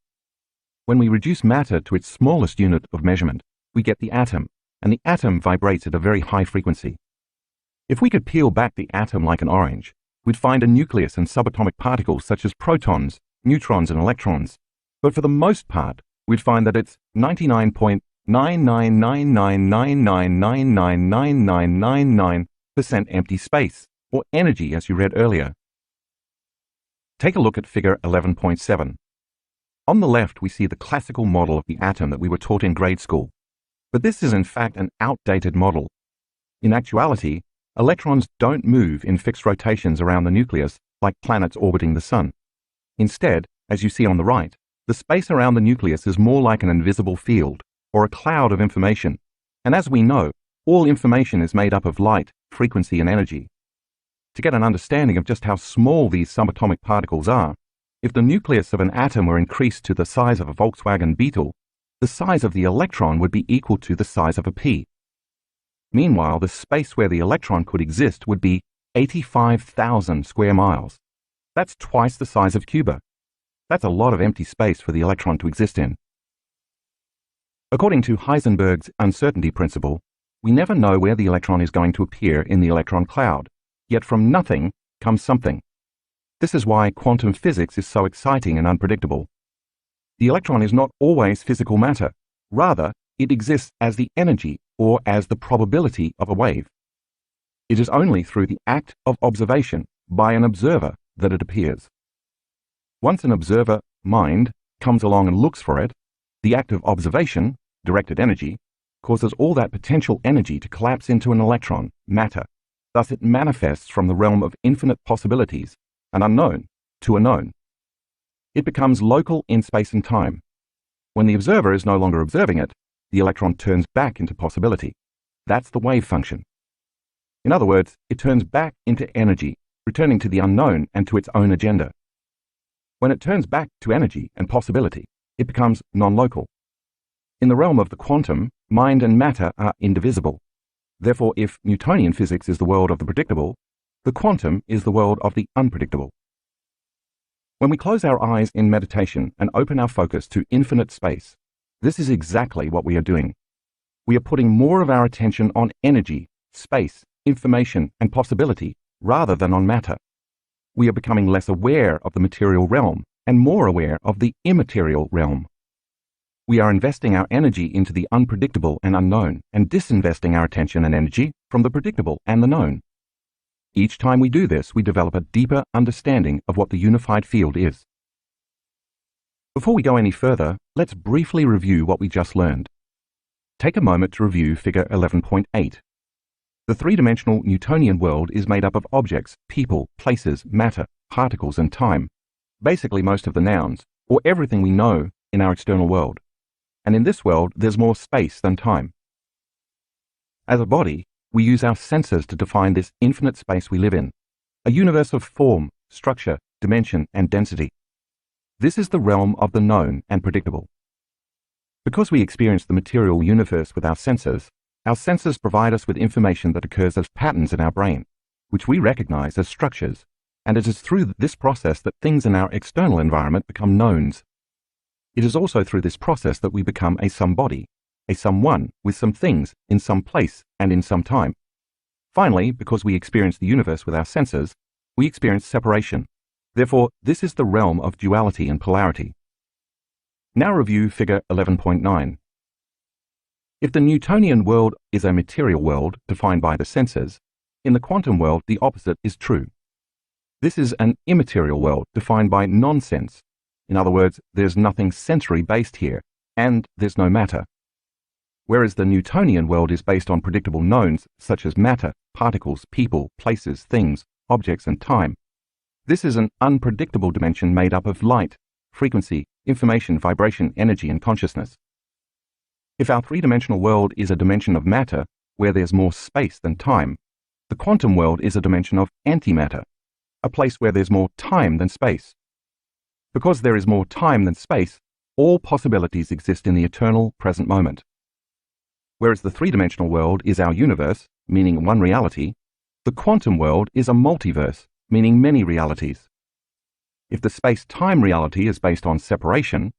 When we reduce matter to its smallest unit of measurement, we get the atom, and the atom vibrates at a very high frequency. If we could peel back the atom like an orange, we'd find a nucleus and subatomic particles such as protons, neutrons, and electrons. But for the most part, we'd find that it's 99.99999999999% empty space, or energy as you read earlier. Take a look at figure 11.7. On the left, we see the classical model of the atom that we were taught in grade school. But this is in fact an outdated model. In actuality, electrons don't move in fixed rotations around the nucleus like planets orbiting the sun. Instead, as you see on the right, the space around the nucleus is more like an invisible field, or a cloud of information. And as we know, all information is made up of light, frequency, and energy. To get an understanding of just how small these subatomic particles are, if the nucleus of an atom were increased to the size of a Volkswagen Beetle, the size of the electron would be equal to the size of a pea. Meanwhile, the space where the electron could exist would be 85,000 square miles. That's twice the size of Cuba. That's a lot of empty space for the electron to exist in. According to Heisenberg's uncertainty principle, we never know where the electron is going to appear in the electron cloud, yet from nothing comes something. This is why quantum physics is so exciting and unpredictable. The electron is not always physical matter. Rather, it exists as the energy or as the probability of a wave. It is only through the act of observation by an observer that it appears. Once an observer, mind, comes along and looks for it, the act of observation, directed energy, causes all that potential energy to collapse into an electron, matter. Thus it manifests from the realm of infinite possibilities, an unknown, to a known. It becomes local in space and time. When the observer is no longer observing it, the electron turns back into possibility. That's the wave function. In other words, it turns back into energy, returning to the unknown and to its own agenda. When it turns back to energy and possibility, it becomes non-local. In the realm of the quantum, mind and matter are indivisible. Therefore, if Newtonian physics is the world of the predictable, the quantum is the world of the unpredictable. When we close our eyes in meditation and open our focus to infinite space, this is exactly what we are doing. We are putting more of our attention on energy, space, information, and possibility rather than on matter. We are becoming less aware of the material realm and more aware of the immaterial realm. We are investing our energy into the unpredictable and unknown and disinvesting our attention and energy from the predictable and the known. Each time we do this, we develop a deeper understanding of what the unified field is. Before we go any further, let's briefly review what we just learned. Take a moment to review figure 11.8. The three-dimensional Newtonian world is made up of objects, people, places, matter, particles, and time. Basically most of the nouns, or everything we know in our external world. And in this world, there's more space than time. As a body, we use our senses to define this infinite space we live in, a universe of form, structure, dimension, and density. This is the realm of the known and predictable. Because we experience the material universe with our senses provide us with information that occurs as patterns in our brain, which we recognize as structures, and it is through this process that things in our external environment become knowns, It is also through this process that we become a somebody, a someone with some things in some place and in some time. Finally, because we experience the universe with our senses, we experience separation. Therefore, this is the realm of duality and polarity. Now review figure 11.9. If the Newtonian world is a material world defined by the senses, in the quantum world the opposite is true. This is an immaterial world defined by non-sense. In other words, there's nothing sensory based here, and there's no matter. Whereas the Newtonian world is based on predictable knowns such as matter, particles, people, places, things, objects, and time. This is an unpredictable dimension made up of light, frequency, information, vibration, energy, and consciousness. If our three-dimensional world is a dimension of matter, where there's more space than time, the quantum world is a dimension of antimatter, a place where there's more time than space. Because there is more time than space, all possibilities exist in the eternal present moment. Whereas the three-dimensional world is our universe, meaning one reality, the quantum world is a multiverse, meaning many realities. If the space-time reality is based on separation,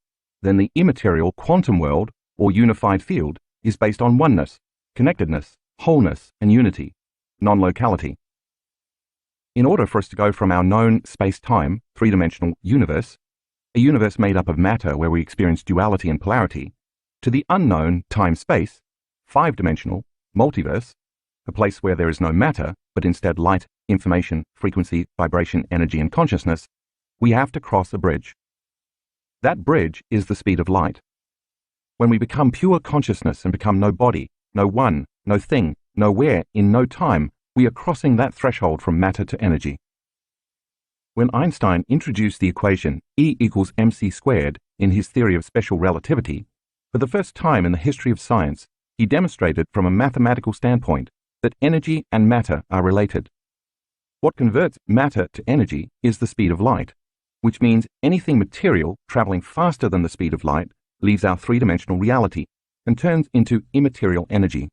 then the immaterial quantum world, or unified field, is based on oneness, connectedness, wholeness, and unity, non-locality. In order for us to go from our known space-time, three-dimensional universe, a universe made up of matter where we experience duality and polarity, to the unknown time-space, five-dimensional, multiverse, a place where there is no matter, but instead light, information, frequency, vibration, energy, and consciousness, we have to cross a bridge. That bridge is the speed of light. When we become pure consciousness and become no body, no one, no thing, nowhere, in no time, we are crossing that threshold from matter to energy. When Einstein introduced the equation E equals mc squared in his theory of special relativity, for the first time in the history of science, he demonstrated from a mathematical standpoint that energy and matter are related. What converts matter to energy is the speed of light, which means anything material traveling faster than the speed of light leaves our three-dimensional reality and turns into immaterial energy.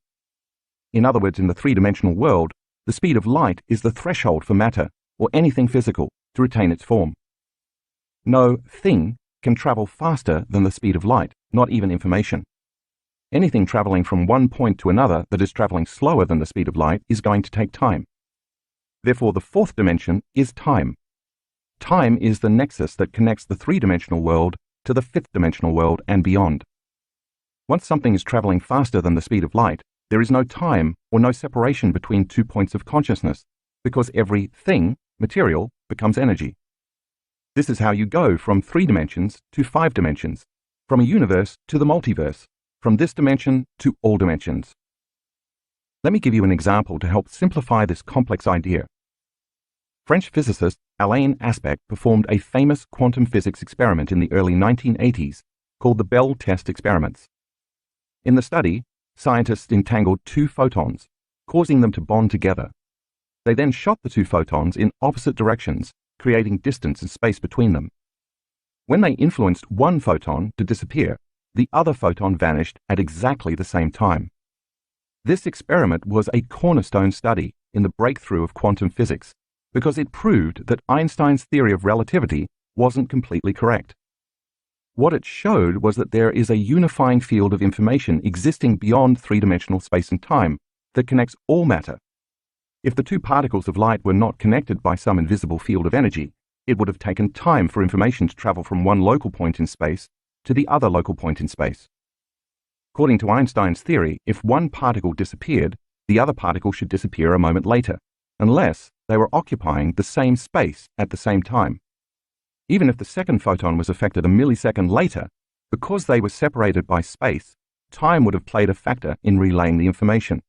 In other words, in the three-dimensional world, the speed of light is the threshold for matter, or anything physical, to retain its form. No thing can travel faster than the speed of light, not even information. Anything traveling from one point to another that is traveling slower than the speed of light is going to take time. Therefore, the fourth dimension is time. Time is the nexus that connects the three-dimensional world to the fifth-dimensional world and beyond. Once something is traveling faster than the speed of light, there is no time or no separation between 2 points of consciousness, because every thing, material, becomes energy. This is how you go from 3 dimensions to 5 dimensions, from a universe to the multiverse, from this dimension to all dimensions. Let me give you an example to help simplify this complex idea. French physicist Alain Aspect performed a famous quantum physics experiment in the early 1980s called the Bell test experiments. In the study, scientists entangled 2 photons, causing them to bond together. They then shot the 2 photons in opposite directions, creating distance and space between them. When they influenced one photon to disappear, the other photon vanished at exactly the same time. This experiment was a cornerstone study in the breakthrough of quantum physics because it proved that Einstein's theory of relativity wasn't completely correct. What it showed was that there is a unifying field of information existing beyond 3-dimensional space and time that connects all matter. If the 2 particles of light were not connected by some invisible field of energy, it would have taken time for information to travel from one local point in space to the other local point in space. According to Einstein's theory, if one particle disappeared, the other particle should disappear a moment later, unless they were occupying the same space at the same time. Even if the second photon was affected a millisecond later, because they were separated by space, time would have played a factor in relaying the information.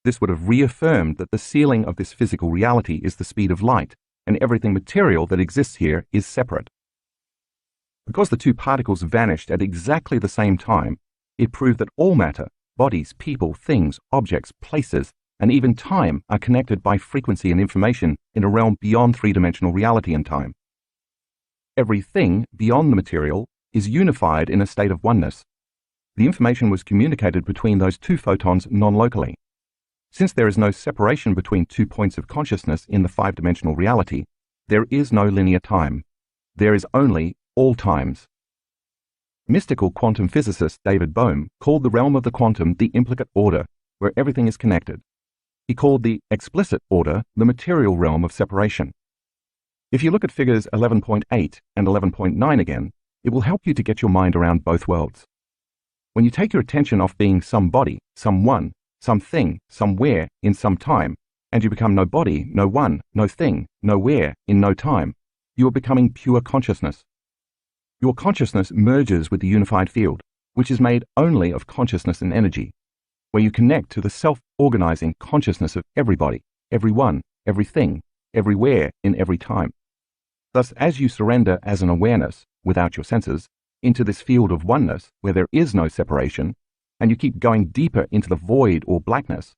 This would have reaffirmed that the ceiling of this physical reality is the speed of light, and everything material that exists here is separate. Because the 2 particles vanished at exactly the same time, it proved that all matter, bodies, people, things, objects, places, and even time are connected by frequency and information in a realm beyond 3-dimensional reality and time. Everything beyond the material is unified in a state of oneness. The information was communicated between those 2 photons non-locally. Since there is no separation between 2 points of consciousness in the 5-dimensional reality, there is no linear time. There is only all times. Mystical quantum physicist David Bohm called the realm of the quantum the implicate order, where everything is connected. He called the explicit order the material realm of separation. If you look at figures 11.8 and 11.9 again, it will help you to get your mind around both worlds. When you take your attention off being somebody, someone, something, somewhere, in some time, and you become no body, no one, no thing, nowhere, in no time, you are becoming pure consciousness. Your consciousness merges with the unified field, which is made only of consciousness and energy, where you connect to the self-organizing consciousness of everybody, everyone, everything, everywhere, in every time. Thus, as you surrender as an awareness, without your senses, into this field of oneness where there is no separation, and you keep going deeper into the void or blackness,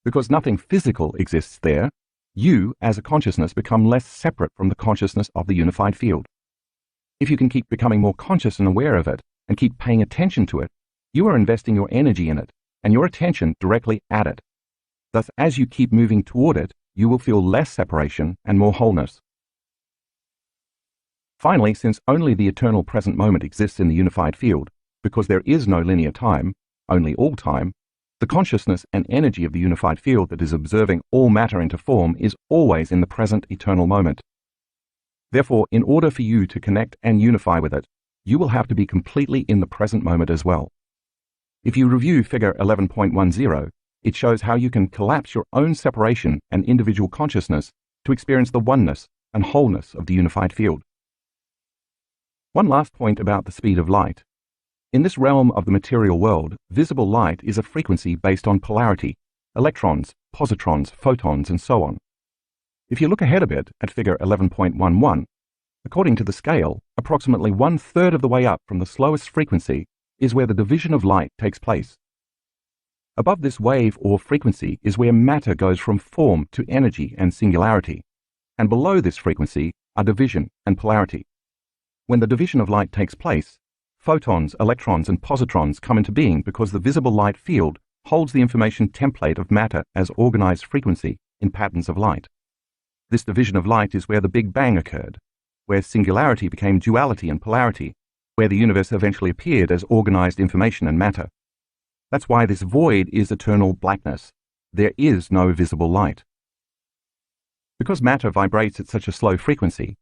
because nothing physical exists there, you, as a consciousness, become less separate from the consciousness of the unified field. If you can keep becoming more conscious and aware of it, and keep paying attention to it, you are investing your energy in it, and your attention directly at it. Thus, as you keep moving toward it, you will feel less separation and more wholeness. Finally, since only the eternal present moment exists in the unified field, because there is no linear time, only all time, the consciousness and energy of the unified field that is observing all matter into form is always in the present eternal moment. Therefore, in order for you to connect and unify with it, you will have to be completely in the present moment as well. If you review figure 11.10, it shows how you can collapse your own separation and individual consciousness to experience the oneness and wholeness of the unified field. One last point about the speed of light. In this realm of the material world, visible light is a frequency based on polarity, electrons, positrons, photons, and so on. If you look ahead a bit at figure 11.11, according to the scale, approximately 1/3 of the way up from the slowest frequency is where the division of light takes place. Above this wave or frequency is where matter goes from form to energy and singularity, and below this frequency are division and polarity. When the division of light takes place, photons, electrons, and positrons come into being because the visible light field holds the information template of matter as organized frequency in patterns of light. This division of light is where the Big Bang occurred, where singularity became duality and polarity, where the universe eventually appeared as organized information and matter. That's why this void is eternal blackness. There is no visible light. Because matter vibrates at such a slow frequency,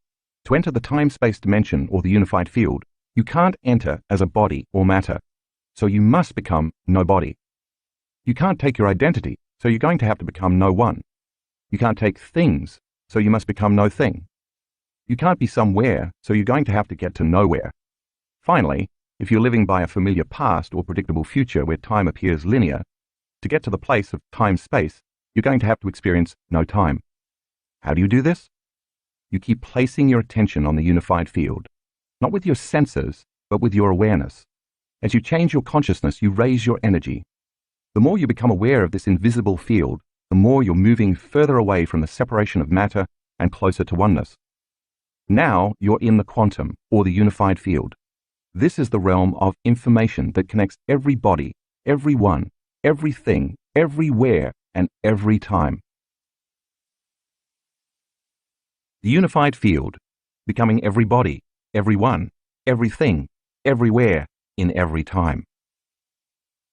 to enter the time-space dimension or the unified field, you can't enter as a body or matter, so you must become no body. You can't take your identity, so you're going to have to become no one. You can't take things, so you must become no thing. You can't be somewhere, so you're going to have to get to nowhere. Finally, if you're living by a familiar past or predictable future where time appears linear, to get to the place of time-space, you're going to have to experience no time. How do you do this? You keep placing your attention on the unified field, not with your senses, but with your awareness. As you change your consciousness, you raise your energy. The more you become aware of this invisible field, the more you're moving further away from the separation of matter and closer to oneness. Now you're in the quantum, or the unified field. This is the realm of information that connects every body, everyone, everything, everywhere, and every time. The unified field, becoming every body, everyone, everything, everywhere, in every time.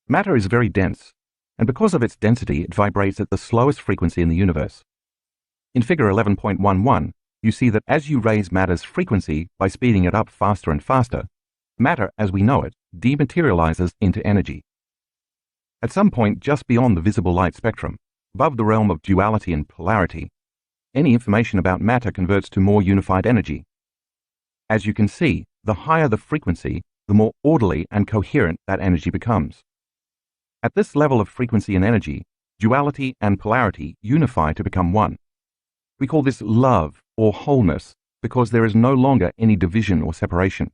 Matter is very dense, and because of its density, it vibrates at the slowest frequency in the universe. In figure 11.11, you see that as you raise matter's frequency by speeding it up faster and faster, matter, as we know it, dematerializes into energy. At some point just beyond the visible light spectrum, above the realm of duality and polarity, any information about matter converts to more unified energy. As you can see, the higher the frequency, the more orderly and coherent that energy becomes. At this level of frequency and energy, duality and polarity unify to become one. We call this love or wholeness because there is no longer any division or separation.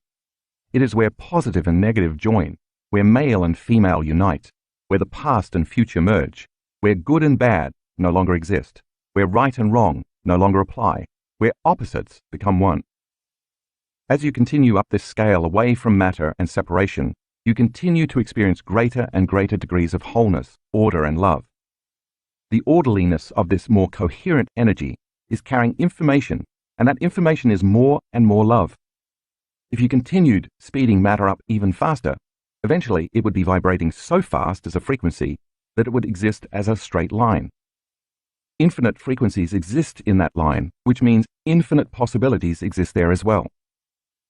It is where positive and negative join, where male and female unite, where the past and future merge, where good and bad no longer exist, where right and wrong no longer apply, where opposites become one. As you continue up this scale away from matter and separation, you continue to experience greater and greater degrees of wholeness, order, and love. The orderliness of this more coherent energy is carrying information, and that information is more and more love. If you continued speeding matter up even faster, eventually it would be vibrating so fast as a frequency that it would exist as a straight line. Infinite frequencies exist in that line, which means infinite possibilities exist there as well.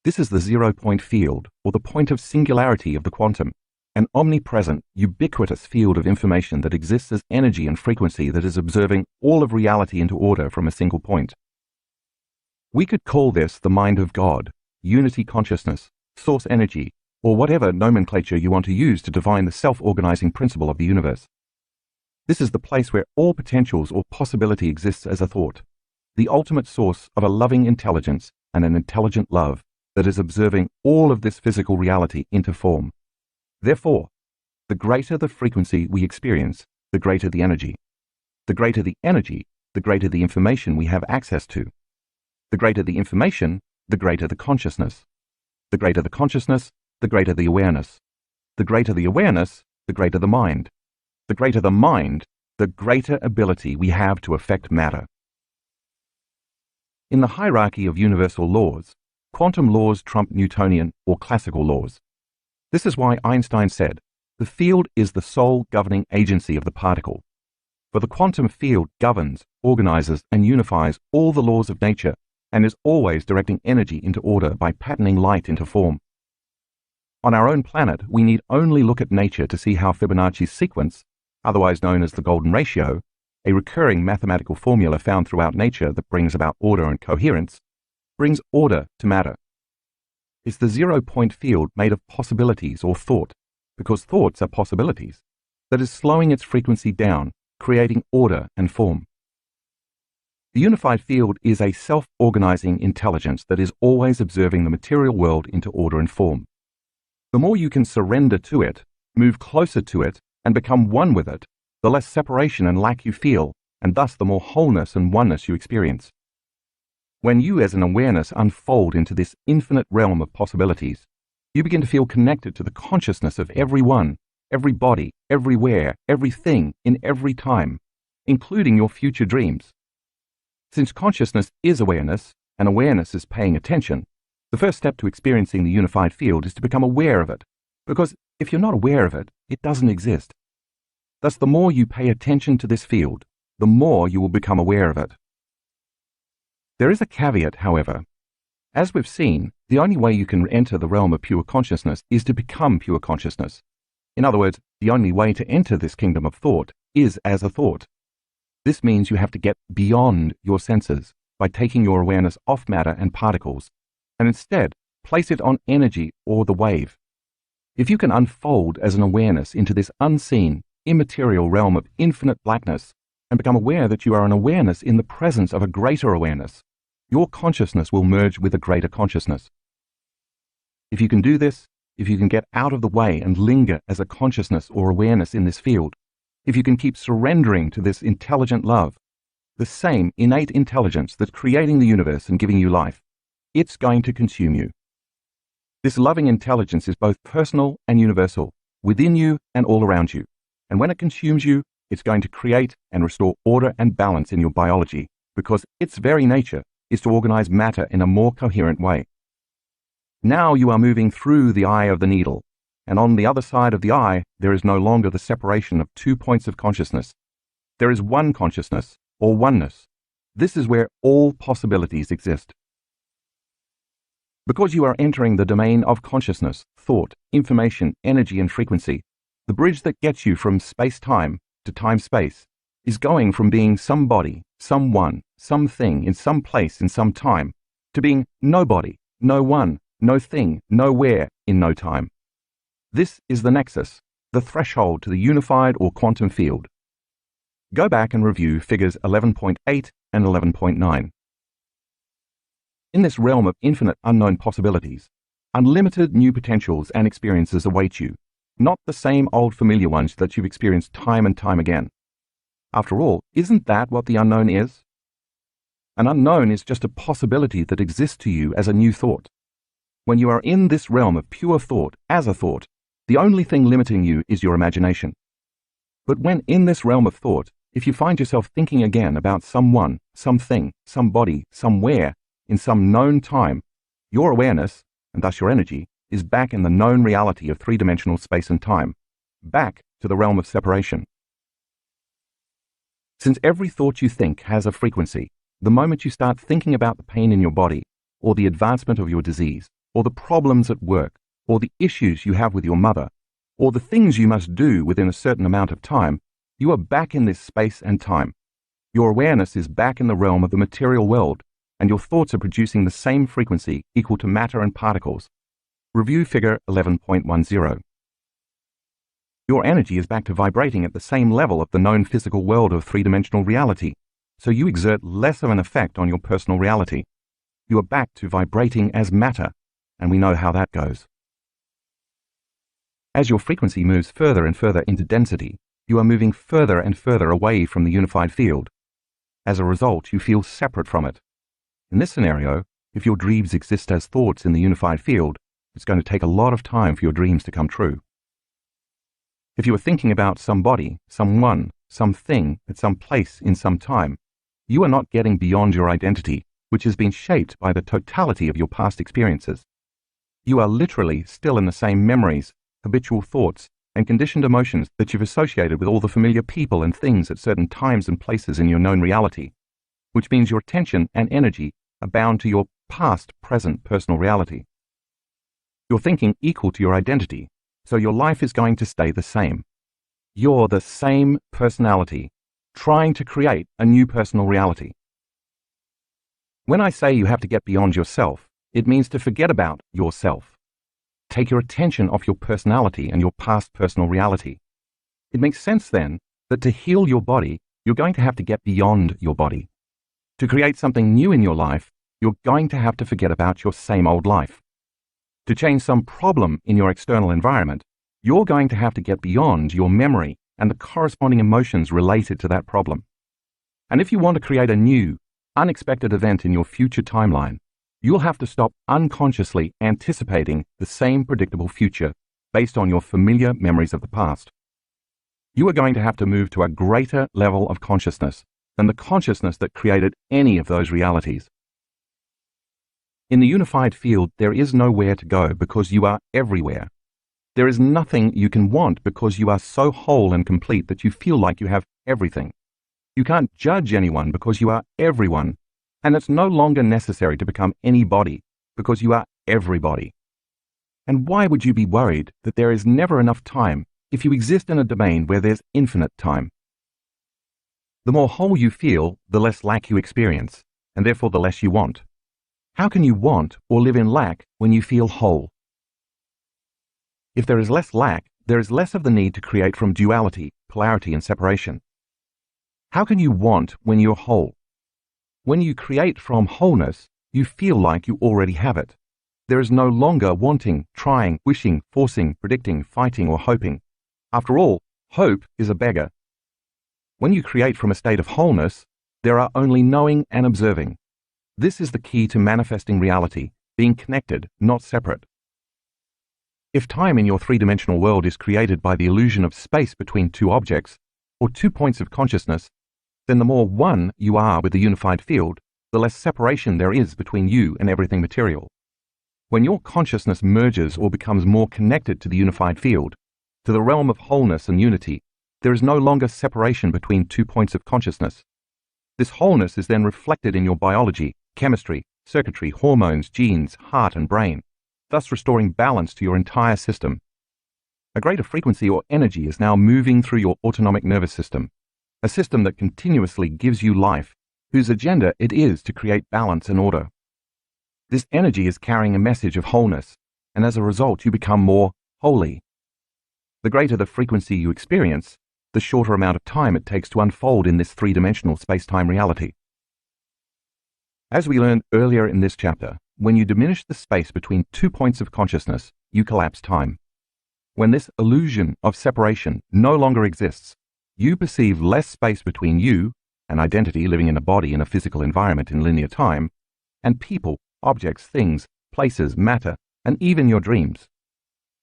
This is the zero-point field, or the point of singularity of the quantum, an omnipresent, ubiquitous field of information that exists as energy and frequency that is observing all of reality into order from a single point. We could call this the mind of God, unity consciousness, source energy, or whatever nomenclature you want to use to define the self-organizing principle of the universe. This is the place where all potentials or possibility exists as a thought, the ultimate source of a loving intelligence and an intelligent love that is observing all of this physical reality into form. Therefore, the greater the frequency we experience, the greater the energy. The greater the energy, the greater the information we have access to. The greater the information, the greater the consciousness. The greater the consciousness, the greater the awareness. The greater the awareness, the greater the mind. The greater the mind, the greater ability we have to affect matter. In the hierarchy of universal laws, quantum laws trump Newtonian or classical laws. This is why Einstein said, "The field is the sole governing agency of the particle." For the quantum field governs, organizes, and unifies all the laws of nature and is always directing energy into order by patterning light into form. On our own planet, we need only look at nature to see how Fibonacci's sequence, otherwise known as the golden ratio, a recurring mathematical formula found throughout nature that brings about order and coherence, brings order to matter. It's the zero-point field made of possibilities or thought, because thoughts are possibilities, that is slowing its frequency down, creating order and form. The unified field is a self-organizing intelligence that is always observing the material world into order and form. The more you can surrender to it, move closer to it, and become one with it, the less separation and lack you feel, and thus the more wholeness and oneness you experience. When you as an awareness unfold into this infinite realm of possibilities, you begin to feel connected to the consciousness of everyone, every body, everywhere, everything, in every time, including your future dreams. Since consciousness is awareness, and awareness is paying attention, the first step to experiencing the unified field is to become aware of it, because if you're not aware of it, it doesn't exist. Thus, the more you pay attention to this field, the more you will become aware of it. There is a caveat, however. As we've seen, the only way you can enter the realm of pure consciousness is to become pure consciousness. In other words, the only way to enter this kingdom of thought is as a thought. This means you have to get beyond your senses by taking your awareness off matter and particles, and instead place it on energy or the wave. If you can unfold as an awareness into this unseen, immaterial realm of infinite blackness and become aware that you are an awareness in the presence of a greater awareness, your consciousness will merge with a greater consciousness. If you can do this, if you can get out of the way and linger as a consciousness or awareness in this field, if you can keep surrendering to this intelligent love, the same innate intelligence that's creating the universe and giving you life, it's going to consume you. This loving intelligence is both personal and universal, within you and all around you. And when it consumes you, it's going to create and restore order and balance in your biology, because its very nature is to organize matter in a more coherent way. Now you are moving through the eye of the needle, and on the other side of the eye, there is no longer the separation of two points of consciousness. There is one consciousness, or oneness. This is where all possibilities exist. Because you are entering the domain of consciousness, thought, information, energy, and frequency, the bridge that gets you from space-time to time-space is going from being somebody, someone, something in some place in some time, to being nobody, no one, no thing, nowhere in no time. This is the nexus, the threshold to the unified or quantum field. Go back and review figures 11.8 and 11.9. In this realm of infinite unknown possibilities, unlimited new potentials and experiences await you, not the same old familiar ones that you've experienced time and time again. After all, isn't that what the unknown is? An unknown is just a possibility that exists to you as a new thought. When you are in this realm of pure thought as a thought, the only thing limiting you is your imagination. But when in this realm of thought, if you find yourself thinking again about someone, something, somebody, somewhere, in some known time, your awareness, and thus your energy, is back in the known reality of three-dimensional space and time, back to the realm of separation. Since every thought you think has a frequency, the moment you start thinking about the pain in your body, or the advancement of your disease, or the problems at work, or the issues you have with your mother, or the things you must do within a certain amount of time, you are back in this space and time. Your awareness is back in the realm of the material world, and your thoughts are producing the same frequency equal to matter and particles. Review figure 11.10. Your energy is back to vibrating at the same level of the known physical world of three-dimensional reality, so you exert less of an effect on your personal reality. You are back to vibrating as matter, and we know how that goes. As your frequency moves further and further into density, you are moving further and further away from the unified field. As a result, you feel separate from it. In this scenario, if your dreams exist as thoughts in the unified field, it's going to take a lot of time for your dreams to come true. If you are thinking about somebody, someone, something at some place in some time, you are not getting beyond your identity, which has been shaped by the totality of your past experiences. You are literally still in the same memories, habitual thoughts, and conditioned emotions that you've associated with all the familiar people and things at certain times and places in your known reality, which means your attention and energy are bound to your past, present, personal reality. You're thinking equal to your identity, so your life is going to stay the same. You're the same personality, trying to create a new personal reality. When I say you have to get beyond yourself, it means to forget about yourself. Take your attention off your personality and your past personal reality. It makes sense then that to heal your body, you're going to have to get beyond your body. To create something new in your life, you're going to have to forget about your same old life. To change some problem in your external environment, you're going to have to get beyond your memory and the corresponding emotions related to that problem. And if you want to create a new, unexpected event in your future timeline, you'll have to stop unconsciously anticipating the same predictable future based on your familiar memories of the past. You are going to have to move to a greater level of consciousness than the consciousness that created any of those realities. In the unified field, there is nowhere to go because you are everywhere. There is nothing you can want because you are so whole and complete that you feel like you have everything. You can't judge anyone because you are everyone. And it's no longer necessary to become anybody because you are everybody. And why would you be worried that there is never enough time if you exist in a domain where there's infinite time? The more whole you feel, the less lack you experience, and therefore the less you want. How can you want or live in lack when you feel whole? If there is less lack, there is less of the need to create from duality, polarity, and separation. How can you want when you're whole? When you create from wholeness, you feel like you already have it. There is no longer wanting, trying, wishing, forcing, predicting, fighting, or hoping. After all, hope is a beggar. When you create from a state of wholeness, there are only knowing and observing. This is the key to manifesting reality, being connected, not separate. If time in your three-dimensional world is created by the illusion of space between two objects, or 2 points of consciousness, then the more one you are with the unified field, the less separation there is between you and everything material. When your consciousness merges or becomes more connected to the unified field, to the realm of wholeness and unity, there is no longer separation between 2 points of consciousness. This wholeness is then reflected in your biology, chemistry, circuitry, hormones, genes, heart, and brain, thus restoring balance to your entire system. A greater frequency or energy is now moving through your autonomic nervous system, a system that continuously gives you life, whose agenda it is to create balance and order. This energy is carrying a message of wholeness, and as a result you become more holy. The greater the frequency you experience, the shorter amount of time it takes to unfold in this three-dimensional space-time reality. As we learned earlier in this chapter, when you diminish the space between 2 points of consciousness, you collapse time. When this illusion of separation no longer exists, you perceive less space between you, an identity living in a body in a physical environment in linear time, and people, objects, things, places, matter, and even your dreams.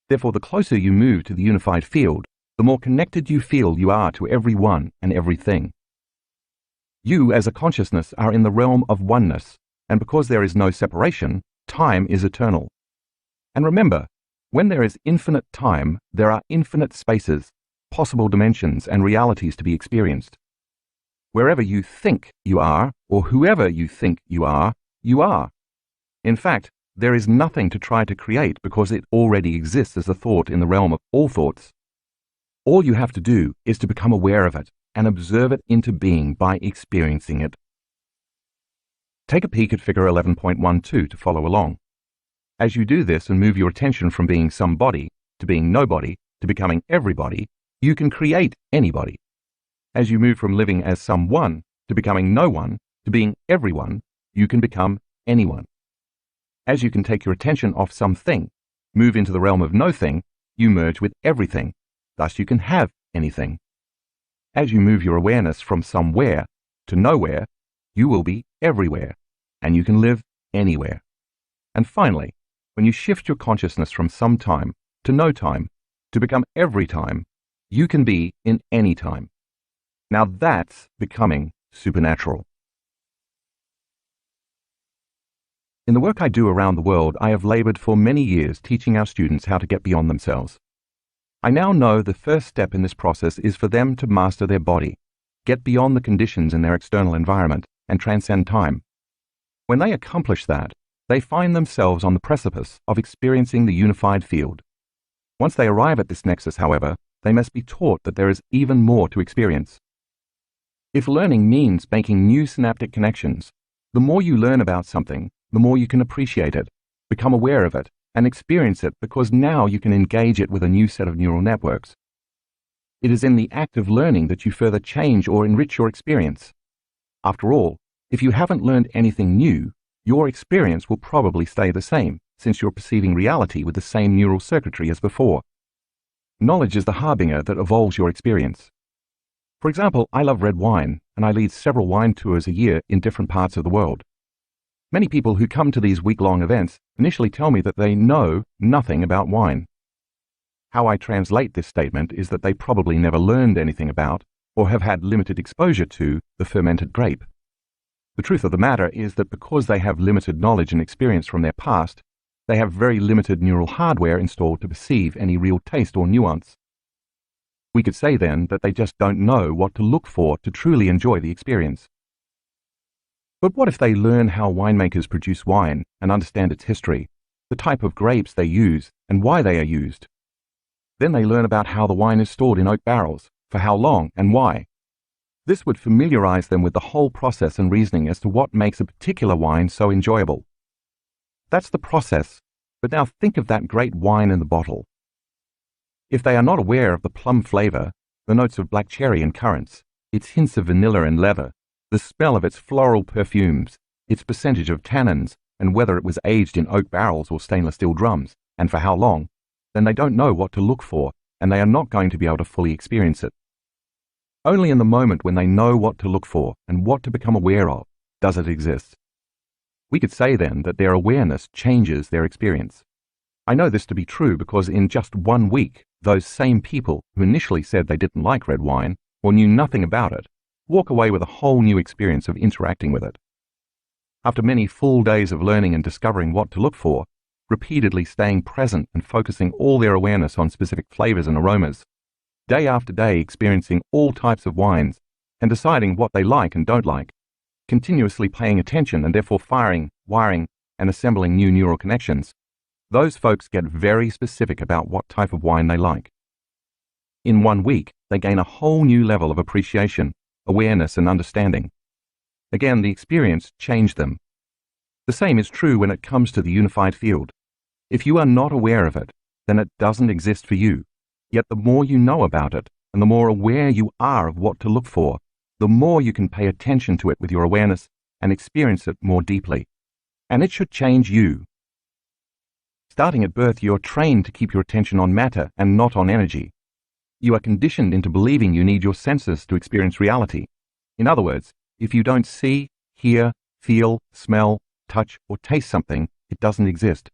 Therefore, the closer you move to the unified field, the more connected you feel you are to everyone and everything. You as a consciousness are in the realm of oneness, and because there is no separation, time is eternal. And remember, when there is infinite time, there are infinite spaces, possible dimensions, and realities to be experienced. Wherever you think you are, or whoever you think you are, you are. In fact, there is nothing to try to create because it already exists as a thought in the realm of all thoughts. All you have to do is to become aware of it and observe it into being by experiencing it. Take a peek at figure 11.12 to follow along. As you do this and move your attention from being somebody to being nobody to becoming everybody, you can create anybody. As you move from living as someone to becoming no one to being everyone, you can become anyone. As you can take your attention off something, move into the realm of no thing, you merge with everything. Thus you can have anything. As you move your awareness from somewhere to nowhere, you will be everywhere, and you can live anywhere. And finally, when you shift your consciousness from some time to no time to become every time, you can be in any time. Now that's becoming supernatural. In the work I do around the world, I have labored for many years teaching our students how to get beyond themselves. I now know the first step in this process is for them to master their body, get beyond the conditions in their external environment, and transcend time. When they accomplish that, they find themselves on the precipice of experiencing the unified field. Once they arrive at this nexus, however, they must be taught that there is even more to experience. If learning means making new synaptic connections, the more you learn about something, the more you can appreciate it, become aware of it, and experience it because now you can engage it with a new set of neural networks. It is in the act of learning that you further change or enrich your experience. After all, if you haven't learned anything new, your experience will probably stay the same, since you're perceiving reality with the same neural circuitry as before. Knowledge is the harbinger that evolves your experience. For example, I love red wine, and I lead several wine tours a year in different parts of the world. Many people who come to these week-long events initially tell me that they know nothing about wine. How I translate this statement is that they probably never learned anything about, or have had limited exposure to, the fermented grape. The truth of the matter is that because they have limited knowledge and experience from their past, they have very limited neural hardware installed to perceive any real taste or nuance. We could say then that they just don't know what to look for to truly enjoy the experience. But what if they learn how winemakers produce wine and understand its history, the type of grapes they use and why they are used? Then they learn about how the wine is stored in oak barrels, for how long and why. This would familiarize them with the whole process and reasoning as to what makes a particular wine so enjoyable. That's the process, but now think of that great wine in the bottle. If they are not aware of the plum flavor, the notes of black cherry and currants, its hints of vanilla and leather, the smell of its floral perfumes, its percentage of tannins, and whether it was aged in oak barrels or stainless steel drums, and for how long, then they don't know what to look for, and they are not going to be able to fully experience it. Only in the moment when they know what to look for and what to become aware of, does it exist. We could say then that their awareness changes their experience. I know this to be true because in just 1 week, those same people who initially said they didn't like red wine or knew nothing about it, walk away with a whole new experience of interacting with it. After many full days of learning and discovering what to look for, repeatedly staying present and focusing all their awareness on specific flavors and aromas, day after day experiencing all types of wines and deciding what they like and don't like, continuously paying attention and therefore firing, wiring, and assembling new neural connections, those folks get very specific about what type of wine they like. In 1 week, they gain a whole new level of appreciation, awareness, and understanding. Again, the experience changed them. The same is true when it comes to the unified field. If you are not aware of it, then it doesn't exist for you. Yet the more you know about it, and the more aware you are of what to look for, the more you can pay attention to it with your awareness and experience it more deeply. And it should change you. Starting at birth, you are trained to keep your attention on matter and not on energy. You are conditioned into believing you need your senses to experience reality. In other words, if you don't see, hear, feel, smell, touch, or taste something, it doesn't exist.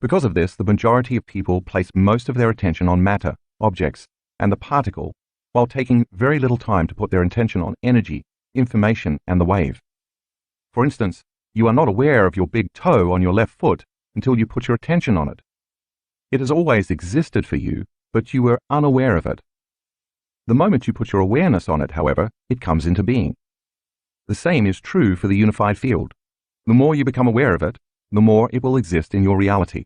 Because of this, the majority of people place most of their attention on matter, objects, and the particle, while taking very little time to put their attention on energy, information, and the wave. For instance, you are not aware of your big toe on your left foot until you put your attention on it. It has always existed for you, but you were unaware of it. The moment you put your awareness on it, however, it comes into being. The same is true for the unified field. The more you become aware of it, the more it will exist in your reality.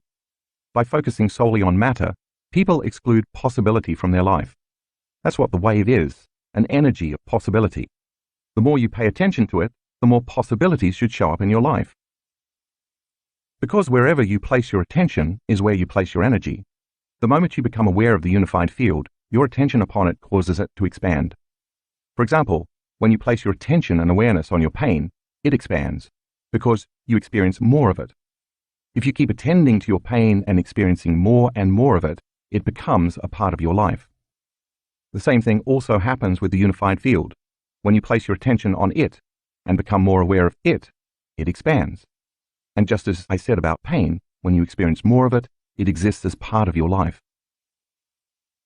By focusing solely on matter, people exclude possibility from their life. That's what the wave is, an energy of possibility. The more you pay attention to it, the more possibilities should show up in your life. Because wherever you place your attention is where you place your energy, the moment you become aware of the unified field, your attention upon it causes it to expand. For example, when you place your attention and awareness on your pain, it expands, because you experience more of it. If you keep attending to your pain and experiencing more and more of it, it becomes a part of your life. The same thing also happens with the unified field. When you place your attention on it and become more aware of it, it expands. And just as I said about pain, when you experience more of it, it exists as part of your life.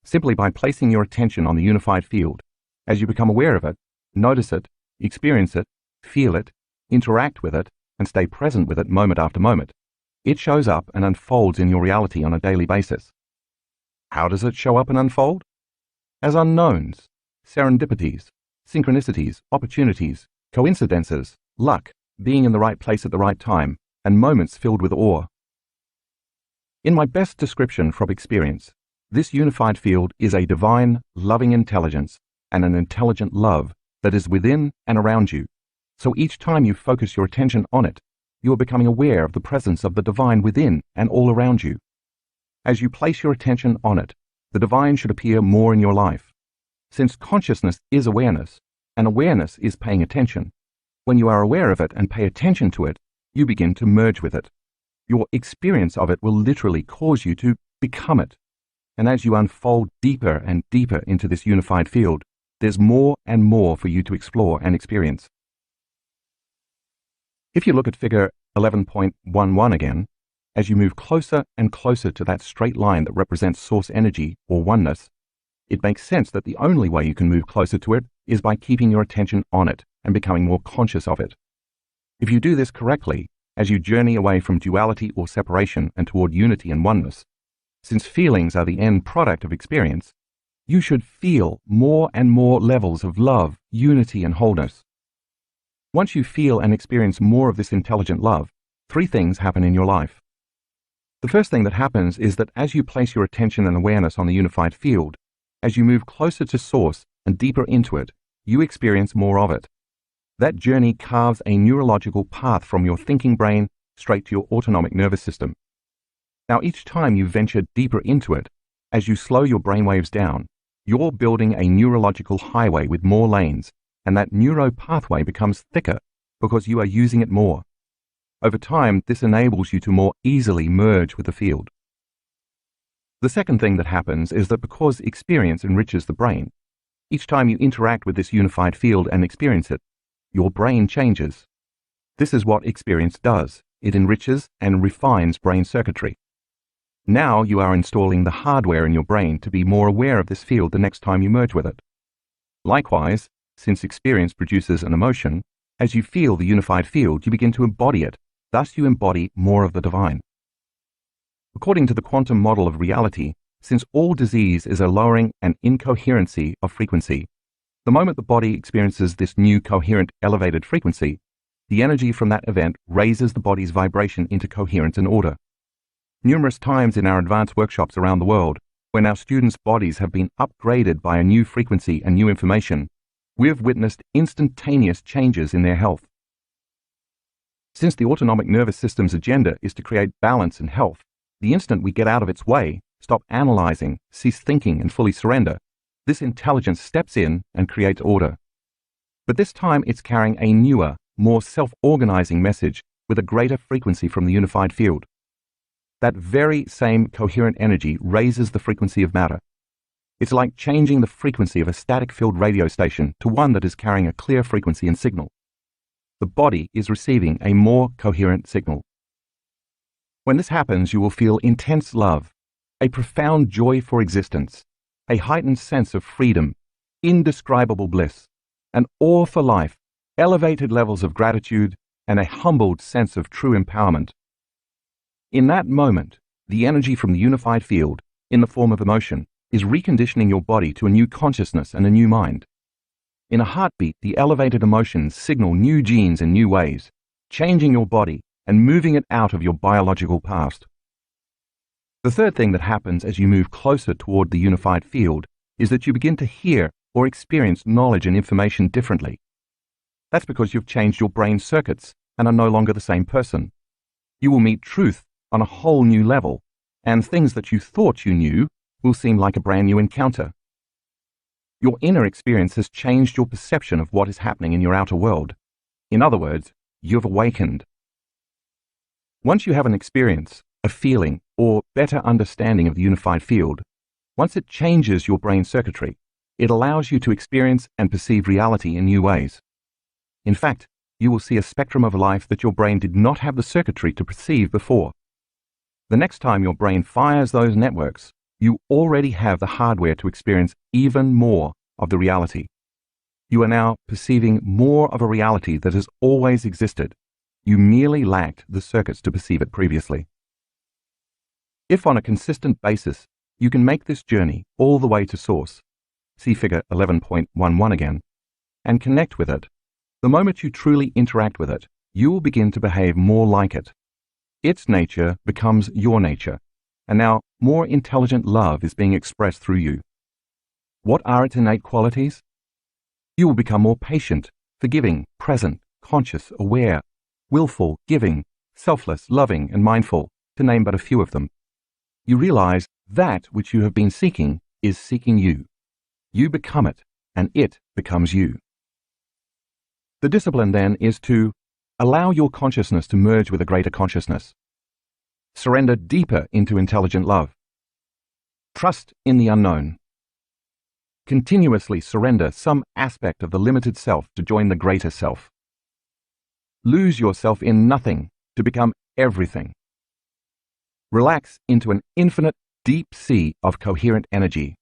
Simply by placing your attention on the unified field, as you become aware of it, notice it, experience it, feel it, interact with it, and stay present with it moment after moment, it shows up and unfolds in your reality on a daily basis. How does it show up and unfold? As unknowns, serendipities, synchronicities, opportunities, coincidences, luck, being in the right place at the right time, and moments filled with awe. In my best description from experience, this unified field is a divine, loving intelligence and an intelligent love that is within and around you. So each time you focus your attention on it, you are becoming aware of the presence of the divine within and all around you. As you place your attention on it, the divine should appear more in your life. Since consciousness is awareness, and awareness is paying attention, when you are aware of it and pay attention to it, you begin to merge with it. Your experience of it will literally cause you to become it. And as you unfold deeper and deeper into this unified field, there's more and more for you to explore and experience. If you look at figure 11.11 again, as you move closer and closer to that straight line that represents source energy or oneness, it makes sense that the only way you can move closer to it is by keeping your attention on it and becoming more conscious of it. If you do this correctly, as you journey away from duality or separation and toward unity and oneness, since feelings are the end product of experience, you should feel more and more levels of love, unity, and wholeness. Once you feel and experience more of this intelligent love, three things happen in your life. The first thing that happens is that as you place your attention and awareness on the unified field, as you move closer to source and deeper into it, you experience more of it. That journey carves a neurological path from your thinking brain straight to your autonomic nervous system. Now, each time you venture deeper into it, as you slow your brainwaves down, you're building a neurological highway with more lanes, and that neuro pathway becomes thicker because you are using it more. Over time, this enables you to more easily merge with the field. The second thing that happens is that because experience enriches the brain, each time you interact with this unified field and experience it, your brain changes. This is what experience does. It enriches and refines brain circuitry. Now you are installing the hardware in your brain to be more aware of this field the next time you merge with it. Likewise, since experience produces an emotion, as you feel the unified field, you begin to embody it. Thus you embody more of the divine. According to the quantum model of reality, since all disease is a lowering and incoherency of frequency, the moment the body experiences this new coherent elevated frequency, the energy from that event raises the body's vibration into coherence and order. Numerous times in our advanced workshops around the world, when our students' bodies have been upgraded by a new frequency and new information, we have witnessed instantaneous changes in their health. Since the autonomic nervous system's agenda is to create balance and health, the instant we get out of its way, stop analyzing, cease thinking, and fully surrender, this intelligence steps in and creates order. But this time it's carrying a newer, more self-organizing message with a greater frequency from the unified field. That very same coherent energy raises the frequency of matter. It's like changing the frequency of a static-filled radio station to one that is carrying a clear frequency and signal. The body is receiving a more coherent signal. When this happens, you will feel intense love, a profound joy for existence, a heightened sense of freedom, indescribable bliss, an awe for life, elevated levels of gratitude, and a humbled sense of true empowerment. In that moment, the energy from the unified field, in the form of emotion, is reconditioning your body to a new consciousness and a new mind. In a heartbeat, the elevated emotions signal new genes in new ways, changing your body and moving it out of your biological past. The third thing that happens as you move closer toward the unified field is that you begin to hear or experience knowledge and information differently. That's because you've changed your brain circuits and are no longer the same person. You will meet truth on a whole new level, and things that you thought you knew will seem like a brand new encounter. Your inner experience has changed your perception of what is happening in your outer world. In other words, you've awakened. Once you have an experience, a feeling, or better understanding of the unified field, once it changes your brain circuitry, it allows you to experience and perceive reality in new ways. In fact, you will see a spectrum of life that your brain did not have the circuitry to perceive before. The next time your brain fires those networks, you already have the hardware to experience even more of the reality. You are now perceiving more of a reality that has always existed. You merely lacked the circuits to perceive it previously. If on a consistent basis, you can make this journey all the way to source, see figure 11.11 again, and connect with it, the moment you truly interact with it, you will begin to behave more like it. Its nature becomes your nature, and now more intelligent love is being expressed through you. What are its innate qualities? You will become more patient, forgiving, present, conscious, aware, willful, giving, selfless, loving, and mindful, to name but a few of them. You realize that which you have been seeking is seeking you. You become it, and it becomes you. The discipline then is to allow your consciousness to merge with a greater consciousness. Surrender deeper into intelligent love. Trust in the unknown. Continuously surrender some aspect of the limited self to join the greater self. Lose yourself in nothing to become everything. Relax into an infinite deep sea of coherent energy.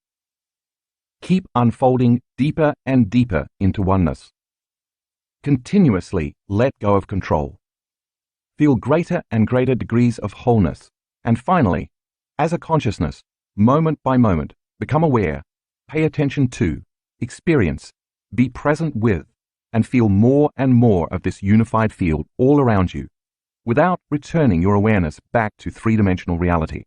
Keep unfolding deeper and deeper into oneness. Continuously let go of control. Feel greater and greater degrees of wholeness. And finally, as a consciousness, moment by moment, become aware, pay attention to, experience, be present with, and feel more and more of this unified field all around you, without returning your awareness back to three-dimensional reality.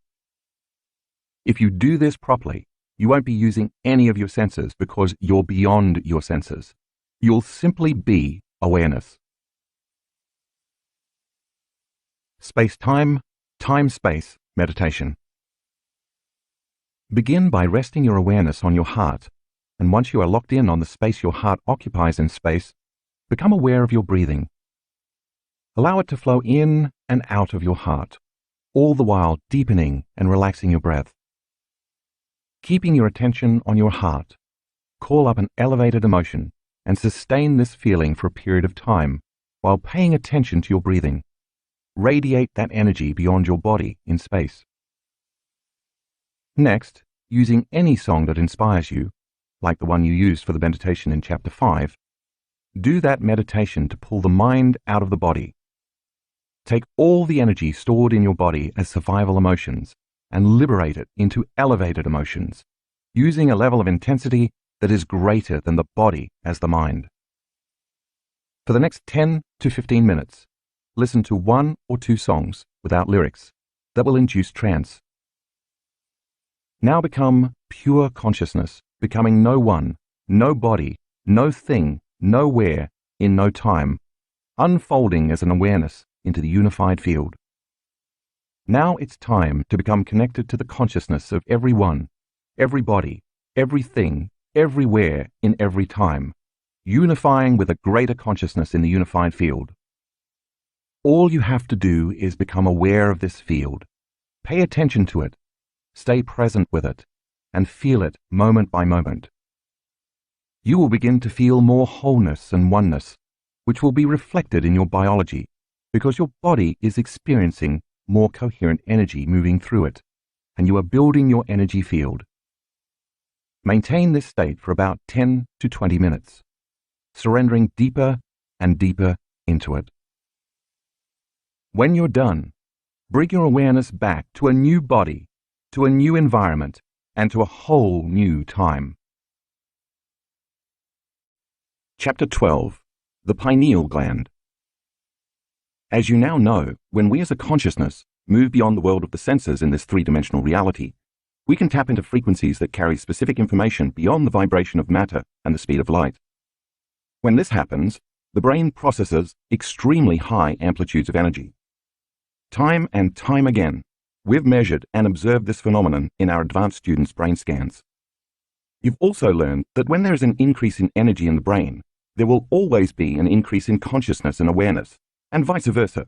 If you do this properly, you won't be using any of your senses because you're beyond your senses. You'll simply be awareness. Space-time, time-space meditation. Begin by resting your awareness on your heart, and once you are locked in on the space your heart occupies in space, become aware of your breathing. Allow it to flow in and out of your heart, all the while deepening and relaxing your breath. Keeping your attention on your heart, call up an elevated emotion and sustain this feeling for a period of time while paying attention to your breathing. Radiate that energy beyond your body in space. Next, using any song that inspires you, like the one you used for the meditation in Chapter 5, do that meditation to pull the mind out of the body. Take all the energy stored in your body as survival emotions and liberate it into elevated emotions, using a level of intensity that is greater than the body as the mind. For the next 10 to 15 minutes, listen to 1 or 2 songs without lyrics that will induce trance. Now become pure consciousness, becoming no one, no body, no thing, nowhere, in no time, unfolding as an awareness into the unified field. Now it's time to become connected to the consciousness of everyone, everybody, everything, everywhere, in every time, unifying with a greater consciousness in the unified field. All you have to do is become aware of this field, pay attention to it, stay present with it, and feel it moment by moment. You will begin to feel more wholeness and oneness, which will be reflected in your biology, because your body is experiencing more coherent energy moving through it, and you are building your energy field. Maintain this state for about 10 to 20 minutes, surrendering deeper and deeper into it. When you're done, Bring your awareness back to a new body, to a new environment, and to a whole new time. Chapter 12. The Pineal Gland. As you now know, when we as a consciousness move beyond the world of the senses in this three-dimensional reality, we can tap into frequencies that carry specific information beyond the vibration of matter and the speed of light. When this happens, the brain processes extremely high amplitudes of energy. Time and time again, we've measured and observed this phenomenon in our advanced students' brain scans. You've also learned that when there is an increase in energy in the brain, there will always be an increase in consciousness and awareness, and vice versa.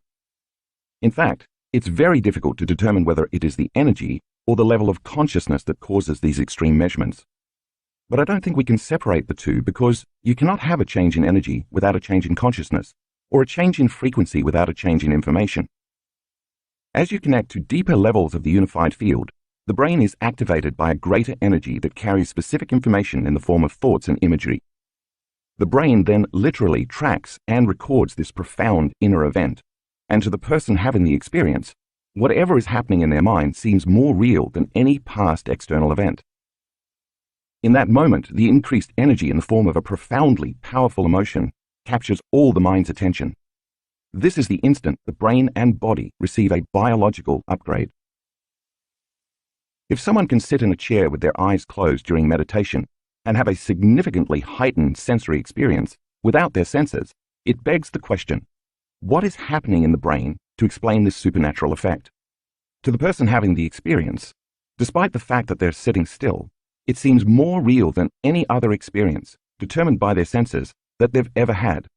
In fact, it's very difficult to determine whether it is the energy or the level of consciousness that causes these extreme measurements. But I don't think we can separate the two, because you cannot have a change in energy without a change in consciousness, or a change in frequency without a change in information. As you connect to deeper levels of the unified field, the brain is activated by a greater energy that carries specific information in the form of thoughts and imagery. The brain then literally tracks and records this profound inner event, and to the person having the experience, whatever is happening in their mind seems more real than any past external event. In that moment, the increased energy in the form of a profoundly powerful emotion captures all the mind's attention. This is the instant the brain and body receive a biological upgrade. If someone can sit in a chair with their eyes closed during meditation and have a significantly heightened sensory experience without their senses, it begs the question, what is happening in the brain to explain this supernatural effect? To the person having the experience, despite the fact that they're sitting still, it seems more real than any other experience, determined by their senses, that they've ever had.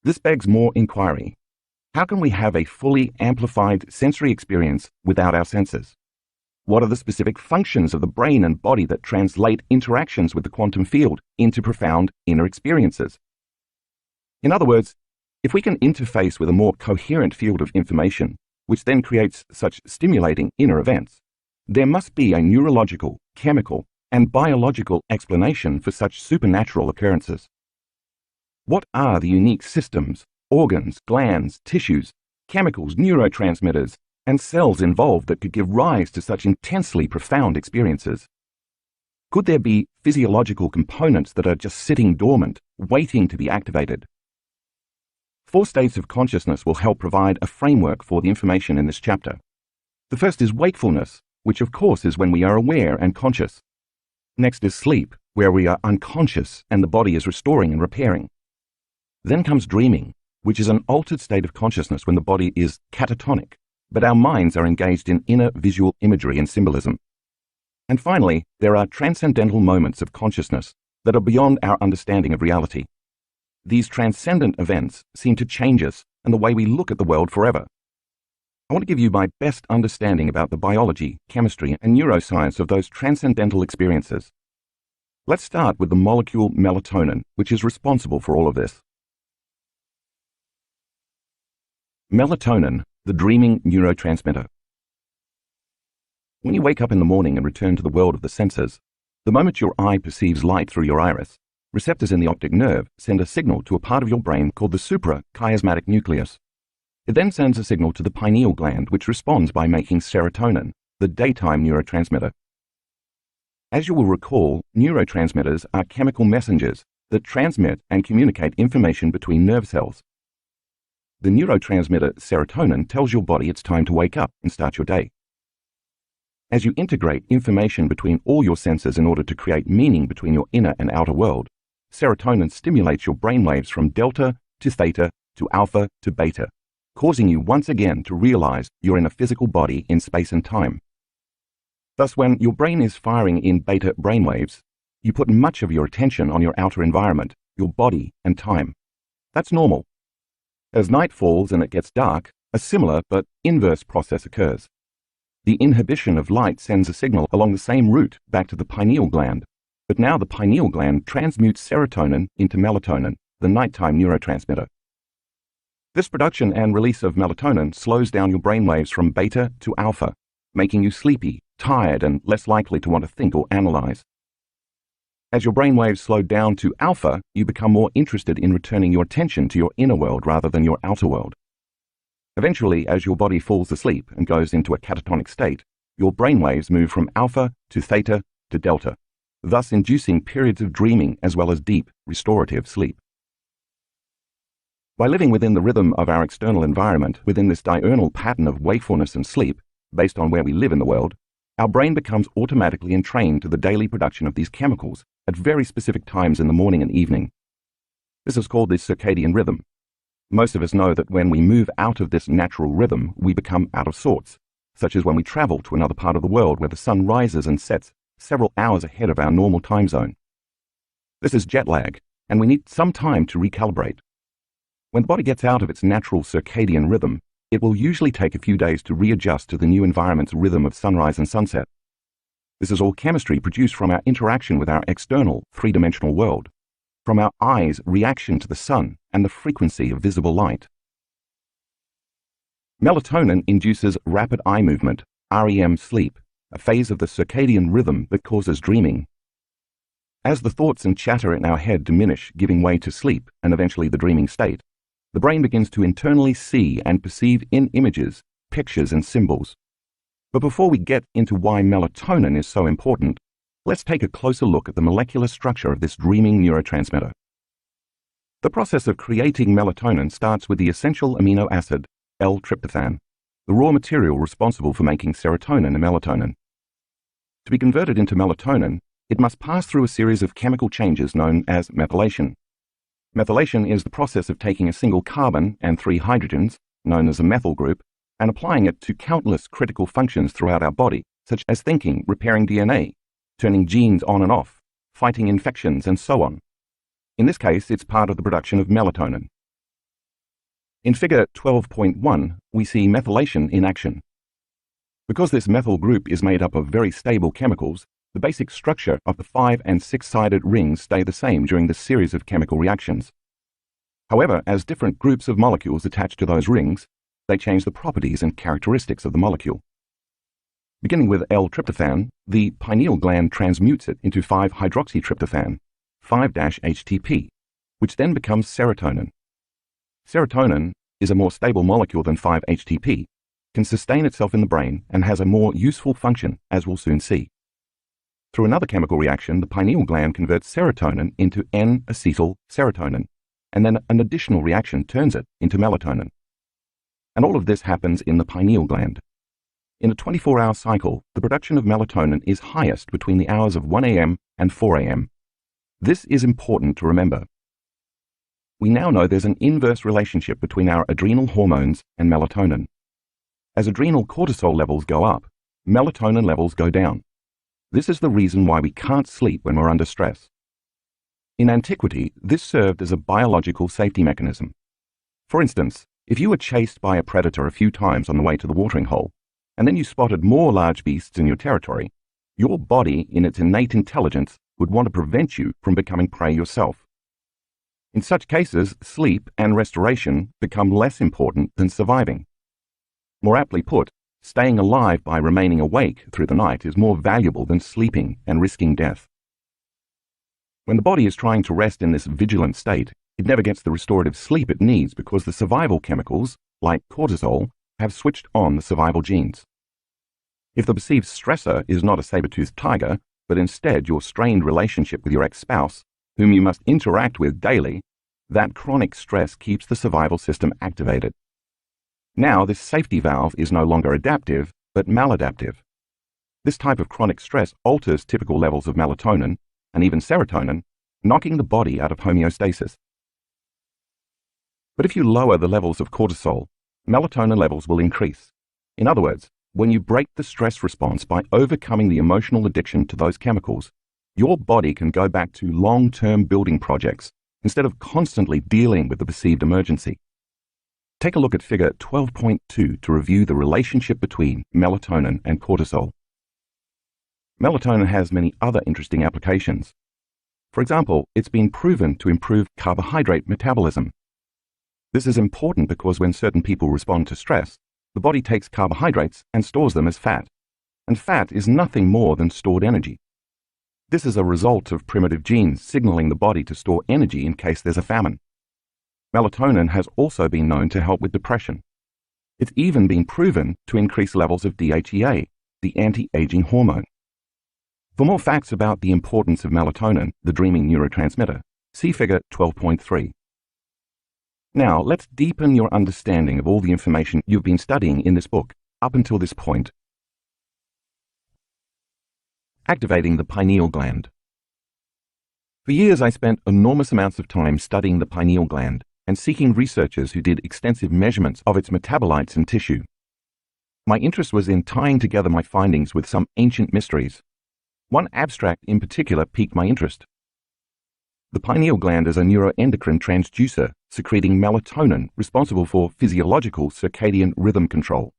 This begs more inquiry. How can we have a fully amplified sensory experience without our senses? What are the specific functions of the brain and body that translate interactions with the quantum field into profound inner experiences? In other words, if we can interface with a more coherent field of information, which then creates such stimulating inner events, there must be a neurological, chemical, and biological explanation for such supernatural occurrences. What are the unique systems, organs, glands, tissues, chemicals, neurotransmitters, and cells involved that could give rise to such intensely profound experiences? Could there be physiological components that are just sitting dormant, waiting to be activated? 4 states of consciousness will help provide a framework for the information in this chapter. The first is wakefulness, which of course is when we are aware and conscious. Next is sleep, where we are unconscious and the body is restoring and repairing. Then comes dreaming, which is an altered state of consciousness when the body is catatonic, but our minds are engaged in inner visual imagery and symbolism. And finally, there are transcendental moments of consciousness that are beyond our understanding of reality. These transcendent events seem to change us and the way we look at the world forever. I want to give you my best understanding about the biology, chemistry, and neuroscience of those transcendental experiences. Let's start with the molecule melatonin, which is responsible for all of this. Melatonin, the dreaming neurotransmitter. When you wake up in the morning and return to the world of the senses, the moment your eye perceives light through your iris, receptors in the optic nerve send a signal to a part of your brain called the suprachiasmatic nucleus. It then sends a signal to the pineal gland, which responds by making serotonin, the daytime neurotransmitter. As you will recall, neurotransmitters are chemical messengers that transmit and communicate information between nerve cells. The neurotransmitter serotonin tells your body it's time to wake up and start your day. As you integrate information between all your senses in order to create meaning between your inner and outer world, serotonin stimulates your brainwaves from delta to theta to alpha to beta, causing you once again to realize you're in a physical body in space and time. Thus, when your brain is firing in beta brainwaves, you put much of your attention on your outer environment, your body and time. That's normal. As night falls and it gets dark, a similar but inverse process occurs. The inhibition of light sends a signal along the same route back to the pineal gland, but now the pineal gland transmutes serotonin into melatonin, the nighttime neurotransmitter. This production and release of melatonin slows down your brainwaves from beta to alpha, making you sleepy, tired, and less likely to want to think or analyze. As your brainwaves slow down to alpha, you become more interested in returning your attention to your inner world rather than your outer world. Eventually, as your body falls asleep and goes into a catatonic state, your brainwaves move from alpha to theta to delta, thus inducing periods of dreaming as well as deep, restorative sleep. By living within the rhythm of our external environment, within this diurnal pattern of wakefulness and sleep, based on where we live in the world, our brain becomes automatically entrained to the daily production of these chemicals at very specific times in the morning and evening. This is called the circadian rhythm. Most of us know that when we move out of this natural rhythm, we become out of sorts, such as when we travel to another part of the world where the sun rises and sets several hours ahead of our normal time zone. This is jet lag, and we need some time to recalibrate. When the body gets out of its natural circadian rhythm, it will usually take a few days to readjust to the new environment's rhythm of sunrise and sunset. This is all chemistry produced from our interaction with our external, three-dimensional world, from our eyes' reaction to the sun and the frequency of visible light. Melatonin induces rapid eye movement, REM sleep, a phase of the circadian rhythm that causes dreaming. As the thoughts and chatter in our head diminish, giving way to sleep and eventually the dreaming state, the brain begins to internally see and perceive in images, pictures, and symbols. But before we get into why melatonin is so important, let's take a closer look at the molecular structure of this dreaming neurotransmitter. The process of creating melatonin starts with the essential amino acid, L-tryptophan, the raw material responsible for making serotonin and melatonin. To be converted into melatonin, it must pass through a series of chemical changes known as methylation. Methylation is the process of taking a single carbon and 3 hydrogens, known as a methyl group, and applying it to countless critical functions throughout our body, such as thinking, repairing DNA, turning genes on and off, fighting infections, and so on. In this case, it's part of the production of melatonin. In figure 12.1, we see methylation in action. Because this methyl group is made up of very stable chemicals, the basic structure of the 5- and 6-sided rings stay the same during this series of chemical reactions. However, as different groups of molecules attach to those rings, they change the properties and characteristics of the molecule. Beginning with L-tryptophan, the pineal gland transmutes it into 5-hydroxytryptophan, 5-HTP, which then becomes serotonin. Serotonin is a more stable molecule than 5-HTP, can sustain itself in the brain, and has a more useful function, as we'll soon see. Through another chemical reaction, the pineal gland converts serotonin into N-acetyl-serotonin, and then an additional reaction turns it into melatonin. And all of this happens in the pineal gland. In a 24-hour cycle, the production of melatonin is highest between the hours of 1 a.m. and 4 a.m. This is important to remember. We now know there's an inverse relationship between our adrenal hormones and melatonin. As adrenal cortisol levels go up, melatonin levels go down. This is the reason why we can't sleep when we're under stress. In antiquity, this served as a biological safety mechanism. For instance, if you were chased by a predator a few times on the way to the watering hole, and then you spotted more large beasts in your territory, your body, in its innate intelligence, would want to prevent you from becoming prey yourself. In such cases, sleep and restoration become less important than surviving. More aptly put, staying alive by remaining awake through the night is more valuable than sleeping and risking death. When the body is trying to rest in this vigilant state, it never gets the restorative sleep it needs because the survival chemicals, like cortisol, have switched on the survival genes. If the perceived stressor is not a saber-toothed tiger, but instead your strained relationship with your ex-spouse, whom you must interact with daily, that chronic stress keeps the survival system activated. Now, this safety valve is no longer adaptive, but maladaptive. This type of chronic stress alters typical levels of melatonin, and even serotonin, knocking the body out of homeostasis. But if you lower the levels of cortisol, melatonin levels will increase. In other words, when you break the stress response by overcoming the emotional addiction to those chemicals, your body can go back to long-term building projects instead of constantly dealing with the perceived emergency. Take a look at figure 12.2 to review the relationship between melatonin and cortisol. Melatonin has many other interesting applications. For example, it's been proven to improve carbohydrate metabolism. This is important because when certain people respond to stress, the body takes carbohydrates and stores them as fat. And fat is nothing more than stored energy. This is a result of primitive genes signaling the body to store energy in case there's a famine. Melatonin has also been known to help with depression. It's even been proven to increase levels of DHEA, the anti-aging hormone. For more facts about the importance of melatonin, the dreaming neurotransmitter, see figure 12.3. Now, let's deepen your understanding of all the information you've been studying in this book up until this point. Activating the pineal gland. For years, I spent enormous amounts of time studying the pineal gland and seeking researchers who did extensive measurements of its metabolites and tissue. My interest was in tying together my findings with some ancient mysteries. One abstract in particular piqued my interest. The pineal gland is a neuroendocrine transducer secreting melatonin responsible for physiological circadian rhythm control.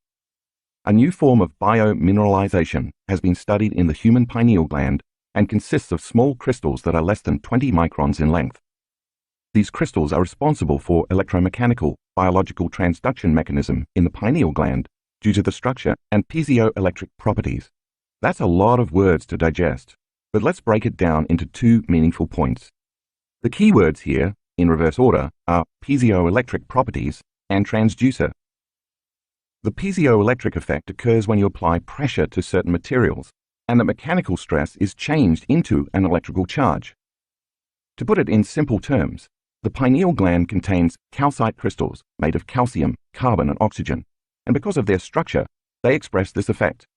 A new form of biomineralization has been studied in the human pineal gland and consists of small crystals that are less than 20 microns in length. These crystals are responsible for electromechanical biological transduction mechanism in the pineal gland due to the structure and piezoelectric properties. That's a lot of words to digest, but let's break it down into two meaningful points. The key words here, in reverse order, are piezoelectric properties and transducer. The piezoelectric effect occurs when you apply pressure to certain materials, and the mechanical stress is changed into an electrical charge. To put it in simple terms, the pineal gland contains calcite crystals made of calcium, carbon, and oxygen, and because of their structure, they express this effect.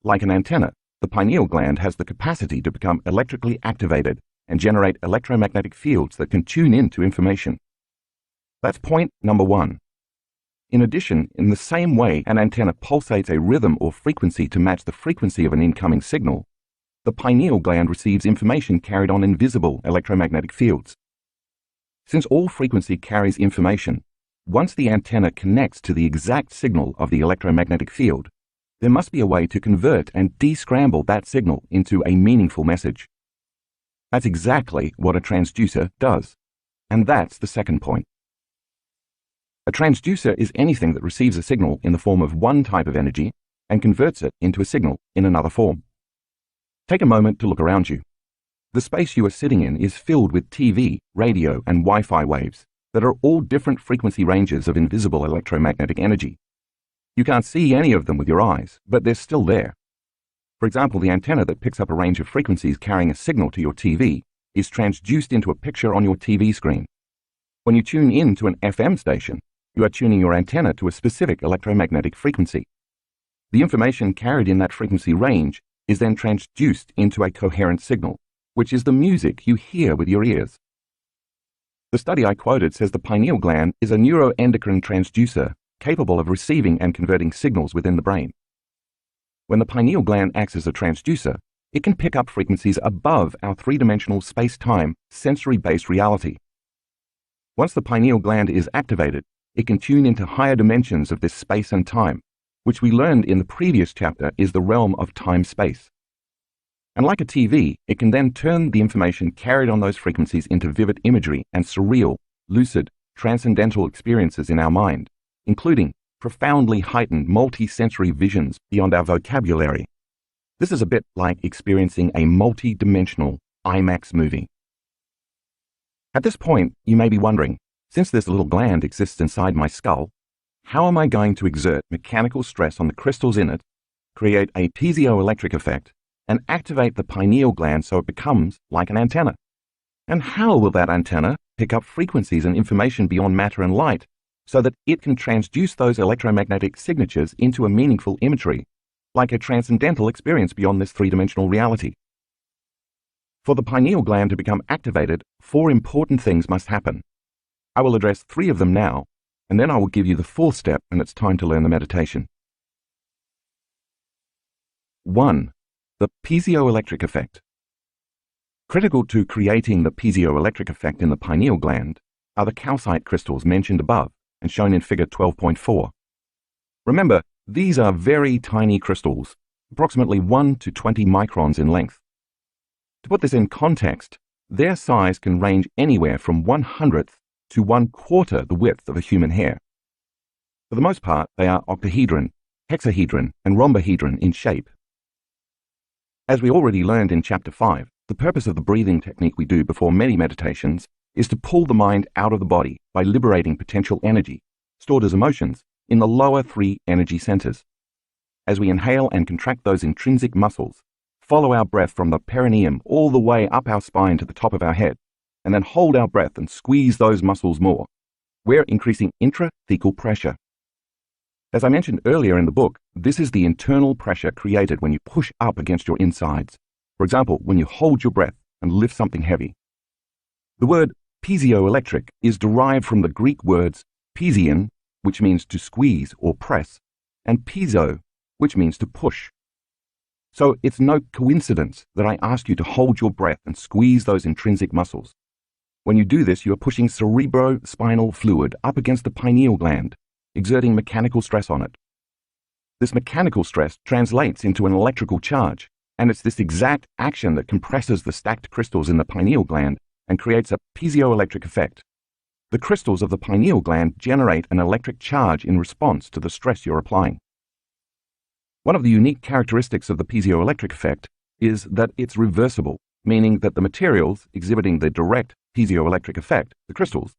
Like an antenna, the pineal gland has the capacity to become electrically activated and generate electromagnetic fields that can tune into information. That's point number one. In addition, in the same way an antenna pulsates a rhythm or frequency to match the frequency of an incoming signal, the pineal gland receives information carried on invisible electromagnetic fields. Since all frequency carries information, once the antenna connects to the exact signal of the electromagnetic field, there must be a way to convert and descramble that signal into a meaningful message. That's exactly what a transducer does. And that's the second point. A transducer is anything that receives a signal in the form of one type of energy and converts it into a signal in another form. Take a moment to look around you. The space you are sitting in is filled with TV, radio, and Wi-Fi waves that are all different frequency ranges of invisible electromagnetic energy. You can't see any of them with your eyes, but they're still there. For example, the antenna that picks up a range of frequencies carrying a signal to your TV is transduced into a picture on your TV screen. When you tune in to an FM station, you are tuning your antenna to a specific electromagnetic frequency. The information carried in that frequency range is then transduced into a coherent signal, which is the music you hear with your ears. The study I quoted says the pineal gland is a neuroendocrine transducer capable of receiving and converting signals within the brain. When the pineal gland acts as a transducer, it can pick up frequencies above our three-dimensional space-time sensory-based reality. Once the pineal gland is activated, it can tune into higher dimensions of this space and time, which we learned in the previous chapter is the realm of time-space. And like a TV, it can then turn the information carried on those frequencies into vivid imagery and surreal, lucid, transcendental experiences in our mind, including profoundly heightened multi-sensory visions beyond our vocabulary. This is a bit like experiencing a multi-dimensional IMAX movie. At this point, you may be wondering, since this little gland exists inside my skull, how am I going to exert mechanical stress on the crystals in it, create a piezoelectric effect, and activate the pineal gland so it becomes like an antenna? And how will that antenna pick up frequencies and information beyond matter and light so that it can transduce those electromagnetic signatures into a meaningful imagery, like a transcendental experience beyond this three-dimensional reality? For the pineal gland to become activated, 4 important things must happen. I will address 3 of them now, and then I will give you the 4th step when it's time to learn the meditation. 1. The piezoelectric effect. Critical to creating the piezoelectric effect in the pineal gland are the calcite crystals mentioned above and shown in figure 12.4. Remember, these are very tiny crystals, approximately 1 to 20 microns in length. To put this in context, their size can range anywhere from 1/100th to 1/4 the width of a human hair. For the most part, they are octahedron, hexahedron, and rhombohedron in shape. As we already learned in Chapter 5, the purpose of the breathing technique we do before many meditations is to pull the mind out of the body by liberating potential energy, stored as emotions, in the lower 3 energy centers. As we inhale and contract those intrinsic muscles, follow our breath from the perineum all the way up our spine to the top of our head, and then hold our breath and squeeze those muscles more. We're increasing intrathecal pressure. As I mentioned earlier in the book, this is the internal pressure created when you push up against your insides. For example, when you hold your breath and lift something heavy. The word piezoelectric is derived from the Greek words piezein, which means to squeeze or press, and piezo, which means to push. So it's no coincidence that I ask you to hold your breath and squeeze those intrinsic muscles. When you do this, you are pushing cerebrospinal fluid up against the pineal gland, exerting mechanical stress on it. This mechanical stress translates into an electrical charge, and it's this exact action that compresses the stacked crystals in the pineal gland and creates a piezoelectric effect. The crystals of the pineal gland generate an electric charge in response to the stress you're applying. One of the unique characteristics of the piezoelectric effect is that it's reversible, meaning that the materials exhibiting the direct piezoelectric effect, the crystals,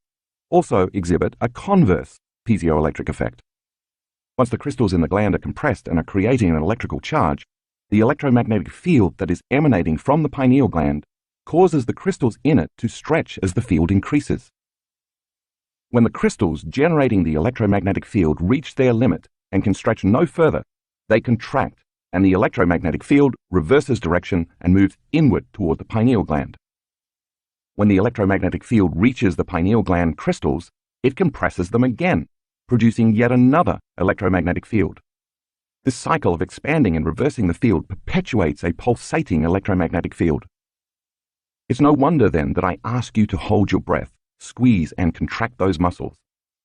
also exhibit a converse piezoelectric effect. Once the crystals in the gland are compressed and are creating an electrical charge, the electromagnetic field that is emanating from the pineal gland causes the crystals in it to stretch as the field increases. When the crystals generating the electromagnetic field reach their limit and can stretch no further, they contract, and the electromagnetic field reverses direction and moves inward toward the pineal gland. When the electromagnetic field reaches the pineal gland crystals, it compresses them again, producing yet another electromagnetic field. This cycle of expanding and reversing the field perpetuates a pulsating electromagnetic field. It's no wonder then that I ask you to hold your breath, squeeze and contract those muscles.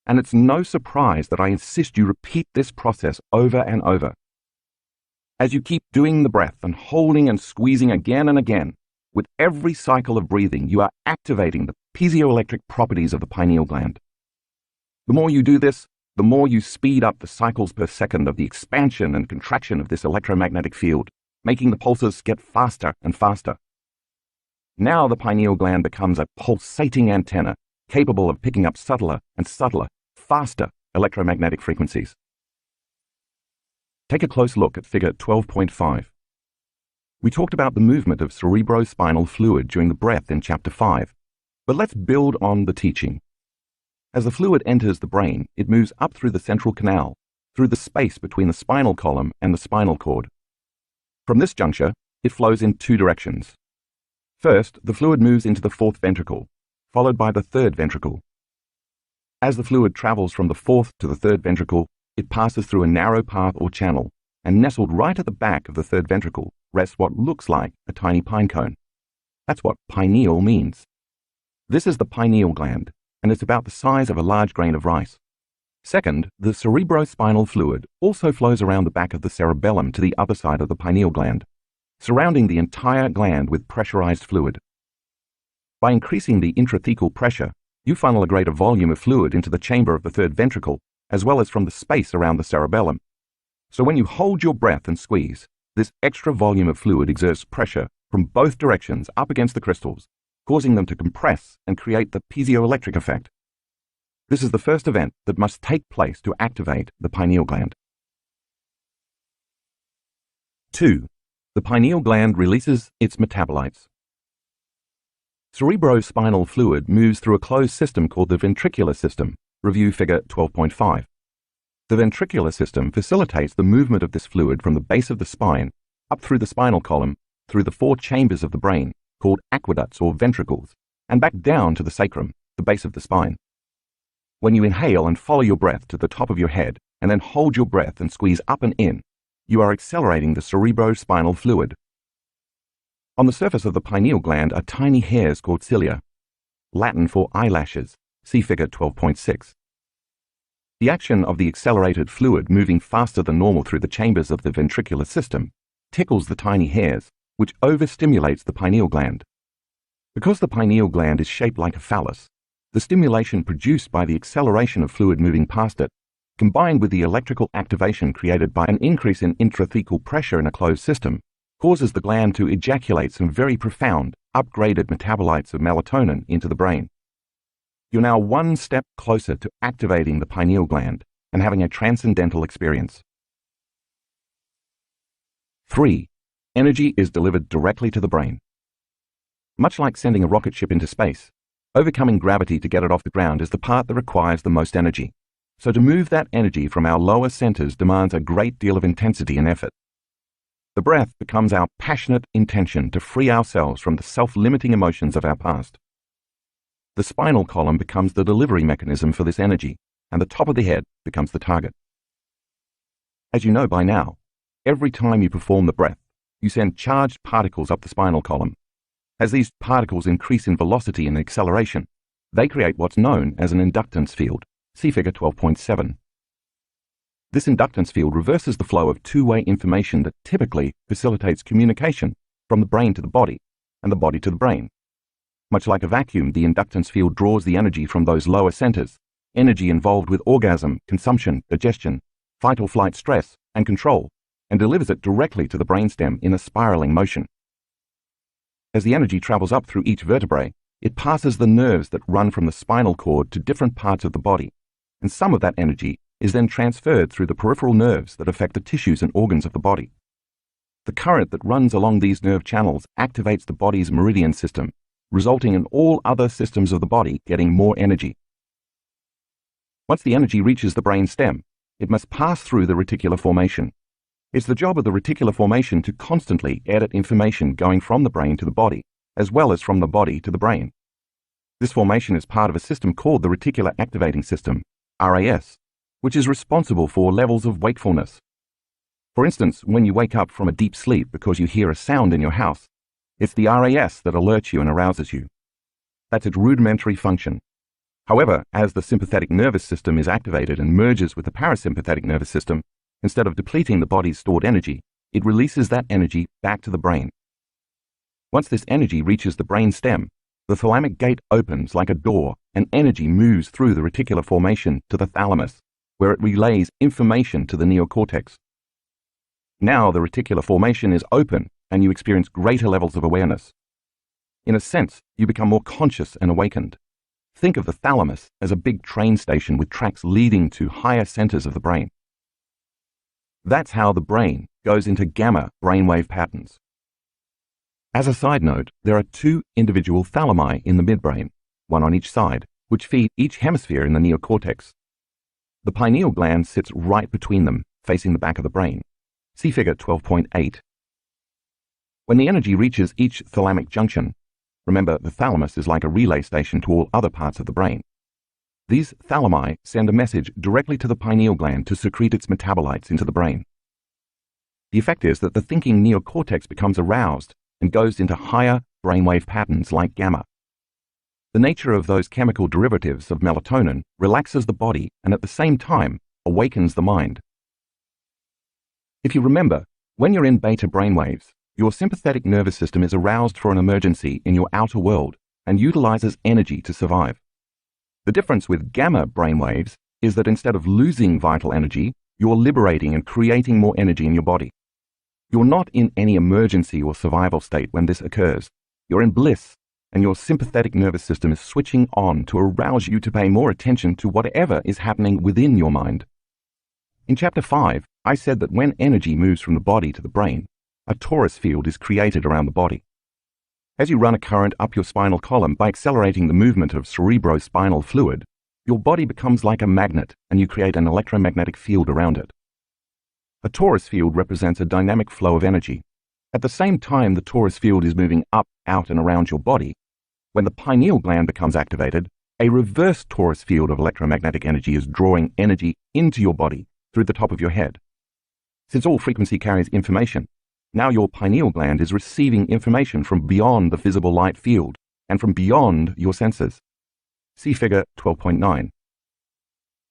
And it's no surprise that I insist you repeat this process over and over. As you keep doing the breath and holding and squeezing again and again, with every cycle of breathing, you are activating the piezoelectric properties of the pineal gland. The more you do this, the more you speed up the cycles per second of the expansion and contraction of this electromagnetic field, making the pulses get faster and faster. Now the pineal gland becomes a pulsating antenna, capable of picking up subtler and subtler, faster electromagnetic frequencies. Take a close look at figure 12.5. We talked about the movement of cerebrospinal fluid during the breath in chapter 5, but let's build on the teaching. As the fluid enters the brain, it moves up through the central canal, through the space between the spinal column and the spinal cord. From this juncture, it flows in 2 directions. First, the fluid moves into the 4th ventricle, followed by the 3rd ventricle. As the fluid travels from the 4th to the 3rd ventricle, it passes through a narrow path or channel, and nestled right at the back of the 3rd ventricle rests what looks like a tiny pine cone. That's what pineal means. This is the pineal gland, and it's about the size of a large grain of rice. Second, the cerebrospinal fluid also flows around the back of the cerebellum to the other side of the pineal gland, surrounding the entire gland with pressurized fluid. By increasing the intrathecal pressure, you funnel a greater volume of fluid into the chamber of the 3rd ventricle, as well as from the space around the cerebellum. So when you hold your breath and squeeze, this extra volume of fluid exerts pressure from both directions up against the crystals, causing them to compress and create the piezoelectric effect. This is the first event that must take place to activate the pineal gland. 2. The pineal gland releases its metabolites. Cerebrospinal fluid moves through a closed system called the ventricular system. Review figure 12.5. The ventricular system facilitates the movement of this fluid from the base of the spine, up through the spinal column, through the 4 chambers of the brain, called aqueducts or ventricles, and back down to the sacrum, the base of the spine. When you inhale and follow your breath to the top of your head, and then hold your breath and squeeze up and in, you are accelerating the cerebrospinal fluid. On the surface of the pineal gland are tiny hairs called cilia, Latin for eyelashes. See figure 12.6. The action of the accelerated fluid moving faster than normal through the chambers of the ventricular system tickles the tiny hairs, which overstimulates the pineal gland. Because the pineal gland is shaped like a phallus, the stimulation produced by the acceleration of fluid moving past it, combined with the electrical activation created by an increase in intrathecal pressure in a closed system, causes the gland to ejaculate some very profound, upgraded metabolites of melatonin into the brain. You're now one step closer to activating the pineal gland, and having a transcendental experience. 3. Energy is delivered directly to the brain. Much like sending a rocket ship into space, overcoming gravity to get it off the ground is the part that requires the most energy. So to move that energy from our lower centers demands a great deal of intensity and effort. The breath becomes our passionate intention to free ourselves from the self-limiting emotions of our past. The spinal column becomes the delivery mechanism for this energy, and the top of the head becomes the target. As you know by now, every time you perform the breath, you send charged particles up the spinal column. As these particles increase in velocity and acceleration, they create what's known as an inductance field. See figure 12.7. This inductance field reverses the flow of two-way information that typically facilitates communication from the brain to the body and the body to the brain. Much like a vacuum, the inductance field draws the energy from those lower centers, energy involved with orgasm, consumption, digestion, fight or flight stress, and control, and delivers it directly to the brainstem in a spiraling motion. As the energy travels up through each vertebrae, it passes the nerves that run from the spinal cord to different parts of the body, and some of that energy is then transferred through the peripheral nerves that affect the tissues and organs of the body. The current that runs along these nerve channels activates the body's meridian system, resulting in all other systems of the body getting more energy. Once the energy reaches the brain stem, it must pass through the reticular formation. It's the job of the reticular formation to constantly edit information going from the brain to the body, as well as from the body to the brain. This formation is part of a system called the reticular activating system, RAS, which is responsible for levels of wakefulness. For instance, when you wake up from a deep sleep because you hear a sound in your house, it's the RAS that alerts you and arouses you. That's its rudimentary function. However, as the sympathetic nervous system is activated and merges with the parasympathetic nervous system, instead of depleting the body's stored energy, it releases that energy back to the brain. Once this energy reaches the brain stem, the thalamic gate opens like a door and energy moves through the reticular formation to the thalamus, where it relays information to the neocortex. Now the reticular formation is open and you experience greater levels of awareness. In a sense, you become more conscious and awakened. Think of the thalamus as a big train station with tracks leading to higher centers of the brain. That's how the brain goes into gamma brainwave patterns. As a side note, there are two individual thalami in the midbrain, one on each side, which feed each hemisphere in the neocortex. The pineal gland sits right between them, facing the back of the brain. See figure 12.8. When the energy reaches each thalamic junction, remember the thalamus is like a relay station to all other parts of the brain. These thalami send a message directly to the pineal gland to secrete its metabolites into the brain. The effect is that the thinking neocortex becomes aroused and goes into higher brainwave patterns like gamma. The nature of those chemical derivatives of melatonin relaxes the body and at the same time awakens the mind. If you remember, when you're in beta brainwaves, your sympathetic nervous system is aroused for an emergency in your outer world and utilizes energy to survive. The difference with gamma brainwaves is that instead of losing vital energy, you're liberating and creating more energy in your body. You're not in any emergency or survival state when this occurs. You're in bliss, and your sympathetic nervous system is switching on to arouse you to pay more attention to whatever is happening within your mind. In Chapter 5, I said that when energy moves from the body to the brain, a torus field is created around the body. As you run a current up your spinal column by accelerating the movement of cerebrospinal fluid, your body becomes like a magnet and you create an electromagnetic field around it. A torus field represents a dynamic flow of energy. At the same time the torus field is moving up, out, and around your body, when the pineal gland becomes activated, a reverse torus field of electromagnetic energy is drawing energy into your body through the top of your head. Since all frequency carries information, now your pineal gland is receiving information from beyond the visible light field and from beyond your senses. See figure 12.9.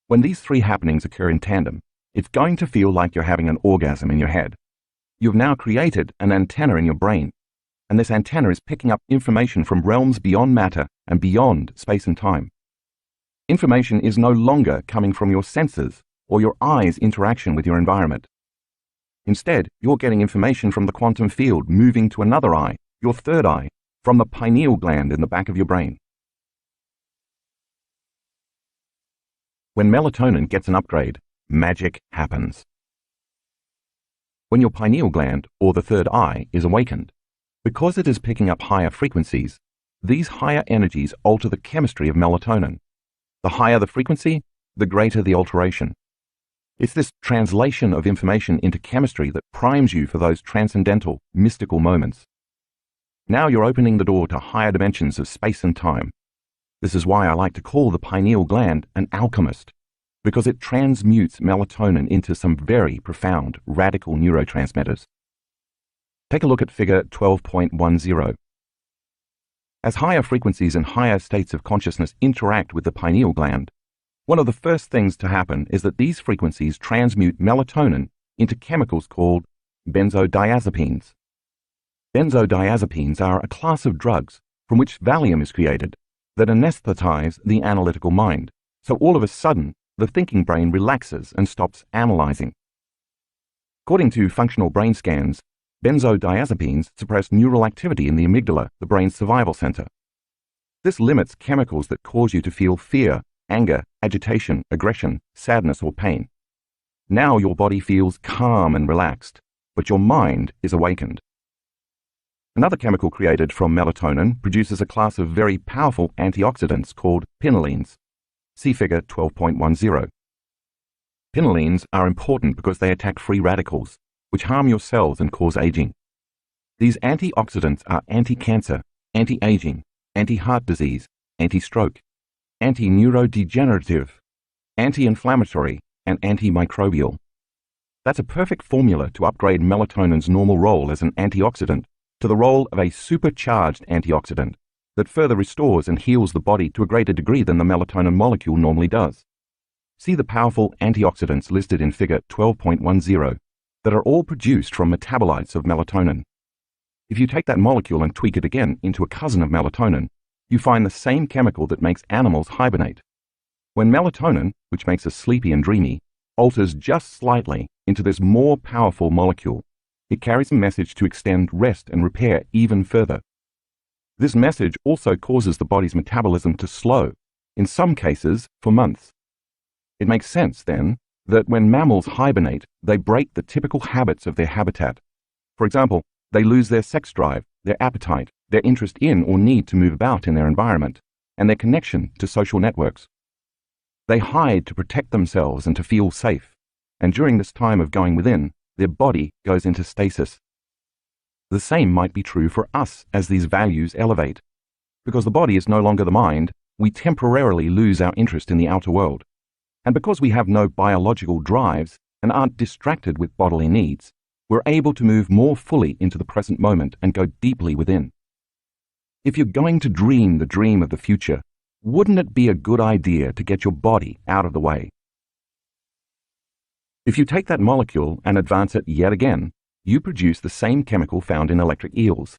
When these three happenings occur in tandem, it's going to feel like you're having an orgasm in your head. You've now created an antenna in your brain, and this antenna is picking up information from realms beyond matter and beyond space and time. Information is no longer coming from your senses or your eyes' interaction with your environment. Instead, you're getting information from the quantum field moving to another eye, your third eye, from the pineal gland in the back of your brain. When melatonin gets an upgrade, magic happens. When your pineal gland, or the third eye, is awakened, because it is picking up higher frequencies, these higher energies alter the chemistry of melatonin. The higher the frequency, the greater the alteration. It's this translation of information into chemistry that primes you for those transcendental, mystical moments. Now you're opening the door to higher dimensions of space and time. This is why I like to call the pineal gland an alchemist, because it transmutes melatonin into some very profound, radical neurotransmitters. Take a look at figure 12.10. As higher frequencies and higher states of consciousness interact with the pineal gland, one of the first things to happen is that these frequencies transmute melatonin into chemicals called benzodiazepines. Benzodiazepines are a class of drugs from which Valium is created that anesthetize the analytical mind, so all of a sudden the thinking brain relaxes and stops analyzing. According to functional brain scans, benzodiazepines suppress neural activity in the amygdala, the brain's survival center. This limits chemicals that cause you to feel fear, anger, agitation, aggression, sadness, or pain. Now your body feels calm and relaxed, but your mind is awakened. Another chemical created from melatonin produces a class of very powerful antioxidants called pinolines. See figure 12.10. Pinolines are important because they attack free radicals, which harm your cells and cause aging. These antioxidants are anti-cancer, anti-aging, anti-heart disease, anti-stroke, anti-neurodegenerative, anti-inflammatory, and antimicrobial. That's a perfect formula to upgrade melatonin's normal role as an antioxidant to the role of a supercharged antioxidant that further restores and heals the body to a greater degree than the melatonin molecule normally does. See the powerful antioxidants listed in figure 12.10 that are all produced from metabolites of melatonin. If you take that molecule and tweak it again into a cousin of melatonin, you find the same chemical that makes animals hibernate. When melatonin, which makes us sleepy and dreamy, alters just slightly into this more powerful molecule, it carries a message to extend rest and repair even further. This message also causes the body's metabolism to slow, in some cases for months. It makes sense, then, that when mammals hibernate, they break the typical habits of their habitat. For example, they lose their sex drive, their appetite, their interest in or need to move about in their environment, and their connection to social networks. They hide to protect themselves and to feel safe, and during this time of going within, their body goes into stasis. The same might be true for us as these values elevate. Because the body is no longer the mind, we temporarily lose our interest in the outer world. And because we have no biological drives and aren't distracted with bodily needs, we're able to move more fully into the present moment and go deeply within. If you're going to dream the dream of the future, wouldn't it be a good idea to get your body out of the way? If you take that molecule and advance it yet again, you produce the same chemical found in electric eels,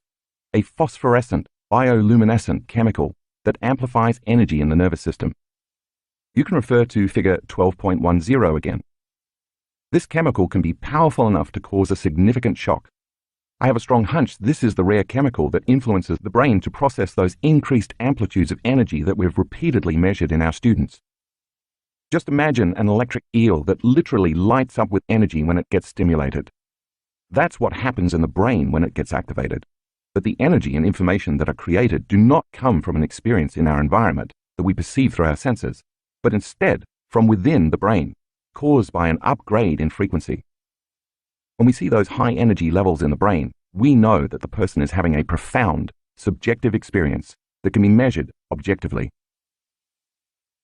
a phosphorescent, bioluminescent chemical that amplifies energy in the nervous system. You can refer to figure 12.10 again. This chemical can be powerful enough to cause a significant shock. I have a strong hunch this is the rare chemical that influences the brain to process those increased amplitudes of energy that we've repeatedly measured in our students. Just imagine an electric eel that literally lights up with energy when it gets stimulated. That's what happens in the brain when it gets activated. But the energy and information that are created do not come from an experience in our environment that we perceive through our senses, but instead from within the brain, caused by an upgrade in frequency. When we see those high energy levels in the brain, we know that the person is having a profound, subjective experience that can be measured objectively.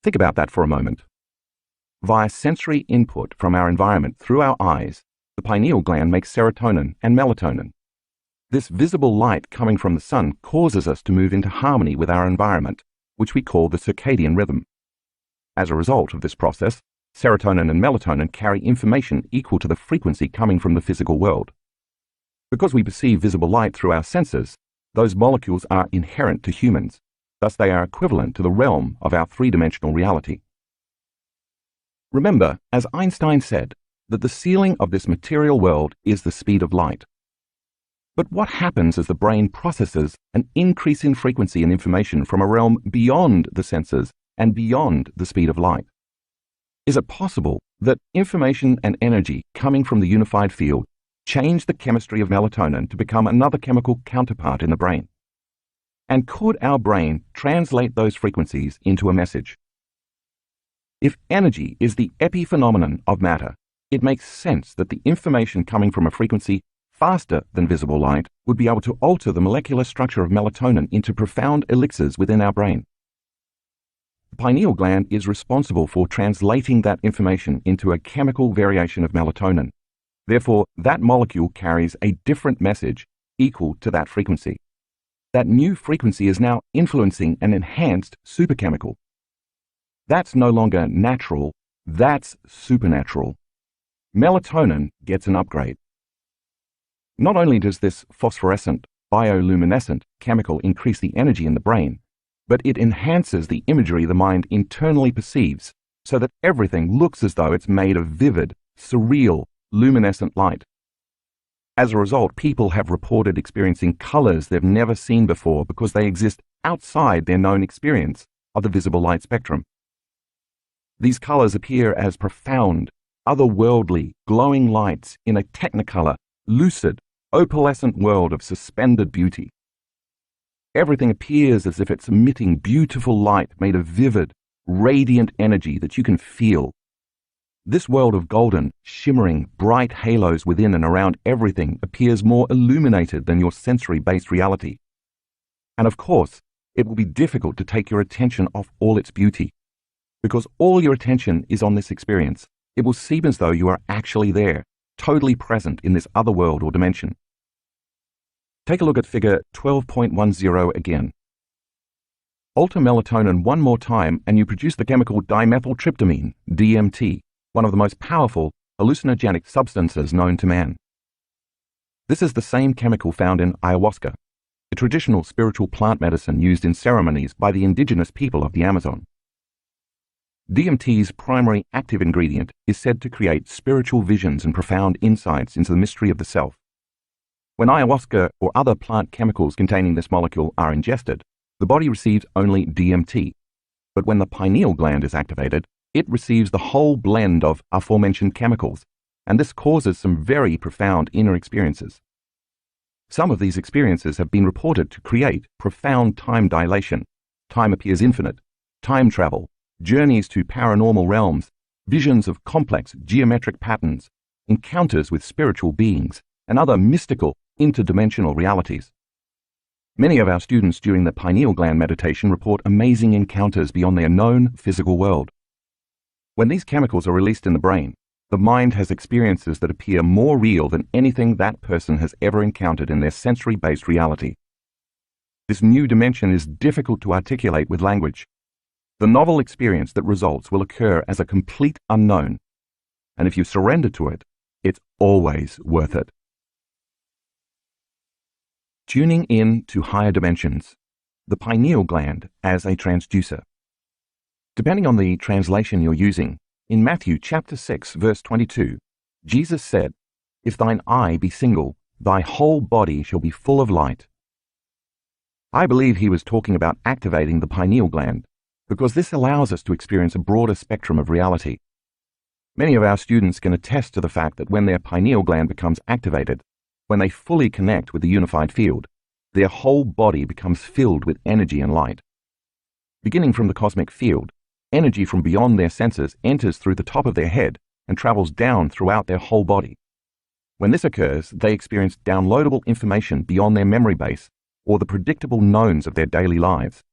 Think about that for a moment. Via sensory input from our environment through our eyes, the pineal gland makes serotonin and melatonin. This visible light coming from the sun causes us to move into harmony with our environment, which we call the circadian rhythm. As a result of this process, serotonin and melatonin carry information equal to the frequency coming from the physical world. Because we perceive visible light through our senses, those molecules are inherent to humans, thus they are equivalent to the realm of our three-dimensional reality. Remember, as Einstein said, that the ceiling of this material world is the speed of light. But what happens as the brain processes an increase in frequency and information from a realm beyond the senses and beyond the speed of light? Is it possible that information and energy coming from the unified field change the chemistry of melatonin to become another chemical counterpart in the brain? And could our brain translate those frequencies into a message? If energy is the epiphenomenon of matter, it makes sense that the information coming from a frequency faster than visible light would be able to alter the molecular structure of melatonin into profound elixirs within our brain. The pineal gland is responsible for translating that information into a chemical variation of melatonin. Therefore, that molecule carries a different message equal to that frequency. That new frequency is now influencing an enhanced superchemical. That's no longer natural, that's supernatural. Melatonin gets an upgrade. Not only does this phosphorescent, bioluminescent chemical increase the energy in the brain, but it enhances the imagery the mind internally perceives so that everything looks as though it's made of vivid, surreal, luminescent light. As a result, people have reported experiencing colors they've never seen before because they exist outside their known experience of the visible light spectrum. These colors appear as profound, otherworldly, glowing lights in a technicolor, lucid, opalescent world of suspended beauty. Everything appears as if it's emitting beautiful light made of vivid, radiant energy that you can feel. This world of golden, shimmering, bright halos within and around everything appears more illuminated than your sensory-based reality. And of course, it will be difficult to take your attention off all its beauty. Because all your attention is on this experience, it will seem as though you are actually there, totally present in this other world or dimension. Take a look at figure 12.10 again. Alter melatonin one more time and you produce the chemical dimethyltryptamine, DMT, one of the most powerful hallucinogenic substances known to man. This is the same chemical found in ayahuasca, a traditional spiritual plant medicine used in ceremonies by the indigenous people of the Amazon. DMT's primary active ingredient is said to create spiritual visions and profound insights into the mystery of the self. When ayahuasca or other plant chemicals containing this molecule are ingested, the body receives only DMT. But when the pineal gland is activated, it receives the whole blend of aforementioned chemicals, and this causes some very profound inner experiences. Some of these experiences have been reported to create profound time dilation. Time appears infinite, time travel, journeys to paranormal realms, visions of complex geometric patterns, encounters with spiritual beings, and other mystical, interdimensional realities. Many of our students during the pineal gland meditation report amazing encounters beyond their known physical world. When these chemicals are released in the brain, the mind has experiences that appear more real than anything that person has ever encountered in their sensory-based reality. This new dimension is difficult to articulate with language. The novel experience that results will occur as a complete unknown, and if you surrender to it, it's always worth it. Tuning in to higher dimensions, the pineal gland as a transducer. Depending on the translation you're using, in Matthew chapter 6, verse 22, Jesus said, "If thine eye be single, thy whole body shall be full of light." I believe he was talking about activating the pineal gland, because this allows us to experience a broader spectrum of reality. Many of our students can attest to the fact that when their pineal gland becomes activated, when they fully connect with the unified field, their whole body becomes filled with energy and light. Beginning from the cosmic field, energy from beyond their senses enters through the top of their head and travels down throughout their whole body. When this occurs, they experience downloadable information beyond their memory base or the predictable knowns of their daily lives,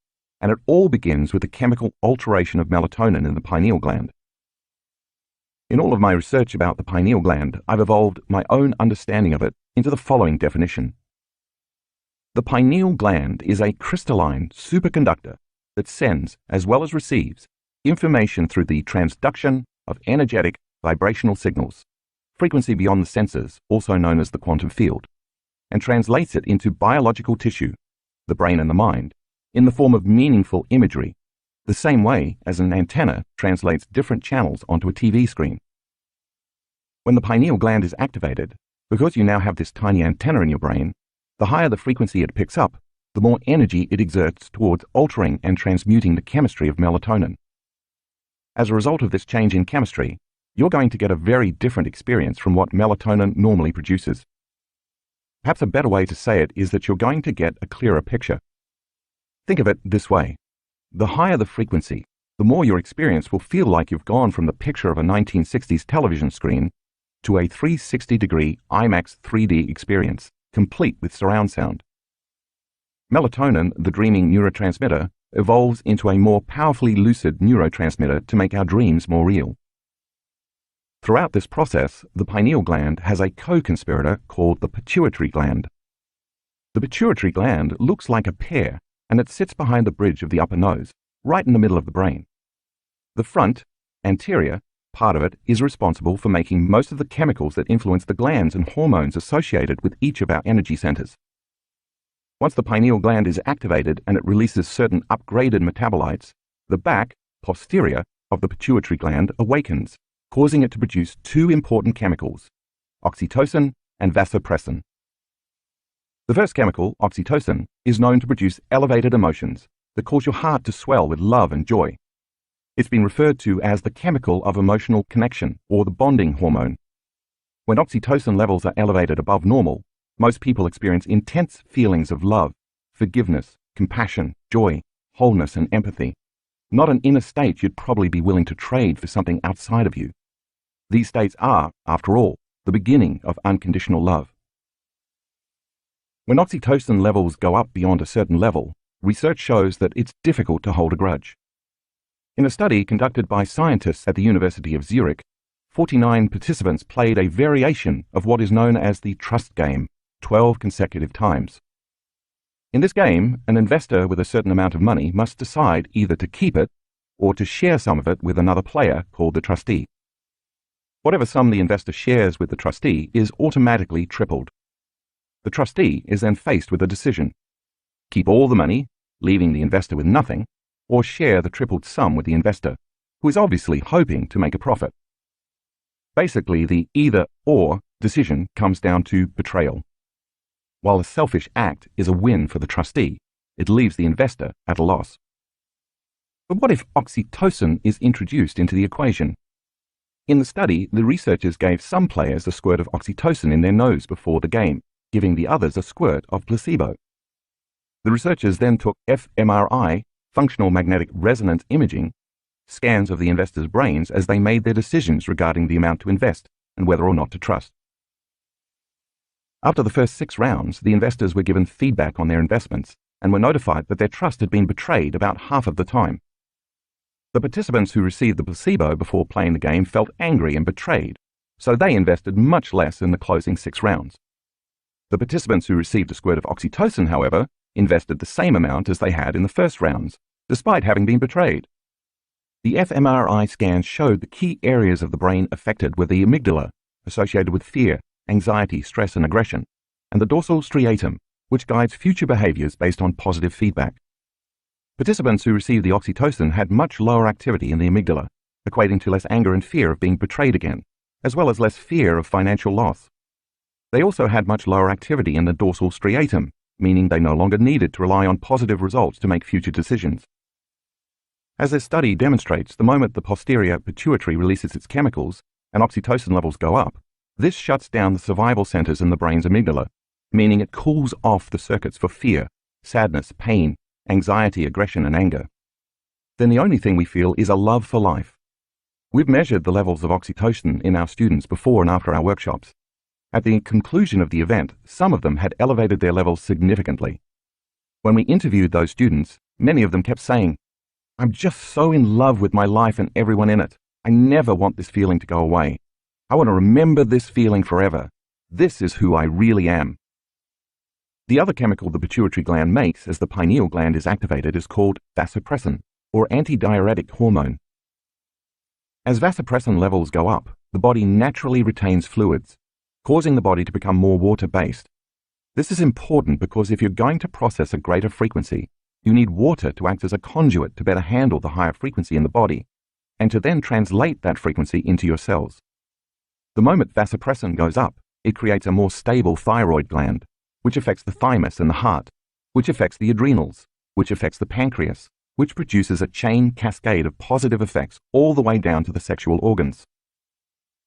and it all begins with the chemical alteration of melatonin in the pineal gland. In all of my research about the pineal gland, I've evolved my own understanding of it into the following definition. The pineal gland is a crystalline superconductor that sends, as well as receives, information through the transduction of energetic vibrational signals, frequency beyond the senses, also known as the quantum field, and translates it into biological tissue, the brain and the mind, in the form of meaningful imagery, the same way as an antenna translates different channels onto a TV screen. When the pineal gland is activated, because you now have this tiny antenna in your brain, the higher the frequency it picks up, the more energy it exerts towards altering and transmuting the chemistry of melatonin. As a result of this change in chemistry, you're going to get a very different experience from what melatonin normally produces. Perhaps a better way to say it is that you're going to get a clearer picture. Think of it this way. The higher the frequency, the more your experience will feel like you've gone from the picture of a 1960s television screen to a 360-degree IMAX 3D experience, complete with surround sound. Melatonin, the dreaming neurotransmitter, evolves into a more powerfully lucid neurotransmitter to make our dreams more real. Throughout this process, the pineal gland has a co-conspirator called the pituitary gland. The pituitary gland looks like a pear, and it sits behind the bridge of the upper nose, right in the middle of the brain. The front, anterior, part of it is responsible for making most of the chemicals that influence the glands and hormones associated with each of our energy centers. Once the pineal gland is activated and it releases certain upgraded metabolites, the back, posterior, of the pituitary gland awakens, causing it to produce two important chemicals, oxytocin and vasopressin. The first chemical, oxytocin, is known to produce elevated emotions that cause your heart to swell with love and joy. It's been referred to as the chemical of emotional connection or the bonding hormone. When oxytocin levels are elevated above normal, most people experience intense feelings of love, forgiveness, compassion, joy, wholeness, and empathy. Not an inner state you'd probably be willing to trade for something outside of you. These states are, after all, the beginning of unconditional love. When oxytocin levels go up beyond a certain level, research shows that it's difficult to hold a grudge. In a study conducted by scientists at the University of Zurich, 49 participants played a variation of what is known as the trust game 12 consecutive times. In this game, an investor with a certain amount of money must decide either to keep it or to share some of it with another player called the trustee. Whatever sum the investor shares with the trustee is automatically tripled. The trustee is then faced with a decision: keep all the money, leaving the investor with nothing, or share the tripled sum with the investor, who is obviously hoping to make a profit. Basically, the either-or decision comes down to betrayal. While a selfish act is a win for the trustee, it leaves the investor at a loss. But what if oxytocin is introduced into the equation? In the study, the researchers gave some players a squirt of oxytocin in their nose before the game, giving the others a squirt of placebo. The researchers then took fMRI, functional magnetic resonance imaging, scans of the investors' brains as they made their decisions regarding the amount to invest and whether or not to trust. After the first 6 rounds, the investors were given feedback on their investments and were notified that their trust had been betrayed about half of the time. The participants who received the placebo before playing the game felt angry and betrayed, so they invested much less in the closing 6 rounds. The participants who received a squirt of oxytocin, however, invested the same amount as they had in the first rounds, despite having been betrayed. The fMRI scans showed the key areas of the brain affected were the amygdala, associated with fear, anxiety, stress, and aggression, and the dorsal striatum, which guides future behaviors based on positive feedback. Participants who received the oxytocin had much lower activity in the amygdala, equating to less anger and fear of being betrayed again, as well as less fear of financial loss. They also had much lower activity in the dorsal striatum, meaning they no longer needed to rely on positive results to make future decisions. As this study demonstrates, the moment the posterior pituitary releases its chemicals and oxytocin levels go up, this shuts down the survival centers in the brain's amygdala, meaning it cools off the circuits for fear, sadness, pain, anxiety, aggression, and anger. Then the only thing we feel is a love for life. We've measured the levels of oxytocin in our students before and after our workshops. At the conclusion of the event, some of them had elevated their levels significantly. When we interviewed those students, many of them kept saying, "I'm just so in love with my life and everyone in it. I never want this feeling to go away. I want to remember this feeling forever. This is who I really am." The other chemical the pituitary gland makes as the pineal gland is activated is called vasopressin, or antidiuretic hormone. As vasopressin levels go up, the body naturally retains fluids, causing the body to become more water-based. This is important because if you're going to process a greater frequency, you need water to act as a conduit to better handle the higher frequency in the body, and to then translate that frequency into your cells. The moment vasopressin goes up, it creates a more stable thyroid gland, which affects the thymus and the heart, which affects the adrenals, which affects the pancreas, which produces a chain cascade of positive effects all the way down to the sexual organs.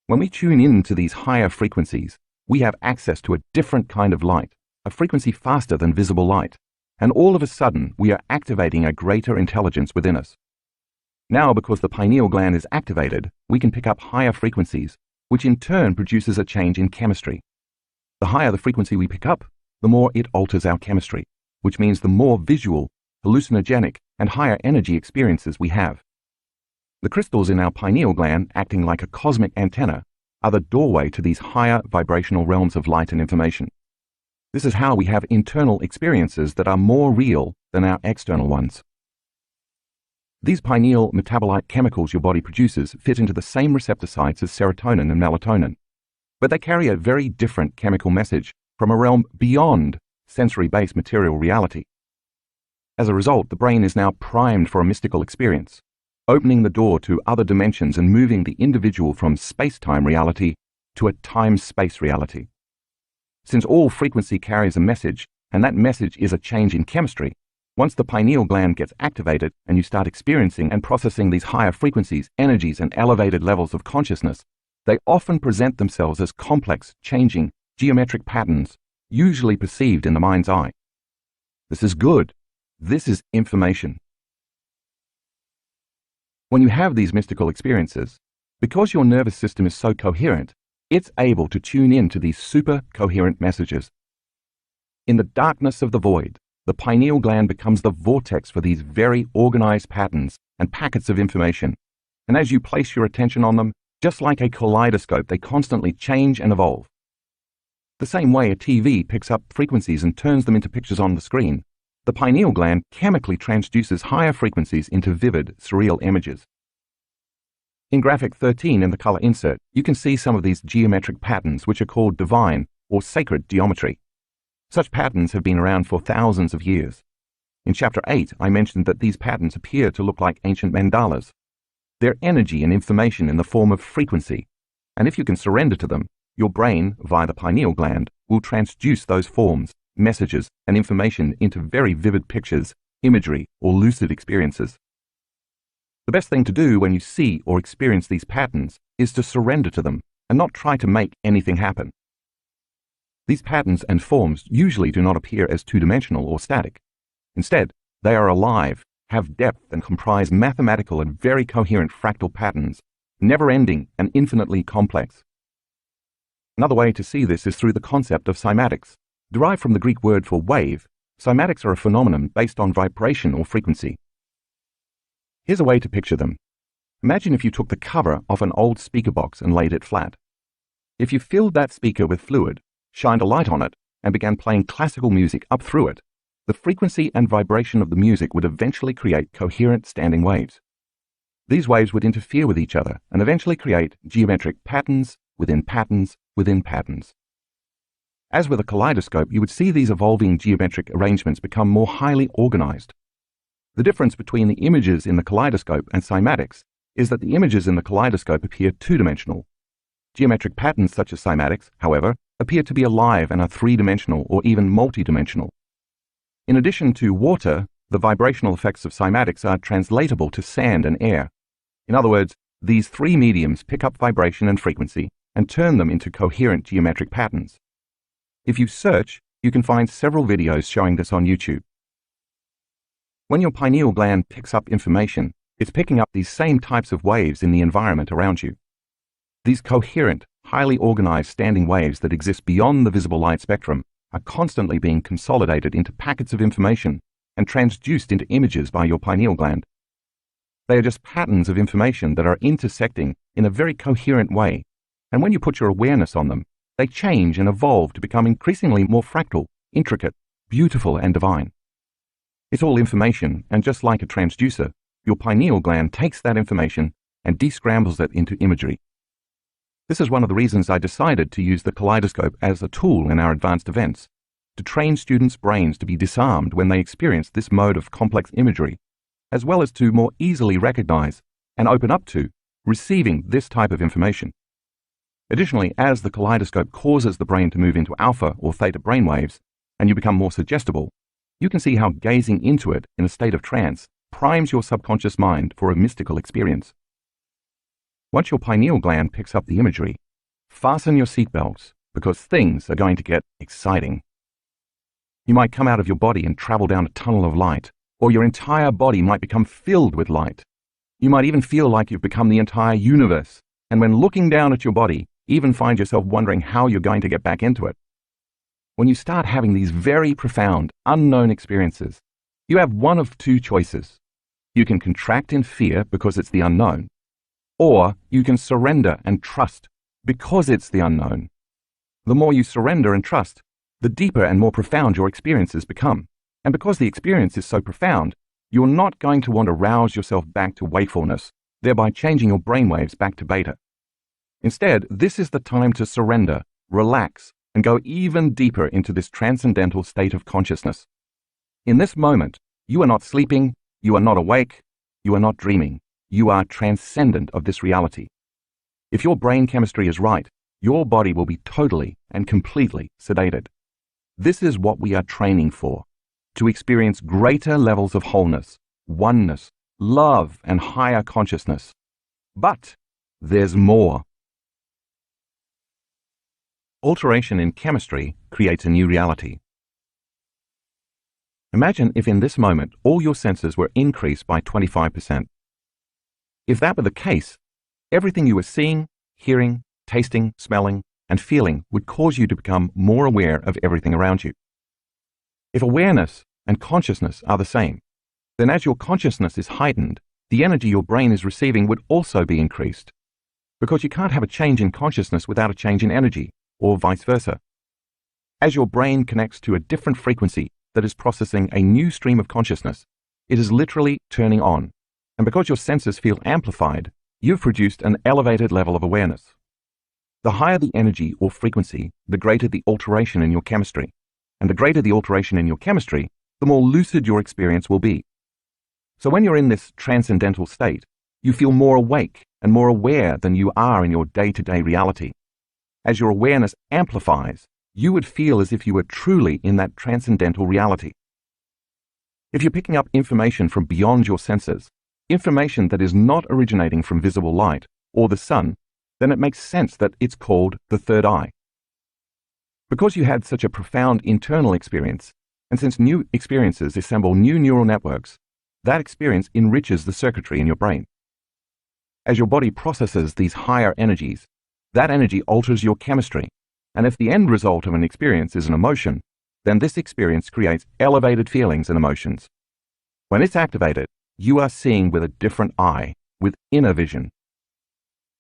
When we tune in to these higher frequencies, we have access to a different kind of light, a frequency faster than visible light, and all of a sudden we are activating a greater intelligence within us. Now, because the pineal gland is activated, we can pick up higher frequencies, which in turn produces a change in chemistry. The higher the frequency we pick up, the more it alters our chemistry, which means the more visual, hallucinogenic, and higher energy experiences we have. The crystals in our pineal gland, acting like a cosmic antenna, are the doorway to these higher vibrational realms of light and information. This is how we have internal experiences that are more real than our external ones. These pineal metabolite chemicals your body produces fit into the same receptor sites as serotonin and melatonin, but they carry a very different chemical message from a realm beyond sensory-based material reality. As a result, the brain is now primed for a mystical experience, opening the door to other dimensions and moving the individual from space-time reality to a time-space reality. Since all frequency carries a message, and that message is a change in chemistry, once the pineal gland gets activated and you start experiencing and processing these higher frequencies, energies, and elevated levels of consciousness, they often present themselves as complex, changing, geometric patterns, usually perceived in the mind's eye. This is good. This is information. When you have these mystical experiences, because your nervous system is so coherent, it's able to tune in to these super coherent messages. In the darkness of the void, the pineal gland becomes the vortex for these very organized patterns and packets of information, and as you place your attention on them, just like a kaleidoscope, they constantly change and evolve. The same way a TV picks up frequencies and turns them into pictures on the screen, the pineal gland chemically transduces higher frequencies into vivid, surreal images. In graphic 13 in the color insert, you can see some of these geometric patterns which are called divine or sacred geometry. Such patterns have been around for thousands of years. In Chapter 8, I mentioned that these patterns appear to look like ancient mandalas. They're energy and information in the form of frequency, and if you can surrender to them, your brain, via the pineal gland, will transduce those forms, messages, and information into very vivid pictures, imagery, or lucid experiences. The best thing to do when you see or experience these patterns is to surrender to them and not try to make anything happen. These patterns and forms usually do not appear as two-dimensional or static. Instead, they are alive, have depth, and comprise mathematical and very coherent fractal patterns, never-ending and infinitely complex. Another way to see this is through the concept of cymatics. Derived from the Greek word for wave, cymatics are a phenomenon based on vibration or frequency. Here's a way to picture them. Imagine if you took the cover off an old speaker box and laid it flat. If you filled that speaker with fluid, shined a light on it, and began playing classical music up through it, the frequency and vibration of the music would eventually create coherent standing waves. These waves would interfere with each other and eventually create geometric patterns within patterns within patterns. As with a kaleidoscope, you would see these evolving geometric arrangements become more highly organized. The difference between the images in the kaleidoscope and cymatics is that the images in the kaleidoscope appear two-dimensional. Geometric patterns such as cymatics, however, appear to be alive and are three-dimensional or even multi-dimensional. In addition to water, the vibrational effects of cymatics are translatable to sand and air. In other words, these three mediums pick up vibration and frequency and turn them into coherent geometric patterns. If you search, you can find several videos showing this on YouTube. When your pineal gland picks up information, it's picking up these same types of waves in the environment around you. These coherent, highly organized standing waves that exist beyond the visible light spectrum are constantly being consolidated into packets of information and transduced into images by your pineal gland. They are just patterns of information that are intersecting in a very coherent way, and when you put your awareness on them, they change and evolve to become increasingly more fractal, intricate, beautiful, and divine. It's all information, and just like a transducer, your pineal gland takes that information and descrambles it into imagery. This is one of the reasons I decided to use the kaleidoscope as a tool in our advanced events, to train students' brains to be disarmed when they experience this mode of complex imagery, as well as to more easily recognize and open up to receiving this type of information. Additionally, as the kaleidoscope causes the brain to move into alpha or theta brainwaves, and you become more suggestible, you can see how gazing into it in a state of trance primes your subconscious mind for a mystical experience. Once your pineal gland picks up the imagery, fasten your seatbelts because things are going to get exciting. You might come out of your body and travel down a tunnel of light, or your entire body might become filled with light. You might even feel like you've become the entire universe, and when looking down at your body, even find yourself wondering how you're going to get back into it. When you start having these very profound, unknown experiences, you have one of two choices. You can contract in fear because it's the unknown, or you can surrender and trust because it's the unknown. The more you surrender and trust, the deeper and more profound your experiences become. And because the experience is so profound, you're not going to want to rouse yourself back to wakefulness, thereby changing your brainwaves back to beta. Instead, this is the time to surrender, relax, and go even deeper into this transcendental state of consciousness. In this moment, you are not sleeping, you are not awake, you are not dreaming. You are transcendent of this reality. If your brain chemistry is right, your body will be totally and completely sedated. This is what we are training for, to experience greater levels of wholeness, oneness, love, and higher consciousness. But there's more. Alteration in chemistry creates a new reality. Imagine if in this moment all your senses were increased by 25%. If that were the case, everything you were seeing, hearing, tasting, smelling, and feeling would cause you to become more aware of everything around you. If awareness and consciousness are the same, then as your consciousness is heightened, the energy your brain is receiving would also be increased. Because you can't have a change in consciousness without a change in energy, or vice versa. As your brain connects to a different frequency that is processing a new stream of consciousness, it is literally turning on. And because your senses feel amplified, you've produced an elevated level of awareness. The higher the energy or frequency, the greater the alteration in your chemistry. And the greater the alteration in your chemistry, the more lucid your experience will be. So when you're in this transcendental state, you feel more awake and more aware than you are in your day-to-day reality. As your awareness amplifies, you would feel as if you were truly in that transcendental reality. If you're picking up information from beyond your senses, information that is not originating from visible light or the sun, then it makes sense that it's called the third eye. Because you had such a profound internal experience, and since new experiences assemble new neural networks, that experience enriches the circuitry in your brain. As your body processes these higher energies, that energy alters your chemistry, and if the end result of an experience is an emotion, then this experience creates elevated feelings and emotions. When it's activated, you are seeing with a different eye, with inner vision.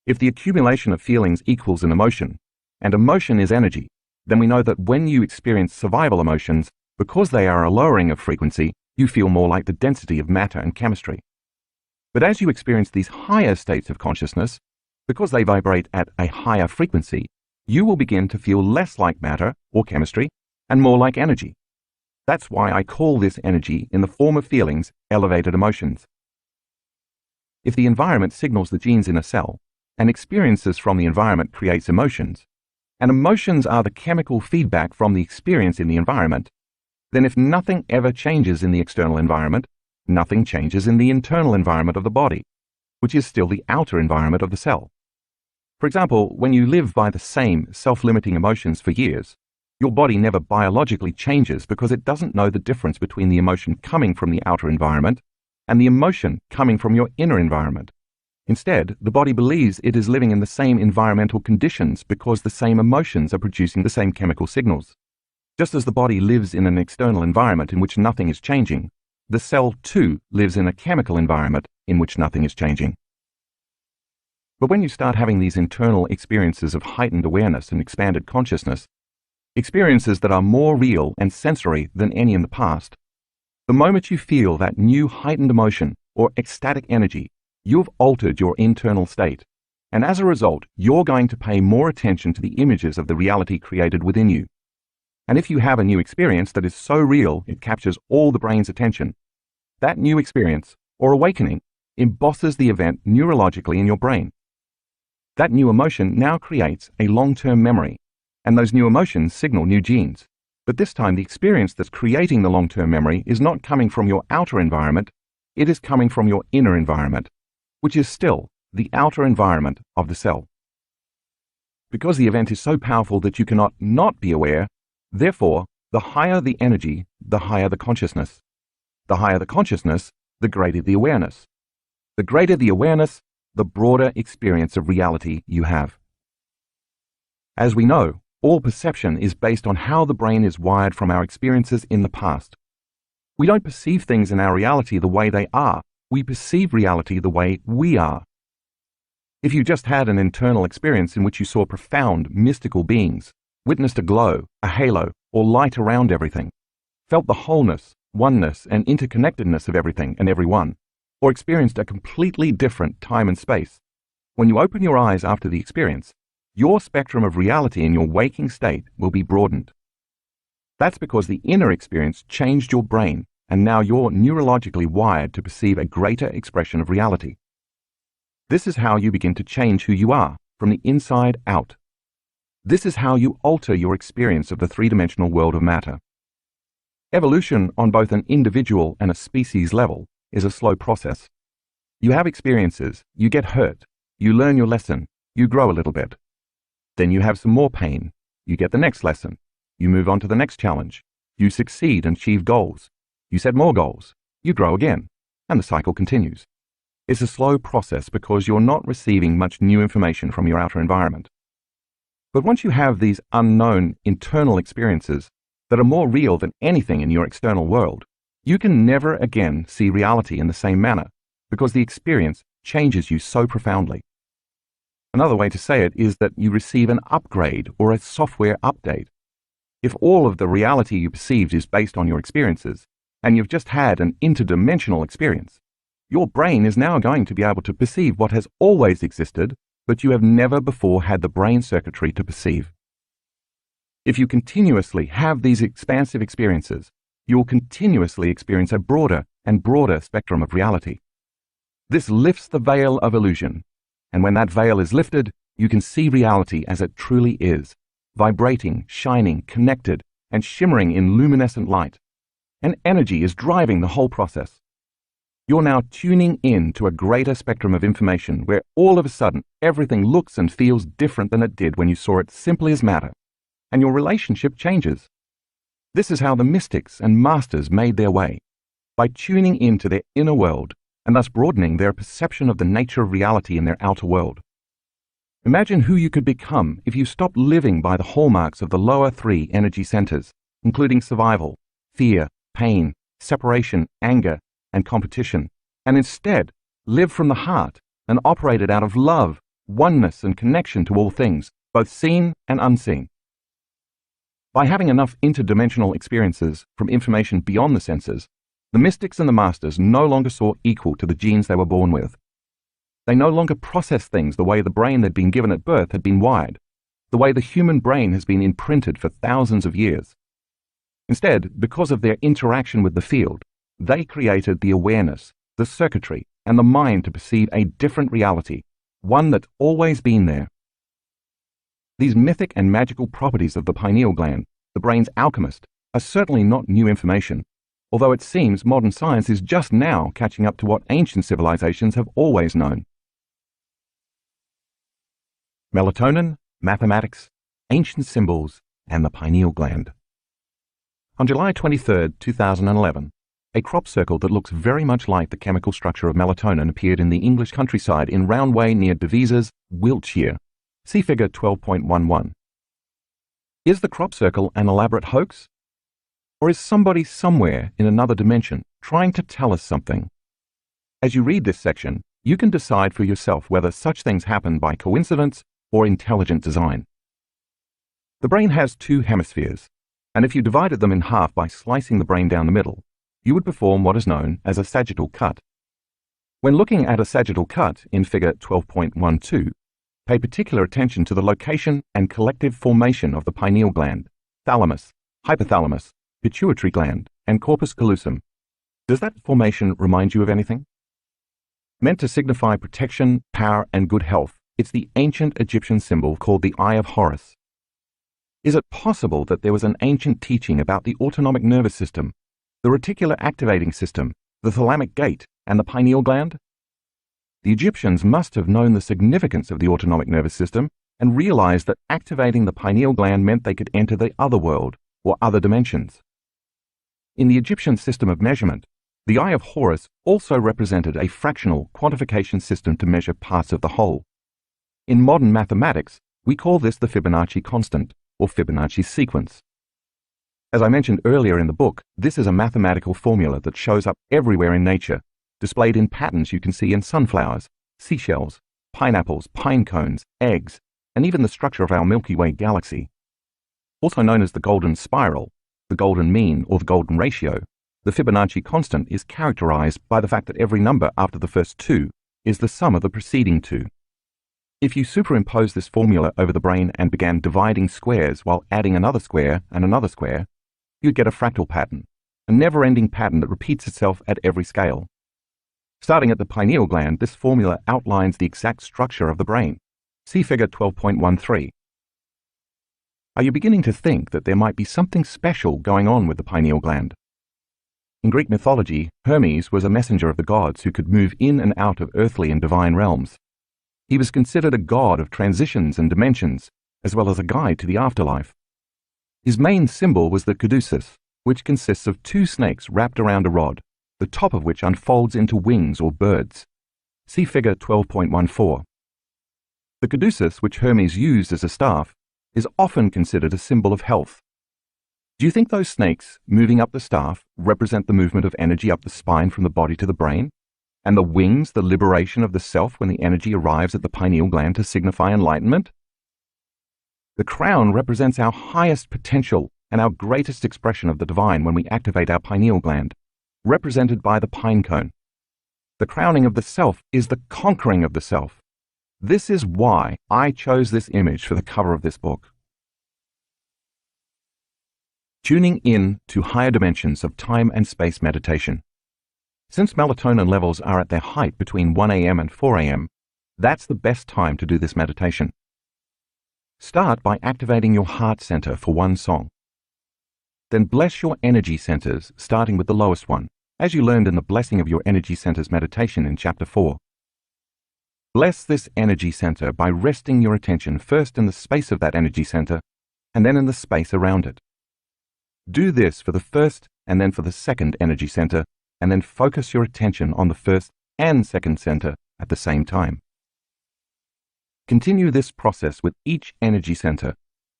If the accumulation of feelings equals an emotion, and emotion is energy, then we know that when you experience survival emotions, because they are a lowering of frequency, you feel more like the density of matter and chemistry. But as you experience these higher states of consciousness, because they vibrate at a higher frequency, you will begin to feel less like matter or chemistry and more like energy. That's why I call this energy in the form of feelings elevated emotions. If the environment signals the genes in a cell, and experiences from the environment creates emotions, and emotions are the chemical feedback from the experience in the environment, then if nothing ever changes in the external environment, nothing changes in the internal environment of the body, which is still the outer environment of the cell. For example, when you live by the same self-limiting emotions for years, your body never biologically changes because it doesn't know the difference between the emotion coming from the outer environment and the emotion coming from your inner environment. Instead, the body believes it is living in the same environmental conditions because the same emotions are producing the same chemical signals. Just as the body lives in an external environment in which nothing is changing, the cell too lives in a chemical environment in which nothing is changing. But when you start having these internal experiences of heightened awareness and expanded consciousness, experiences that are more real and sensory than any in the past, the moment you feel that new heightened emotion or ecstatic energy, you've altered your internal state, and as a result, you're going to pay more attention to the images of the reality created within you. And if you have a new experience that is so real it captures all the brain's attention, that new experience, or awakening, embosses the event neurologically in your brain. That new emotion now creates a long-term memory, and those new emotions signal new genes. But this time the experience that's creating the long-term memory is not coming from your outer environment, it is coming from your inner environment, which is still the outer environment of the cell. Because the event is so powerful that you cannot not be aware, therefore, the higher the energy, the higher the consciousness. The higher the consciousness, the greater the awareness. The greater the awareness, the broader experience of reality you have. As we know, all perception is based on how the brain is wired from our experiences in the past. We don't perceive things in our reality the way they are. We perceive reality the way we are. If you just had an internal experience in which you saw profound, mystical beings, witnessed a glow, a halo, or light around everything, felt the wholeness, oneness, and interconnectedness of everything and everyone, or experienced a completely different time and space, when you open your eyes after the experience, your spectrum of reality in your waking state will be broadened. That's because the inner experience changed your brain, and now you're neurologically wired to perceive a greater expression of reality. This is how you begin to change who you are, from the inside out. This is how you alter your experience of the three-dimensional world of matter. Evolution on both an individual and a species level is a slow process. You have experiences, you get hurt, you learn your lesson, you grow a little bit. Then you have some more pain, you get the next lesson, you move on to the next challenge, you succeed and achieve goals, you set more goals, you grow again, and the cycle continues. It's a slow process because you're not receiving much new information from your outer environment. But once you have these unknown internal experiences that are more real than anything in your external world, you can never again see reality in the same manner because the experience changes you so profoundly. Another way to say it is that you receive an upgrade or a software update. If all of the reality you perceived is based on your experiences, and you've just had an interdimensional experience, your brain is now going to be able to perceive what has always existed, but you have never before had the brain circuitry to perceive. If you continuously have these expansive experiences, you will continuously experience a broader and broader spectrum of reality. This lifts the veil of illusion, and when that veil is lifted, you can see reality as it truly is, vibrating, shining, connected, and shimmering in luminescent light. And energy is driving the whole process. You're now tuning in to a greater spectrum of information where all of a sudden everything looks and feels different than it did when you saw it simply as matter, and your relationship changes. This is how the mystics and masters made their way, by tuning into their inner world and thus broadening their perception of the nature of reality in their outer world. Imagine who you could become if you stopped living by the hallmarks of the lower three energy centers, including survival, fear, pain, separation, anger, and competition, and instead live from the heart and operated out of love, oneness, and connection to all things, both seen and unseen. By having enough interdimensional experiences from information beyond the senses, the mystics and the masters no longer saw equal to the genes they were born with. They no longer processed things the way the brain they'd been given at birth had been wired, the way the human brain has been imprinted for thousands of years. Instead, because of their interaction with the field, they created the awareness, the circuitry, and the mind to perceive a different reality, one that's always been there. These mythic and magical properties of the pineal gland, the brain's alchemist, are certainly not new information, although it seems modern science is just now catching up to what ancient civilizations have always known. Melatonin, mathematics, ancient symbols, and the pineal gland. On July 23, 2011, a crop circle that looks very much like the chemical structure of melatonin appeared in the English countryside in Roundway near Devizes, Wiltshire. See figure 12.11. Is the crop circle an elaborate hoax? Or is somebody somewhere in another dimension trying to tell us something? As you read this section, you can decide for yourself whether such things happen by coincidence or intelligent design. The brain has two hemispheres, and if you divided them in half by slicing the brain down the middle, you would perform what is known as a sagittal cut. When looking at a sagittal cut in figure 12.12, pay particular attention to the location and collective formation of the pineal gland, thalamus, hypothalamus, pituitary gland, and corpus callosum. Does that formation remind you of anything? Meant to signify protection, power, and good health, it's the ancient Egyptian symbol called the Eye of Horus. Is it possible that there was an ancient teaching about the autonomic nervous system, the reticular activating system, the thalamic gate, and the pineal gland? The Egyptians must have known the significance of the autonomic nervous system and realized that activating the pineal gland meant they could enter the other world, or other dimensions. In the Egyptian system of measurement, the Eye of Horus also represented a fractional quantification system to measure parts of the whole. In modern mathematics, we call this the Fibonacci constant, or Fibonacci sequence. As I mentioned earlier in the book, this is a mathematical formula that shows up everywhere in nature, displayed in patterns you can see in sunflowers, seashells, pineapples, pine cones, eggs, and even the structure of our Milky Way galaxy. Also known as the golden spiral, the golden mean, or the golden ratio, the Fibonacci constant is characterized by the fact that every number after the first two is the sum of the preceding two. If you superimpose this formula over the brain and began dividing squares while adding another square and another square, you'd get a fractal pattern, a never-ending pattern that repeats itself at every scale. Starting at the pineal gland, this formula outlines the exact structure of the brain. See figure 12.13. Are you beginning to think that there might be something special going on with the pineal gland? In Greek mythology, Hermes was a messenger of the gods who could move in and out of earthly and divine realms. He was considered a god of transitions and dimensions, as well as a guide to the afterlife. His main symbol was the caduceus, which consists of two snakes wrapped around a rod, the top of which unfolds into wings or birds. See figure 12.14. The caduceus, which Hermes used as a staff, is often considered a symbol of health. Do you think those snakes moving up the staff represent the movement of energy up the spine from the body to the brain? And the wings, the liberation of the self when the energy arrives at the pineal gland to signify enlightenment? The crown represents our highest potential and our greatest expression of the divine when we activate our pineal gland, represented by the pine cone. The crowning of the self is the conquering of the self. This is why I chose this image for the cover of this book. Tuning in to higher dimensions of time and space meditation. Since melatonin levels are at their height between 1 a.m. and 4 a.m., that's the best time to do this meditation. Start by activating your heart center for one song. Then bless your energy centers, starting with the lowest one, as you learned in the Blessing of Your Energy Centers meditation in Chapter 4. Bless this energy center by resting your attention first in the space of that energy center, and then in the space around it. Do this for the first and then for the second energy center, and then focus your attention on the first and second center at the same time. Continue this process with each energy center,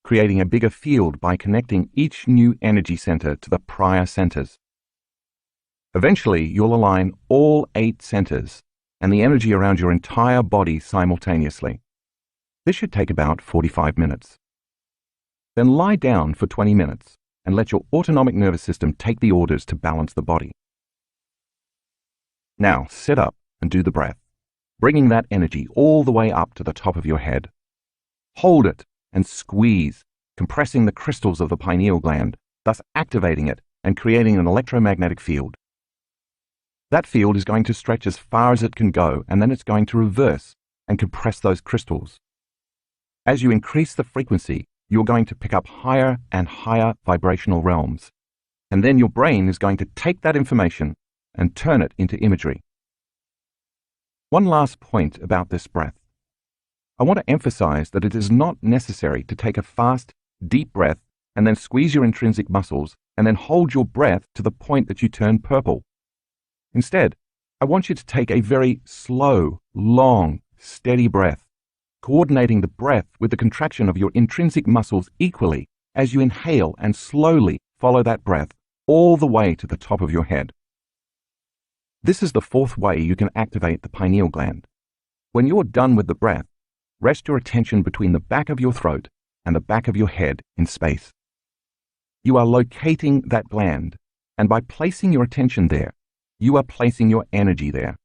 creating a bigger field by connecting each new energy center to the prior centers. Eventually, you'll align all 8 centers and the energy around your entire body simultaneously. This should take about 45 minutes. Then lie down for 20 minutes and let your autonomic nervous system take the orders to balance the body. Now, sit up and do the breath, bringing that energy all the way up to the top of your head. Hold it and squeeze, compressing the crystals of the pineal gland, thus activating it and creating an electromagnetic field. That field is going to stretch as far as it can go, and then it's going to reverse and compress those crystals. As you increase the frequency, you're going to pick up higher and higher vibrational realms. And then your brain is going to take that information and turn it into imagery. One last point about this breath. I want to emphasize that it is not necessary to take a fast, deep breath and then squeeze your intrinsic muscles and then hold your breath to the point that you turn purple. Instead, I want you to take a very slow, long, steady breath, coordinating the breath with the contraction of your intrinsic muscles equally as you inhale and slowly follow that breath all the way to the top of your head. This is the 4th way you can activate the pineal gland. When you're done with the breath, rest your attention between the back of your throat and the back of your head in space. You are locating that gland, and by placing your attention there, you are placing your energy there.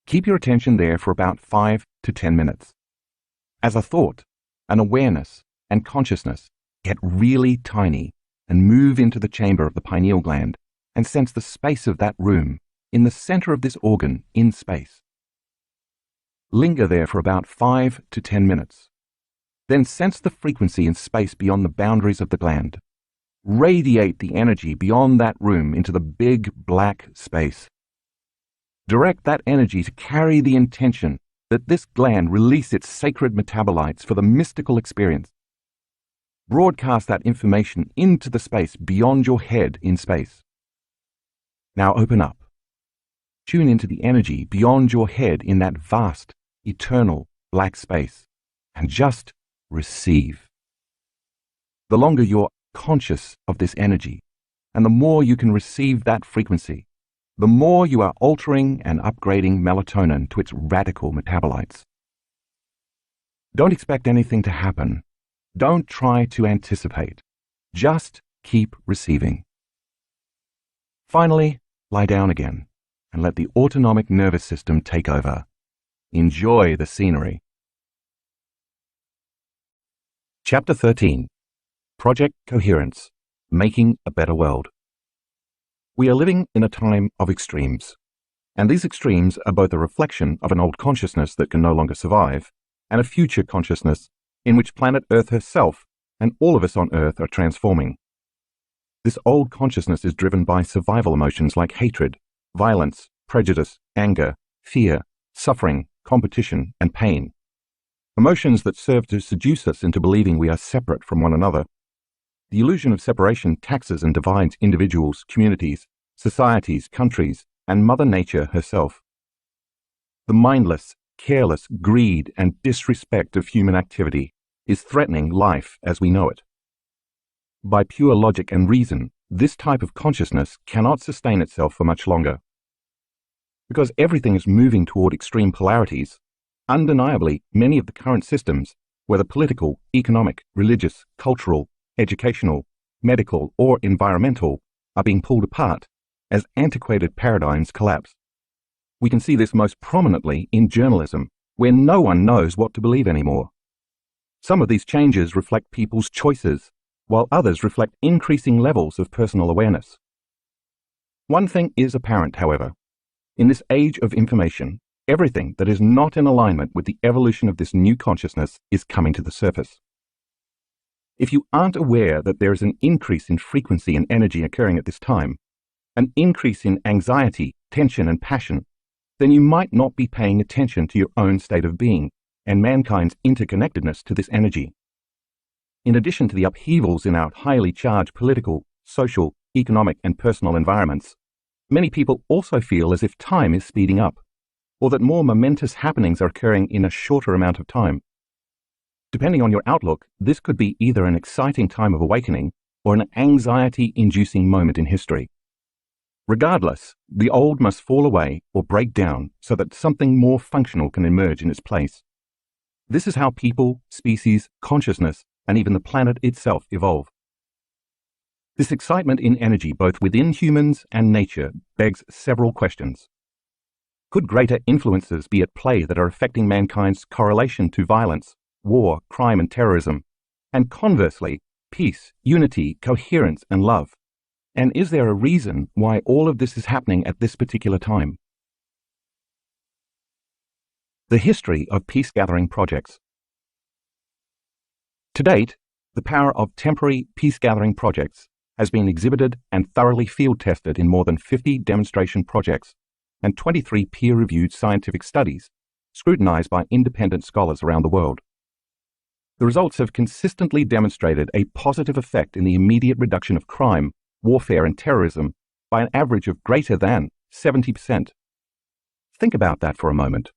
Keep your attention there for about 5 to 10 minutes. As a thought, an awareness, and consciousness get really tiny and move into the chamber of the pineal gland and sense the space of that room in the center of this organ in space. Linger there for about 5 to 10 minutes. Then sense the frequency in space beyond the boundaries of the gland. Radiate the energy beyond that room into the big black space. Direct that energy to carry the intention that this gland release its sacred metabolites for the mystical experience. Broadcast that information into the space beyond your head in space. Now open up. Tune into the energy beyond your head in that vast, eternal black space, and just receive. The longer you're conscious of this energy, and the more you can receive that frequency, the more you are altering and upgrading melatonin to its radical metabolites. Don't expect anything to happen. Don't try to anticipate. Just keep receiving. Finally, lie down again and let the autonomic nervous system take over. Enjoy the scenery. Chapter 13. Project Coherence, Making a Better World. We are living in a time of extremes, and these extremes are both a reflection of an old consciousness that can no longer survive and a future consciousness in which planet Earth herself and all of us on Earth are transforming. This old consciousness is driven by survival emotions like hatred, violence, prejudice, anger, fear, suffering, competition, and pain. Emotions that serve to seduce us into believing we are separate from one another. The illusion of separation taxes and divides individuals, communities, societies, countries, and Mother Nature herself. The mindless, careless greed and disrespect of human activity is threatening life as we know it. By pure logic and reason, this type of consciousness cannot sustain itself for much longer. Because everything is moving toward extreme polarities, undeniably many of the current systems, whether political, economic, religious, cultural, educational, medical, or environmental, are being pulled apart as antiquated paradigms collapse. We can see this most prominently in journalism, where no one knows what to believe anymore. Some of these changes reflect people's choices, while others reflect increasing levels of personal awareness. One thing is apparent, however. In this age of information, everything that is not in alignment with the evolution of this new consciousness is coming to the surface. If you aren't aware that there is an increase in frequency and energy occurring at this time, an increase in anxiety, tension, and passion, then you might not be paying attention to your own state of being and mankind's interconnectedness to this energy. In addition to the upheavals in our highly charged political, social, economic, and personal environments, many people also feel as if time is speeding up, or that more momentous happenings are occurring in a shorter amount of time. Depending on your outlook, this could be either an exciting time of awakening or an anxiety-inducing moment in history. Regardless, the old must fall away or break down so that something more functional can emerge in its place. This is how people, species, consciousness, and even the planet itself evolve. This excitement in energy both within humans and nature begs several questions. Could greater influences be at play that are affecting mankind's correlation to violence, war, crime, and terrorism, and conversely, peace, unity, coherence, and love? And is there a reason why all of this is happening at this particular time? The history of peace-gathering projects. To date, the power of temporary peace-gathering projects has been exhibited and thoroughly field-tested in more than 50 demonstration projects and 23 peer-reviewed scientific studies scrutinized by independent scholars around the world. The results have consistently demonstrated a positive effect in the immediate reduction of crime, warfare, and terrorism by an average of greater than 70%. Think about that for a moment.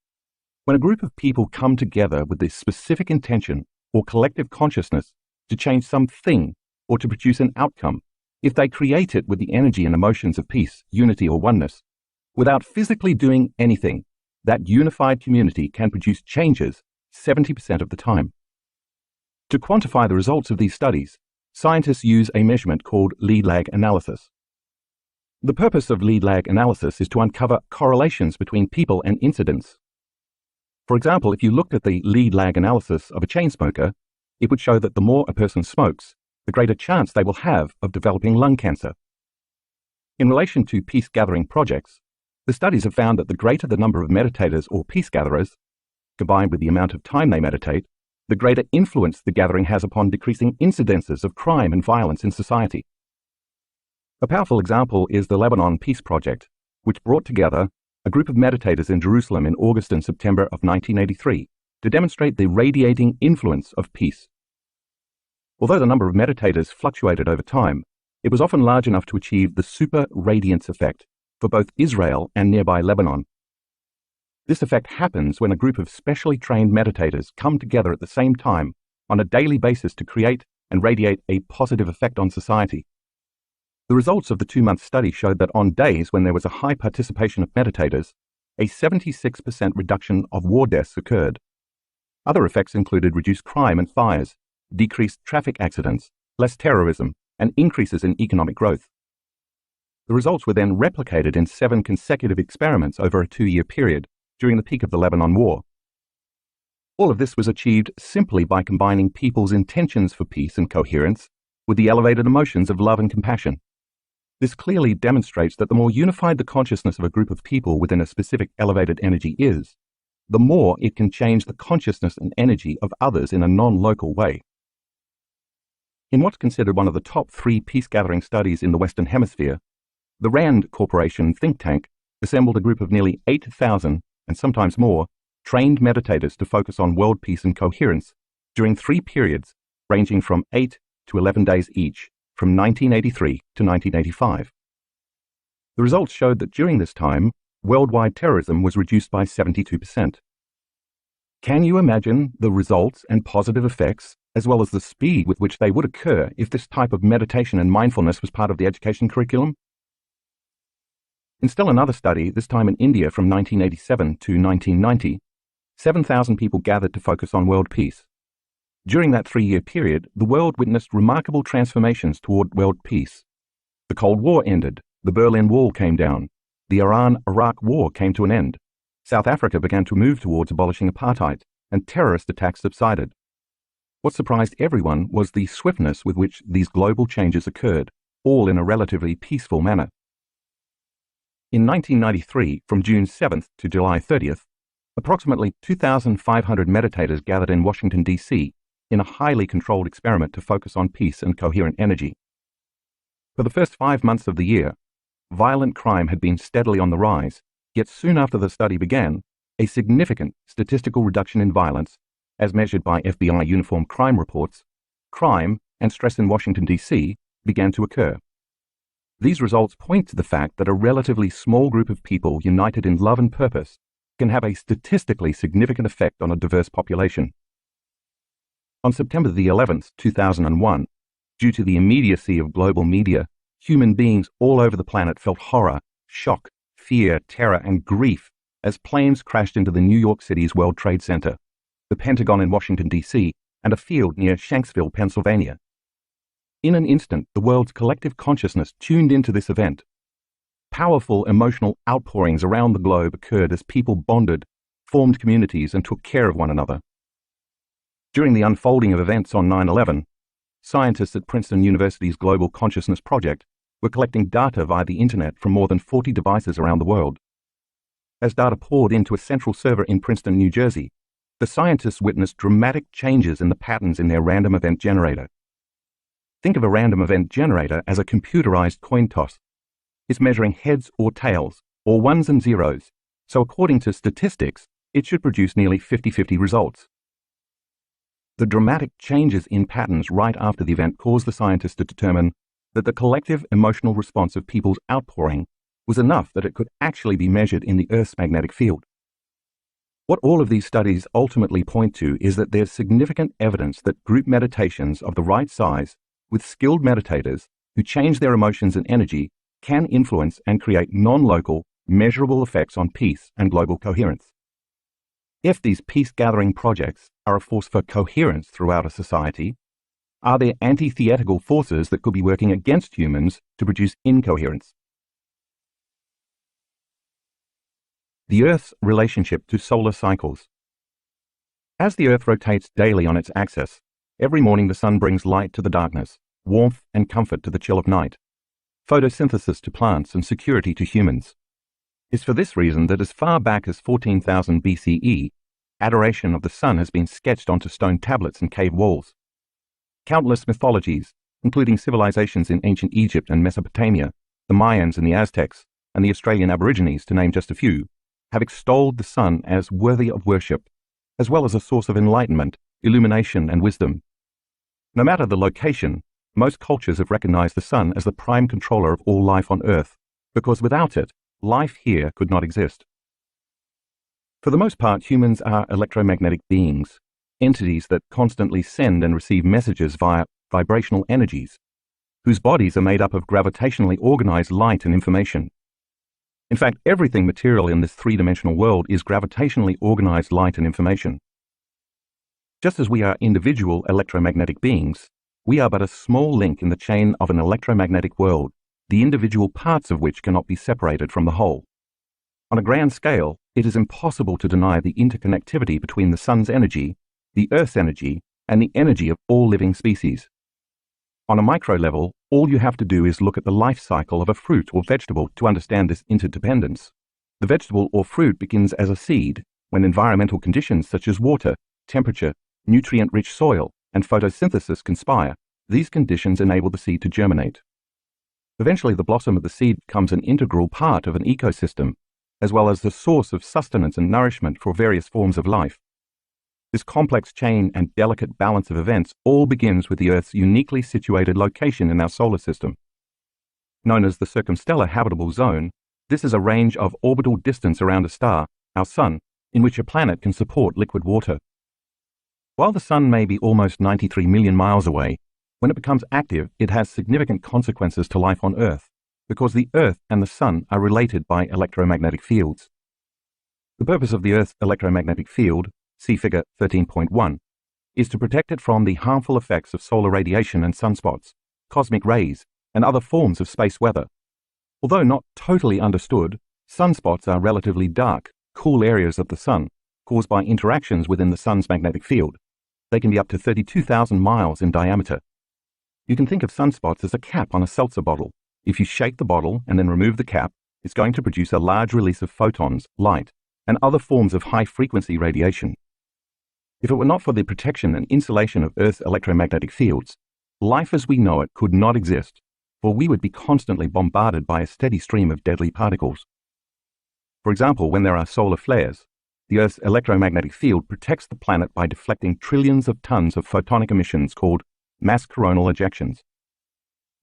When a group of people come together with this specific intention or collective consciousness to change something or to produce an outcome, if they create it with the energy and emotions of peace, unity, or oneness, without physically doing anything, that unified community can produce changes 70% of the time. To quantify the results of these studies, scientists use a measurement called lead-lag analysis. The purpose of lead-lag analysis is to uncover correlations between people and incidents. For example, if you looked at the lead-lag analysis of a chain smoker, it would show that the more a person smokes, the greater chance they will have of developing lung cancer. In relation to peace-gathering projects, the studies have found that the greater the number of meditators or peace gatherers, combined with the amount of time they meditate, the greater influence the gathering has upon decreasing incidences of crime and violence in society. A powerful example is the Lebanon Peace Project, which brought together a group of meditators in Jerusalem in August and September of 1983 to demonstrate the radiating influence of peace. Although the number of meditators fluctuated over time, it was often large enough to achieve the super radiance effect for both Israel and nearby Lebanon. This effect happens when a group of specially trained meditators come together at the same time on a daily basis to create and radiate a positive effect on society. The results of the 2-month study showed that on days when there was a high participation of meditators, a 76% reduction of war deaths occurred. Other effects included reduced crime and fires, decreased traffic accidents, less terrorism, and increases in economic growth. The results were then replicated in 7 consecutive experiments over a 2-year period during the peak of the Lebanon War. All of this was achieved simply by combining people's intentions for peace and coherence with the elevated emotions of love and compassion. This clearly demonstrates that the more unified the consciousness of a group of people within a specific elevated energy is, the more it can change the consciousness and energy of others in a non-local way. In what's considered one of the top 3 peace-gathering studies in the Western Hemisphere, the RAND Corporation think tank assembled a group of nearly 8,000, and sometimes more, trained meditators to focus on world peace and coherence during 3 periods ranging from 8 to 11 days each, from 1983 to 1985. The results showed that during this time, worldwide terrorism was reduced by 72%. Can you imagine the results and positive effects, as well as the speed with which they would occur if this type of meditation and mindfulness was part of the education curriculum? In still another study, this time in India from 1987 to 1990, 7,000 people gathered to focus on world peace. During that 3-year period, the world witnessed remarkable transformations toward world peace. The Cold War ended, the Berlin Wall came down, the Iran-Iraq War came to an end, South Africa began to move towards abolishing apartheid, and terrorist attacks subsided. What surprised everyone was the swiftness with which these global changes occurred, all in a relatively peaceful manner. In 1993, from June 7th to July 30th, approximately 2,500 meditators gathered in Washington, D.C., in a highly controlled experiment to focus on peace and coherent energy. For the first 5 months of the year, violent crime had been steadily on the rise, yet soon after the study began, a significant statistical reduction in violence, as measured by FBI uniform crime reports, crime and stress in Washington, D.C., began to occur. These results point to the fact that a relatively small group of people united in love and purpose can have a statistically significant effect on a diverse population. On September the 11th, 2001, due to the immediacy of global media, human beings all over the planet felt horror, shock, fear, terror, and grief as planes crashed into the New York City's World Trade Center, the Pentagon in Washington, D.C., and a field near Shanksville, Pennsylvania. In an instant, the world's collective consciousness tuned into this event. Powerful emotional outpourings around the globe occurred as people bonded, formed communities, and took care of one another. During the unfolding of events on 9/11, scientists at Princeton University's Global Consciousness Project were collecting data via the internet from more than 40 devices around the world. As data poured into a central server in Princeton, New Jersey, the scientists witnessed dramatic changes in the patterns in their random event generator. Think of a random event generator as a computerized coin toss. It's measuring heads or tails, or ones and zeros, so according to statistics, it should produce nearly 50-50 results. The dramatic changes in patterns right after the event caused the scientists to determine that the collective emotional response of people's outpouring was enough that it could actually be measured in the Earth's magnetic field. What all of these studies ultimately point to is that there's significant evidence that group meditations of the right size with skilled meditators who change their emotions and energy can influence and create non-local, measurable effects on peace and global coherence. If these peace-gathering projects are a force for coherence throughout a society, are there antithetical forces that could be working against humans to produce incoherence? The Earth's relationship to solar cycles. As the Earth rotates daily on its axis, every morning the sun brings light to the darkness, warmth and comfort to the chill of night, photosynthesis to plants and security to humans. It's for this reason that as far back as 14,000 BCE, adoration of the sun has been sketched onto stone tablets and cave walls. Countless mythologies, including civilizations in ancient Egypt and Mesopotamia, the Mayans and the Aztecs, and the Australian Aborigines, to name just a few, have extolled the sun as worthy of worship, as well as a source of enlightenment, illumination, and wisdom. No matter the location, most cultures have recognized the sun as the prime controller of all life on Earth, because without it, life here could not exist. For the most part, humans are electromagnetic beings, entities that constantly send and receive messages via vibrational energies, whose bodies are made up of gravitationally organized light and information. In fact, everything material in this three-dimensional world is gravitationally organized light and information. Just as we are individual electromagnetic beings, we are but a small link in the chain of an electromagnetic world, the individual parts of which cannot be separated from the whole. On a grand scale, it is impossible to deny the interconnectivity between the sun's energy, the Earth's energy, and the energy of all living species. On a micro level, all you have to do is look at the life cycle of a fruit or vegetable to understand this interdependence. The vegetable or fruit begins as a seed when environmental conditions such as water, temperature, nutrient-rich soil, and photosynthesis conspire. These conditions enable the seed to germinate. Eventually, the blossom of the seed becomes an integral part of an ecosystem, as well as the source of sustenance and nourishment for various forms of life. This complex chain and delicate balance of events all begins with the Earth's uniquely situated location in our solar system. Known as the circumstellar habitable zone, this is a range of orbital distance around a star, our Sun, in which a planet can support liquid water. While the Sun may be almost 93 million miles away, when it becomes active, it has significant consequences to life on Earth, because the Earth and the Sun are related by electromagnetic fields. The purpose of the Earth's electromagnetic field, see figure 13.1, is to protect it from the harmful effects of solar radiation and sunspots, cosmic rays, and other forms of space weather. Although not totally understood, sunspots are relatively dark, cool areas of the Sun, caused by interactions within the Sun's magnetic field. They can be up to 32,000 miles in diameter. You can think of sunspots as a cap on a seltzer bottle. If you shake the bottle and then remove the cap, it's going to produce a large release of photons, light, and other forms of high-frequency radiation. If it were not for the protection and insulation of Earth's electromagnetic fields, life as we know it could not exist, for we would be constantly bombarded by a steady stream of deadly particles. For example, when there are solar flares, the Earth's electromagnetic field protects the planet by deflecting trillions of tons of photonic emissions called mass coronal ejections.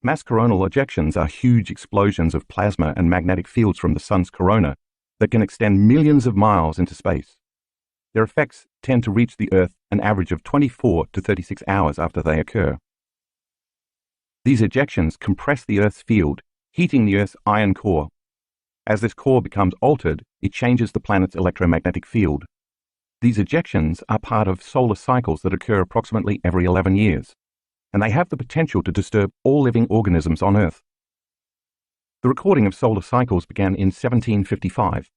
Mass coronal ejections are huge explosions of plasma and magnetic fields from the Sun's corona that can extend millions of miles into space. Their effects tend to reach the Earth an average of 24 to 36 hours after they occur. These ejections compress the Earth's field, heating the Earth's iron core. As this core becomes altered, it changes the planet's electromagnetic field. These ejections are part of solar cycles that occur approximately every 11 years, and they have the potential to disturb all living organisms on Earth. The recording of solar cycles began in 1755,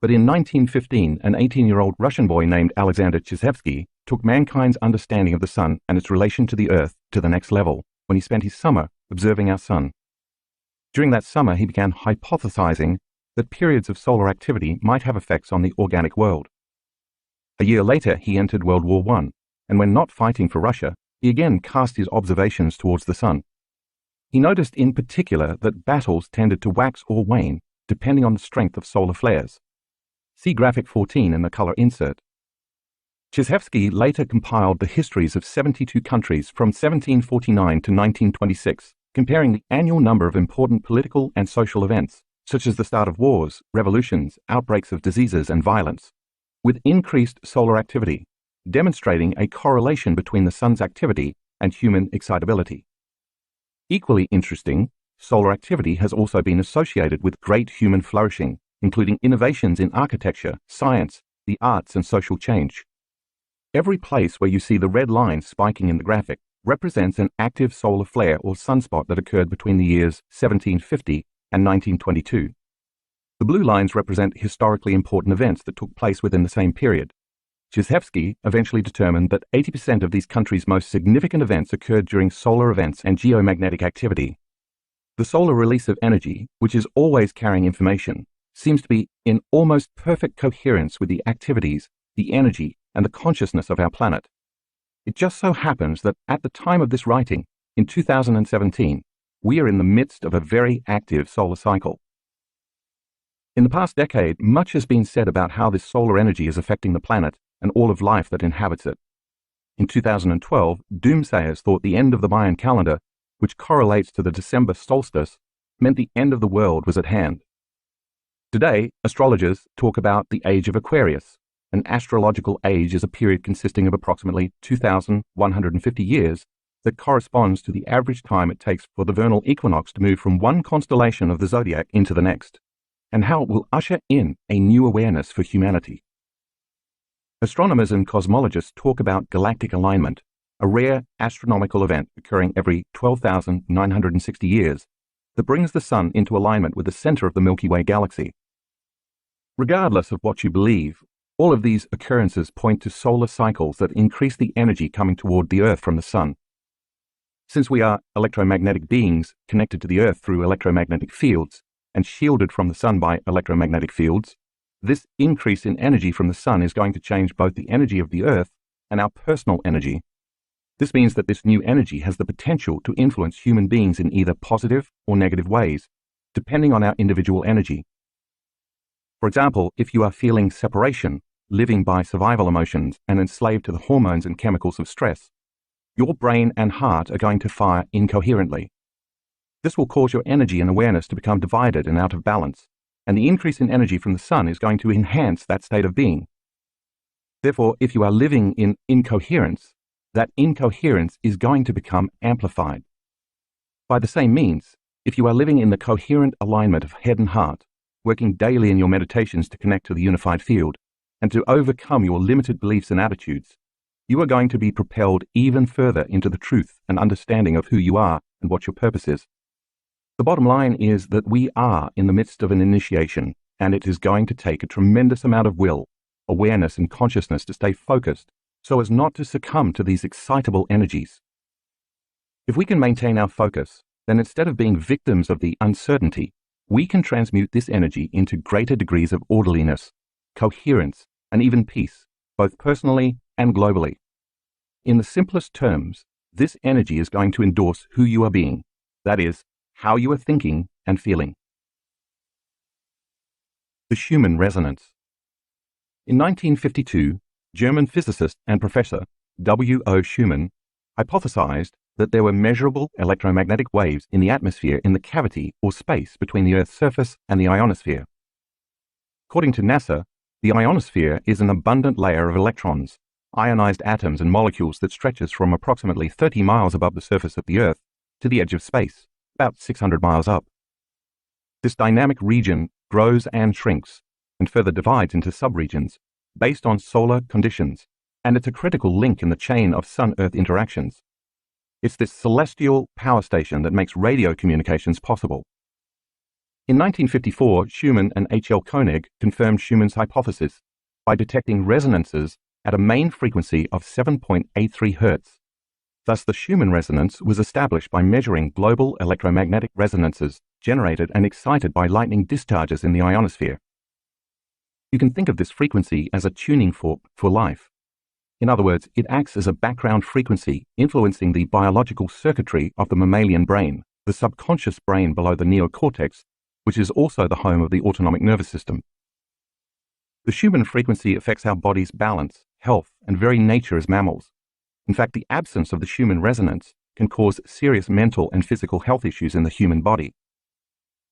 but in 1915, an 18-year-old Russian boy named Alexander Chizhevsky took mankind's understanding of the Sun and its relation to the Earth to the next level when he spent his summer observing our Sun. During that summer, he began hypothesizing that periods of solar activity might have effects on the organic world. A year later, he entered World War I, and when not fighting for Russia, he again cast his observations towards the Sun. He noticed in particular that battles tended to wax or wane depending on the strength of solar flares. See graphic 14 in the color insert. Chizhevsky later compiled the histories of 72 countries from 1749 to 1926, comparing the annual number of important political and social events, such as the start of wars, revolutions, outbreaks of diseases and violence, with increased solar activity, demonstrating a correlation between the Sun's activity and human excitability. Equally interesting, solar activity has also been associated with great human flourishing, including innovations in architecture, science, the arts, and social change. Every place where you see the red line spiking in the graphic represents an active solar flare or sunspot that occurred between the years 1750 and 1922. The blue lines represent historically important events that took place within the same period. Chizhevsky eventually determined that 80% of these countries' most significant events occurred during solar events and geomagnetic activity. The solar release of energy, which is always carrying information, seems to be in almost perfect coherence with the activities, the energy, and the consciousness of our planet. It just so happens that at the time of this writing, In 2017, we are in the midst of a very active solar cycle. In the past decade, much has been said about how this solar energy is affecting the planet and all of life that inhabits it. In 2012, doomsayers thought the end of the Mayan calendar, which correlates to the December solstice, meant the end of the world was at hand. Today, astrologers talk about the age of Aquarius. An astrological age is a period consisting of approximately 2,150 years that corresponds to the average time it takes for the vernal equinox to move from one constellation of the zodiac into the next, and how it will usher in a new awareness for humanity. Astronomers and cosmologists talk about galactic alignment, a rare astronomical event occurring every 12,960 years that brings the Sun into alignment with the center of the Milky Way galaxy. Regardless of what you believe, all of these occurrences point to solar cycles that increase the energy coming toward the Earth from the Sun. Since we are electromagnetic beings connected to the Earth through electromagnetic fields and shielded from the Sun by electromagnetic fields, this increase in energy from the Sun is going to change both the energy of the Earth and our personal energy. This means that this new energy has the potential to influence human beings in either positive or negative ways, depending on our individual energy. For example, if you are feeling separation, living by survival emotions, and enslaved to the hormones and chemicals of stress, your brain and heart are going to fire incoherently. This will cause your energy and awareness to become divided and out of balance, and the increase in energy from the Sun is going to enhance that state of being. Therefore, if you are living in incoherence, that incoherence is going to become amplified. By the same means, if you are living in the coherent alignment of head and heart, working daily in your meditations to connect to the unified field, and to overcome your limited beliefs and attitudes, you are going to be propelled even further into the truth and understanding of who you are and what your purpose is. The bottom line is that we are in the midst of an initiation, and it is going to take a tremendous amount of will, awareness, and consciousness to stay focused so as not to succumb to these excitable energies. If we can maintain our focus, then instead of being victims of the uncertainty, we can transmute this energy into greater degrees of orderliness, coherence, and even peace, both personally and globally. In the simplest terms, this energy is going to endorse who you are being, that is, how you are thinking and feeling. The Schumann resonance. In 1952, German physicist and professor W.O. Schumann hypothesized that there were measurable electromagnetic waves in the atmosphere in the cavity or space between the Earth's surface and the ionosphere. According to NASA, the ionosphere is an abundant layer of electrons, ionized atoms and molecules that stretches from approximately 30 miles above the surface of the Earth to the edge of space, about 600 miles up. This dynamic region grows and shrinks, and further divides into subregions, based on solar conditions, and it's a critical link in the chain of Sun-Earth interactions. It's this celestial power station that makes radio communications possible. In 1954, Schumann and H.L. Koenig confirmed Schumann's hypothesis by detecting resonances at a main frequency of 7.83 Hz. Thus, the Schumann resonance was established by measuring global electromagnetic resonances generated and excited by lightning discharges in the ionosphere. You can think of this frequency as a tuning fork for life. In other words, it acts as a background frequency influencing the biological circuitry of the mammalian brain, the subconscious brain below the neocortex, which is also the home of the autonomic nervous system. The Schumann frequency affects our body's balance, health, and very nature as mammals. In fact, the absence of the Schumann resonance can cause serious mental and physical health issues in the human body.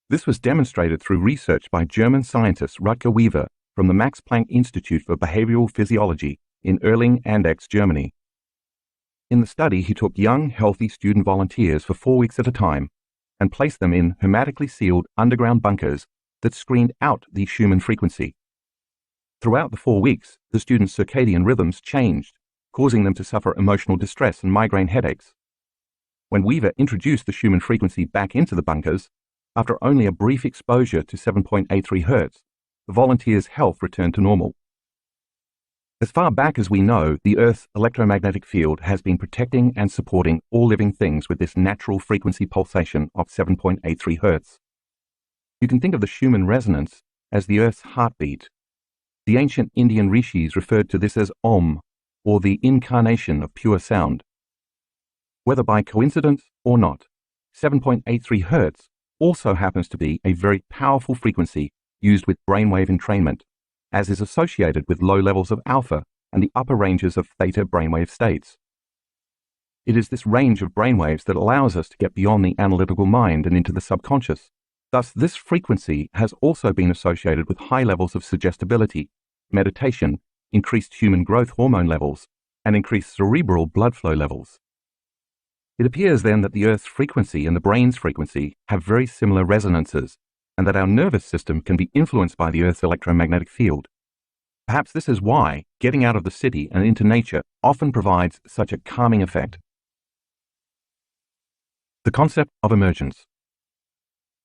This was demonstrated through research by German scientist Rutger Weaver from the Max Planck Institute for Behavioral Physiology in Erlangen-Andechs, Germany. In the study, he took young, healthy student volunteers for 4 weeks at a time and placed them in hermetically sealed underground bunkers that screened out the Schumann frequency. Throughout the 4 weeks, the students' circadian rhythms changed, causing them to suffer emotional distress and migraine headaches. When Weaver introduced the Schumann frequency back into the bunkers, after only a brief exposure to 7.83 Hz, the volunteers' health returned to normal. As far back as we know, the Earth's electromagnetic field has been protecting and supporting all living things with this natural frequency pulsation of 7.83 Hz. You can think of the Schumann resonance as the Earth's heartbeat. The ancient Indian rishis referred to this as Om, or the incarnation of pure sound. Whether by coincidence or not, 7.83 Hz also happens to be a very powerful frequency used with brainwave entrainment, as is associated with low levels of alpha and the upper ranges of theta brainwave states. It is this range of brainwaves that allows us to get beyond the analytical mind and into the subconscious. Thus, this frequency has also been associated with high levels of suggestibility, meditation, increased human growth hormone levels, and increased cerebral blood flow levels. It appears then that the Earth's frequency and the brain's frequency have very similar resonances, and that our nervous system can be influenced by the Earth's electromagnetic field. Perhaps this is why getting out of the city and into nature often provides such a calming effect. The concept of emergence.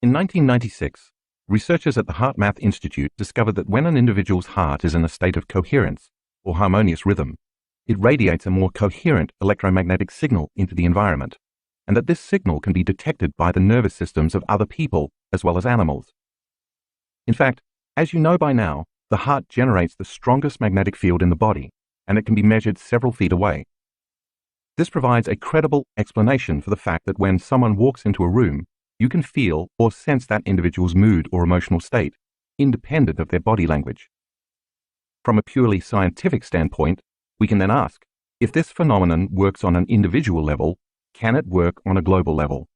In 1996, researchers at the HeartMath Institute discovered that when an individual's heart is in a state of coherence, or harmonious rhythm, it radiates a more coherent electromagnetic signal into the environment, and that this signal can be detected by the nervous systems of other people as well as animals. In fact, as you know by now, the heart generates the strongest magnetic field in the body, and it can be measured several feet away. This provides a credible explanation for the fact that when someone walks into a room, you can feel or sense that individual's mood or emotional state, independent of their body language. From a purely scientific standpoint, we can then ask, if this phenomenon works on an individual level, can it work on a global level?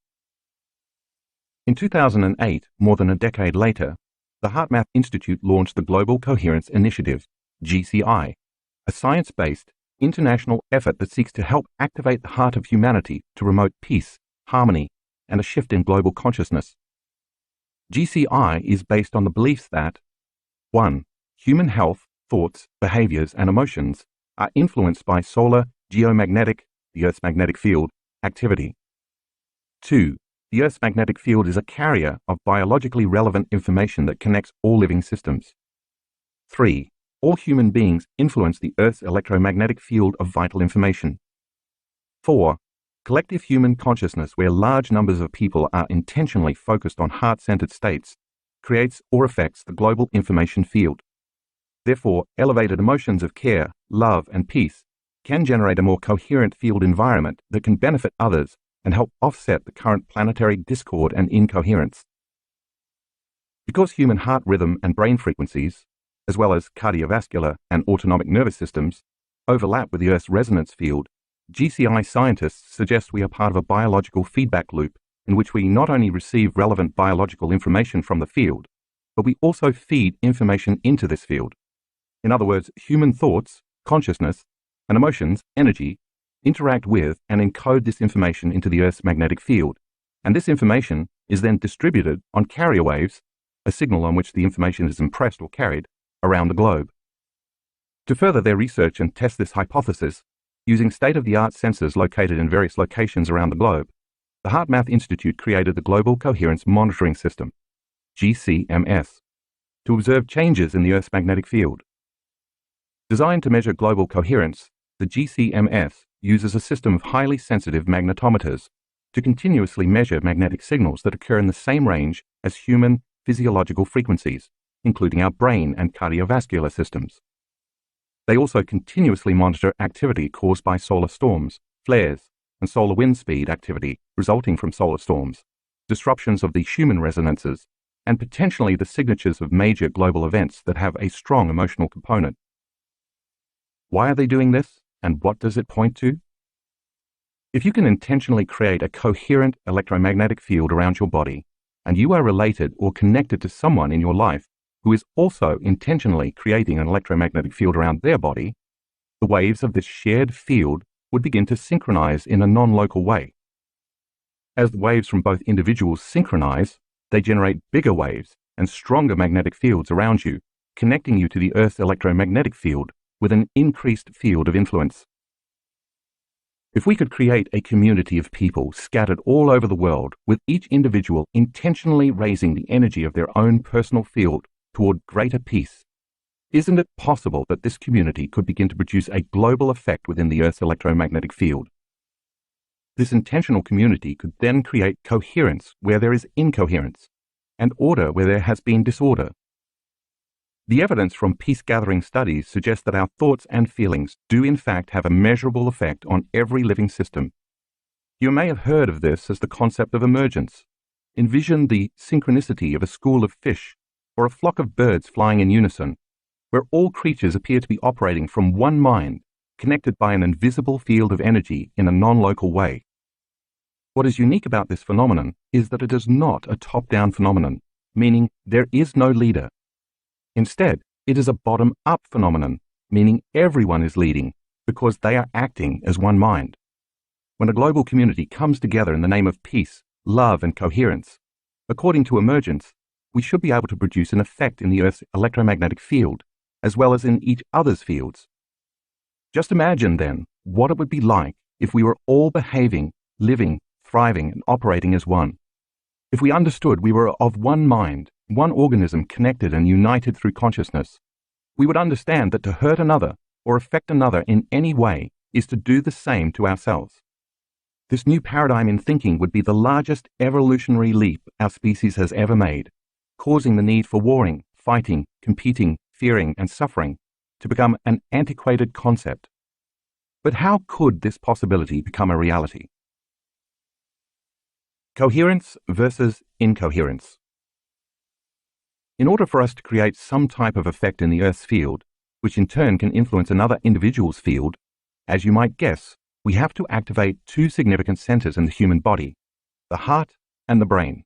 In 2008, more than a decade later, the HeartMath Institute launched the Global Coherence Initiative, GCI, a science-based, international effort that seeks to help activate the heart of humanity to promote peace, harmony, and a shift in global consciousness. GCI is based on the beliefs that 1. Human health, thoughts, behaviors, and emotions are influenced by solar, geomagnetic, the Earth's magnetic field, activity. 2. The Earth's magnetic field is a carrier of biologically relevant information that connects all living systems. 3. All human beings influence the Earth's electromagnetic field of vital information. 4. Collective human consciousness, where large numbers of people are intentionally focused on heart-centered states, creates or affects the global information field. Therefore, elevated emotions of care, love, and peace can generate a more coherent field environment that can benefit others and help offset the current planetary discord and incoherence. Because human heart rhythm and brain frequencies, as well as cardiovascular and autonomic nervous systems, overlap with the Earth's resonance field, GCI scientists suggest we are part of a biological feedback loop in which we not only receive relevant biological information from the field, but we also feed information into this field. In other words, human thoughts, consciousness, and emotions, energy, interact with and encode this information into the Earth's magnetic field, and this information is then distributed on carrier waves, a signal on which the information is impressed or carried, around the globe. To further their research and test this hypothesis, using state-of-the-art sensors located in various locations around the globe, the HeartMath Institute created the Global Coherence Monitoring System, GCMS, to observe changes in the Earth's magnetic field. Designed to measure global coherence, the GCMS uses a system of highly sensitive magnetometers to continuously measure magnetic signals that occur in the same range as human physiological frequencies, including our brain and cardiovascular systems. They also continuously monitor activity caused by solar storms, flares, and solar wind speed activity resulting from solar storms, disruptions of the human resonances, and potentially the signatures of major global events that have a strong emotional component. Why are they doing this, and what does it point to? If you can intentionally create a coherent electromagnetic field around your body, and you are related or connected to someone in your life who is also intentionally creating an electromagnetic field around their body, the waves of this shared field would begin to synchronize in a non-local way. As the waves from both individuals synchronize, they generate bigger waves and stronger magnetic fields around you, connecting you to the Earth's electromagnetic field with an increased field of influence. If we could create a community of people scattered all over the world, with each individual intentionally raising the energy of their own personal field toward greater peace, isn't it possible that this community could begin to produce a global effect within the Earth's electromagnetic field? This intentional community could then create coherence where there is incoherence, and order where there has been disorder. The evidence from peace-gathering studies suggests that our thoughts and feelings do in fact have a measurable effect on every living system. You may have heard of this as the concept of emergence. Envision the synchronicity of a school of fish or a flock of birds flying in unison, where all creatures appear to be operating from one mind, connected by an invisible field of energy in a non-local way. What is unique about this phenomenon is that it is not a top-down phenomenon, meaning there is no leader. Instead, it is a bottom-up phenomenon, meaning everyone is leading because they are acting as one mind. When a global community comes together in the name of peace, love, and coherence, according to emergence, we should be able to produce an effect in the Earth's electromagnetic field, as well as in each other's fields. Just imagine, then, what it would be like if we were all behaving, living, thriving, and operating as one. If we understood we were of one mind, one organism connected and united through consciousness, we would understand that to hurt another or affect another in any way is to do the same to ourselves. This new paradigm in thinking would be the largest evolutionary leap our species has ever made, causing the need for warring, fighting, competing, fearing, and suffering to become an antiquated concept. But how could this possibility become a reality? Coherence versus incoherence. In order for us to create some type of effect in the Earth's field, which in turn can influence another individual's field, as you might guess, we have to activate two significant centers in the human body, the heart and the brain.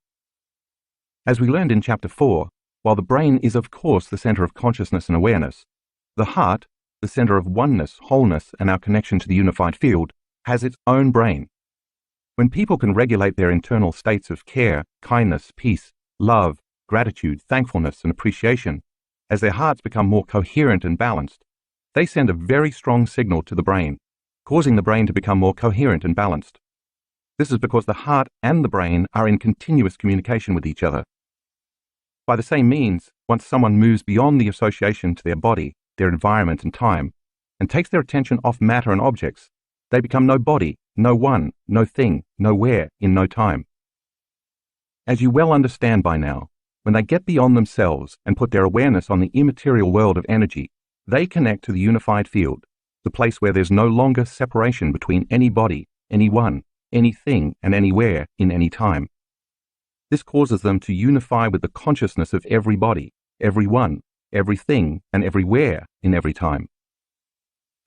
As we learned in Chapter 4, while the brain is of course the center of consciousness and awareness, the heart, the center of oneness, wholeness, and our connection to the unified field, has its own brain. When people can regulate their internal states of care, kindness, peace, love, gratitude, thankfulness, and appreciation, as their hearts become more coherent and balanced, they send a very strong signal to the brain, causing the brain to become more coherent and balanced. This is because the heart and the brain are in continuous communication with each other. By the same means, once someone moves beyond the association to their body, their environment and time, and takes their attention off matter and objects, they become no body, no one, no thing, nowhere, in no time. As you well understand by now, when they get beyond themselves and put their awareness on the immaterial world of energy, they connect to the unified field, the place where there's no longer separation between any body, any one, anything, and anywhere in any time. This causes them to unify with the consciousness of every body, every one, everything, and everywhere in every time.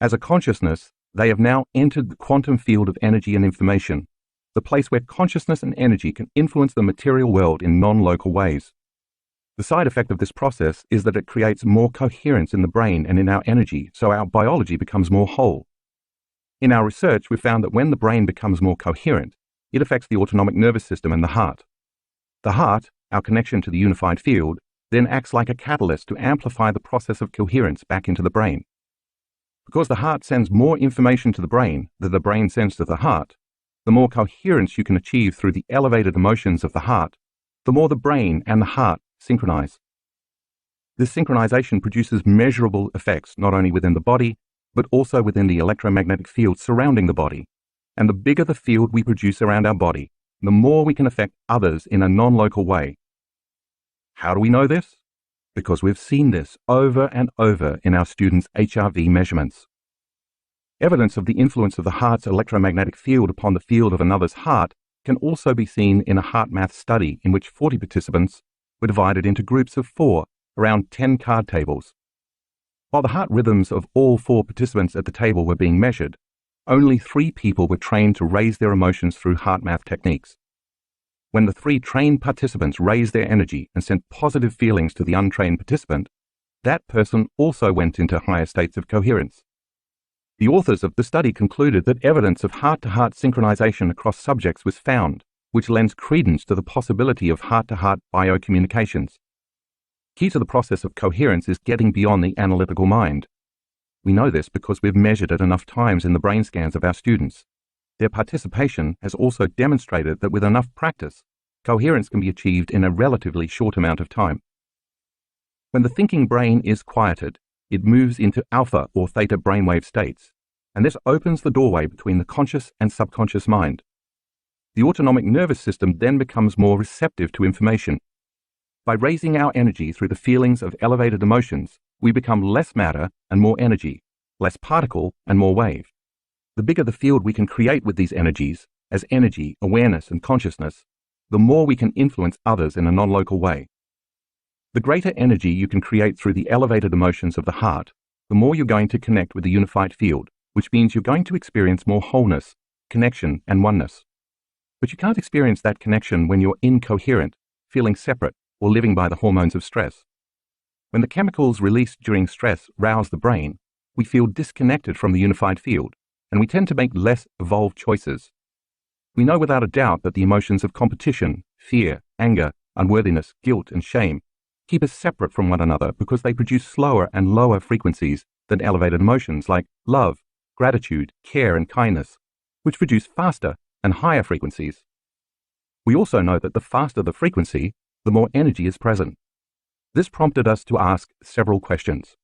As a consciousness, they have now entered the quantum field of energy and information, the place where consciousness and energy can influence the material world in non-local ways. The side effect of this process is that it creates more coherence in the brain and in our energy, so our biology becomes more whole. In our research, we found that when the brain becomes more coherent, it affects the autonomic nervous system and the heart. The heart, our connection to the unified field, then acts like a catalyst to amplify the process of coherence back into the brain. Because the heart sends more information to the brain than the brain sends to the heart, the more coherence you can achieve through the elevated emotions of the heart, the more the brain and the heart synchronize. This synchronization produces measurable effects not only within the body, but also within the electromagnetic field surrounding the body. And the bigger the field we produce around our body, the more we can affect others in a non-local way. How do we know this? Because we've seen this over and over in our students' HRV measurements. Evidence of the influence of the heart's electromagnetic field upon the field of another's heart can also be seen in a heart math study in which 40 participants were divided into groups of 4 around 10 card tables. While the heart rhythms of all 4 participants at the table were being measured, only 3 people were trained to raise their emotions through heart math techniques. When the 3 trained participants raised their energy and sent positive feelings to the untrained participant, that person also went into higher states of coherence. The authors of the study concluded that evidence of heart-to-heart synchronization across subjects was found, which lends credence to the possibility of heart-to-heart biocommunications. Key to the process of coherence is getting beyond the analytical mind. We know this because we've measured it enough times in the brain scans of our students. Their participation has also demonstrated that with enough practice, coherence can be achieved in a relatively short amount of time. When the thinking brain is quieted, it moves into alpha or theta brainwave states, and this opens the doorway between the conscious and subconscious mind. The autonomic nervous system then becomes more receptive to information. By raising our energy through the feelings of elevated emotions, we become less matter and more energy, less particle and more wave. The bigger the field we can create with these energies, as energy, awareness, and consciousness, the more we can influence others in a non-local way. The greater energy you can create through the elevated emotions of the heart, the more you're going to connect with the unified field, which means you're going to experience more wholeness, connection, and oneness. But you can't experience that connection when you're incoherent, feeling separate, or living by the hormones of stress. When the chemicals released during stress rouse the brain, we feel disconnected from the unified field, and we tend to make less evolved choices. We know without a doubt that the emotions of competition, fear, anger, unworthiness, guilt, and shame keep us separate from one another because they produce slower and lower frequencies than elevated emotions like love, gratitude, care, and kindness, which produce faster and higher frequencies. We also know that the faster the frequency, the more energy is present. This prompted us to ask several questions.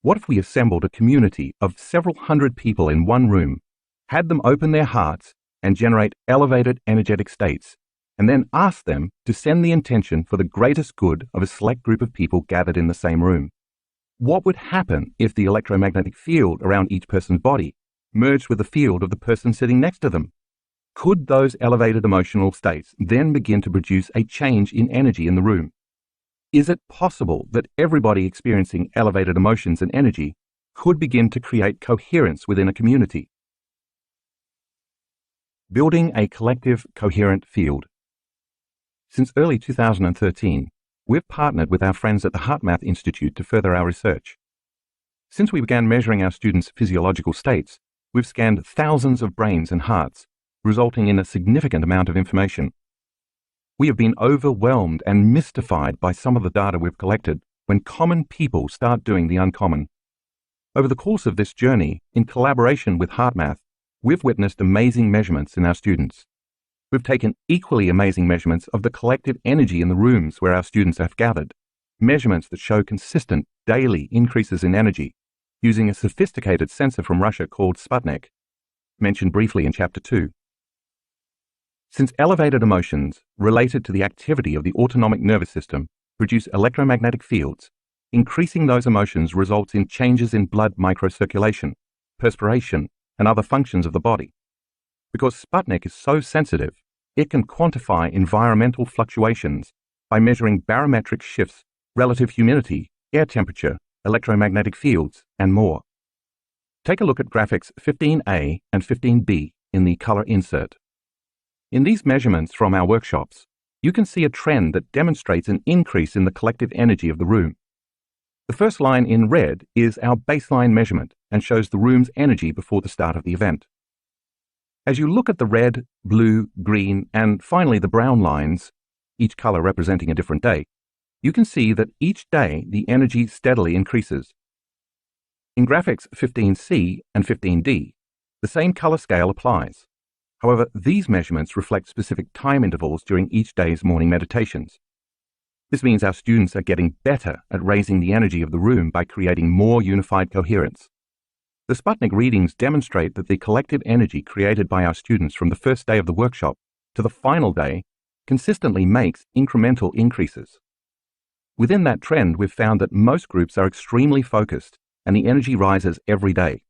What if we assembled a community of several hundred people in one room, had them open their hearts and generate elevated energetic states, and then asked them to send the intention for the greatest good of a select group of people gathered in the same room? What would happen if the electromagnetic field around each person's body merged with the field of the person sitting next to them? Could those elevated emotional states then begin to produce a change in energy in the room? Is it possible that everybody experiencing elevated emotions and energy could begin to create coherence within a community? Building a collective coherent field. Since early 2013, we've partnered with our friends at the HeartMath Institute to further our research. Since we began measuring our students' physiological states, we've scanned thousands of brains and hearts, resulting in a significant amount of information. We have been overwhelmed and mystified by some of the data we've collected when common people start doing the uncommon. Over the course of this journey, in collaboration with HeartMath, we've witnessed amazing measurements in our students. We've taken equally amazing measurements of the collective energy in the rooms where our students have gathered, measurements that show consistent daily increases in energy, using a sophisticated sensor from Russia called Sputnik, mentioned briefly in Chapter 2. Since elevated emotions related to the activity of the autonomic nervous system produce electromagnetic fields, increasing those emotions results in changes in blood microcirculation, perspiration, and other functions of the body. Because Sputnik is so sensitive, it can quantify environmental fluctuations by measuring barometric shifts, relative humidity, air temperature, electromagnetic fields, and more. Take a look at graphics 15A and 15B in the color insert. In these measurements from our workshops, you can see a trend that demonstrates an increase in the collective energy of the room. The first line in red is our baseline measurement and shows the room's energy before the start of the event. As you look at the red, blue, green, and finally the brown lines, each color representing a different day, you can see that each day the energy steadily increases. In graphics 15C and 15D, the same color scale applies. However, these measurements reflect specific time intervals during each day's morning meditations. This means our students are getting better at raising the energy of the room by creating more unified coherence. The Sputnik readings demonstrate that the collective energy created by our students from the first day of the workshop to the final day consistently makes incremental increases. Within that trend, we've found that most groups are extremely focused and the energy rises every day.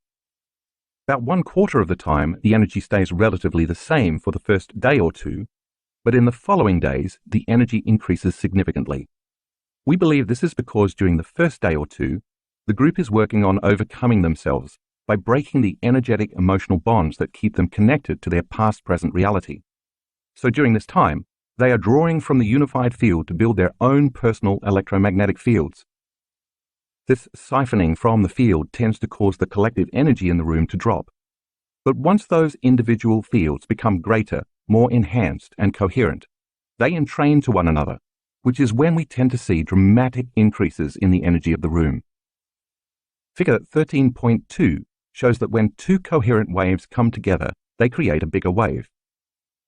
About 1/4 of the time, the energy stays relatively the same for the first day or two, but in the following days, the energy increases significantly. We believe this is because during the first day or two, the group is working on overcoming themselves by breaking the energetic emotional bonds that keep them connected to their past-present reality. So during this time, they are drawing from the unified field to build their own personal electromagnetic fields. This siphoning from the field tends to cause the collective energy in the room to drop. But once those individual fields become greater, more enhanced, and coherent, they entrain to one another, which is when we tend to see dramatic increases in the energy of the room. Figure 13.2 shows that when two coherent waves come together, they create a bigger wave.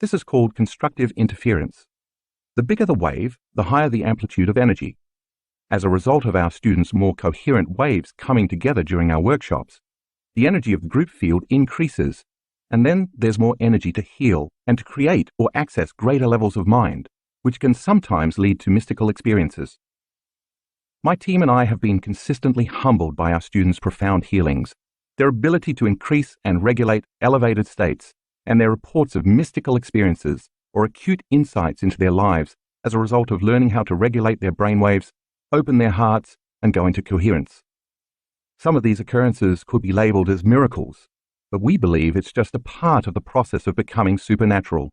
This is called constructive interference. The bigger the wave, the higher the amplitude of energy. As a result of our students' more coherent waves coming together during our workshops, the energy of the group field increases, and then there's more energy to heal and to create or access greater levels of mind, which can sometimes lead to mystical experiences. My team and I have been consistently humbled by our students' profound healings, their ability to increase and regulate elevated states, and their reports of mystical experiences or acute insights into their lives as a result of learning how to regulate their brainwaves, open their hearts, and go into coherence. Some of these occurrences could be labeled as miracles, but we believe it's just a part of the process of becoming supernatural.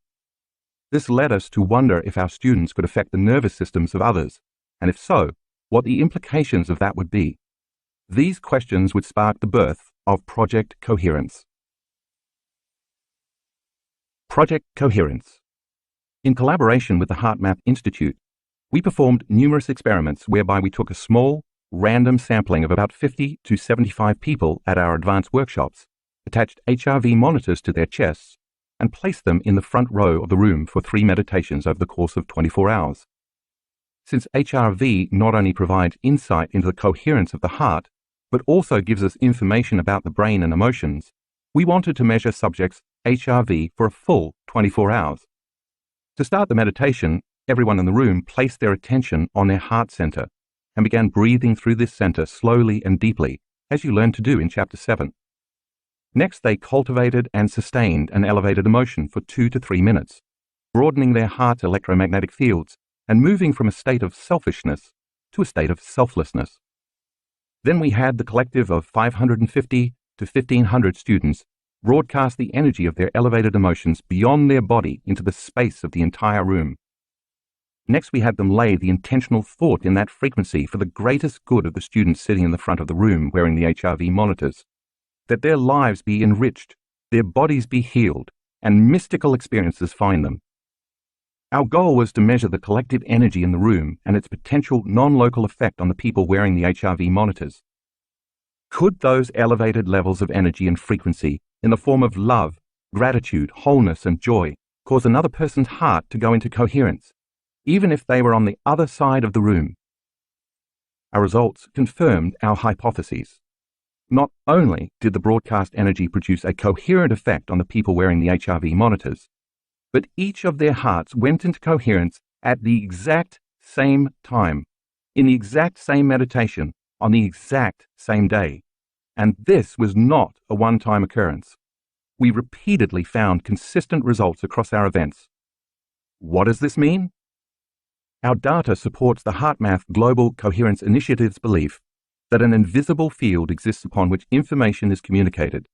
This led us to wonder if our students could affect the nervous systems of others, and if so, what the implications of that would be. These questions would spark the birth of Project Coherence. Project Coherence. In collaboration with the HeartMath Institute, we performed numerous experiments whereby we took a small, random sampling of about 50 to 75 people at our advanced workshops, attached HRV monitors to their chests, and placed them in the front row of the room for 3 meditations over the course of 24 hours. Since HRV not only provides insight into the coherence of the heart, but also gives us information about the brain and emotions, we wanted to measure subjects' HRV for a full 24 hours. To start the meditation, everyone in the room placed their attention on their heart center and began breathing through this center slowly and deeply, as you learned to do in Chapter 7. Next, they cultivated and sustained an elevated emotion for 2 to 3 minutes, broadening their heart's electromagnetic fields and moving from a state of selfishness to a state of selflessness. Then we had the collective of 550 to 1,500 students broadcast the energy of their elevated emotions beyond their body into the space of the entire room. Next, we had them lay the intentional thought in that frequency for the greatest good of the students sitting in the front of the room wearing the HRV monitors, that their lives be enriched, their bodies be healed, and mystical experiences find them. Our goal was to measure the collective energy in the room and its potential non-local effect on the people wearing the HRV monitors. Could those elevated levels of energy and frequency in the form of love, gratitude, wholeness, and joy cause another person's heart to go into coherence, even if they were on the other side of the room? Our results confirmed our hypotheses. Not only did the broadcast energy produce a coherent effect on the people wearing the HRV monitors, but each of their hearts went into coherence at the exact same time, in the exact same meditation, on the exact same day. And this was not a one-time occurrence. We repeatedly found consistent results across our events. What does this mean? Our data supports the HeartMath Global Coherence Initiative's belief that an invisible field exists upon which information is communicated.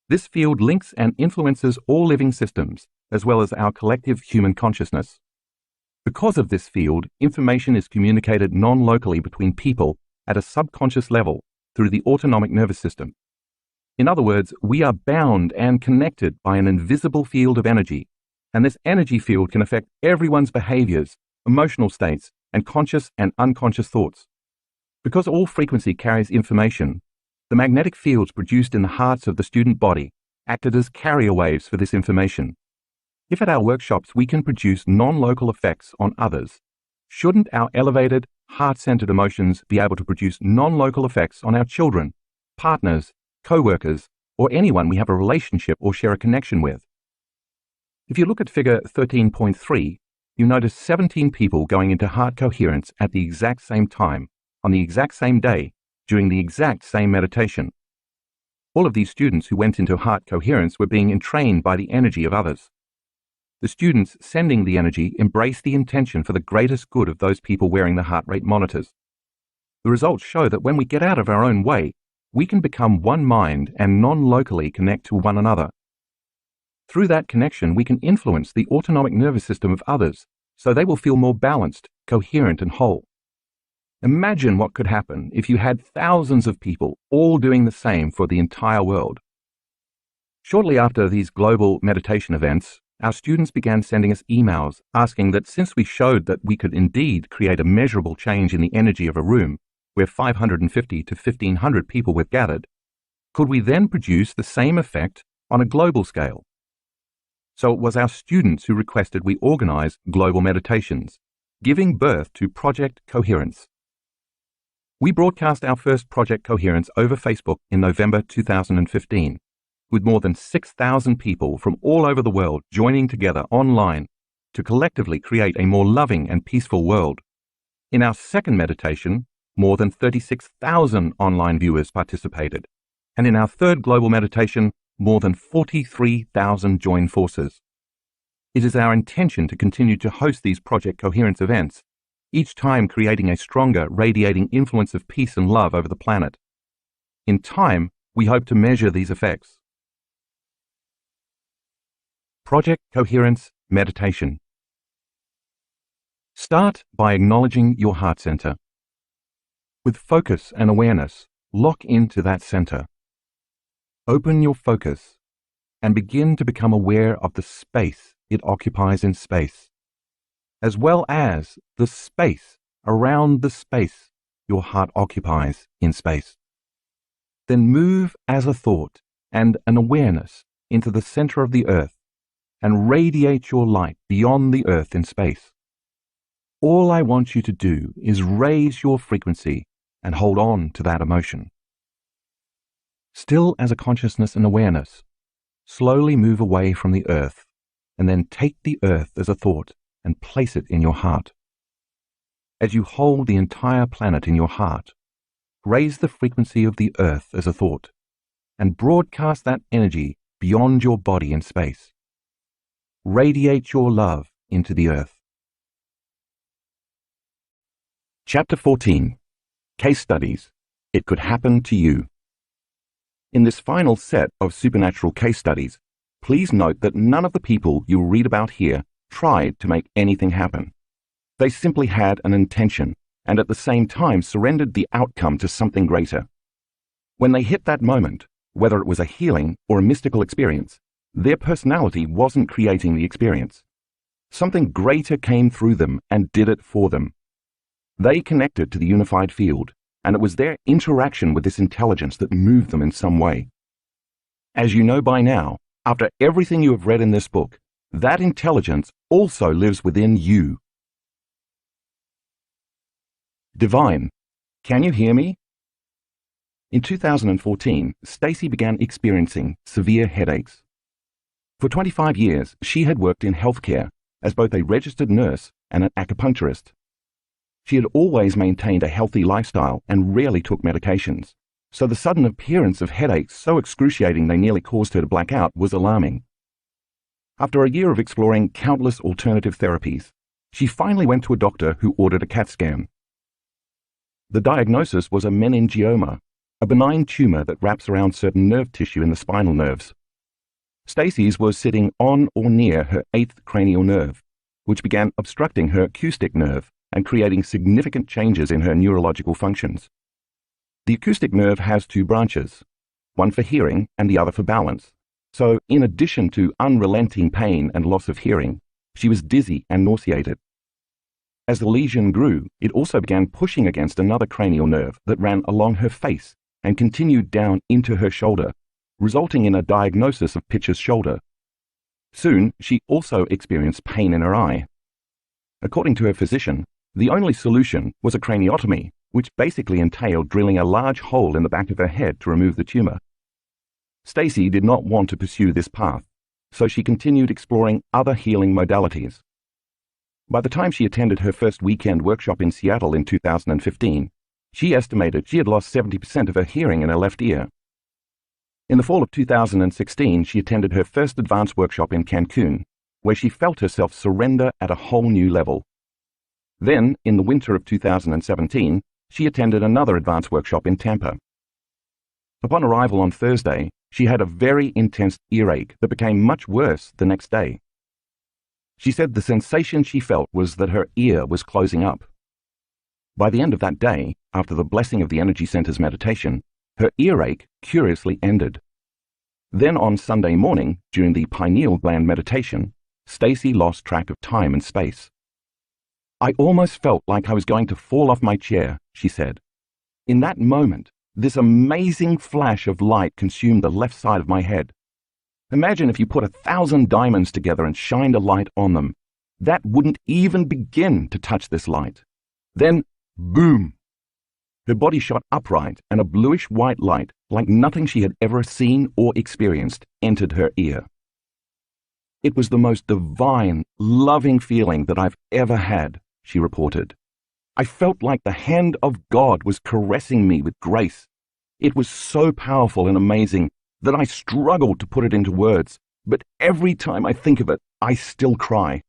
This field links and influences all living systems, as well as our collective human consciousness. Because of this field, information is communicated non-locally between people at a subconscious level through the autonomic nervous system. In other words, we are bound and connected by an invisible field of energy, and this energy field can affect everyone's behaviors, emotional states, and conscious and unconscious thoughts. Because all frequency carries information, the magnetic fields produced in the hearts of the student body acted as carrier waves for this information. If at our workshops we can produce non-local effects on others, shouldn't our elevated, heart-centered emotions be able to produce non-local effects on our children, partners, co-workers, or anyone we have a relationship or share a connection with? If you look at figure 13.3, you notice 17 people going into heart coherence at the exact same time, on the exact same day, during the exact same meditation. All of these students who went into heart coherence were being entrained by the energy of others. The students sending the energy embrace the intention for the greatest good of those people wearing the heart rate monitors. The results show that when we get out of our own way, we can become one mind and non-locally connect to one another. Through that connection, we can influence the autonomic nervous system of others so they will feel more balanced, coherent, and whole. Imagine what could happen if you had thousands of people all doing the same for the entire world. Shortly after these global meditation events, our students began sending us emails asking that since we showed that we could indeed create a measurable change in the energy of a room where 550 to 1,500 people were gathered, could we then produce the same effect on a global scale? So it was our students who requested we organize global meditations, giving birth to Project Coherence. We broadcast our first Project Coherence over Facebook in November 2015, with more than 6,000 people from all over the world joining together online to collectively create a more loving and peaceful world. In our second meditation, more than 36,000 online viewers participated, and in our third global meditation, more than 43,000 join forces. It is our intention to continue to host these Project Coherence events, each time creating a stronger, radiating influence of peace and love over the planet. In time, we hope to measure these effects. Project Coherence Meditation. Start by acknowledging your heart center. With focus and awareness, lock into that center. Open your focus and begin to become aware of the space it occupies in space, as well as the space around the space your heart occupies in space. Then move as a thought and an awareness into the center of the earth and radiate your light beyond the earth in space. All I want you to do is raise your frequency and hold on to that emotion. Still as a consciousness and awareness, slowly move away from the earth and then take the earth as a thought and place it in your heart. As you hold the entire planet in your heart, raise the frequency of the earth as a thought and broadcast that energy beyond your body in space. Radiate your love into the earth. Chapter 14. Case Studies. It Could Happen to You. In this final set of supernatural case studies, please note that none of the people you'll read about here tried to make anything happen. They simply had an intention and at the same time surrendered the outcome to something greater. When they hit that moment, whether it was a healing or a mystical experience, their personality wasn't creating the experience. Something greater came through them and did it for them. They connected to the unified field, and it was their interaction with this intelligence that moved them in some way. As you know by now, after everything you have read in this book, that intelligence also lives within you. Divine. Can you hear me? In 2014, Stacy began experiencing severe headaches. For 25 years, she had worked in healthcare as both a registered nurse and an acupuncturist. She had always maintained a healthy lifestyle and rarely took medications, so the sudden appearance of headaches so excruciating they nearly caused her to black out was alarming. After a year of exploring countless alternative therapies, she finally went to a doctor who ordered a CAT scan. The diagnosis was a meningioma, a benign tumor that wraps around certain nerve tissue in the spinal nerves. Stacy's was sitting on or near her 8th cranial nerve, which began obstructing her acoustic nerve and creating significant changes in her neurological functions. The acoustic nerve has 2 branches, one for hearing and the other for balance. So, in addition to unrelenting pain and loss of hearing, she was dizzy and nauseated. As the lesion grew, it also began pushing against another cranial nerve that ran along her face and continued down into her shoulder, resulting in a diagnosis of Pitcher's shoulder. Soon, she also experienced pain in her eye. According to her physician, the only solution was a craniotomy, which basically entailed drilling a large hole in the back of her head to remove the tumor. Stacy did not want to pursue this path, so she continued exploring other healing modalities. By the time she attended her first weekend workshop in Seattle in 2015, she estimated she had lost 70% of her hearing in her left ear. In the fall of 2016, she attended her first advanced workshop in Cancun, where she felt herself surrender at a whole new level. Then, in the winter of 2017, she attended another advanced workshop in Tampa. Upon arrival on Thursday, she had a very intense earache that became much worse the next day. She said the sensation she felt was that her ear was closing up. By the end of that day, after the blessing of the Energy Center's meditation, her earache curiously ended. Then on Sunday morning, during the Pineal Gland meditation, Stacy lost track of time and space. I almost felt like I was going to fall off my chair, she said. In that moment, this amazing flash of light consumed the left side of my head. Imagine if you put 1,000 diamonds together and shined a light on them. That wouldn't even begin to touch this light. Then, boom! Her body shot upright and a bluish-white light, like nothing she had ever seen or experienced, entered her ear. It was the most divine, loving feeling that I've ever had, she reported. I felt like the hand of God was caressing me with grace. It was so powerful and amazing that I struggle to put it into words, but every time I think of it, I still cry.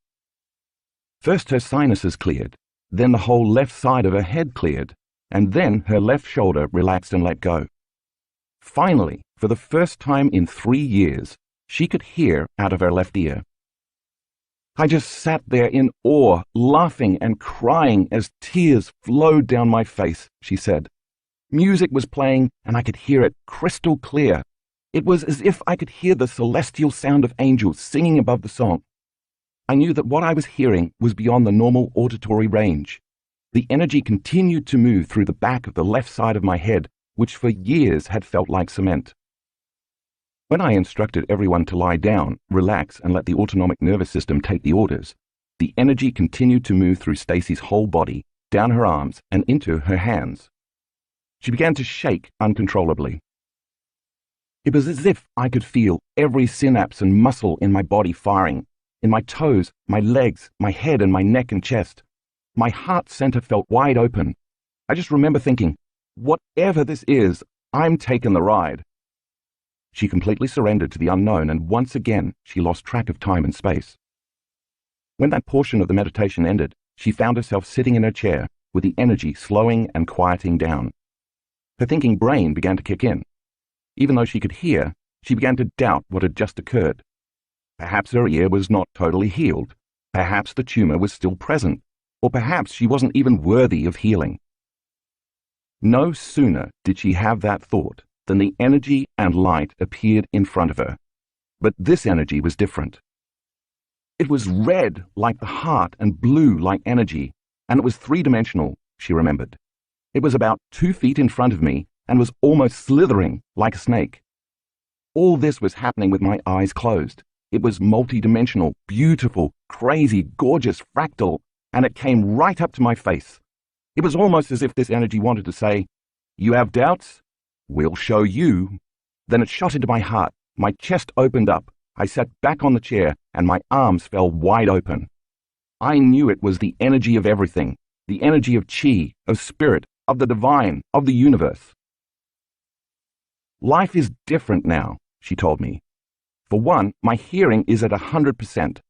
First her sinuses cleared, then the whole left side of her head cleared, and then her left shoulder relaxed and let go. Finally, for the first time in 3 years, she could hear out of her left ear. I just sat there in awe, laughing and crying as tears flowed down my face, she said. Music was playing and I could hear it crystal clear. It was as if I could hear the celestial sound of angels singing above the song. I knew that what I was hearing was beyond the normal auditory range. The energy continued to move through the back of the left side of my head, which for years had felt like cement. When I instructed everyone to lie down, relax, and let the autonomic nervous system take the orders, the energy continued to move through Stacy's whole body, down her arms, and into her hands. She began to shake uncontrollably. It was as if I could feel every synapse and muscle in my body firing, in my toes, my legs, my head, and my neck and chest. My heart center felt wide open. I just remember thinking, whatever this is, I'm taking the ride. She completely surrendered to the unknown, and once again she lost track of time and space. When that portion of the meditation ended, she found herself sitting in her chair, with the energy slowing and quieting down. Her thinking brain began to kick in. Even though she could hear, she began to doubt what had just occurred. Perhaps her ear was not totally healed. Perhaps the tumor was still present. Or perhaps she wasn't even worthy of healing. No sooner did she have that thought than the energy and light appeared in front of her. But this energy was different. It was red like the heart and blue like energy, and it was three-dimensional, she remembered. It was about 2 feet in front of me and was almost slithering like a snake. All this was happening with my eyes closed. It was multi-dimensional, beautiful, crazy, gorgeous, fractal, and it came right up to my face. It was almost as if this energy wanted to say, "You have doubts? We'll show you." Then it shot into my heart. My chest opened up. I sat back on the chair and my arms fell wide open. I knew it was the energy of everything, the energy of chi, of spirit, of the divine, of the universe. Life is different now, she told me. For one, my hearing is at 100%.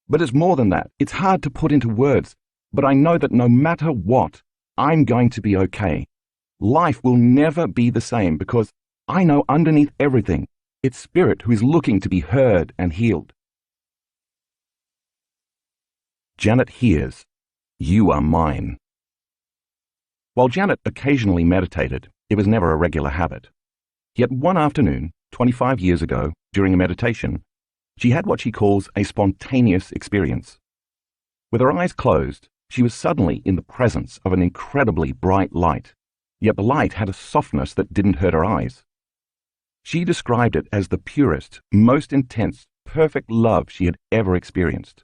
But it's more than that. It's hard to put into words, but I know that no matter what, I'm going to be okay. Life will never be the same because I know underneath everything, it's spirit who is looking to be heard and healed. Janet hears, "You are mine." While Janet occasionally meditated, it was never a regular habit. Yet one afternoon, 25 years ago, during a meditation, she had what she calls a spontaneous experience. With her eyes closed, she was suddenly in the presence of an incredibly bright light, yet the light had a softness that didn't hurt her eyes. She described it as the purest, most intense, perfect love she had ever experienced.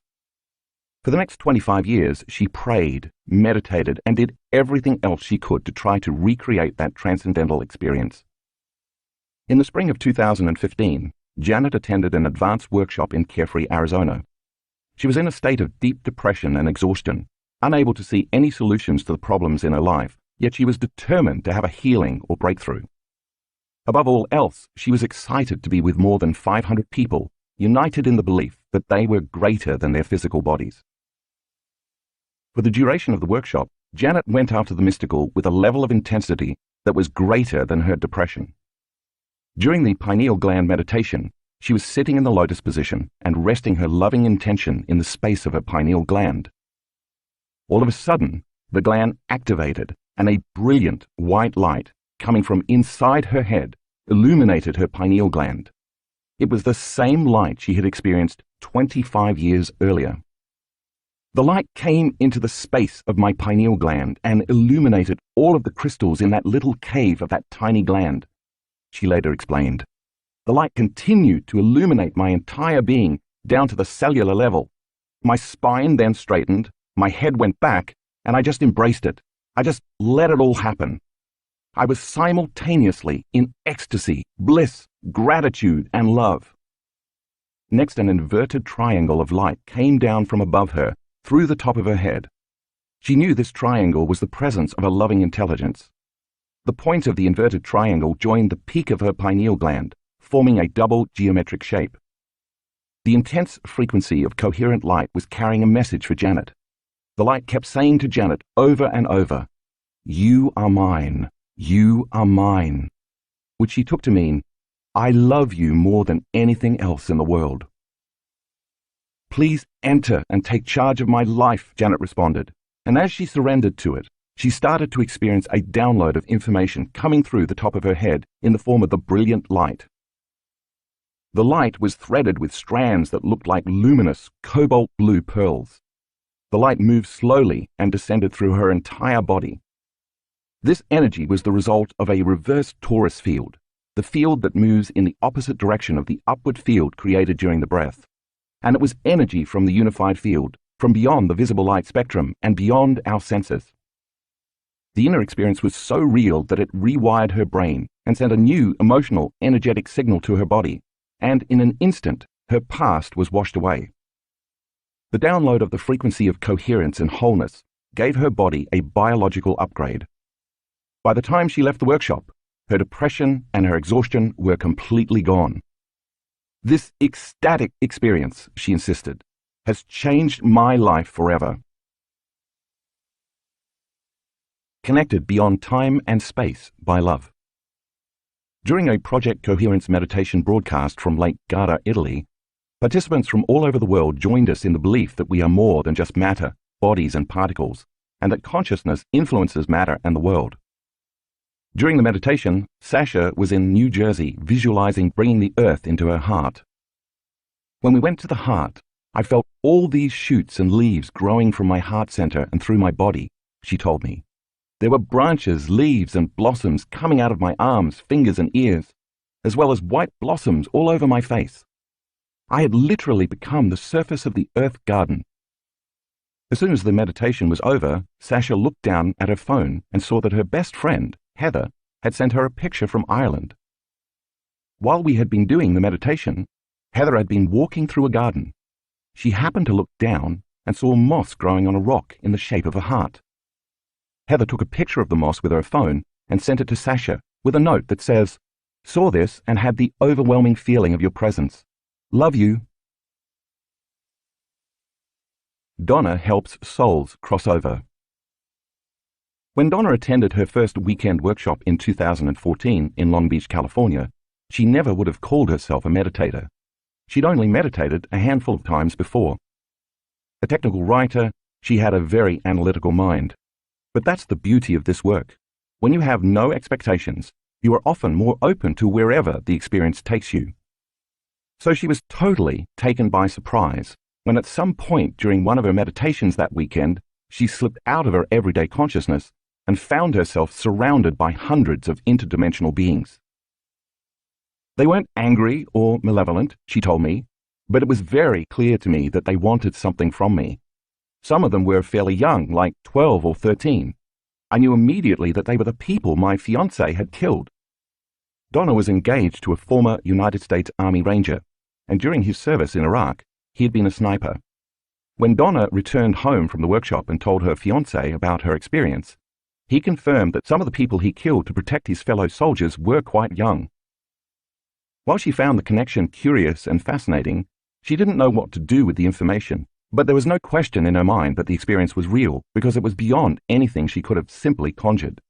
For the next 25 years, she prayed, meditated, and did everything else she could to try to recreate that transcendental experience. In the spring of 2015, Janet attended an advanced workshop in Carefree, Arizona. She was in a state of deep depression and exhaustion, unable to see any solutions to the problems in her life, yet she was determined to have a healing or breakthrough. Above all else, she was excited to be with more than 500 people, united in the belief that they were greater than their physical bodies. For the duration of the workshop, Janet went after the mystical with a level of intensity that was greater than her depression. During the Pineal Gland meditation, she was sitting in the lotus position and resting her loving intention in the space of her pineal gland. All of a sudden, the gland activated and a brilliant white light coming from inside her head illuminated her pineal gland. It was the same light she had experienced 25 years earlier. The light came into the space of my pineal gland and illuminated all of the crystals in that little cave of that tiny gland. She later explained. The light continued to illuminate my entire being down to the cellular level. My spine then straightened, my head went back, and I just embraced it. I just let it all happen. I was simultaneously in ecstasy, bliss, gratitude, and love. Next, an inverted triangle of light came down from above her, through the top of her head. She knew this triangle was the presence of a loving intelligence. The point of the inverted triangle joined the peak of her pineal gland, forming a double geometric shape. The intense frequency of coherent light was carrying a message for Janet. The light kept saying to Janet over and over, "You are mine, you are mine," which she took to mean, "I love you more than anything else in the world." "Please enter and take charge of my life," Janet responded, and as she surrendered to it, she started to experience a download of information coming through the top of her head in the form of the brilliant light. The light was threaded with strands that looked like luminous cobalt blue pearls. The light moved slowly and descended through her entire body. This energy was the result of a reverse torus field, the field that moves in the opposite direction of the upward field created during the breath. And it was energy from the unified field, from beyond the visible light spectrum and beyond our senses. The inner experience was so real that it rewired her brain and sent a new emotional, energetic signal to her body, and in an instant, her past was washed away. The download of the frequency of coherence and wholeness gave her body a biological upgrade. By the time she left the workshop, her depression and her exhaustion were completely gone. "This ecstatic experience," she insisted, "has changed my life forever." Connected beyond time and space by love. During a Project Coherence meditation broadcast from Lake Garda, Italy, participants from all over the world joined us in the belief that we are more than just matter, bodies and particles, and that consciousness influences matter and the world. During the meditation, Sasha was in New Jersey visualizing bringing the earth into her heart. When we went to the heart, I felt all these shoots and leaves growing from my heart center and through my body, she told me. There were branches, leaves, and blossoms coming out of my arms, fingers, and ears, as well as white blossoms all over my face. I had literally become the surface of the earth garden. As soon as the meditation was over, Sasha looked down at her phone and saw that her best friend, Heather, had sent her a picture from Ireland. While we had been doing the meditation, Heather had been walking through a garden. She happened to look down and saw moss growing on a rock in the shape of a heart. Heather took a picture of the moss with her phone and sent it to Sasha with a note that says, "Saw this and had the overwhelming feeling of your presence. Love you." Donna helps souls cross over. When Donna attended her first weekend workshop in 2014 in Long Beach, California, she never would have called herself a meditator. She'd only meditated a handful of times before. A technical writer, she had a very analytical mind. But that's the beauty of this work. When you have no expectations, you are often more open to wherever the experience takes you. So she was totally taken by surprise when at some point during one of her meditations that weekend, she slipped out of her everyday consciousness and found herself surrounded by hundreds of interdimensional beings. They weren't angry or malevolent, she told me, but it was very clear to me that they wanted something from me. Some of them were fairly young, like 12 or 13. I knew immediately that they were the people my fiancé had killed. Donna was engaged to a former United States Army Ranger, and during his service in Iraq, he had been a sniper. When Donna returned home from the workshop and told her fiancé about her experience, he confirmed that some of the people he killed to protect his fellow soldiers were quite young. While she found the connection curious and fascinating, she didn't know what to do with the information. But there was no question in her mind that the experience was real because it was beyond anything she could have simply conjured.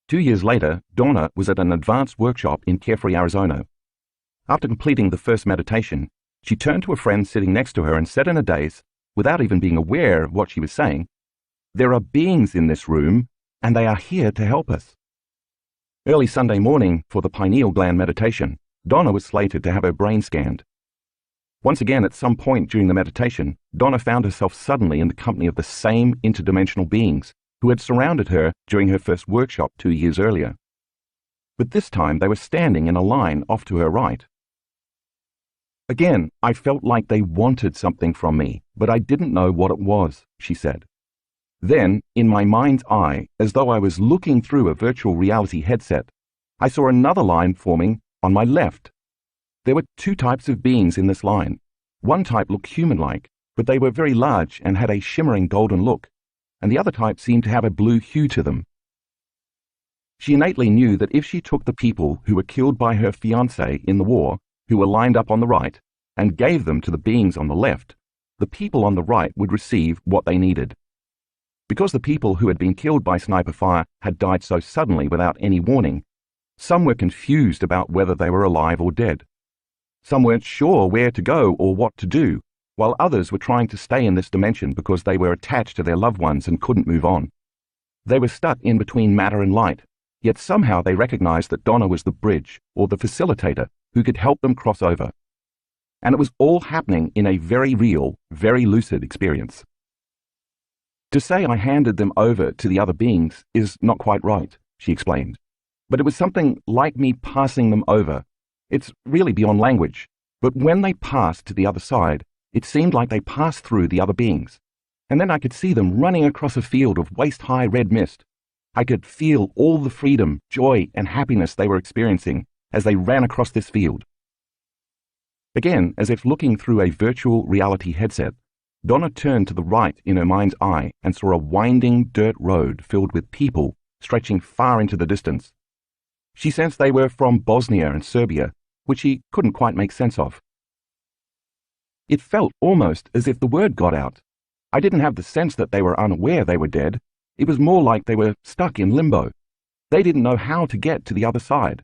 2 years later, Donna was at an advanced workshop in Carefree, Arizona. After completing the first meditation, she turned to a friend sitting next to her and said in a daze, without even being aware of what she was saying, "There are beings in this room, and they are here to help us." Early Sunday morning for the Pineal Gland meditation, Donna was slated to have her brain scanned. Once again, at some point during the meditation, Donna found herself suddenly in the company of the same interdimensional beings who had surrounded her during her first workshop 2 years earlier. But this time they were standing in a line off to her right. "Again, I felt like they wanted something from me, but I didn't know what it was," she said. Then, in my mind's eye, as though I was looking through a virtual reality headset, I saw another line forming on my left. There were 2 types of beings in this line. One type looked human-like, but they were very large and had a shimmering golden look, and the other type seemed to have a blue hue to them. She innately knew that if she took the people who were killed by her fiancé in the war, who were lined up on the right, and gave them to the beings on the left, the people on the right would receive what they needed. Because the people who had been killed by sniper fire had died so suddenly without any warning, some were confused about whether they were alive or dead. Some weren't sure where to go or what to do, while others were trying to stay in this dimension because they were attached to their loved ones and couldn't move on. They were stuck in between matter and light, yet somehow they recognized that Donna was the bridge, or the facilitator, who could help them cross over. And it was all happening in a very real, very lucid experience. To say I handed them over to the other beings is not quite right, she explained. But it was something like me passing them over. It's really beyond language. But when they passed to the other side, it seemed like they passed through the other beings. And then I could see them running across a field of waist-high red mist. I could feel all the freedom, joy, and happiness they were experiencing as they ran across this field. Again, as if looking through a virtual reality headset, Donna turned to the right in her mind's eye and saw a winding dirt road filled with people stretching far into the distance. She sensed they were from Bosnia and Serbia, which she couldn't quite make sense of. It felt almost as if the word got out. I didn't have the sense that they were unaware they were dead. It was more like they were stuck in limbo. They didn't know how to get to the other side.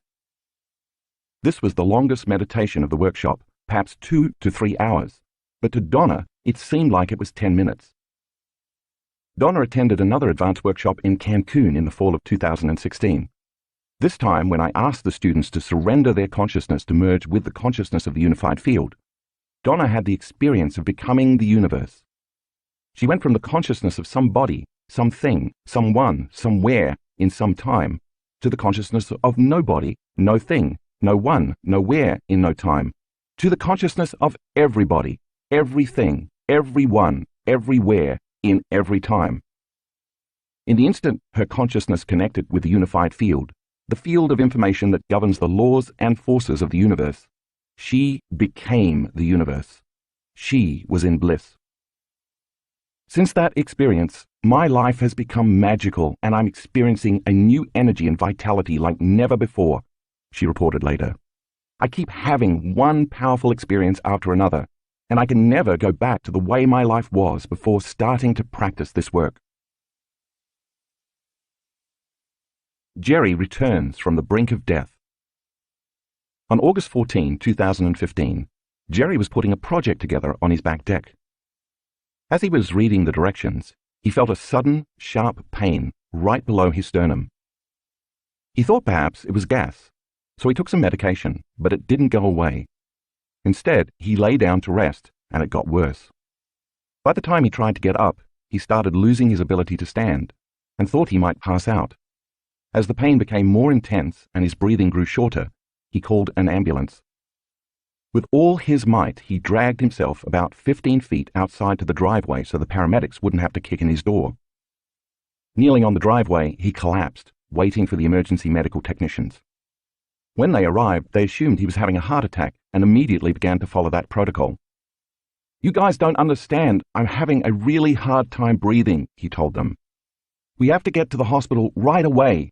This was the longest meditation of the workshop, perhaps 2 to 3 hours, but to Donna, it seemed like it was 10 minutes. Donna attended another advanced workshop in Cancun in the fall of 2016. This time, when I asked the students to surrender their consciousness to merge with the consciousness of the unified field, Donna had the experience of becoming the universe. She went from the consciousness of somebody, something, someone, somewhere, in some time, to the consciousness of nobody, no thing, no one, nowhere, in no time, to the consciousness of everybody, everything, everyone, everywhere, in every time. In the instant her consciousness connected with the unified field, the field of information that governs the laws and forces of the universe, she became the universe. She was in bliss. Since that experience, my life has become magical and I'm experiencing a new energy and vitality like never before, she reported later. I keep having one powerful experience after another, and I can never go back to the way my life was before starting to practice this work. Jerry returns from the brink of death. On August 14, 2015, Jerry was putting a project together on his back deck. As he was reading the directions, he felt a sudden, sharp pain right below his sternum. He thought perhaps it was gas, so he took some medication, but it didn't go away. Instead, he lay down to rest, and it got worse. By the time he tried to get up, he started losing his ability to stand, and thought he might pass out. As the pain became more intense and his breathing grew shorter, he called an ambulance. With all his might, he dragged himself about 15 feet outside to the driveway so the paramedics wouldn't have to kick in his door. Kneeling on the driveway, he collapsed, waiting for the emergency medical technicians. When they arrived, they assumed he was having a heart attack and immediately began to follow that protocol. "You guys don't understand. I'm having a really hard time breathing," he told them. "We have to get to the hospital right away."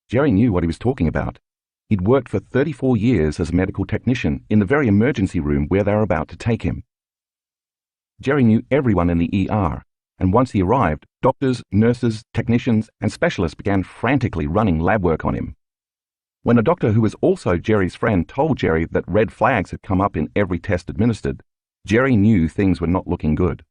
Jerry knew what he was talking about. He'd worked for 34 years as a medical technician in the very emergency room where they were about to take him. Jerry knew everyone in the ER, and once he arrived, doctors, nurses, technicians, and specialists began frantically running lab work on him. When a doctor who was also Jerry's friend told Jerry that red flags had come up in every test administered, Jerry knew things were not looking good.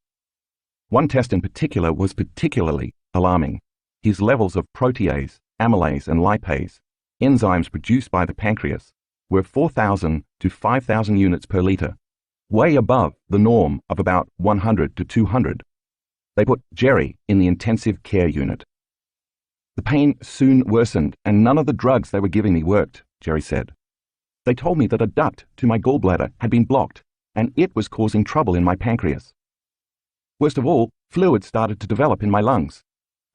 One test in particular was particularly alarming. His levels of protease, amylase, and lipase, enzymes produced by the pancreas, were 4,000 to 5,000 units per liter, way above the norm of about 100 to 200. They put Jerry in the intensive care unit. "The pain soon worsened, and none of the drugs they were giving me worked," Jerry said. "They told me that a duct to my gallbladder had been blocked, and it was causing trouble in my pancreas. Worst of all, fluid started to develop in my lungs.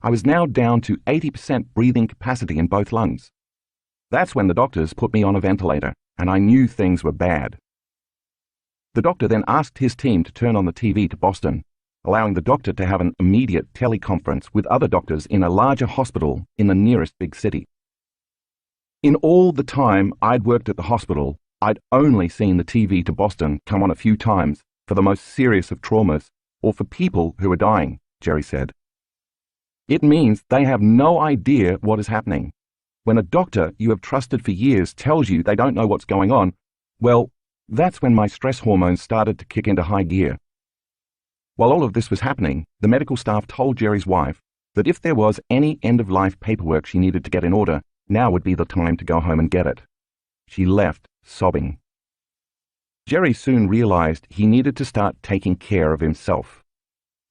I was now down to 80% breathing capacity in both lungs. That's when the doctors put me on a ventilator, and I knew things were bad." The doctor then asked his team to turn on the TV to Boston, allowing the doctor to have an immediate teleconference with other doctors in a larger hospital in the nearest big city. In all the time I'd worked at the hospital, I'd only seen the TV to Boston come on a few times for the most serious of traumas or for people who are dying, Jerry said. It means they have no idea what is happening. When a doctor you have trusted for years tells you they don't know what's going on, well, that's when my stress hormones started to kick into high gear. While all of this was happening, the medical staff told Jerry's wife that if there was any end-of-life paperwork she needed to get in order, now would be the time to go home and get it. She left, sobbing. Jerry soon realized he needed to start taking care of himself.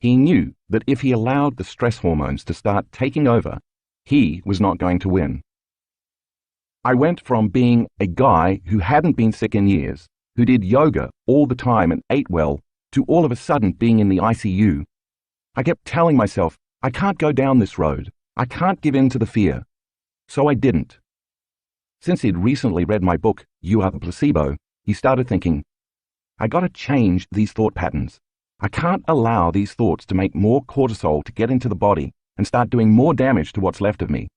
He knew that if he allowed the stress hormones to start taking over, he was not going to win. I went from being a guy who hadn't been sick in years, who did yoga all the time and ate well, to all of a sudden being in the ICU. I kept telling myself, I can't go down this road. I can't give in to the fear. So I didn't. Since he'd recently read my book, You Are the Placebo, he started thinking, I gotta change these thought patterns. I can't allow these thoughts to make more cortisol to get into the body and start doing more damage to what's left of me.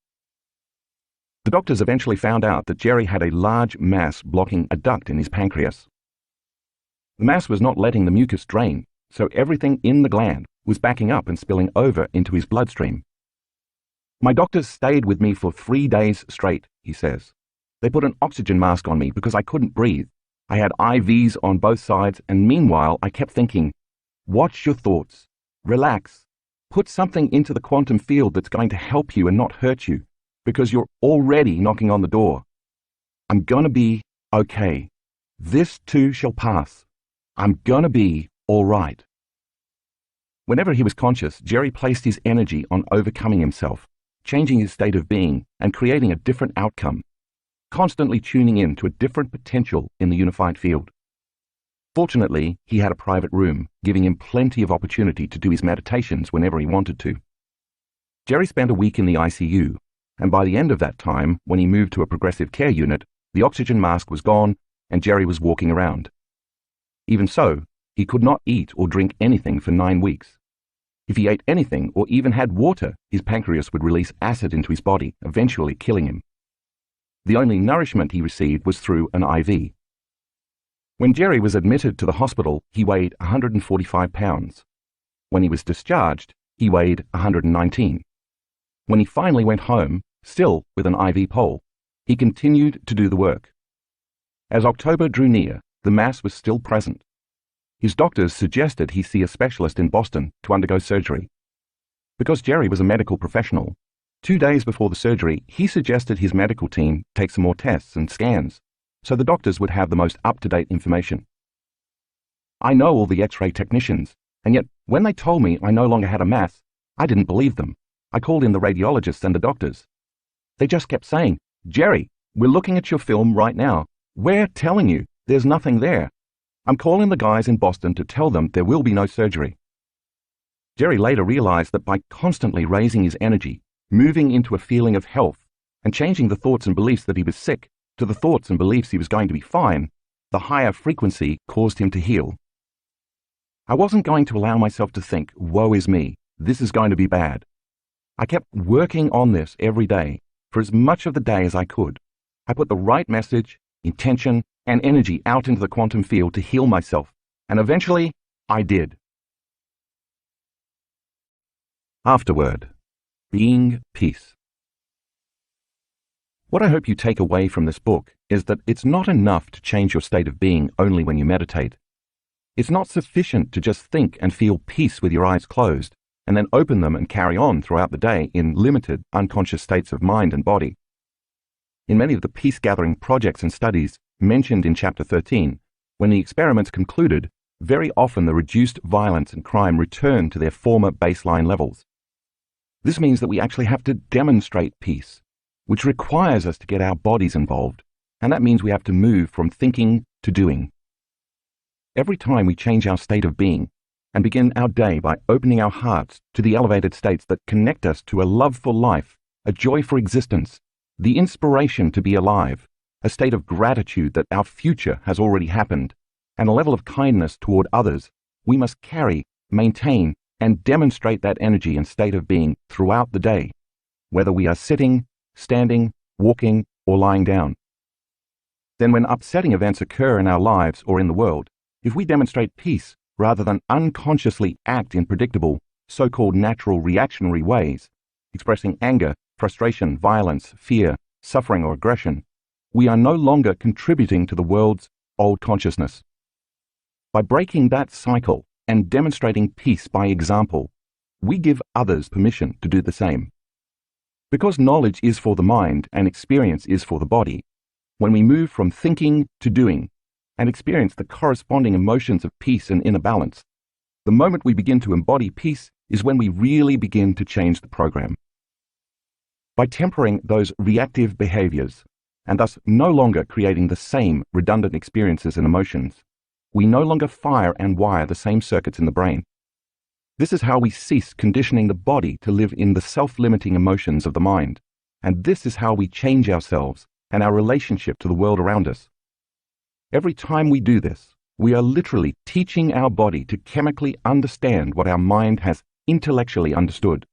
The doctors eventually found out that Jerry had a large mass blocking a duct in his pancreas. The mass was not letting the mucus drain, so everything in the gland was backing up and spilling over into his bloodstream. My doctors stayed with me for 3 days straight, he says. They put an oxygen mask on me because I couldn't breathe. I had IVs on both sides, and meanwhile I kept thinking, watch your thoughts, relax, put something into the quantum field that's going to help you and not hurt you, because you're already knocking on the door. I'm gonna be okay. This too shall pass. I'm gonna be all right. Whenever he was conscious, Jerry placed his energy on overcoming himself, changing his state of being and creating a different outcome, constantly tuning in to a different potential in the unified field. Fortunately, he had a private room, giving him plenty of opportunity to do his meditations whenever he wanted to. Jerry spent a week in the ICU, and by the end of that time, when he moved to a progressive care unit, the oxygen mask was gone and Jerry was walking around. Even so, he could not eat or drink anything for 9 weeks. If he ate anything or even had water, his pancreas would release acid into his body, eventually killing him. The only nourishment he received was through an IV. When Jerry was admitted to the hospital, he weighed 145 pounds. When he was discharged, he weighed 119. When he finally went home, still with an IV pole, he continued to do the work. As October drew near, the mass was still present. His doctors suggested he see a specialist in Boston to undergo surgery. Because Jerry was a medical professional, 2 days before the surgery, he suggested his medical team take some more tests and scans, so the doctors would have the most up-to-date information. I know all the X-ray technicians, and yet when they told me I no longer had a mass, I didn't believe them. I called in the radiologists and the doctors. They just kept saying, Jerry, we're looking at your film right now. We're telling you there's nothing there. I'm calling the guys in Boston to tell them there will be no surgery. Jerry later realized that by constantly raising his energy, moving into a feeling of health, and changing the thoughts and beliefs that he was sick to the thoughts and beliefs he was going to be fine, the higher frequency caused him to heal. I wasn't going to allow myself to think, woe is me, this is going to be bad. I kept working on this every day, for as much of the day as I could. I put the right message, intention, and energy out into the quantum field to heal myself, and eventually, I did. Afterword. Being peace. What I hope you take away from this book is that it's not enough to change your state of being only when you meditate. It's not sufficient to just think and feel peace with your eyes closed, and then open them and carry on throughout the day in limited, unconscious states of mind and body. In many of the peace-gathering projects and studies mentioned in Chapter 13, when the experiments concluded, very often the reduced violence and crime returned to their former baseline levels. This means that we actually have to demonstrate peace, which requires us to get our bodies involved, and that means we have to move from thinking to doing. Every time we change our state of being and begin our day by opening our hearts to the elevated states that connect us to a love for life, a joy for existence, the inspiration to be alive, a state of gratitude that our future has already happened, and a level of kindness toward others, we must carry, maintain, and demonstrate that energy and state of being throughout the day, whether we are sitting, standing, walking, or lying down. Then when upsetting events occur in our lives or in the world, if we demonstrate peace rather than unconsciously act in predictable, so-called natural reactionary ways, expressing anger, frustration, violence, fear, suffering, or aggression, we are no longer contributing to the world's old consciousness. By breaking that cycle and demonstrating peace by example, we give others permission to do the same. Because knowledge is for the mind and experience is for the body, when we move from thinking to doing and experience the corresponding emotions of peace and inner balance, the moment we begin to embody peace is when we really begin to change the program. By tempering those reactive behaviors, and thus no longer creating the same redundant experiences and emotions, we no longer fire and wire the same circuits in the brain. This is how we cease conditioning the body to live in the self-limiting emotions of the mind, and this is how we change ourselves and our relationship to the world around us. Every time we do this, we are literally teaching our body to chemically understand what our mind has intellectually understood.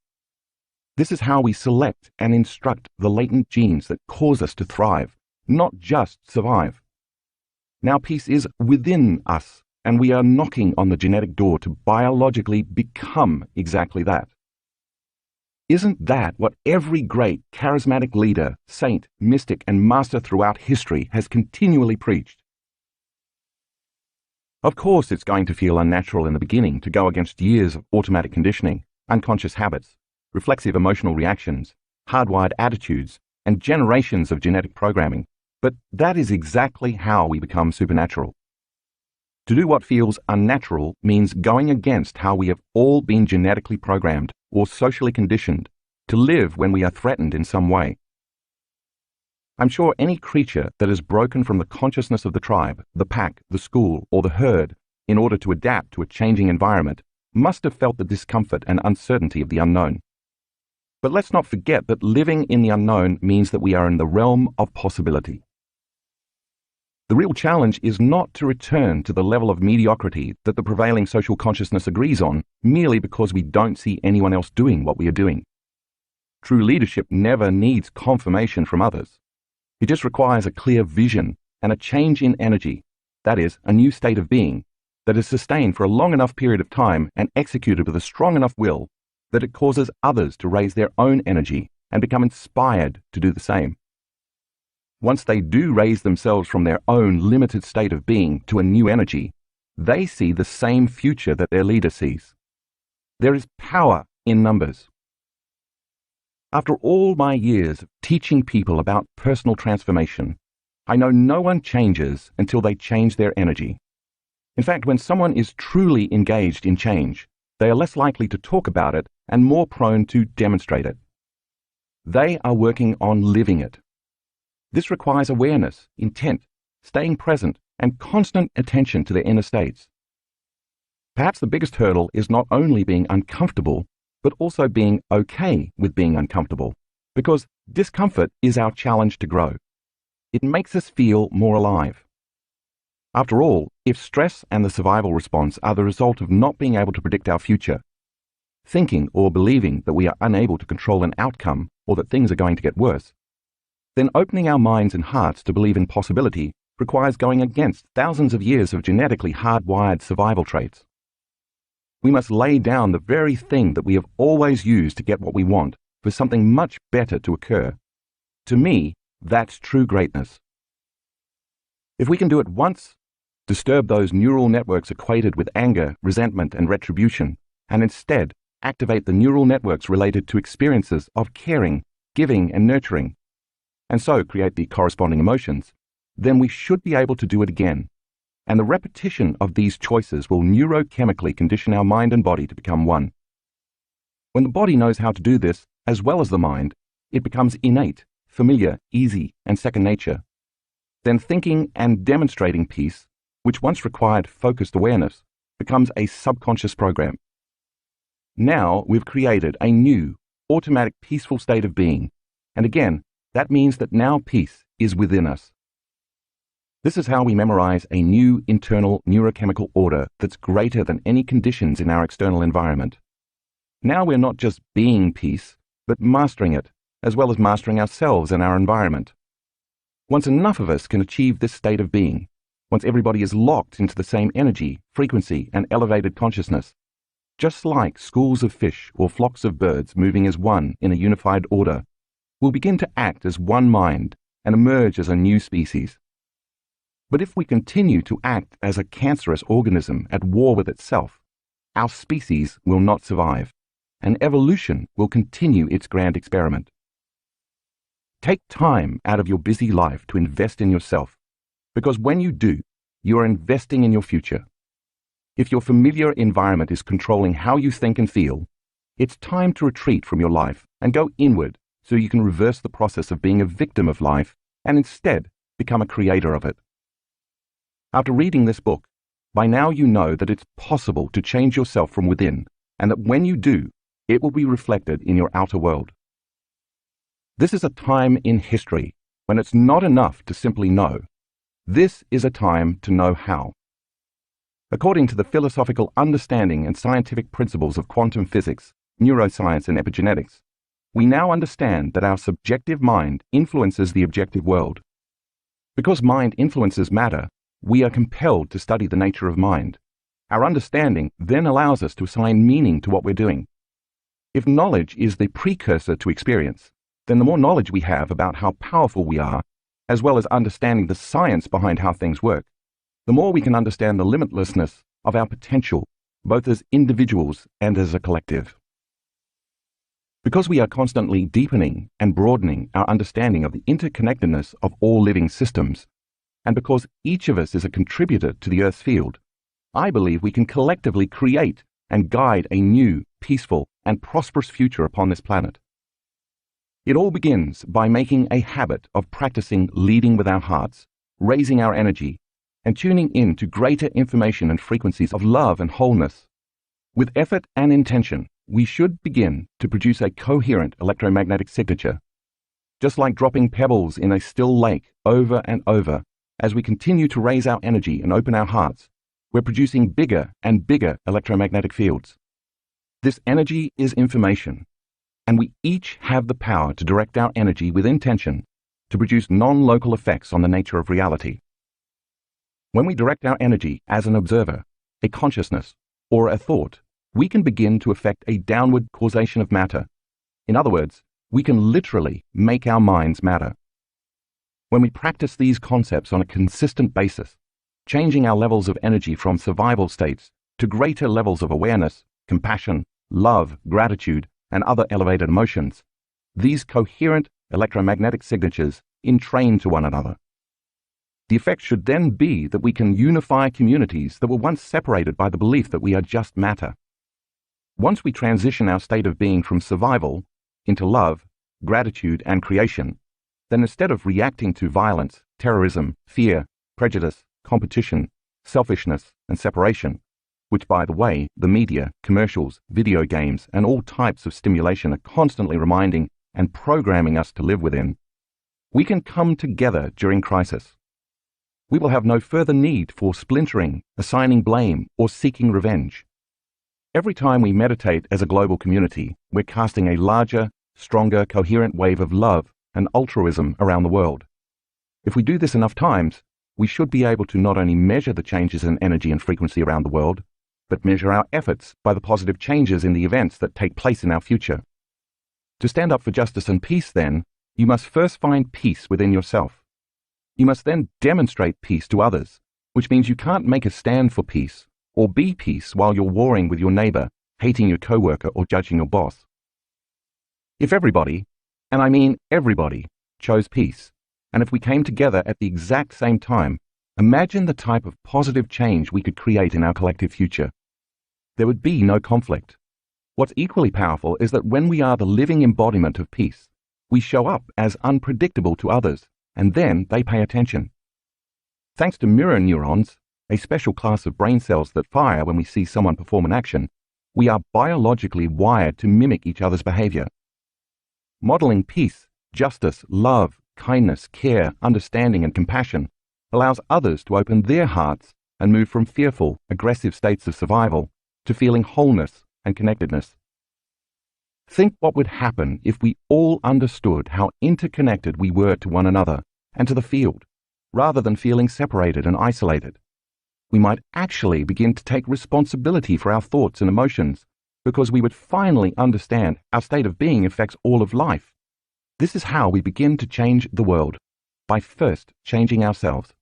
This is how we select and instruct the latent genes that cause us to thrive, not just survive. Now peace is within us, and we are knocking on the genetic door to biologically become exactly that. Isn't that what every great charismatic leader, saint, mystic, and master throughout history has continually preached? Of course, it's going to feel unnatural in the beginning to go against years of automatic conditioning, unconscious habits, reflexive emotional reactions, hardwired attitudes, and generations of genetic programming. But that is exactly how we become supernatural. To do what feels unnatural means going against how we have all been genetically programmed or socially conditioned to live when we are threatened in some way. I'm sure any creature that has broken from the consciousness of the tribe, the pack, the school, or the herd in order to adapt to a changing environment must have felt the discomfort and uncertainty of the unknown. But let's not forget that living in the unknown means that we are in the realm of possibility. The real challenge is not to return to the level of mediocrity that the prevailing social consciousness agrees on merely because we don't see anyone else doing what we are doing. True leadership never needs confirmation from others. It just requires a clear vision and a change in energy, that is, a new state of being, that is sustained for a long enough period of time and executed with a strong enough will that it causes others to raise their own energy and become inspired to do the same. Once they do raise themselves from their own limited state of being to a new energy, they see the same future that their leader sees. There is power in numbers. After all my years of teaching people about personal transformation, I know no one changes until they change their energy. In fact, when someone is truly engaged in change, they are less likely to talk about it and more prone to demonstrate it. They are working on living it. This requires awareness, intent, staying present, and constant attention to their inner states. Perhaps the biggest hurdle is not only being uncomfortable, but also being okay with being uncomfortable, because discomfort is our challenge to grow. It makes us feel more alive. After all, if stress and the survival response are the result of not being able to predict our future, thinking or believing that we are unable to control an outcome or that things are going to get worse, then opening our minds and hearts to believe in possibility requires going against thousands of years of genetically hardwired survival traits. We must lay down the very thing that we have always used to get what we want for something much better to occur. To me, that's true greatness. If we can do it once, disturb those neural networks equated with anger, resentment, and retribution, and instead activate the neural networks related to experiences of caring, giving, and nurturing, and so create the corresponding emotions, then we should be able to do it again. And the repetition of these choices will neurochemically condition our mind and body to become one. When the body knows how to do this, as well as the mind, it becomes innate, familiar, easy, and second nature. Then thinking and demonstrating peace, which once required focused awareness, becomes a subconscious program. Now we've created a new, automatic, peaceful state of being, and again, that means that now peace is within us. This is how we memorize a new internal neurochemical order that's greater than any conditions in our external environment. Now we're not just being peace, but mastering it, as well as mastering ourselves and our environment. Once enough of us can achieve this state of being, once everybody is locked into the same energy, frequency, and elevated consciousness, just like schools of fish or flocks of birds moving as one in a unified order, we'll begin to act as one mind and emerge as a new species. But if we continue to act as a cancerous organism at war with itself, our species will not survive, and evolution will continue its grand experiment. Take time out of your busy life to invest in yourself, because when you do, you are investing in your future. If your familiar environment is controlling how you think and feel, it's time to retreat from your life and go inward so you can reverse the process of being a victim of life and instead become a creator of it. After reading this book, by now you know that it's possible to change yourself from within, and that when you do, it will be reflected in your outer world. This is a time in history when it's not enough to simply know. This is a time to know how. According to the philosophical understanding and scientific principles of quantum physics, neuroscience, and epigenetics, we now understand that our subjective mind influences the objective world. Because mind influences matter, we are compelled to study the nature of mind. Our understanding then allows us to assign meaning to what we're doing. If knowledge is the precursor to experience, then the more knowledge we have about how powerful we are, as well as understanding the science behind how things work, the more we can understand the limitlessness of our potential, both as individuals and as a collective. Because we are constantly deepening and broadening our understanding of the interconnectedness of all living systems, and because each of us is a contributor to the Earth's field, I believe we can collectively create and guide a new, peaceful, and prosperous future upon this planet. It all begins by making a habit of practicing leading with our hearts, raising our energy, and tuning in to greater information and frequencies of love and wholeness. With effort and intention, we should begin to produce a coherent electromagnetic signature. Just like dropping pebbles in a still lake over and over, as we continue to raise our energy and open our hearts, we're producing bigger and bigger electromagnetic fields. This energy is information, and we each have the power to direct our energy with intention to produce non-local effects on the nature of reality. When we direct our energy as an observer, a consciousness, or a thought, we can begin to affect a downward causation of matter. In other words, we can literally make our minds matter. When we practice these concepts on a consistent basis, changing our levels of energy from survival states to greater levels of awareness, compassion, love, gratitude, and other elevated emotions, these coherent electromagnetic signatures entrain to one another. The effect should then be that we can unify communities that were once separated by the belief that we are just matter. Once we transition our state of being from survival into love, gratitude, and creation, then instead of reacting to violence, terrorism, fear, prejudice, competition, selfishness, and separation, which, by the way, the media, commercials, video games, and all types of stimulation are constantly reminding and programming us to live within, we can come together during crisis. We will have no further need for splintering, assigning blame, or seeking revenge. Every time we meditate as a global community, we're casting a larger, stronger, coherent wave of love and altruism around the world. If we do this enough times, we should be able to not only measure the changes in energy and frequency around the world, but measure our efforts by the positive changes in the events that take place in our future. To stand up for justice and peace, then, you must first find peace within yourself. You must then demonstrate peace to others, which means you can't make a stand for peace or be peace while you're warring with your neighbor, hating your coworker, or judging your boss. If everybody, and I mean everybody, chose peace, and if we came together at the exact same time, imagine the type of positive change we could create in our collective future. There would be no conflict. What's equally powerful is that when we are the living embodiment of peace, we show up as unpredictable to others, and then they pay attention. Thanks to mirror neurons, a special class of brain cells that fire when we see someone perform an action, we are biologically wired to mimic each other's behavior. Modeling peace, justice, love, kindness, care, understanding, and compassion allows others to open their hearts and move from fearful, aggressive states of survival to feeling wholeness and connectedness. Think what would happen if we all understood how interconnected we were to one another and to the field, rather than feeling separated and isolated. We might actually begin to take responsibility for our thoughts and emotions, because we would finally understand our state of being affects all of life. This is how we begin to change the world, by first changing ourselves.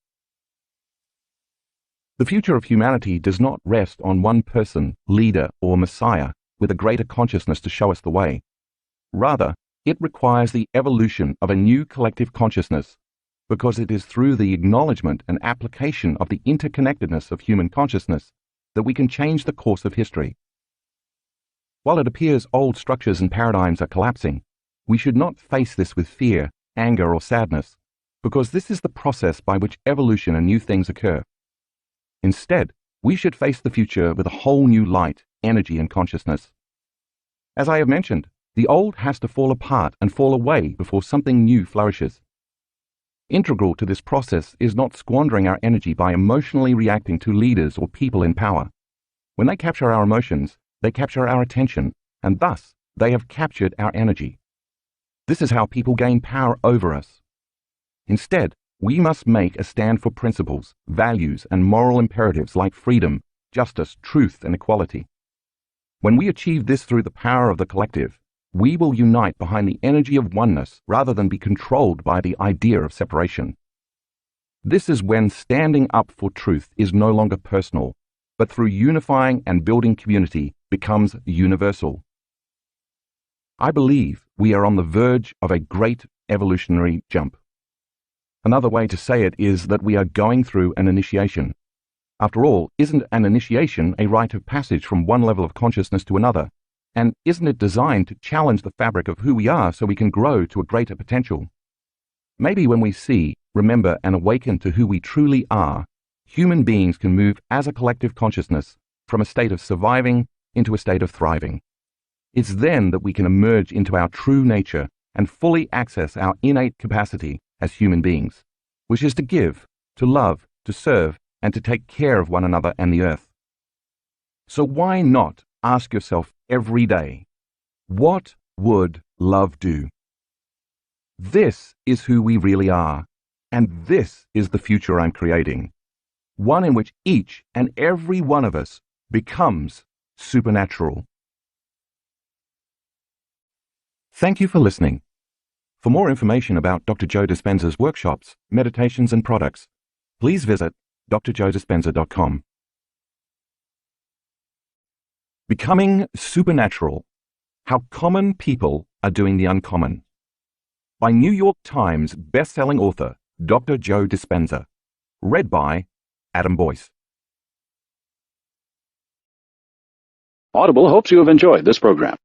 The future of humanity does not rest on one person, leader, or messiah with a greater consciousness to show us the way. Rather, it requires the evolution of a new collective consciousness, because it is through the acknowledgement and application of the interconnectedness of human consciousness that we can change the course of history. While it appears old structures and paradigms are collapsing, we should not face this with fear, anger, or sadness, because this is the process by which evolution and new things occur. Instead, we should face the future with a whole new light, energy, and consciousness. As I have mentioned, the old has to fall apart and fall away before something new flourishes. Integral to this process is not squandering our energy by emotionally reacting to leaders or people in power. When they capture our emotions, they capture our attention, and thus they have captured our energy. This is how people gain power over us. Instead, we must make a stand for principles, values, and moral imperatives like freedom, justice, truth, and equality. When we achieve this through the power of the collective, we will unite behind the energy of oneness rather than be controlled by the idea of separation. This is when standing up for truth is no longer personal, but through unifying and building community becomes universal. I believe we are on the verge of a great evolutionary jump. Another way to say it is that we are going through an initiation. After all, isn't an initiation a rite of passage from one level of consciousness to another? And isn't it designed to challenge the fabric of who we are so we can grow to a greater potential? Maybe when we see, remember, and awaken to who we truly are, human beings can move as a collective consciousness from a state of surviving into a state of thriving. It's then that we can emerge into our true nature and fully access our innate capacity as human beings, which is to give, to love, to serve, and to take care of one another and the earth. So why not ask yourself every day, what would love do? This is who we really are, and this is the future I'm creating, one in which each and every one of us becomes supernatural. Thank you for listening. For more information about Dr. Joe Dispenza's workshops, meditations, and products, please visit drjoedispenza.com. Becoming Supernatural: How Common People Are Doing the Uncommon, by New York Times best-selling author Dr. Joe Dispenza. Read by Adam Boyce. Audible hopes you have enjoyed this program.